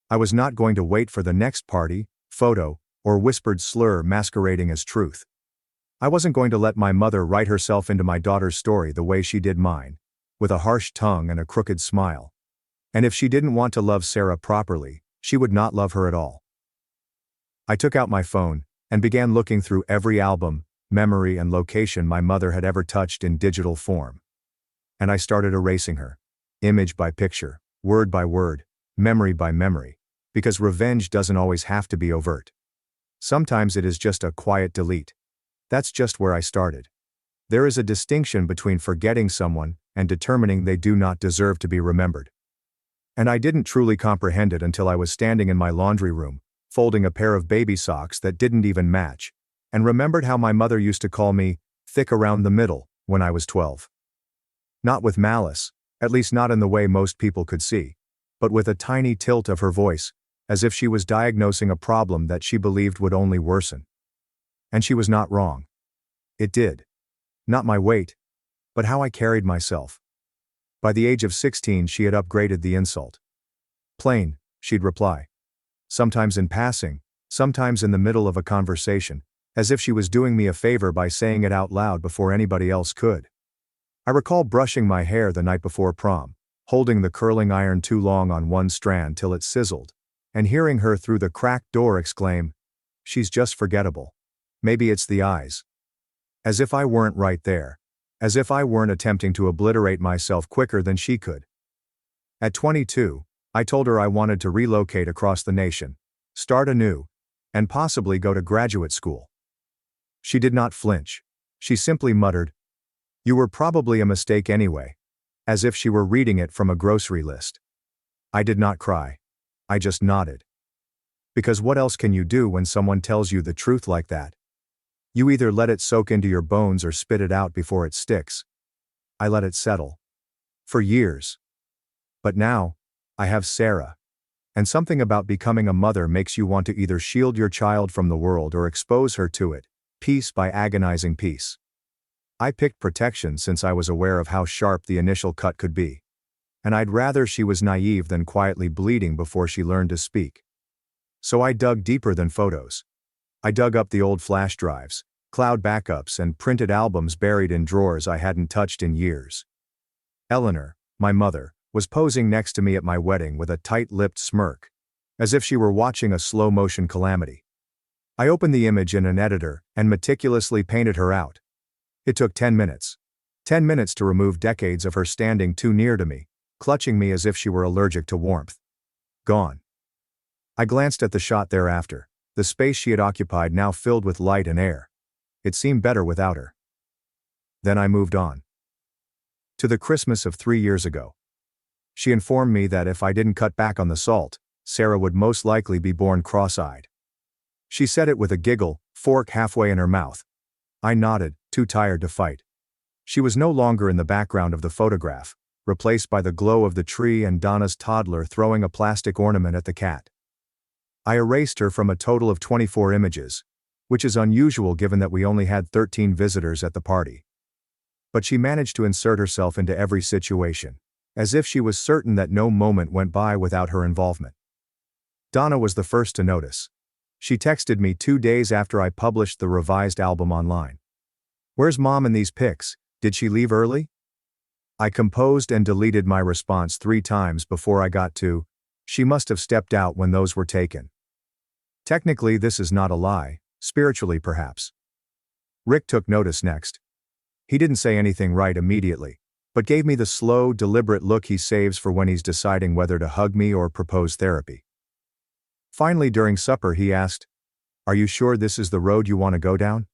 I was not going to wait for the next party, photo, or whispered slur masquerading as truth. I wasn't going to let my mother write herself into my daughter's story the way she did mine, with a harsh tongue and a crooked smile. And if she didn't want to love Sarah properly, she would not love her at all. I took out my phone and began looking through every album, memory, and location my mother had ever touched in digital form. And I started erasing her, image by picture, word by word, memory by memory, because revenge doesn't always have to be overt. Sometimes it is just a quiet delete. That's just where I started. There is a distinction between forgetting someone and determining they do not deserve to be remembered. And I didn't truly comprehend it until I was standing in my laundry room, folding a pair of baby socks that didn't even match, and remembered how my mother used to call me thick around the middle when I was 12. Not with malice, at least not in the way most people could see, but with a tiny tilt of her voice, as if she was diagnosing a problem that she believed would only worsen. And she was not wrong. It did. Not my weight, but how I carried myself. By the age of 16 she had upgraded the insult. "Plain," she'd reply. Sometimes in passing, sometimes in the middle of a conversation, as if she was doing me a favor by saying it out loud before anybody else could. I recall brushing my hair the night before prom, holding the curling iron too long on one strand till it sizzled, and hearing her through the cracked door exclaim, "She's just forgettable. Maybe it's the eyes." As if I weren't right there. As if I weren't attempting to obliterate myself quicker than she could. At 22, I told her I wanted to relocate across the nation, start anew, and possibly go to graduate school. She did not flinch. She simply muttered, "You were probably a mistake anyway," as if she were reading it from a grocery list. I did not cry. I just nodded. Because what else can you do when someone tells you the truth like that? You either let it soak into your bones or spit it out before it sticks. I let it settle. For years. But now, I have Sarah. And something about becoming a mother makes you want to either shield your child from the world or expose her to it, piece by agonizing piece. I picked protection since I was aware of how sharp the initial cut could be. And I'd rather she was naive than quietly bleeding before she learned to speak. So I dug deeper than photos. I dug up the old flash drives, cloud backups, and printed albums buried in drawers I hadn't touched in years. Eleanor, my mother, was posing next to me at my wedding with a tight-lipped smirk, as if she were watching a slow-motion calamity. I opened the image in an editor and meticulously painted her out. It took 10 minutes. 10 minutes to remove decades of her standing too near to me, clutching me as if she were allergic to warmth. Gone. I glanced at the shot thereafter, the space she had occupied now filled with light and air. It seemed better without her. Then I moved on. To the Christmas of 3 years ago. She informed me that if I didn't cut back on the salt, Sarah would most likely be born cross-eyed. She said it with a giggle, fork halfway in her mouth. I nodded, too tired to fight. She was no longer in the background of the photograph, replaced by the glow of the tree and Donna's toddler throwing a plastic ornament at the cat. I erased her from a total of 24 images, which is unusual given that we only had 13 visitors at the party. But she managed to insert herself into every situation, as if she was certain that no moment went by without her involvement. Donna was the first to notice. She texted me 2 days after I published the revised album online. "Where's Mom in these pics? Did she leave early?" I composed and deleted my response 3 times before I got to, "She must have stepped out when those were taken." Technically, this is not a lie, spiritually perhaps. Rick took notice next. He didn't say anything right immediately, but gave me the slow, deliberate look he saves for when he's deciding whether to hug me or propose therapy. Finally, during supper, he asked, "Are you sure this is the road you want to go down?"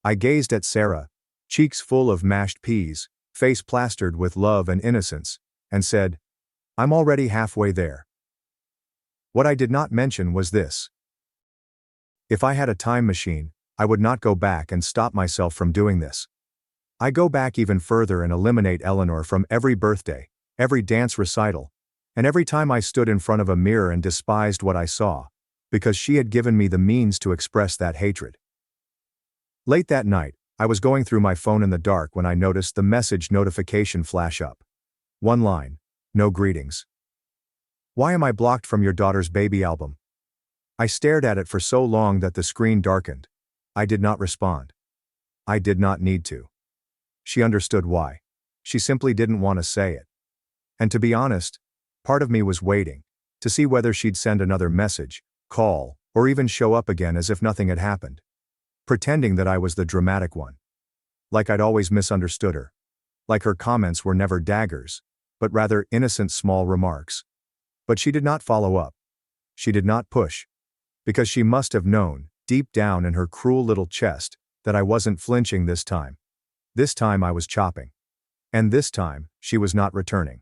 I gazed at Sarah, cheeks full of mashed peas, face plastered with love and innocence, and said, "I'm already halfway there." What I did not mention was this. If I had a time machine, I would not go back and stop myself from doing this. I go back even further and eliminate Eleanor from every birthday, every dance recital, and every time I stood in front of a mirror and despised what I saw, because she had given me the means to express that hatred. Late that night, I was going through my phone in the dark when I noticed the message notification flash up. One line, "No greetings. Why am I blocked from your daughter's baby album?" I stared at it for so long that the screen darkened. I did not respond. I did not need to. She understood why. She simply didn't want to say it. And to be honest, part of me was waiting to see whether she'd send another message, call, or even show up again as if nothing had happened. Pretending that I was the dramatic one. Like I'd always misunderstood her. Like her comments were never daggers, but rather innocent small remarks. But she did not follow up. She did not push. Because she must have known, deep down in her cruel little chest, that I wasn't flinching this time. This time I was chopping. And this time, she was not returning.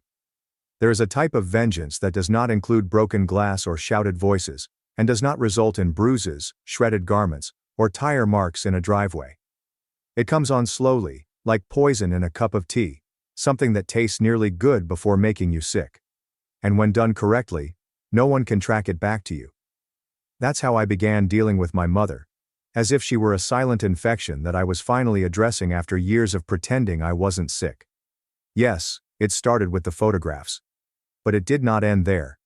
There is a type of vengeance that does not include broken glass or shouted voices, and does not result in bruises, shredded garments, or tire marks in a driveway. It comes on slowly, like poison in a cup of tea, something that tastes nearly good before making you sick. And when done correctly, no one can track it back to you. That's how I began dealing with my mother, as if she were a silent infection that I was finally addressing after years of pretending I wasn't sick. Yes, it started with the photographs. But it did not end there.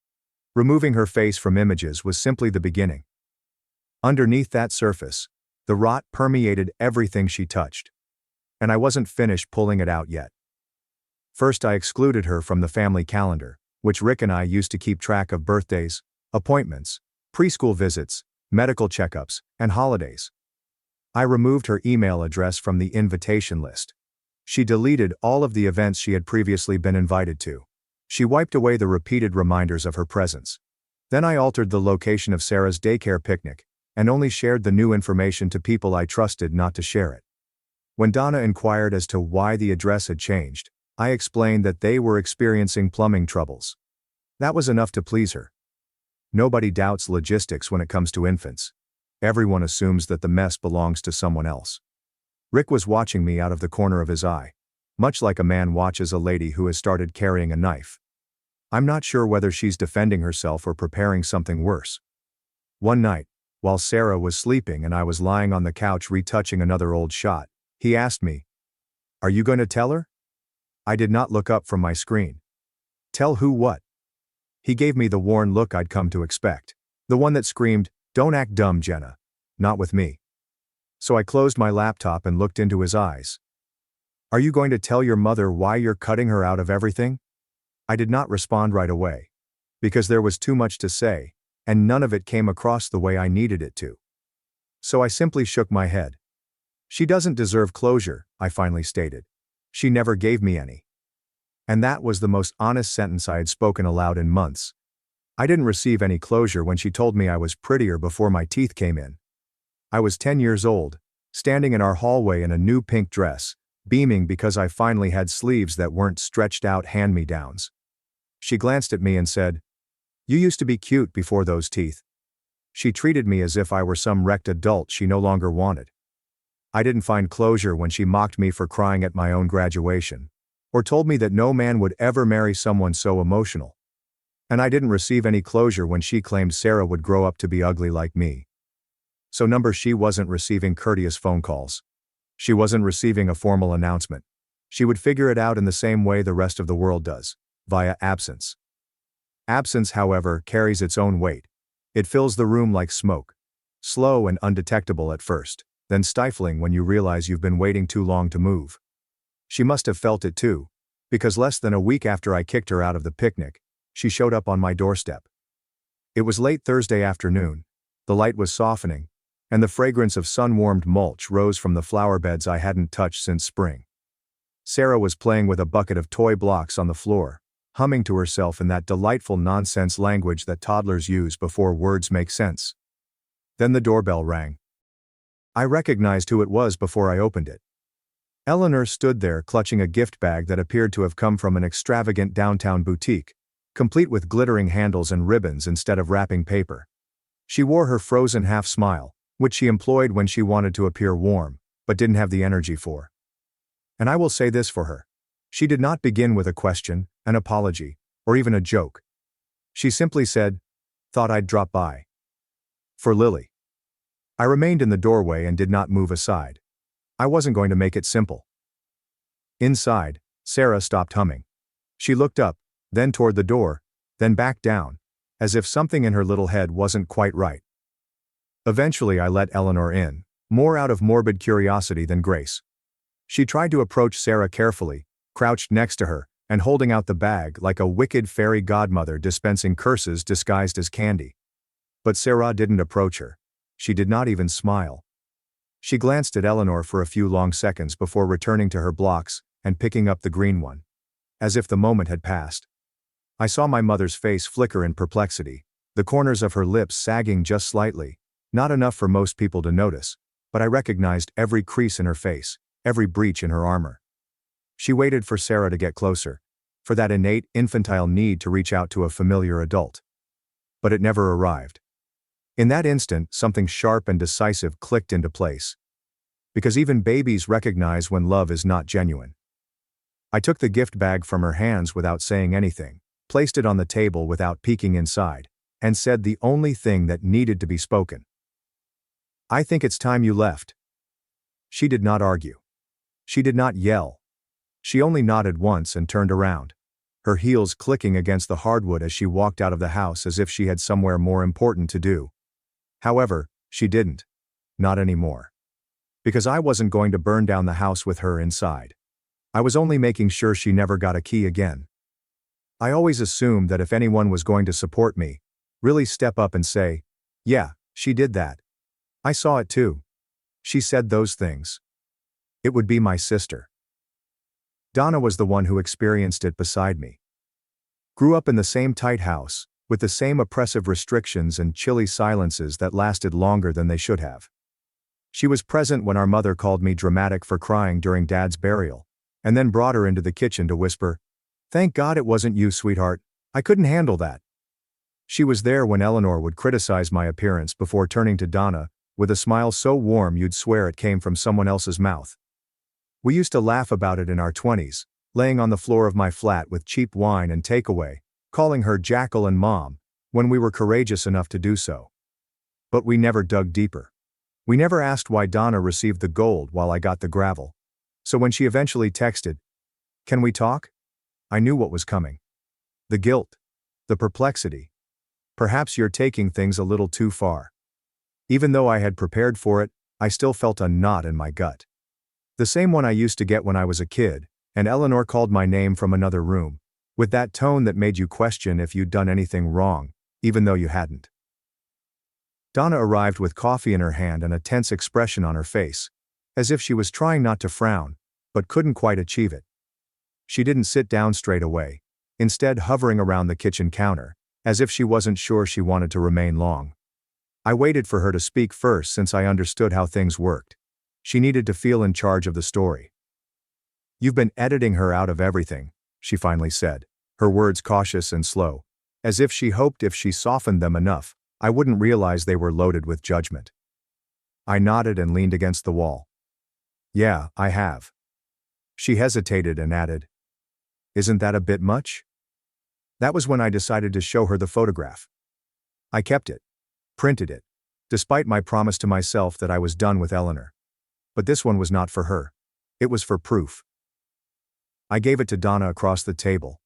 Removing her face from images was simply the beginning. Underneath that surface, the rot permeated everything she touched. And I wasn't finished pulling it out yet. First, I excluded her from the family calendar, which Rick and I used to keep track of birthdays, appointments, preschool visits, medical checkups, and holidays. I removed her email address from the invitation list. She deleted all of the events she had previously been invited to. She wiped away the repeated reminders of her presence. Then I altered the location of Sarah's daycare picnic, and only shared the new information to people I trusted not to share it. When Donna inquired as to why the address had changed, I explained that they were experiencing plumbing troubles. That was enough to please her. Nobody doubts logistics when it comes to infants. Everyone assumes that the mess belongs to someone else. Rick was watching me out of the corner of his eye, much like a man watches a lady who has started carrying a knife. I'm not sure whether she's defending herself or preparing something worse. One night, while Sarah was sleeping and I was lying on the couch retouching another old shot, he asked me, "Are you going to tell her?" I did not look up from my screen. Tell who what? He gave me the worn look I'd come to expect. The one that screamed, "Don't act dumb, Jenna. Not with me." So I closed my laptop and looked into his eyes. "Are you going to tell your mother why you're cutting her out of everything?" I did not respond right away. Because there was too much to say, and none of it came across the way I needed it to. So I simply shook my head. "She doesn't deserve closure," I finally stated. "She never gave me any." And that was the most honest sentence I had spoken aloud in months. I didn't receive any closure when she told me I was prettier before my teeth came in. I was 10 years old, standing in our hallway in a new pink dress, beaming because I finally had sleeves that weren't stretched out hand-me-downs. She glanced at me and said, "You used to be cute before those teeth." She treated me as if I were some wrecked adult she no longer wanted. I didn't find closure when she mocked me for crying at my own graduation, or told me that no man would ever marry someone so emotional. And I didn't receive any closure when she claimed Sarah would grow up to be ugly like me. So she wasn't receiving courteous phone calls. She wasn't receiving a formal announcement. She would figure it out in the same way the rest of the world does, via absence. Absence, however, carries its own weight. It fills the room like smoke. Slow and undetectable at first, then stifling when you realize you've been waiting too long to move. She must have felt it too, because less than a week after I kicked her out of the picnic, she showed up on my doorstep. It was late Thursday afternoon. The light was softening, and the fragrance of sun-warmed mulch rose from the flower beds I hadn't touched since spring. Sarah was playing with a bucket of toy blocks on the floor, humming to herself in that delightful nonsense language that toddlers use before words make sense. Then the doorbell rang. I recognized who it was before I opened it. Eleanor stood there clutching a gift bag that appeared to have come from an extravagant downtown boutique, complete with glittering handles and ribbons instead of wrapping paper. She wore her frozen half-smile, which she employed when she wanted to appear warm, but didn't have the energy for. And I will say this for her. She did not begin with a question, an apology, or even a joke. She simply said, "Thought I'd drop by." For Lily. I remained in the doorway and did not move aside. I wasn't going to make it simple. Inside, Sarah stopped humming. She looked up, then toward the door, then back down, as if something in her little head wasn't quite right. Eventually I let Eleanor in, more out of morbid curiosity than grace. She tried to approach Sarah carefully, crouched next to her, and holding out the bag like a wicked fairy godmother dispensing curses disguised as candy. But Sarah didn't approach her. She did not even smile. She glanced at Eleanor for a few long seconds before returning to her blocks and picking up the green one. As if the moment had passed. I saw my mother's face flicker in perplexity, the corners of her lips sagging just slightly, not enough for most people to notice, but I recognized every crease in her face, every breach in her armor. She waited for Sarah to get closer, for that innate, infantile need to reach out to a familiar adult. But it never arrived. In that instant, something sharp and decisive clicked into place. Because even babies recognize when love is not genuine. I took the gift bag from her hands without saying anything, placed it on the table without peeking inside, and said the only thing that needed to be spoken. "I think it's time you left." She did not argue. She did not yell. She only nodded once and turned around, her heels clicking against the hardwood as she walked out of the house as if she had somewhere more important to do. However, she didn't. Not anymore. Because I wasn't going to burn down the house with her inside. I was only making sure she never got a key again. I always assumed that if anyone was going to support me, really step up and say, "Yeah, she did that. I saw it too. She said those things." It would be my sister. Donna was the one who experienced it beside me. Grew up in the same tight house, with the same oppressive restrictions and chilly silences that lasted longer than they should have. She was present when our mother called me dramatic for crying during Dad's burial, and then brought her into the kitchen to whisper, "Thank God it wasn't you, sweetheart. I couldn't handle that." She was there when Eleanor would criticize my appearance before turning to Donna, with a smile so warm you'd swear it came from someone else's mouth. We used to laugh about it in our 20s, laying on the floor of my flat with cheap wine and takeaway, calling her Jackal and Mom, when we were courageous enough to do so. But we never dug deeper. We never asked why Donna received the gold while I got the gravel. So when she eventually texted, "Can we talk?" I knew what was coming. The guilt. The perplexity. "Perhaps you're taking things a little too far." Even though I had prepared for it, I still felt a knot in my gut. The same one I used to get when I was a kid, and Eleanor called my name from another room, with that tone that made you question if you'd done anything wrong, even though you hadn't. Donna arrived with coffee in her hand and a tense expression on her face, as if she was trying not to frown, but couldn't quite achieve it. She didn't sit down straight away, instead hovering around the kitchen counter, as if she wasn't sure she wanted to remain long. I waited for her to speak first since I understood how things worked. She needed to feel in charge of the story. "You've been editing her out of everything," she finally said, her words cautious and slow, as if she hoped if she softened them enough, I wouldn't realize they were loaded with judgment. I nodded and leaned against the wall. Yeah, I have. She hesitated and added, Isn't that a bit much? That was when I decided to show her the photograph. I kept it. Printed it. Despite my promise to myself that I was done with Eleanor. But this one was not for her. It was for proof. I gave it to Donna across the table.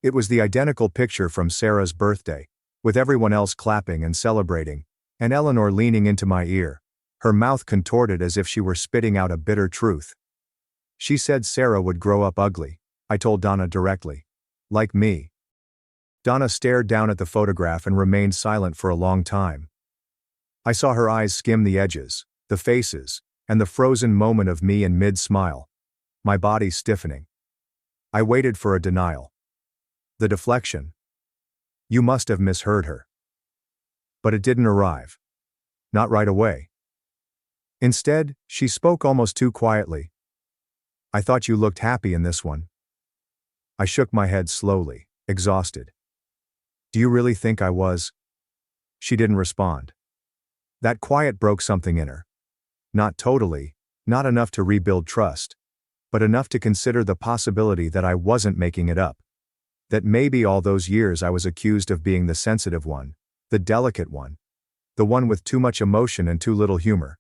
It was the identical picture from Sarah's birthday, with everyone else clapping and celebrating, and Eleanor leaning into my ear, her mouth contorted as if she were spitting out a bitter truth. She said Sarah would grow up ugly, I told Donna directly. Like me. Donna stared down at the photograph and remained silent for a long time. I saw her eyes skim the edges, the faces, and the frozen moment of me in mid-smile. My body stiffening. I waited for a denial. The deflection. You must have misheard her. But it didn't arrive. Not right away. Instead, she spoke almost too quietly. I thought you looked happy in this one. I shook my head slowly, exhausted. Do you really think I was? She didn't respond. That quiet broke something in her. Not totally, not enough to rebuild trust, but enough to consider the possibility that I wasn't making it up. That maybe all those years I was accused of being the sensitive one, the delicate one, the one with too much emotion and too little humor.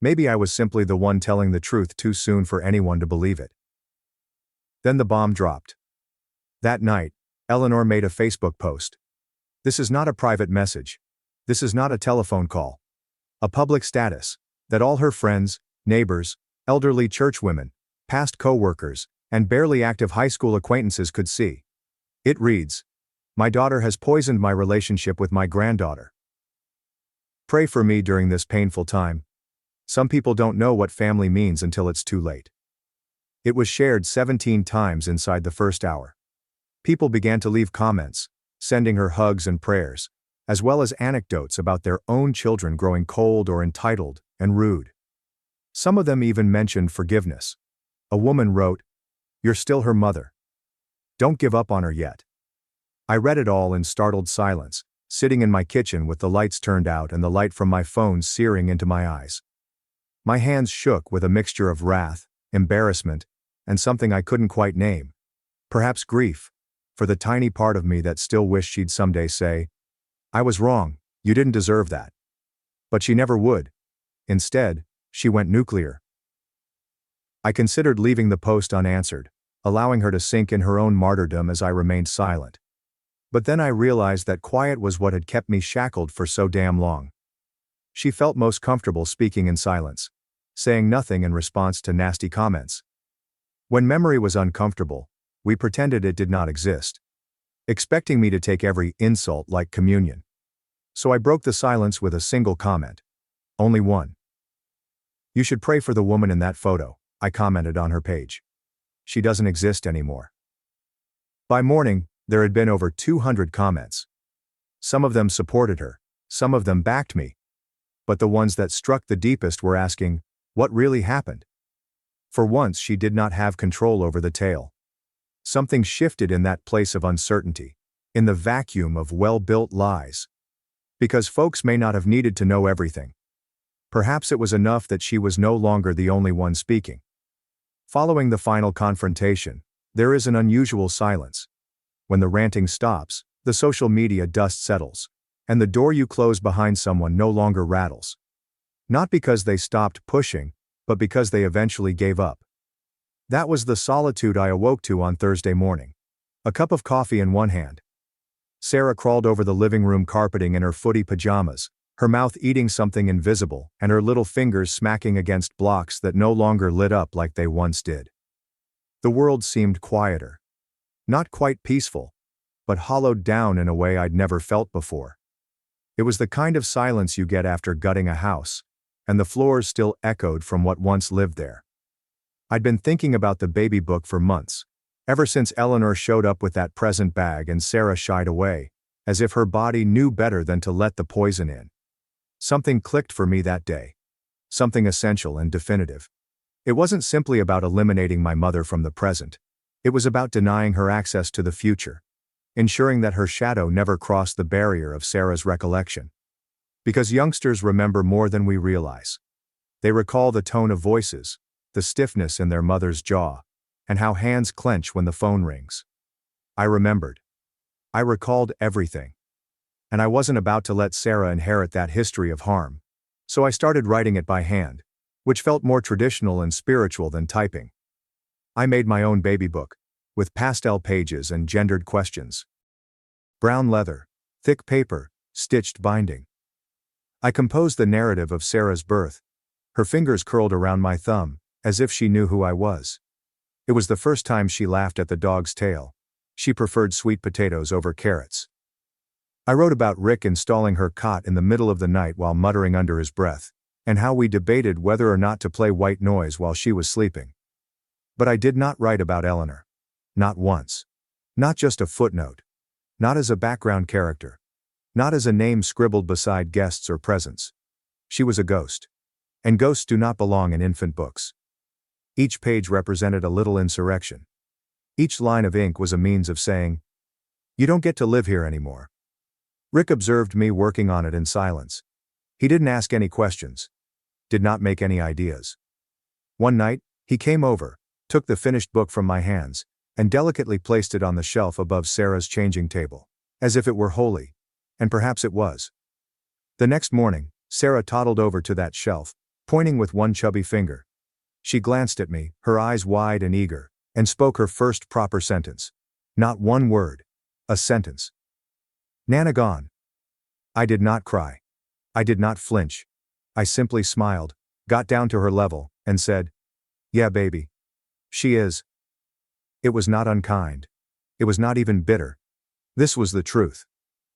Maybe I was simply the one telling the truth too soon for anyone to believe it. Then the bomb dropped. That night, Eleanor made a Facebook post. This is not a private message. This is not a telephone call. A public status that all her friends, neighbors, elderly churchwomen, past co-workers, and barely active high school acquaintances could see. It reads, My daughter has poisoned my relationship with my granddaughter. Pray for me during this painful time. Some people don't know what family means until it's too late. It was shared 17 times inside the first hour. People began to leave comments, sending her hugs and prayers, as well as anecdotes about their own children growing cold or entitled and rude. Some of them even mentioned forgiveness. A woman wrote, You're still her mother. Don't give up on her yet. I read it all in startled silence, sitting in my kitchen with the lights turned out and the light from my phone searing into my eyes. My hands shook with a mixture of wrath, embarrassment, and something I couldn't quite name. Perhaps grief, for the tiny part of me that still wished she'd someday say, I was wrong, you didn't deserve that. But she never would. Instead, she went nuclear. I considered leaving the post unanswered, allowing her to sink in her own martyrdom as I remained silent. But then I realized that quiet was what had kept me shackled for so damn long. She felt most comfortable speaking in silence, saying nothing in response to nasty comments. When memory was uncomfortable, we pretended it did not exist, expecting me to take every insult like communion. So I broke the silence with a single comment. Only one. You should pray for the woman in that photo, I commented on her page. She doesn't exist anymore. By morning, there had been over 200 comments. Some of them supported her, some of them backed me. But the ones that struck the deepest were asking, what really happened? For once she did not have control over the tale. Something shifted in that place of uncertainty, in the vacuum of well-built lies. Because folks may not have needed to know everything. Perhaps it was enough that she was no longer the only one speaking. Following the final confrontation, there is an unusual silence. When the ranting stops, the social media dust settles, and the door you close behind someone no longer rattles. Not because they stopped pushing, but because they eventually gave up. That was the solitude I awoke to on Thursday morning. A cup of coffee in one hand. Sarah crawled over the living room carpeting in her footy pajamas, her mouth eating something invisible and her little fingers smacking against blocks that no longer lit up like they once did. The world seemed quieter. Not quite peaceful, but hollowed down in a way I'd never felt before. It was the kind of silence you get after gutting a house, and the floors still echoed from what once lived there. I'd been thinking about the baby book for months, ever since Eleanor showed up with that present bag and Sarah shied away, as if her body knew better than to let the poison in. Something clicked for me that day. Something essential and definitive. It wasn't simply about eliminating my mother from the present. It was about denying her access to the future, ensuring that her shadow never crossed the barrier of Sarah's recollection. Because youngsters remember more than we realize. They recall the tone of voices, the stiffness in their mother's jaw, and how hands clench when the phone rings. I remembered. I recalled everything. And I wasn't about to let Sarah inherit that history of harm. So I started writing it by hand, which felt more traditional and spiritual than typing. I made my own baby book, with pastel pages and gendered questions. Brown leather, thick paper, stitched binding. I composed the narrative of Sarah's birth. Her fingers curled around my thumb, as if she knew who I was. It was the first time she laughed at the dog's tail. She preferred sweet potatoes over carrots. I wrote about Rick installing her cot in the middle of the night while muttering under his breath, and how we debated whether or not to play white noise while she was sleeping. But I did not write about Eleanor. Not once. Not just a footnote. Not as a background character. Not as a name scribbled beside guests or presents. She was a ghost. And ghosts do not belong in infant books. Each page represented a little insurrection. Each line of ink was a means of saying, "You don't get to live here anymore." Rick observed me working on it in silence. He didn't ask any questions. Did not make any ideas. One night, he came over, took the finished book from my hands, and delicately placed it on the shelf above Sarah's changing table, as if it were holy, and perhaps it was. The next morning, Sarah toddled over to that shelf, pointing with one chubby finger. She glanced at me, her eyes wide and eager, and spoke her first proper sentence. Not one word. A sentence. "Nana gone." I did not cry. I did not flinch. I simply smiled, got down to her level, and said, "Yeah, baby. She is." It was not unkind. It was not even bitter. This was the truth.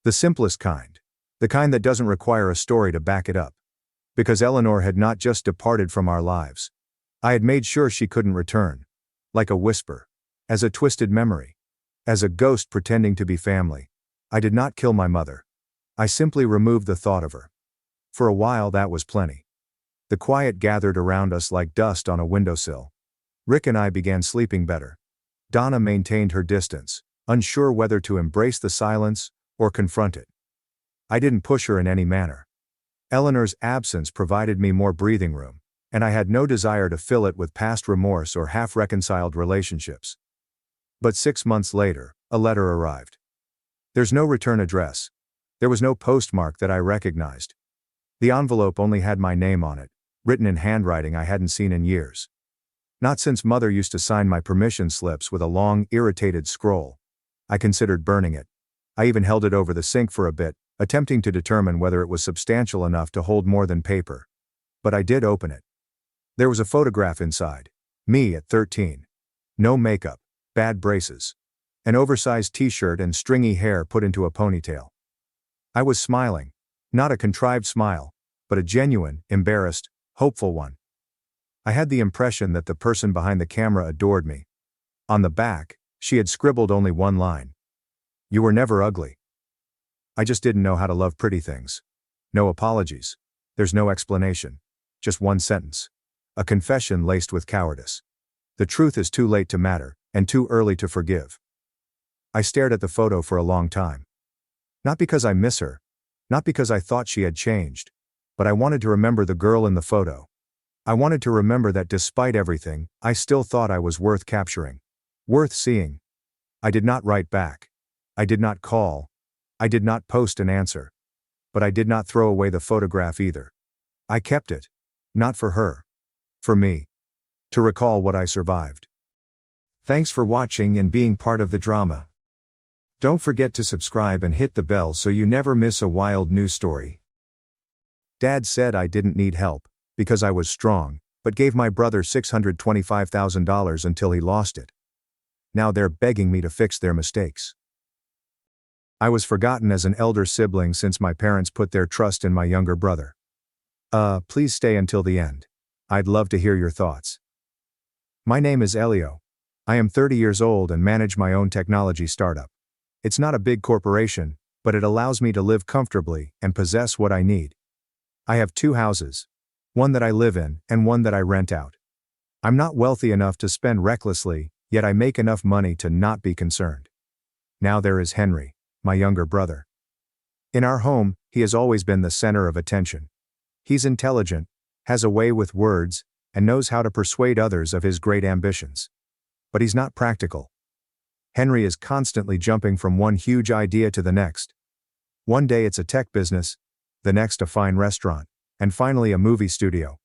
The simplest kind. The kind that doesn't require a story to back it up. Because Eleanor had not just departed from our lives. I had made sure she couldn't return. Like a whisper. As a twisted memory. As a ghost pretending to be family. I did not kill my mother. I simply removed the thought of her. For a while that was plenty. The quiet gathered around us like dust on a windowsill. Rick and I began sleeping better. Donna maintained her distance, unsure whether to embrace the silence or confront it. I didn't push her in any manner. Eleanor's absence provided me more breathing room, and I had no desire to fill it with past remorse or half-reconciled relationships. But 6 months later, a letter arrived. There's no return address. There was no postmark that I recognized. The envelope only had my name on it, written in handwriting I hadn't seen in years. Not since Mother used to sign my permission slips with a long, irritated scroll. I considered burning it. I even held it over the sink for a bit, attempting to determine whether it was substantial enough to hold more than paper. But I did open it. There was a photograph inside. Me at 13. No makeup, bad braces. An oversized t-shirt and stringy hair put into a ponytail. I was smiling. Not a contrived smile, but a genuine, embarrassed, hopeful one. I had the impression that the person behind the camera adored me. On the back, she had scribbled only one line. "You were never ugly." I just didn't know how to love pretty things. No apologies. There's no explanation. Just one sentence. A confession laced with cowardice. The truth is too late to matter, and too early to forgive. I stared at the photo for a long time. Not because I miss her. Not because I thought she had changed. But I wanted to remember the girl in the photo. I wanted to remember that despite everything, I still thought I was worth capturing. Worth seeing. I did not write back. I did not call. I did not post an answer. But I did not throw away the photograph either. I kept it. Not for her. For me. To recall what I survived. Thanks for watching and being part of the drama. Don't forget to subscribe and hit the bell so you never miss a wild news story. Dad said I didn't need help, because I was strong, but gave my brother $625,000 until he lost it. Now they're begging me to fix their mistakes. I was forgotten as an elder sibling since my parents put their trust in my younger brother. Please stay until the end. I'd love to hear your thoughts. My name is Elio. I am 30 years old and manage my own technology startup. It's not a big corporation, but it allows me to live comfortably and possess what I need. I have 2 houses. One that I live in and one that I rent out. I'm not wealthy enough to spend recklessly, yet I make enough money to not be concerned. Now there is Henry, my younger brother. In our home, he has always been the center of attention. He's intelligent, has a way with words, and knows how to persuade others of his great ambitions. But he's not practical. Henry is constantly jumping from one huge idea to the next. One day it's a tech business, the next a fine restaurant, and finally a movie studio.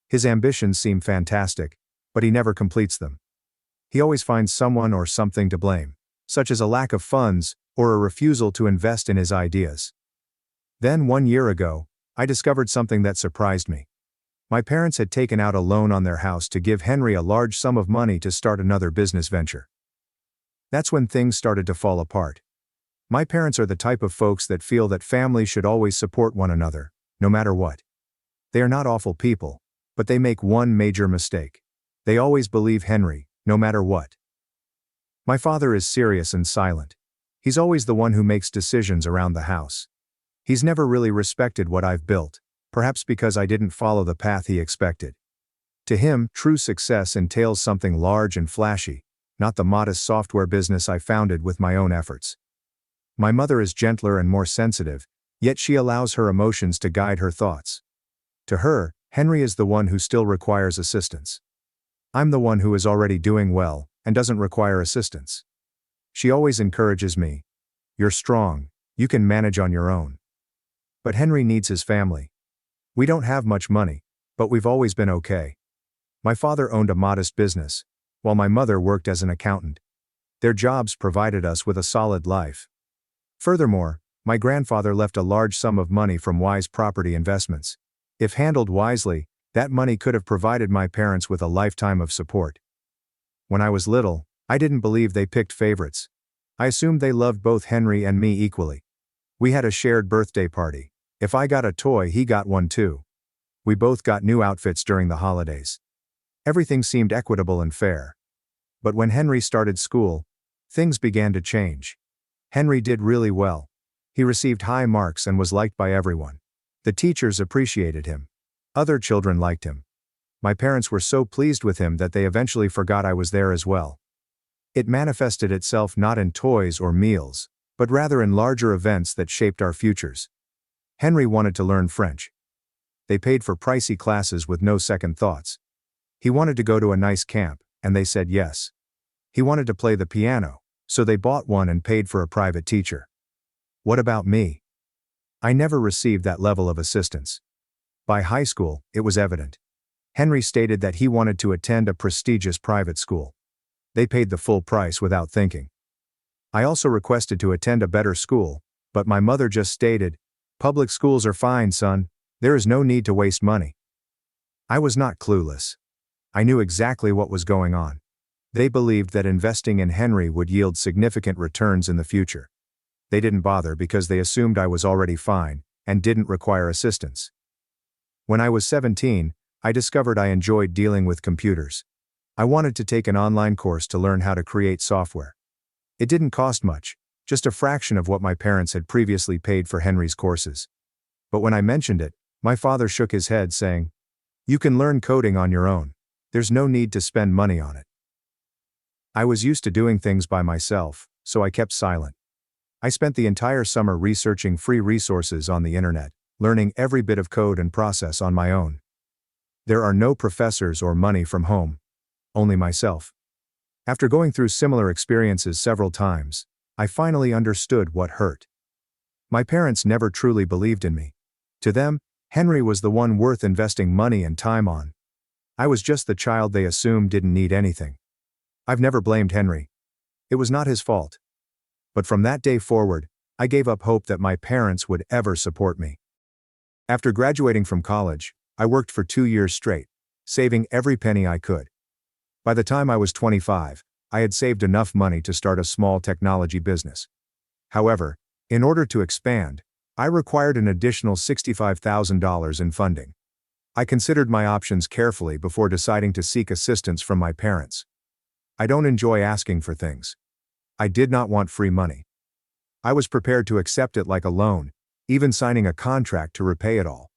His ambitions seem fantastic, but he never completes them. He always finds someone or something to blame, such as a lack of funds or a refusal to invest in his ideas. Then 1 year ago, I discovered something that surprised me. My parents had taken out a loan on their house to give Henry a large sum of money to start another business venture. That's when things started to fall apart. My parents are the type of folks that feel that families should always support one another, no matter what. They are not awful people, but they make one major mistake. They always believe Henry, no matter what. My father is serious and silent. He's always the one who makes decisions around the house. He's never really respected what I've built, perhaps because I didn't follow the path he expected. To him, true success entails something large and flashy, not the modest software business I founded with my own efforts. My mother is gentler and more sensitive, yet she allows her emotions to guide her thoughts. To her, Henry is the one who still requires assistance. I'm the one who is already doing well and doesn't require assistance. She always encourages me. You're strong, you can manage on your own. But Henry needs his family. We don't have much money, but we've always been okay. My father owned a modest business, while my mother worked as an accountant. Their jobs provided us with a solid life. Furthermore, my grandfather left a large sum of money from wise property investments. If handled wisely, that money could have provided my parents with a lifetime of support. When I was little, I didn't believe they picked favorites. I assumed they loved both Henry and me equally. We had a shared birthday party. If I got a toy, he got one too. We both got new outfits during the holidays. Everything seemed equitable and fair. But when Henry started school, things began to change. Henry did really well. He received high marks and was liked by everyone. The teachers appreciated him. Other children liked him. My parents were so pleased with him that they eventually forgot I was there as well. It manifested itself not in toys or meals, but rather in larger events that shaped our futures. Henry wanted to learn French. They paid for pricey classes with no second thoughts. He wanted to go to a nice camp, and they said yes. He wanted to play the piano, so they bought one and paid for a private teacher. What about me? I never received that level of assistance. By high school, it was evident. Henry stated that he wanted to attend a prestigious private school. They paid the full price without thinking. I also requested to attend a better school, but my mother just stated, "Public schools are fine, son. There is no need to waste money." I was not clueless. I knew exactly what was going on. They believed that investing in Henry would yield significant returns in the future. They didn't bother because they assumed I was already fine and didn't require assistance. When I was 17, I discovered I enjoyed dealing with computers. I wanted to take an online course to learn how to create software. It didn't cost much, just a fraction of what my parents had previously paid for Henry's courses. But when I mentioned it, my father shook his head saying, "You can learn coding on your own. There's no need to spend money on it." I was used to doing things by myself, so I kept silent. I spent the entire summer researching free resources on the internet, learning every bit of code and process on my own. There are no professors or money from home. Only myself. After going through similar experiences several times, I finally understood what hurt. My parents never truly believed in me. To them, Henry was the one worth investing money and time on. I was just the child they assumed didn't need anything. I've never blamed Henry. It was not his fault. But from that day forward, I gave up hope that my parents would ever support me. After graduating from college, I worked for 2 years straight, saving every penny I could. By the time I was 25, I had saved enough money to start a small technology business. However, in order to expand, I required an additional $65,000 in funding. I considered my options carefully before deciding to seek assistance from my parents. I don't enjoy asking for things. I did not want free money. I was prepared to accept it like a loan, even signing a contract to repay it all.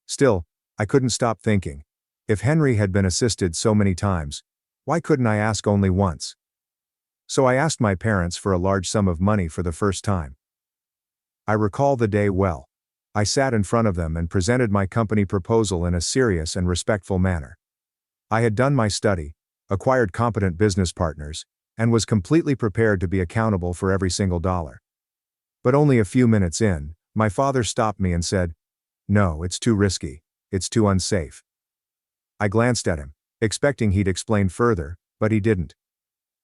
Still, I couldn't stop thinking, if Henry had been assisted so many times, why couldn't I ask only once? So I asked my parents for a large sum of money for the first time. I recall the day well. I sat in front of them and presented my company proposal in a serious and respectful manner. I had done my study, acquired competent business partners, and was completely prepared to be accountable for every single dollar. But only a few minutes in, my father stopped me and said, "No, it's too risky. It's too unsafe." I glanced at him, expecting he'd explain further, but he didn't.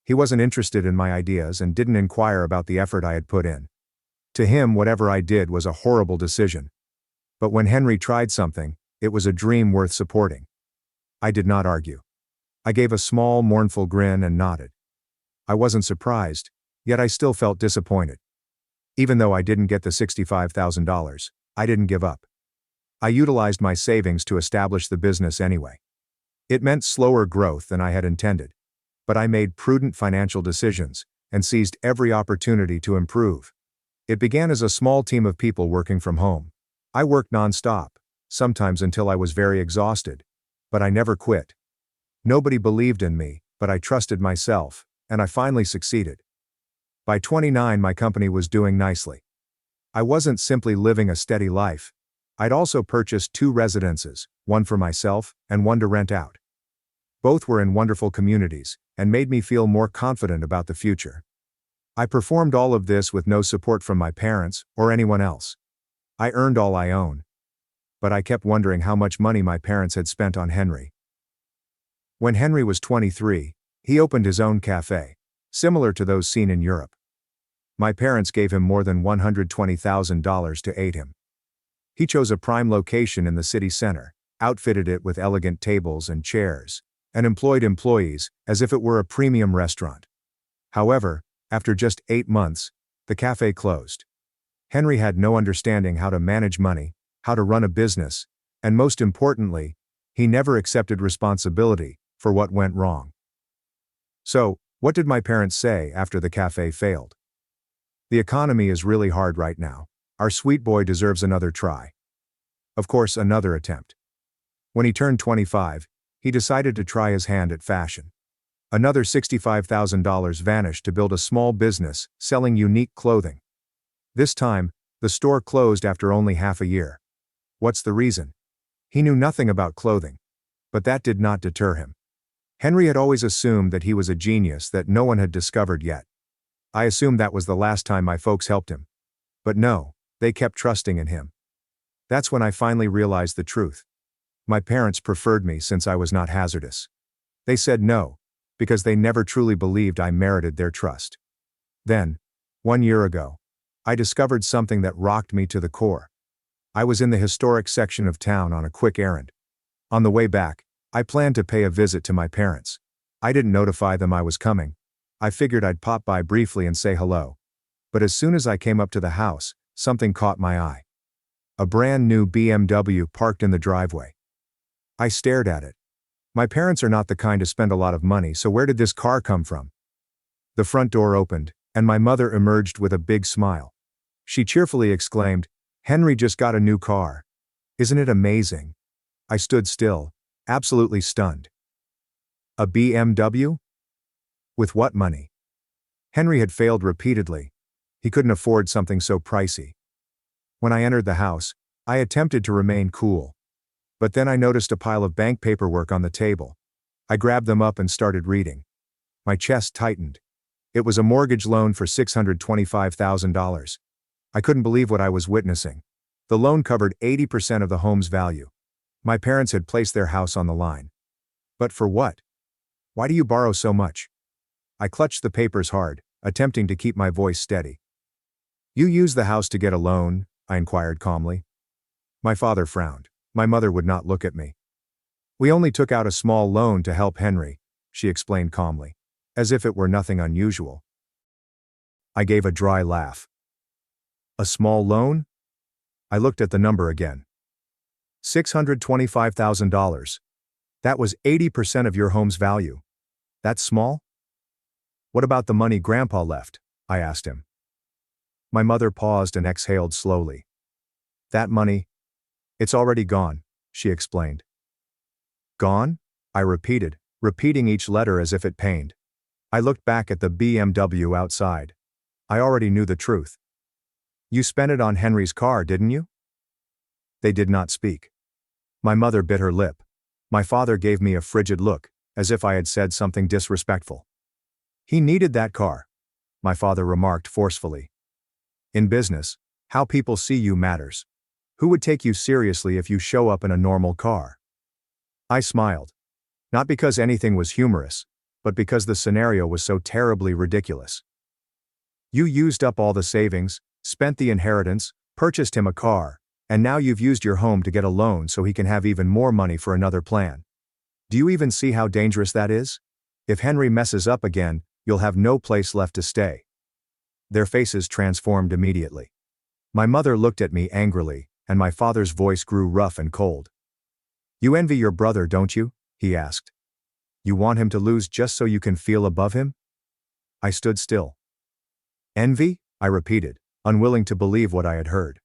He wasn't interested in my ideas and didn't inquire about the effort I had put in. To him, whatever I did was a horrible decision. But when Henry tried something, it was a dream worth supporting. I did not argue. I gave a small, mournful grin and nodded. I wasn't surprised, yet I still felt disappointed. Even though I didn't get the $65,000, I didn't give up. I utilized my savings to establish the business anyway. It meant slower growth than I had intended. But I made prudent financial decisions and seized every opportunity to improve. It began as a small team of people working from home. I worked non-stop, sometimes until I was very exhausted. But I never quit. Nobody believed in me, but I trusted myself, and I finally succeeded. By 29, my company was doing nicely. I wasn't simply living a steady life. I'd also purchased 2 residences, one for myself and one to rent out. Both were in wonderful communities, and made me feel more confident about the future. I performed all of this with no support from my parents or anyone else. I earned all I own. But I kept wondering how much money my parents had spent on Henry. When Henry was 23, he opened his own cafe, similar to those seen in Europe. My parents gave him more than $120,000 to aid him. He chose a prime location in the city center, outfitted it with elegant tables and chairs, and employed employees as if it were a premium restaurant. However, after just 8 months, the cafe closed. Henry had no understanding how to manage money, how to run a business, and most importantly, he never accepted responsibility for what went wrong. So, what did my parents say after the cafe failed? "The economy is really hard right now. Our sweet boy deserves another try." Of course, another attempt. When he turned 25, he decided to try his hand at fashion. Another $65,000 vanished to build a small business selling unique clothing. This time, the store closed after only half a year. What's the reason? He knew nothing about clothing. But that did not deter him. Henry had always assumed that he was a genius that no one had discovered yet. I assumed that was the last time my folks helped him. But no, they kept trusting in him. That's when I finally realized the truth. My parents preferred me since I was not hazardous. They said no, because they never truly believed I merited their trust. Then, 1 year ago, I discovered something that rocked me to the core. I was in the historic section of town on a quick errand. On the way back, I planned to pay a visit to my parents. I didn't notify them I was coming. I figured I'd pop by briefly and say hello. But as soon as I came up to the house, something caught my eye. A brand new BMW parked in the driveway. I stared at it. My parents are not the kind to spend a lot of money, so where did this car come from? The front door opened, and my mother emerged with a big smile. She cheerfully exclaimed, "Henry just got a new car. Isn't it amazing?" I stood still, absolutely stunned. A BMW? With what money? Henry had failed repeatedly. He couldn't afford something so pricey. When I entered the house, I attempted to remain cool. But then I noticed a pile of bank paperwork on the table. I grabbed them up and started reading. My chest tightened. It was a mortgage loan for $625,000. I couldn't believe what I was witnessing. The loan covered 80% of the home's value. My parents had placed their house on the line. But for what? Why do you borrow so much? I clutched the papers hard, attempting to keep my voice steady. "You used the house to get a loan?" I inquired calmly. My father frowned. My mother would not look at me. "We only took out a small loan to help Henry," she explained calmly, as if it were nothing unusual. I gave a dry laugh. "A small loan?" I looked at the number again. $625,000. That was 80% of your home's value. That's small? "What about the money Grandpa left?" I asked him. My mother paused and exhaled slowly. "That money? It's already gone," she explained. "Gone?" I repeated, repeating each letter as if it pained. I looked back at the BMW outside. I already knew the truth. "You spent it on Henry's car, didn't you?" They did not speak. My mother bit her lip. My father gave me a frigid look, as if I had said something disrespectful. He needed that car, my father remarked forcefully. In business, how people see you matters. Who would take you seriously if you show up in a normal car? I smiled. Not because anything was humorous, but because the scenario was so terribly ridiculous. You used up all the savings, spent the inheritance, purchased him a car, and now you've used your home to get a loan so he can have even more money for another plan. Do you even see how dangerous that is? If Henry messes up again, you'll have no place left to stay. Their faces transformed immediately. My mother looked at me angrily, and my father's voice grew rough and cold. You envy your brother, don't you? He asked. You want him to lose just so you can feel above him? I stood still. Envy? I repeated, unwilling to believe what I had heard.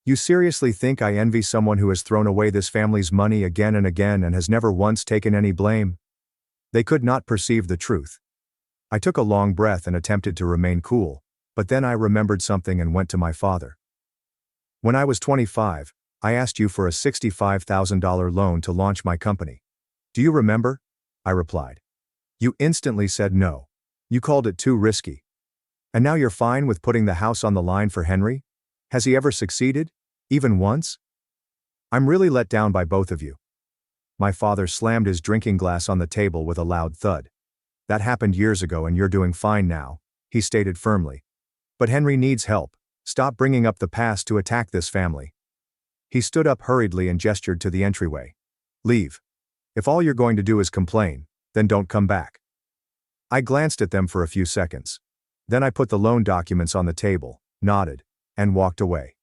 You seriously think I envy someone who has thrown away this family's money again and again and has never once taken any blame? They could not perceive the truth. I took a long breath and attempted to remain cool, but then I remembered something and went to my father. When I was 25, I asked you for a $65,000 loan to launch my company. Do you remember? I replied. You instantly said no. You called it too risky. And now you're fine with putting the house on the line for Henry? Has he ever succeeded? Even once? I'm really let down by both of you. My father slammed his drinking glass on the table with a loud thud. That happened years ago and you're doing fine now, he stated firmly. But Henry needs help. Stop bringing up the past to attack this family. He stood up hurriedly and gestured to the entryway. Leave. If all you're going to do is complain, then don't come back. I glanced at them for a few seconds. Then I put the loan documents on the table, nodded, and walked away.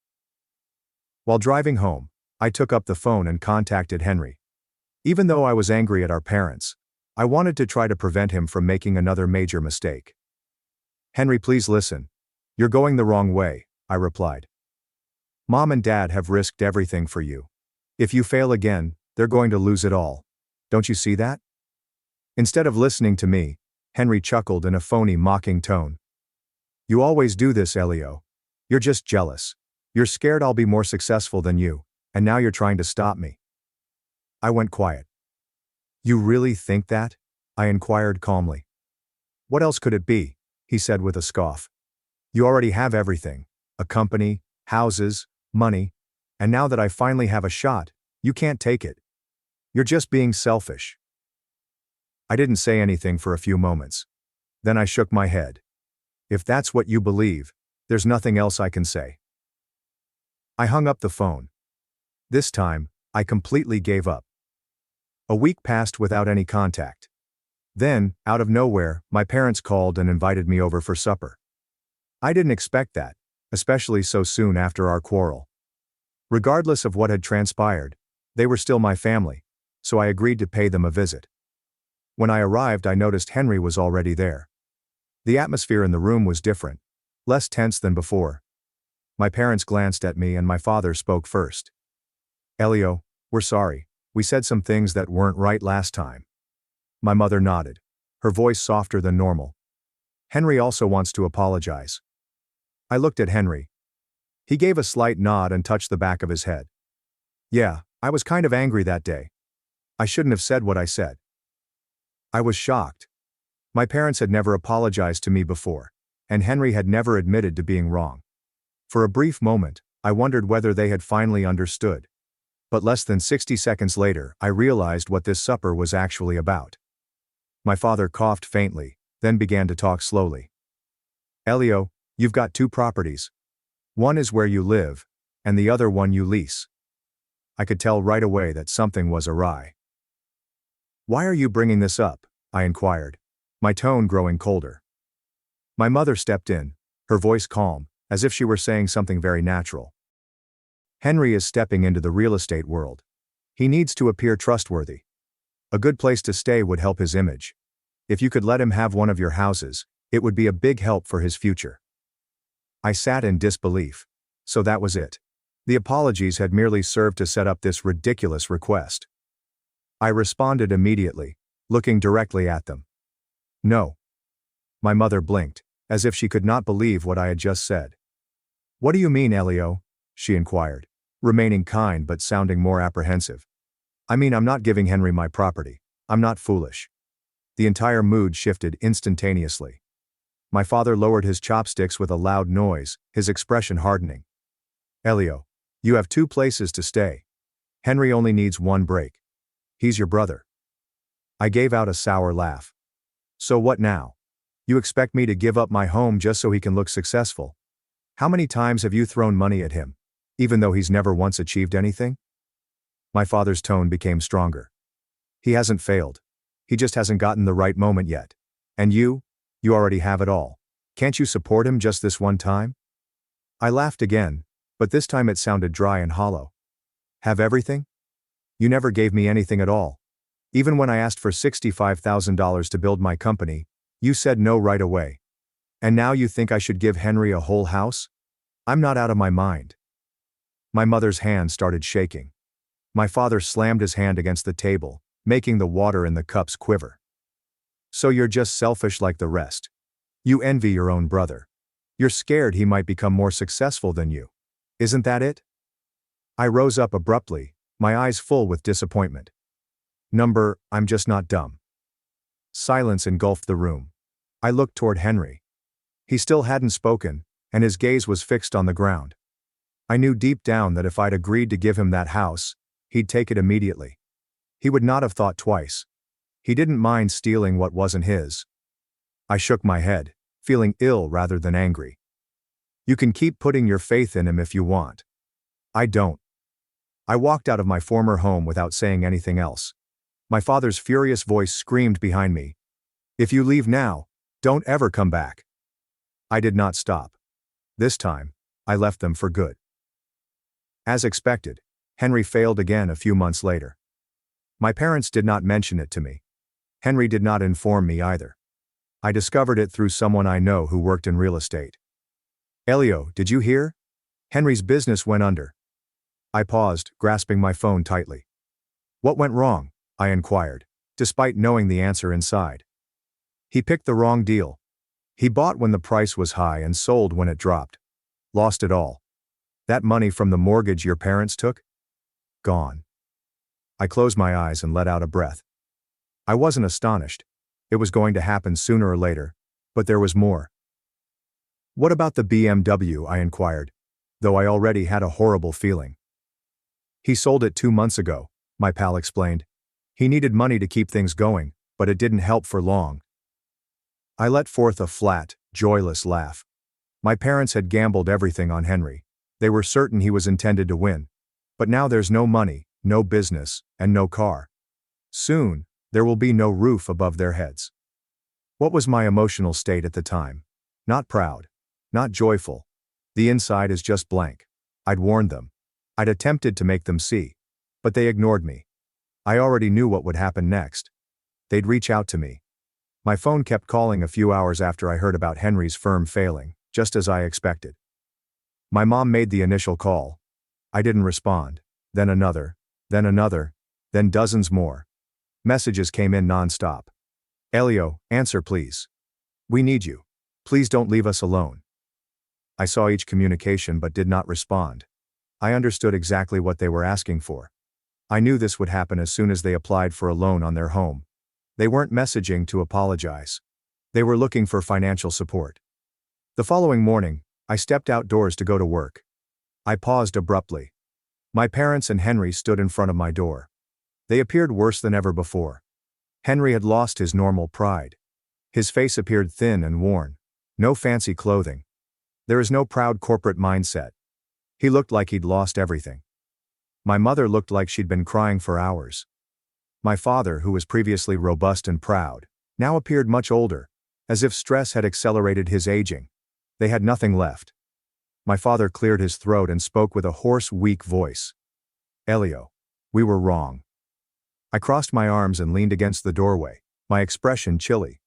While driving home, I took up the phone and contacted Henry. Even though I was angry at our parents, I wanted to try to prevent him from making another major mistake. Henry, please listen. You're going the wrong way, I replied. Mom and Dad have risked everything for you. If you fail again, they're going to lose it all. Don't you see that? Instead of listening to me, Henry chuckled in a phony, mocking tone. You always do this, Elio. You're just jealous. You're scared I'll be more successful than you, and now you're trying to stop me. I went quiet. You really think that? I inquired calmly. What else could it be? He said with a scoff. You already have everything. A company, houses, money. And now that I finally have a shot, you can't take it. You're just being selfish. I didn't say anything for a few moments. Then I shook my head. If that's what you believe, there's nothing else I can say. I hung up the phone. This time, I completely gave up. A week passed without any contact. Then, out of nowhere, my parents called and invited me over for supper. I didn't expect that, especially so soon after our quarrel. Regardless of what had transpired, they were still my family, so I agreed to pay them a visit. When I arrived, I noticed Henry was already there. The atmosphere in the room was different, less tense than before. My parents glanced at me and my father spoke first. Elio, we're sorry. We said some things that weren't right last time. My mother nodded, her voice softer than normal. Henry also wants to apologize. I looked at Henry. He gave a slight nod and touched the back of his head. Yeah, I was kind of angry that day. I shouldn't have said what I said. I was shocked. My parents had never apologized to me before, and Henry had never admitted to being wrong. For a brief moment, I wondered whether they had finally understood. But less than 60 seconds later, I realized what this supper was actually about. My father coughed faintly, then began to talk slowly. Elio, you've got 2 properties. One is where you live, and the other one you lease. I could tell right away that something was awry. Why are you bringing this up? I inquired, my tone growing colder. My mother stepped in, her voice calm, as if she were saying something very natural. Henry is stepping into the real estate world. He needs to appear trustworthy. A good place to stay would help his image. If you could let him have one of your houses, it would be a big help for his future. I sat in disbelief. So that was it. The apologies had merely served to set up this ridiculous request. I responded immediately, looking directly at them. No. My mother blinked, as if she could not believe what I had just said. What do you mean, Elio? She inquired, remaining kind but sounding more apprehensive. I mean, I'm not giving Henry my property. I'm not foolish. The entire mood shifted instantaneously. My father lowered his chopsticks with a loud noise, his expression hardening. Elio, you have 2 places to stay. Henry only needs 1 break. He's your brother. I gave out a sour laugh. So what now? You expect me to give up my home just so he can look successful? How many times have you thrown money at him, even though he's never once achieved anything? My father's tone became stronger. He hasn't failed. He just hasn't gotten the right moment yet. And you already have it all. Can't you support him just this one time? I laughed again, but this time it sounded dry and hollow. Have everything? You never gave me anything at all. Even when I asked for $65,000 to build my company, you said no right away. And now you think I should give Henry a whole house? I'm not out of my mind. My mother's hand started shaking. My father slammed his hand against the table, making the water in the cups quiver. So you're just selfish like the rest. You envy your own brother. You're scared he might become more successful than you. Isn't that it? I rose up abruptly, my eyes full with disappointment. I'm just not dumb. Silence engulfed the room. I looked toward Henry. He still hadn't spoken, and his gaze was fixed on the ground. I knew deep down that if I'd agreed to give him that house, he'd take it immediately. He would not have thought twice. He didn't mind stealing what wasn't his. I shook my head, feeling ill rather than angry. You can keep putting your faith in him if you want. I don't. I walked out of my former home without saying anything else. My father's furious voice screamed behind me. If you leave now, don't ever come back. I did not stop. This time, I left them for good. As expected, Henry failed again a few months later. My parents did not mention it to me. Henry did not inform me either. I discovered it through someone I know who worked in real estate. Elio, did you hear? Henry's business went under. I paused, grasping my phone tightly. What went wrong? I inquired, despite knowing the answer inside. He picked the wrong deal. He bought when the price was high and sold when it dropped. Lost it all. That money from the mortgage your parents took? Gone. I closed my eyes and let out a breath. I wasn't astonished. It was going to happen sooner or later, but there was more. What about the BMW? I inquired, though I already had a horrible feeling. He sold it 2 months ago, my pal explained. He needed money to keep things going, but it didn't help for long. I let forth a flat, joyless laugh. My parents had gambled everything on Henry. They were certain he was intended to win. But now there's no money, no business, and no car. Soon, there will be no roof above their heads. What was my emotional state at the time? Not proud. Not joyful. The inside is just blank. I'd warned them. I'd attempted to make them see. But they ignored me. I already knew what would happen next. They'd reach out to me. My phone kept calling a few hours after I heard about Henry's firm failing, just as I expected. My mom made the initial call. I didn't respond. Then another, then dozens more. Messages came in non-stop. Elio, answer please. We need you. Please don't leave us alone. I saw each communication but did not respond. I understood exactly what they were asking for. I knew this would happen as soon as they applied for a loan on their home. They weren't messaging to apologize. They were looking for financial support. The following morning, I stepped outdoors to go to work. I paused abruptly. My parents and Henry stood in front of my door. They appeared worse than ever before. Henry had lost his normal pride. His face appeared thin and worn. No fancy clothing. There is no proud corporate mindset. He looked like he'd lost everything. My mother looked like she'd been crying for hours. My father, who was previously robust and proud, now appeared much older, as if stress had accelerated his aging. They had nothing left. My father cleared his throat and spoke with a hoarse, weak voice. Elio, we were wrong. I crossed my arms and leaned against the doorway, my expression chilly.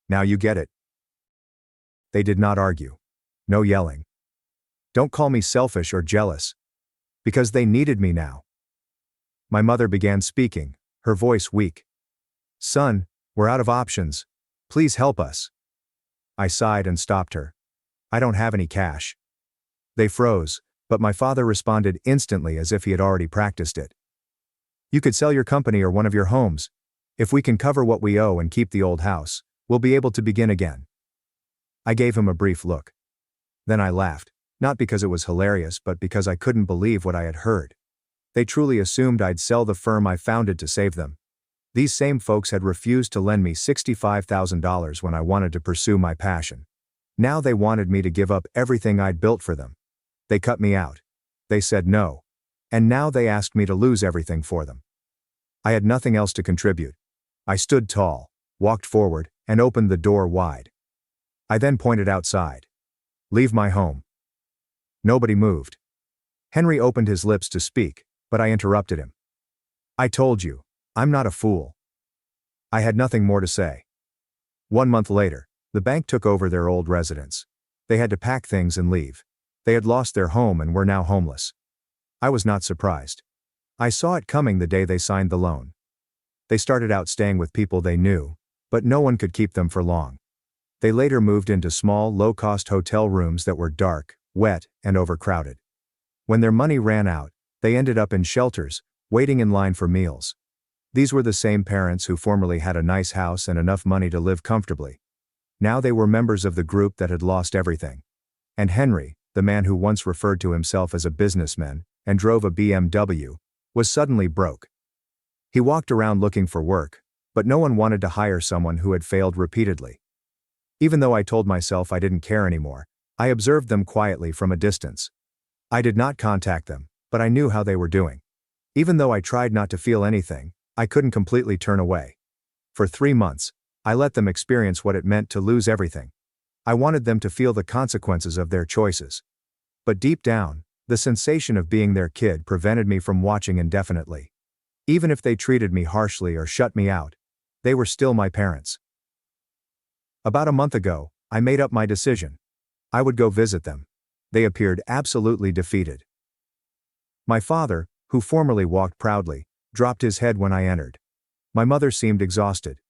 Now you get it. They did not argue. No yelling. Don't call me selfish or jealous. Because they needed me now. My mother began speaking, her voice weak. Son, we're out of options. Please help us. I sighed and stopped her. I don't have any cash. They froze, but my father responded instantly as if he had already practiced it. You could sell your company or one of your homes. If we can cover what we owe and keep the old house, we'll be able to begin again." I gave him a brief look. Then I laughed, not because it was hilarious but because I couldn't believe what I had heard. They truly assumed I'd sell the firm I founded to save them. These same folks had refused to lend me $65,000 when I wanted to pursue my passion. Now they wanted me to give up everything I'd built for them. They cut me out. They said no. And now they asked me to lose everything for them. I had nothing else to contribute. I stood tall, walked forward, and opened the door wide. I then pointed outside. "Leave my home." Nobody moved. Henry opened his lips to speak, but I interrupted him. "I told you, I'm not a fool." I had nothing more to say. 1 month later, the bank took over their old residence. They had to pack things and leave. They had lost their home and were now homeless. I was not surprised. I saw it coming the day they signed the loan. They started out staying with people they knew, but no one could keep them for long. They later moved into small, low-cost hotel rooms that were dark, wet, and overcrowded. When their money ran out, they ended up in shelters, waiting in line for meals. These were the same parents who formerly had a nice house and enough money to live comfortably. Now they were members of the group that had lost everything. And Henry, the man who once referred to himself as a businessman and drove a BMW, was suddenly broke. He walked around looking for work, but no one wanted to hire someone who had failed repeatedly. Even though I told myself I didn't care anymore, I observed them quietly from a distance. I did not contact them, but I knew how they were doing. Even though I tried not to feel anything, I couldn't completely turn away. For 3 months, I let them experience what it meant to lose everything. I wanted them to feel the consequences of their choices. But deep down, the sensation of being their kid prevented me from watching indefinitely. Even if they treated me harshly or shut me out, they were still my parents. About a month ago, I made up my decision. I would go visit them. They appeared absolutely defeated. My father, who formerly walked proudly, dropped his head when I entered. My mother seemed exhausted.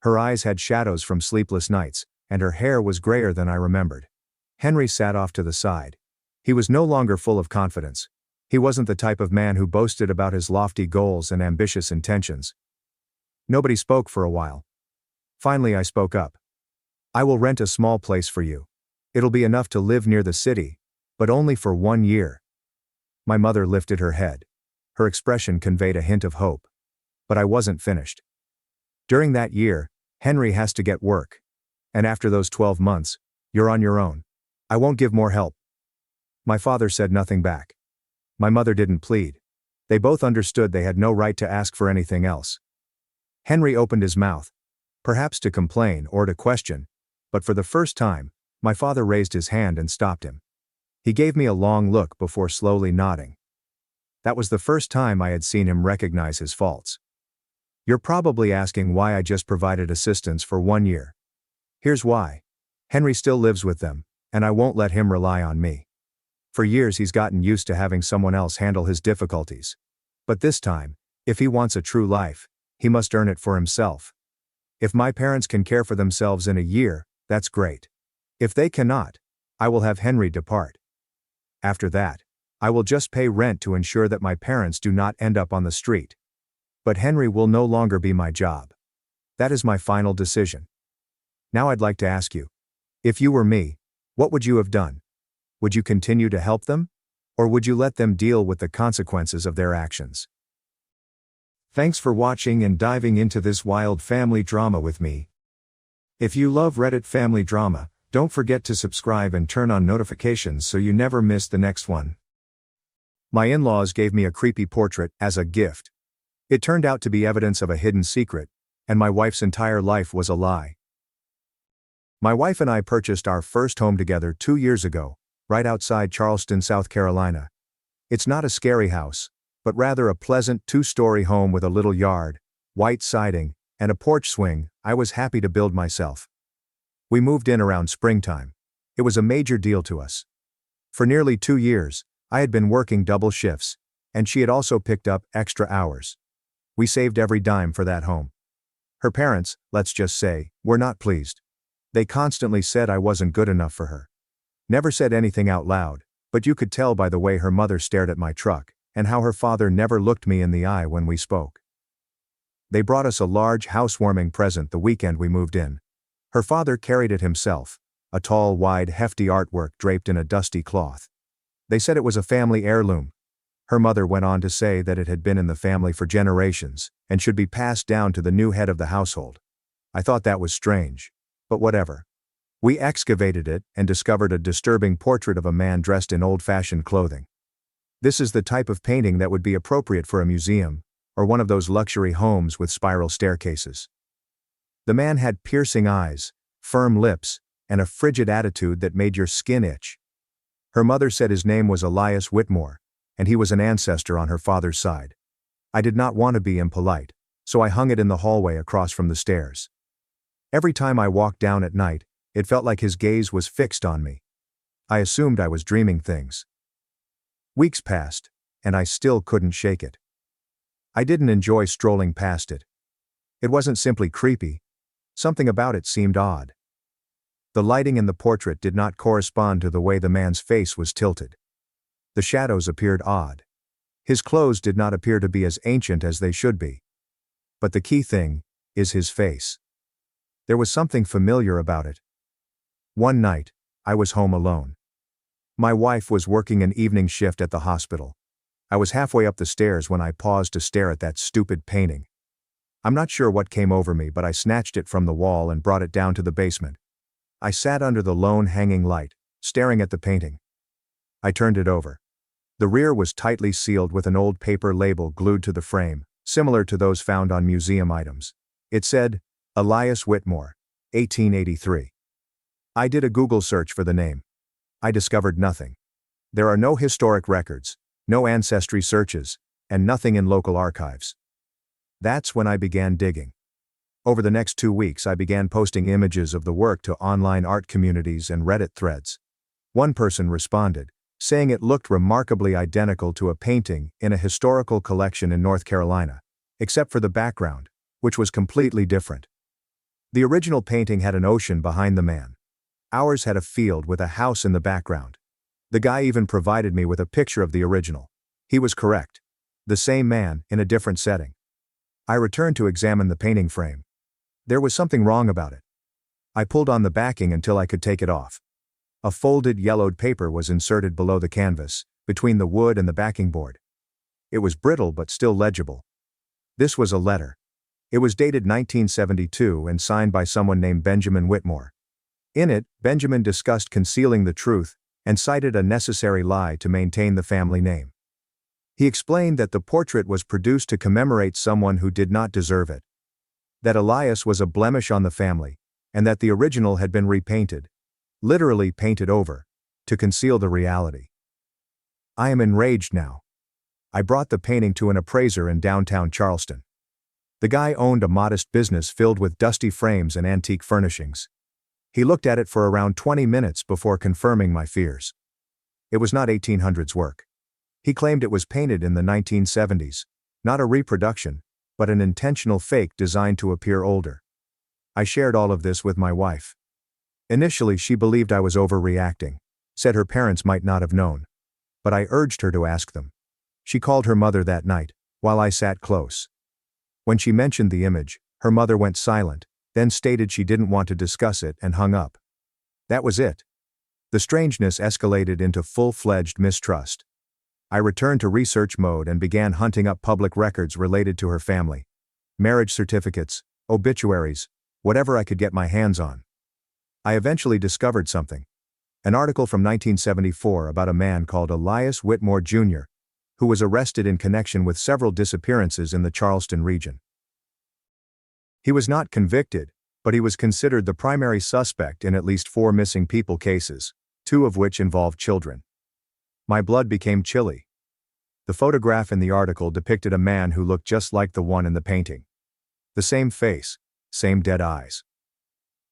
Her eyes had shadows from sleepless nights, and her hair was grayer than I remembered. Henry sat off to the side. He was no longer full of confidence. He wasn't the type of man who boasted about his lofty goals and ambitious intentions. Nobody spoke for a while. Finally I spoke up. "I will rent a small place for you. It'll be enough to live near the city, but only for 1 year." My mother lifted her head. Her expression conveyed a hint of hope. But I wasn't finished. "During that year, Henry has to get work. And after those 12 months, you're on your own. I won't give more help." My father said nothing back. My mother didn't plead. They both understood they had no right to ask for anything else. Henry opened his mouth, perhaps to complain or to question, but for the first time, my father raised his hand and stopped him. He gave me a long look before slowly nodding. That was the first time I had seen him recognize his faults. "You're probably asking why I just provided assistance for 1 year. Here's why. Henry still lives with them, and I won't let him rely on me. For years he's gotten used to having someone else handle his difficulties. But this time, if he wants a true life, he must earn it for himself. If my parents can care for themselves in a year, that's great. If they cannot, I will have Henry depart. After that, I will just pay rent to ensure that my parents do not end up on the street. But Henry will no longer be my job. That is my final decision. Now I'd like to ask you, if you were me, what would you have done? Would you continue to help them? Or would you let them deal with the consequences of their actions?" Thanks for watching and diving into this wild family drama with me. If you love Reddit family drama, don't forget to subscribe and turn on notifications so you never miss the next one. My in-laws gave me a creepy portrait as a gift. It turned out to be evidence of a hidden secret, and my wife's entire life was a lie. My wife and I purchased our first home together 2 years ago, right outside Charleston, South Carolina. It's not a scary house, but rather a pleasant 2-story home with a little yard, white siding, and a porch swing I was happy to build myself. We moved in around springtime. It was a major deal to us. For nearly 2 years, I had been working double shifts, and she had also picked up extra hours. We saved every dime for that home. Her parents, let's just say, were not pleased. They constantly said I wasn't good enough for her. Never said anything out loud, but you could tell by the way her mother stared at my truck, and how her father never looked me in the eye when we spoke. They brought us a large housewarming present the weekend we moved in. Her father carried it himself, a tall, wide, hefty artwork draped in a dusty cloth. They said it was a family heirloom. Her mother went on to say that it had been in the family for generations, and should be passed down to the new head of the household. I thought that was strange. But whatever. We excavated it and discovered a disturbing portrait of a man dressed in old-fashioned clothing. This is the type of painting that would be appropriate for a museum, or one of those luxury homes with spiral staircases. The man had piercing eyes, firm lips, and a frigid attitude that made your skin itch. Her mother said his name was Elias Whitmore, and he was an ancestor on her father's side. I did not want to be impolite, so I hung it in the hallway across from the stairs. Every time I walked down at night, it felt like his gaze was fixed on me. I assumed I was dreaming things. Weeks passed, and I still couldn't shake it. I didn't enjoy strolling past it. It wasn't simply creepy. Something about it seemed odd. The lighting in the portrait did not correspond to the way the man's face was tilted. The shadows appeared odd. His clothes did not appear to be as ancient as they should be. But the key thing is his face. There was something familiar about it. One night, I was home alone. My wife was working an evening shift at the hospital. I was halfway up the stairs when I paused to stare at that stupid painting. I'm not sure what came over me, but I snatched it from the wall and brought it down to the basement. I sat under the lone hanging light, staring at the painting. I turned it over. The rear was tightly sealed with an old paper label glued to the frame, similar to those found on museum items. It said, Elias Whitmore, 1883. I did a Google search for the name. I discovered nothing. There are no historic records, no ancestry searches, and nothing in local archives. That's when I began digging. Over the next 2 weeks I began posting images of the work to online art communities and Reddit threads. One person responded, saying it looked remarkably identical to a painting in a historical collection in North Carolina, except for the background, which was completely different. The original painting had an ocean behind the man. Ours had a field with a house in the background. The guy even provided me with a picture of the original. He was correct. The same man, in a different setting. I returned to examine the painting frame. There was something wrong about it. I pulled on the backing until I could take it off. A folded yellowed paper was inserted below the canvas, between the wood and the backing board. It was brittle but still legible. This was a letter. It was dated 1972 and signed by someone named Benjamin Whitmore. In it, Benjamin discussed concealing the truth and cited a necessary lie to maintain the family name. He explained that the portrait was produced to commemorate someone who did not deserve it. That Elias was a blemish on the family, and that the original had been repainted, literally painted over, to conceal the reality. I am enraged now. I brought the painting to an appraiser in downtown Charleston. The guy owned a modest business filled with dusty frames and antique furnishings. He looked at it for around 20 minutes before confirming my fears. It was not 1800s work. He claimed it was painted in the 1970s, not a reproduction, but an intentional fake designed to appear older. I shared all of this with my wife. Initially, she believed I was overreacting, said her parents might not have known. But I urged her to ask them. She called her mother that night, while I sat close. When she mentioned the image, her mother went silent, then stated she didn't want to discuss it and hung up. That was it. The strangeness escalated into full-fledged mistrust. I returned to research mode and began hunting up public records related to her family. Marriage certificates, obituaries, whatever I could get my hands on. I eventually discovered something. An article from 1974 about a man called Elias Whitmore Jr., who was arrested in connection with several disappearances in the Charleston region. He was not convicted, but he was considered the primary suspect in at least 4 missing people cases, 2 of which involved children. My blood became chilly. The photograph in the article depicted a man who looked just like the one in the painting. The same face, same dead eyes.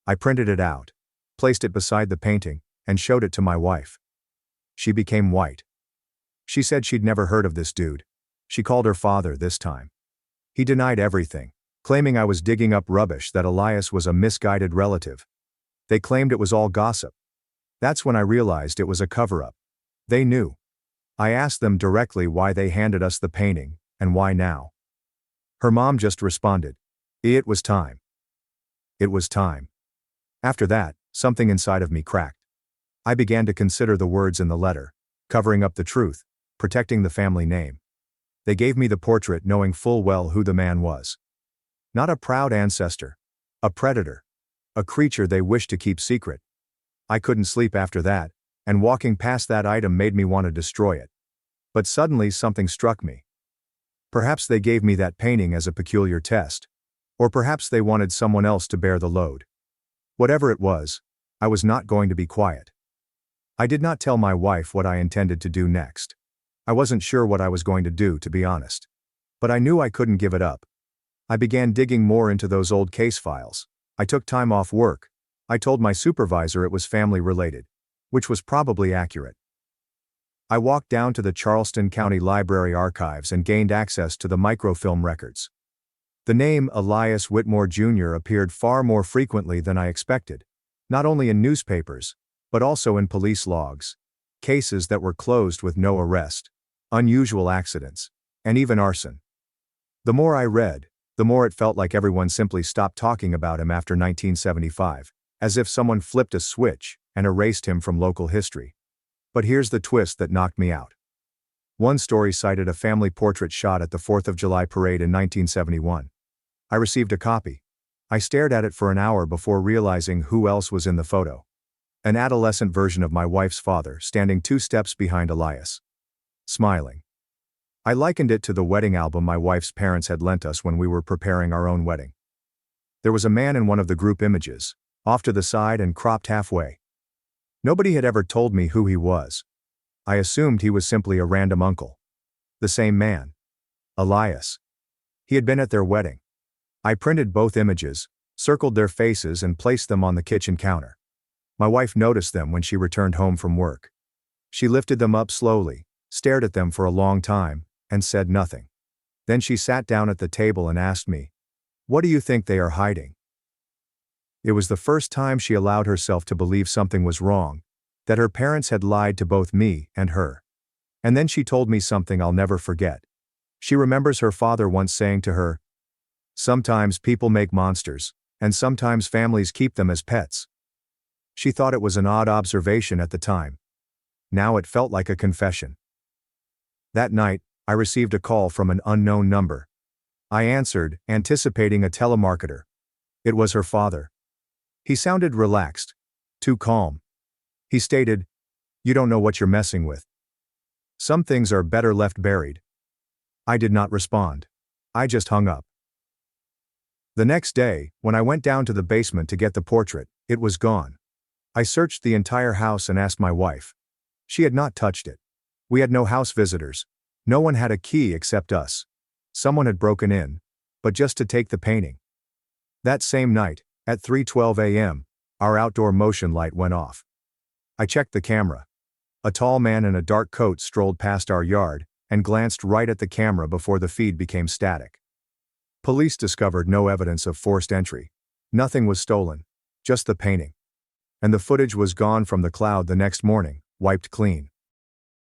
I printed it out, placed it beside the painting, and showed it to my wife. She became white. She said she'd never heard of this dude. She called her father this time. He denied everything, claiming I was digging up rubbish, that Elias was a misguided relative. They claimed it was all gossip. That's when I realized it was a cover-up. They knew. I asked them directly why they handed us the painting, and why now. Her mom just responded, "It was time. It was time." After that, something inside of me cracked. I began to consider the words in the letter, covering up the truth, protecting the family name. They gave me the portrait knowing full well who the man was. Not a proud ancestor. A predator. A creature they wished to keep secret. I couldn't sleep after that, and walking past that item made me want to destroy it. But suddenly something struck me. Perhaps they gave me that painting as a peculiar test. Or perhaps they wanted someone else to bear the load. Whatever it was, I was not going to be quiet. I did not tell my wife what I intended to do next. I wasn't sure what I was going to do, to be honest. But I knew I couldn't give it up. I began digging more into those old case files. I took time off work. I told my supervisor it was family related, which was probably accurate. I walked down to the Charleston County Library archives and gained access to the microfilm records. The name Elias Whitmore Jr. appeared far more frequently than I expected, not only in newspapers, but also in police logs, cases that were closed with no arrest, unusual accidents, and even arson. The more I read, the more it felt like everyone simply stopped talking about him after 1975, as if someone flipped a switch and erased him from local history. But here's the twist that knocked me out. One story cited a family portrait shot at the 4th of July parade in 1971. I received a copy. I stared at it for an hour before realizing who else was in the photo. An adolescent version of my wife's father standing 2 steps behind Elias, smiling. I likened it to the wedding album my wife's parents had lent us when we were preparing our own wedding. There was a man in one of the group images, off to the side and cropped halfway. Nobody had ever told me who he was. I assumed he was simply a random uncle. The same man. Elias. He had been at their wedding. I printed both images, circled their faces and placed them on the kitchen counter. My wife noticed them when she returned home from work. She lifted them up slowly, stared at them for a long time, and said nothing. Then she sat down at the table and asked me, "What do you think they are hiding?" It was the first time she allowed herself to believe something was wrong, that her parents had lied to both me and her. And then she told me something I'll never forget. She remembers her father once saying to her, "Sometimes people make monsters, and sometimes families keep them as pets." She thought it was an odd observation at the time. Now it felt like a confession. That night, I received a call from an unknown number. I answered, anticipating a telemarketer. It was her father. He sounded relaxed, too calm. He stated, "You don't know what you're messing with. Some things are better left buried." I did not respond. I just hung up. The next day, when I went down to the basement to get the portrait, it was gone. I searched the entire house and asked my wife. She had not touched it. We had no house visitors. No one had a key except us. Someone had broken in, but just to take the painting. That same night, at 3:12 a.m., our outdoor motion light went off. I checked the camera. A tall man in a dark coat strolled past our yard and glanced right at the camera before the feed became static. Police discovered no evidence of forced entry. Nothing was stolen, just the painting. And the footage was gone from the cloud the next morning, wiped clean.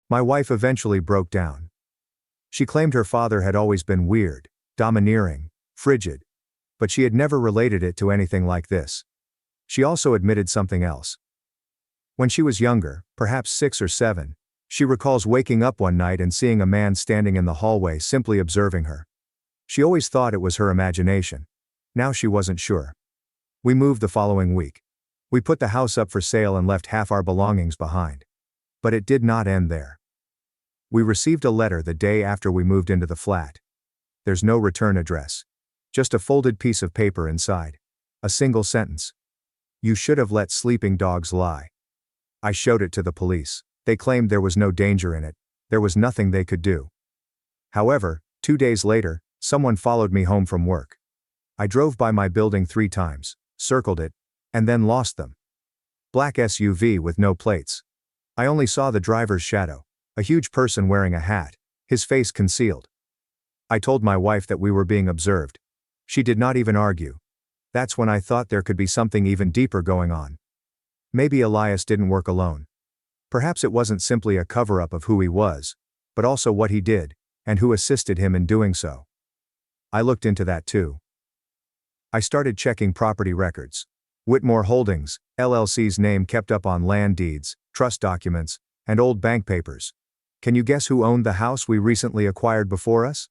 My wife eventually broke down. She claimed her father had always been weird, domineering, frigid, but she had never related it to anything like this. She also admitted something else. When she was younger, perhaps 6 or 7, she recalls waking up one night and seeing a man standing in the hallway simply observing her. She always thought it was her imagination. Now she wasn't sure. We moved the following week. We put the house up for sale and left half our belongings behind. But it did not end there. We received a letter the day after we moved into the flat. There's no return address. Just a folded piece of paper inside. A single sentence. "You should have let sleeping dogs lie." I showed it to the police. They claimed there was no danger in it. There was nothing they could do. However, 2 days later, someone followed me home from work. I drove by my building 3 times, circled it, and then lost them. Black SUV with no plates. I only saw the driver's shadow, a huge person wearing a hat, his face concealed. I told my wife that we were being observed. She did not even argue. That's when I thought there could be something even deeper going on. Maybe Elias didn't work alone. Perhaps it wasn't simply a cover-up of who he was, but also what he did, and who assisted him in doing so. I looked into that too. I started checking property records. Whitmore Holdings, LLC's name kept up on land deeds, trust documents, and old bank papers. Can you guess who owned the house we recently acquired before us?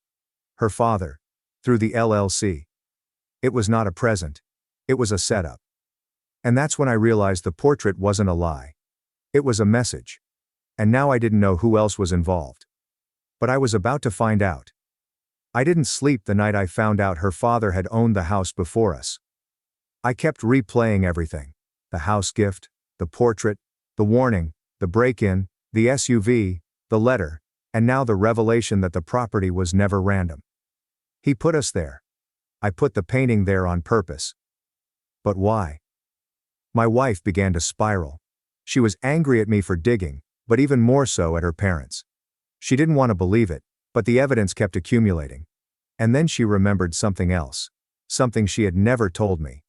Her father. Through the LLC. It was not a present. It was a setup. And that's when I realized the portrait wasn't a lie. It was a message. And now I didn't know who else was involved. But I was about to find out. I didn't sleep the night I found out her father had owned the house before us. I kept replaying everything. The house gift, the portrait, the warning, the break-in, the SUV, the letter, and now the revelation that the property was never random. He put us there. I put the painting there on purpose. But why? My wife began to spiral. She was angry at me for digging, but even more so at her parents. She didn't want to believe it, but the evidence kept accumulating. And then she remembered something else. Something she had never told me.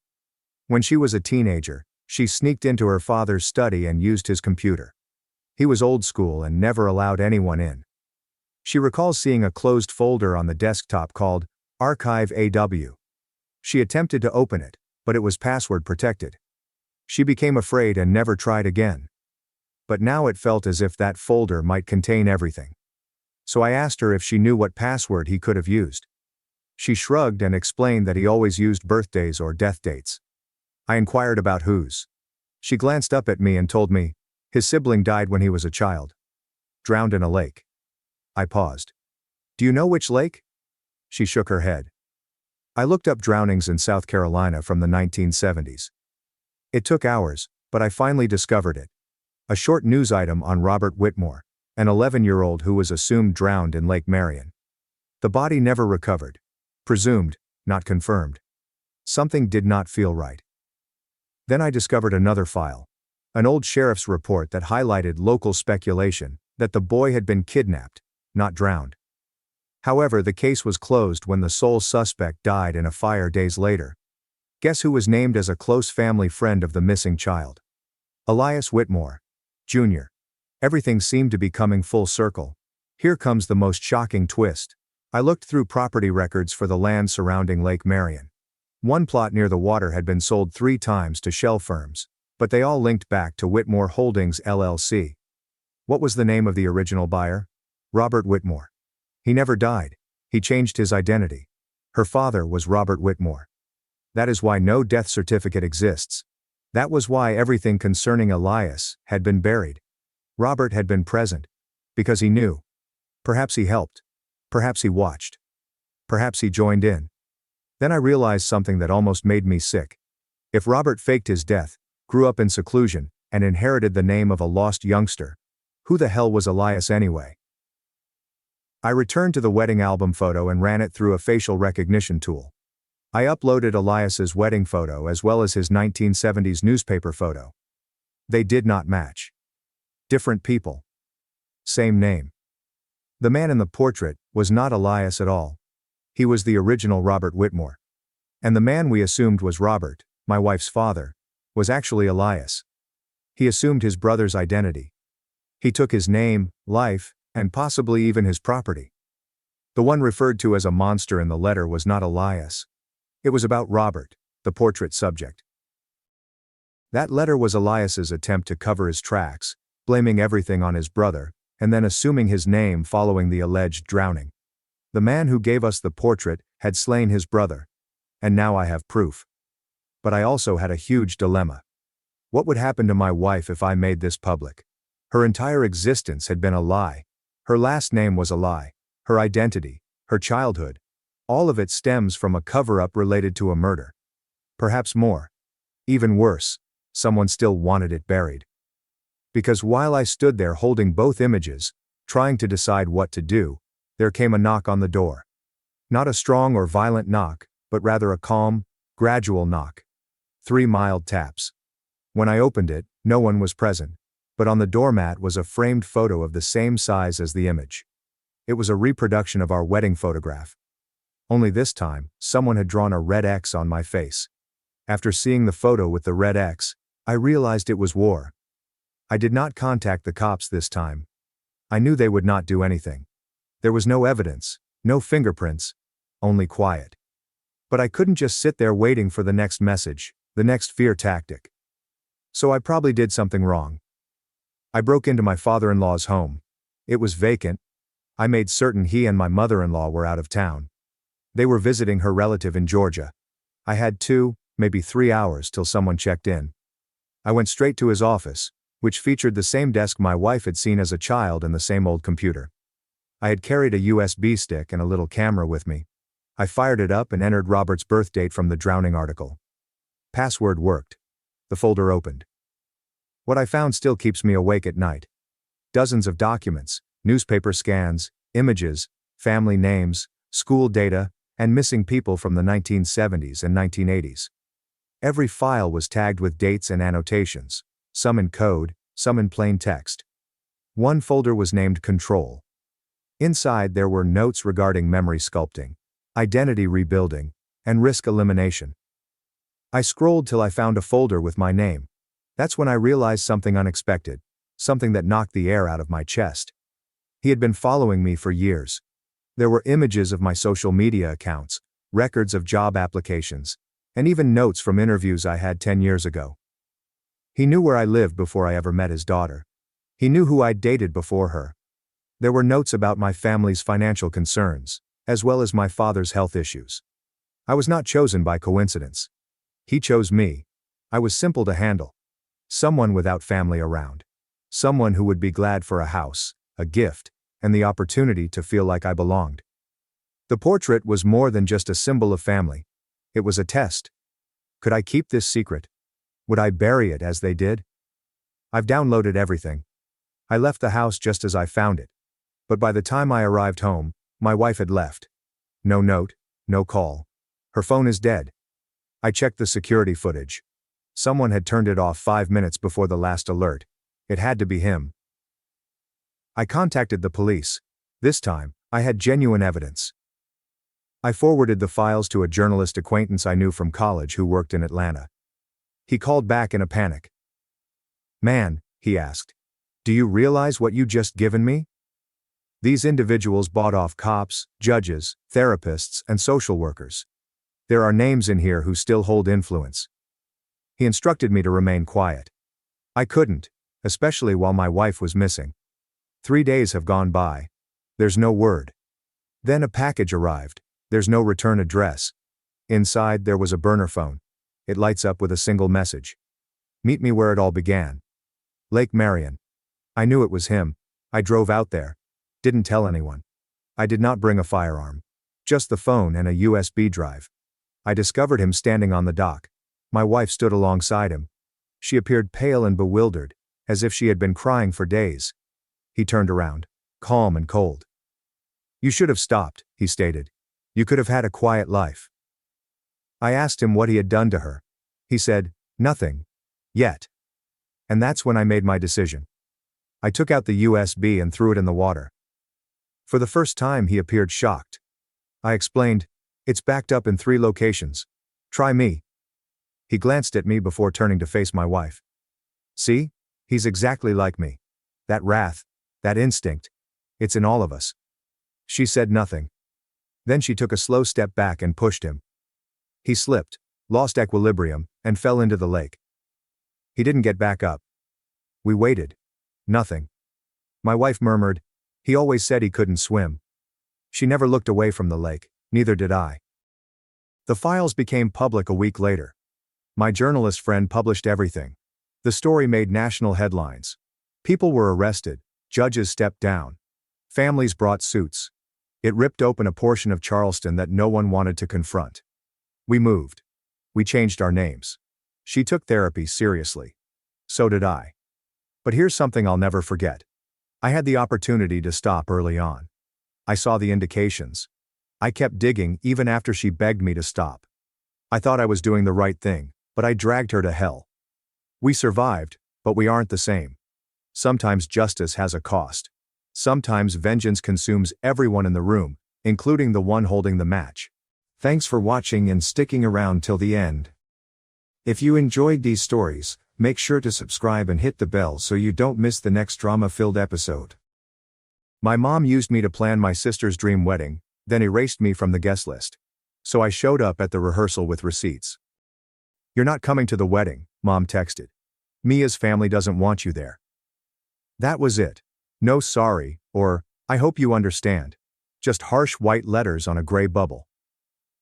When she was a teenager, she sneaked into her father's study and used his computer. He was old school and never allowed anyone in. She recalls seeing a closed folder on the desktop called Archive AW. She attempted to open it, but it was password protected. She became afraid and never tried again. But now it felt as if that folder might contain everything. So I asked her if she knew what password he could have used. She shrugged and explained that he always used birthdays or death dates. I inquired about whose. She glanced up at me and told me, his sibling died when he was a child. Drowned in a lake. I paused. Do you know which lake? She shook her head. I looked up drownings in South Carolina from the 1970s. It took hours, but I finally discovered it. A short news item on Robert Whitmore, an 11-year-old who was assumed drowned in Lake Marion. The body never recovered. Presumed, not confirmed. Something did not feel right. Then I discovered another file. An old sheriff's report that highlighted local speculation that the boy had been kidnapped, not drowned. However, the case was closed when the sole suspect died in a fire days later. Guess who was named as a close family friend of the missing child? Elias Whitmore, Jr. Everything seemed to be coming full circle. Here comes the most shocking twist. I looked through property records for the land surrounding Lake Marion. One plot near the water had been sold 3 times to shell firms, but they all linked back to Whitmore Holdings LLC. What was the name of the original buyer? Robert Whitmore. He never died. He changed his identity. Her father was Robert Whitmore. That is why no death certificate exists. That was why everything concerning Elias had been buried. Robert had been present. Because he knew. Perhaps he helped. Perhaps he watched. Perhaps he joined in. Then I realized something that almost made me sick. If Robert faked his death, grew up in seclusion, and inherited the name of a lost youngster, who the hell was Elias anyway? I returned to the wedding album photo and ran it through a facial recognition tool. I uploaded Elias's wedding photo as well as his 1970s newspaper photo. They did not match. Different people. Same name. The man in the portrait was not Elias at all. He was the original Robert Whitmore. And the man we assumed was Robert, my wife's father, was actually Elias. He assumed his brother's identity. He took his name, life, and possibly even his property. The one referred to as a monster in the letter was not Elias. It was about Robert, the portrait subject. That letter was Elias's attempt to cover his tracks, blaming everything on his brother, and then assuming his name following the alleged drowning. The man who gave us the portrait had slain his brother. And now I have proof. But I also had a huge dilemma. What would happen to my wife if I made this public? Her entire existence had been a lie. Her last name was a lie. Her identity, her childhood. All of it stems from a cover-up related to a murder. Perhaps more. Even worse, someone still wanted it buried. Because while I stood there holding both images, trying to decide what to do, there came a knock on the door. Not a strong or violent knock, but rather a calm, gradual knock. 3 mild taps. When I opened it, no one was present, but on the doormat was a framed photo of the same size as the image. It was a reproduction of our wedding photograph. Only this time, someone had drawn a red X on my face. After seeing the photo with the red X, I realized it was war. I did not contact the cops this time. I knew they would not do anything. There was no evidence, no fingerprints, only quiet. But I couldn't just sit there waiting for the next message, the next fear tactic. So I probably did something wrong. I broke into my father-in-law's home. It was vacant. I made certain he and my mother-in-law were out of town. They were visiting her relative in Georgia. I had 2, maybe 3 hours till someone checked in. I went straight to his office, which featured the same desk my wife had seen as a child and the same old computer. I had carried a USB stick and a little camera with me. I fired it up and entered Robert's birth date from the drowning article. Password worked. The folder opened. What I found still keeps me awake at night. Dozens of documents, newspaper scans, images, family names, school data, and missing people from the 1970s and 1980s. Every file was tagged with dates and annotations, some in code, some in plain text. One folder was named Control. Inside there were notes regarding memory sculpting, identity rebuilding, and risk elimination. I scrolled till I found a folder with my name. That's when I realized something unexpected, something that knocked the air out of my chest. He had been following me for years. There were images of my social media accounts, records of job applications, and even notes from interviews I had 10 years ago. He knew where I lived before I ever met his daughter. He knew who I'd dated before her. There were notes about my family's financial concerns, as well as my father's health issues. I was not chosen by coincidence. He chose me. I was simple to handle. Someone without family around. Someone who would be glad for a house, a gift, and the opportunity to feel like I belonged. The portrait was more than just a symbol of family. It was a test. Could I keep this secret? Would I bury it as they did? I've downloaded everything. I left the house just as I found it. But by the time I arrived home, my wife had left. No note, no call. Her phone is dead. I checked the security footage. Someone had turned it off 5 minutes before the last alert. It had to be him. I contacted the police. This time, I had genuine evidence. I forwarded the files to a journalist acquaintance I knew from college who worked in Atlanta. He called back in a panic. "Man," he asked, "do you realize what you just given me? These individuals bought off cops, judges, therapists, and social workers. There are names in here who still hold influence." He instructed me to remain quiet. I couldn't, especially while my wife was missing. 3 days have gone by. There's no word. Then a package arrived. There's no return address. Inside there was a burner phone. It lights up with a single message. "Meet me where it all began. Lake Marion." I knew it was him. I drove out there. Didn't tell anyone. I did not bring a firearm. Just the phone and a USB drive. I discovered him standing on the dock. My wife stood alongside him. She appeared pale and bewildered, as if she had been crying for days. He turned around, calm and cold. "You should have stopped," he stated. "You could have had a quiet life." I asked him what he had done to her. He said, "Nothing. Yet." And that's when I made my decision. I took out the USB and threw it in the water. For the first time he appeared shocked. I explained, "It's backed up in 3 locations. Try me." He glanced at me before turning to face my wife. "See? He's exactly like me. That wrath, that instinct. It's in all of us." She said nothing. Then she took a slow step back and pushed him. He slipped, lost equilibrium, and fell into the lake. He didn't get back up. We waited. Nothing. My wife murmured, "He always said he couldn't swim." She never looked away from the lake, neither did I. The files became public a week later. My journalist friend published everything. The story made national headlines. People were arrested, judges stepped down. Families brought suits. It ripped open a portion of Charleston that no one wanted to confront. We moved. We changed our names. She took therapy seriously. So did I. But here's something I'll never forget. I had the opportunity to stop early on. I saw the indications. I kept digging even after she begged me to stop. I thought I was doing the right thing, but I dragged her to hell. We survived, but we aren't the same. Sometimes justice has a cost. Sometimes vengeance consumes everyone in the room, including the one holding the match. Thanks for watching and sticking around till the end. If you enjoyed these stories, Make sure to subscribe and hit the bell so you don't miss the next drama-filled episode. My mom used me to plan my sister's dream wedding, then erased me from the guest list. So I showed up at the rehearsal with receipts. "You're not coming to the wedding," Mom texted. "Mia's family doesn't want you there." That was it. No sorry, or, "I hope you understand." Just harsh white letters on a gray bubble.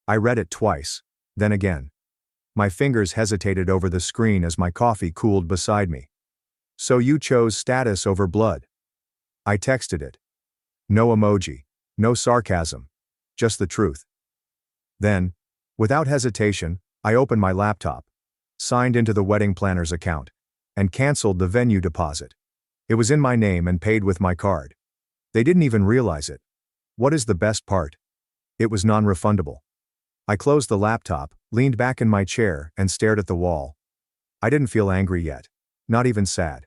I read it twice, then again. My fingers hesitated over the screen as my coffee cooled beside me. "So you chose status over blood?" I texted it. No emoji, no sarcasm, just the truth. Then, without hesitation, I opened my laptop, signed into the wedding planner's account, and canceled the venue deposit. It was in my name and paid with my card. They didn't even realize it. What is the best part? It was non-refundable. I closed the laptop, leaned back in my chair, and stared at the wall. I didn't feel angry yet. Not even sad.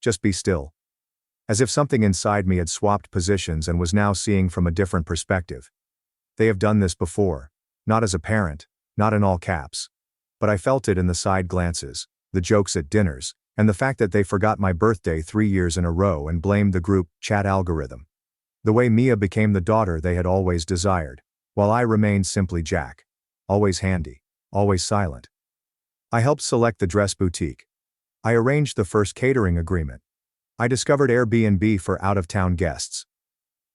Just be still. As if something inside me had swapped positions and was now seeing from a different perspective. They have done this before. Not as a parent, not in all caps. But I felt it in the side glances, the jokes at dinners, and the fact that they forgot my birthday 3 years in a row and blamed the group chat algorithm. The way Mia became the daughter they had always desired, while I remained simply Jack. Always handy, always silent. I helped select the dress boutique. I arranged the first catering agreement. I discovered Airbnb for out-of-town guests.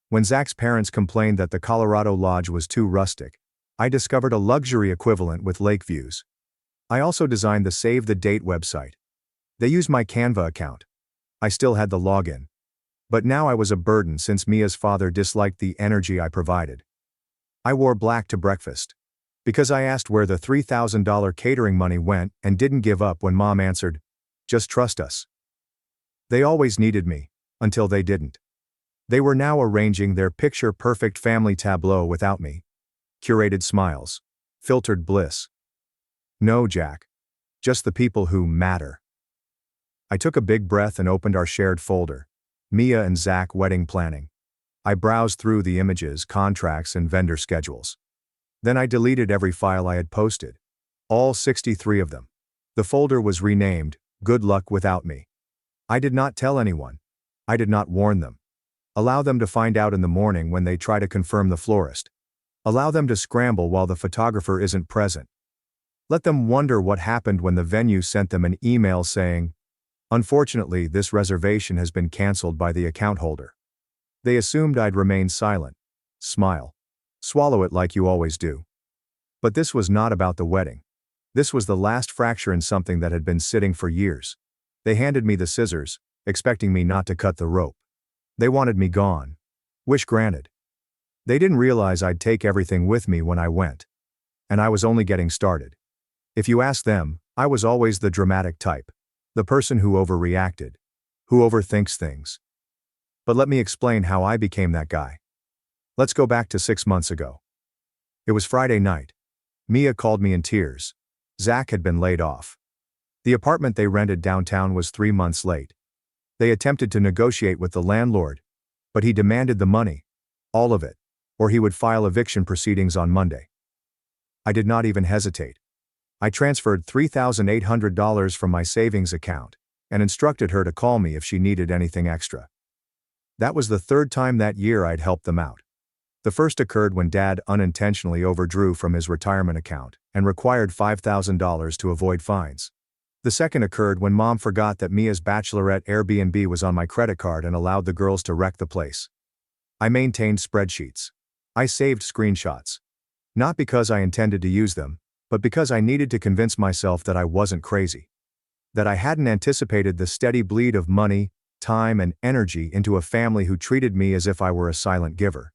When Zach's parents complained that the Colorado Lodge was too rustic, I discovered a luxury equivalent with lake views. I also designed the Save the Date website. They used my Canva account. I still had the login. But now I was a burden since Mia's father disliked the energy I provided. I wore black to breakfast. Because I asked where the $3,000 catering money went and didn't give up when Mom answered, "Just trust us." They always needed me, until they didn't. They were now arranging their picture-perfect family tableau without me. Curated smiles. Filtered bliss. No, Jack. Just the people who matter. I took a big breath and opened our shared folder. Mia and Zach wedding planning. I browsed through the images, contracts, and vendor schedules. Then I deleted every file I had posted. All 63 of them. The folder was renamed, "Good Luck Without Me." I did not tell anyone. I did not warn them. Allow them to find out in the morning when they try to confirm the florist. Allow them to scramble while the photographer isn't present. Let them wonder what happened when the venue sent them an email saying, "Unfortunately, this reservation has been canceled by the account holder." They assumed I'd remain silent. Smile. Swallow it like you always do. But this was not about the wedding. This was the last fracture in something that had been sitting for years. They handed me the scissors, expecting me not to cut the rope. They wanted me gone. Wish granted. They didn't realize I'd take everything with me when I went. And I was only getting started. If you ask them, I was always the dramatic type. The person who overreacted. Who overthinks things. But let me explain how I became that guy. Let's go back to 6 months ago. It was Friday night. Mia called me in tears. Zach had been laid off. The apartment they rented downtown was 3 months late. They attempted to negotiate with the landlord, but he demanded the money. All of it. Or he would file eviction proceedings on Monday. I did not even hesitate. I transferred $3,800 from my savings account and instructed her to call me if she needed anything extra. That was the third time that year I'd helped them out. The first occurred when Dad unintentionally overdrew from his retirement account and required $5,000 to avoid fines. The second occurred when Mom forgot that Mia's bachelorette Airbnb was on my credit card and allowed the girls to wreck the place. I maintained spreadsheets. I saved screenshots. Not because I intended to use them, but because I needed to convince myself that I wasn't crazy. That I hadn't anticipated the steady bleed of money, time, and energy into a family who treated me as if I were a silent giver.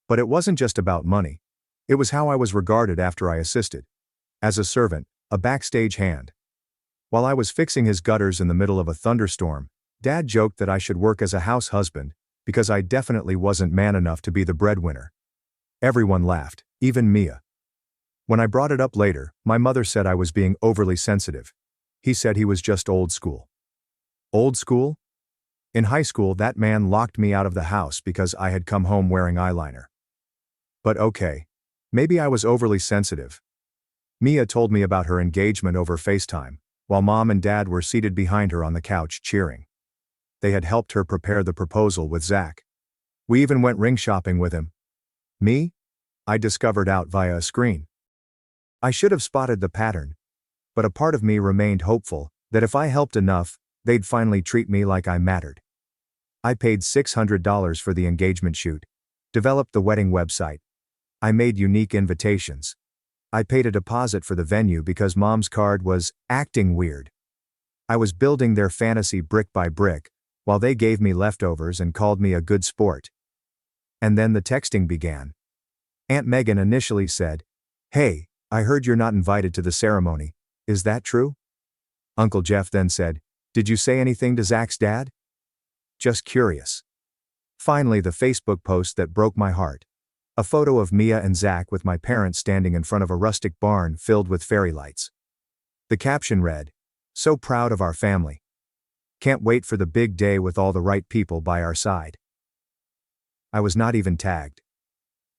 But it wasn't just about money. It was how I was regarded after I assisted. As a servant, a backstage hand. While I was fixing his gutters in the middle of a thunderstorm, Dad joked that I should work as a house husband, because I definitely wasn't man enough to be the breadwinner. Everyone laughed, even Mia. When I brought it up later, my mother said I was being overly sensitive. He said he was just old school. Old school? In high school, that man locked me out of the house because I had come home wearing eyeliner. But okay. Maybe I was overly sensitive. Mia told me about her engagement over FaceTime, while Mom and Dad were seated behind her on the couch cheering. They had helped her prepare the proposal with Zach. We even went ring shopping with him. Me? I discovered out via a screen. I should have spotted the pattern, but a part of me remained hopeful that if I helped enough, they'd finally treat me like I mattered. I paid $600 for the engagement shoot, developed the wedding website. I made unique invitations. I paid a deposit for the venue because Mom's card was acting weird. I was building their fantasy brick by brick, while they gave me leftovers and called me a good sport. And then the texting began. Aunt Megan initially said, "Hey, I heard you're not invited to the ceremony. Is that true?" Uncle Jeff then said, "Did you say anything to Zach's dad?" Just curious. Finally, the Facebook post that broke my heart. A photo of Mia and Zach with my parents standing in front of a rustic barn filled with fairy lights. The caption read, "So proud of our family. Can't wait for the big day with all the right people by our side." I was not even tagged.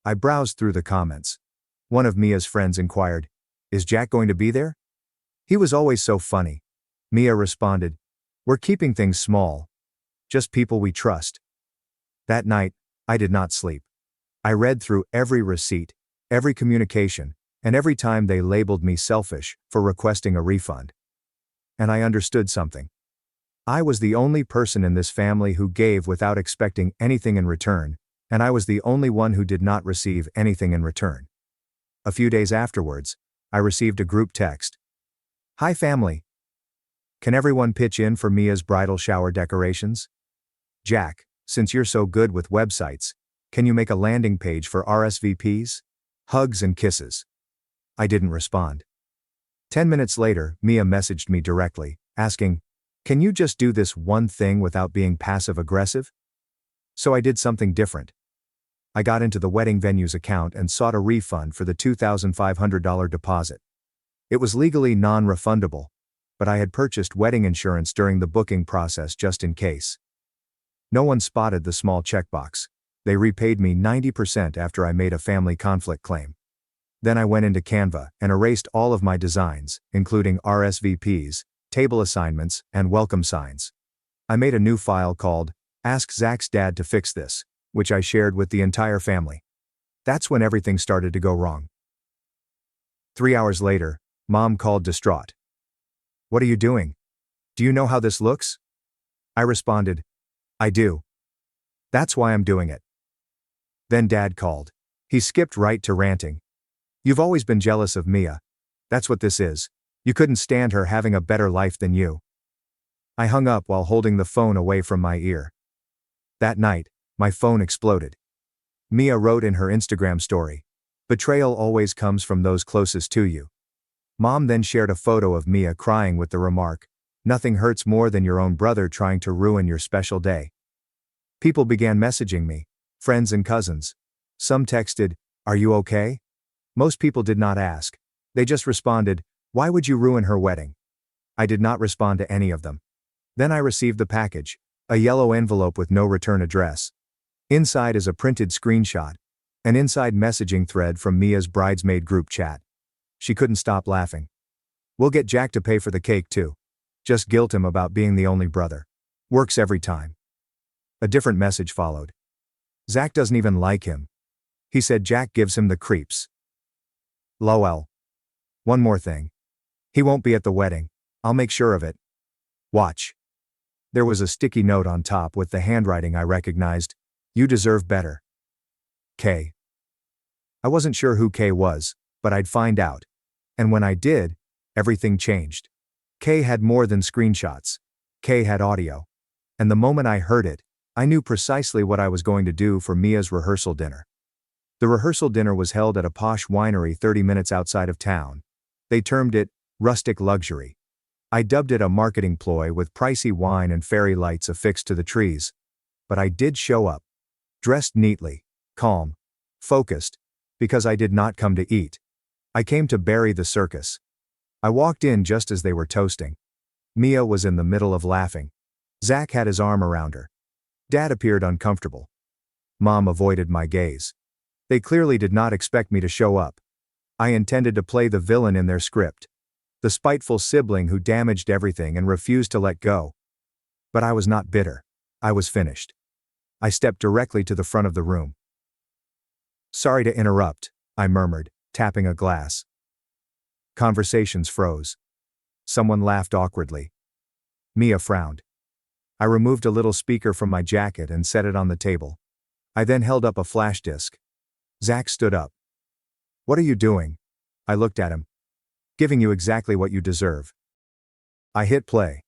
I browsed through the comments. One of Mia's friends inquired, "Is Jack going to be there?" He was always so funny. Mia responded, "We're keeping things small. Just people we trust." That night, I did not sleep. I read through every receipt, every communication, and every time they labeled me selfish for requesting a refund. And I understood something. I was the only person in this family who gave without expecting anything in return, and I was the only one who did not receive anything in return. A few days afterwards, I received a group text. "Hi family. Can everyone pitch in for Mia's bridal shower decorations? Jack, since you're so good with websites, can you make a landing page for RSVPs? Hugs and kisses." I didn't respond. 10 minutes later, Mia messaged me directly, asking, "Can you just do this one thing without being passive-aggressive?" So I did something different. I got into the wedding venue's account and sought a refund for the $2,500 deposit. It was legally non-refundable, but I had purchased wedding insurance during the booking process just in case. No one spotted the small checkbox. They repaid me 90% after I made a family conflict claim. Then I went into Canva and erased all of my designs, including RSVPs, table assignments, and welcome signs. I made a new file called Ask Zach's Dad to Fix This, which I shared with the entire family. That's when everything started to go wrong. 3 hours later, Mom called distraught. "What are you doing? Do you know how this looks?" I responded, "I do. That's why I'm doing it." Then Dad called. He skipped right to ranting. "You've always been jealous of Mia. That's what this is. You couldn't stand her having a better life than you." I hung up while holding the phone away from my ear. That night, my phone exploded. Mia wrote in her Instagram story, "Betrayal always comes from those closest to you." Mom then shared a photo of Mia crying with the remark, "Nothing hurts more than your own brother trying to ruin your special day." People began messaging me, friends and cousins. Some texted, "Are you okay?" Most people did not ask. They just responded, "Why would you ruin her wedding?" I did not respond to any of them. Then I received the package, a yellow envelope with no return address. Inside is a printed screenshot, an inside messaging thread from Mia's bridesmaid group chat. She couldn't stop laughing. "We'll get Jack to pay for the cake too. Just guilt him about being the only brother. Works every time." A different message followed. "Zach doesn't even like him. He said Jack gives him the creeps. LOL. One more thing. He won't be at the wedding. I'll make sure of it. Watch." There was a sticky note on top with the handwriting I recognized. "You deserve better. K." I wasn't sure who K was, but I'd find out. And when I did, everything changed. K had more than screenshots. K had audio. And the moment I heard it, I knew precisely what I was going to do for Mia's rehearsal dinner. The rehearsal dinner was held at a posh winery 30 minutes outside of town. They termed it rustic luxury. I dubbed it a marketing ploy with pricey wine and fairy lights affixed to the trees. But I did show up. Dressed neatly, calm, focused, because I did not come to eat. I came to bury the circus. I walked in just as they were toasting. Mia was in the middle of laughing. Zach had his arm around her. Dad appeared uncomfortable. Mom avoided my gaze. They clearly did not expect me to show up. I intended to play the villain in their script. The spiteful sibling who damaged everything and refused to let go. But I was not bitter. I was finished. I stepped directly to the front of the room. "Sorry to interrupt," I murmured, tapping a glass. Conversations froze. Someone laughed awkwardly. Mia frowned. I removed a little speaker from my jacket and set it on the table. I then held up a flash disk. Zach stood up. "What are you doing?" I looked at him. "Giving you exactly what you deserve." I hit play.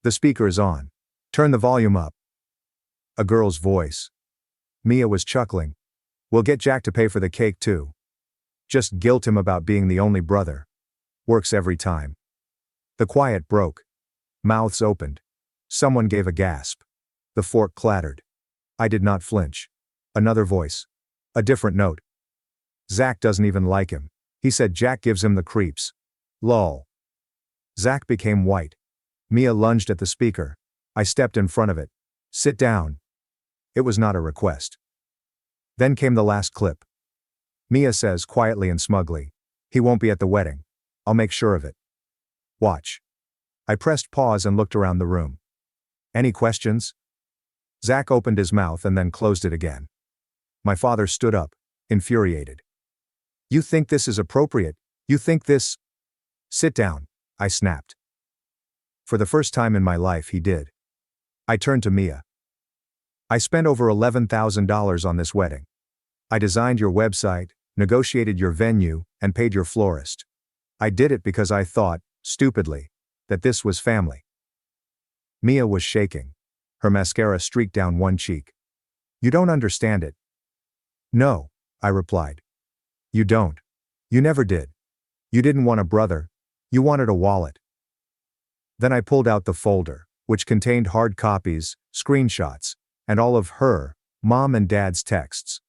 "The speaker is on. Turn the volume up." A girl's voice. Mia was chuckling. "We'll get Jack to pay for the cake too. Just guilt him about being the only brother. Works every time." The quiet broke. Mouths opened. Someone gave a gasp. The fork clattered. I did not flinch. Another voice. A different note. "Zach doesn't even like him. He said Jack gives him the creeps. Lol." Zach became white. Mia lunged at the speaker. I stepped in front of it. "Sit down." It was not a request. Then came the last clip. Mia says quietly and smugly, "He won't be at the wedding. I'll make sure of it. Watch." I pressed pause and looked around the room. "Any questions?" Zach opened his mouth and then closed it again. My father stood up, infuriated. "You think this is appropriate? You think this—" "Sit down," I snapped. For the first time in my life he did. I turned to Mia. "I spent over $11,000 on this wedding. I designed your website, negotiated your venue, and paid your florist. I did it because I thought, stupidly, that this was family." Mia was shaking. Her mascara streaked down one cheek. "You don't understand it." "No," I replied. "You don't. You never did. You didn't want a brother. You wanted a wallet." Then I pulled out the folder, which contained hard copies, screenshots, and all of her, Mom and Dad's texts.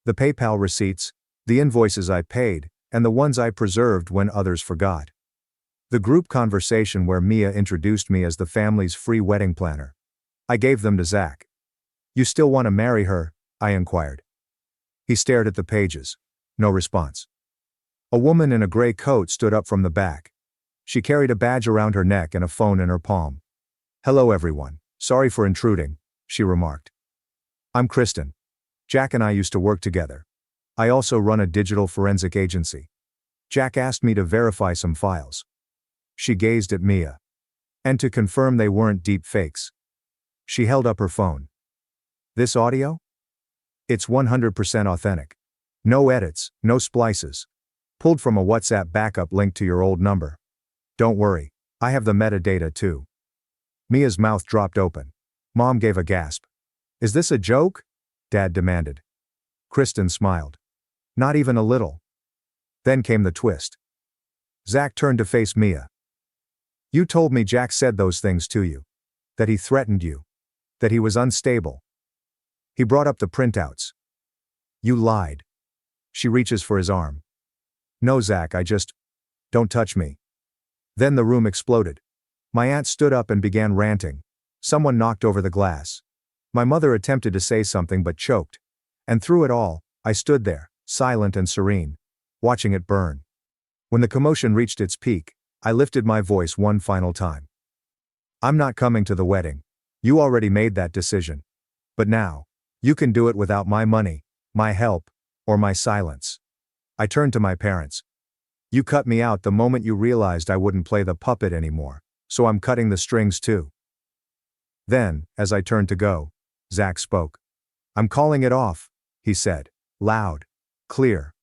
The PayPal receipts, the invoices I paid, and the ones I preserved when others forgot. The group conversation where Mia introduced me as the family's free wedding planner. I gave them to Zach. "You still want to marry her?" I inquired. He stared at the pages. No response. A woman in a gray coat stood up from the back. She carried a badge around her neck and a phone in her palm. "Hello everyone. Sorry for intruding," she remarked. "I'm Kristen. Jack and I used to work together. I also run a digital forensic agency. Jack asked me to verify some files." She gazed at Mia. "And to confirm they weren't deep fakes." She held up her phone. "This audio? It's 100% authentic. No edits, no splices. Pulled from a WhatsApp backup linked to your old number. Don't worry, I have the metadata too." Mia's mouth dropped open. Mom gave a gasp. "Is this a joke?" Dad demanded. Kristen smiled. "Not even a little." Then came the twist. Zach turned to face Mia. "You told me Jack said those things to you. That he threatened you. That he was unstable. He brought up the printouts. You lied." She reaches for his arm. "No, Zach, don't touch me." Then the room exploded. My aunt stood up and began ranting. Someone knocked over the glass. My mother attempted to say something but choked. And through it all, I stood there, silent and serene, watching it burn. When the commotion reached its peak, I lifted my voice one final time. "I'm not coming to the wedding. You already made that decision. But now, you can do it without my money, my help, or my silence." I turned to my parents. "You cut me out the moment you realized I wouldn't play the puppet anymore, so I'm cutting the strings too." Then, as I turned to go, Zach spoke. "I'm calling it off," he said, loud, clear.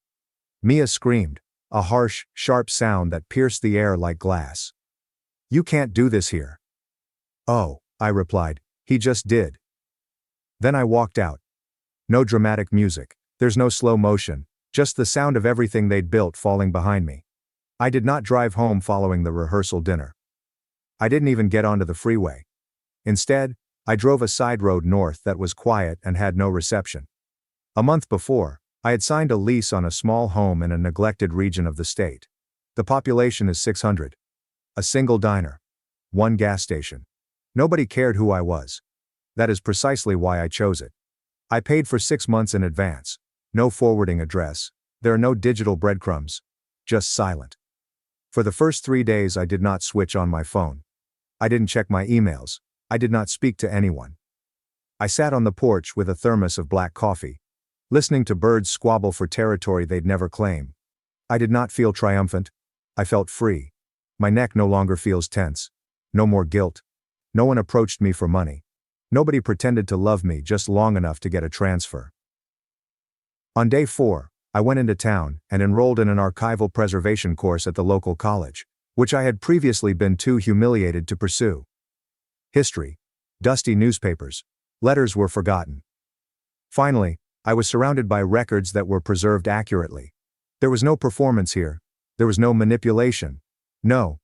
Mia screamed, a harsh, sharp sound that pierced the air like glass. "You can't do this here." "Oh," I replied, "he just did." Then I walked out. No dramatic music, there's no slow motion, just the sound of everything they'd built falling behind me. I did not drive home following the rehearsal dinner. I didn't even get onto the freeway. Instead, I drove a side road north that was quiet and had no reception. A month before, I had signed a lease on a small home in a neglected region of the state. The population is 600. A single diner. One gas station. Nobody cared who I was. That is precisely why I chose it. I paid for 6 months in advance. No forwarding address. There are no digital breadcrumbs. Just silent. For the first 3 days, I did not switch on my phone. I didn't check my emails. I did not speak to anyone. I sat on the porch with a thermos of black coffee, listening to birds squabble for territory they'd never claim. I did not feel triumphant. I felt free. My neck no longer feels tense. No more guilt. No one approached me for money. Nobody pretended to love me just long enough to get a transfer. On day 4, I went into town and enrolled in an archival preservation course at the local college, which I had previously been too humiliated to pursue. History, dusty newspapers, letters were forgotten. Finally, I was surrounded by records that were preserved accurately. There was no performance here. There was no manipulation. No.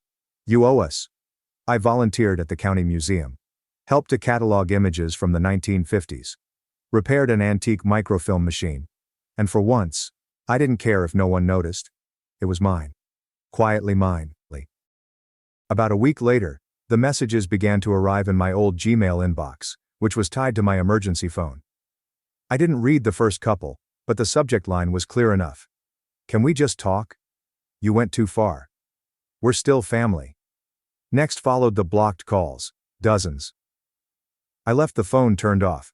You owe us. I volunteered at the county museum, helped to catalog images from the 1950s, repaired an antique microfilm machine, and for once, I didn't care if no one noticed. It was mine. Quietly mine. About a week later, the messages began to arrive in my old Gmail inbox, which was tied to my emergency phone. I didn't read the first couple, but the subject line was clear enough. Can we just talk? You went too far. We're still family. Next followed the blocked calls, dozens. I left the phone turned off.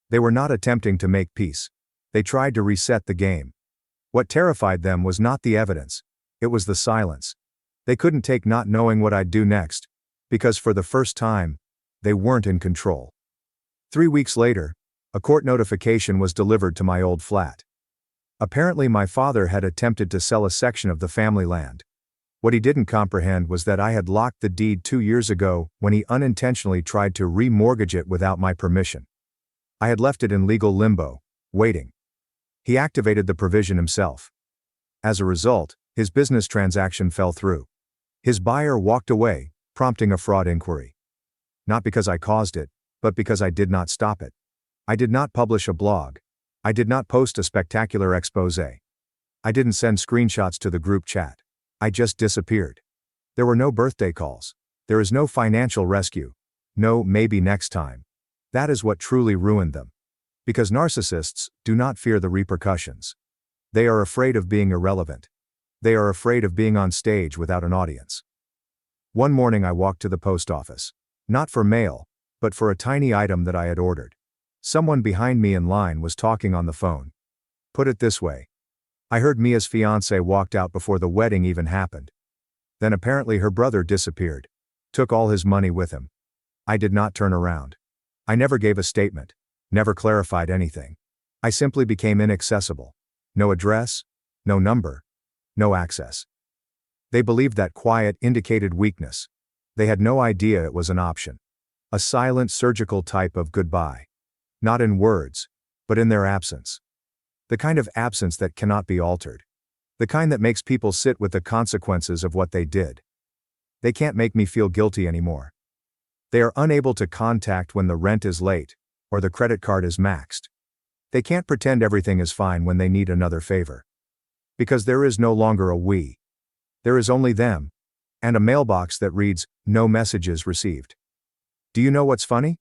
They were not attempting to make peace. They tried to reset the game. What terrified them was not the evidence. It was the silence. They couldn't take not knowing what I'd do next, because for the first time, they weren't in control. 3 weeks later, a court notification was delivered to my old flat. Apparently my father had attempted to sell a section of the family land. What he didn't comprehend was that I had locked the deed 2 years ago when he unintentionally tried to remortgage it without my permission. I had left it in legal limbo, waiting. He activated the provision himself. As a result, his business transaction fell through. His buyer walked away, prompting a fraud inquiry. Not because I caused it, but because I did not stop it. I did not publish a blog. I did not post a spectacular expose. I didn't send screenshots to the group chat. I just disappeared. There were no birthday calls. There is no financial rescue. No maybe next time. That is what truly ruined them. Because narcissists do not fear the repercussions. They are afraid of being irrelevant. They are afraid of being on stage without an audience. One morning I walked to the post office. Not for mail, but for a tiny item that I had ordered. Someone behind me in line was talking on the phone. Put it this way. I heard Mia's fiancé walked out before the wedding even happened. Then apparently her brother disappeared. Took all his money with him. I did not turn around. I never gave a statement. Never clarified anything. I simply became inaccessible. No address, no number, no access. They believed that quiet indicated weakness. They had no idea it was an option. A silent surgical type of goodbye. Not in words, but in their absence. The kind of absence that cannot be altered. The kind that makes people sit with the consequences of what they did. They can't make me feel guilty anymore. They are unable to contact when the rent is late, or the credit card is maxed. They can't pretend everything is fine when they need another favor. Because there is no longer a we. There is only them, and a mailbox that reads, "No messages received." Do you know what's funny?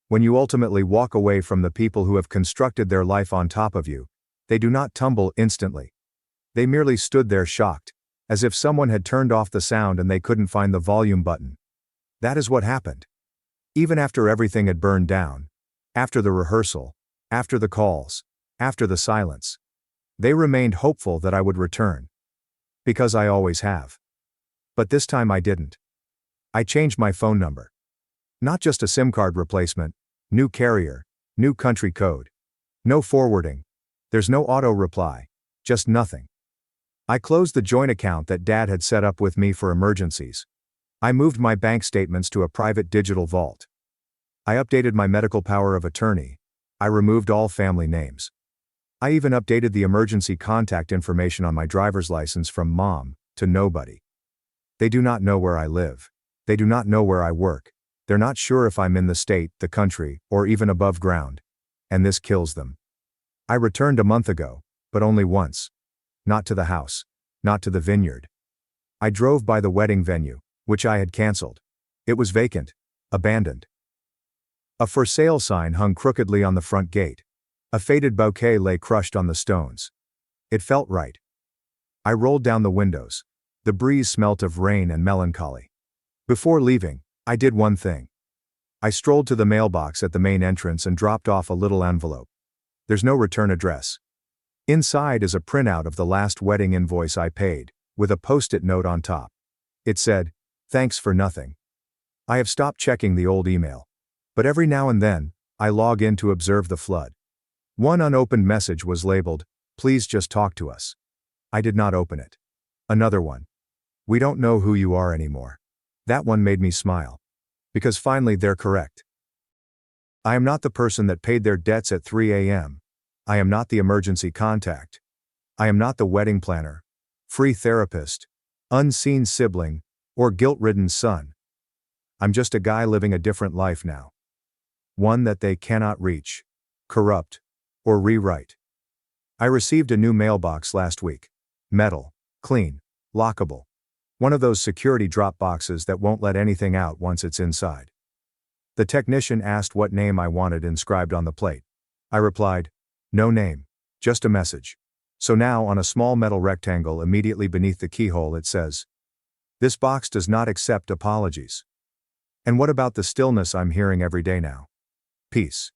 When you ultimately walk away from the people who have constructed their life on top of you, they do not tumble instantly. They merely stood there shocked, as if someone had turned off the sound and they couldn't find the volume button. That is what happened. Even after everything had burned down, after the rehearsal, after the calls, after the silence, they remained hopeful that I would return. Because I always have. But this time I didn't. I changed my phone number. Not just a SIM card replacement, new carrier, new country code. No forwarding. There's no auto reply. Just nothing. I closed the joint account that Dad had set up with me for emergencies. I moved my bank statements to a private digital vault. I updated my medical power of attorney. I removed all family names. I even updated the emergency contact information on my driver's license from mom to nobody. They do not know where I live. They do not know where I work. They're not sure if I'm in the state, the country, or even above ground. And this kills them. I returned a month ago, but only once. Not to the house. Not to the vineyard. I drove by the wedding venue, which I had canceled. It was vacant. Abandoned. A for sale sign hung crookedly on the front gate. A faded bouquet lay crushed on the stones. It felt right. I rolled down the windows. The breeze smelt of rain and melancholy. Before leaving, I did one thing. I strolled to the mailbox at the main entrance and dropped off a little envelope. There's no return address. Inside is a printout of the last wedding invoice I paid, with a post-it note on top. It said, "Thanks for nothing." I have stopped checking the old email. But every now and then, I log in to observe the flood. One unopened message was labeled, "Please just talk to us." I did not open it. Another one. "We don't know who you are anymore." That one made me smile. Because finally they're correct. I am not the person that paid their debts at 3 a.m. I am not the emergency contact. I am not the wedding planner, free therapist, unseen sibling, or guilt-ridden son. I'm just a guy living a different life now. One that they cannot reach, corrupt, or rewrite. I received a new mailbox last week. Metal, clean, lockable. One of those security drop boxes that won't let anything out once it's inside. The technician asked what name I wanted inscribed on the plate. I replied, "No name, just a message." So now on a small metal rectangle immediately beneath the keyhole it says, "This box does not accept apologies." And what about the stillness I'm hearing every day now? Peace.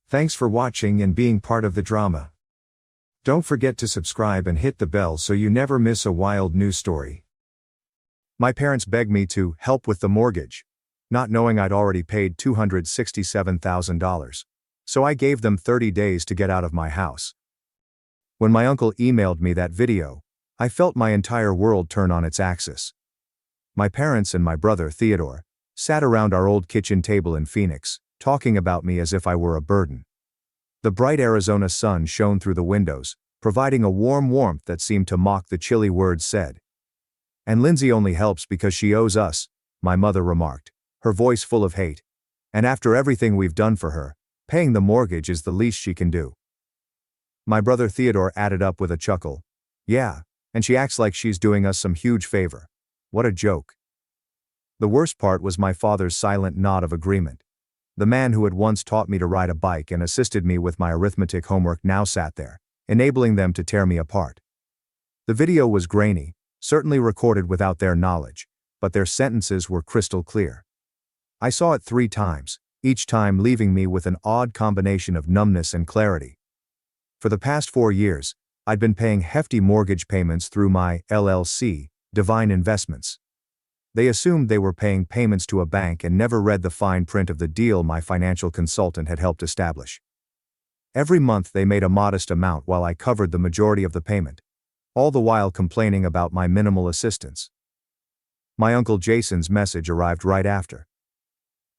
Thanks for watching and being part of the drama. Don't forget to subscribe and hit the bell so you never miss a wild news story. My parents begged me to help with the mortgage, not knowing I'd already paid $267,000. So I gave them 30 days to get out of my house. When my uncle emailed me that video, I felt my entire world turn on its axis. My parents and my brother Theodore sat around our old kitchen table in Phoenix, talking about me as if I were a burden. The bright Arizona sun shone through the windows, providing a warm warmth that seemed to mock the chilly words said. "And Lindsay only helps because she owes us," my mother remarked, her voice full of hate. "And after everything we've done for her, paying the mortgage is the least she can do." My brother Theodore added up with a chuckle, "Yeah, and she acts like she's doing us some huge favor. What a joke." The worst part was my father's silent nod of agreement. The man who had once taught me to ride a bike and assisted me with my arithmetic homework now sat there, enabling them to tear me apart. The video was grainy, certainly recorded without their knowledge, but their sentences were crystal clear. I saw it 3 times, each time leaving me with an odd combination of numbness and clarity. For the past 4 years, I'd been paying hefty mortgage payments through my LLC, Divine Investments. They assumed they were paying payments to a bank and never read the fine print of the deal my financial consultant had helped establish. Every month they made a modest amount while I covered the majority of the payment, all the while complaining about my minimal assistance. My Uncle Jason's message arrived right after.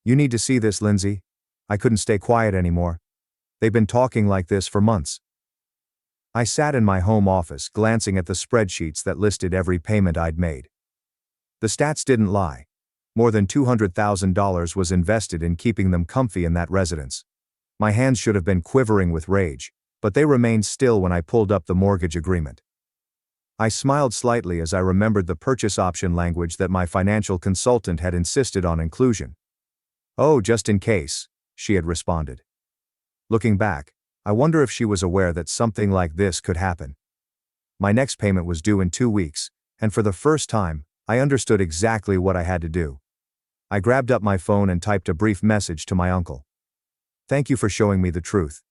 "You need to see this, Lindsay." I couldn't stay quiet anymore. They've been talking like this for months. I sat in my home office glancing at the spreadsheets that listed every payment I'd made. The stats didn't lie. More than $200,000 was invested in keeping them comfy in that residence. My hands should have been quivering with rage, but they remained still when I pulled up the mortgage agreement. I smiled slightly as I remembered the purchase option language that my financial consultant had insisted on inclusion. "Oh, just in case," she had responded. Looking back, I wonder if she was aware that something like this could happen. My next payment was due in 2 weeks, and for the first time, I understood exactly what I had to do. I grabbed up my phone and typed a brief message to my uncle. "Thank you for showing me the truth.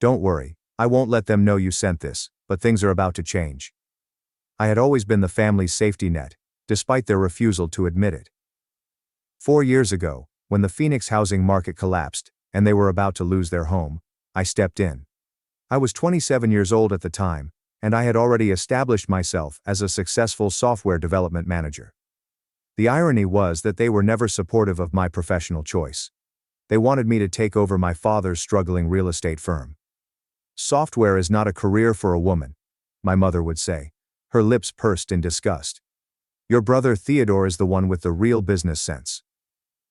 Don't worry, I won't let them know you sent this, but things are about to change." I had always been the family's safety net, despite their refusal to admit it. 4 years ago, when the Phoenix housing market collapsed, and they were about to lose their home, I stepped in. I was 27 years old at the time, and I had already established myself as a successful software development manager. The irony was that they were never supportive of my professional choice. They wanted me to take over my father's struggling real estate firm. "Software is not a career for a woman," my mother would say, her lips pursed in disgust. "Your brother Theodore is the one with the real business sense."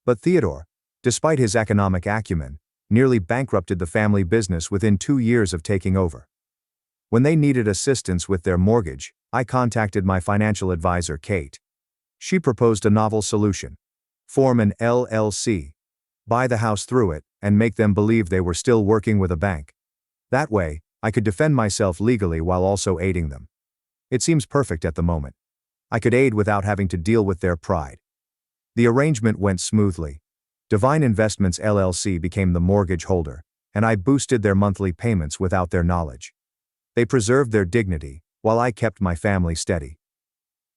But Theodore, despite his economic acumen, nearly bankrupted the family business within 2 years of taking over. When they needed assistance with their mortgage, I contacted my financial advisor, Kate. She proposed a novel solution: form an LLC, buy the house through it, and make them believe they were still working with a bank. That way, I could defend myself legally while also aiding them. It seems perfect at the moment. I could aid without having to deal with their pride. The arrangement went smoothly. Divine Investments LLC became the mortgage holder, and I boosted their monthly payments without their knowledge. They preserved their dignity, while I kept my family steady.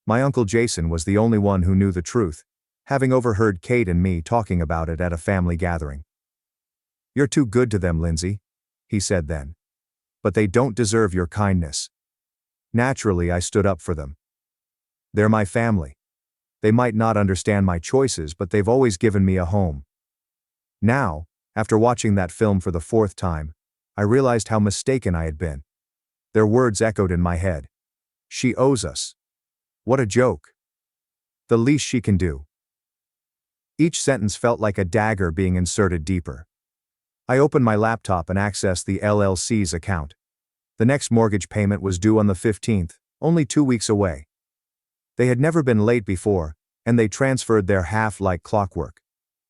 My Uncle Jason was the only one who knew the truth, having overheard Kate and me talking about it at a family gathering. "You're too good to them, Lindsay," he said then. "But they don't deserve your kindness." Naturally, I stood up for them. They're my family. They might not understand my choices, but they've always given me a home. Now, after watching that film for the 4th time, I realized how mistaken I had been. Their words echoed in my head. She owes us. What a joke. The least she can do. Each sentence felt like a dagger being inserted deeper. I opened my laptop and accessed the LLC's account. The next mortgage payment was due on the 15th, only 2 weeks away. They had never been late before, and they transferred their half like clockwork.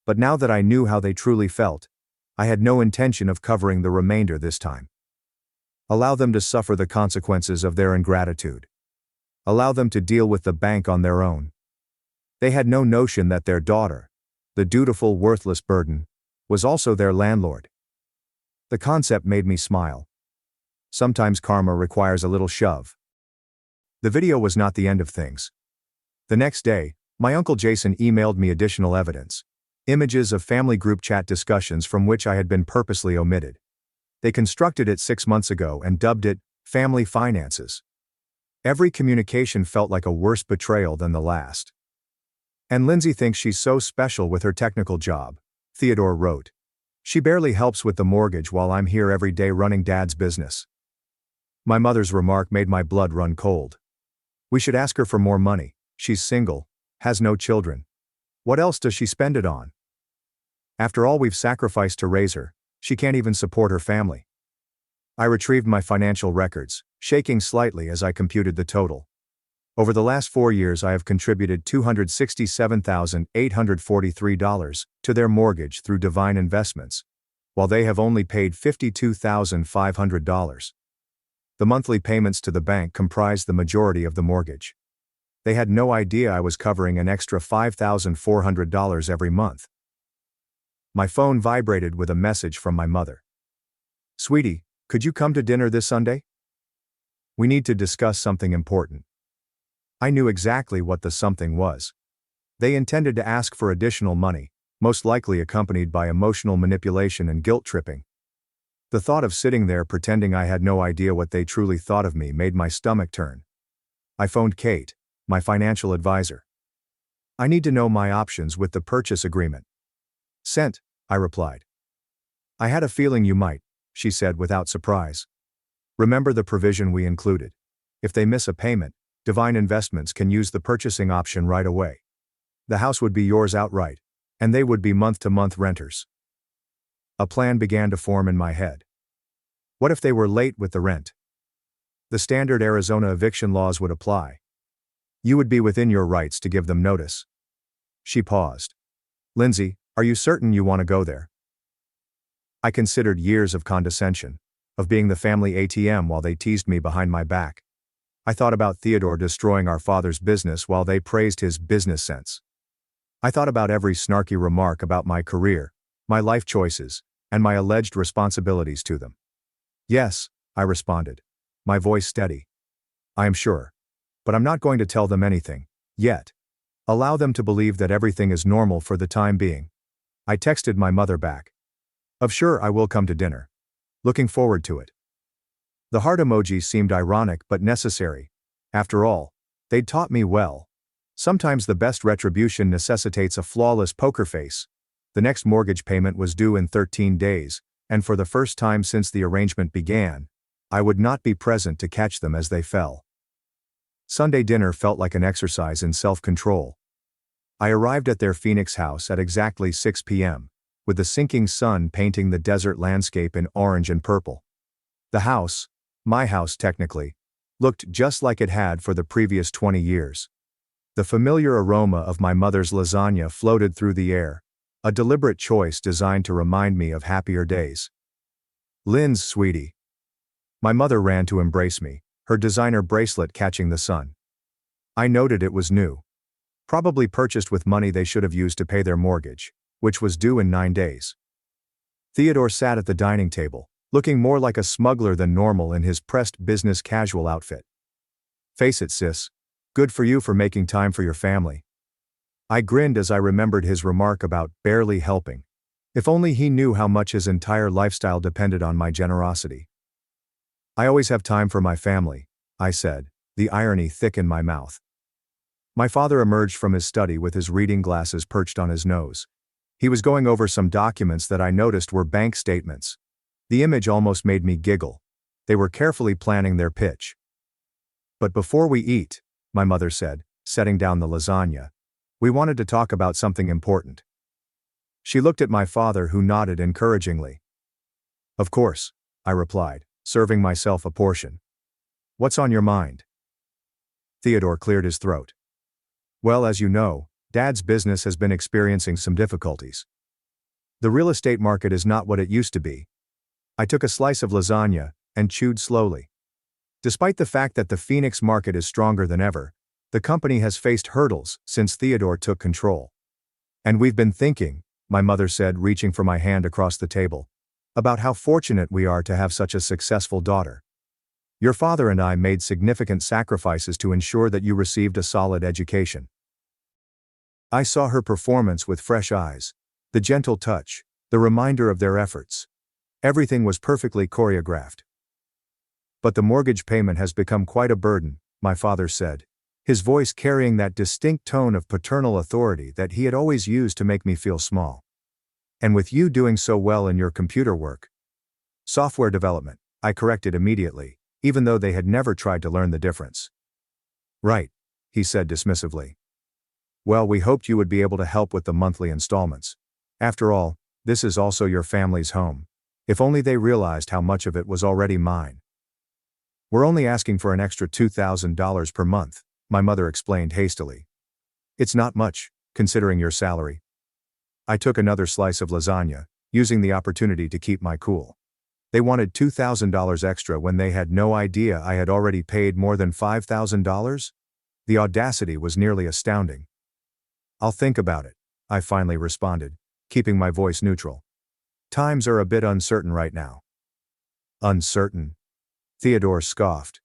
But now that I knew how they truly felt, I had no intention of covering the remainder this time. Allow them to suffer the consequences of their ingratitude. Allow them to deal with the bank on their own. They had no notion that their daughter, the dutiful, worthless burden, was also their landlord. The concept made me smile. Sometimes karma requires a little shove. The video was not the end of things. The next day, my Uncle Jason emailed me additional evidence. Images of family group chat discussions from which I had been purposely omitted. They constructed it 6 months ago and dubbed it family finances. Every communication felt like a worse betrayal than the last. "And Lindsay thinks she's so special with her technical job," Theodore wrote. "She barely helps with the mortgage while I'm here every day running Dad's business." My mother's remark made my blood run cold. "We should ask her for more money. She's single, has no children. What else does she spend it on? After all we've sacrificed to raise her, she can't even support her family." I retrieved my financial records, shaking slightly as I computed the total. Over the last 4 years I have contributed $267,843 to their mortgage through Divine Investments, while they have only paid $52,500. The monthly payments to the bank comprised the majority of the mortgage. They had no idea I was covering an extra $5,400 every month. My phone vibrated with a message from my mother. "Sweetie, could you come to dinner this Sunday? We need to discuss something important." I knew exactly what the something was. They intended to ask for additional money, most likely accompanied by emotional manipulation and guilt-tripping. The thought of sitting there pretending I had no idea what they truly thought of me made my stomach turn. I phoned Kate, my financial advisor. "I need to know my options with the purchase agreement." "Sent," I replied. "I had a feeling you might," she said without surprise. "Remember the provision we included. If they miss a payment, Divine Investments can use the purchasing option right away. The house would be yours outright, and they would be month-to-month renters." A plan began to form in my head. What if they were late with the rent? The standard Arizona eviction laws would apply. You would be within your rights to give them notice. She paused. "Lindsay, are you certain you want to go there?" I considered years of condescension, of being the family ATM while they teased me behind my back. I thought about Theodore destroying our father's business while they praised his business sense. I thought about every snarky remark about my career, my life choices, and my alleged responsibilities to them. "Yes," I responded, my voice steady. "I am sure. But I'm not going to tell them anything, yet. Allow them to believe that everything is normal for the time being." I texted my mother back. "Of sure I will come to dinner. Looking forward to it." The heart emoji seemed ironic but necessary. After all, they'd taught me well. Sometimes the best retribution necessitates a flawless poker face. The next mortgage payment was due in 13 days, and for the first time since the arrangement began, I would not be present to catch them as they fell. Sunday dinner felt like an exercise in self-control. I arrived at their Phoenix house at exactly 6 p.m., with the sinking sun painting the desert landscape in orange and purple. The house, my house technically, looked just like it had for the previous 20 years. The familiar aroma of my mother's lasagna floated through the air, a deliberate choice designed to remind me of happier days. "Linz, sweetie." My mother ran to embrace me, her designer bracelet catching the sun. I noted it was new. Probably purchased with money they should have used to pay their mortgage, which was due in 9 days. Theodore sat at the dining table, looking more like a smuggler than normal in his pressed business casual outfit. Face it, sis. Good for you for making time for your family. I grinned as I remembered his remark about barely helping. If only he knew how much his entire lifestyle depended on my generosity. I always have time for my family, I said, the irony thick in my mouth. My father emerged from his study with his reading glasses perched on his nose. He was going over some documents that I noticed were bank statements. The image almost made me giggle. They were carefully planning their pitch. But before we eat, my mother said, setting down the lasagna, we wanted to talk about something important. She looked at my father, who nodded encouragingly. Of course, I replied, serving myself a portion. What's on your mind? Theodore cleared his throat. Well, as you know, Dad's business has been experiencing some difficulties. The real estate market is not what it used to be. I took a slice of lasagna and chewed slowly. Despite the fact that the Phoenix market is stronger than ever, the company has faced hurdles since Theodore took control. And we've been thinking, my mother said, reaching for my hand across the table, about how fortunate we are to have such a successful daughter. Your father and I made significant sacrifices to ensure that you received a solid education. I saw her performance with fresh eyes, the gentle touch, the reminder of their efforts. Everything was perfectly choreographed. But the mortgage payment has become quite a burden, my father said, his voice carrying that distinct tone of paternal authority that he had always used to make me feel small. And with you doing so well in your computer work. Software development, I corrected immediately, even though they had never tried to learn the difference. Right, he said dismissively. Well, we hoped you would be able to help with the monthly installments. After all, this is also your family's home. If only they realized how much of it was already mine. We're only asking for an extra $2,000 per month, my mother explained hastily. It's not much, considering your salary. I took another slice of lasagna, using the opportunity to keep my cool. They wanted $2,000 extra when they had no idea I had already paid more than $5,000? The audacity was nearly astounding. I'll think about it, I finally responded, keeping my voice neutral. Times are a bit uncertain right now. Uncertain? Theodore scoffed.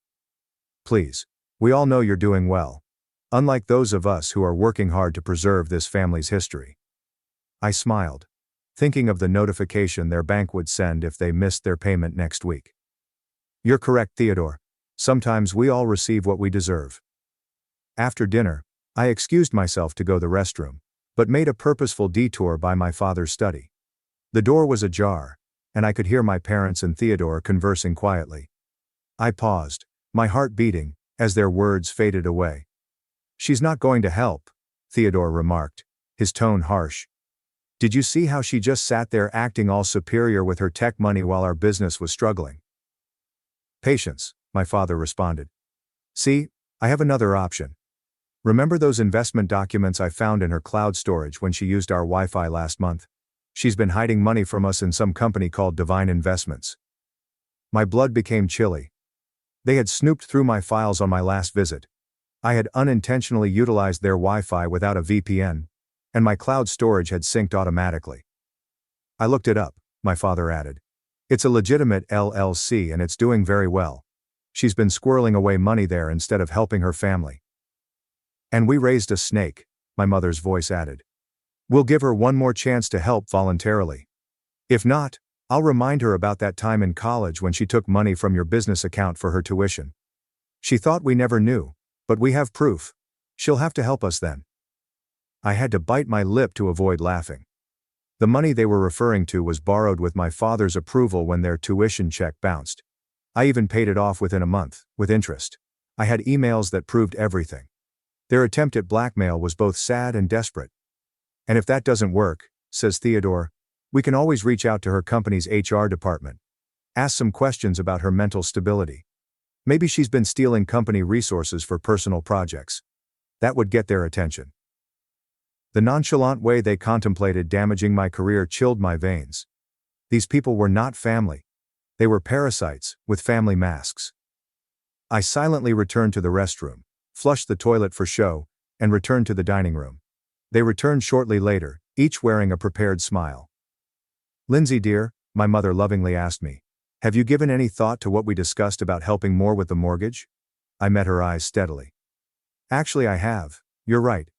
Please, we all know you're doing well. Unlike those of us who are working hard to preserve this family's history. I smiled, thinking of the notification their bank would send if they missed their payment next week. You're correct, Theodore. Sometimes we all receive what we deserve. After dinner, I excused myself to go to the restroom, but made a purposeful detour by my father's study. The door was ajar, and I could hear my parents and Theodore conversing quietly. I paused, my heart beating, as their words faded away. She's not going to help, Theodore remarked, his tone harsh. Did you see how she just sat there acting all superior with her tech money while our business was struggling? Patience, my father responded. See, I have another option. Remember those investment documents I found in her cloud storage when she used our Wi-Fi last month? She's been hiding money from us in some company called Divine Investments. My blood became chilly. They had snooped through my files on my last visit. I had unintentionally utilized their Wi-Fi without a VPN, and my cloud storage had synced automatically. I looked it up, my father added. It's a legitimate LLC and it's doing very well. She's been squirreling away money there instead of helping her family. And we raised a snake, my mother's voice added. We'll give her one more chance to help voluntarily. If not, I'll remind her about that time in college when she took money from your business account for her tuition. She thought we never knew, but we have proof. She'll have to help us then. I had to bite my lip to avoid laughing. The money they were referring to was borrowed with my father's approval when their tuition check bounced. I even paid it off within a month, with interest. I had emails that proved everything. Their attempt at blackmail was both sad and desperate. And if that doesn't work, says Theodore, we can always reach out to her company's HR department. Ask some questions about her mental stability. Maybe she's been stealing company resources for personal projects. That would get their attention. The nonchalant way they contemplated damaging my career chilled my veins. These people were not family. They were parasites, with family masks. I silently returned to the restroom, flushed the toilet for show, and returned to the dining room. They returned shortly later, each wearing a prepared smile. "Lindsay dear," my mother lovingly asked me, "have you given any thought to what we discussed about helping more with the mortgage?" I met her eyes steadily. "Actually I have. You're right.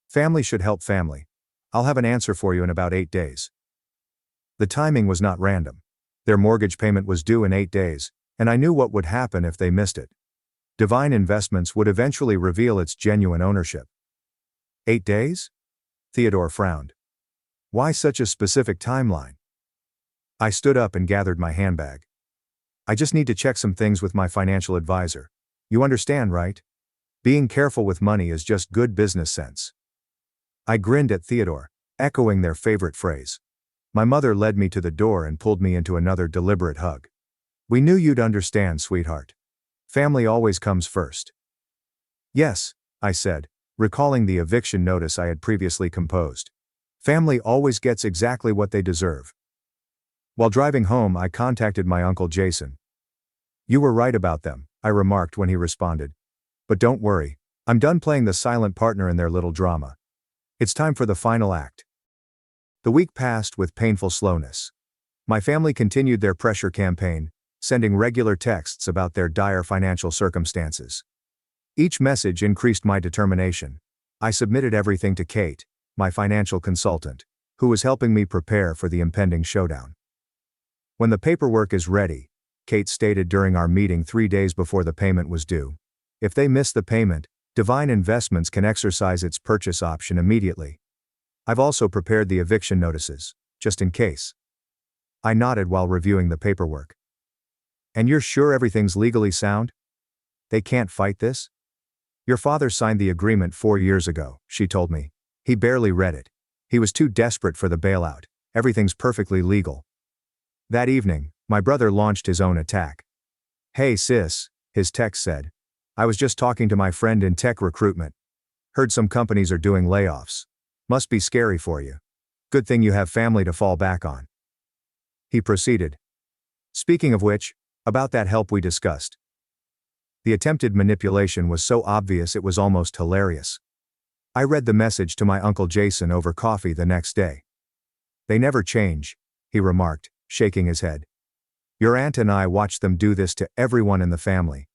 Family should help family. I'll have an answer for you in about 8 days." The timing was not random. Their mortgage payment was due in 8 days, and I knew what would happen if they missed it. Divine Investments would eventually reveal its genuine ownership. 8 days? Theodore frowned. Why such a specific timeline? I stood up and gathered my handbag. I just need to check some things with my financial advisor. You understand, right? Being careful with money is just good business sense. I grinned at Theodore, echoing their favorite phrase. My mother led me to the door and pulled me into another deliberate hug. "We knew you'd understand, sweetheart. Family always comes first." "Yes," I said, recalling the eviction notice I had previously composed. "Family always gets exactly what they deserve." While driving home, I contacted my Uncle Jason. "You were right about them," I remarked when he responded. "But don't worry, I'm done playing the silent partner in their little drama. It's time for the final act." The week passed with painful slowness. My family continued their pressure campaign, sending regular texts about their dire financial circumstances. Each message increased my determination. I submitted everything to Kate, my financial consultant, who was helping me prepare for the impending showdown. "When the paperwork is ready," Kate stated during our meeting 3 days before the payment was due, "if they miss the payment, Divine Investments can exercise its purchase option immediately. I've also prepared the eviction notices, just in case." I nodded while reviewing the paperwork. "And you're sure everything's legally sound? They can't fight this?" "Your father signed the agreement 4 years ago," she told me. "He barely read it. He was too desperate for the bailout. Everything's perfectly legal." That evening, my brother launched his own attack. "Hey sis," his text said. "I was just talking to my friend in tech recruitment. Heard some companies are doing layoffs. Must be scary for you. Good thing you have family to fall back on." He proceeded. "Speaking of which, about that help we discussed." The attempted manipulation was so obvious it was almost hilarious. I read the message to my Uncle Jason over coffee the next day. "They never change," he remarked, shaking his head. "Your aunt and I watched them do this to everyone in the family.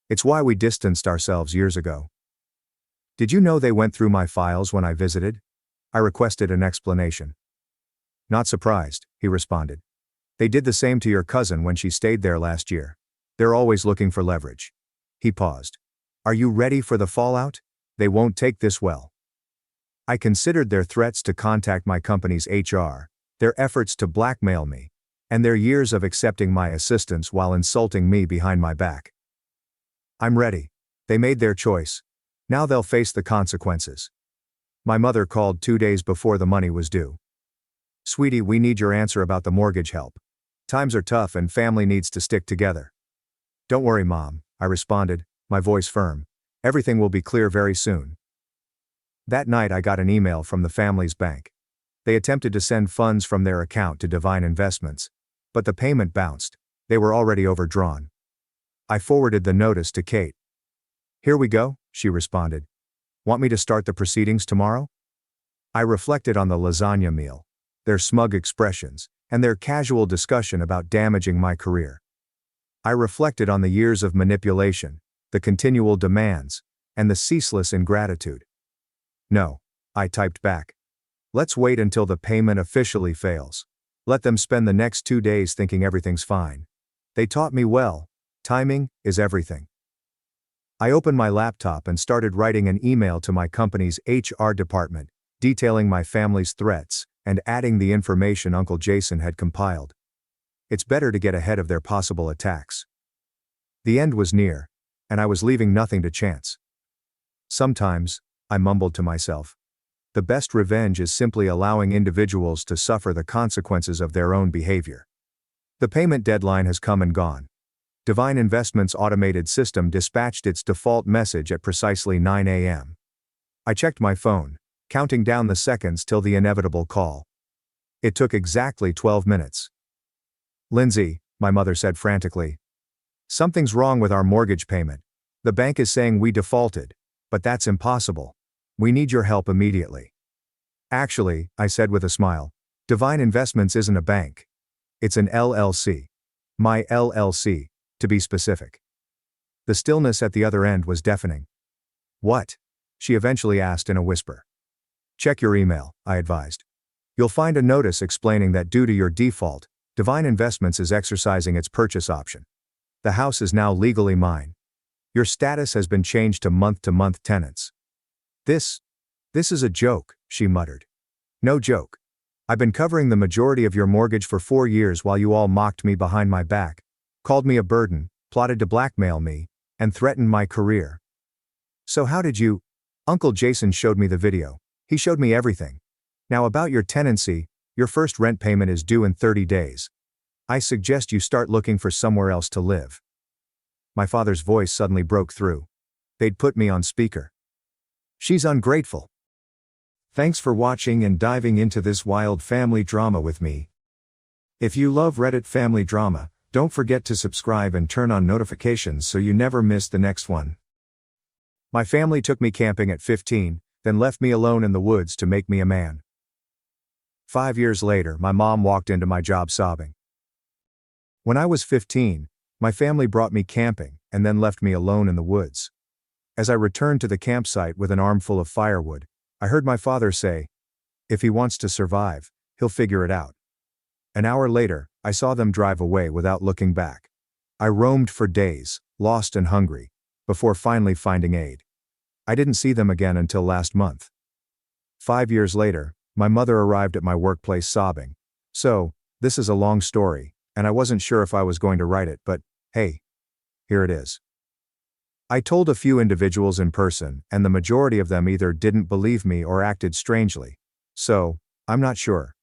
It's why we distanced ourselves years ago." "Did you know they went through my files when I visited?" I requested an explanation. "Not surprised," he responded. "They did the same to your cousin when she stayed there last year. They're always looking for leverage." He paused. "Are you ready for the fallout? They won't take this well." I considered their threats to contact my company's HR, their efforts to blackmail me, and their years of accepting my assistance while insulting me behind my back. "I'm ready. They made their choice. Now they'll face the consequences." My mother called 2 days before the money was due. "Sweetie, we need your answer about the mortgage help. Times are tough and family needs to stick together." "Don't worry, Mom," I responded, my voice firm. "Everything will be clear very soon." That night I got an email from the family's bank. They attempted to send funds from their account to Divine Investments, but the payment bounced. They were already overdrawn. I forwarded the notice to Kate. "Here we go," she responded. "Want me to start the proceedings tomorrow?" I reflected on the lasagna meal, their smug expressions, and their casual discussion about damaging my career. I reflected on the years of manipulation, the continual demands, and the ceaseless ingratitude. "No," I typed back. "Let's wait until the payment officially fails. Let them spend the next 2 days thinking everything's fine. They taught me well. Timing is everything." I opened my laptop and started writing an email to my company's HR department, detailing my family's threats and adding the information Uncle Jason had compiled. It's better to get ahead of their possible attacks. The end was near, and I was leaving nothing to chance. "Sometimes," I mumbled to myself, "the best revenge is simply allowing individuals to suffer the consequences of their own behavior." The payment deadline has come and gone. Divine Investments' automated system dispatched its default message at precisely 9 a.m. I checked my phone, counting down the seconds till the inevitable call. It took exactly 12 minutes. "Lindsay," my mother said frantically. "Something's wrong with our mortgage payment. The bank is saying we defaulted, But that's impossible. We need your help immediately. Actually, I said with a smile, Divine Investments isn't a bank. It's an LLC. My LLC, to be specific. The stillness at the other end was deafening. What? She eventually asked in a whisper. Check your email, I advised. You'll find a notice explaining that due to your default, Divine Investments is exercising its purchase option. The house is now legally mine. Your status has been changed to month-to-month tenants. This is a joke, she muttered. No joke. I've been covering the majority of your mortgage for 4 years while you all mocked me behind my back, called me a burden, plotted to blackmail me, and threatened my career. So how did you? Uncle Jason showed me the video. He showed me everything. Now about your tenancy, your first rent payment is due in 30 days. I suggest you start looking for somewhere else to live. My father's voice suddenly broke through. They'd put me on speaker. She's ungrateful. Thanks for watching and diving into this wild family drama with me. If you love Reddit family drama, don't forget to subscribe and turn on notifications so you never miss the next one. My family took me camping at 15, then left me alone in the woods to make me a man. 5 years later, my mom walked into my job sobbing. When I was 15, my family brought me camping and then left me alone in the woods. As I returned to the campsite with an armful of firewood, I heard my father say, "If he wants to survive, he'll figure it out." An hour later, I saw them drive away without looking back. I roamed for days, lost and hungry, before finally finding aid. I didn't see them again until last month. 5 years later, my mother arrived at my workplace sobbing. So, this is a long story, and I wasn't sure if I was going to write it, but hey, here it is. I told a few individuals in person, and the majority of them either didn't believe me or acted strangely. So, I'm not sure.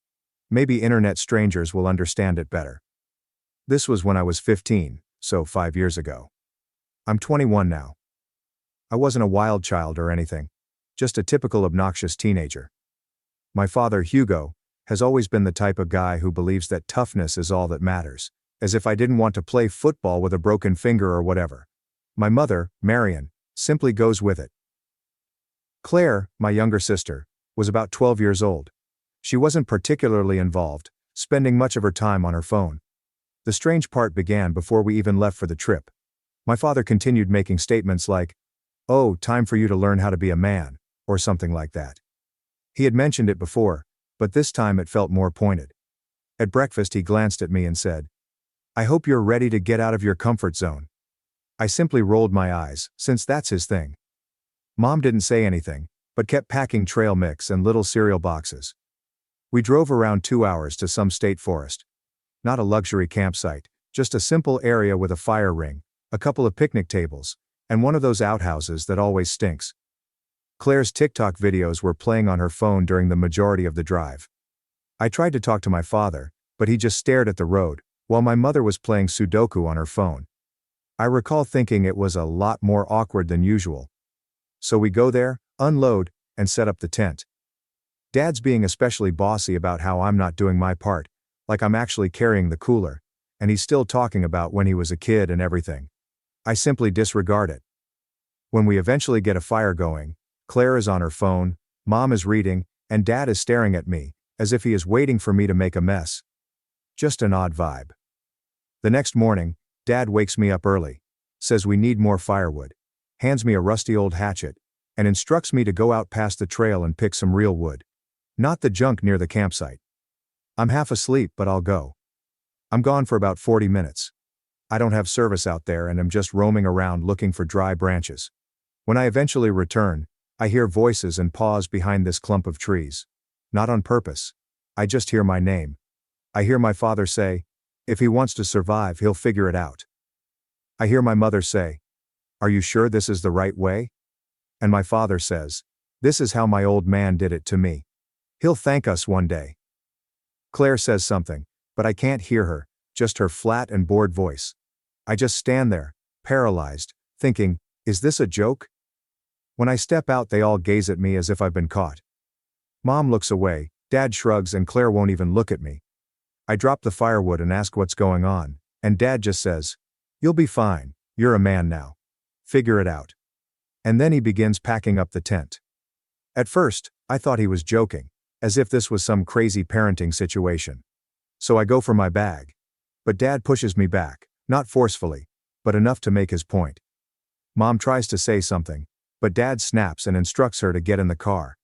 Maybe internet strangers will understand it better. This was when I was 15, so 5 years ago. I'm 21 now. I wasn't a wild child or anything, just a typical obnoxious teenager. My father, Hugo, has always been the type of guy who believes that toughness is all that matters, as if I didn't want to play football with a broken finger or whatever. My mother, Marion, simply goes with it. Claire, my younger sister, was about 12 years old. She wasn't particularly involved, spending much of her time on her phone. The strange part began before we even left for the trip. My father continued making statements like, "Oh, time for you to learn how to be a man," or something like that. He had mentioned it before, but this time it felt more pointed. At breakfast he glanced at me and said, "I hope you're ready to get out of your comfort zone." I simply rolled my eyes, since that's his thing. Mom didn't say anything, but kept packing trail mix and little cereal boxes. We drove around 2 hours to some state forest. Not a luxury campsite, just a simple area with a fire ring, a couple of picnic tables, and one of those outhouses that always stinks. Claire's TikTok videos were playing on her phone during the majority of the drive. I tried to talk to my father, but he just stared at the road, while my mother was playing Sudoku on her phone. I recall thinking it was a lot more awkward than usual. So we go there, unload, and set up the tent. Dad's being especially bossy about how I'm not doing my part, like I'm actually carrying the cooler, and he's still talking about when he was a kid and everything. I simply disregard it. When we eventually get a fire going, Claire is on her phone, Mom is reading, and Dad is staring at me, as if he is waiting for me to make a mess. Just an odd vibe. The next morning, Dad wakes me up early, says we need more firewood, hands me a rusty old hatchet, and instructs me to go out past the trail and pick some real wood. Not the junk near the campsite. I'm half asleep, but I'll go. I'm gone for about 40 minutes. I don't have service out there and am just roaming around looking for dry branches. When I eventually return, I hear voices and pause behind this clump of trees. Not on purpose. I just hear my name. I hear my father say, "If he wants to survive, he'll figure it out." I hear my mother say, "Are you sure this is the right way?" And my father says, "This is how my old man did it to me. He'll thank us one day." Claire says something, but I can't hear her, just her flat and bored voice. I just stand there, paralyzed, thinking, is this a joke? When I step out, they all gaze at me as if I've been caught. Mom looks away, Dad shrugs, and Claire won't even look at me. I drop the firewood and ask what's going on, and Dad just says, "You'll be fine, you're a man now. Figure it out." And then he begins packing up the tent. At first, I thought he was joking, as if this was some crazy parenting situation. So I go for my bag. But Dad pushes me back, not forcefully, but enough to make his point. Mom tries to say something, but Dad snaps and instructs her to get in the car.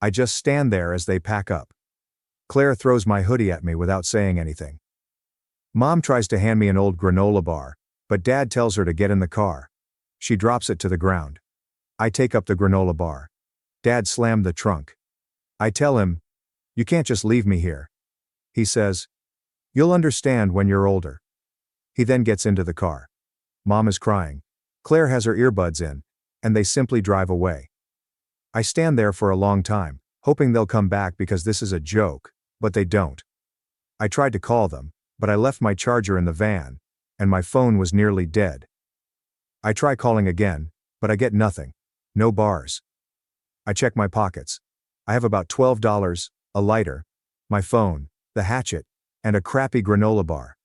I just stand there as they pack up. Claire throws my hoodie at me without saying anything. Mom tries to hand me an old granola bar, but Dad tells her to get in the car. She drops it to the ground. I take up the granola bar. Dad slammed the trunk. I tell him, "You can't just leave me here." He says, "You'll understand when you're older." He then gets into the car. Mom is crying. Claire has her earbuds in, and they simply drive away. I stand there for a long time, hoping they'll come back because this is a joke, but they don't. I tried to call them, but I left my charger in the van, and my phone was nearly dead. I try calling again, but I get nothing. No bars. I check my pockets. I have about $12, a lighter, my phone, the hatchet, and a crappy granola bar.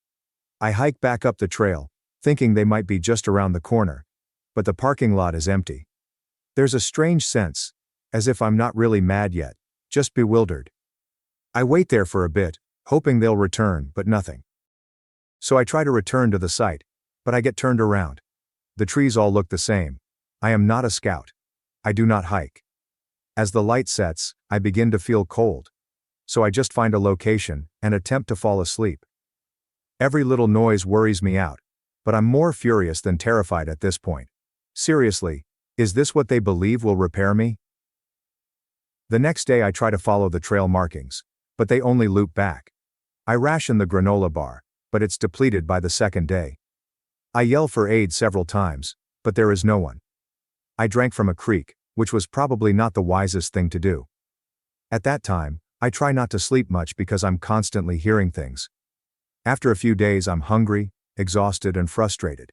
I hike back up the trail, thinking they might be just around the corner, but the parking lot is empty. There's a strange sense, as if I'm not really mad yet, just bewildered. I wait there for a bit, hoping they'll return, but nothing. So I try to return to the site, but I get turned around. The trees all look the same. I am not a scout. I do not hike. As the light sets, I begin to feel cold. So I just find a location and attempt to fall asleep. Every little noise worries me out, but I'm more furious than terrified at this point. Seriously, is this what they believe will repair me? The next day I try to follow the trail markings, but they only loop back. I ration the granola bar, but it's depleted by the second day. I yell for aid several times, but there is no one. I drank from a creek, which was probably not the wisest thing to do. At that time, I try not to sleep much because I'm constantly hearing things. After a few days I'm hungry, exhausted and frustrated.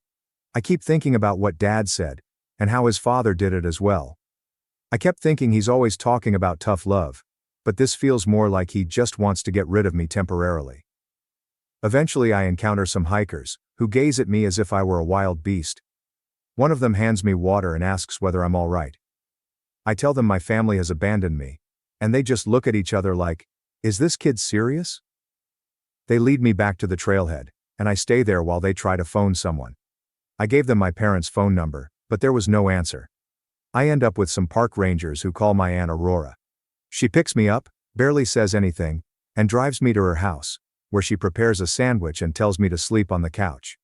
I keep thinking about what Dad said, and how his father did it as well. I kept thinking he's always talking about tough love, but this feels more like he just wants to get rid of me temporarily. Eventually I encounter some hikers, who gaze at me as if I were a wild beast. One of them hands me water and asks whether I'm all right. I tell them my family has abandoned me, and they just look at each other like, "Is this kid serious?" They lead me back to the trailhead, and I stay there while they try to phone someone. I gave them my parents' phone number, but there was no answer. I end up with some park rangers who call my Aunt Aurora. She picks me up, barely says anything, and drives me to her house, where she prepares a sandwich and tells me to sleep on the couch.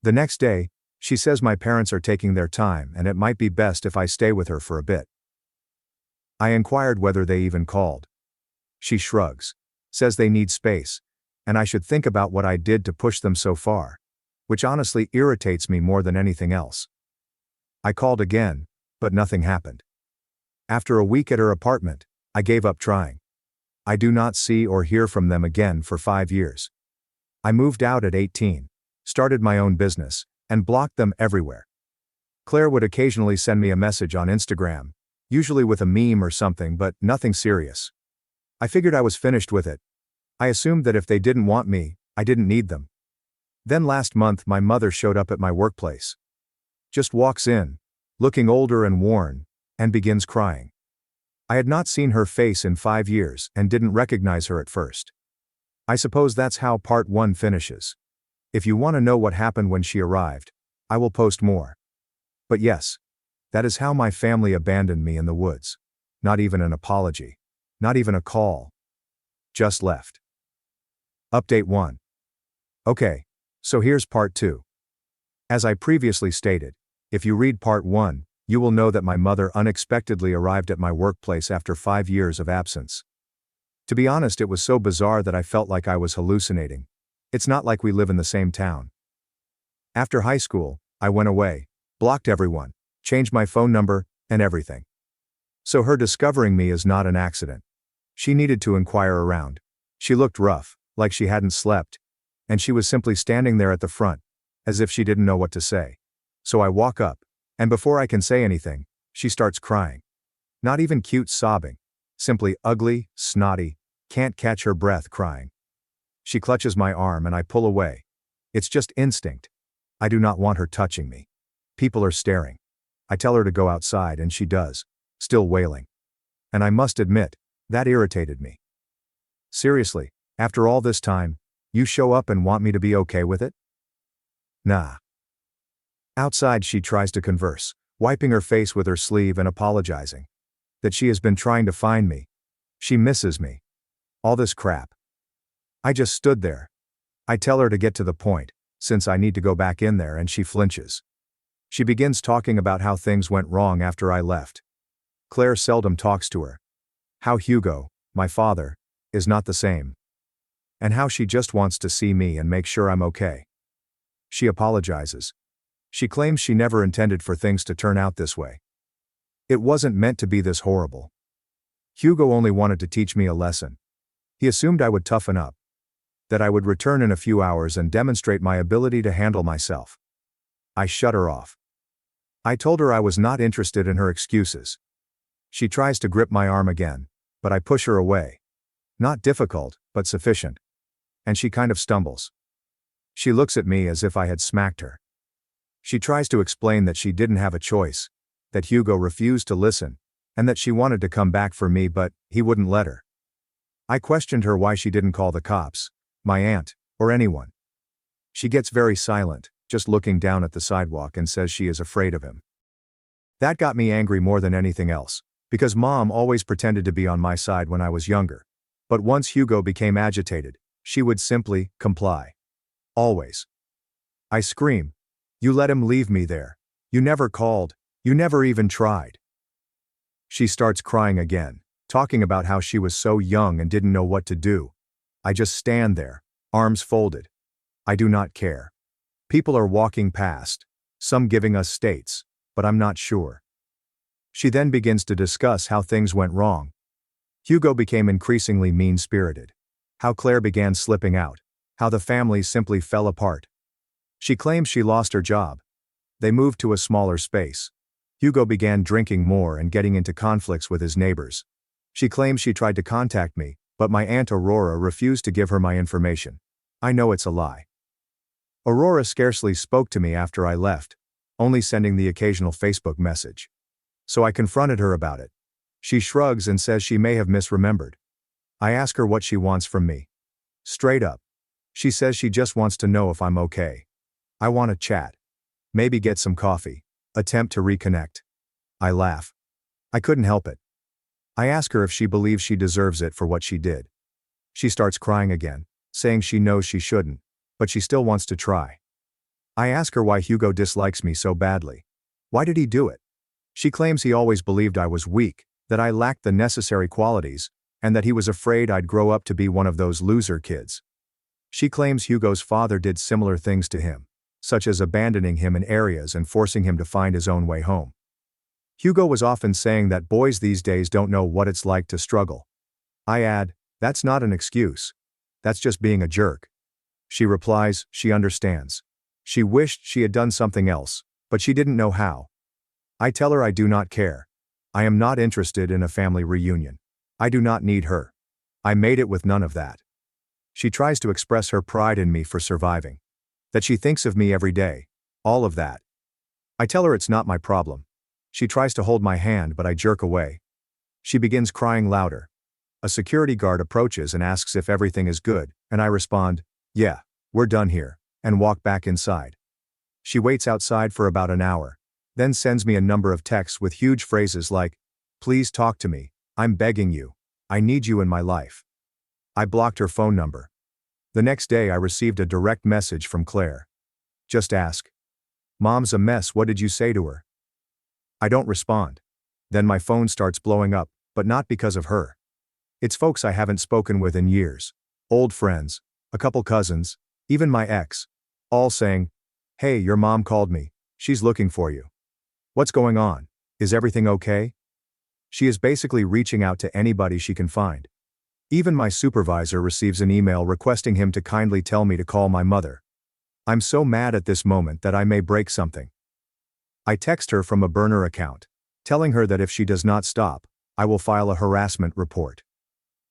The next day, she says my parents are taking their time and it might be best if I stay with her for a bit. I inquired whether they even called. She shrugs, says they need space, and I should think about what I did to push them so far, which honestly irritates me more than anything else. I called again, but nothing happened. After a week at her apartment, I gave up trying. I do not see or hear from them again for 5 years. I moved out at 18, started my own business, and blocked them everywhere. Claire would occasionally send me a message on Instagram, usually with a meme or something, but nothing serious. I figured I was finished with it. I assumed that if they didn't want me, I didn't need them. Then last month my mother showed up at my workplace. Just walks in, looking older and worn, and begins crying. I had not seen her face in 5 years and didn't recognize her at first. I suppose that's how part 1 finishes. If you want to know what happened when she arrived, I will post more. But yes, that is how my family abandoned me in the woods. Not even an apology. Not even a call. Just left. Update 1. Okay, so here's part 2. As I previously stated, if you read part 1, you will know that my mother unexpectedly arrived at my workplace after 5 years of absence. To be honest, it was so bizarre that I felt like I was hallucinating. It's not like we live in the same town. After high school, I went away, blocked everyone, changed my phone number, and everything. So her discovering me is not an accident. She needed to inquire around. She looked rough, like she hadn't slept, and she was simply standing there at the front, as if she didn't know what to say. So I walk up, and before I can say anything, she starts crying. Not even cute sobbing, simply ugly, snotty, can't catch her breath crying. She clutches my arm and I pull away. It's just instinct. I do not want her touching me. People are staring. I tell her to go outside and she does, still wailing. And I must admit, that irritated me. Seriously, after all this time, you show up and want me to be okay with it? Nah. Outside she tries to converse, wiping her face with her sleeve and apologizing. That she has been trying to find me. She misses me. All this crap. I just stood there. I tell her to get to the point, since I need to go back in there, and she flinches. She begins talking about how things went wrong after I left. Claire seldom talks to her. How Hugo, my father, is not the same. And how she just wants to see me and make sure I'm okay. She apologizes. She claims she never intended for things to turn out this way. It wasn't meant to be this horrible. Hugo only wanted to teach me a lesson. He assumed I would toughen up. That I would return in a few hours and demonstrate my ability to handle myself. I shut her off. I told her I was not interested in her excuses. She tries to grip my arm again, but I push her away. Not difficult, but sufficient. And she kind of stumbles. She looks at me as if I had smacked her. She tries to explain that she didn't have a choice, that Hugo refused to listen, and that she wanted to come back for me but he wouldn't let her. I questioned her why she didn't call the cops, my aunt, or anyone. She gets very silent, just looking down at the sidewalk, and says she is afraid of him. That got me angry more than anything else, because Mom always pretended to be on my side when I was younger. But once Hugo became agitated, she would simply comply. Always. I scream. You let him leave me there. You never called. You never even tried. She starts crying again, talking about how she was so young and didn't know what to do. I just stand there, arms folded. I do not care. People are walking past, some giving us states, but I'm not sure. She then begins to discuss how things went wrong. Hugo became increasingly mean-spirited. How Claire began slipping out. How the family simply fell apart. She claims she lost her job. They moved to a smaller space. Hugo began drinking more and getting into conflicts with his neighbors. She claims she tried to contact me, but my Aunt Aurora refused to give her my information. I know it's a lie. Aurora scarcely spoke to me after I left, only sending the occasional Facebook message. So I confronted her about it. She shrugs and says she may have misremembered. I ask her what she wants from me. Straight up. She says she just wants to know if I'm okay. I want to chat. Maybe get some coffee. Attempt to reconnect. I laugh. I couldn't help it. I ask her if she believes she deserves it for what she did. She starts crying again, saying she knows she shouldn't, but she still wants to try. I ask her why Hugo dislikes me so badly. Why did he do it? She claims he always believed I was weak, that I lacked the necessary qualities, and that he was afraid I'd grow up to be one of those loser kids. She claims Hugo's father did similar things to him, such as abandoning him in areas and forcing him to find his own way home. Hugo was often saying that boys these days don't know what it's like to struggle. I add, that's not an excuse. That's just being a jerk. She replies, she understands. She wished she had done something else, but she didn't know how. I tell her I do not care. I am not interested in a family reunion. I do not need her. I made it with none of that. She tries to express her pride in me for surviving. That she thinks of me every day. All of that. I tell her it's not my problem. She tries to hold my hand but I jerk away. She begins crying louder. A security guard approaches and asks if everything is good, and I respond, yeah, we're done here, and walk back inside. She waits outside for about an hour, then sends me a number of texts with huge phrases like, please talk to me, I'm begging you, I need you in my life. I blocked her phone number. The next day I received a direct message from Claire. Just ask. Mom's a mess, what did you say to her? I don't respond. Then my phone starts blowing up, but not because of her. It's folks I haven't spoken with in years. Old friends, a couple cousins, even my ex. All saying, hey, your mom called me, she's looking for you. What's going on? Is everything okay? She is basically reaching out to anybody she can find. Even my supervisor receives an email requesting him to kindly tell me to call my mother. I'm so mad at this moment that I may break something. I text her from a burner account, telling her that if she does not stop, I will file a harassment report.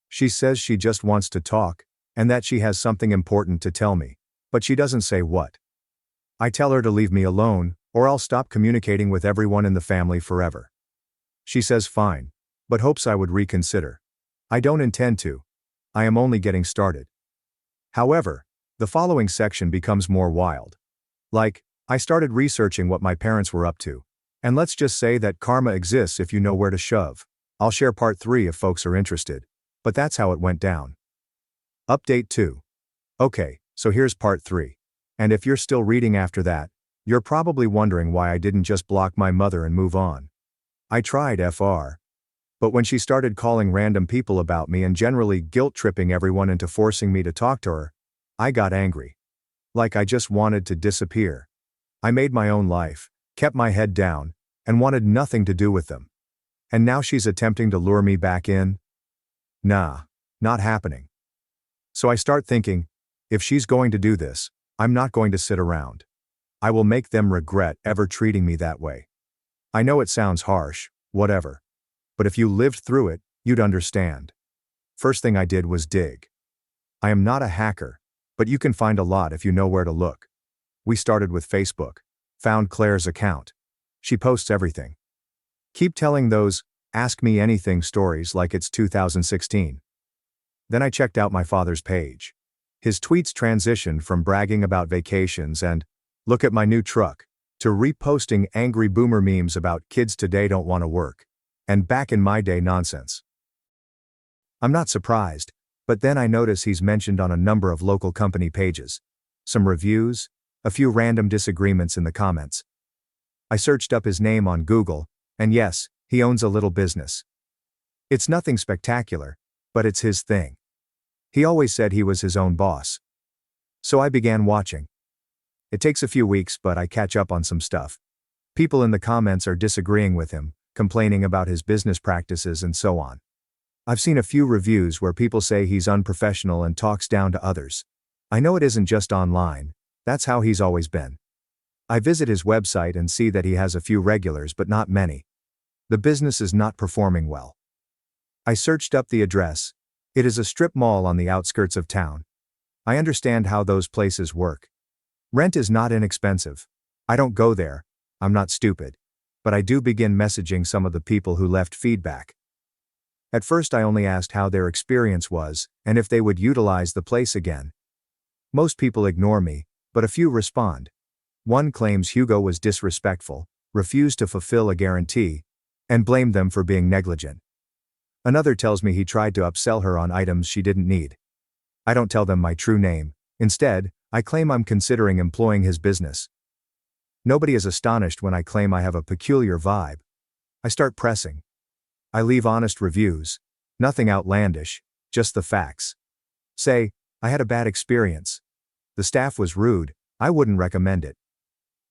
She says she just wants to talk, and that she has something important to tell me, but she doesn't say what. I tell her to leave me alone, or I'll stop communicating with everyone in the family forever. She says fine, but hopes I would reconsider. I don't intend to. I am only getting started. However, the following section becomes more wild. Like, I started researching what my parents were up to. And let's just say that karma exists if you know where to shove. I'll share part 3 if folks are interested. But that's how it went down. Update 2. Okay, so here's part 3. And if you're still reading after that, you're probably wondering why I didn't just block my mother and move on. I tried FR. But when she started calling random people about me and generally guilt-tripping everyone into forcing me to talk to her, I got angry. Like I just wanted to disappear. I made my own life, kept my head down, and wanted nothing to do with them. And now she's attempting to lure me back in? Nah, not happening. So I start thinking, if she's going to do this, I'm not going to sit around. I will make them regret ever treating me that way. I know it sounds harsh, whatever. But if you lived through it, you'd understand. First thing I did was dig. I am not a hacker, but you can find a lot if you know where to look. We started with Facebook. Found Claire's account. She posts everything. Keep telling those Ask Me Anything stories like it's 2016. Then I checked out my father's page. His tweets transitioned from bragging about vacations and, look at my new truck, to reposting angry boomer memes about kids today don't want to work, and back in my day nonsense. I'm not surprised, but then I notice he's mentioned on a number of local company pages. Some reviews, a few random disagreements in the comments. I searched up his name on Google, and yes, he owns a little business. It's nothing spectacular, but it's his thing. He always said he was his own boss. So I began watching. It takes a few weeks, but I catch up on some stuff. People in the comments are disagreeing with him, complaining about his business practices and so on. I've seen a few reviews where people say he's unprofessional and talks down to others. I know it isn't just online, that's how he's always been. I visit his website and see that he has a few regulars but not many. The business is not performing well. I searched up the address. It is a strip mall on the outskirts of town. I understand how those places work. Rent is not inexpensive. I don't go there, I'm not stupid. But I do begin messaging some of the people who left feedback. At first I only asked how their experience was, and if they would utilize the place again. Most people ignore me, but a few respond. One claims Hugo was disrespectful, refused to fulfill a guarantee, and blamed them for being negligent. Another tells me he tried to upsell her on items she didn't need. I don't tell them my true name. Instead, I claim I'm considering employing his business. Nobody is astonished when I claim I have a peculiar vibe. I start pressing. I leave honest reviews. Nothing outlandish, just the facts. Say, I had a bad experience. The staff was rude, I wouldn't recommend it.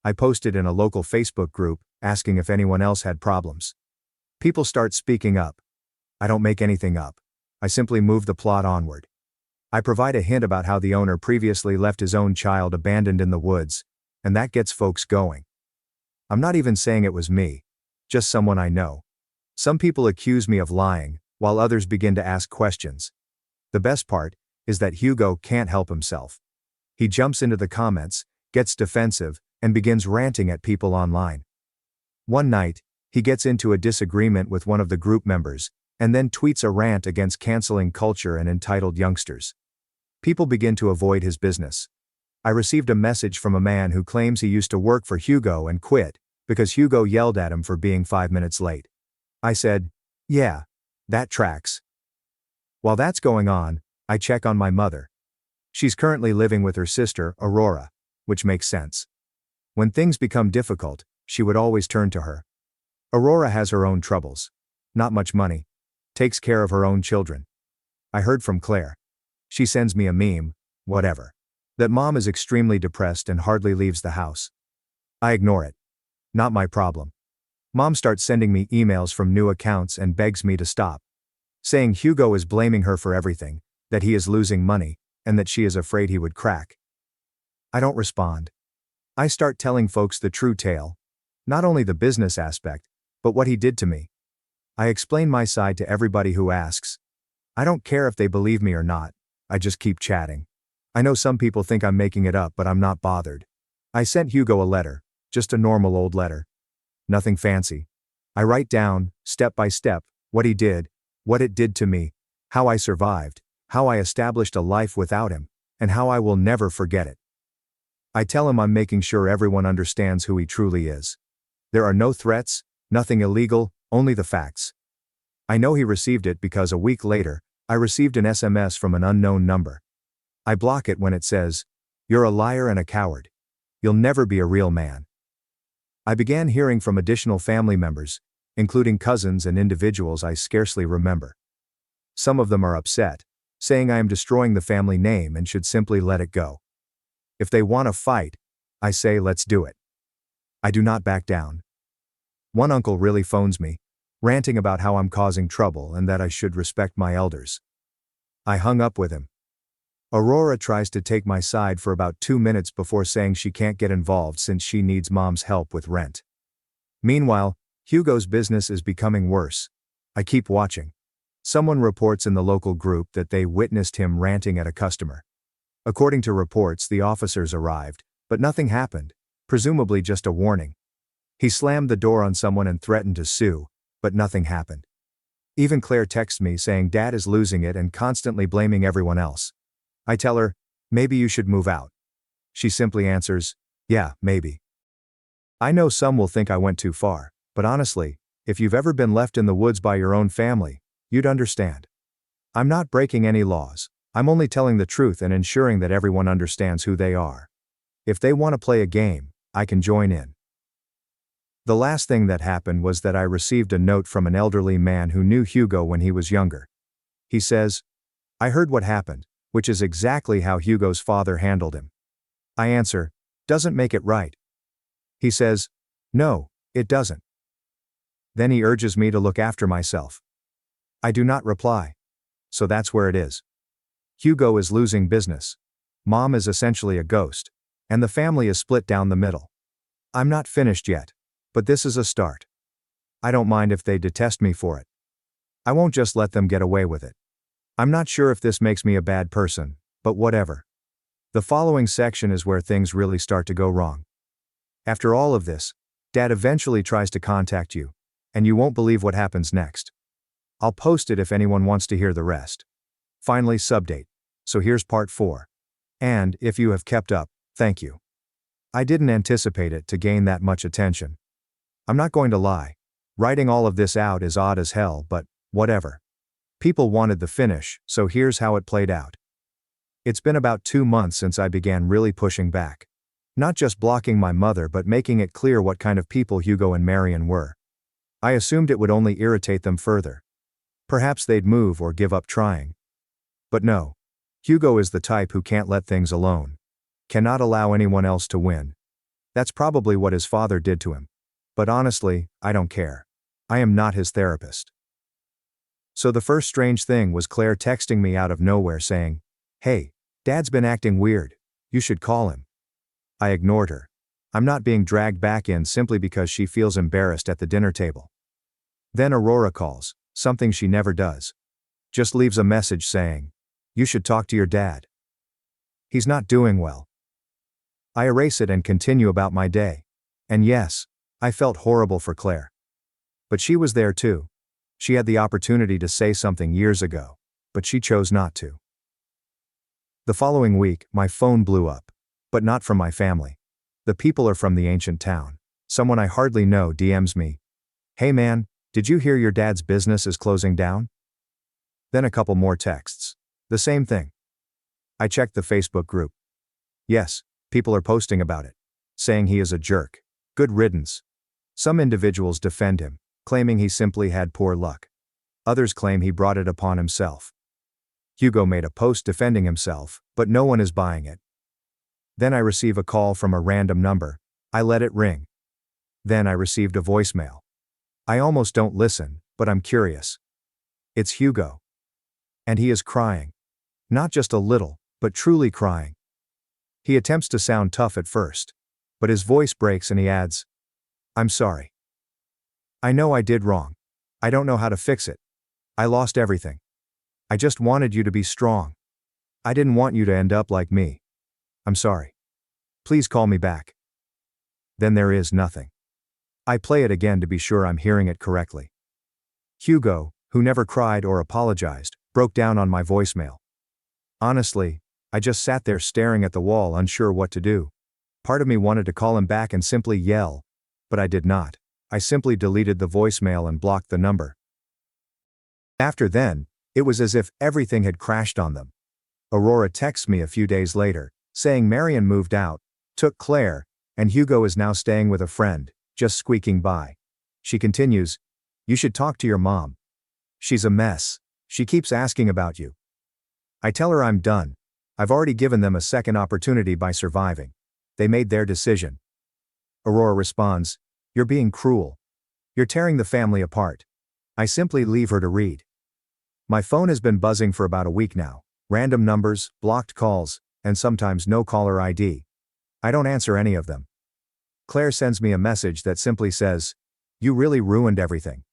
I posted in a local Facebook group, asking if anyone else had problems. People start speaking up. I don't make anything up. I simply move the plot onward. I provide a hint about how the owner previously left his own child abandoned in the woods, and that gets folks going. I'm not even saying it was me, just someone I know. Some people accuse me of lying, while others begin to ask questions. The best part is that Hugo can't help himself. He jumps into the comments, gets defensive, and begins ranting at people online. One night, he gets into a disagreement with one of the group members, and then tweets a rant against canceling culture and entitled youngsters. People begin to avoid his business. I received a message from a man who claims he used to work for Hugo and quit, because Hugo yelled at him for being 5 minutes late. I said, yeah, that tracks. While that's going on, I check on my mother. She's currently living with her sister, Aurora, which makes sense. When things become difficult, she would always turn to her. Aurora has her own troubles. Not much money. Takes care of her own children. I heard from Claire. She sends me a meme, whatever. That mom is extremely depressed and hardly leaves the house. I ignore it. Not my problem. Mom starts sending me emails from new accounts and begs me to stop. Saying Hugo is blaming her for everything, that he is losing money, and that she is afraid he would crack. I don't respond. I start telling folks the true tale. Not only the business aspect, but what he did to me. I explain my side to everybody who asks. I don't care if they believe me or not, I just keep chatting. I know some people think I'm making it up, but I'm not bothered. I sent Hugo a letter. Just a normal old letter. Nothing fancy. I write down, step by step, what he did, what it did to me, how I survived, how I established a life without him, and how I will never forget it. I tell him I'm making sure everyone understands who he truly is. There are no threats, nothing illegal, only the facts. I know he received it because a week later, I received an SMS from an unknown number. I block it when it says, "You're a liar and a coward. You'll never be a real man." I began hearing from additional family members, including cousins and individuals I scarcely remember. Some of them are upset, saying I am destroying the family name and should simply let it go. If they want to fight, I say let's do it. I do not back down. One uncle really phones me, ranting about how I'm causing trouble and that I should respect my elders. I hung up with him. Aurora tries to take my side for about 2 minutes before saying she can't get involved since she needs mom's help with rent. Meanwhile, Hugo's business is becoming worse. I keep watching. Someone reports in the local group that they witnessed him ranting at a customer. According to reports, the officers arrived, but nothing happened, presumably just a warning. He slammed the door on someone and threatened to sue, but nothing happened. Even Claire texts me saying Dad is losing it and constantly blaming everyone else. I tell her, maybe you should move out. She simply answers, yeah, maybe. I know some will think I went too far, but honestly, if you've ever been left in the woods by your own family, you'd understand. I'm not breaking any laws, I'm only telling the truth and ensuring that everyone understands who they are. If they want to play a game, I can join in. The last thing that happened was that I received a note from an elderly man who knew Hugo when he was younger. He says, I heard what happened, which is exactly how Hugo's father handled him. I answer, doesn't make it right. He says, no, it doesn't. Then he urges me to look after myself. I do not reply. So that's where it is. Hugo is losing business. Mom is essentially a ghost. And the family is split down the middle. I'm not finished yet. But this is a start. I don't mind if they detest me for it. I won't just let them get away with it. I'm not sure if this makes me a bad person, but whatever. The following section is where things really start to go wrong. After all of this, Dad eventually tries to contact you, and you won't believe what happens next. I'll post it if anyone wants to hear the rest. Finally, subdate. So here's part 4. And, if you have kept up, thank you. I didn't anticipate it to gain that much attention. I'm not going to lie. Writing all of this out is odd as hell, but whatever. People wanted the finish, so here's how it played out. It's been about 2 months since I began really pushing back. Not just blocking my mother but making it clear what kind of people Hugo and Marion were. I assumed it would only irritate them further. Perhaps they'd move or give up trying. But no. Hugo is the type who can't let things alone. Cannot allow anyone else to win. That's probably what his father did to him. But honestly, I don't care. I am not his therapist. So the first strange thing was Claire texting me out of nowhere saying, hey, Dad's been acting weird. You should call him. I ignored her. I'm not being dragged back in simply because she feels embarrassed at the dinner table. Then Aurora calls, something she never does. Just leaves a message saying, you should talk to your dad. He's not doing well. I erase it and continue about my day. And yes, I felt horrible for Claire. But she was there too. She had the opportunity to say something years ago, but she chose not to. The following week, my phone blew up. But not from my family. The people are from the ancient town. Someone I hardly know DMs me. Hey man, did you hear your dad's business is closing down? Then a couple more texts. The same thing. I checked the Facebook group. Yes, people are posting about it. Saying he is a jerk. Good riddance. Some individuals defend him, claiming he simply had poor luck. Others claim he brought it upon himself. Hugo made a post defending himself, but no one is buying it. Then I receive a call from a random number. I let it ring. Then I received a voicemail. I almost don't listen, but I'm curious. It's Hugo. And he is crying. Not just a little, but truly crying. He attempts to sound tough at first. But his voice breaks and he adds, I'm sorry. I know I did wrong. I don't know how to fix it. I lost everything. I just wanted you to be strong. I didn't want you to end up like me. I'm sorry. Please call me back. Then there is nothing. I play it again to be sure I'm hearing it correctly. Hugo, who never cried or apologized, broke down on my voicemail. Honestly, I just sat there staring at the wall, unsure what to do. Part of me wanted to call him back and simply yell, but I did not. I simply deleted the voicemail and blocked the number. After then, it was as if everything had crashed on them. Aurora texts me a few days later, saying Marion moved out, took Claire, and Hugo is now staying with a friend, just squeaking by. She continues, "You should talk to your mom. She's a mess. She keeps asking about you." I tell her I'm done. I've already given them a second opportunity by surviving. They made their decision. Aurora responds, "You're being cruel. You're tearing the family apart." I simply leave her to read. My phone has been buzzing for about a week now. Random numbers, blocked calls, and sometimes no caller ID. I don't answer any of them. Claire sends me a message that simply says, "You really ruined everything."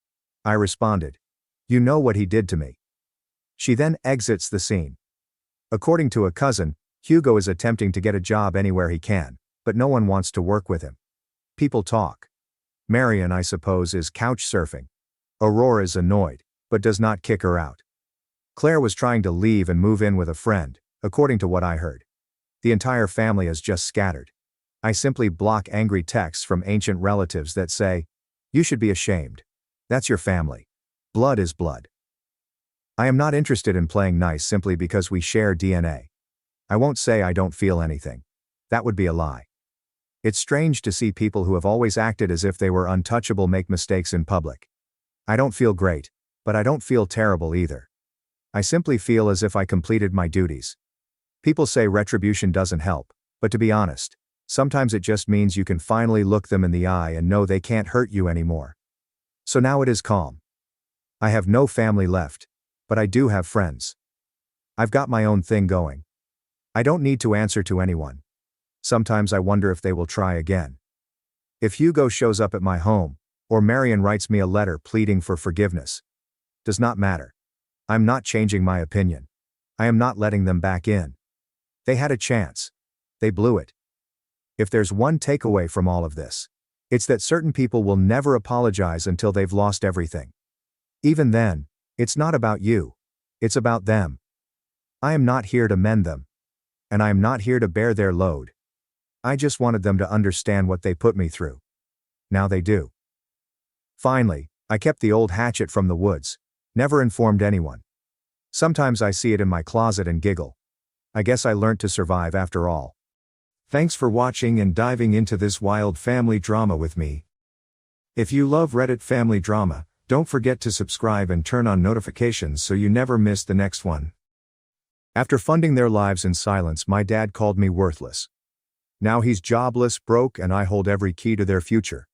I responded, "You know what he did to me." She then exits the scene. According to a cousin, Hugo is attempting to get a job anywhere he can, but no one wants to work with him. People talk. Marion, I suppose, is couch surfing. Aurora is annoyed, but does not kick her out. Claire was trying to leave and move in with a friend, according to what I heard. The entire family is just scattered. I simply block angry texts from ancient relatives that say, "You should be ashamed. That's your family. Blood is blood." I am not interested in playing nice simply because we share DNA. I won't say I don't feel anything. That would be a lie. It's strange to see people who have always acted as if they were untouchable make mistakes in public. I don't feel great, but I don't feel terrible either. I simply feel as if I completed my duties. People say retribution doesn't help, but to be honest, sometimes it just means you can finally look them in the eye and know they can't hurt you anymore. So now it is calm. I have no family left, but I do have friends. I've got my own thing going. I don't need to answer to anyone. Sometimes I wonder if they will try again. If Hugo shows up at my home, or Marion writes me a letter pleading for forgiveness, does not matter. I'm not changing my opinion. I am not letting them back in. They had a chance. They blew it. If there's one takeaway from all of this, it's that certain people will never apologize until they've lost everything. Even then, it's not about you. It's about them. I am not here to mend them. And I am not here to bear their load. I just wanted them to understand what they put me through. Now they do. Finally, I kept the old hatchet from the woods. Never informed anyone. Sometimes I see it in my closet and giggle. I guess I learned to survive after all. Thanks for watching and diving into this wild family drama with me. If you love Reddit family drama, don't forget to subscribe and turn on notifications so you never miss the next one. After funding their lives in silence, my dad called me worthless. Now he's jobless, broke, and I hold every key to their future.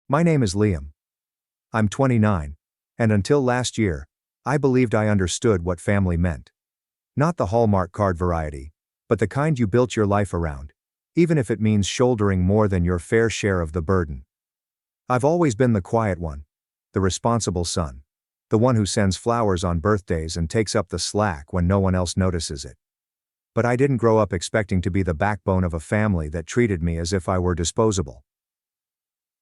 My name is Liam. I'm 29. And until last year, I believed I understood what family meant. Not the Hallmark card variety, but the kind you built your life around, even if it means shouldering more than your fair share of the burden. I've always been the quiet one, the responsible son, the one who sends flowers on birthdays and takes up the slack when no one else notices it. But I didn't grow up expecting to be the backbone of a family that treated me as if I were disposable.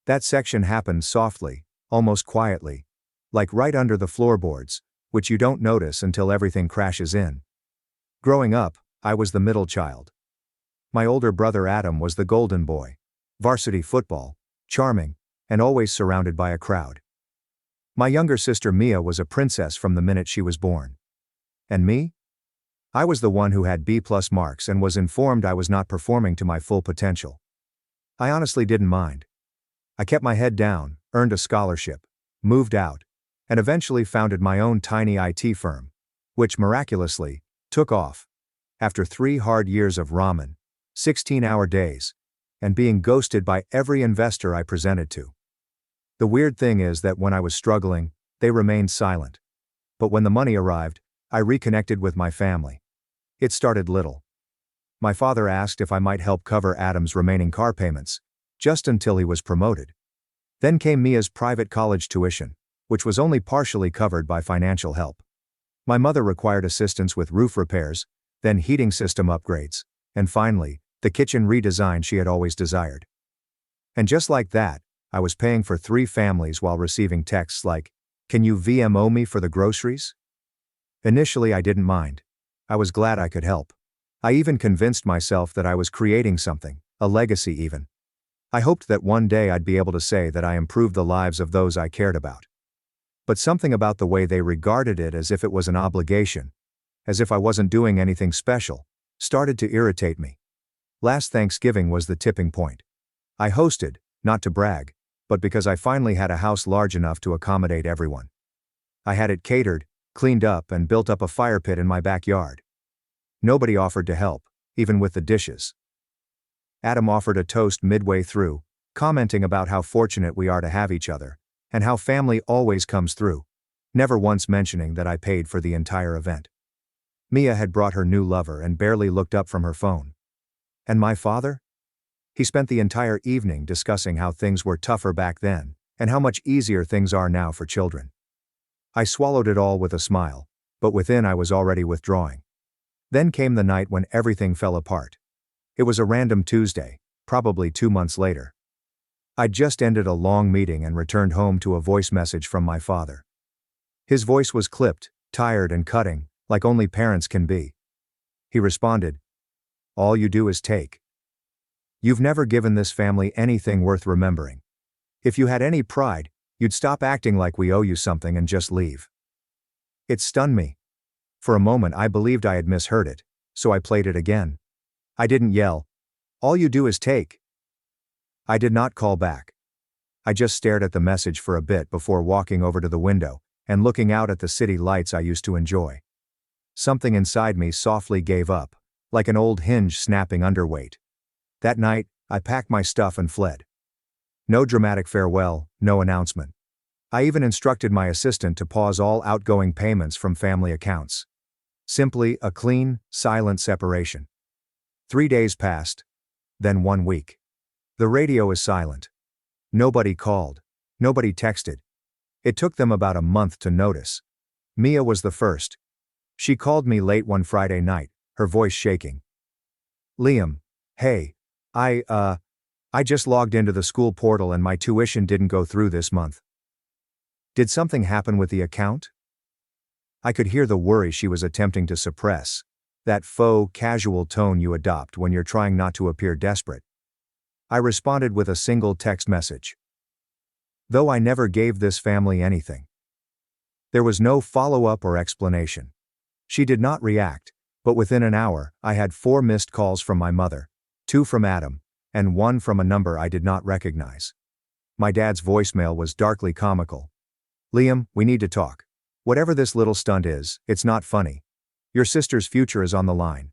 That section happened softly, almost quietly, like right under the floorboards, which you don't notice until everything crashes in. Growing up, I was the middle child. My older brother Adam was the golden boy. Varsity football, charming, and always surrounded by a crowd. My younger sister Mia was a princess from the minute she was born. And me? I was the one who had B+ marks and was informed I was not performing to my full potential. I honestly didn't mind. I kept my head down, earned a scholarship, moved out, and eventually founded my own tiny IT firm, which miraculously took off. After 3 hard years of ramen, 16-hour days, and being ghosted by every investor I presented to. The weird thing is that when I was struggling, they remained silent. But when the money arrived, I reconnected with my family. It started little. My father asked if I might help cover Adam's remaining car payments, just until he was promoted. Then came Mia's private college tuition, which was only partially covered by financial help. My mother required assistance with roof repairs, then heating system upgrades, and finally, the kitchen redesign she had always desired. And just like that, I was paying for 3 families while receiving texts like, "Can you VMO me for the groceries?" Initially, I didn't mind. I was glad I could help. I even convinced myself that I was creating something, a legacy even. I hoped that one day I'd be able to say that I improved the lives of those I cared about. But something about the way they regarded it as if it was an obligation, as if I wasn't doing anything special, started to irritate me. Last Thanksgiving was the tipping point. I hosted, not to brag, but because I finally had a house large enough to accommodate everyone. I had it catered, cleaned up, and built up a fire pit in my backyard. Nobody offered to help, even with the dishes. Adam offered a toast midway through, commenting about how fortunate we are to have each other, and how family always comes through, never once mentioning that I paid for the entire event. Mia had brought her new lover and barely looked up from her phone. And my father? He spent the entire evening discussing how things were tougher back then, and how much easier things are now for children. I swallowed it all with a smile, but within I was already withdrawing. Then came the night when everything fell apart. It was a random Tuesday, probably 2 months later. I'd just ended a long meeting and returned home to a voice message from my father. His voice was clipped, tired and cutting, like only parents can be. He responded, "All you do is take. You've never given this family anything worth remembering. If you had any pride, you'd stop acting like we owe you something and just leave." It stunned me. For a moment I believed I had misheard it, so I played it again. I didn't yell, "All you do is take." I did not call back. I just stared at the message for a bit before walking over to the window and looking out at the city lights I used to enjoy. Something inside me softly gave up, like an old hinge snapping underweight. That night, I packed my stuff and fled. No dramatic farewell, no announcement. I even instructed my assistant to pause all outgoing payments from family accounts. Simply a clean, silent separation. 3 days passed, then 1 week. The radio is silent. Nobody called. Nobody texted. It took them about a month to notice. Mia was the first. She called me late one Friday night, her voice shaking. "Liam, hey, I just logged into the school portal and my tuition didn't go through this month. Did something happen with the account?" I could hear the worry she was attempting to suppress, that faux, casual tone you adopt when you're trying not to appear desperate. I responded with a single text message. Though I never gave this family anything. There was no follow-up or explanation. She did not react, but within an hour, I had 4 missed calls from my mother, 2 from Adam, and 1 from a number I did not recognize. My dad's voicemail was darkly comical. "Liam, we need to talk. Whatever this little stunt is, it's not funny. Your sister's future is on the line."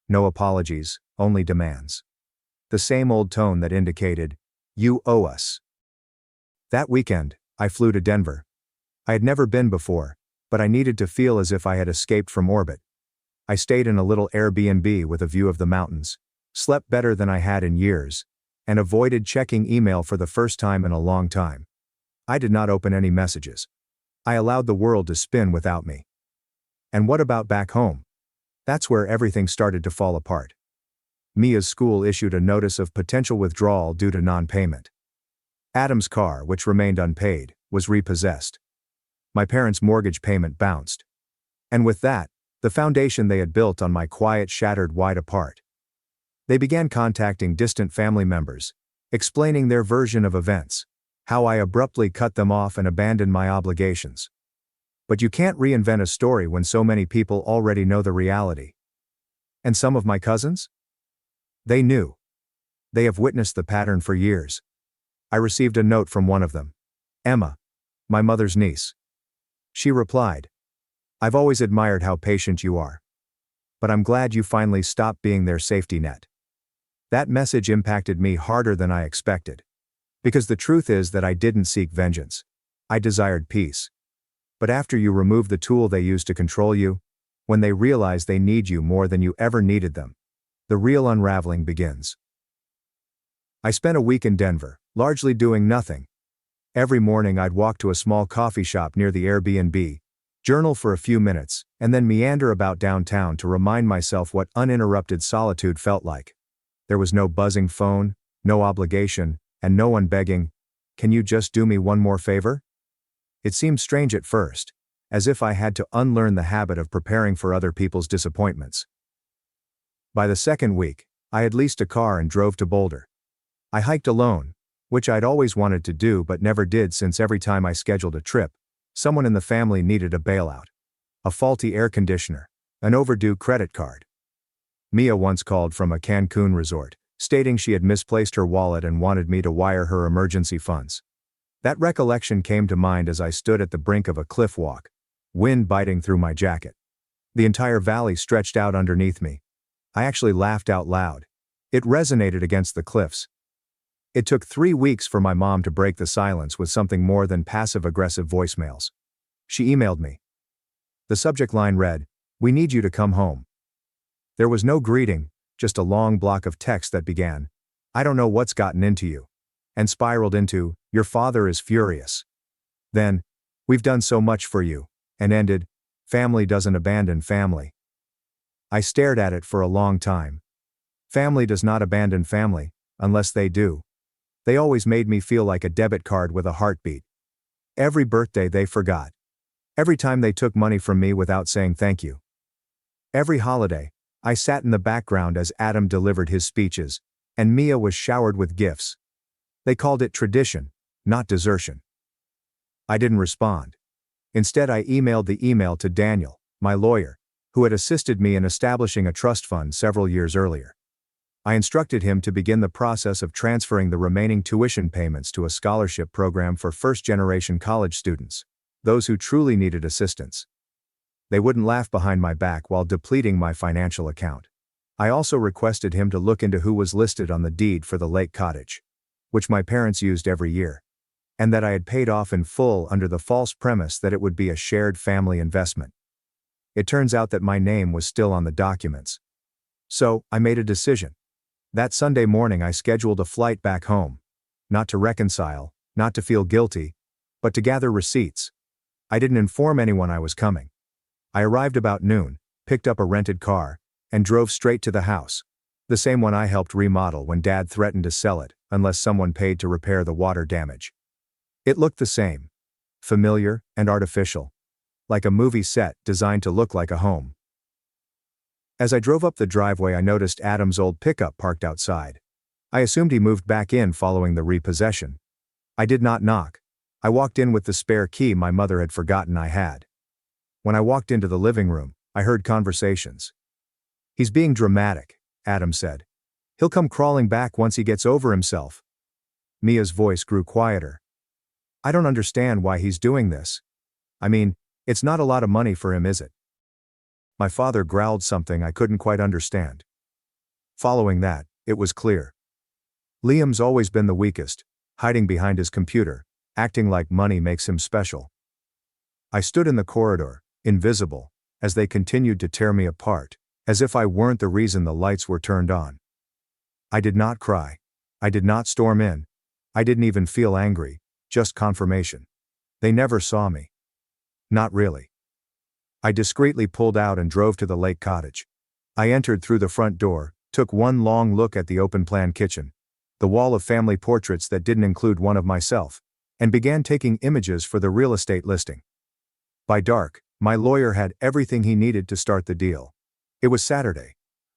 No apologies, only demands. The same old tone that indicated, "You owe us." That weekend, I flew to Denver. I had never been before, but I needed to feel as if I had escaped from orbit. I stayed in a little Airbnb with a view of the mountains, slept better than I had in years, and avoided checking email for the first time in a long time. I did not open any messages. I allowed the world to spin without me. And what about back home? That's where everything started to fall apart. Mia's school issued a notice of potential withdrawal due to non-payment. Adam's car, which remained unpaid, was repossessed. My parents' mortgage payment bounced. And with that, the foundation they had built on my quiet shattered wide apart. They began contacting distant family members, explaining their version of events, how I abruptly cut them off and abandoned my obligations. But you can't reinvent a story when so many people already know the reality. And some of my cousins? They knew. They have witnessed the pattern for years. I received a note from one of them. Emma, my mother's niece. She replied, "I've always admired how patient you are. But I'm glad you finally stopped being their safety net." That message impacted me harder than I expected. Because the truth is that I didn't seek vengeance. I desired peace. But after you remove the tool they use to control you, when they realize they need you more than you ever needed them, the real unraveling begins. I spent a week in Denver, largely doing nothing. Every morning I'd walk to a small coffee shop near the Airbnb, journal for a few minutes, and then meander about downtown to remind myself what uninterrupted solitude felt like. There was no buzzing phone, no obligation, and no one begging, "Can you just do me one more favor?" It seemed strange at first, as if I had to unlearn the habit of preparing for other people's disappointments. By the second week, I had leased a car and drove to Boulder. I hiked alone, which I'd always wanted to do but never did since every time I scheduled a trip, someone in the family needed a bailout. A faulty air conditioner, an overdue credit card. Mia once called from a Cancun resort, stating she had misplaced her wallet and wanted me to wire her emergency funds. That recollection came to mind as I stood at the brink of a cliff walk, wind biting through my jacket. The entire valley stretched out underneath me. I actually laughed out loud. It resonated against the cliffs. It took 3 weeks for my mom to break the silence with something more than passive-aggressive voicemails. She emailed me. The subject line read, "We need you to come home." There was no greeting, just a long block of text that began, "I don't know what's gotten into you," and spiraled into, "Your father is furious." Then, "We've done so much for you," and ended, "Family doesn't abandon family." I stared at it for a long time. Family does not abandon family, unless they do. They always made me feel like a debit card with a heartbeat. Every birthday they forgot. Every time they took money from me without saying thank you. Every holiday, I sat in the background as Adam delivered his speeches, and Mia was showered with gifts. They called it tradition, not desertion. I didn't respond. Instead, I emailed the email to Daniel, my lawyer, who had assisted me in establishing a trust fund several years earlier. I instructed him to begin the process of transferring the remaining tuition payments to a scholarship program for first-generation college students, those who truly needed assistance. They wouldn't laugh behind my back while depleting my financial account. I also requested him to look into who was listed on the deed for the lake cottage, which my parents used every year, and that I had paid off in full under the false premise that it would be a shared family investment. It turns out that my name was still on the documents. So, I made a decision. That Sunday morning I scheduled a flight back home. Not to reconcile, not to feel guilty, but to gather receipts. I didn't inform anyone I was coming. I arrived about noon, picked up a rented car, and drove straight to the house. The same one I helped remodel when Dad threatened to sell it, unless someone paid to repair the water damage. It looked the same. Familiar and artificial. Like a movie set designed to look like a home. As I drove up the driveway, I noticed Adam's old pickup parked outside. I assumed he moved back in following the repossession. I did not knock. I walked in with the spare key my mother had forgotten I had. When I walked into the living room, I heard conversations. "He's being dramatic," Adam said. "He'll come crawling back once he gets over himself." Mia's voice grew quieter. "I don't understand why he's doing this. I mean, it's not a lot of money for him, is it?" My father growled something I couldn't quite understand. Following that, it was clear. Liam's always been the weakest, hiding behind his computer, acting like money makes him special. I stood in the corridor, invisible, as they continued to tear me apart, as if I weren't the reason the lights were turned on. I did not cry. I did not storm in. I didn't even feel angry, just confirmation. They never saw me. Not really. I discreetly pulled out and drove to the lake cottage. I entered through the front door, took one long look at the open-plan kitchen, the wall of family portraits that didn't include one of myself, and began taking images for the real estate listing. By dark, my lawyer had everything he needed to start the deal. It was Saturday.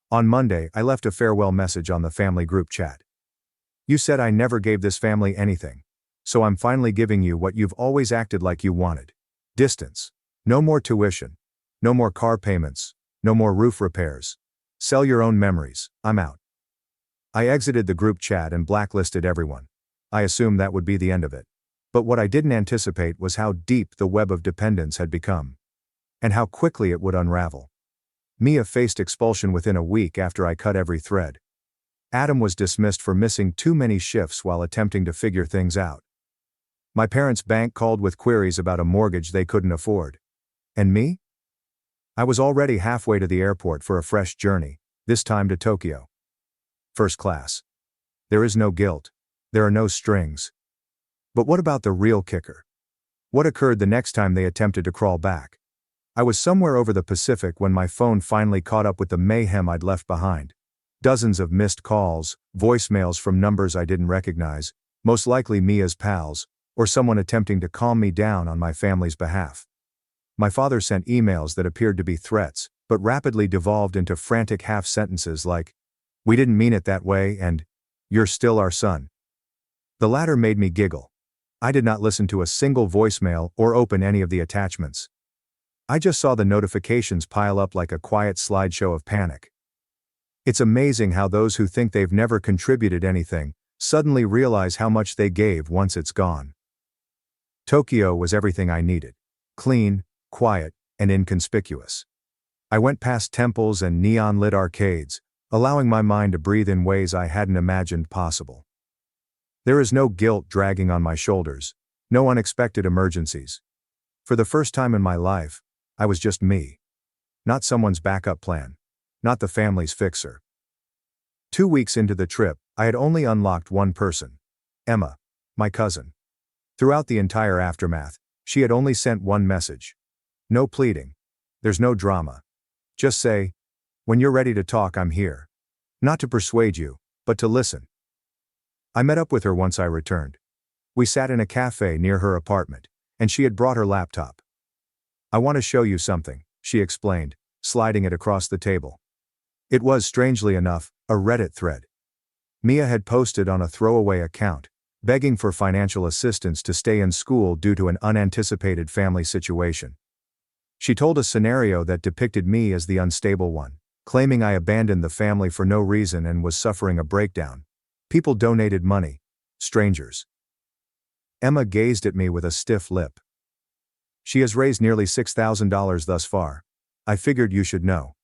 On Monday, I left a farewell message on the family group chat. "You said I never gave this family anything, so I'm finally giving you what you've always acted like you wanted. Distance. No more tuition. No more car payments. No more roof repairs. Sell your own memories. I'm out." I exited the group chat and blacklisted everyone. I assumed that would be the end of it. But what I didn't anticipate was how deep the web of dependence had become. And how quickly it would unravel. Mia faced expulsion within a week after I cut every thread. Adam was dismissed for missing too many shifts while attempting to figure things out. My parents' bank called with queries about a mortgage they couldn't afford. And me? I was already halfway to the airport for a fresh journey, this time to Tokyo. First class. There is no guilt. There are no strings. But what about the real kicker? What occurred the next time they attempted to crawl back? I was somewhere over the Pacific when my phone finally caught up with the mayhem I'd left behind. Dozens of missed calls, voicemails from numbers I didn't recognize, Most likely Mia's pals, or someone attempting to calm me down on my family's behalf. My father sent emails that appeared to be threats, but rapidly devolved into frantic half-sentences like, "We didn't mean it that way," and "You're still our son." The latter made me giggle. I did not listen to a single voicemail or open any of the attachments. I just saw the notifications pile up like a quiet slideshow of panic. It's amazing how those who think they've never contributed anything suddenly realize how much they gave once it's gone. Tokyo was everything I needed. Clean, quiet, and inconspicuous. I went past temples and neon-lit arcades, allowing my mind to breathe in ways I hadn't imagined possible. There is no guilt dragging on my shoulders, no unexpected emergencies. For the first time in my life, I was just me. Not someone's backup plan. Not the family's fixer. 2 weeks into the trip, I had only unlocked one person. Emma, my cousin. Throughout the entire aftermath, she had only sent one message. No pleading. There's no drama. Just say, "When you're ready to talk, I'm here." Not to persuade you, but to listen. I met up with her once I returned. We sat in a cafe near her apartment, and she had brought her laptop. "I want to show you something," she explained, sliding it across the table. It was, strangely enough, a Reddit thread. Mia had posted on a throwaway account, begging for financial assistance to stay in school due to an unanticipated family situation. She told a scenario that depicted me as the unstable one, claiming I abandoned the family for no reason and was suffering a breakdown. People donated money. Strangers. Emma gazed at me with a stiff lip. "She has raised nearly $6,000 thus far. I figured you should know."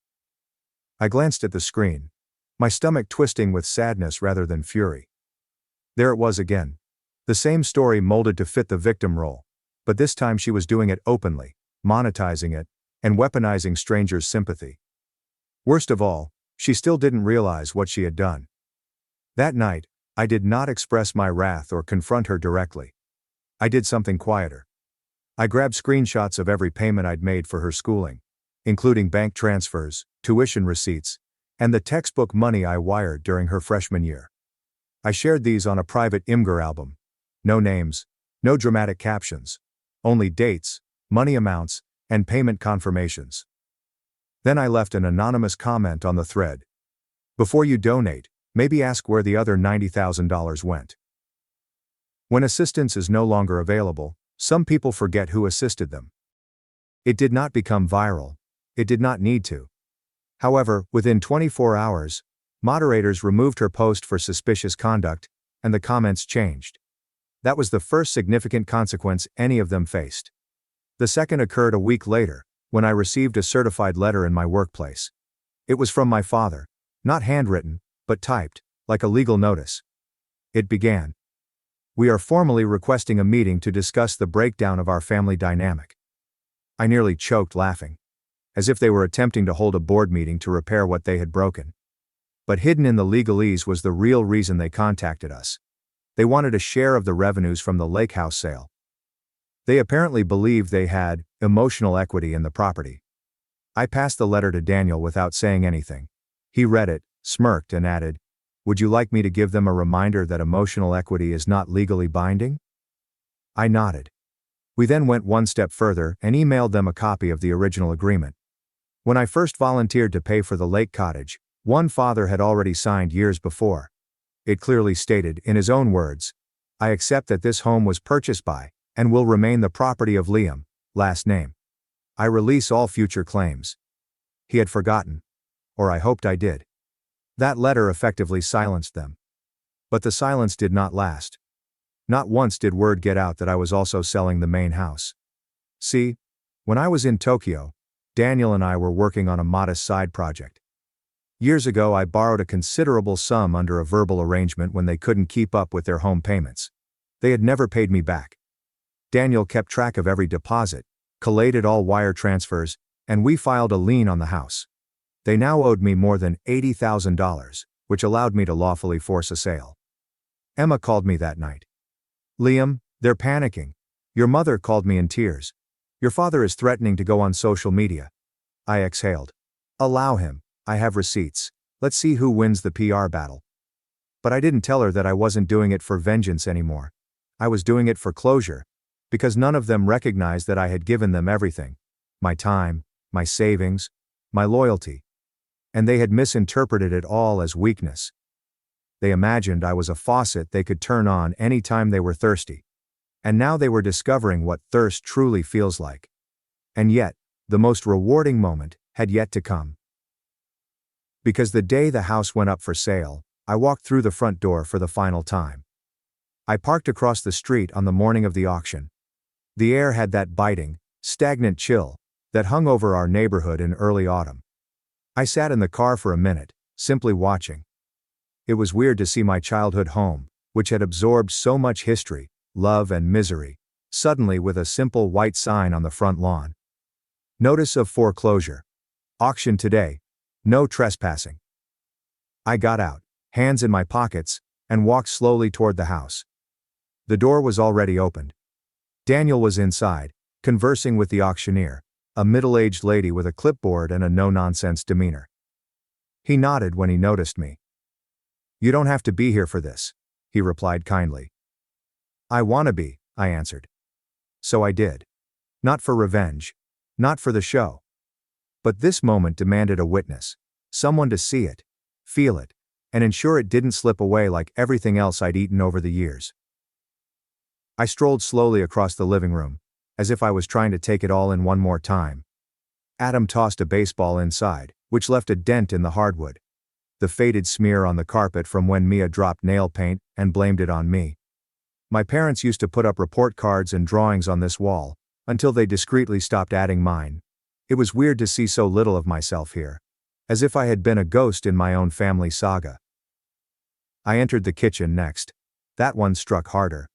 I glanced at the screen, my stomach twisting with sadness rather than fury. There it was again. The same story molded to fit the victim role, but this time she was doing it openly, monetizing it, and weaponizing strangers' sympathy. Worst of all, she still didn't realize what she had done. That night, I did not express my wrath or confront her directly. I did something quieter. I grabbed screenshots of every payment I'd made for her schooling, including bank transfers, tuition receipts, and the textbook money I wired during her freshman year. I shared these on a private Imgur album. No names, no dramatic captions, only dates, money amounts, and payment confirmations. Then I left an anonymous comment on the thread. "Before you donate, maybe ask where the other $90,000 went." When assistance is no longer available, some people forget who assisted them. It did not become viral. It did not need to. However, within 24 hours, moderators removed her post for suspicious conduct, and the comments changed. That was the first significant consequence any of them faced. The second occurred a week later, when I received a certified letter in my workplace. It was from my father, not handwritten, but typed, like a legal notice. It began, "We are formally requesting a meeting to discuss the breakdown of our family dynamic." I nearly choked laughing, as if they were attempting to hold a board meeting to repair what they had broken. But hidden in the legalese was the real reason they contacted us. They wanted a share of the revenues from the lake house sale. They apparently believed they had emotional equity in the property. I passed the letter to Daniel without saying anything. He read it, smirked, and added, "Would you like me to give them a reminder that emotional equity is not legally binding?" I nodded. We then went one step further and emailed them a copy of the original agreement. When I first volunteered to pay for the lake cottage, one father had already signed years before. It clearly stated, in his own words, "I accept that this home was purchased by, and will remain the property of Liam, last name. I release all future claims." He had forgotten. Or I hoped I did. That letter effectively silenced them. But the silence did not last. Not once did word get out that I was also selling the main house. See, when I was in Tokyo, Daniel and I were working on a modest side project. Years ago I borrowed a considerable sum under a verbal arrangement when they couldn't keep up with their home payments. They had never paid me back. Daniel kept track of every deposit, collated all wire transfers, and we filed a lien on the house. They now owed me more than $80,000, which allowed me to lawfully force a sale. Emma called me that night. "Liam, they're panicking. Your mother called me in tears. Your father is threatening to go on social media." I exhaled. "Allow him. I have receipts. Let's see who wins the PR battle." But I didn't tell her that I wasn't doing it for vengeance anymore. I was doing it for closure. Because none of them recognized that I had given them everything. My time, my savings, my loyalty. And they had misinterpreted it all as weakness. They imagined I was a faucet they could turn on any time they were thirsty. And now they were discovering what thirst truly feels like. And yet, the most rewarding moment had yet to come. Because the day the house went up for sale, I walked through the front door for the final time. I parked across the street on the morning of the auction. The air had that biting, stagnant chill that hung over our neighborhood in early autumn. I sat in the car for a minute, simply watching. It was weird to see my childhood home, which had absorbed so much history, love and misery, suddenly with a simple white sign on the front lawn. Notice of foreclosure. Auction today. No trespassing. I got out, hands in my pockets, and walked slowly toward the house. The door was already opened. Daniel was inside, conversing with the auctioneer, a middle-aged lady with a clipboard and a no-nonsense demeanor. He nodded when he noticed me. "You don't have to be here for this," he replied kindly. "I wanna be," I answered. So I did. Not for revenge. Not for the show. But this moment demanded a witness. Someone to see it, feel it, and ensure it didn't slip away like everything else I'd eaten over the years. I strolled slowly across the living room, as if I was trying to take it all in one more time. Adam tossed a baseball inside, which left a dent in the hardwood. The faded smear on the carpet from when Mia dropped nail paint and blamed it on me. My parents used to put up report cards and drawings on this wall, until they discreetly stopped adding mine. It was weird to see so little of myself here. As if I had been a ghost in my own family saga. I entered the kitchen next. That one struck harder.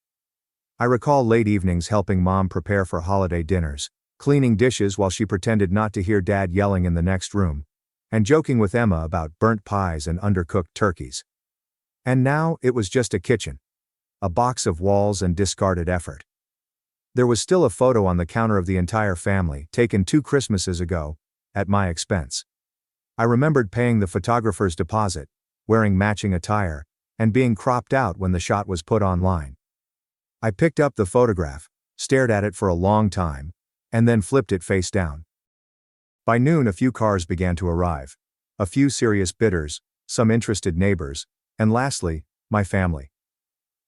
I recall late evenings helping Mom prepare for holiday dinners, cleaning dishes while she pretended not to hear Dad yelling in the next room, and joking with Emma about burnt pies and undercooked turkeys. And now it was just a kitchen. A box of walls and discarded effort. There was still a photo on the counter of the entire family, taken 2 Christmases ago, at my expense. I remembered paying the photographer's deposit, wearing matching attire, and being cropped out when the shot was put online. I picked up the photograph, stared at it for a long time, and then flipped it face down. By noon a few cars began to arrive. A few serious bidders, some interested neighbors, and lastly, my family.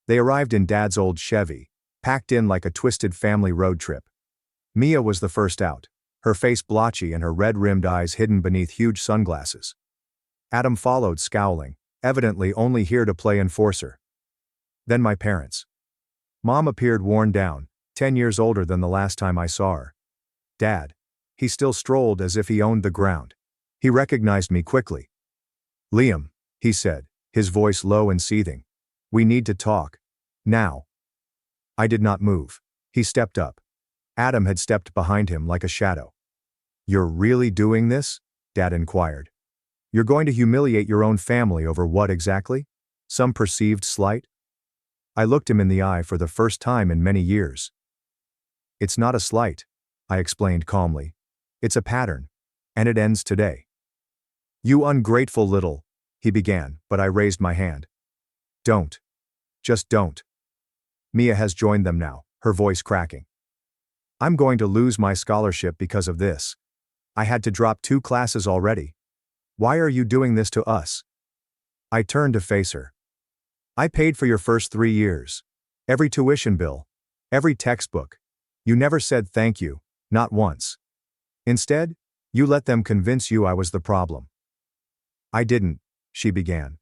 They arrived in Dad's old Chevy, packed in like a twisted family road trip. Mia was the first out, her face blotchy and her red-rimmed eyes hidden beneath huge sunglasses. Adam followed, scowling, evidently only here to play enforcer. Then my parents. Mom appeared worn down, 10 years older than the last time I saw her. Dad. He still strolled as if he owned the ground. He recognized me quickly. "Liam," he said, his voice low and seething. "We need to talk. Now." I did not move. He stepped up. Adam had stepped behind him like a shadow. "You're really doing this?" Dad inquired. "You're going to humiliate your own family over what exactly? Some perceived slight?" I looked him in the eye for the first time in many years. "It's not a slight," I explained calmly. "It's a pattern. And it ends today." "You ungrateful little," he began, but I raised my hand. "Don't. Just don't." Mia has joined them now, her voice cracking. "I'm going to lose my scholarship because of this. I had to drop 2 classes already. Why are you doing this to us?" I turned to face her. "I paid for your first 3 years. Every tuition bill. Every textbook. You never said thank you, not once. Instead, you let them convince you I was the problem." "I didn't," she began.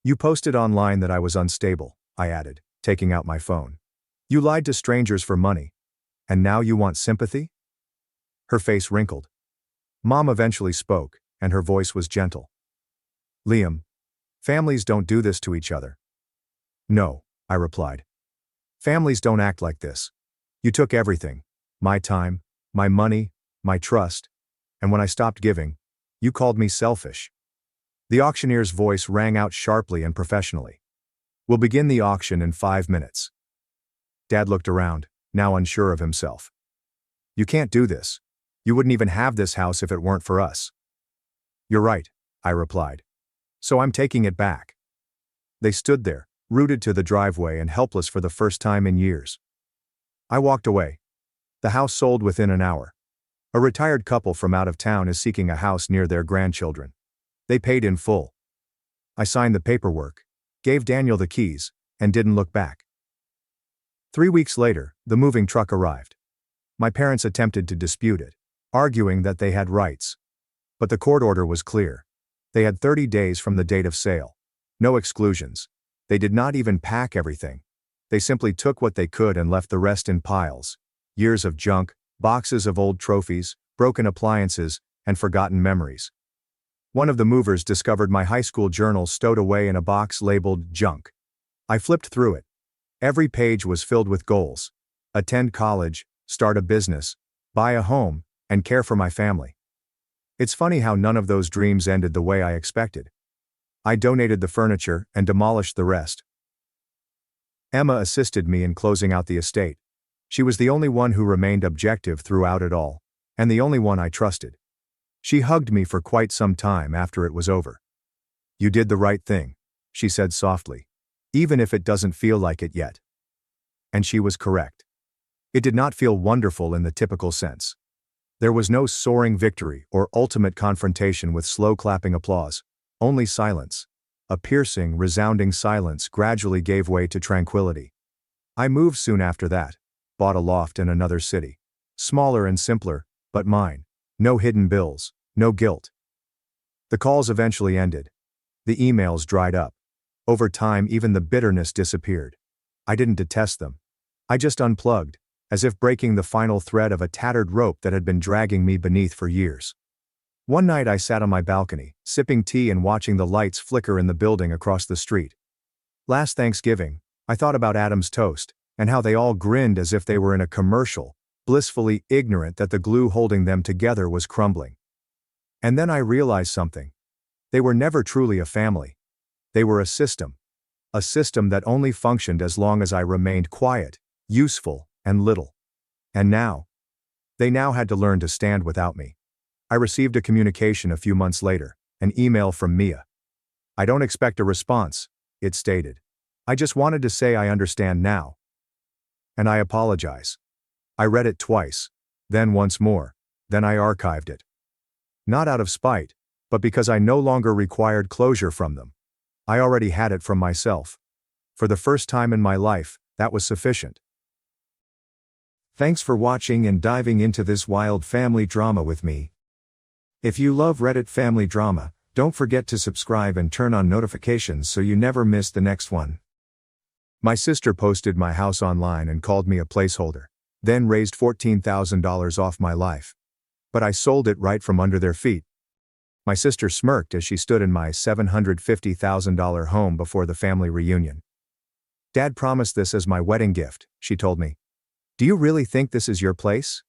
"You posted online that I was unstable," I added, taking out my phone. "You lied to strangers for money. And now you want sympathy?" Her face wrinkled. Mom eventually spoke, and her voice was gentle. "Liam, families don't do this to each other." "No," I replied. "Families don't act like this. You took everything. My time, my money, my trust. And when I stopped giving, you called me selfish." The auctioneer's voice rang out sharply and professionally. "We'll begin the auction in 5 minutes." Dad looked around, now unsure of himself. "You can't do this. You wouldn't even have this house if it weren't for us." "You're right," I replied. "So I'm taking it back." They stood there, rooted to the driveway and helpless for the first time in years. I walked away. The house sold within an hour. A retired couple from out of town is seeking a house near their grandchildren. They paid in full. I signed the paperwork, gave Daniel the keys, and didn't look back. 3 weeks later, the moving truck arrived. My parents attempted to dispute it, arguing that they had rights. But the court order was clear. They had 30 days from the date of sale. No exclusions. They did not even pack everything. They simply took what they could and left the rest in piles. Years of junk, boxes of old trophies, broken appliances, and forgotten memories. One of the movers discovered my high school journal stowed away in a box labeled junk. I flipped through it. Every page was filled with goals: attend college, start a business, buy a home, and care for my family. It's funny how none of those dreams ended the way I expected. I donated the furniture and demolished the rest. Emma assisted me in closing out the estate. She was the only one who remained objective throughout it all, and the only one I trusted. She hugged me for quite some time after it was over. "You did the right thing," she said softly, "even if it doesn't feel like it yet." And she was correct. It did not feel wonderful in the typical sense. There was no soaring victory or ultimate confrontation with slow clapping applause, only silence. A piercing, resounding silence gradually gave way to tranquility. I moved soon after that, bought a loft in another city. Smaller and simpler, but mine. No hidden bills, no guilt. The calls eventually ended. The emails dried up. Over time, even the bitterness disappeared. I didn't detest them. I just unplugged, as if breaking the final thread of a tattered rope that had been dragging me beneath for years. One night I sat on my balcony, sipping tea and watching the lights flicker in the building across the street. Last Thanksgiving, I thought about Adam's toast, and how they all grinned as if they were in a commercial, blissfully ignorant that the glue holding them together was crumbling. And then I realized something. They were never truly a family. They were a system that only functioned as long as I remained quiet, useful, and little. And now? They now had to learn to stand without me. I received a communication a few months later, an email from Mia. "I don't expect a response," it stated. "I just wanted to say I understand now. And I apologize." I read it twice, then once more, then I archived it. Not out of spite, but because I no longer required closure from them. I already had it from myself. For the first time in my life, that was sufficient. Thanks for watching and diving into this wild family drama with me. If you love Reddit family drama, don't forget to subscribe and turn on notifications so you never miss the next one. My sister posted my house online and called me a placeholder, then raised $14,000 off my life. But I sold it right from under their feet. My sister smirked as she stood in my $750,000 home before the family reunion. "Dad promised this as my wedding gift," she told me. "Do you really think this is your place?"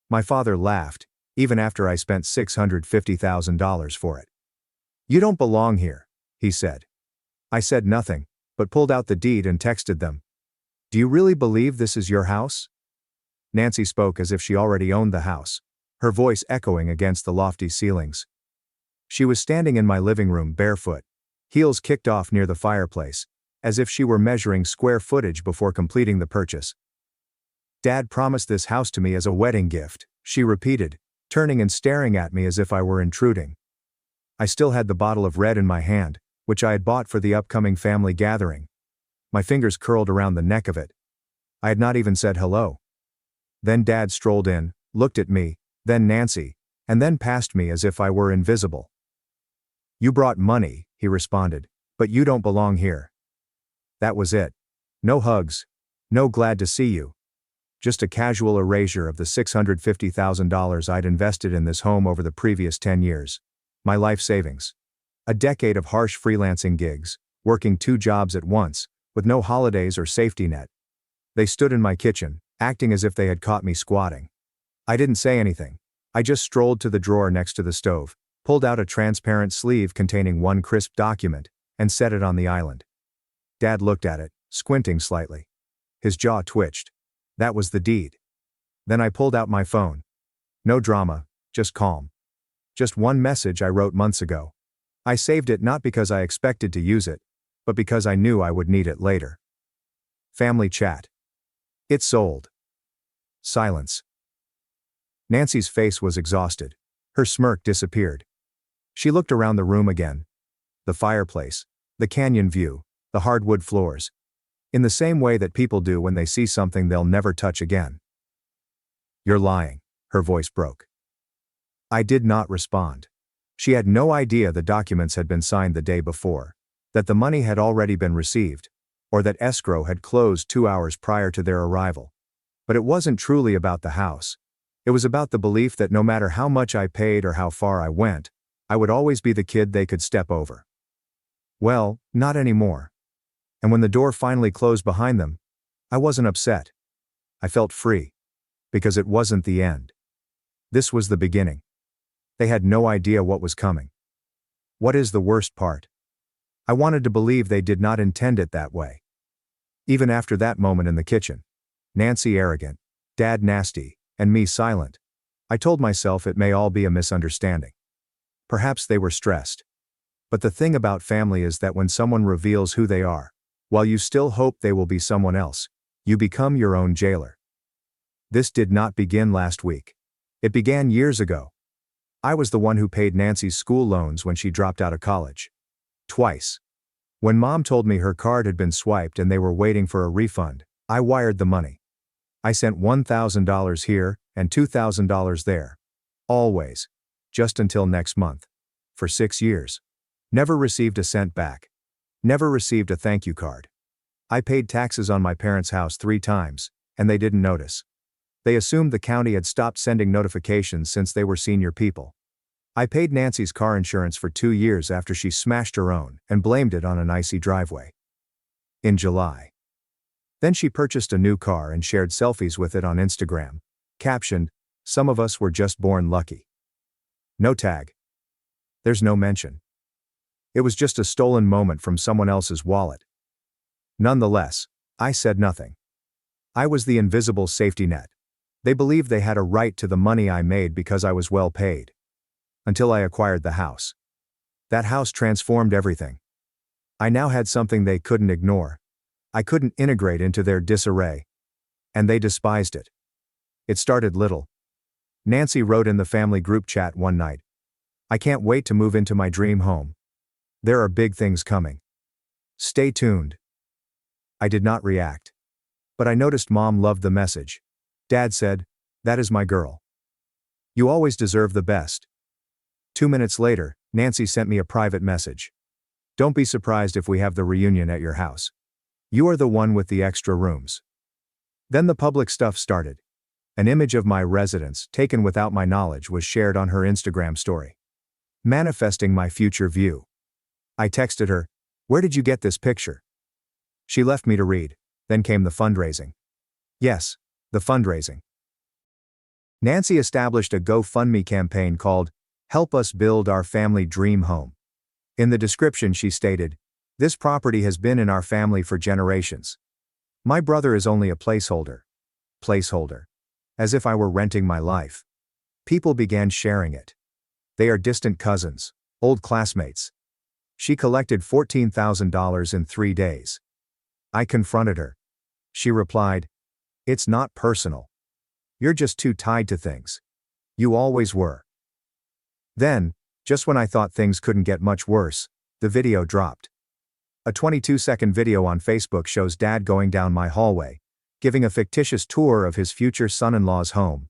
My father laughed, even after I spent $650,000 for it. "You don't belong here," he said. I said nothing, but pulled out the deed and texted them. "Do you really believe this is your house?" Nancy spoke as if she already owned the house, her voice echoing against the lofty ceilings. She was standing in my living room barefoot, heels kicked off near the fireplace, as if she were measuring square footage before completing the purchase. "Dad promised this house to me as a wedding gift," she repeated, turning and staring at me as if I were intruding. I still had the bottle of red in my hand, which I had bought for the upcoming family gathering. My fingers curled around the neck of it. I had not even said hello. Then Dad strolled in, looked at me, then Nancy, and then past me as if I were invisible. "You brought money," he responded, "but you don't belong here." That was it. No hugs. No glad to see you. Just a casual erasure of the $650,000 I'd invested in this home over the previous 10 years. My life savings. A decade of harsh freelancing gigs, working 2 jobs at once, with no holidays or safety net. They stood in my kitchen, acting as if they had caught me squatting. I didn't say anything. I just strolled to the drawer next to the stove, pulled out a transparent sleeve containing one crisp document, and set it on the island. Dad looked at it, squinting slightly. His jaw twitched. That was the deed. Then I pulled out my phone. No drama, just calm. Just one message I wrote months ago. I saved it not because I expected to use it, but because I knew I would need it later. Family chat. It sold. Silence. Nancy's face was exhausted. Her smirk disappeared. She looked around the room again. The fireplace, the canyon view, the hardwood floors. In the same way that people do when they see something they'll never touch again. "You're lying," her voice broke. I did not respond. She had no idea the documents had been signed the day before, that the money had already been received, or that escrow had closed 2 hours prior to their arrival. But it wasn't truly about the house. It was about the belief that no matter how much I paid or how far I went, I would always be the kid they could step over. Well, not anymore. And when the door finally closed behind them, I wasn't upset. I felt free. Because it wasn't the end. This was the beginning. They had no idea what was coming. What is the worst part? I wanted to believe they did not intend it that way. Even after that moment in the kitchen, Nancy arrogant, Dad nasty, and me silent, I told myself it may all be a misunderstanding. Perhaps they were stressed. But the thing about family is that when someone reveals who they are, while you still hope they will be someone else, you become your own jailer. This did not begin last week. It began years ago. I was the one who paid Nancy's school loans when she dropped out of college. Twice. When Mom told me her card had been swiped and they were waiting for a refund, I wired the money. I sent $1,000 here and $2,000 there. Always. Just until next month. For 6 years. Never received a cent back. Never received a thank you card. I paid taxes on my parents' house 3 times, and they didn't notice. They assumed the county had stopped sending notifications since they were senior people. I paid Nancy's car insurance for 2 years after she smashed her own and blamed it on an icy driveway. In July. Then she purchased a new car and shared selfies with it on Instagram, captioned, "Some of us were just born lucky." No tag. There's no mention. It was just a stolen moment from someone else's wallet. Nonetheless, I said nothing. I was the invisible safety net. They believed they had a right to the money I made because I was well paid. Until I acquired the house. That house transformed everything. I now had something they couldn't ignore. I couldn't integrate into their disarray. And they despised it. It started little. Nancy wrote in the family group chat one night, "I can't wait to move into my dream home. There are big things coming. Stay tuned." I did not react. But I noticed Mom loved the message. Dad said, "That is my girl. You always deserve the best." 2 minutes later, Nancy sent me a private message. "Don't be surprised if we have the reunion at your house. You are the one with the extra rooms." Then the public stuff started. An image of my residence, taken without my knowledge, was shared on her Instagram story. Manifesting my future view. I texted her, "Where did you get this picture?" She left me to read. Then came the fundraising. Yes, the fundraising. Nancy established a GoFundMe campaign called, "Help Us Build Our Family Dream Home." In the description she stated, "This property has been in our family for generations. My brother is only a placeholder." Placeholder. As if I were renting my life. People began sharing it. They are distant cousins, old classmates. She collected $14,000 in 3 days. I confronted her. She replied, "It's not personal. You're just too tied to things. You always were." Then, just when I thought things couldn't get much worse, the video dropped. A 22-second video on Facebook shows Dad going down my hallway, giving a fictitious tour of his future son-in-law's home.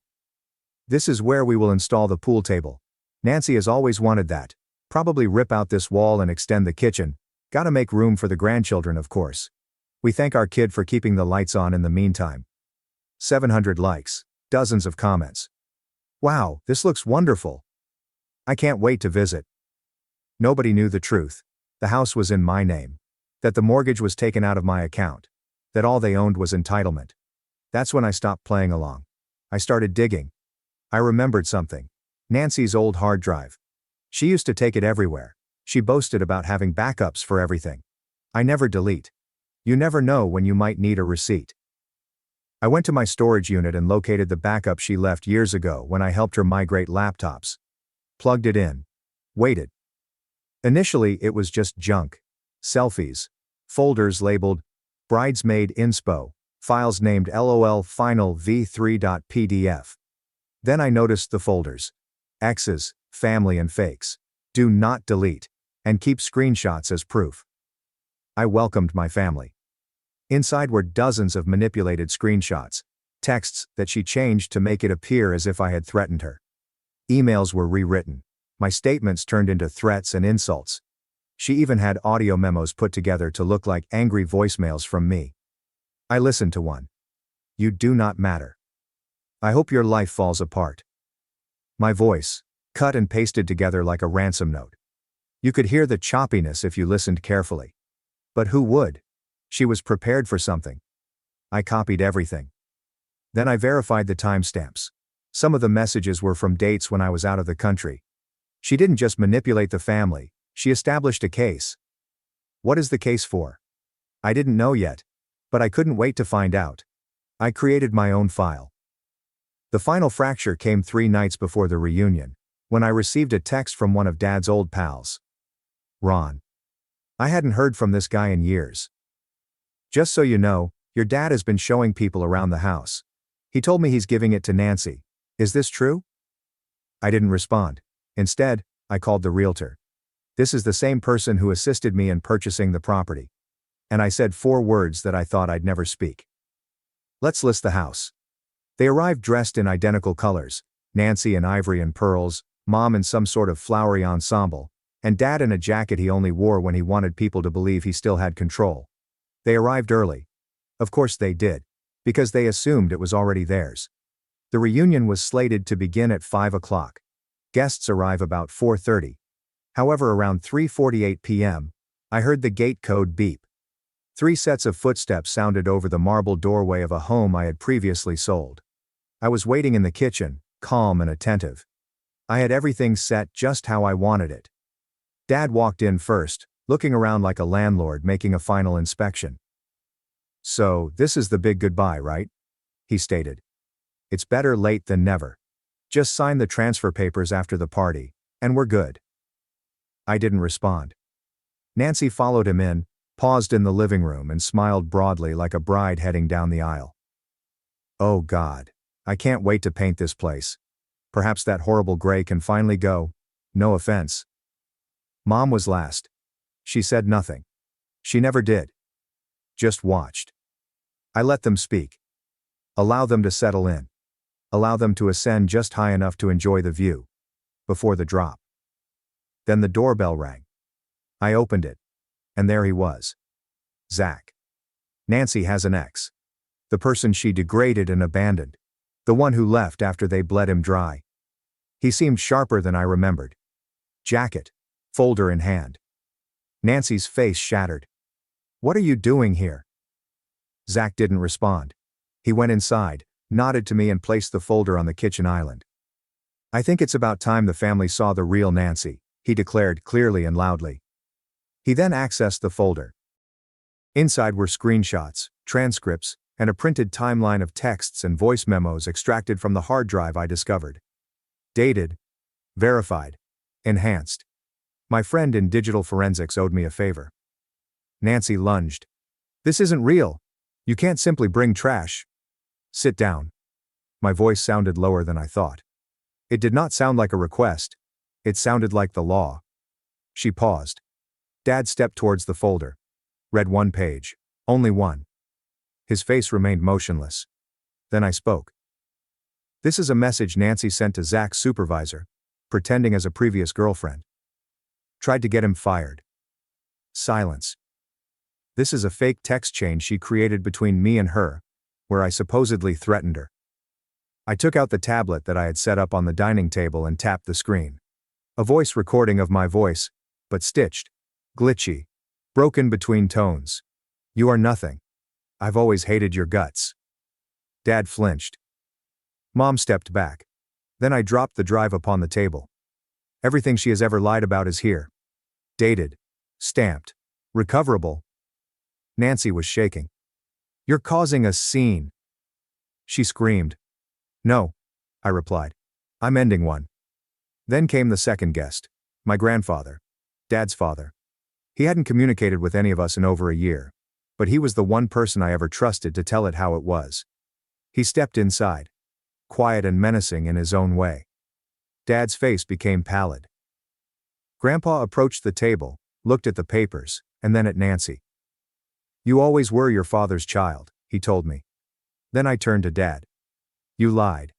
"This is where we will install the pool table. Nancy has always wanted that. Probably rip out this wall and extend the kitchen. Gotta make room for the grandchildren, of course. We thank our kid for keeping the lights on in the meantime." 700 likes, dozens of comments. "Wow, this looks wonderful. I can't wait to visit." Nobody knew the truth. The house was in my name. That the mortgage was taken out of my account. That all they owned was entitlement. That's when I stopped playing along. I started digging. I remembered something. Nancy's old hard drive. She used to take it everywhere. She boasted about having backups for everything. I never delete. You never know when you might need a receipt. I went to my storage unit and located the backup she left years ago when I helped her migrate laptops. Plugged it in. Waited. Initially it was just junk. Selfies. Folders labeled Bridesmaid Inspo, files named LOL Final v3.pdf. Then I noticed the folders. X's, family and fakes. Do not delete. And keep screenshots as proof. I welcomed my family. Inside were dozens of manipulated screenshots, texts that she changed to make it appear as if I had threatened her. Emails were rewritten. My statements turned into threats and insults. She even had audio memos put together to look like angry voicemails from me. I listened to one. You do not matter. I hope your life falls apart. My voice, cut and pasted together like a ransom note. You could hear the choppiness if you listened carefully. But who would? She was prepared for something. I copied everything. Then I verified the timestamps. Some of the messages were from dates when I was out of the country. She didn't just manipulate the family, she established a case. What is the case for? I didn't know yet. But I couldn't wait to find out. I created my own file. The final fracture came 3 nights before the reunion, when I received a text from one of Dad's old pals. Ron. I hadn't heard from this guy in years. Just so you know, your dad has been showing people around the house. He told me he's giving it to Nancy. Is this true? I didn't respond. Instead, I called the realtor. This is the same person who assisted me in purchasing the property. And I said 4 words that I thought I'd never speak. Let's list the house. They arrived dressed in identical colors, Nancy in ivory and pearls, Mom in some sort of flowery ensemble, and Dad in a jacket he only wore when he wanted people to believe he still had control. They arrived early. Of course they did, because they assumed it was already theirs. The reunion was slated to begin at 5 o'clock. Guests arrive about 4:30. However, around 3:48 p.m., I heard the gate code beep. 3 sets of footsteps sounded over the marble doorway of a home I had previously sold. I was waiting in the kitchen, calm and attentive. I had everything set just how I wanted it. Dad walked in first, looking around like a landlord making a final inspection. So, this is the big goodbye, right? He stated. It's better late than never. Just sign the transfer papers after the party, and we're good. I didn't respond. Nancy followed him in, paused in the living room and smiled broadly like a bride heading down the aisle. Oh God, I can't wait to paint this place. Perhaps that horrible gray can finally go. No offense. Mom was last. She said nothing. She never did. Just watched. I let them speak. Allow them to settle in. Allow them to ascend just high enough to enjoy the view. Before the drop. Then the doorbell rang. I opened it. And there he was. Zach. Nancy has an ex. The person she degraded and abandoned. The one who left after they bled him dry. He seemed sharper than I remembered. Jacket. Folder in hand. Nancy's face shattered. What are you doing here? Zach didn't respond. He went inside, nodded to me and placed the folder on the kitchen island. I think it's about time the family saw the real Nancy, he declared clearly and loudly. He then accessed the folder. Inside were screenshots, transcripts, and a printed timeline of texts and voice memos extracted from the hard drive I discovered. Dated. Verified. Enhanced. My friend in digital forensics owed me a favor. Nancy lunged. This isn't real. You can't simply bring trash. Sit down. My voice sounded lower than I thought. It did not sound like a request. It sounded like the law. She paused. Dad stepped towards the folder. Read 1 page. Only 1. His face remained motionless. Then I spoke. This is a message Nancy sent to Zach's supervisor, pretending as a previous girlfriend. Tried to get him fired. Silence. This is a fake text chain she created between me and her, where I supposedly threatened her. I took out the tablet that I had set up on the dining table and tapped the screen. A voice recording of my voice, but stitched, glitchy, broken between tones. You are nothing. I've always hated your guts. Dad flinched. Mom stepped back. Then I dropped the drive upon the table. Everything she has ever lied about is here. Dated. Stamped. Recoverable. Nancy was shaking. You're causing a scene. She screamed. No, I replied. I'm ending one. Then came the second guest. My grandfather. Dad's father. He hadn't communicated with any of us in over a year, but he was the one person I ever trusted to tell it how it was. He stepped inside, quiet and menacing in his own way. Dad's face became pallid. Grandpa approached the table, looked at the papers, and then at Nancy. "You always were your father's child," he told me. Then I turned to Dad. "You lied.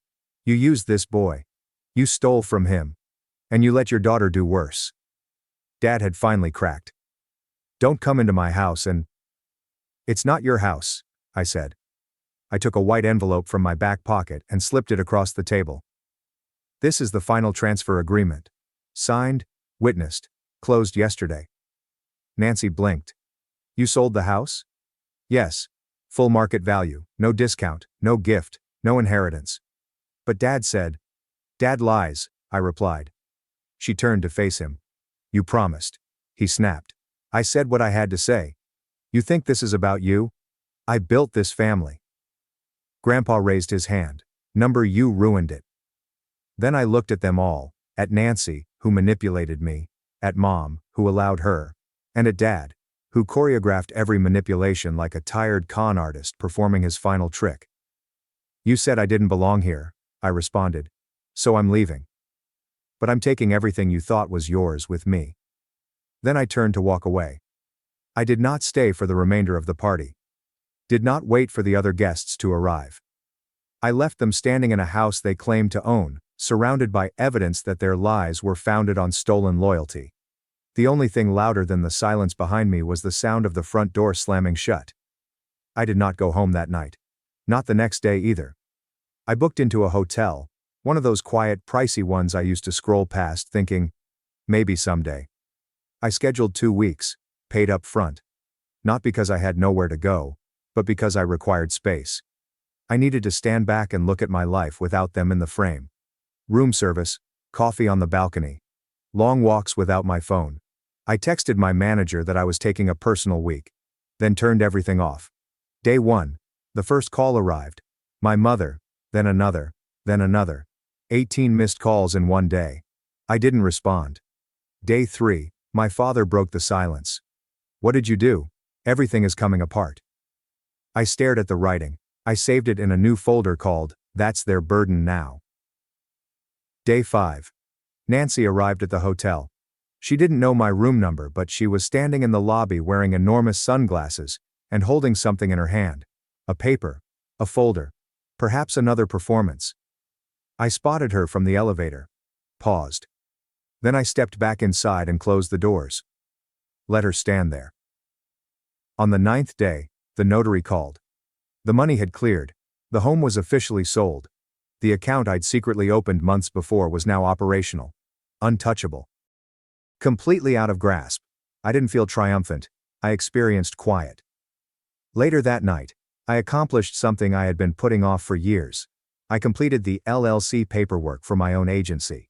You used this boy. You stole from him. And you let your daughter do worse." Dad had finally cracked. "Don't come into my house and—" "It's not your house," I said. I took a white envelope from my back pocket and slipped it across the table. "This is the final transfer agreement. Signed, witnessed, closed yesterday." Nancy blinked. "You sold the house?" "Yes. Full market value, no discount, no gift, no inheritance." "But Dad said—" "Dad lies," I replied. She turned to face him. "You promised," he snapped. "I said what I had to say. You think this is about you? I built this family." Grandpa raised his hand. "You ruined it." Then I looked at them all, at Nancy, who manipulated me, at Mom, who allowed her, and at Dad, who choreographed every manipulation like a tired con artist performing his final trick. "You said I didn't belong here," I responded. "So I'm leaving. But I'm taking everything you thought was yours with me." Then I turned to walk away. I did not stay for the remainder of the party. Did not wait for the other guests to arrive. I left them standing in a house they claimed to own, surrounded by evidence that their lies were founded on stolen loyalty. The only thing louder than the silence behind me was the sound of the front door slamming shut. I did not go home that night. Not the next day either. I booked into a hotel, one of those quiet, pricey ones I used to scroll past thinking, maybe someday. I scheduled 2 weeks, paid up front. Not because I had nowhere to go, but because I required space. I needed to stand back and look at my life without them in the frame. Room service, coffee on the balcony. Long walks without my phone. I texted my manager that I was taking a personal week. Then turned everything off. Day 1, the first call arrived. My mother, then another, then another. 18 missed calls in one day. I didn't respond. Day 3, my father broke the silence. "What did you do? Everything is coming apart." I stared at the writing. I saved it in a new folder called, "That's Their Burden Now." Day 5. Nancy arrived at the hotel. She didn't know my room number, but she was standing in the lobby wearing enormous sunglasses and holding something in her hand. A paper. A folder. Perhaps another performance. I spotted her from the elevator. Paused. Then I stepped back inside and closed the doors. Let her stand there. On the 9th day, the notary called. The money had cleared. The home was officially sold. The account I'd secretly opened months before was now operational. Untouchable. Completely out of grasp. I didn't feel triumphant. I experienced quiet. Later that night, I accomplished something I had been putting off for years. I completed the LLC paperwork for my own agency.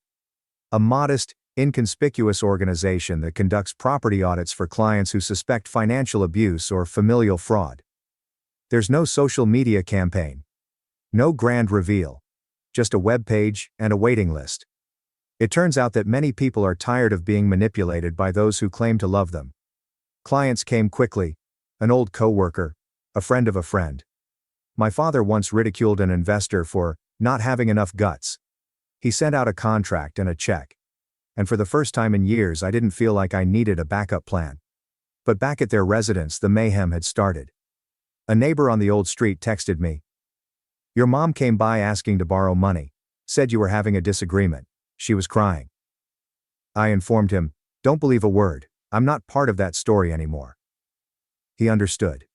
A modest, inconspicuous organization that conducts property audits for clients who suspect financial abuse or familial fraud. There's no social media campaign. No grand reveal. Just a web page and a waiting list. It turns out that many people are tired of being manipulated by those who claim to love them. Clients came quickly. An old coworker, a friend of a friend. My father once ridiculed an investor for not having enough guts. He sent out a contract and a check. And for the first time in years, I didn't feel like I needed a backup plan. But back at their residence, the mayhem had started. A neighbor on the old street texted me. "Your mom came by asking to borrow money. Said you were having a disagreement. She was crying." I informed him, "Don't believe a word. I'm not part of that story anymore." He understood.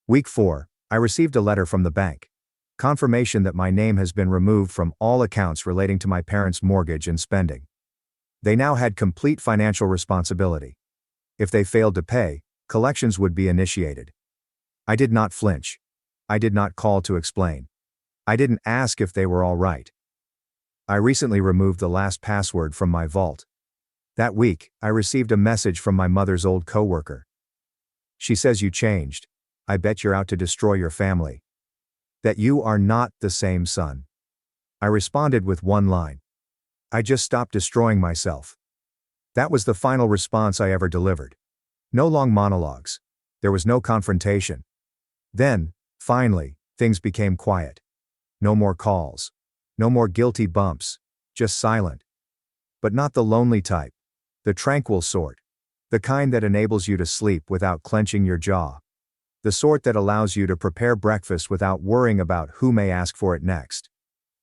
Week 4, I received a letter from the bank. Confirmation that my name has been removed from all accounts relating to my parents' mortgage and spending. They now had complete financial responsibility. If they failed to pay, collections would be initiated. I did not flinch. I did not call to explain. I didn't ask if they were all right. I recently removed the last password from my vault. That week, I received a message from my mother's old coworker. She says you changed. I bet you're out to destroy your family. That you are not the same son. I responded with one line. I just stopped destroying myself. That was the final response I ever delivered. No long monologues. There was no confrontation. Then, finally, things became quiet. No more calls. No more guilty bumps. Just silent. But not the lonely type. The tranquil sort. The kind that enables you to sleep without clenching your jaw. The sort that allows you to prepare breakfast without worrying about who may ask for it next.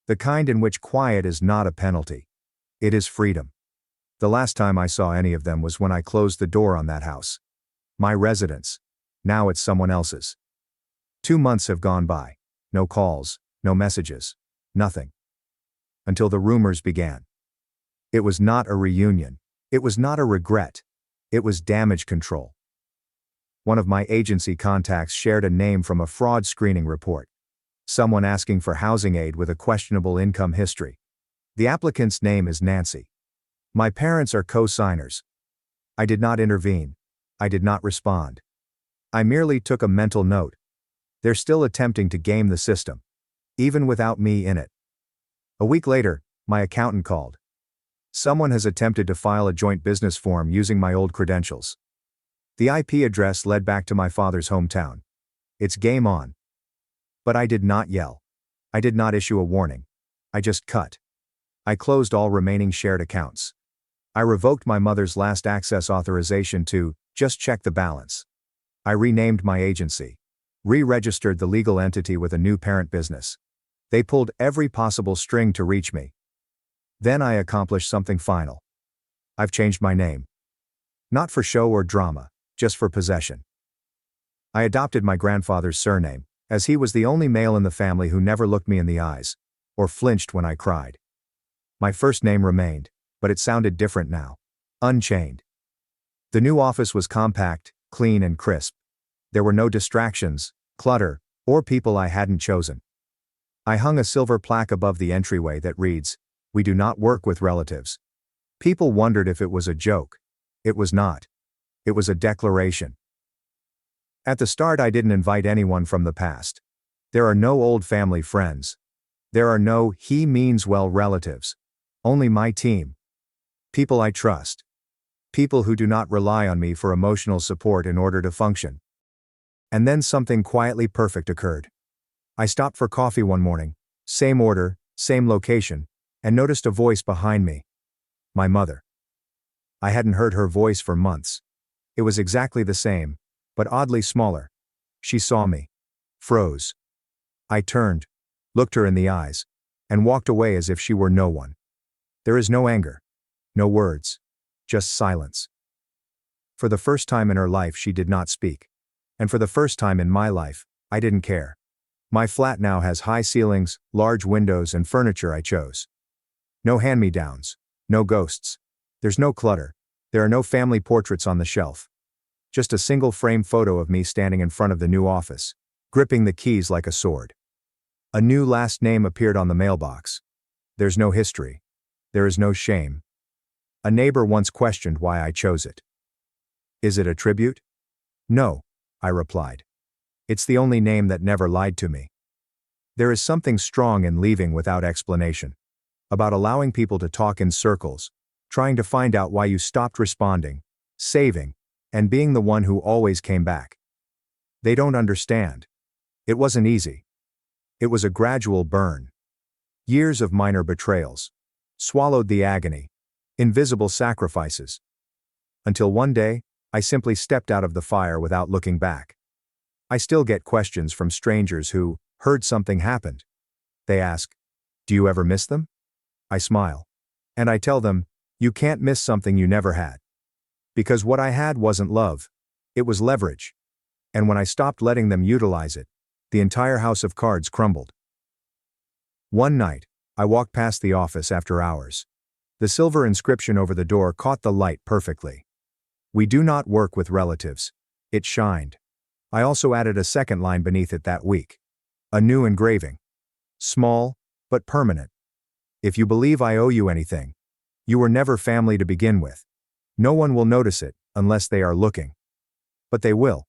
The kind in which quiet is not a penalty. It is freedom. The last time I saw any of them was when I closed the door on that house. My residence. Now it's someone else's. 2 months have gone by. No calls, no messages, nothing. Until the rumors began. It was not a reunion. It was not a regret. It was damage control. One of my agency contacts shared a name from a fraud screening report. Someone asking for housing aid with a questionable income history. The applicant's name is Nancy. My parents are co-signers. I did not intervene. I did not respond. I merely took a mental note. They're still attempting to game the system. Even without me in it. A week later, my accountant called. Someone has attempted to file a joint business form using my old credentials. The IP address led back to my father's hometown. It's game on. But I did not yell. I did not issue a warning. I just cut. I closed all remaining shared accounts. I revoked my mother's last access authorization to just check the balance. I renamed my agency. Re-registered the legal entity with a new parent business. They pulled every possible string to reach me. Then I accomplished something final. I've changed my name. Not for show or drama, just for possession. I adopted my grandfather's surname, as he was the only male in the family who never looked me in the eyes, or flinched when I cried. My first name remained, but it sounded different now. Unchained. The new office was compact, clean and crisp. There were no distractions, clutter, or people I hadn't chosen. I hung a silver plaque above the entryway that reads, "We do not work with relatives." People wondered if it was a joke. It was not. It was a declaration. At the start, I didn't invite anyone from the past. There are no old family friends. There are no "he means well" relatives. Only my team. People I trust. People who do not rely on me for emotional support in order to function. And then something quietly perfect occurred. I stopped for coffee one morning, same order, same location, and noticed a voice behind me. My mother. I hadn't heard her voice for months. It was exactly the same, but oddly smaller. She saw me. Froze. I turned, looked her in the eyes, and walked away as if she were no one. There is no anger. No words. Just silence. For the first time in her life she did not speak. And for the first time in my life, I didn't care. My flat now has high ceilings, large windows and furniture I chose. No hand-me-downs. No ghosts. There's no clutter. There are no family portraits on the shelf. Just a single frame photo of me standing in front of the new office, gripping the keys like a sword. A new last name appeared on the mailbox. There's no history. There is no shame. A neighbor once questioned why I chose it. Is it a tribute? No, I replied. It's the only name that never lied to me. There is something strong in leaving without explanation. About allowing people to talk in circles, trying to find out why you stopped responding, saving, and being the one who always came back. They don't understand. It wasn't easy. It was a gradual burn. Years of minor betrayals. Swallowed the agony. Invisible sacrifices. Until one day, I simply stepped out of the fire without looking back. I still get questions from strangers who heard something happened. They ask, "Do you ever miss them?" I smile. And I tell them, you can't miss something you never had. Because what I had wasn't love. It was leverage. And when I stopped letting them utilize it, the entire house of cards crumbled. One night, I walked past the office after hours. The silver inscription over the door caught the light perfectly. "We do not work with relatives." It shined. I also added a second line beneath it that week. A new engraving. Small, but permanent. If you believe I owe you anything, you were never family to begin with. No one will notice it, unless they are looking. But they will.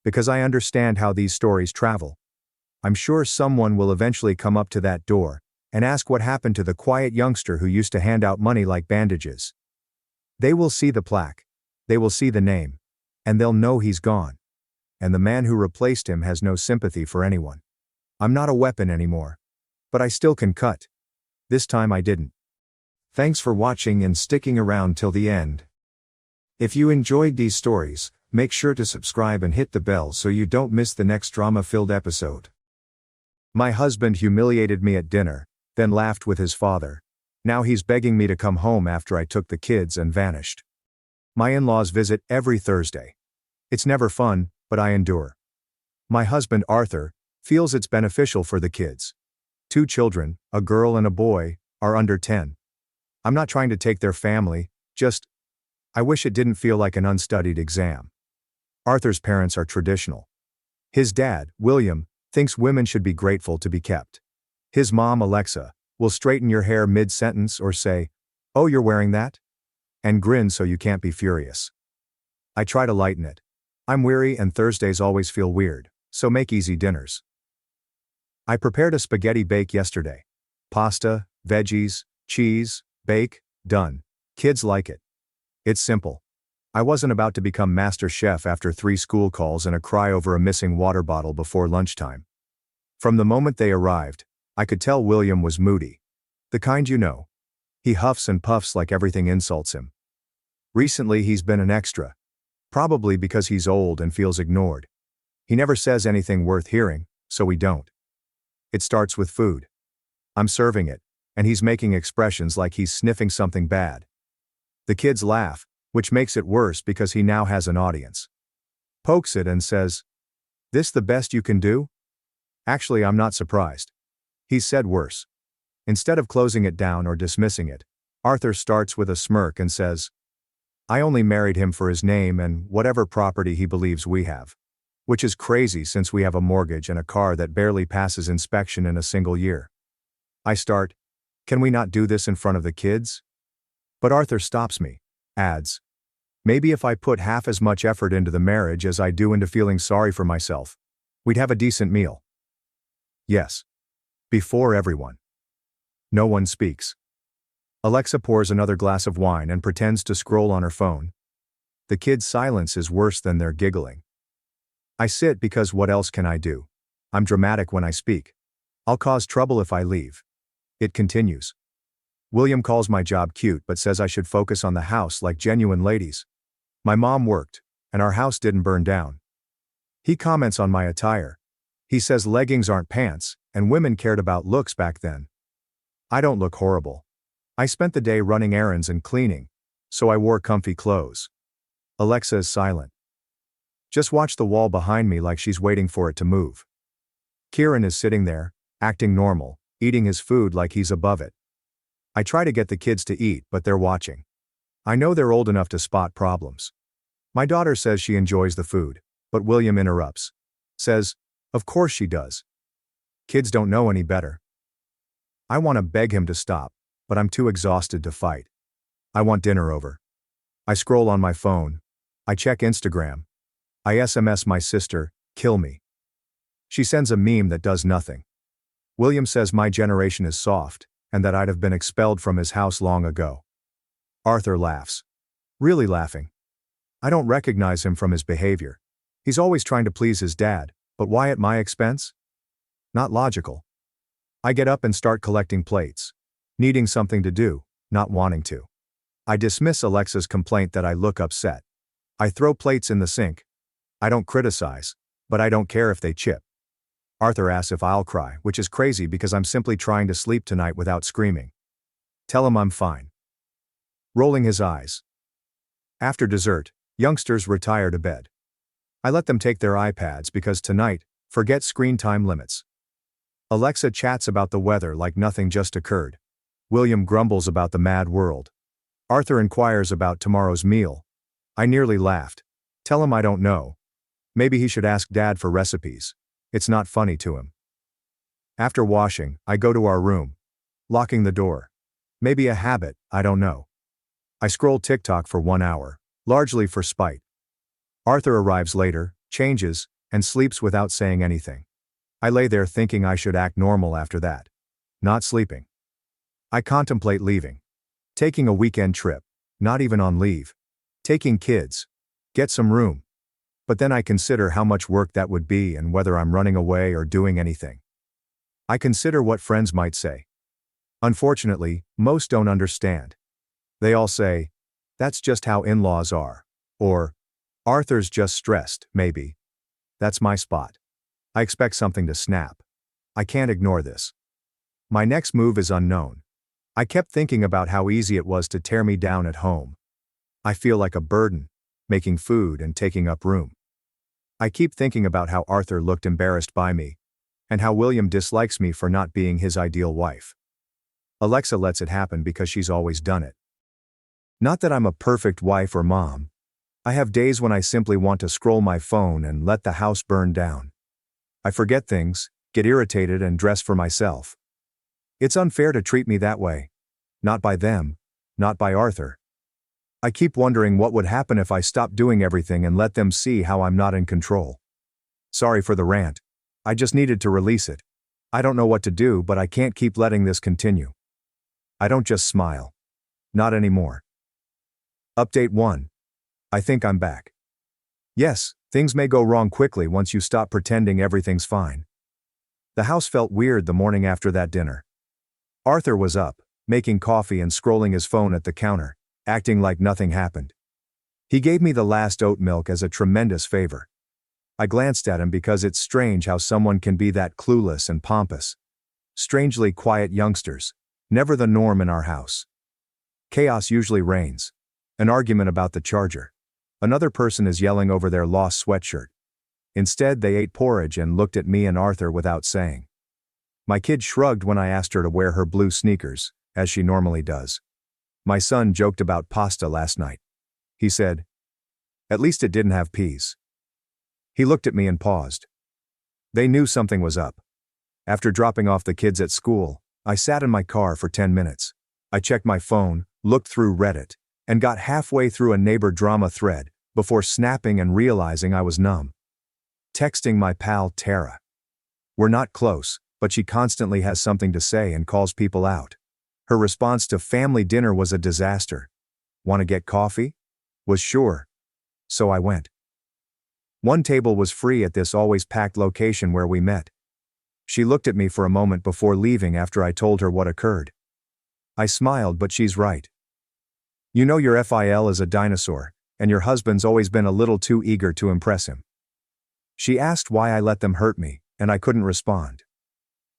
Because I understand how these stories travel. I'm sure someone will eventually come up to that door, and ask what happened to the quiet youngster who used to hand out money like bandages. They will see the plaque. They will see the name. And they'll know he's gone. And the man who replaced him has no sympathy for anyone. I'm not a weapon anymore. But I still can cut. This time I didn't. Thanks for watching and sticking around till the end. If you enjoyed these stories, make sure to subscribe and hit the bell so you don't miss the next drama-filled episode. My husband humiliated me at dinner, then laughed with his father. Now he's begging me to come home after I took the kids and vanished. My in-laws visit every Thursday. It's never fun, but I endure. My husband Arthur feels it's beneficial for the kids. 2 children, a girl and a boy, are under 10. I'm not trying to take their family, just, I wish it didn't feel like an unstudied exam. Arthur's parents are traditional. His dad, William, thinks women should be grateful to be kept. His mom, Alexa, will straighten your hair mid-sentence or say, "Oh, you're wearing that?" and grin so you can't be furious. I try to lighten it. I'm weary and Thursdays always feel weird, so make easy dinners. I prepared a spaghetti bake yesterday. Pasta, veggies, cheese, bake, done. Kids like it. It's simple. I wasn't about to become master chef after 3 school calls and a cry over a missing water bottle before lunchtime. From the moment they arrived, I could tell William was moody. The kind you know. He huffs and puffs like everything insults him. Recently he's been an extra. Probably because he's old and feels ignored. He never says anything worth hearing, so we don't. It starts with food. I'm serving it, and he's making expressions like he's sniffing something bad. The kids laugh, which makes it worse because he now has an audience. Pokes it and says, "This the best you can do?" Actually, I'm not surprised. He's said worse. Instead of closing it down or dismissing it, Arthur starts with a smirk and says, "I only married him for his name and whatever property he believes we have." Which is crazy since we have a mortgage and a car that barely passes inspection in a single year. I start, "Can we not do this in front of the kids?" But Arthur stops me, adds, "Maybe if I put half as much effort into the marriage as I do into feeling sorry for myself, we'd have a decent meal." Yes. Before everyone. No one speaks. Alexa pours another glass of wine and pretends to scroll on her phone. The kids' silence is worse than their giggling. I sit because what else can I do? I'm dramatic when I speak. I'll cause trouble if I leave. It continues. William calls my job cute but says I should focus on the house like genuine ladies. My mom worked, and our house didn't burn down. He comments on my attire. He says leggings aren't pants, and women cared about looks back then. I don't look horrible. I spent the day running errands and cleaning, so I wore comfy clothes. Alexa is silent. Just watch the wall behind me like she's waiting for it to move. Kieran is sitting there, acting normal, eating his food like he's above it. I try to get the kids to eat, but they're watching. I know they're old enough to spot problems. My daughter says she enjoys the food, but William interrupts. Says, "Of course she does. Kids don't know any better." I want to beg him to stop, but I'm too exhausted to fight. I want dinner over. I scroll on my phone. I check Instagram. I SMS my sister, "Kill me." She sends a meme that does nothing. William says my generation is soft, and that I'd have been expelled from his house long ago. Arthur laughs. Really laughing. I don't recognize him from his behavior. He's always trying to please his dad, but why at my expense? Not logical. I get up and start collecting plates. Needing something to do, not wanting to. I dismiss Alexa's complaint that I look upset. I throw plates in the sink. I don't criticize, but I don't care if they chip. Arthur asks if I'll cry, which is crazy because I'm simply trying to sleep tonight without screaming. Tell him I'm fine. Rolling his eyes. After dessert, youngsters retire to bed. I let them take their iPads because tonight, forget screen time limits. Alexa chats about the weather like nothing just occurred. William grumbles about the mad world. Arthur inquires about tomorrow's meal. I nearly laughed. Tell him I don't know. Maybe he should ask Dad for recipes. It's not funny to him. After washing, I go to our room. Locking the door. Maybe a habit, I don't know. I scroll TikTok for 1 hour, largely for spite. Arthur arrives later, changes, and sleeps without saying anything. I lay there thinking I should act normal after that. Not sleeping. I contemplate leaving. Taking a weekend trip. Not even on leave. Taking kids. Get some room. But then I consider how much work that would be and whether I'm running away or doing anything. I consider what friends might say. Unfortunately, most don't understand. They all say, "That's just how in-laws are." Or, "Arthur's just stressed, maybe." That's my spot. I expect something to snap. I can't ignore this. My next move is unknown. I kept thinking about how easy it was to tear me down at home. I feel like a burden, making food and taking up room. I keep thinking about how Arthur looked embarrassed by me, and how William dislikes me for not being his ideal wife. Alexa lets it happen because she's always done it. Not that I'm a perfect wife or mom. I have days when I simply want to scroll my phone and let the house burn down. I forget things, get irritated and dress for myself. It's unfair to treat me that way. Not by them, not by Arthur. I keep wondering what would happen if I stopped doing everything and let them see how I'm not in control. Sorry for the rant. I just needed to release it. I don't know what to do, but I can't keep letting this continue. I don't just smile. Not anymore. Update 1. I think I'm back. Yes, things may go wrong quickly once you stop pretending everything's fine. The house felt weird the morning after that dinner. Arthur was up, making coffee and scrolling his phone at the counter, acting like nothing happened. He gave me the last oat milk as a tremendous favor. I glanced at him because it's strange how someone can be that clueless and pompous. Strangely quiet youngsters, never the norm in our house. Chaos usually reigns. An argument about the charger. Another person is yelling over their lost sweatshirt. Instead, they ate porridge and looked at me and Arthur without saying. My kid shrugged when I asked her to wear her blue sneakers, as she normally does. My son joked about pasta last night. He said, "At least it didn't have peas." He looked at me and paused. They knew something was up. After dropping off the kids at school, I sat in my car for 10 minutes. I checked my phone, looked through Reddit, and got halfway through a neighbor drama thread, before snapping and realizing I was numb. Texting my pal Tara. We're not close, but she constantly has something to say and calls people out. Her response to family dinner was a disaster. "Want to get coffee?" Was sure. So I went. One table was free at this always packed location where we met. She looked at me for a moment before leaving after I told her what occurred. I smiled, but she's right. You know your FIL is a dinosaur, and your husband's always been a little too eager to impress him. She asked why I let them hurt me, and I couldn't respond.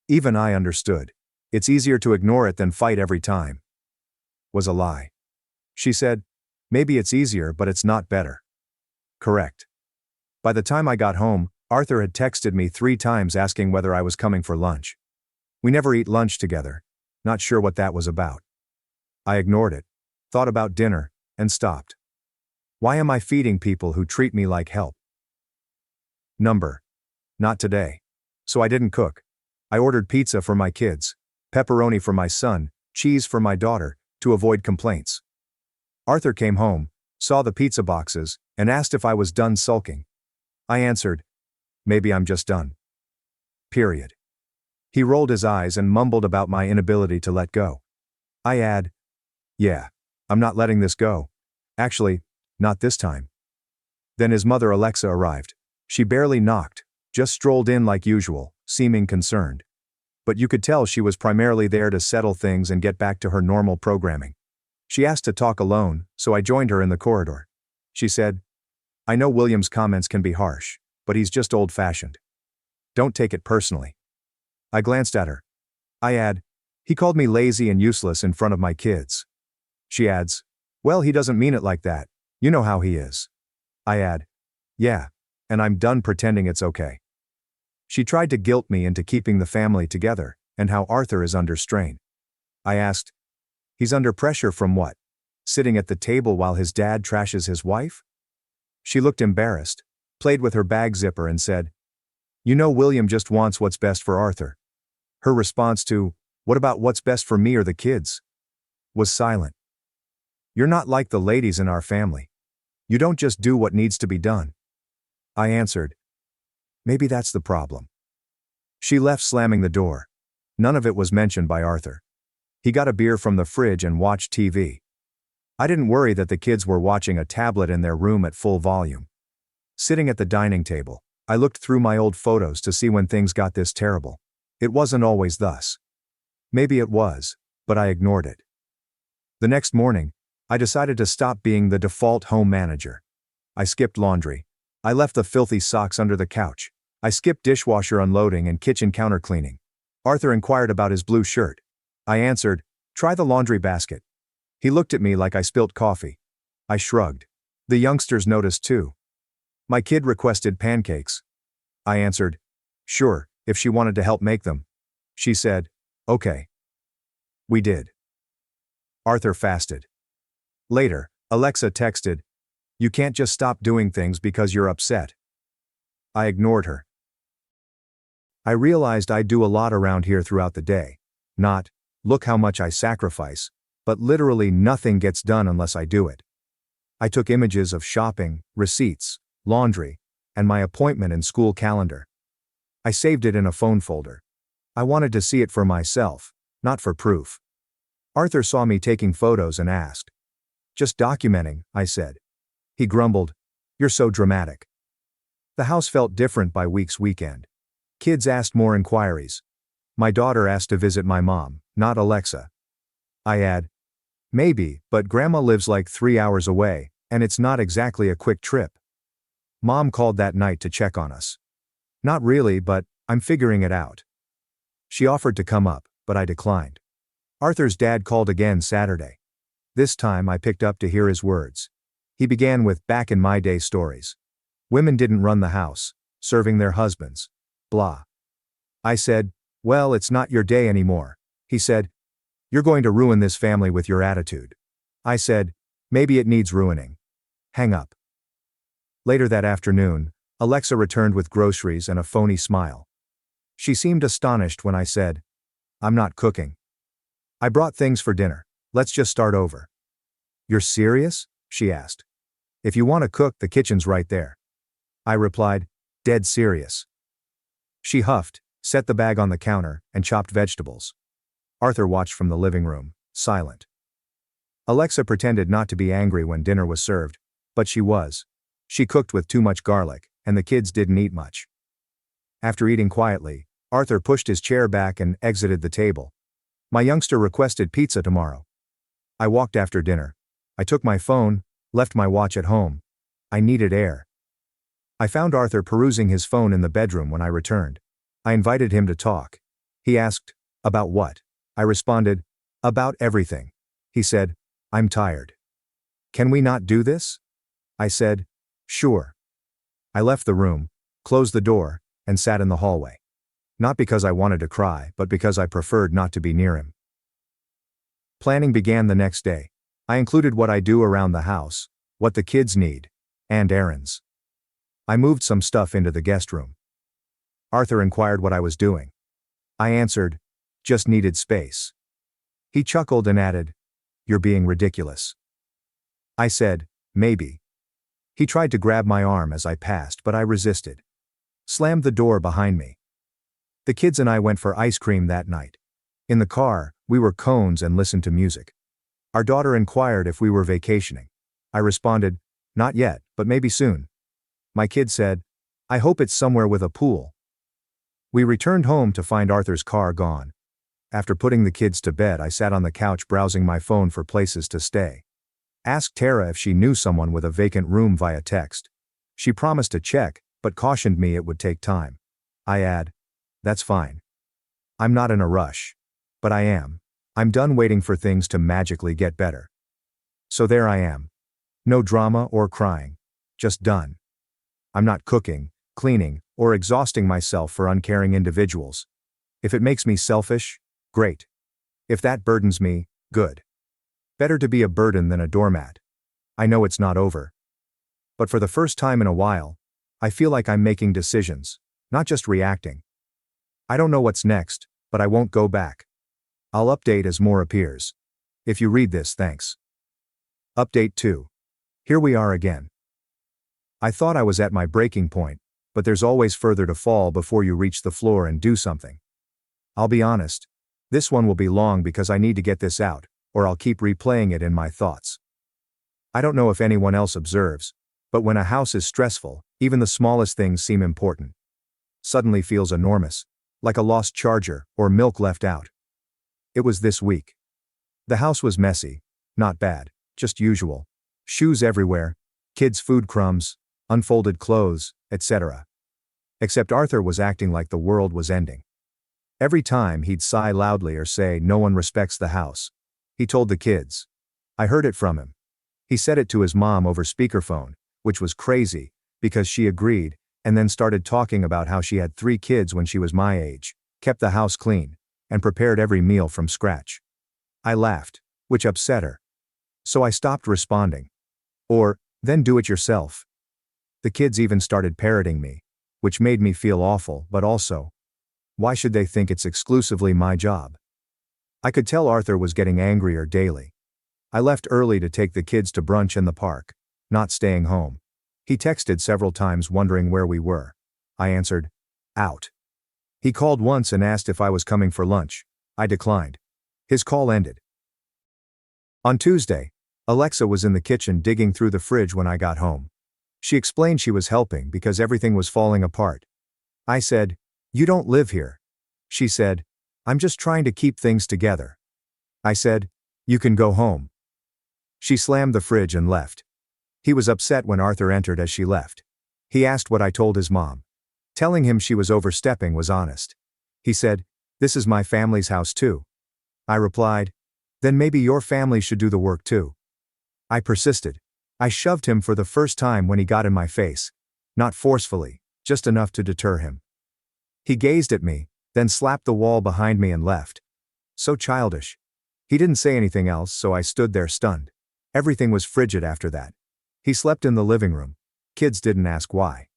Even I understood. It's easier to ignore it than fight every time. Was a lie. She said, "Maybe it's easier, but it's not better." Correct. By the time I got home, Arthur had texted me 3 times asking whether I was coming for lunch. We never eat lunch together. Not sure what that was about. I ignored it, thought about dinner, and stopped. Why am I feeding people who treat me like help? Number. Not today. So I didn't cook. I ordered pizza for my kids, pepperoni for my son, cheese for my daughter, to avoid complaints. Arthur came home, saw the pizza boxes, and asked if I was done sulking. I answered, "Maybe I'm just done." Period. He rolled his eyes and mumbled about my inability to let go. I add, "Yeah, I'm not letting this go. Actually, not this time." Then his mother Alexa arrived. She barely knocked, just strolled in like usual, seeming concerned. But you could tell she was primarily there to settle things and get back to her normal programming. She asked to talk alone, so I joined her in the corridor. She said, "I know William's comments can be harsh, but he's just old-fashioned. Don't take it personally." I glanced at her. I add, "He called me lazy and useless in front of my kids." She adds, "Well, he doesn't mean it like that. You know how he is." I add, "Yeah, and I'm done pretending it's okay." She tried to guilt me into keeping the family together, and how Arthur is under strain. I asked, "He's under pressure from what? Sitting at the table while his dad trashes his wife?" She looked embarrassed, played with her bag zipper and said, "You know William just wants what's best for Arthur." Her response to, "What about what's best for me or the kids?" was silent. "You're not like the ladies in our family. You don't just do what needs to be done." I answered, "Maybe that's the problem." She left slamming the door. None of it was mentioned by Arthur. He got a beer from the fridge and watched TV. I didn't worry that the kids were watching a tablet in their room at full volume. Sitting at the dining table, I looked through my old photos to see when things got this terrible. It wasn't always thus. Maybe it was, but I ignored it. The next morning, I decided to stop being the default home manager. I skipped laundry. I left the filthy socks under the couch. I skipped dishwasher unloading and kitchen counter cleaning. Arthur inquired about his blue shirt. I answered, "Try the laundry basket." He looked at me like I spilt coffee. I shrugged. The youngsters noticed too. My kid requested pancakes. I answered, "Sure, if she wanted to help make them." She said, "Okay." We did. Arthur fasted. Later, Alexa texted, "You can't just stop doing things because you're upset." I ignored her. I realized I do a lot around here throughout the day. Not, "Look how much I sacrifice," but literally nothing gets done unless I do it. I took images of shopping, receipts, laundry, and my appointment and school calendar. I saved it in a phone folder. I wanted to see it for myself, not for proof. Arthur saw me taking photos and asked. "Just documenting," I said. He grumbled, "You're so dramatic." The house felt different by week's weekend. Kids asked more inquiries. My daughter asked to visit my mom, not Alexa. I add, "Maybe, but Grandma lives like 3 hours away, and it's not exactly a quick trip." Mom called that night to check on us. "Not really, but I'm figuring it out." She offered to come up, but I declined. Arthur's dad called again Saturday. This time I picked up to hear his words. He began with back in my day stories. Women didn't run the house, serving their husbands. Blah. I said, "Well, it's not your day anymore." He said, "You're going to ruin this family with your attitude." I said, "Maybe it needs ruining." Hang up. Later that afternoon, Alexa returned with groceries and a phony smile. She seemed astonished when I said, "I'm not cooking. I brought things for dinner. Let's just start over." "You're serious?" she asked. "If you want to cook, the kitchen's right there." I replied, "Dead serious." She huffed, set the bag on the counter, and chopped vegetables. Arthur watched from the living room, silent. Alexa pretended not to be angry when dinner was served, but she was. She cooked with too much garlic, and the kids didn't eat much. After eating quietly, Arthur pushed his chair back and exited the table. My youngster requested pizza tomorrow. I walked after dinner. I took my phone, left my watch at home. I needed air. I found Arthur perusing his phone in the bedroom when I returned. I invited him to talk. He asked, "About what?" I responded, "About everything." He said, "I'm tired. Can we not do this?" I said, "Sure." I left the room, closed the door, and sat in the hallway. Not because I wanted to cry, but because I preferred not to be near him. Planning began the next day. I included what I do around the house, what the kids need, and errands. I moved some stuff into the guest room. Arthur inquired what I was doing. I answered, "Just needed space." He chuckled and added, "You're being ridiculous." I said, "Maybe." He tried to grab my arm as I passed, but I resisted. Slammed the door behind me. The kids and I went for ice cream that night. In the car, we were cones and listened to music. Our daughter inquired if we were vacationing. I responded, "Not yet, but maybe soon." My kid said, "I hope it's somewhere with a pool." We returned home to find Arthur's car gone. After putting the kids to bed, I sat on the couch browsing my phone for places to stay. Asked Tara if she knew someone with a vacant room via text. She promised to check, but cautioned me it would take time. I add, "That's fine. I'm not in a rush. But I am. I'm done waiting for things to magically get better." So there I am. No drama or crying. Just done. I'm not cooking, cleaning, or exhausting myself for uncaring individuals. If it makes me selfish, great. If that burdens me, good. Better to be a burden than a doormat. I know it's not over. But for the first time in a while, I feel like I'm making decisions, not just reacting. I don't know what's next, but I won't go back. I'll update as more appears. If you read this, thanks. Update 2. Here we are again. I thought I was at my breaking point, but there's always further to fall before you reach the floor and do something. I'll be honest. This one will be long because I need to get this out, or I'll keep replaying it in my thoughts. I don't know if anyone else observes, But when a house is stressful, even the smallest things seem important. Suddenly feels enormous, like a lost charger or milk left out. It was this week. The house was messy, not bad, just usual. Shoes everywhere, kids' food crumbs, unfolded clothes, etc. Except Arthur was acting like the world was ending. Every time he'd sigh loudly or say no one respects the house. He told the kids. I heard it from him. He said it to his mom over speakerphone, which was crazy, because she agreed, and then started talking about how she had 3 kids when she was my age, kept the house clean, and prepared every meal from scratch. I laughed, which upset her. So I stopped responding. Or, then do it yourself. The kids even started parroting me, which made me feel awful, but also, why should they think it's exclusively my job? I could tell Arthur was getting angrier daily. I left early to take the kids to brunch in the park, not staying home. He texted several times wondering where we were. I answered, out. He called once and asked if I was coming for lunch. I declined. His call ended. On Tuesday, Alexa was in the kitchen digging through the fridge when I got home. She explained she was helping because everything was falling apart. I said, you don't live here. She said, I'm just trying to keep things together. I said, you can go home. She slammed the fridge and left. He was upset when Arthur entered as she left. He asked what I told his mom. Telling him she was overstepping was honest. He said, this is my family's house too. I replied, then maybe your family should do the work too. I persisted. I shoved him for the first time when he got in my face. Not forcefully, just enough to deter him. He gazed at me, then slapped the wall behind me and left. So childish. He didn't say anything else, so I stood there stunned. Everything was frigid after that. He slept in the living room. Kids didn't ask why.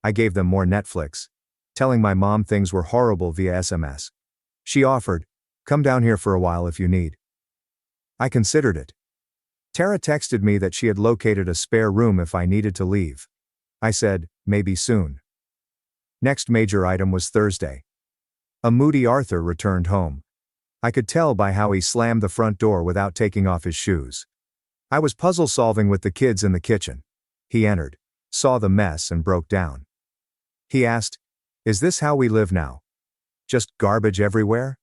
I gave them more Netflix, telling my mom things were horrible via SMS. She offered, come down here for a while if you need. I considered it. Tara texted me that she had located a spare room if I needed to leave. I said, maybe soon. Next major item was Thursday. A moody Arthur returned home. I could tell by how he slammed the front door without taking off his shoes. I was puzzle solving with the kids in the kitchen. He entered, saw the mess and broke down. He asked, is this how we live now? Just garbage everywhere?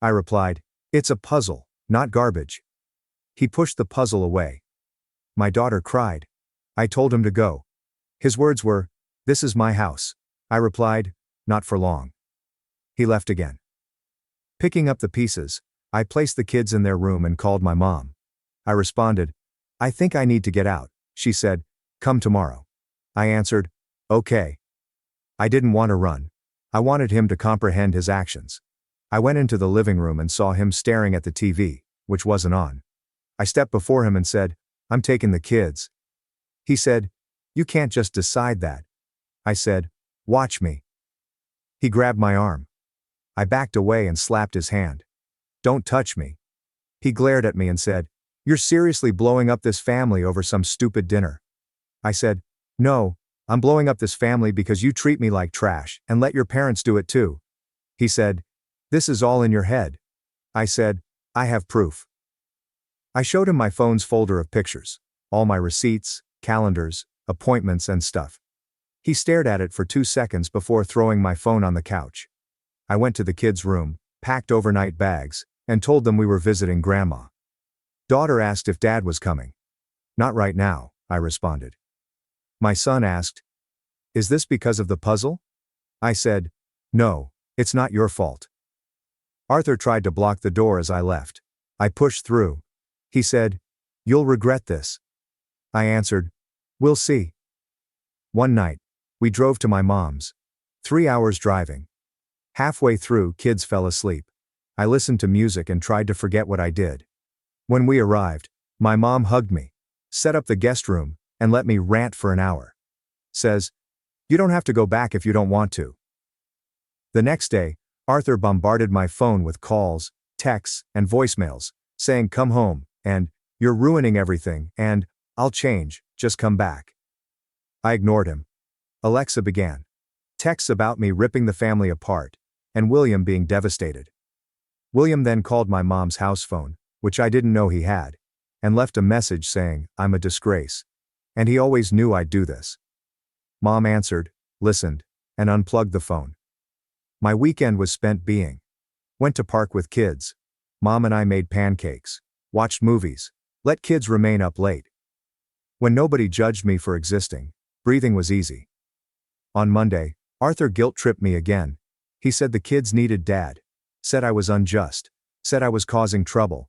I replied, it's a puzzle, not garbage. He pushed the puzzle away. My daughter cried. I told him to go. His words were, this is my house. I replied, not for long. He left again. Picking up the pieces, I placed the kids in their room and called my mom. I responded, I think I need to get out. She said, come tomorrow. I answered, okay. I didn't want to run. I wanted him to comprehend his actions. I went into the living room and saw him staring at the TV, which wasn't on. I stepped before him and said, I'm taking the kids. He said, you can't just decide that. I said, watch me. He grabbed my arm. I backed away and slapped his hand. Don't touch me. He glared at me and said, you're seriously blowing up this family over some stupid dinner. I said, no, I'm blowing up this family because you treat me like trash and let your parents do it too. He said, this is all in your head. I said, I have proof. I showed him my phone's folder of pictures, all my receipts, calendars, appointments and stuff. He stared at it for 2 seconds before throwing my phone on the couch. I went to the kids' room, packed overnight bags, and told them we were visiting Grandma. Daughter asked if Dad was coming. Not right now, I responded. My son asked, is this because of the puzzle? I said, no, it's not your fault. Arthur tried to block the door as I left. I pushed through. He said, you'll regret this. I answered, we'll see. One night, we drove to my mom's. 3 hours driving. Halfway through, kids fell asleep. I listened to music and tried to forget what I did. When we arrived, my mom hugged me, set up the guest room, and let me rant for an hour. Says, you don't have to go back if you don't want to. The next day, Arthur bombarded my phone with calls, texts, and voicemails, saying come home, and, you're ruining everything, and, I'll change, just come back. I ignored him. Alexa began. Texts about me ripping the family apart, and William being devastated. William then called my mom's house phone, which I didn't know he had, and left a message saying, I'm a disgrace. And he always knew I'd do this. Mom answered, listened, and unplugged the phone. My weekend was spent being. Went to park with kids. Mom and I made pancakes. Watched movies. Let kids remain up late. When nobody judged me for existing, breathing was easy. On Monday, Arthur guilt-tripped me again. He said the kids needed dad. Said I was unjust. Said I was causing trouble.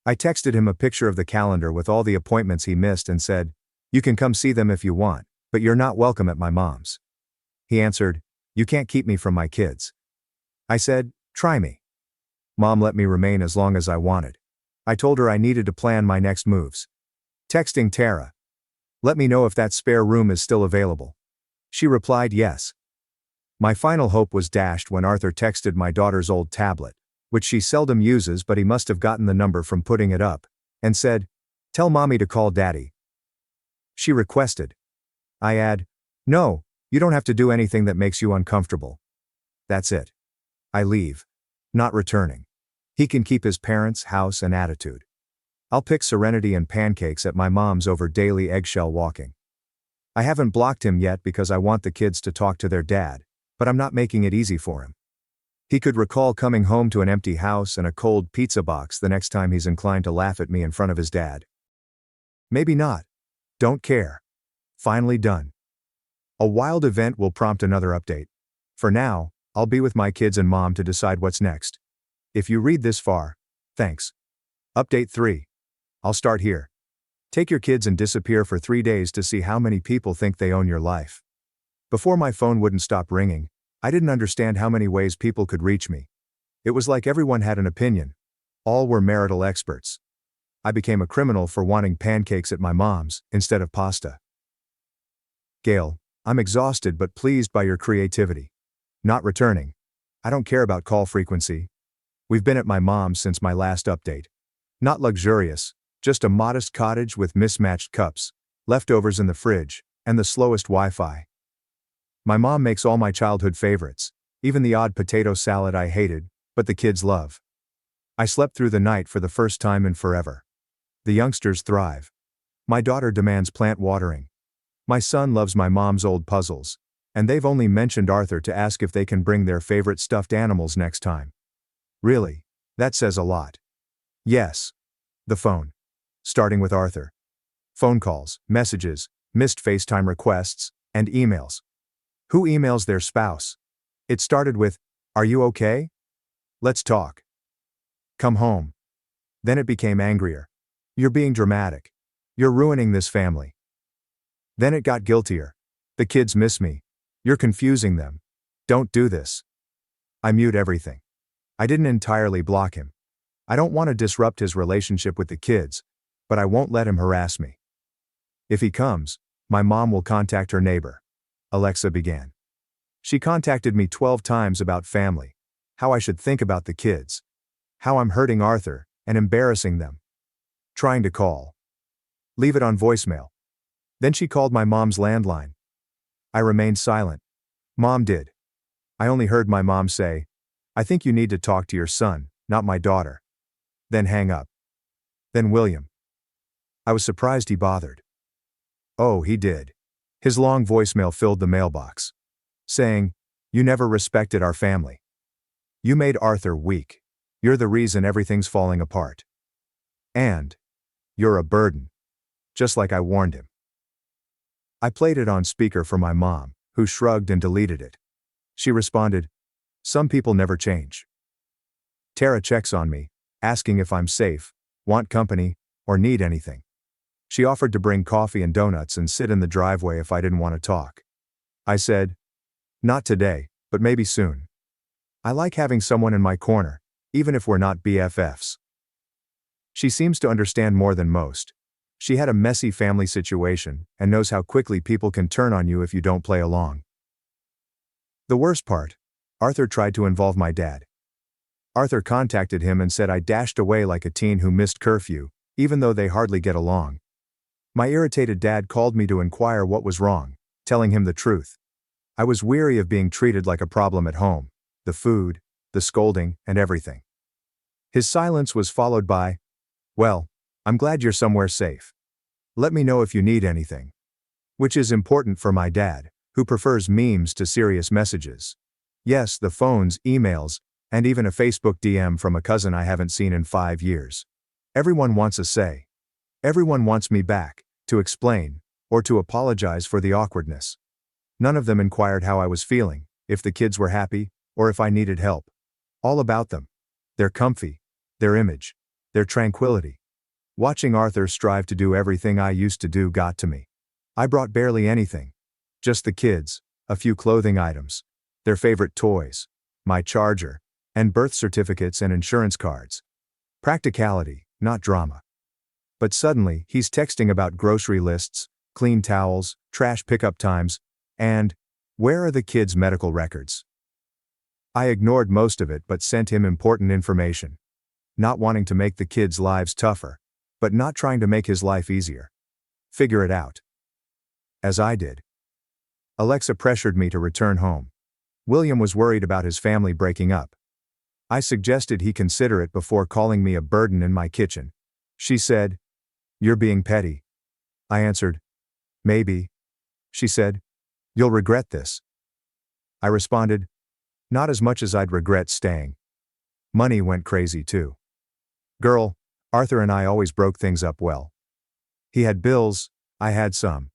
I texted him a picture of the calendar with all the appointments he missed and said, "You can come see them if you want, but you're not welcome at my mom's." He answered, "You can't keep me from my kids." I said, "Try me." Mom let me remain as long as I wanted. I told her I needed to plan my next moves. Texting Tara. "Let me know if that spare room is still available." She replied yes. My final hope was dashed when Arthur texted my daughter's old tablet, which she seldom uses but he must have gotten the number from putting it up, and said, "Tell mommy to call daddy." She requested. I add, "No, you don't have to do anything that makes you uncomfortable." That's it. I leave. Not returning. He can keep his parents' house and attitude. I'll pick serenity and pancakes at my mom's over daily eggshell walking. I haven't blocked him yet because I want the kids to talk to their dad, but I'm not making it easy for him. He could recall coming home to an empty house and a cold pizza box the next time he's inclined to laugh at me in front of his dad. Maybe not. Don't care. Finally done. A wild event will prompt another update. For now, I'll be with my kids and mom to decide what's next. If you read this far, thanks. Update 3. I'll start here. Take your kids and disappear for 3 days to see how many people think they own your life. Before my phone wouldn't stop ringing, I didn't understand how many ways people could reach me. It was like everyone had an opinion. All were marital experts. I became a criminal for wanting pancakes at my mom's instead of pasta. Gail, I'm exhausted but pleased by your creativity. Not returning. I don't care about call frequency. We've been at my mom's since my last update. Not luxurious, just a modest cottage with mismatched cups, leftovers in the fridge, and the slowest Wi-Fi. My mom makes all my childhood favorites, even the odd potato salad I hated, but the kids love. I slept through the night for the first time in forever. The youngsters thrive. My daughter demands plant watering. My son loves my mom's old puzzles, and they've only mentioned Arthur to ask if they can bring their favorite stuffed animals next time. Really, that says a lot. Yes. The phone. Starting with Arthur. Phone calls, messages, missed FaceTime requests, and emails. Who emails their spouse? It started with, "Are you okay? Let's talk. Come home." Then it became angrier. "You're being dramatic. You're ruining this family." Then it got guiltier. "The kids miss me. You're confusing them. Don't do this." I mute everything. I didn't entirely block him. I don't want to disrupt his relationship with the kids, but I won't let him harass me. If he comes, my mom will contact her neighbor. Alexa began. She contacted me 12 times about family, how I should think about the kids, how I'm hurting Arthur, and embarrassing them. Trying to call. Leave it on voicemail. Then she called my mom's landline. I remained silent. Mom did. I only heard my mom say, "I think you need to talk to your son, not my daughter." Then hang up. Then William. I was surprised he bothered. Oh, he did. His long voicemail filled the mailbox. Saying, "You never respected our family. You made Arthur weak. You're the reason everything's falling apart. And you're a burden." Just like I warned him. I played it on speaker for my mom, who shrugged and deleted it. She responded, "Some people never change." Tara checks on me, asking if I'm safe, want company, or need anything. She offered to bring coffee and donuts and sit in the driveway if I didn't want to talk. I said, "Not today, but maybe soon." I like having someone in my corner, even if we're not BFFs. She seems to understand more than most. She had a messy family situation and knows how quickly people can turn on you if you don't play along. The worst part, Arthur tried to involve my dad. Arthur contacted him and said I dashed away like a teen who missed curfew, even though they hardly get along. My irritated dad called me to inquire what was wrong, telling him the truth. I was weary of being treated like a problem at home, the food, the scolding, and everything. His silence was followed by, "Well, I'm glad you're somewhere safe." Let me know if you need anything. Which is important for my dad, who prefers memes to serious messages. Yes, the phones, emails, and even a Facebook DM from a cousin I haven't seen in 5 years. Everyone wants a say. Everyone wants me back, to explain, or to apologize for the awkwardness. None of them inquired how I was feeling, if the kids were happy, or if I needed help. All about them. Their comfy, their image, their tranquility. Watching Arthur strive to do everything I used to do got to me. I brought barely anything. Just the kids, a few clothing items, their favorite toys, my charger, and birth certificates and insurance cards. Practicality, not drama. But suddenly, he's texting about grocery lists, clean towels, trash pickup times, and, where are the kids' medical records? I ignored most of it but sent him important information. Not wanting to make the kids' lives tougher, but not trying to make his life easier. Figure it out. As I did. Alexa pressured me to return home. William was worried about his family breaking up. I suggested he consider it before calling me a burden in my kitchen. She said, "You're being petty." I answered, "Maybe." She said, "You'll regret this." I responded, "Not as much as I'd regret staying." Money went crazy too. Girl, Arthur and I always broke things up well. He had bills, I had some.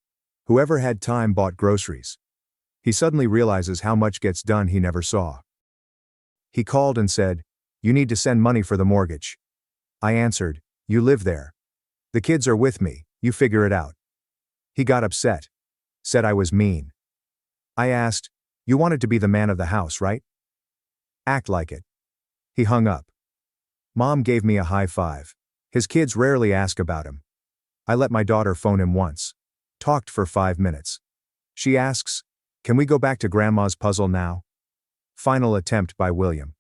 Whoever had time bought groceries. He suddenly realizes how much gets done he never saw. He called and said, "You need to send money for the mortgage." I answered, "You live there. The kids are with me, you figure it out." He got upset. Said I was mean. I asked, "You wanted to be the man of the house, right? Act like it." He hung up. Mom gave me a high five. His kids rarely ask about him. I let my daughter phone him once. Talked for 5 minutes. She asks, "Can we go back to Grandma's puzzle now?" Final attempt by William.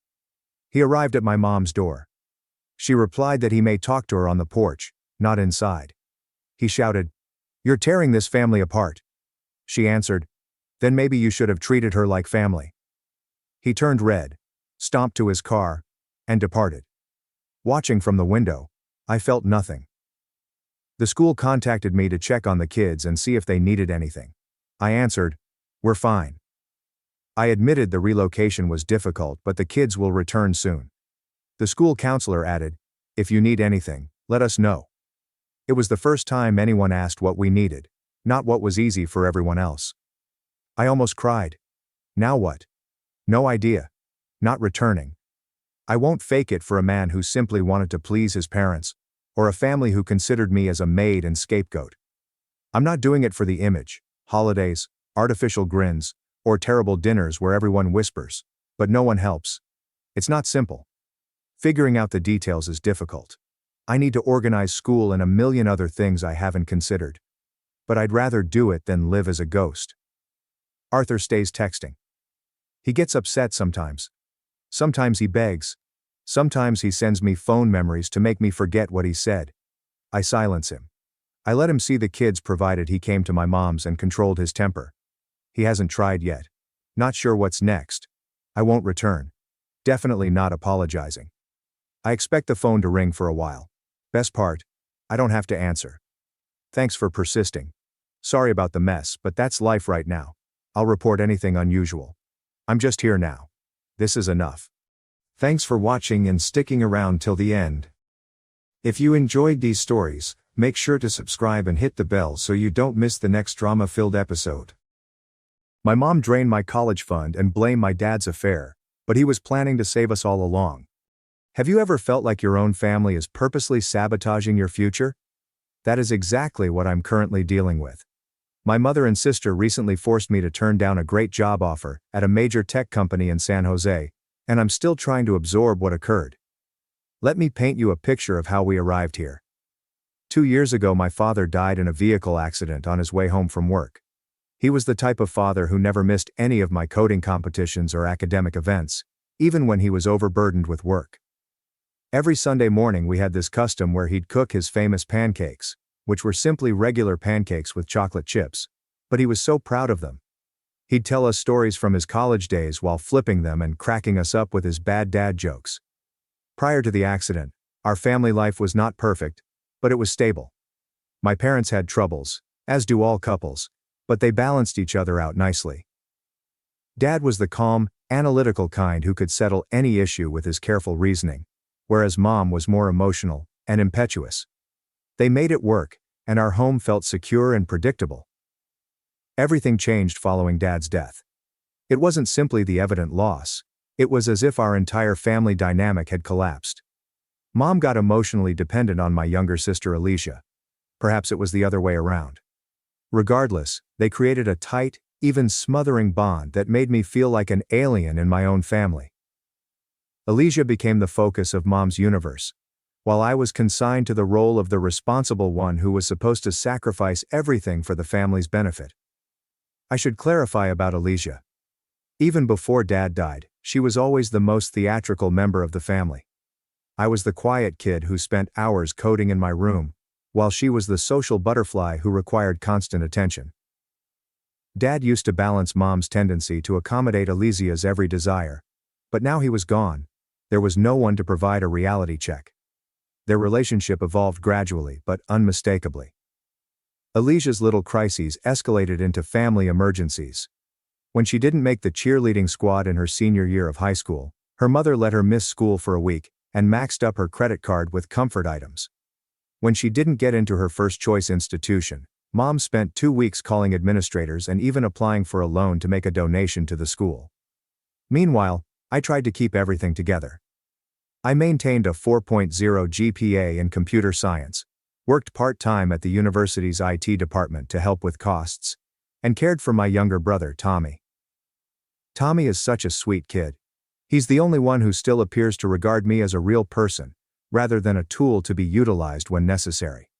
He arrived at my mom's door. She replied that he may talk to her on the porch, not inside. He shouted, "You're tearing this family apart." She answered, "Then maybe you should have treated her like family." He turned red, stomped to his car, and departed. Watching from the window, I felt nothing. The school contacted me to check on the kids and see if they needed anything. I answered, "We're fine." I admitted the relocation was difficult but the kids will return soon. The school counselor added, "If you need anything, let us know." It was the first time anyone asked what we needed, not what was easy for everyone else. I almost cried. Now what? No idea. Not returning. I won't fake it for a man who simply wanted to please his parents, or a family who considered me as a maid and scapegoat. I'm not doing it for the image, holidays, artificial grins, or terrible dinners where everyone whispers, but no one helps. It's not simple. Figuring out the details is difficult. I need to organize school and a million other things I haven't considered. But I'd rather do it than live as a ghost. Arthur stays texting. He gets upset sometimes. Sometimes he begs. Sometimes he sends me phone memories to make me forget what he said. I silence him. I let him see the kids provided he came to my mom's and controlled his temper. He hasn't tried yet. Not sure what's next. I won't return. Definitely not apologizing. I expect the phone to ring for a while. Best part, I don't have to answer. Thanks for persisting. Sorry about the mess, but that's life right now. I'll report anything unusual. I'm just here now. This is enough. Thanks for watching and sticking around till the end. If you enjoyed these stories, make sure to subscribe and hit the bell so you don't miss the next drama-filled episode. My mom drained my college fund and blamed my dad's affair, but he was planning to save us all along. Have you ever felt like your own family is purposely sabotaging your future? That is exactly what I'm currently dealing with. My mother and sister recently forced me to turn down a great job offer at a major tech company in San Jose, and I'm still trying to absorb what occurred. Let me paint you a picture of how we arrived here. 2 years ago, my father died in a vehicle accident on his way home from work. He was the type of father who never missed any of my coding competitions or academic events, even when he was overburdened with work. Every Sunday morning we had this custom where he'd cook his famous pancakes, which were simply regular pancakes with chocolate chips, but he was so proud of them. He'd tell us stories from his college days while flipping them and cracking us up with his bad dad jokes. Prior to the accident, our family life was not perfect, but it was stable. My parents had troubles, as do all couples, but they balanced each other out nicely. Dad was the calm, analytical kind who could settle any issue with his careful reasoning, whereas Mom was more emotional and impetuous. They made it work, and our home felt secure and predictable. Everything changed following Dad's death. It wasn't simply the evident loss, it was as if our entire family dynamic had collapsed. Mom got emotionally dependent on my younger sister Alicia. Perhaps it was the other way around. Regardless, they created a tight, even smothering bond that made me feel like an alien in my own family. Alicia became the focus of Mom's universe, while I was consigned to the role of the responsible one who was supposed to sacrifice everything for the family's benefit. I should clarify about Alicia. Even before Dad died, she was always the most theatrical member of the family. I was the quiet kid who spent hours coding in my room, while she was the social butterfly who required constant attention. Dad used to balance Mom's tendency to accommodate Alicia's every desire, but now he was gone. There was no one to provide a reality check. Their relationship evolved gradually but unmistakably. Alicia's little crises escalated into family emergencies. When she didn't make the cheerleading squad in her senior year of high school, her mother let her miss school for a week and maxed up her credit card with comfort items. When she didn't get into her first choice institution, Mom spent 2 weeks calling administrators and even applying for a loan to make a donation to the school. Meanwhile, I tried to keep everything together. I maintained a 4.0 GPA in computer science, worked part-time at the university's IT department to help with costs, and cared for my younger brother Tommy. Tommy is such a sweet kid. He's the only one who still appears to regard me as a real person, rather than a tool to be utilized when necessary.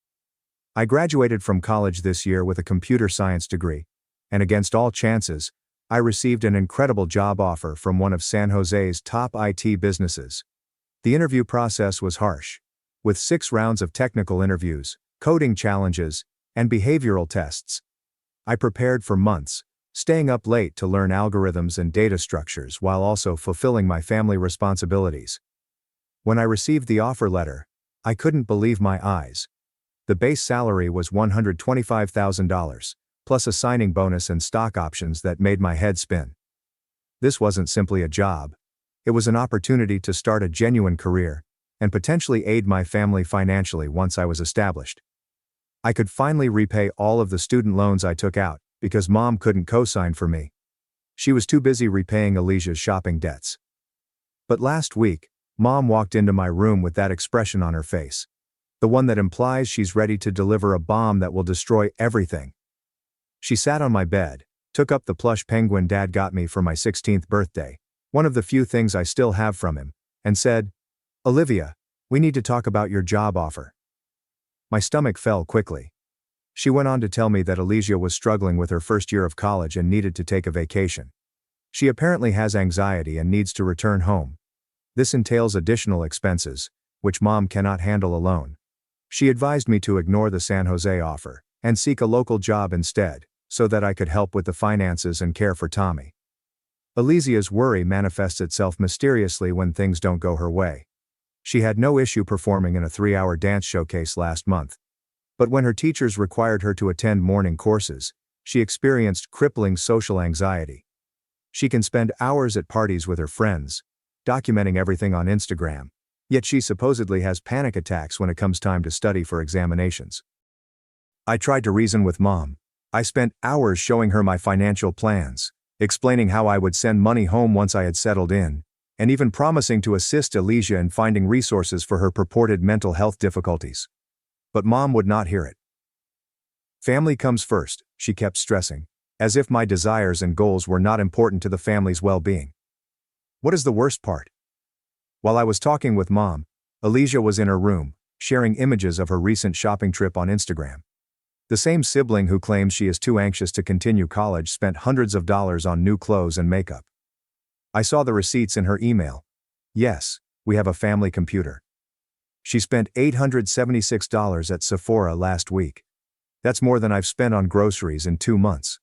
I graduated from college this year with a computer science degree, and against all chances, I received an incredible job offer from one of San Jose's top IT businesses. The interview process was harsh, with 6 rounds of technical interviews, coding challenges, and behavioral tests. I prepared for months, staying up late to learn algorithms and data structures while also fulfilling my family responsibilities. When I received the offer letter, I couldn't believe my eyes. The base salary was $125,000, plus a signing bonus and stock options that made my head spin. This wasn't simply a job. It was an opportunity to start a genuine career, and potentially aid my family financially once I was established. I could finally repay all of the student loans I took out, because Mom couldn't co-sign for me. She was too busy repaying Alicia's shopping debts. But last week, Mom walked into my room with that expression on her face. The one that implies she's ready to deliver a bomb that will destroy everything. She sat on my bed, took up the plush penguin Dad got me for my 16th birthday, one of the few things I still have from him, and said, "Olivia, we need to talk about your job offer." My stomach fell quickly. She went on to tell me that Alicia was struggling with her first year of college and needed to take a vacation. She apparently has anxiety and needs to return home. This entails additional expenses, which Mom cannot handle alone. She advised me to ignore the San Jose offer and seek a local job instead, so that I could help with the finances and care for Tommy. Alicia's worry manifests itself mysteriously when things don't go her way. She had no issue performing in a 3-hour dance showcase last month. But when her teachers required her to attend morning courses, she experienced crippling social anxiety. She can spend hours at parties with her friends, documenting everything on Instagram, yet she supposedly has panic attacks when it comes time to study for examinations. I tried to reason with Mom. I spent hours showing her my financial plans, explaining how I would send money home once I had settled in, and even promising to assist Alicia in finding resources for her purported mental health difficulties. But Mom would not hear it. Family comes first, she kept stressing, as if my desires and goals were not important to the family's well-being. What is the worst part? While I was talking with Mom, Alicia was in her room, sharing images of her recent shopping trip on Instagram. The same sibling who claims she is too anxious to continue college spent hundreds of dollars on new clothes and makeup. I saw the receipts in her email. Yes, we have a family computer. She spent $876 at Sephora last week. That's more than I've spent on groceries in 2 months.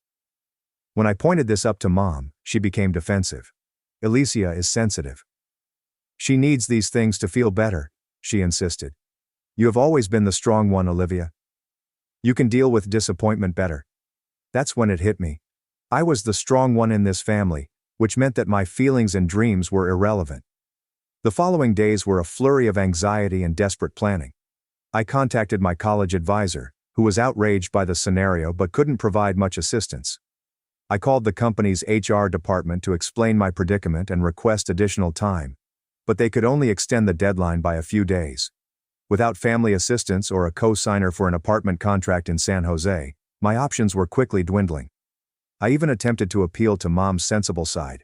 When I pointed this up to Mom, she became defensive. Alicia is sensitive. She needs these things to feel better, she insisted. You have always been the strong one, Olivia. You can deal with disappointment better. That's when it hit me. I was the strong one in this family, which meant that my feelings and dreams were irrelevant. The following days were a flurry of anxiety and desperate planning. I contacted my college advisor, who was outraged by the scenario but couldn't provide much assistance. I called the company's HR department to explain my predicament and request additional time, but they could only extend the deadline by a few days. Without family assistance or a co-signer for an apartment contract in San Jose, my options were quickly dwindling. I even attempted to appeal to Mom's sensible side.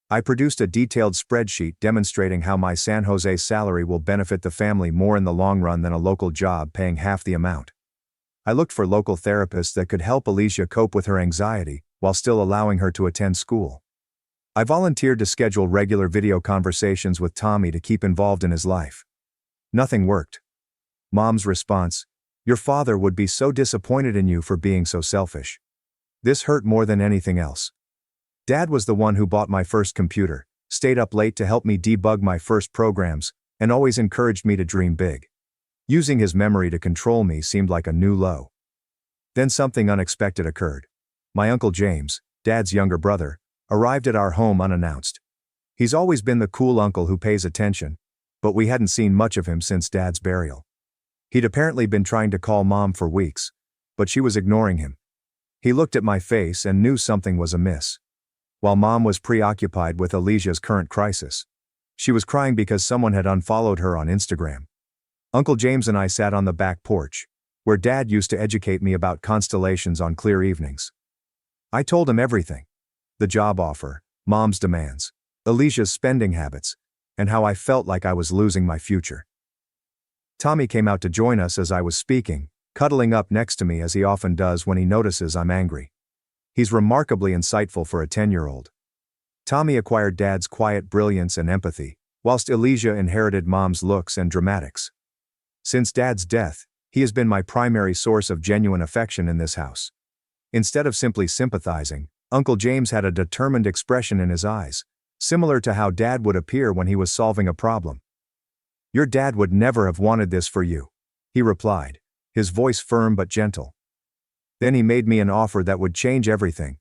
I produced a detailed spreadsheet demonstrating how my San Jose salary will benefit the family more in the long run than a local job paying half the amount. I looked for local therapists that could help Alicia cope with her anxiety while still allowing her to attend school. I volunteered to schedule regular video conversations with Tommy to keep involved in his life. Nothing worked. Mom's response: "Your father would be so disappointed in you for being so selfish." This hurt more than anything else. Dad was the one who bought my first computer, stayed up late to help me debug my first programs, and always encouraged me to dream big. Using his memory to control me seemed like a new low. Then something unexpected occurred. My Uncle James, Dad's younger brother, arrived at our home unannounced. He's always been the cool uncle who pays attention, but we hadn't seen much of him since Dad's burial. He'd apparently been trying to call Mom for weeks, but she was ignoring him. He looked at my face and knew something was amiss. While Mom was preoccupied with Alicia's current crisis, she was crying because someone had unfollowed her on Instagram. Uncle James and I sat on the back porch, where Dad used to educate me about constellations on clear evenings. I told him everything: the job offer, Mom's demands, Alicia's spending habits, and how I felt like I was losing my future. Tommy came out to join us as I was speaking, cuddling up next to me as he often does when he notices I'm angry. He's remarkably insightful for a 10-year-old. Tommy acquired Dad's quiet brilliance and empathy, whilst Alicia inherited Mom's looks and dramatics. Since Dad's death, he has been my primary source of genuine affection in this house. Instead of simply sympathizing, Uncle James had a determined expression in his eyes, similar to how Dad would appear when he was solving a problem. "Your dad would never have wanted this for you," he replied, his voice firm but gentle. Then he made me an offer that would change everything.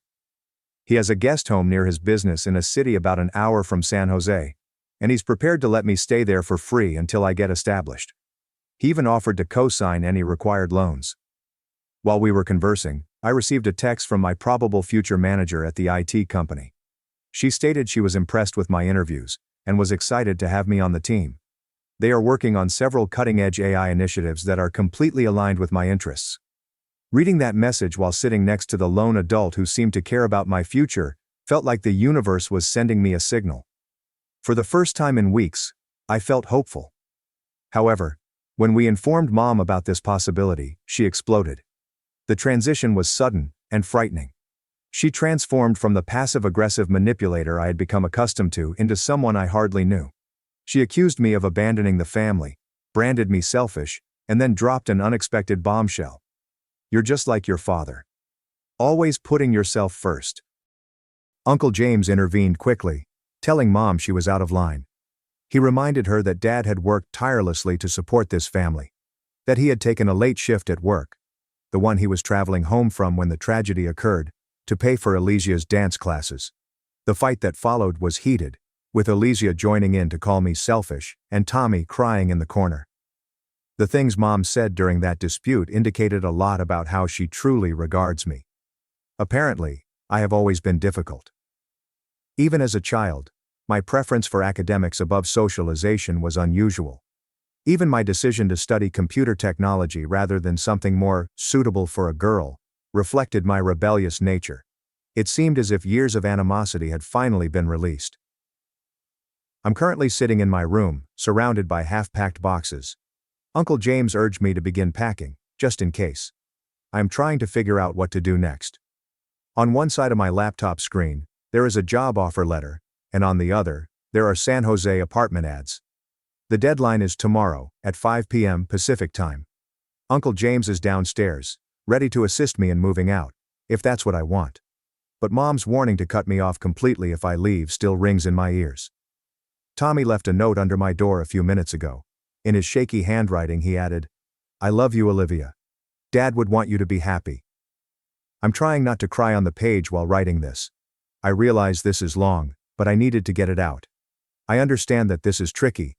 He has a guest home near his business in a city about an hour from San Jose, and he's prepared to let me stay there for free until I get established. He even offered to co-sign any required loans. While we were conversing, I received a text from my probable future manager at the IT company. She stated she was impressed with my interviews and was excited to have me on the team. They are working on several cutting-edge AI initiatives that are completely aligned with my interests. Reading that message while sitting next to the lone adult who seemed to care about my future felt like the universe was sending me a signal. For the first time in weeks, I felt hopeful. However, when we informed Mom about this possibility, she exploded. The transition was sudden and frightening. She transformed from the passive-aggressive manipulator I had become accustomed to into someone I hardly knew. She accused me of abandoning the family, branded me selfish, and then dropped an unexpected bombshell. "You're just like your father. Always putting yourself first." Uncle James intervened quickly, telling Mom she was out of line. He reminded her that Dad had worked tirelessly to support this family, that he had taken a late shift at work, the one he was traveling home from when the tragedy occurred, to pay for Alicia's dance classes. The fight that followed was heated, with Alicia joining in to call me selfish and Tommy crying in the corner. The things Mom said during that dispute indicated a lot about how she truly regards me. Apparently, I have always been difficult. Even as a child, my preference for academics above socialization was unusual. Even my decision to study computer technology rather than something more suitable for a girl reflected my rebellious nature. It seemed as if years of animosity had finally been released. I'm currently sitting in my room, surrounded by half-packed boxes. Uncle James urged me to begin packing, just in case. I am trying to figure out what to do next. On one side of my laptop screen, there is a job offer letter, and on the other, there are San Jose apartment ads. The deadline is tomorrow, at 5 p.m. Pacific time. Uncle James is downstairs, ready to assist me in moving out, if that's what I want. But Mom's warning to cut me off completely if I leave still rings in my ears. Tommy left a note under my door a few minutes ago. In his shaky handwriting he added, "I love you, Olivia. Dad would want you to be happy. I'm trying not to cry on the page while writing this. I realize this is long, but I needed to get it out. I understand that this is tricky,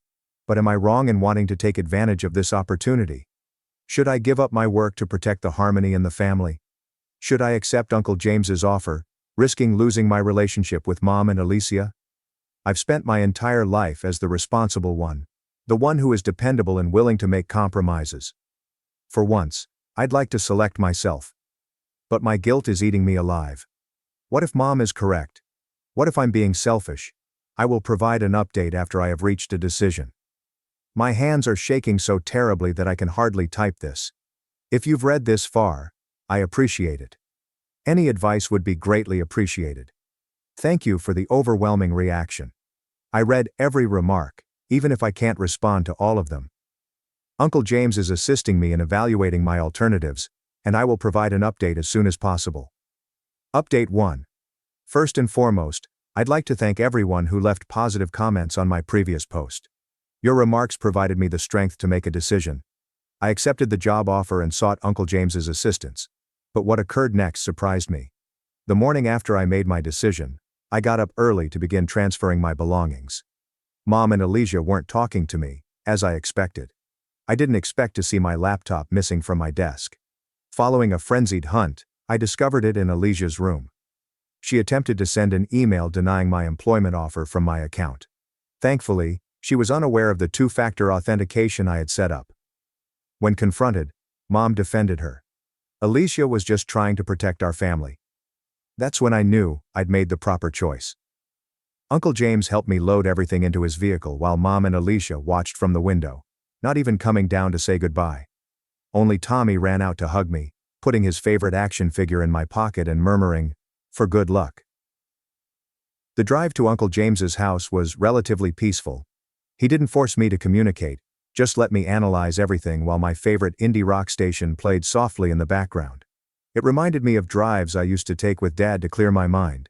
but am I wrong in wanting to take advantage of this opportunity? Should I give up my work to protect the harmony in the family? Should I accept Uncle James's offer, risking losing my relationship with Mom and Alicia? I've spent my entire life as the responsible one, the one who is dependable and willing to make compromises. For once, I'd like to select myself. But my guilt is eating me alive. What if Mom is correct? What if I'm being selfish? I will provide an update after I have reached a decision. My hands are shaking so terribly that I can hardly type this. If you've read this far, I appreciate it. Any advice would be greatly appreciated. Thank you for the overwhelming reaction. I read every remark, even if I can't respond to all of them. Uncle James is assisting me in evaluating my alternatives, and I will provide an update as soon as possible. Update 1. First and foremost, I'd like to thank everyone who left positive comments on my previous post. Your remarks provided me the strength to make a decision. I accepted the job offer and sought Uncle James's assistance. But what occurred next surprised me. The morning after I made my decision, I got up early to begin transferring my belongings. Mom and Alicia weren't talking to me, as I expected. I didn't expect to see my laptop missing from my desk. Following a frenzied hunt, I discovered it in Alicia's room. She attempted to send an email denying my employment offer from my account. Thankfully, she was unaware of the two-factor authentication I had set up. When confronted, Mom defended her. Alicia was just trying to protect our family. That's when I knew I'd made the proper choice. Uncle James helped me load everything into his vehicle while Mom and Alicia watched from the window, not even coming down to say goodbye. Only Tommy ran out to hug me, putting his favorite action figure in my pocket and murmuring, "For good luck." The drive to Uncle James's house was relatively peaceful. He didn't force me to communicate, just let me analyze everything while my favorite indie rock station played softly in the background. It reminded me of drives I used to take with Dad to clear my mind.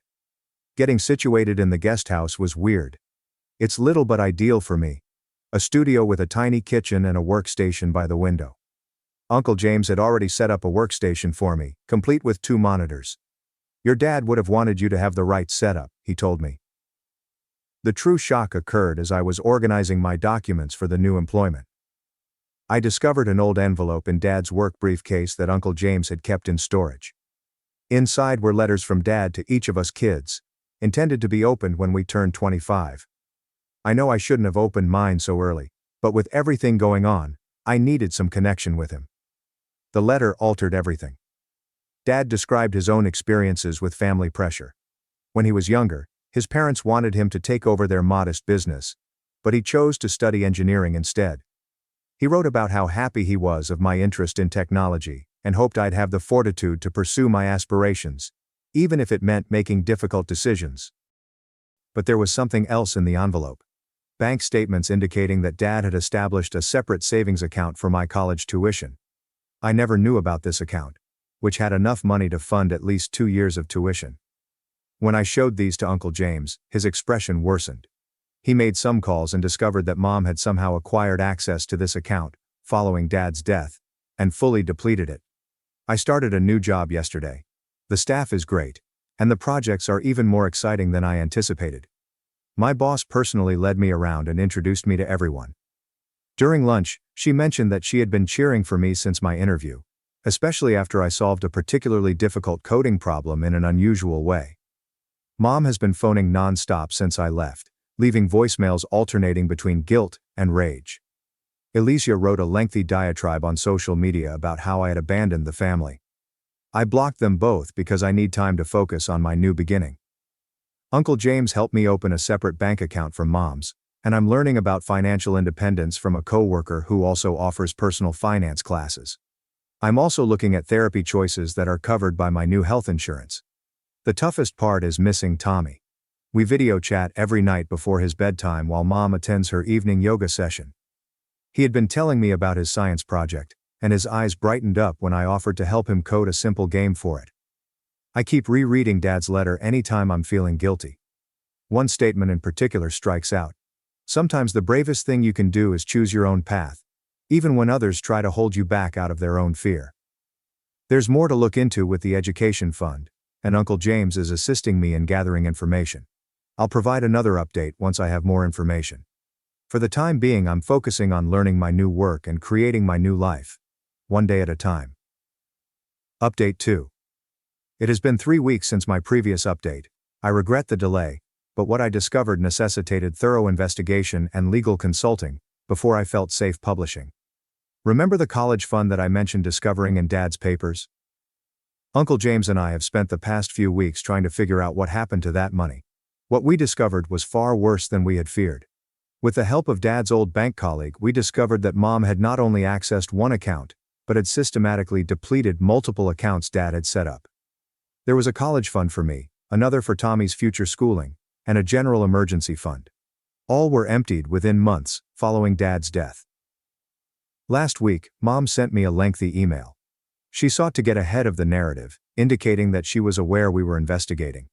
Getting situated in the guest house was weird. It's little but ideal for me. A studio with a tiny kitchen and a workstation by the window. Uncle James had already set up a workstation for me, complete with 2 monitors. "Your dad would have wanted you to have the right setup," he told me. The true shock occurred as I was organizing my documents for the new employment. I discovered an old envelope in Dad's work briefcase that Uncle James had kept in storage. Inside were letters from Dad to each of us kids, intended to be opened when we turned 25. I know I shouldn't have opened mine so early, but with everything going on, I needed some connection with him. The letter altered everything. Dad described his own experiences with family pressure. When he was younger, his parents wanted him to take over their modest business, but he chose to study engineering instead. He wrote about how happy he was of my interest in technology, and hoped I'd have the fortitude to pursue my aspirations, even if it meant making difficult decisions. But there was something else in the envelope. Bank statements indicating that Dad had established a separate savings account for my college tuition. I never knew about this account, which had enough money to fund at least 2 years of tuition. When I showed these to Uncle James, his expression worsened. He made some calls and discovered that Mom had somehow acquired access to this account, following Dad's death, and fully depleted it. I started a new job yesterday. The staff is great, and the projects are even more exciting than I anticipated. My boss personally led me around and introduced me to everyone. During lunch, she mentioned that she had been cheering for me since my interview, especially after I solved a particularly difficult coding problem in an unusual way. Mom has been phoning non-stop since I left, leaving voicemails alternating between guilt and rage. Alicia wrote a lengthy diatribe on social media about how I had abandoned the family. I blocked them both because I need time to focus on my new beginning. Uncle James helped me open a separate bank account from Mom's, and I'm learning about financial independence from a coworker who also offers personal finance classes. I'm also looking at therapy choices that are covered by my new health insurance. The toughest part is missing Tommy. We video chat every night before his bedtime while Mom attends her evening yoga session. He had been telling me about his science project, and his eyes brightened up when I offered to help him code a simple game for it. I keep rereading Dad's letter anytime I'm feeling guilty. One statement in particular strikes out. Sometimes the bravest thing you can do is choose your own path, even when others try to hold you back out of their own fear. There's more to look into with the education fund, and Uncle James is assisting me in gathering information. I'll provide another update once I have more information. For the time being, I'm focusing on learning my new work and creating my new life, one day at a time. Update 2. It has been 3 weeks since my previous update. I regret the delay, but what I discovered necessitated thorough investigation and legal consulting before I felt safe publishing. Remember the college fund that I mentioned discovering in Dad's papers? Uncle James and I have spent the past few weeks trying to figure out what happened to that money. What we discovered was far worse than we had feared. With the help of Dad's old bank colleague, we discovered that Mom had not only accessed one account, but had systematically depleted multiple accounts Dad had set up. There was a college fund for me, another for Tommy's future schooling, and a general emergency fund. All were emptied within months following Dad's death. Last week, Mom sent me a lengthy email. She sought to get ahead of the narrative, indicating that she was aware we were investigating.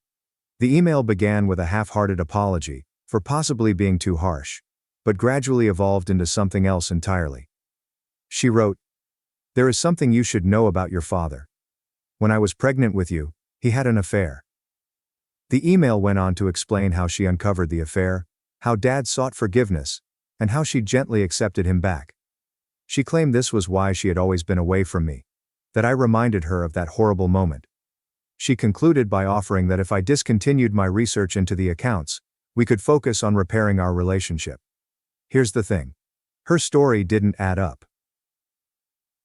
The email began with a half-hearted apology for possibly being too harsh, but gradually evolved into something else entirely. She wrote, "There is something you should know about your father. When I was pregnant with you, he had an affair." The email went on to explain how she uncovered the affair, how Dad sought forgiveness, and how she gently accepted him back. She claimed this was why she had always been away from me, that I reminded her of that horrible moment. She concluded by offering that if I discontinued my research into the accounts, we could focus on repairing our relationship. Here's the thing. Her story didn't add up.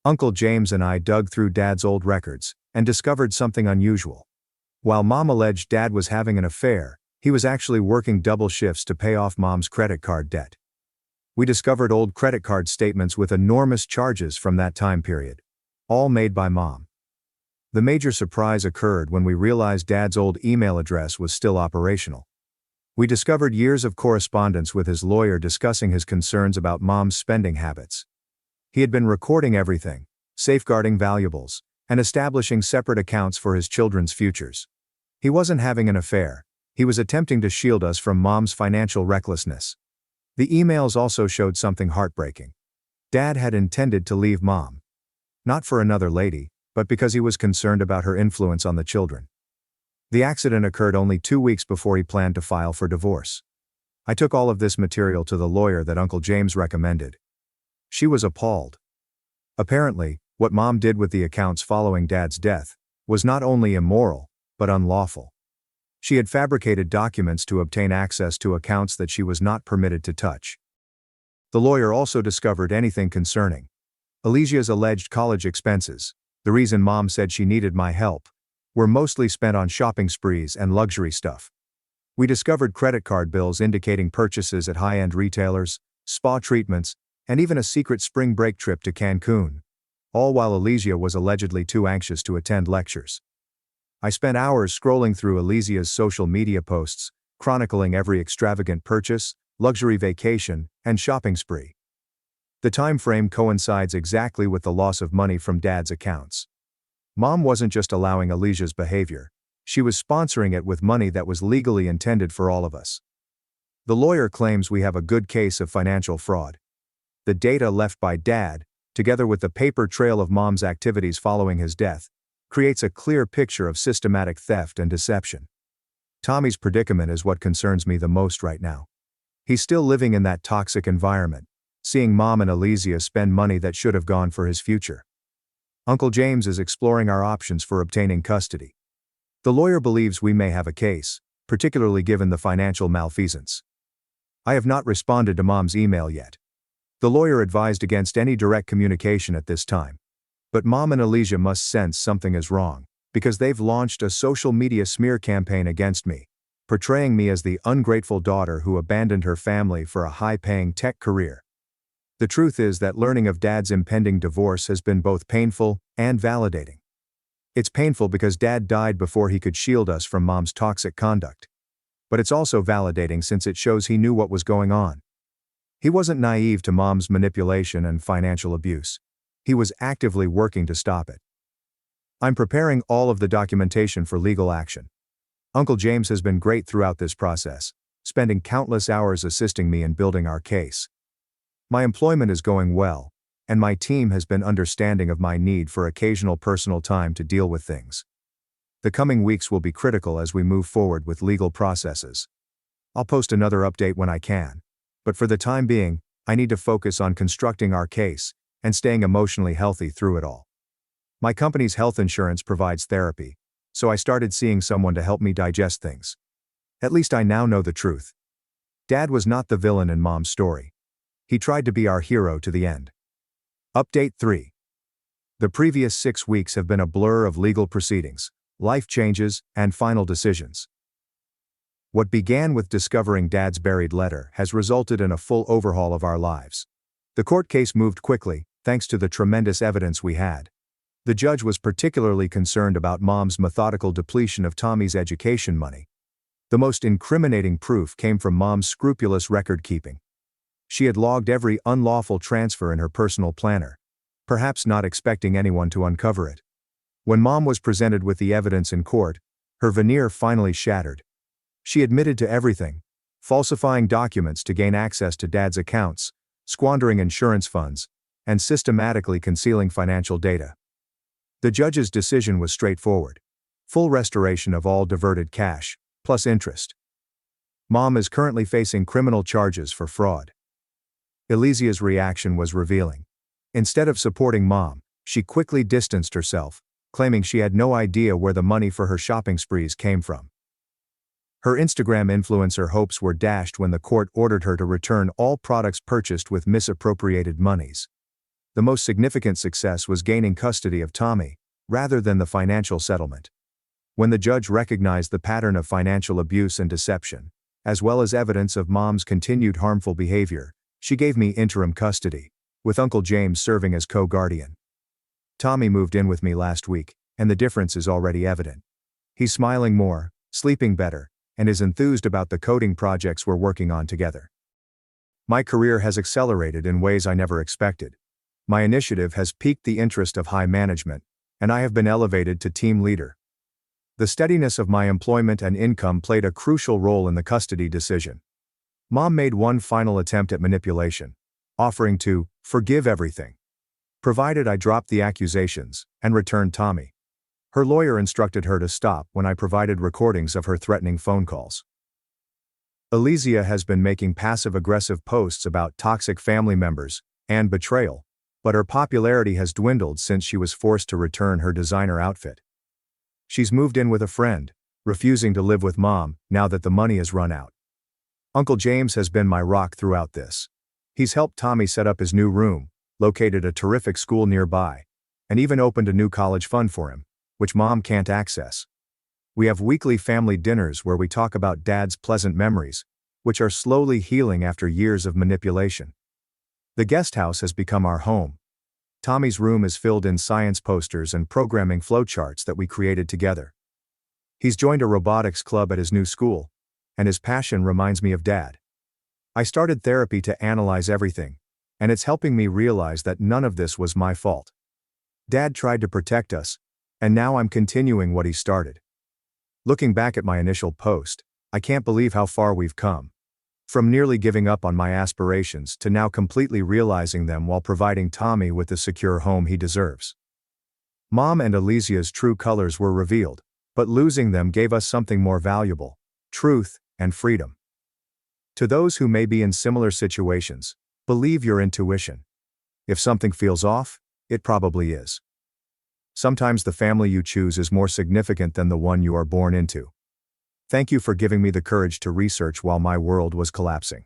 Uncle James and I dug through Dad's old records and discovered something unusual. While Mom alleged Dad was having an affair, he was actually working double shifts to pay off Mom's credit card debt. We discovered old credit card statements with enormous charges from that time period, all made by Mom. The major surprise occurred when we realized Dad's old email address was still operational. We discovered years of correspondence with his lawyer discussing his concerns about Mom's spending habits. He had been recording everything, safeguarding valuables, and establishing separate accounts for his children's futures. He wasn't having an affair, he was attempting to shield us from Mom's financial recklessness. The emails also showed something heartbreaking. Dad had intended to leave Mom. Not for another lady, but because he was concerned about her influence on the children. The accident occurred only 2 weeks before he planned to file for divorce. I took all of this material to the lawyer that Uncle James recommended. She was appalled. Apparently, what Mom did with the accounts following Dad's death was not only immoral, but unlawful. She had fabricated documents to obtain access to accounts that she was not permitted to touch. The lawyer also discovered anything concerning Alicia's alleged college expenses. The reason Mom said she needed my help were mostly spent on shopping sprees and luxury stuff. We discovered credit card bills indicating purchases at high-end retailers, spa treatments, and even a secret spring break trip to Cancun, all while Alicia was allegedly too anxious to attend lectures. I spent hours scrolling through Alicia's social media posts, chronicling every extravagant purchase, luxury vacation, and shopping spree. The time frame coincides exactly with the loss of money from Dad's accounts. Mom wasn't just allowing Alicia's behavior, she was sponsoring it with money that was legally intended for all of us. The lawyer claims we have a good case of financial fraud. The data left by Dad, together with the paper trail of Mom's activities following his death, creates a clear picture of systematic theft and deception. Tommy's predicament is what concerns me the most right now. He's still living in that toxic environment, seeing Mom and Alicia spend money that should have gone for his future. Uncle James is exploring our options for obtaining custody. The lawyer believes we may have a case, particularly given the financial malfeasance. I have not responded to Mom's email yet. The lawyer advised against any direct communication at this time. But Mom and Alicia must sense something is wrong, because they've launched a social media smear campaign against me, portraying me as the ungrateful daughter who abandoned her family for a high-paying tech career. The truth is that learning of Dad's impending divorce has been both painful and validating. It's painful because Dad died before he could shield us from Mom's toxic conduct. But it's also validating since it shows he knew what was going on. He wasn't naive to Mom's manipulation and financial abuse. He was actively working to stop it. I'm preparing all of the documentation for legal action. Uncle James has been great throughout this process, spending countless hours assisting me in building our case. My employment is going well, and my team has been understanding of my need for occasional personal time to deal with things. The coming weeks will be critical as we move forward with legal processes. I'll post another update when I can, but for the time being, I need to focus on constructing our case and staying emotionally healthy through it all. My company's health insurance provides therapy, so I started seeing someone to help me digest things. At least I now know the truth. Dad was not the villain in Mom's story. He tried to be our hero to the end. Update 3. The previous 6 weeks have been a blur of legal proceedings, life changes, and final decisions. What began with discovering Dad's buried letter has resulted in a full overhaul of our lives. The court case moved quickly, thanks to the tremendous evidence we had. The judge was particularly concerned about Mom's methodical depletion of Tommy's education money. The most incriminating proof came from Mom's scrupulous record-keeping. She had logged every unlawful transfer in her personal planner, perhaps not expecting anyone to uncover it. When Mom was presented with the evidence in court, her veneer finally shattered. She admitted to everything, falsifying documents to gain access to Dad's accounts, squandering insurance funds, and systematically concealing financial data. The judge's decision was straightforward: full restoration of all diverted cash, plus interest. Mom is currently facing criminal charges for fraud. Elysia's reaction was revealing. Instead of supporting Mom, she quickly distanced herself, claiming she had no idea where the money for her shopping sprees came from. Her Instagram influencer hopes were dashed when the court ordered her to return all products purchased with misappropriated monies. The most significant success was gaining custody of Tommy, rather than the financial settlement. When the judge recognized the pattern of financial abuse and deception, as well as evidence of Mom's continued harmful behavior, she gave me interim custody, with Uncle James serving as co-guardian. Tommy moved in with me last week, and the difference is already evident. He's smiling more, sleeping better, and is enthused about the coding projects we're working on together. My career has accelerated in ways I never expected. My initiative has piqued the interest of high management, and I have been elevated to team leader. The steadiness of my employment and income played a crucial role in the custody decision. Mom made one final attempt at manipulation, offering to forgive everything, provided I dropped the accusations and returned Tommy. Her lawyer instructed her to stop when I provided recordings of her threatening phone calls. Elysia has been making passive-aggressive posts about toxic family members and betrayal, but her popularity has dwindled since she was forced to return her designer outfit. She's moved in with a friend, refusing to live with Mom now that the money has run out. Uncle James has been my rock throughout this. He's helped Tommy set up his new room, located a terrific school nearby, and even opened a new college fund for him, which Mom can't access. We have weekly family dinners where we talk about Dad's pleasant memories, which are slowly healing after years of manipulation. The guest house has become our home. Tommy's room is filled in science posters and programming flowcharts that we created together. He's joined a robotics club at his new school, and his passion reminds me of Dad. I started therapy to analyze everything, and it's helping me realize that none of this was my fault. Dad tried to protect us, and now I'm continuing what he started. Looking back at my initial post, I can't believe how far we've come. From nearly giving up on my aspirations to now completely realizing them while providing Tommy with the secure home he deserves. Mom and Elysia's true colors were revealed, but losing them gave us something more valuable: truth and freedom. To those who may be in similar situations, believe your intuition. If something feels off, it probably is. Sometimes the family you choose is more significant than the one you are born into. Thank you for giving me the courage to research while my world was collapsing.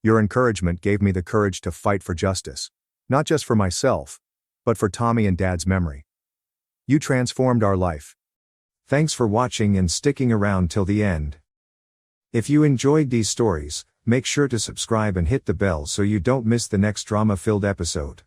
Your encouragement gave me the courage to fight for justice, not just for myself, but for Tommy and Dad's memory. You transformed our life. Thanks for watching and sticking around till the end. If you enjoyed these stories, make sure to subscribe and hit the bell so you don't miss the next drama-filled episode.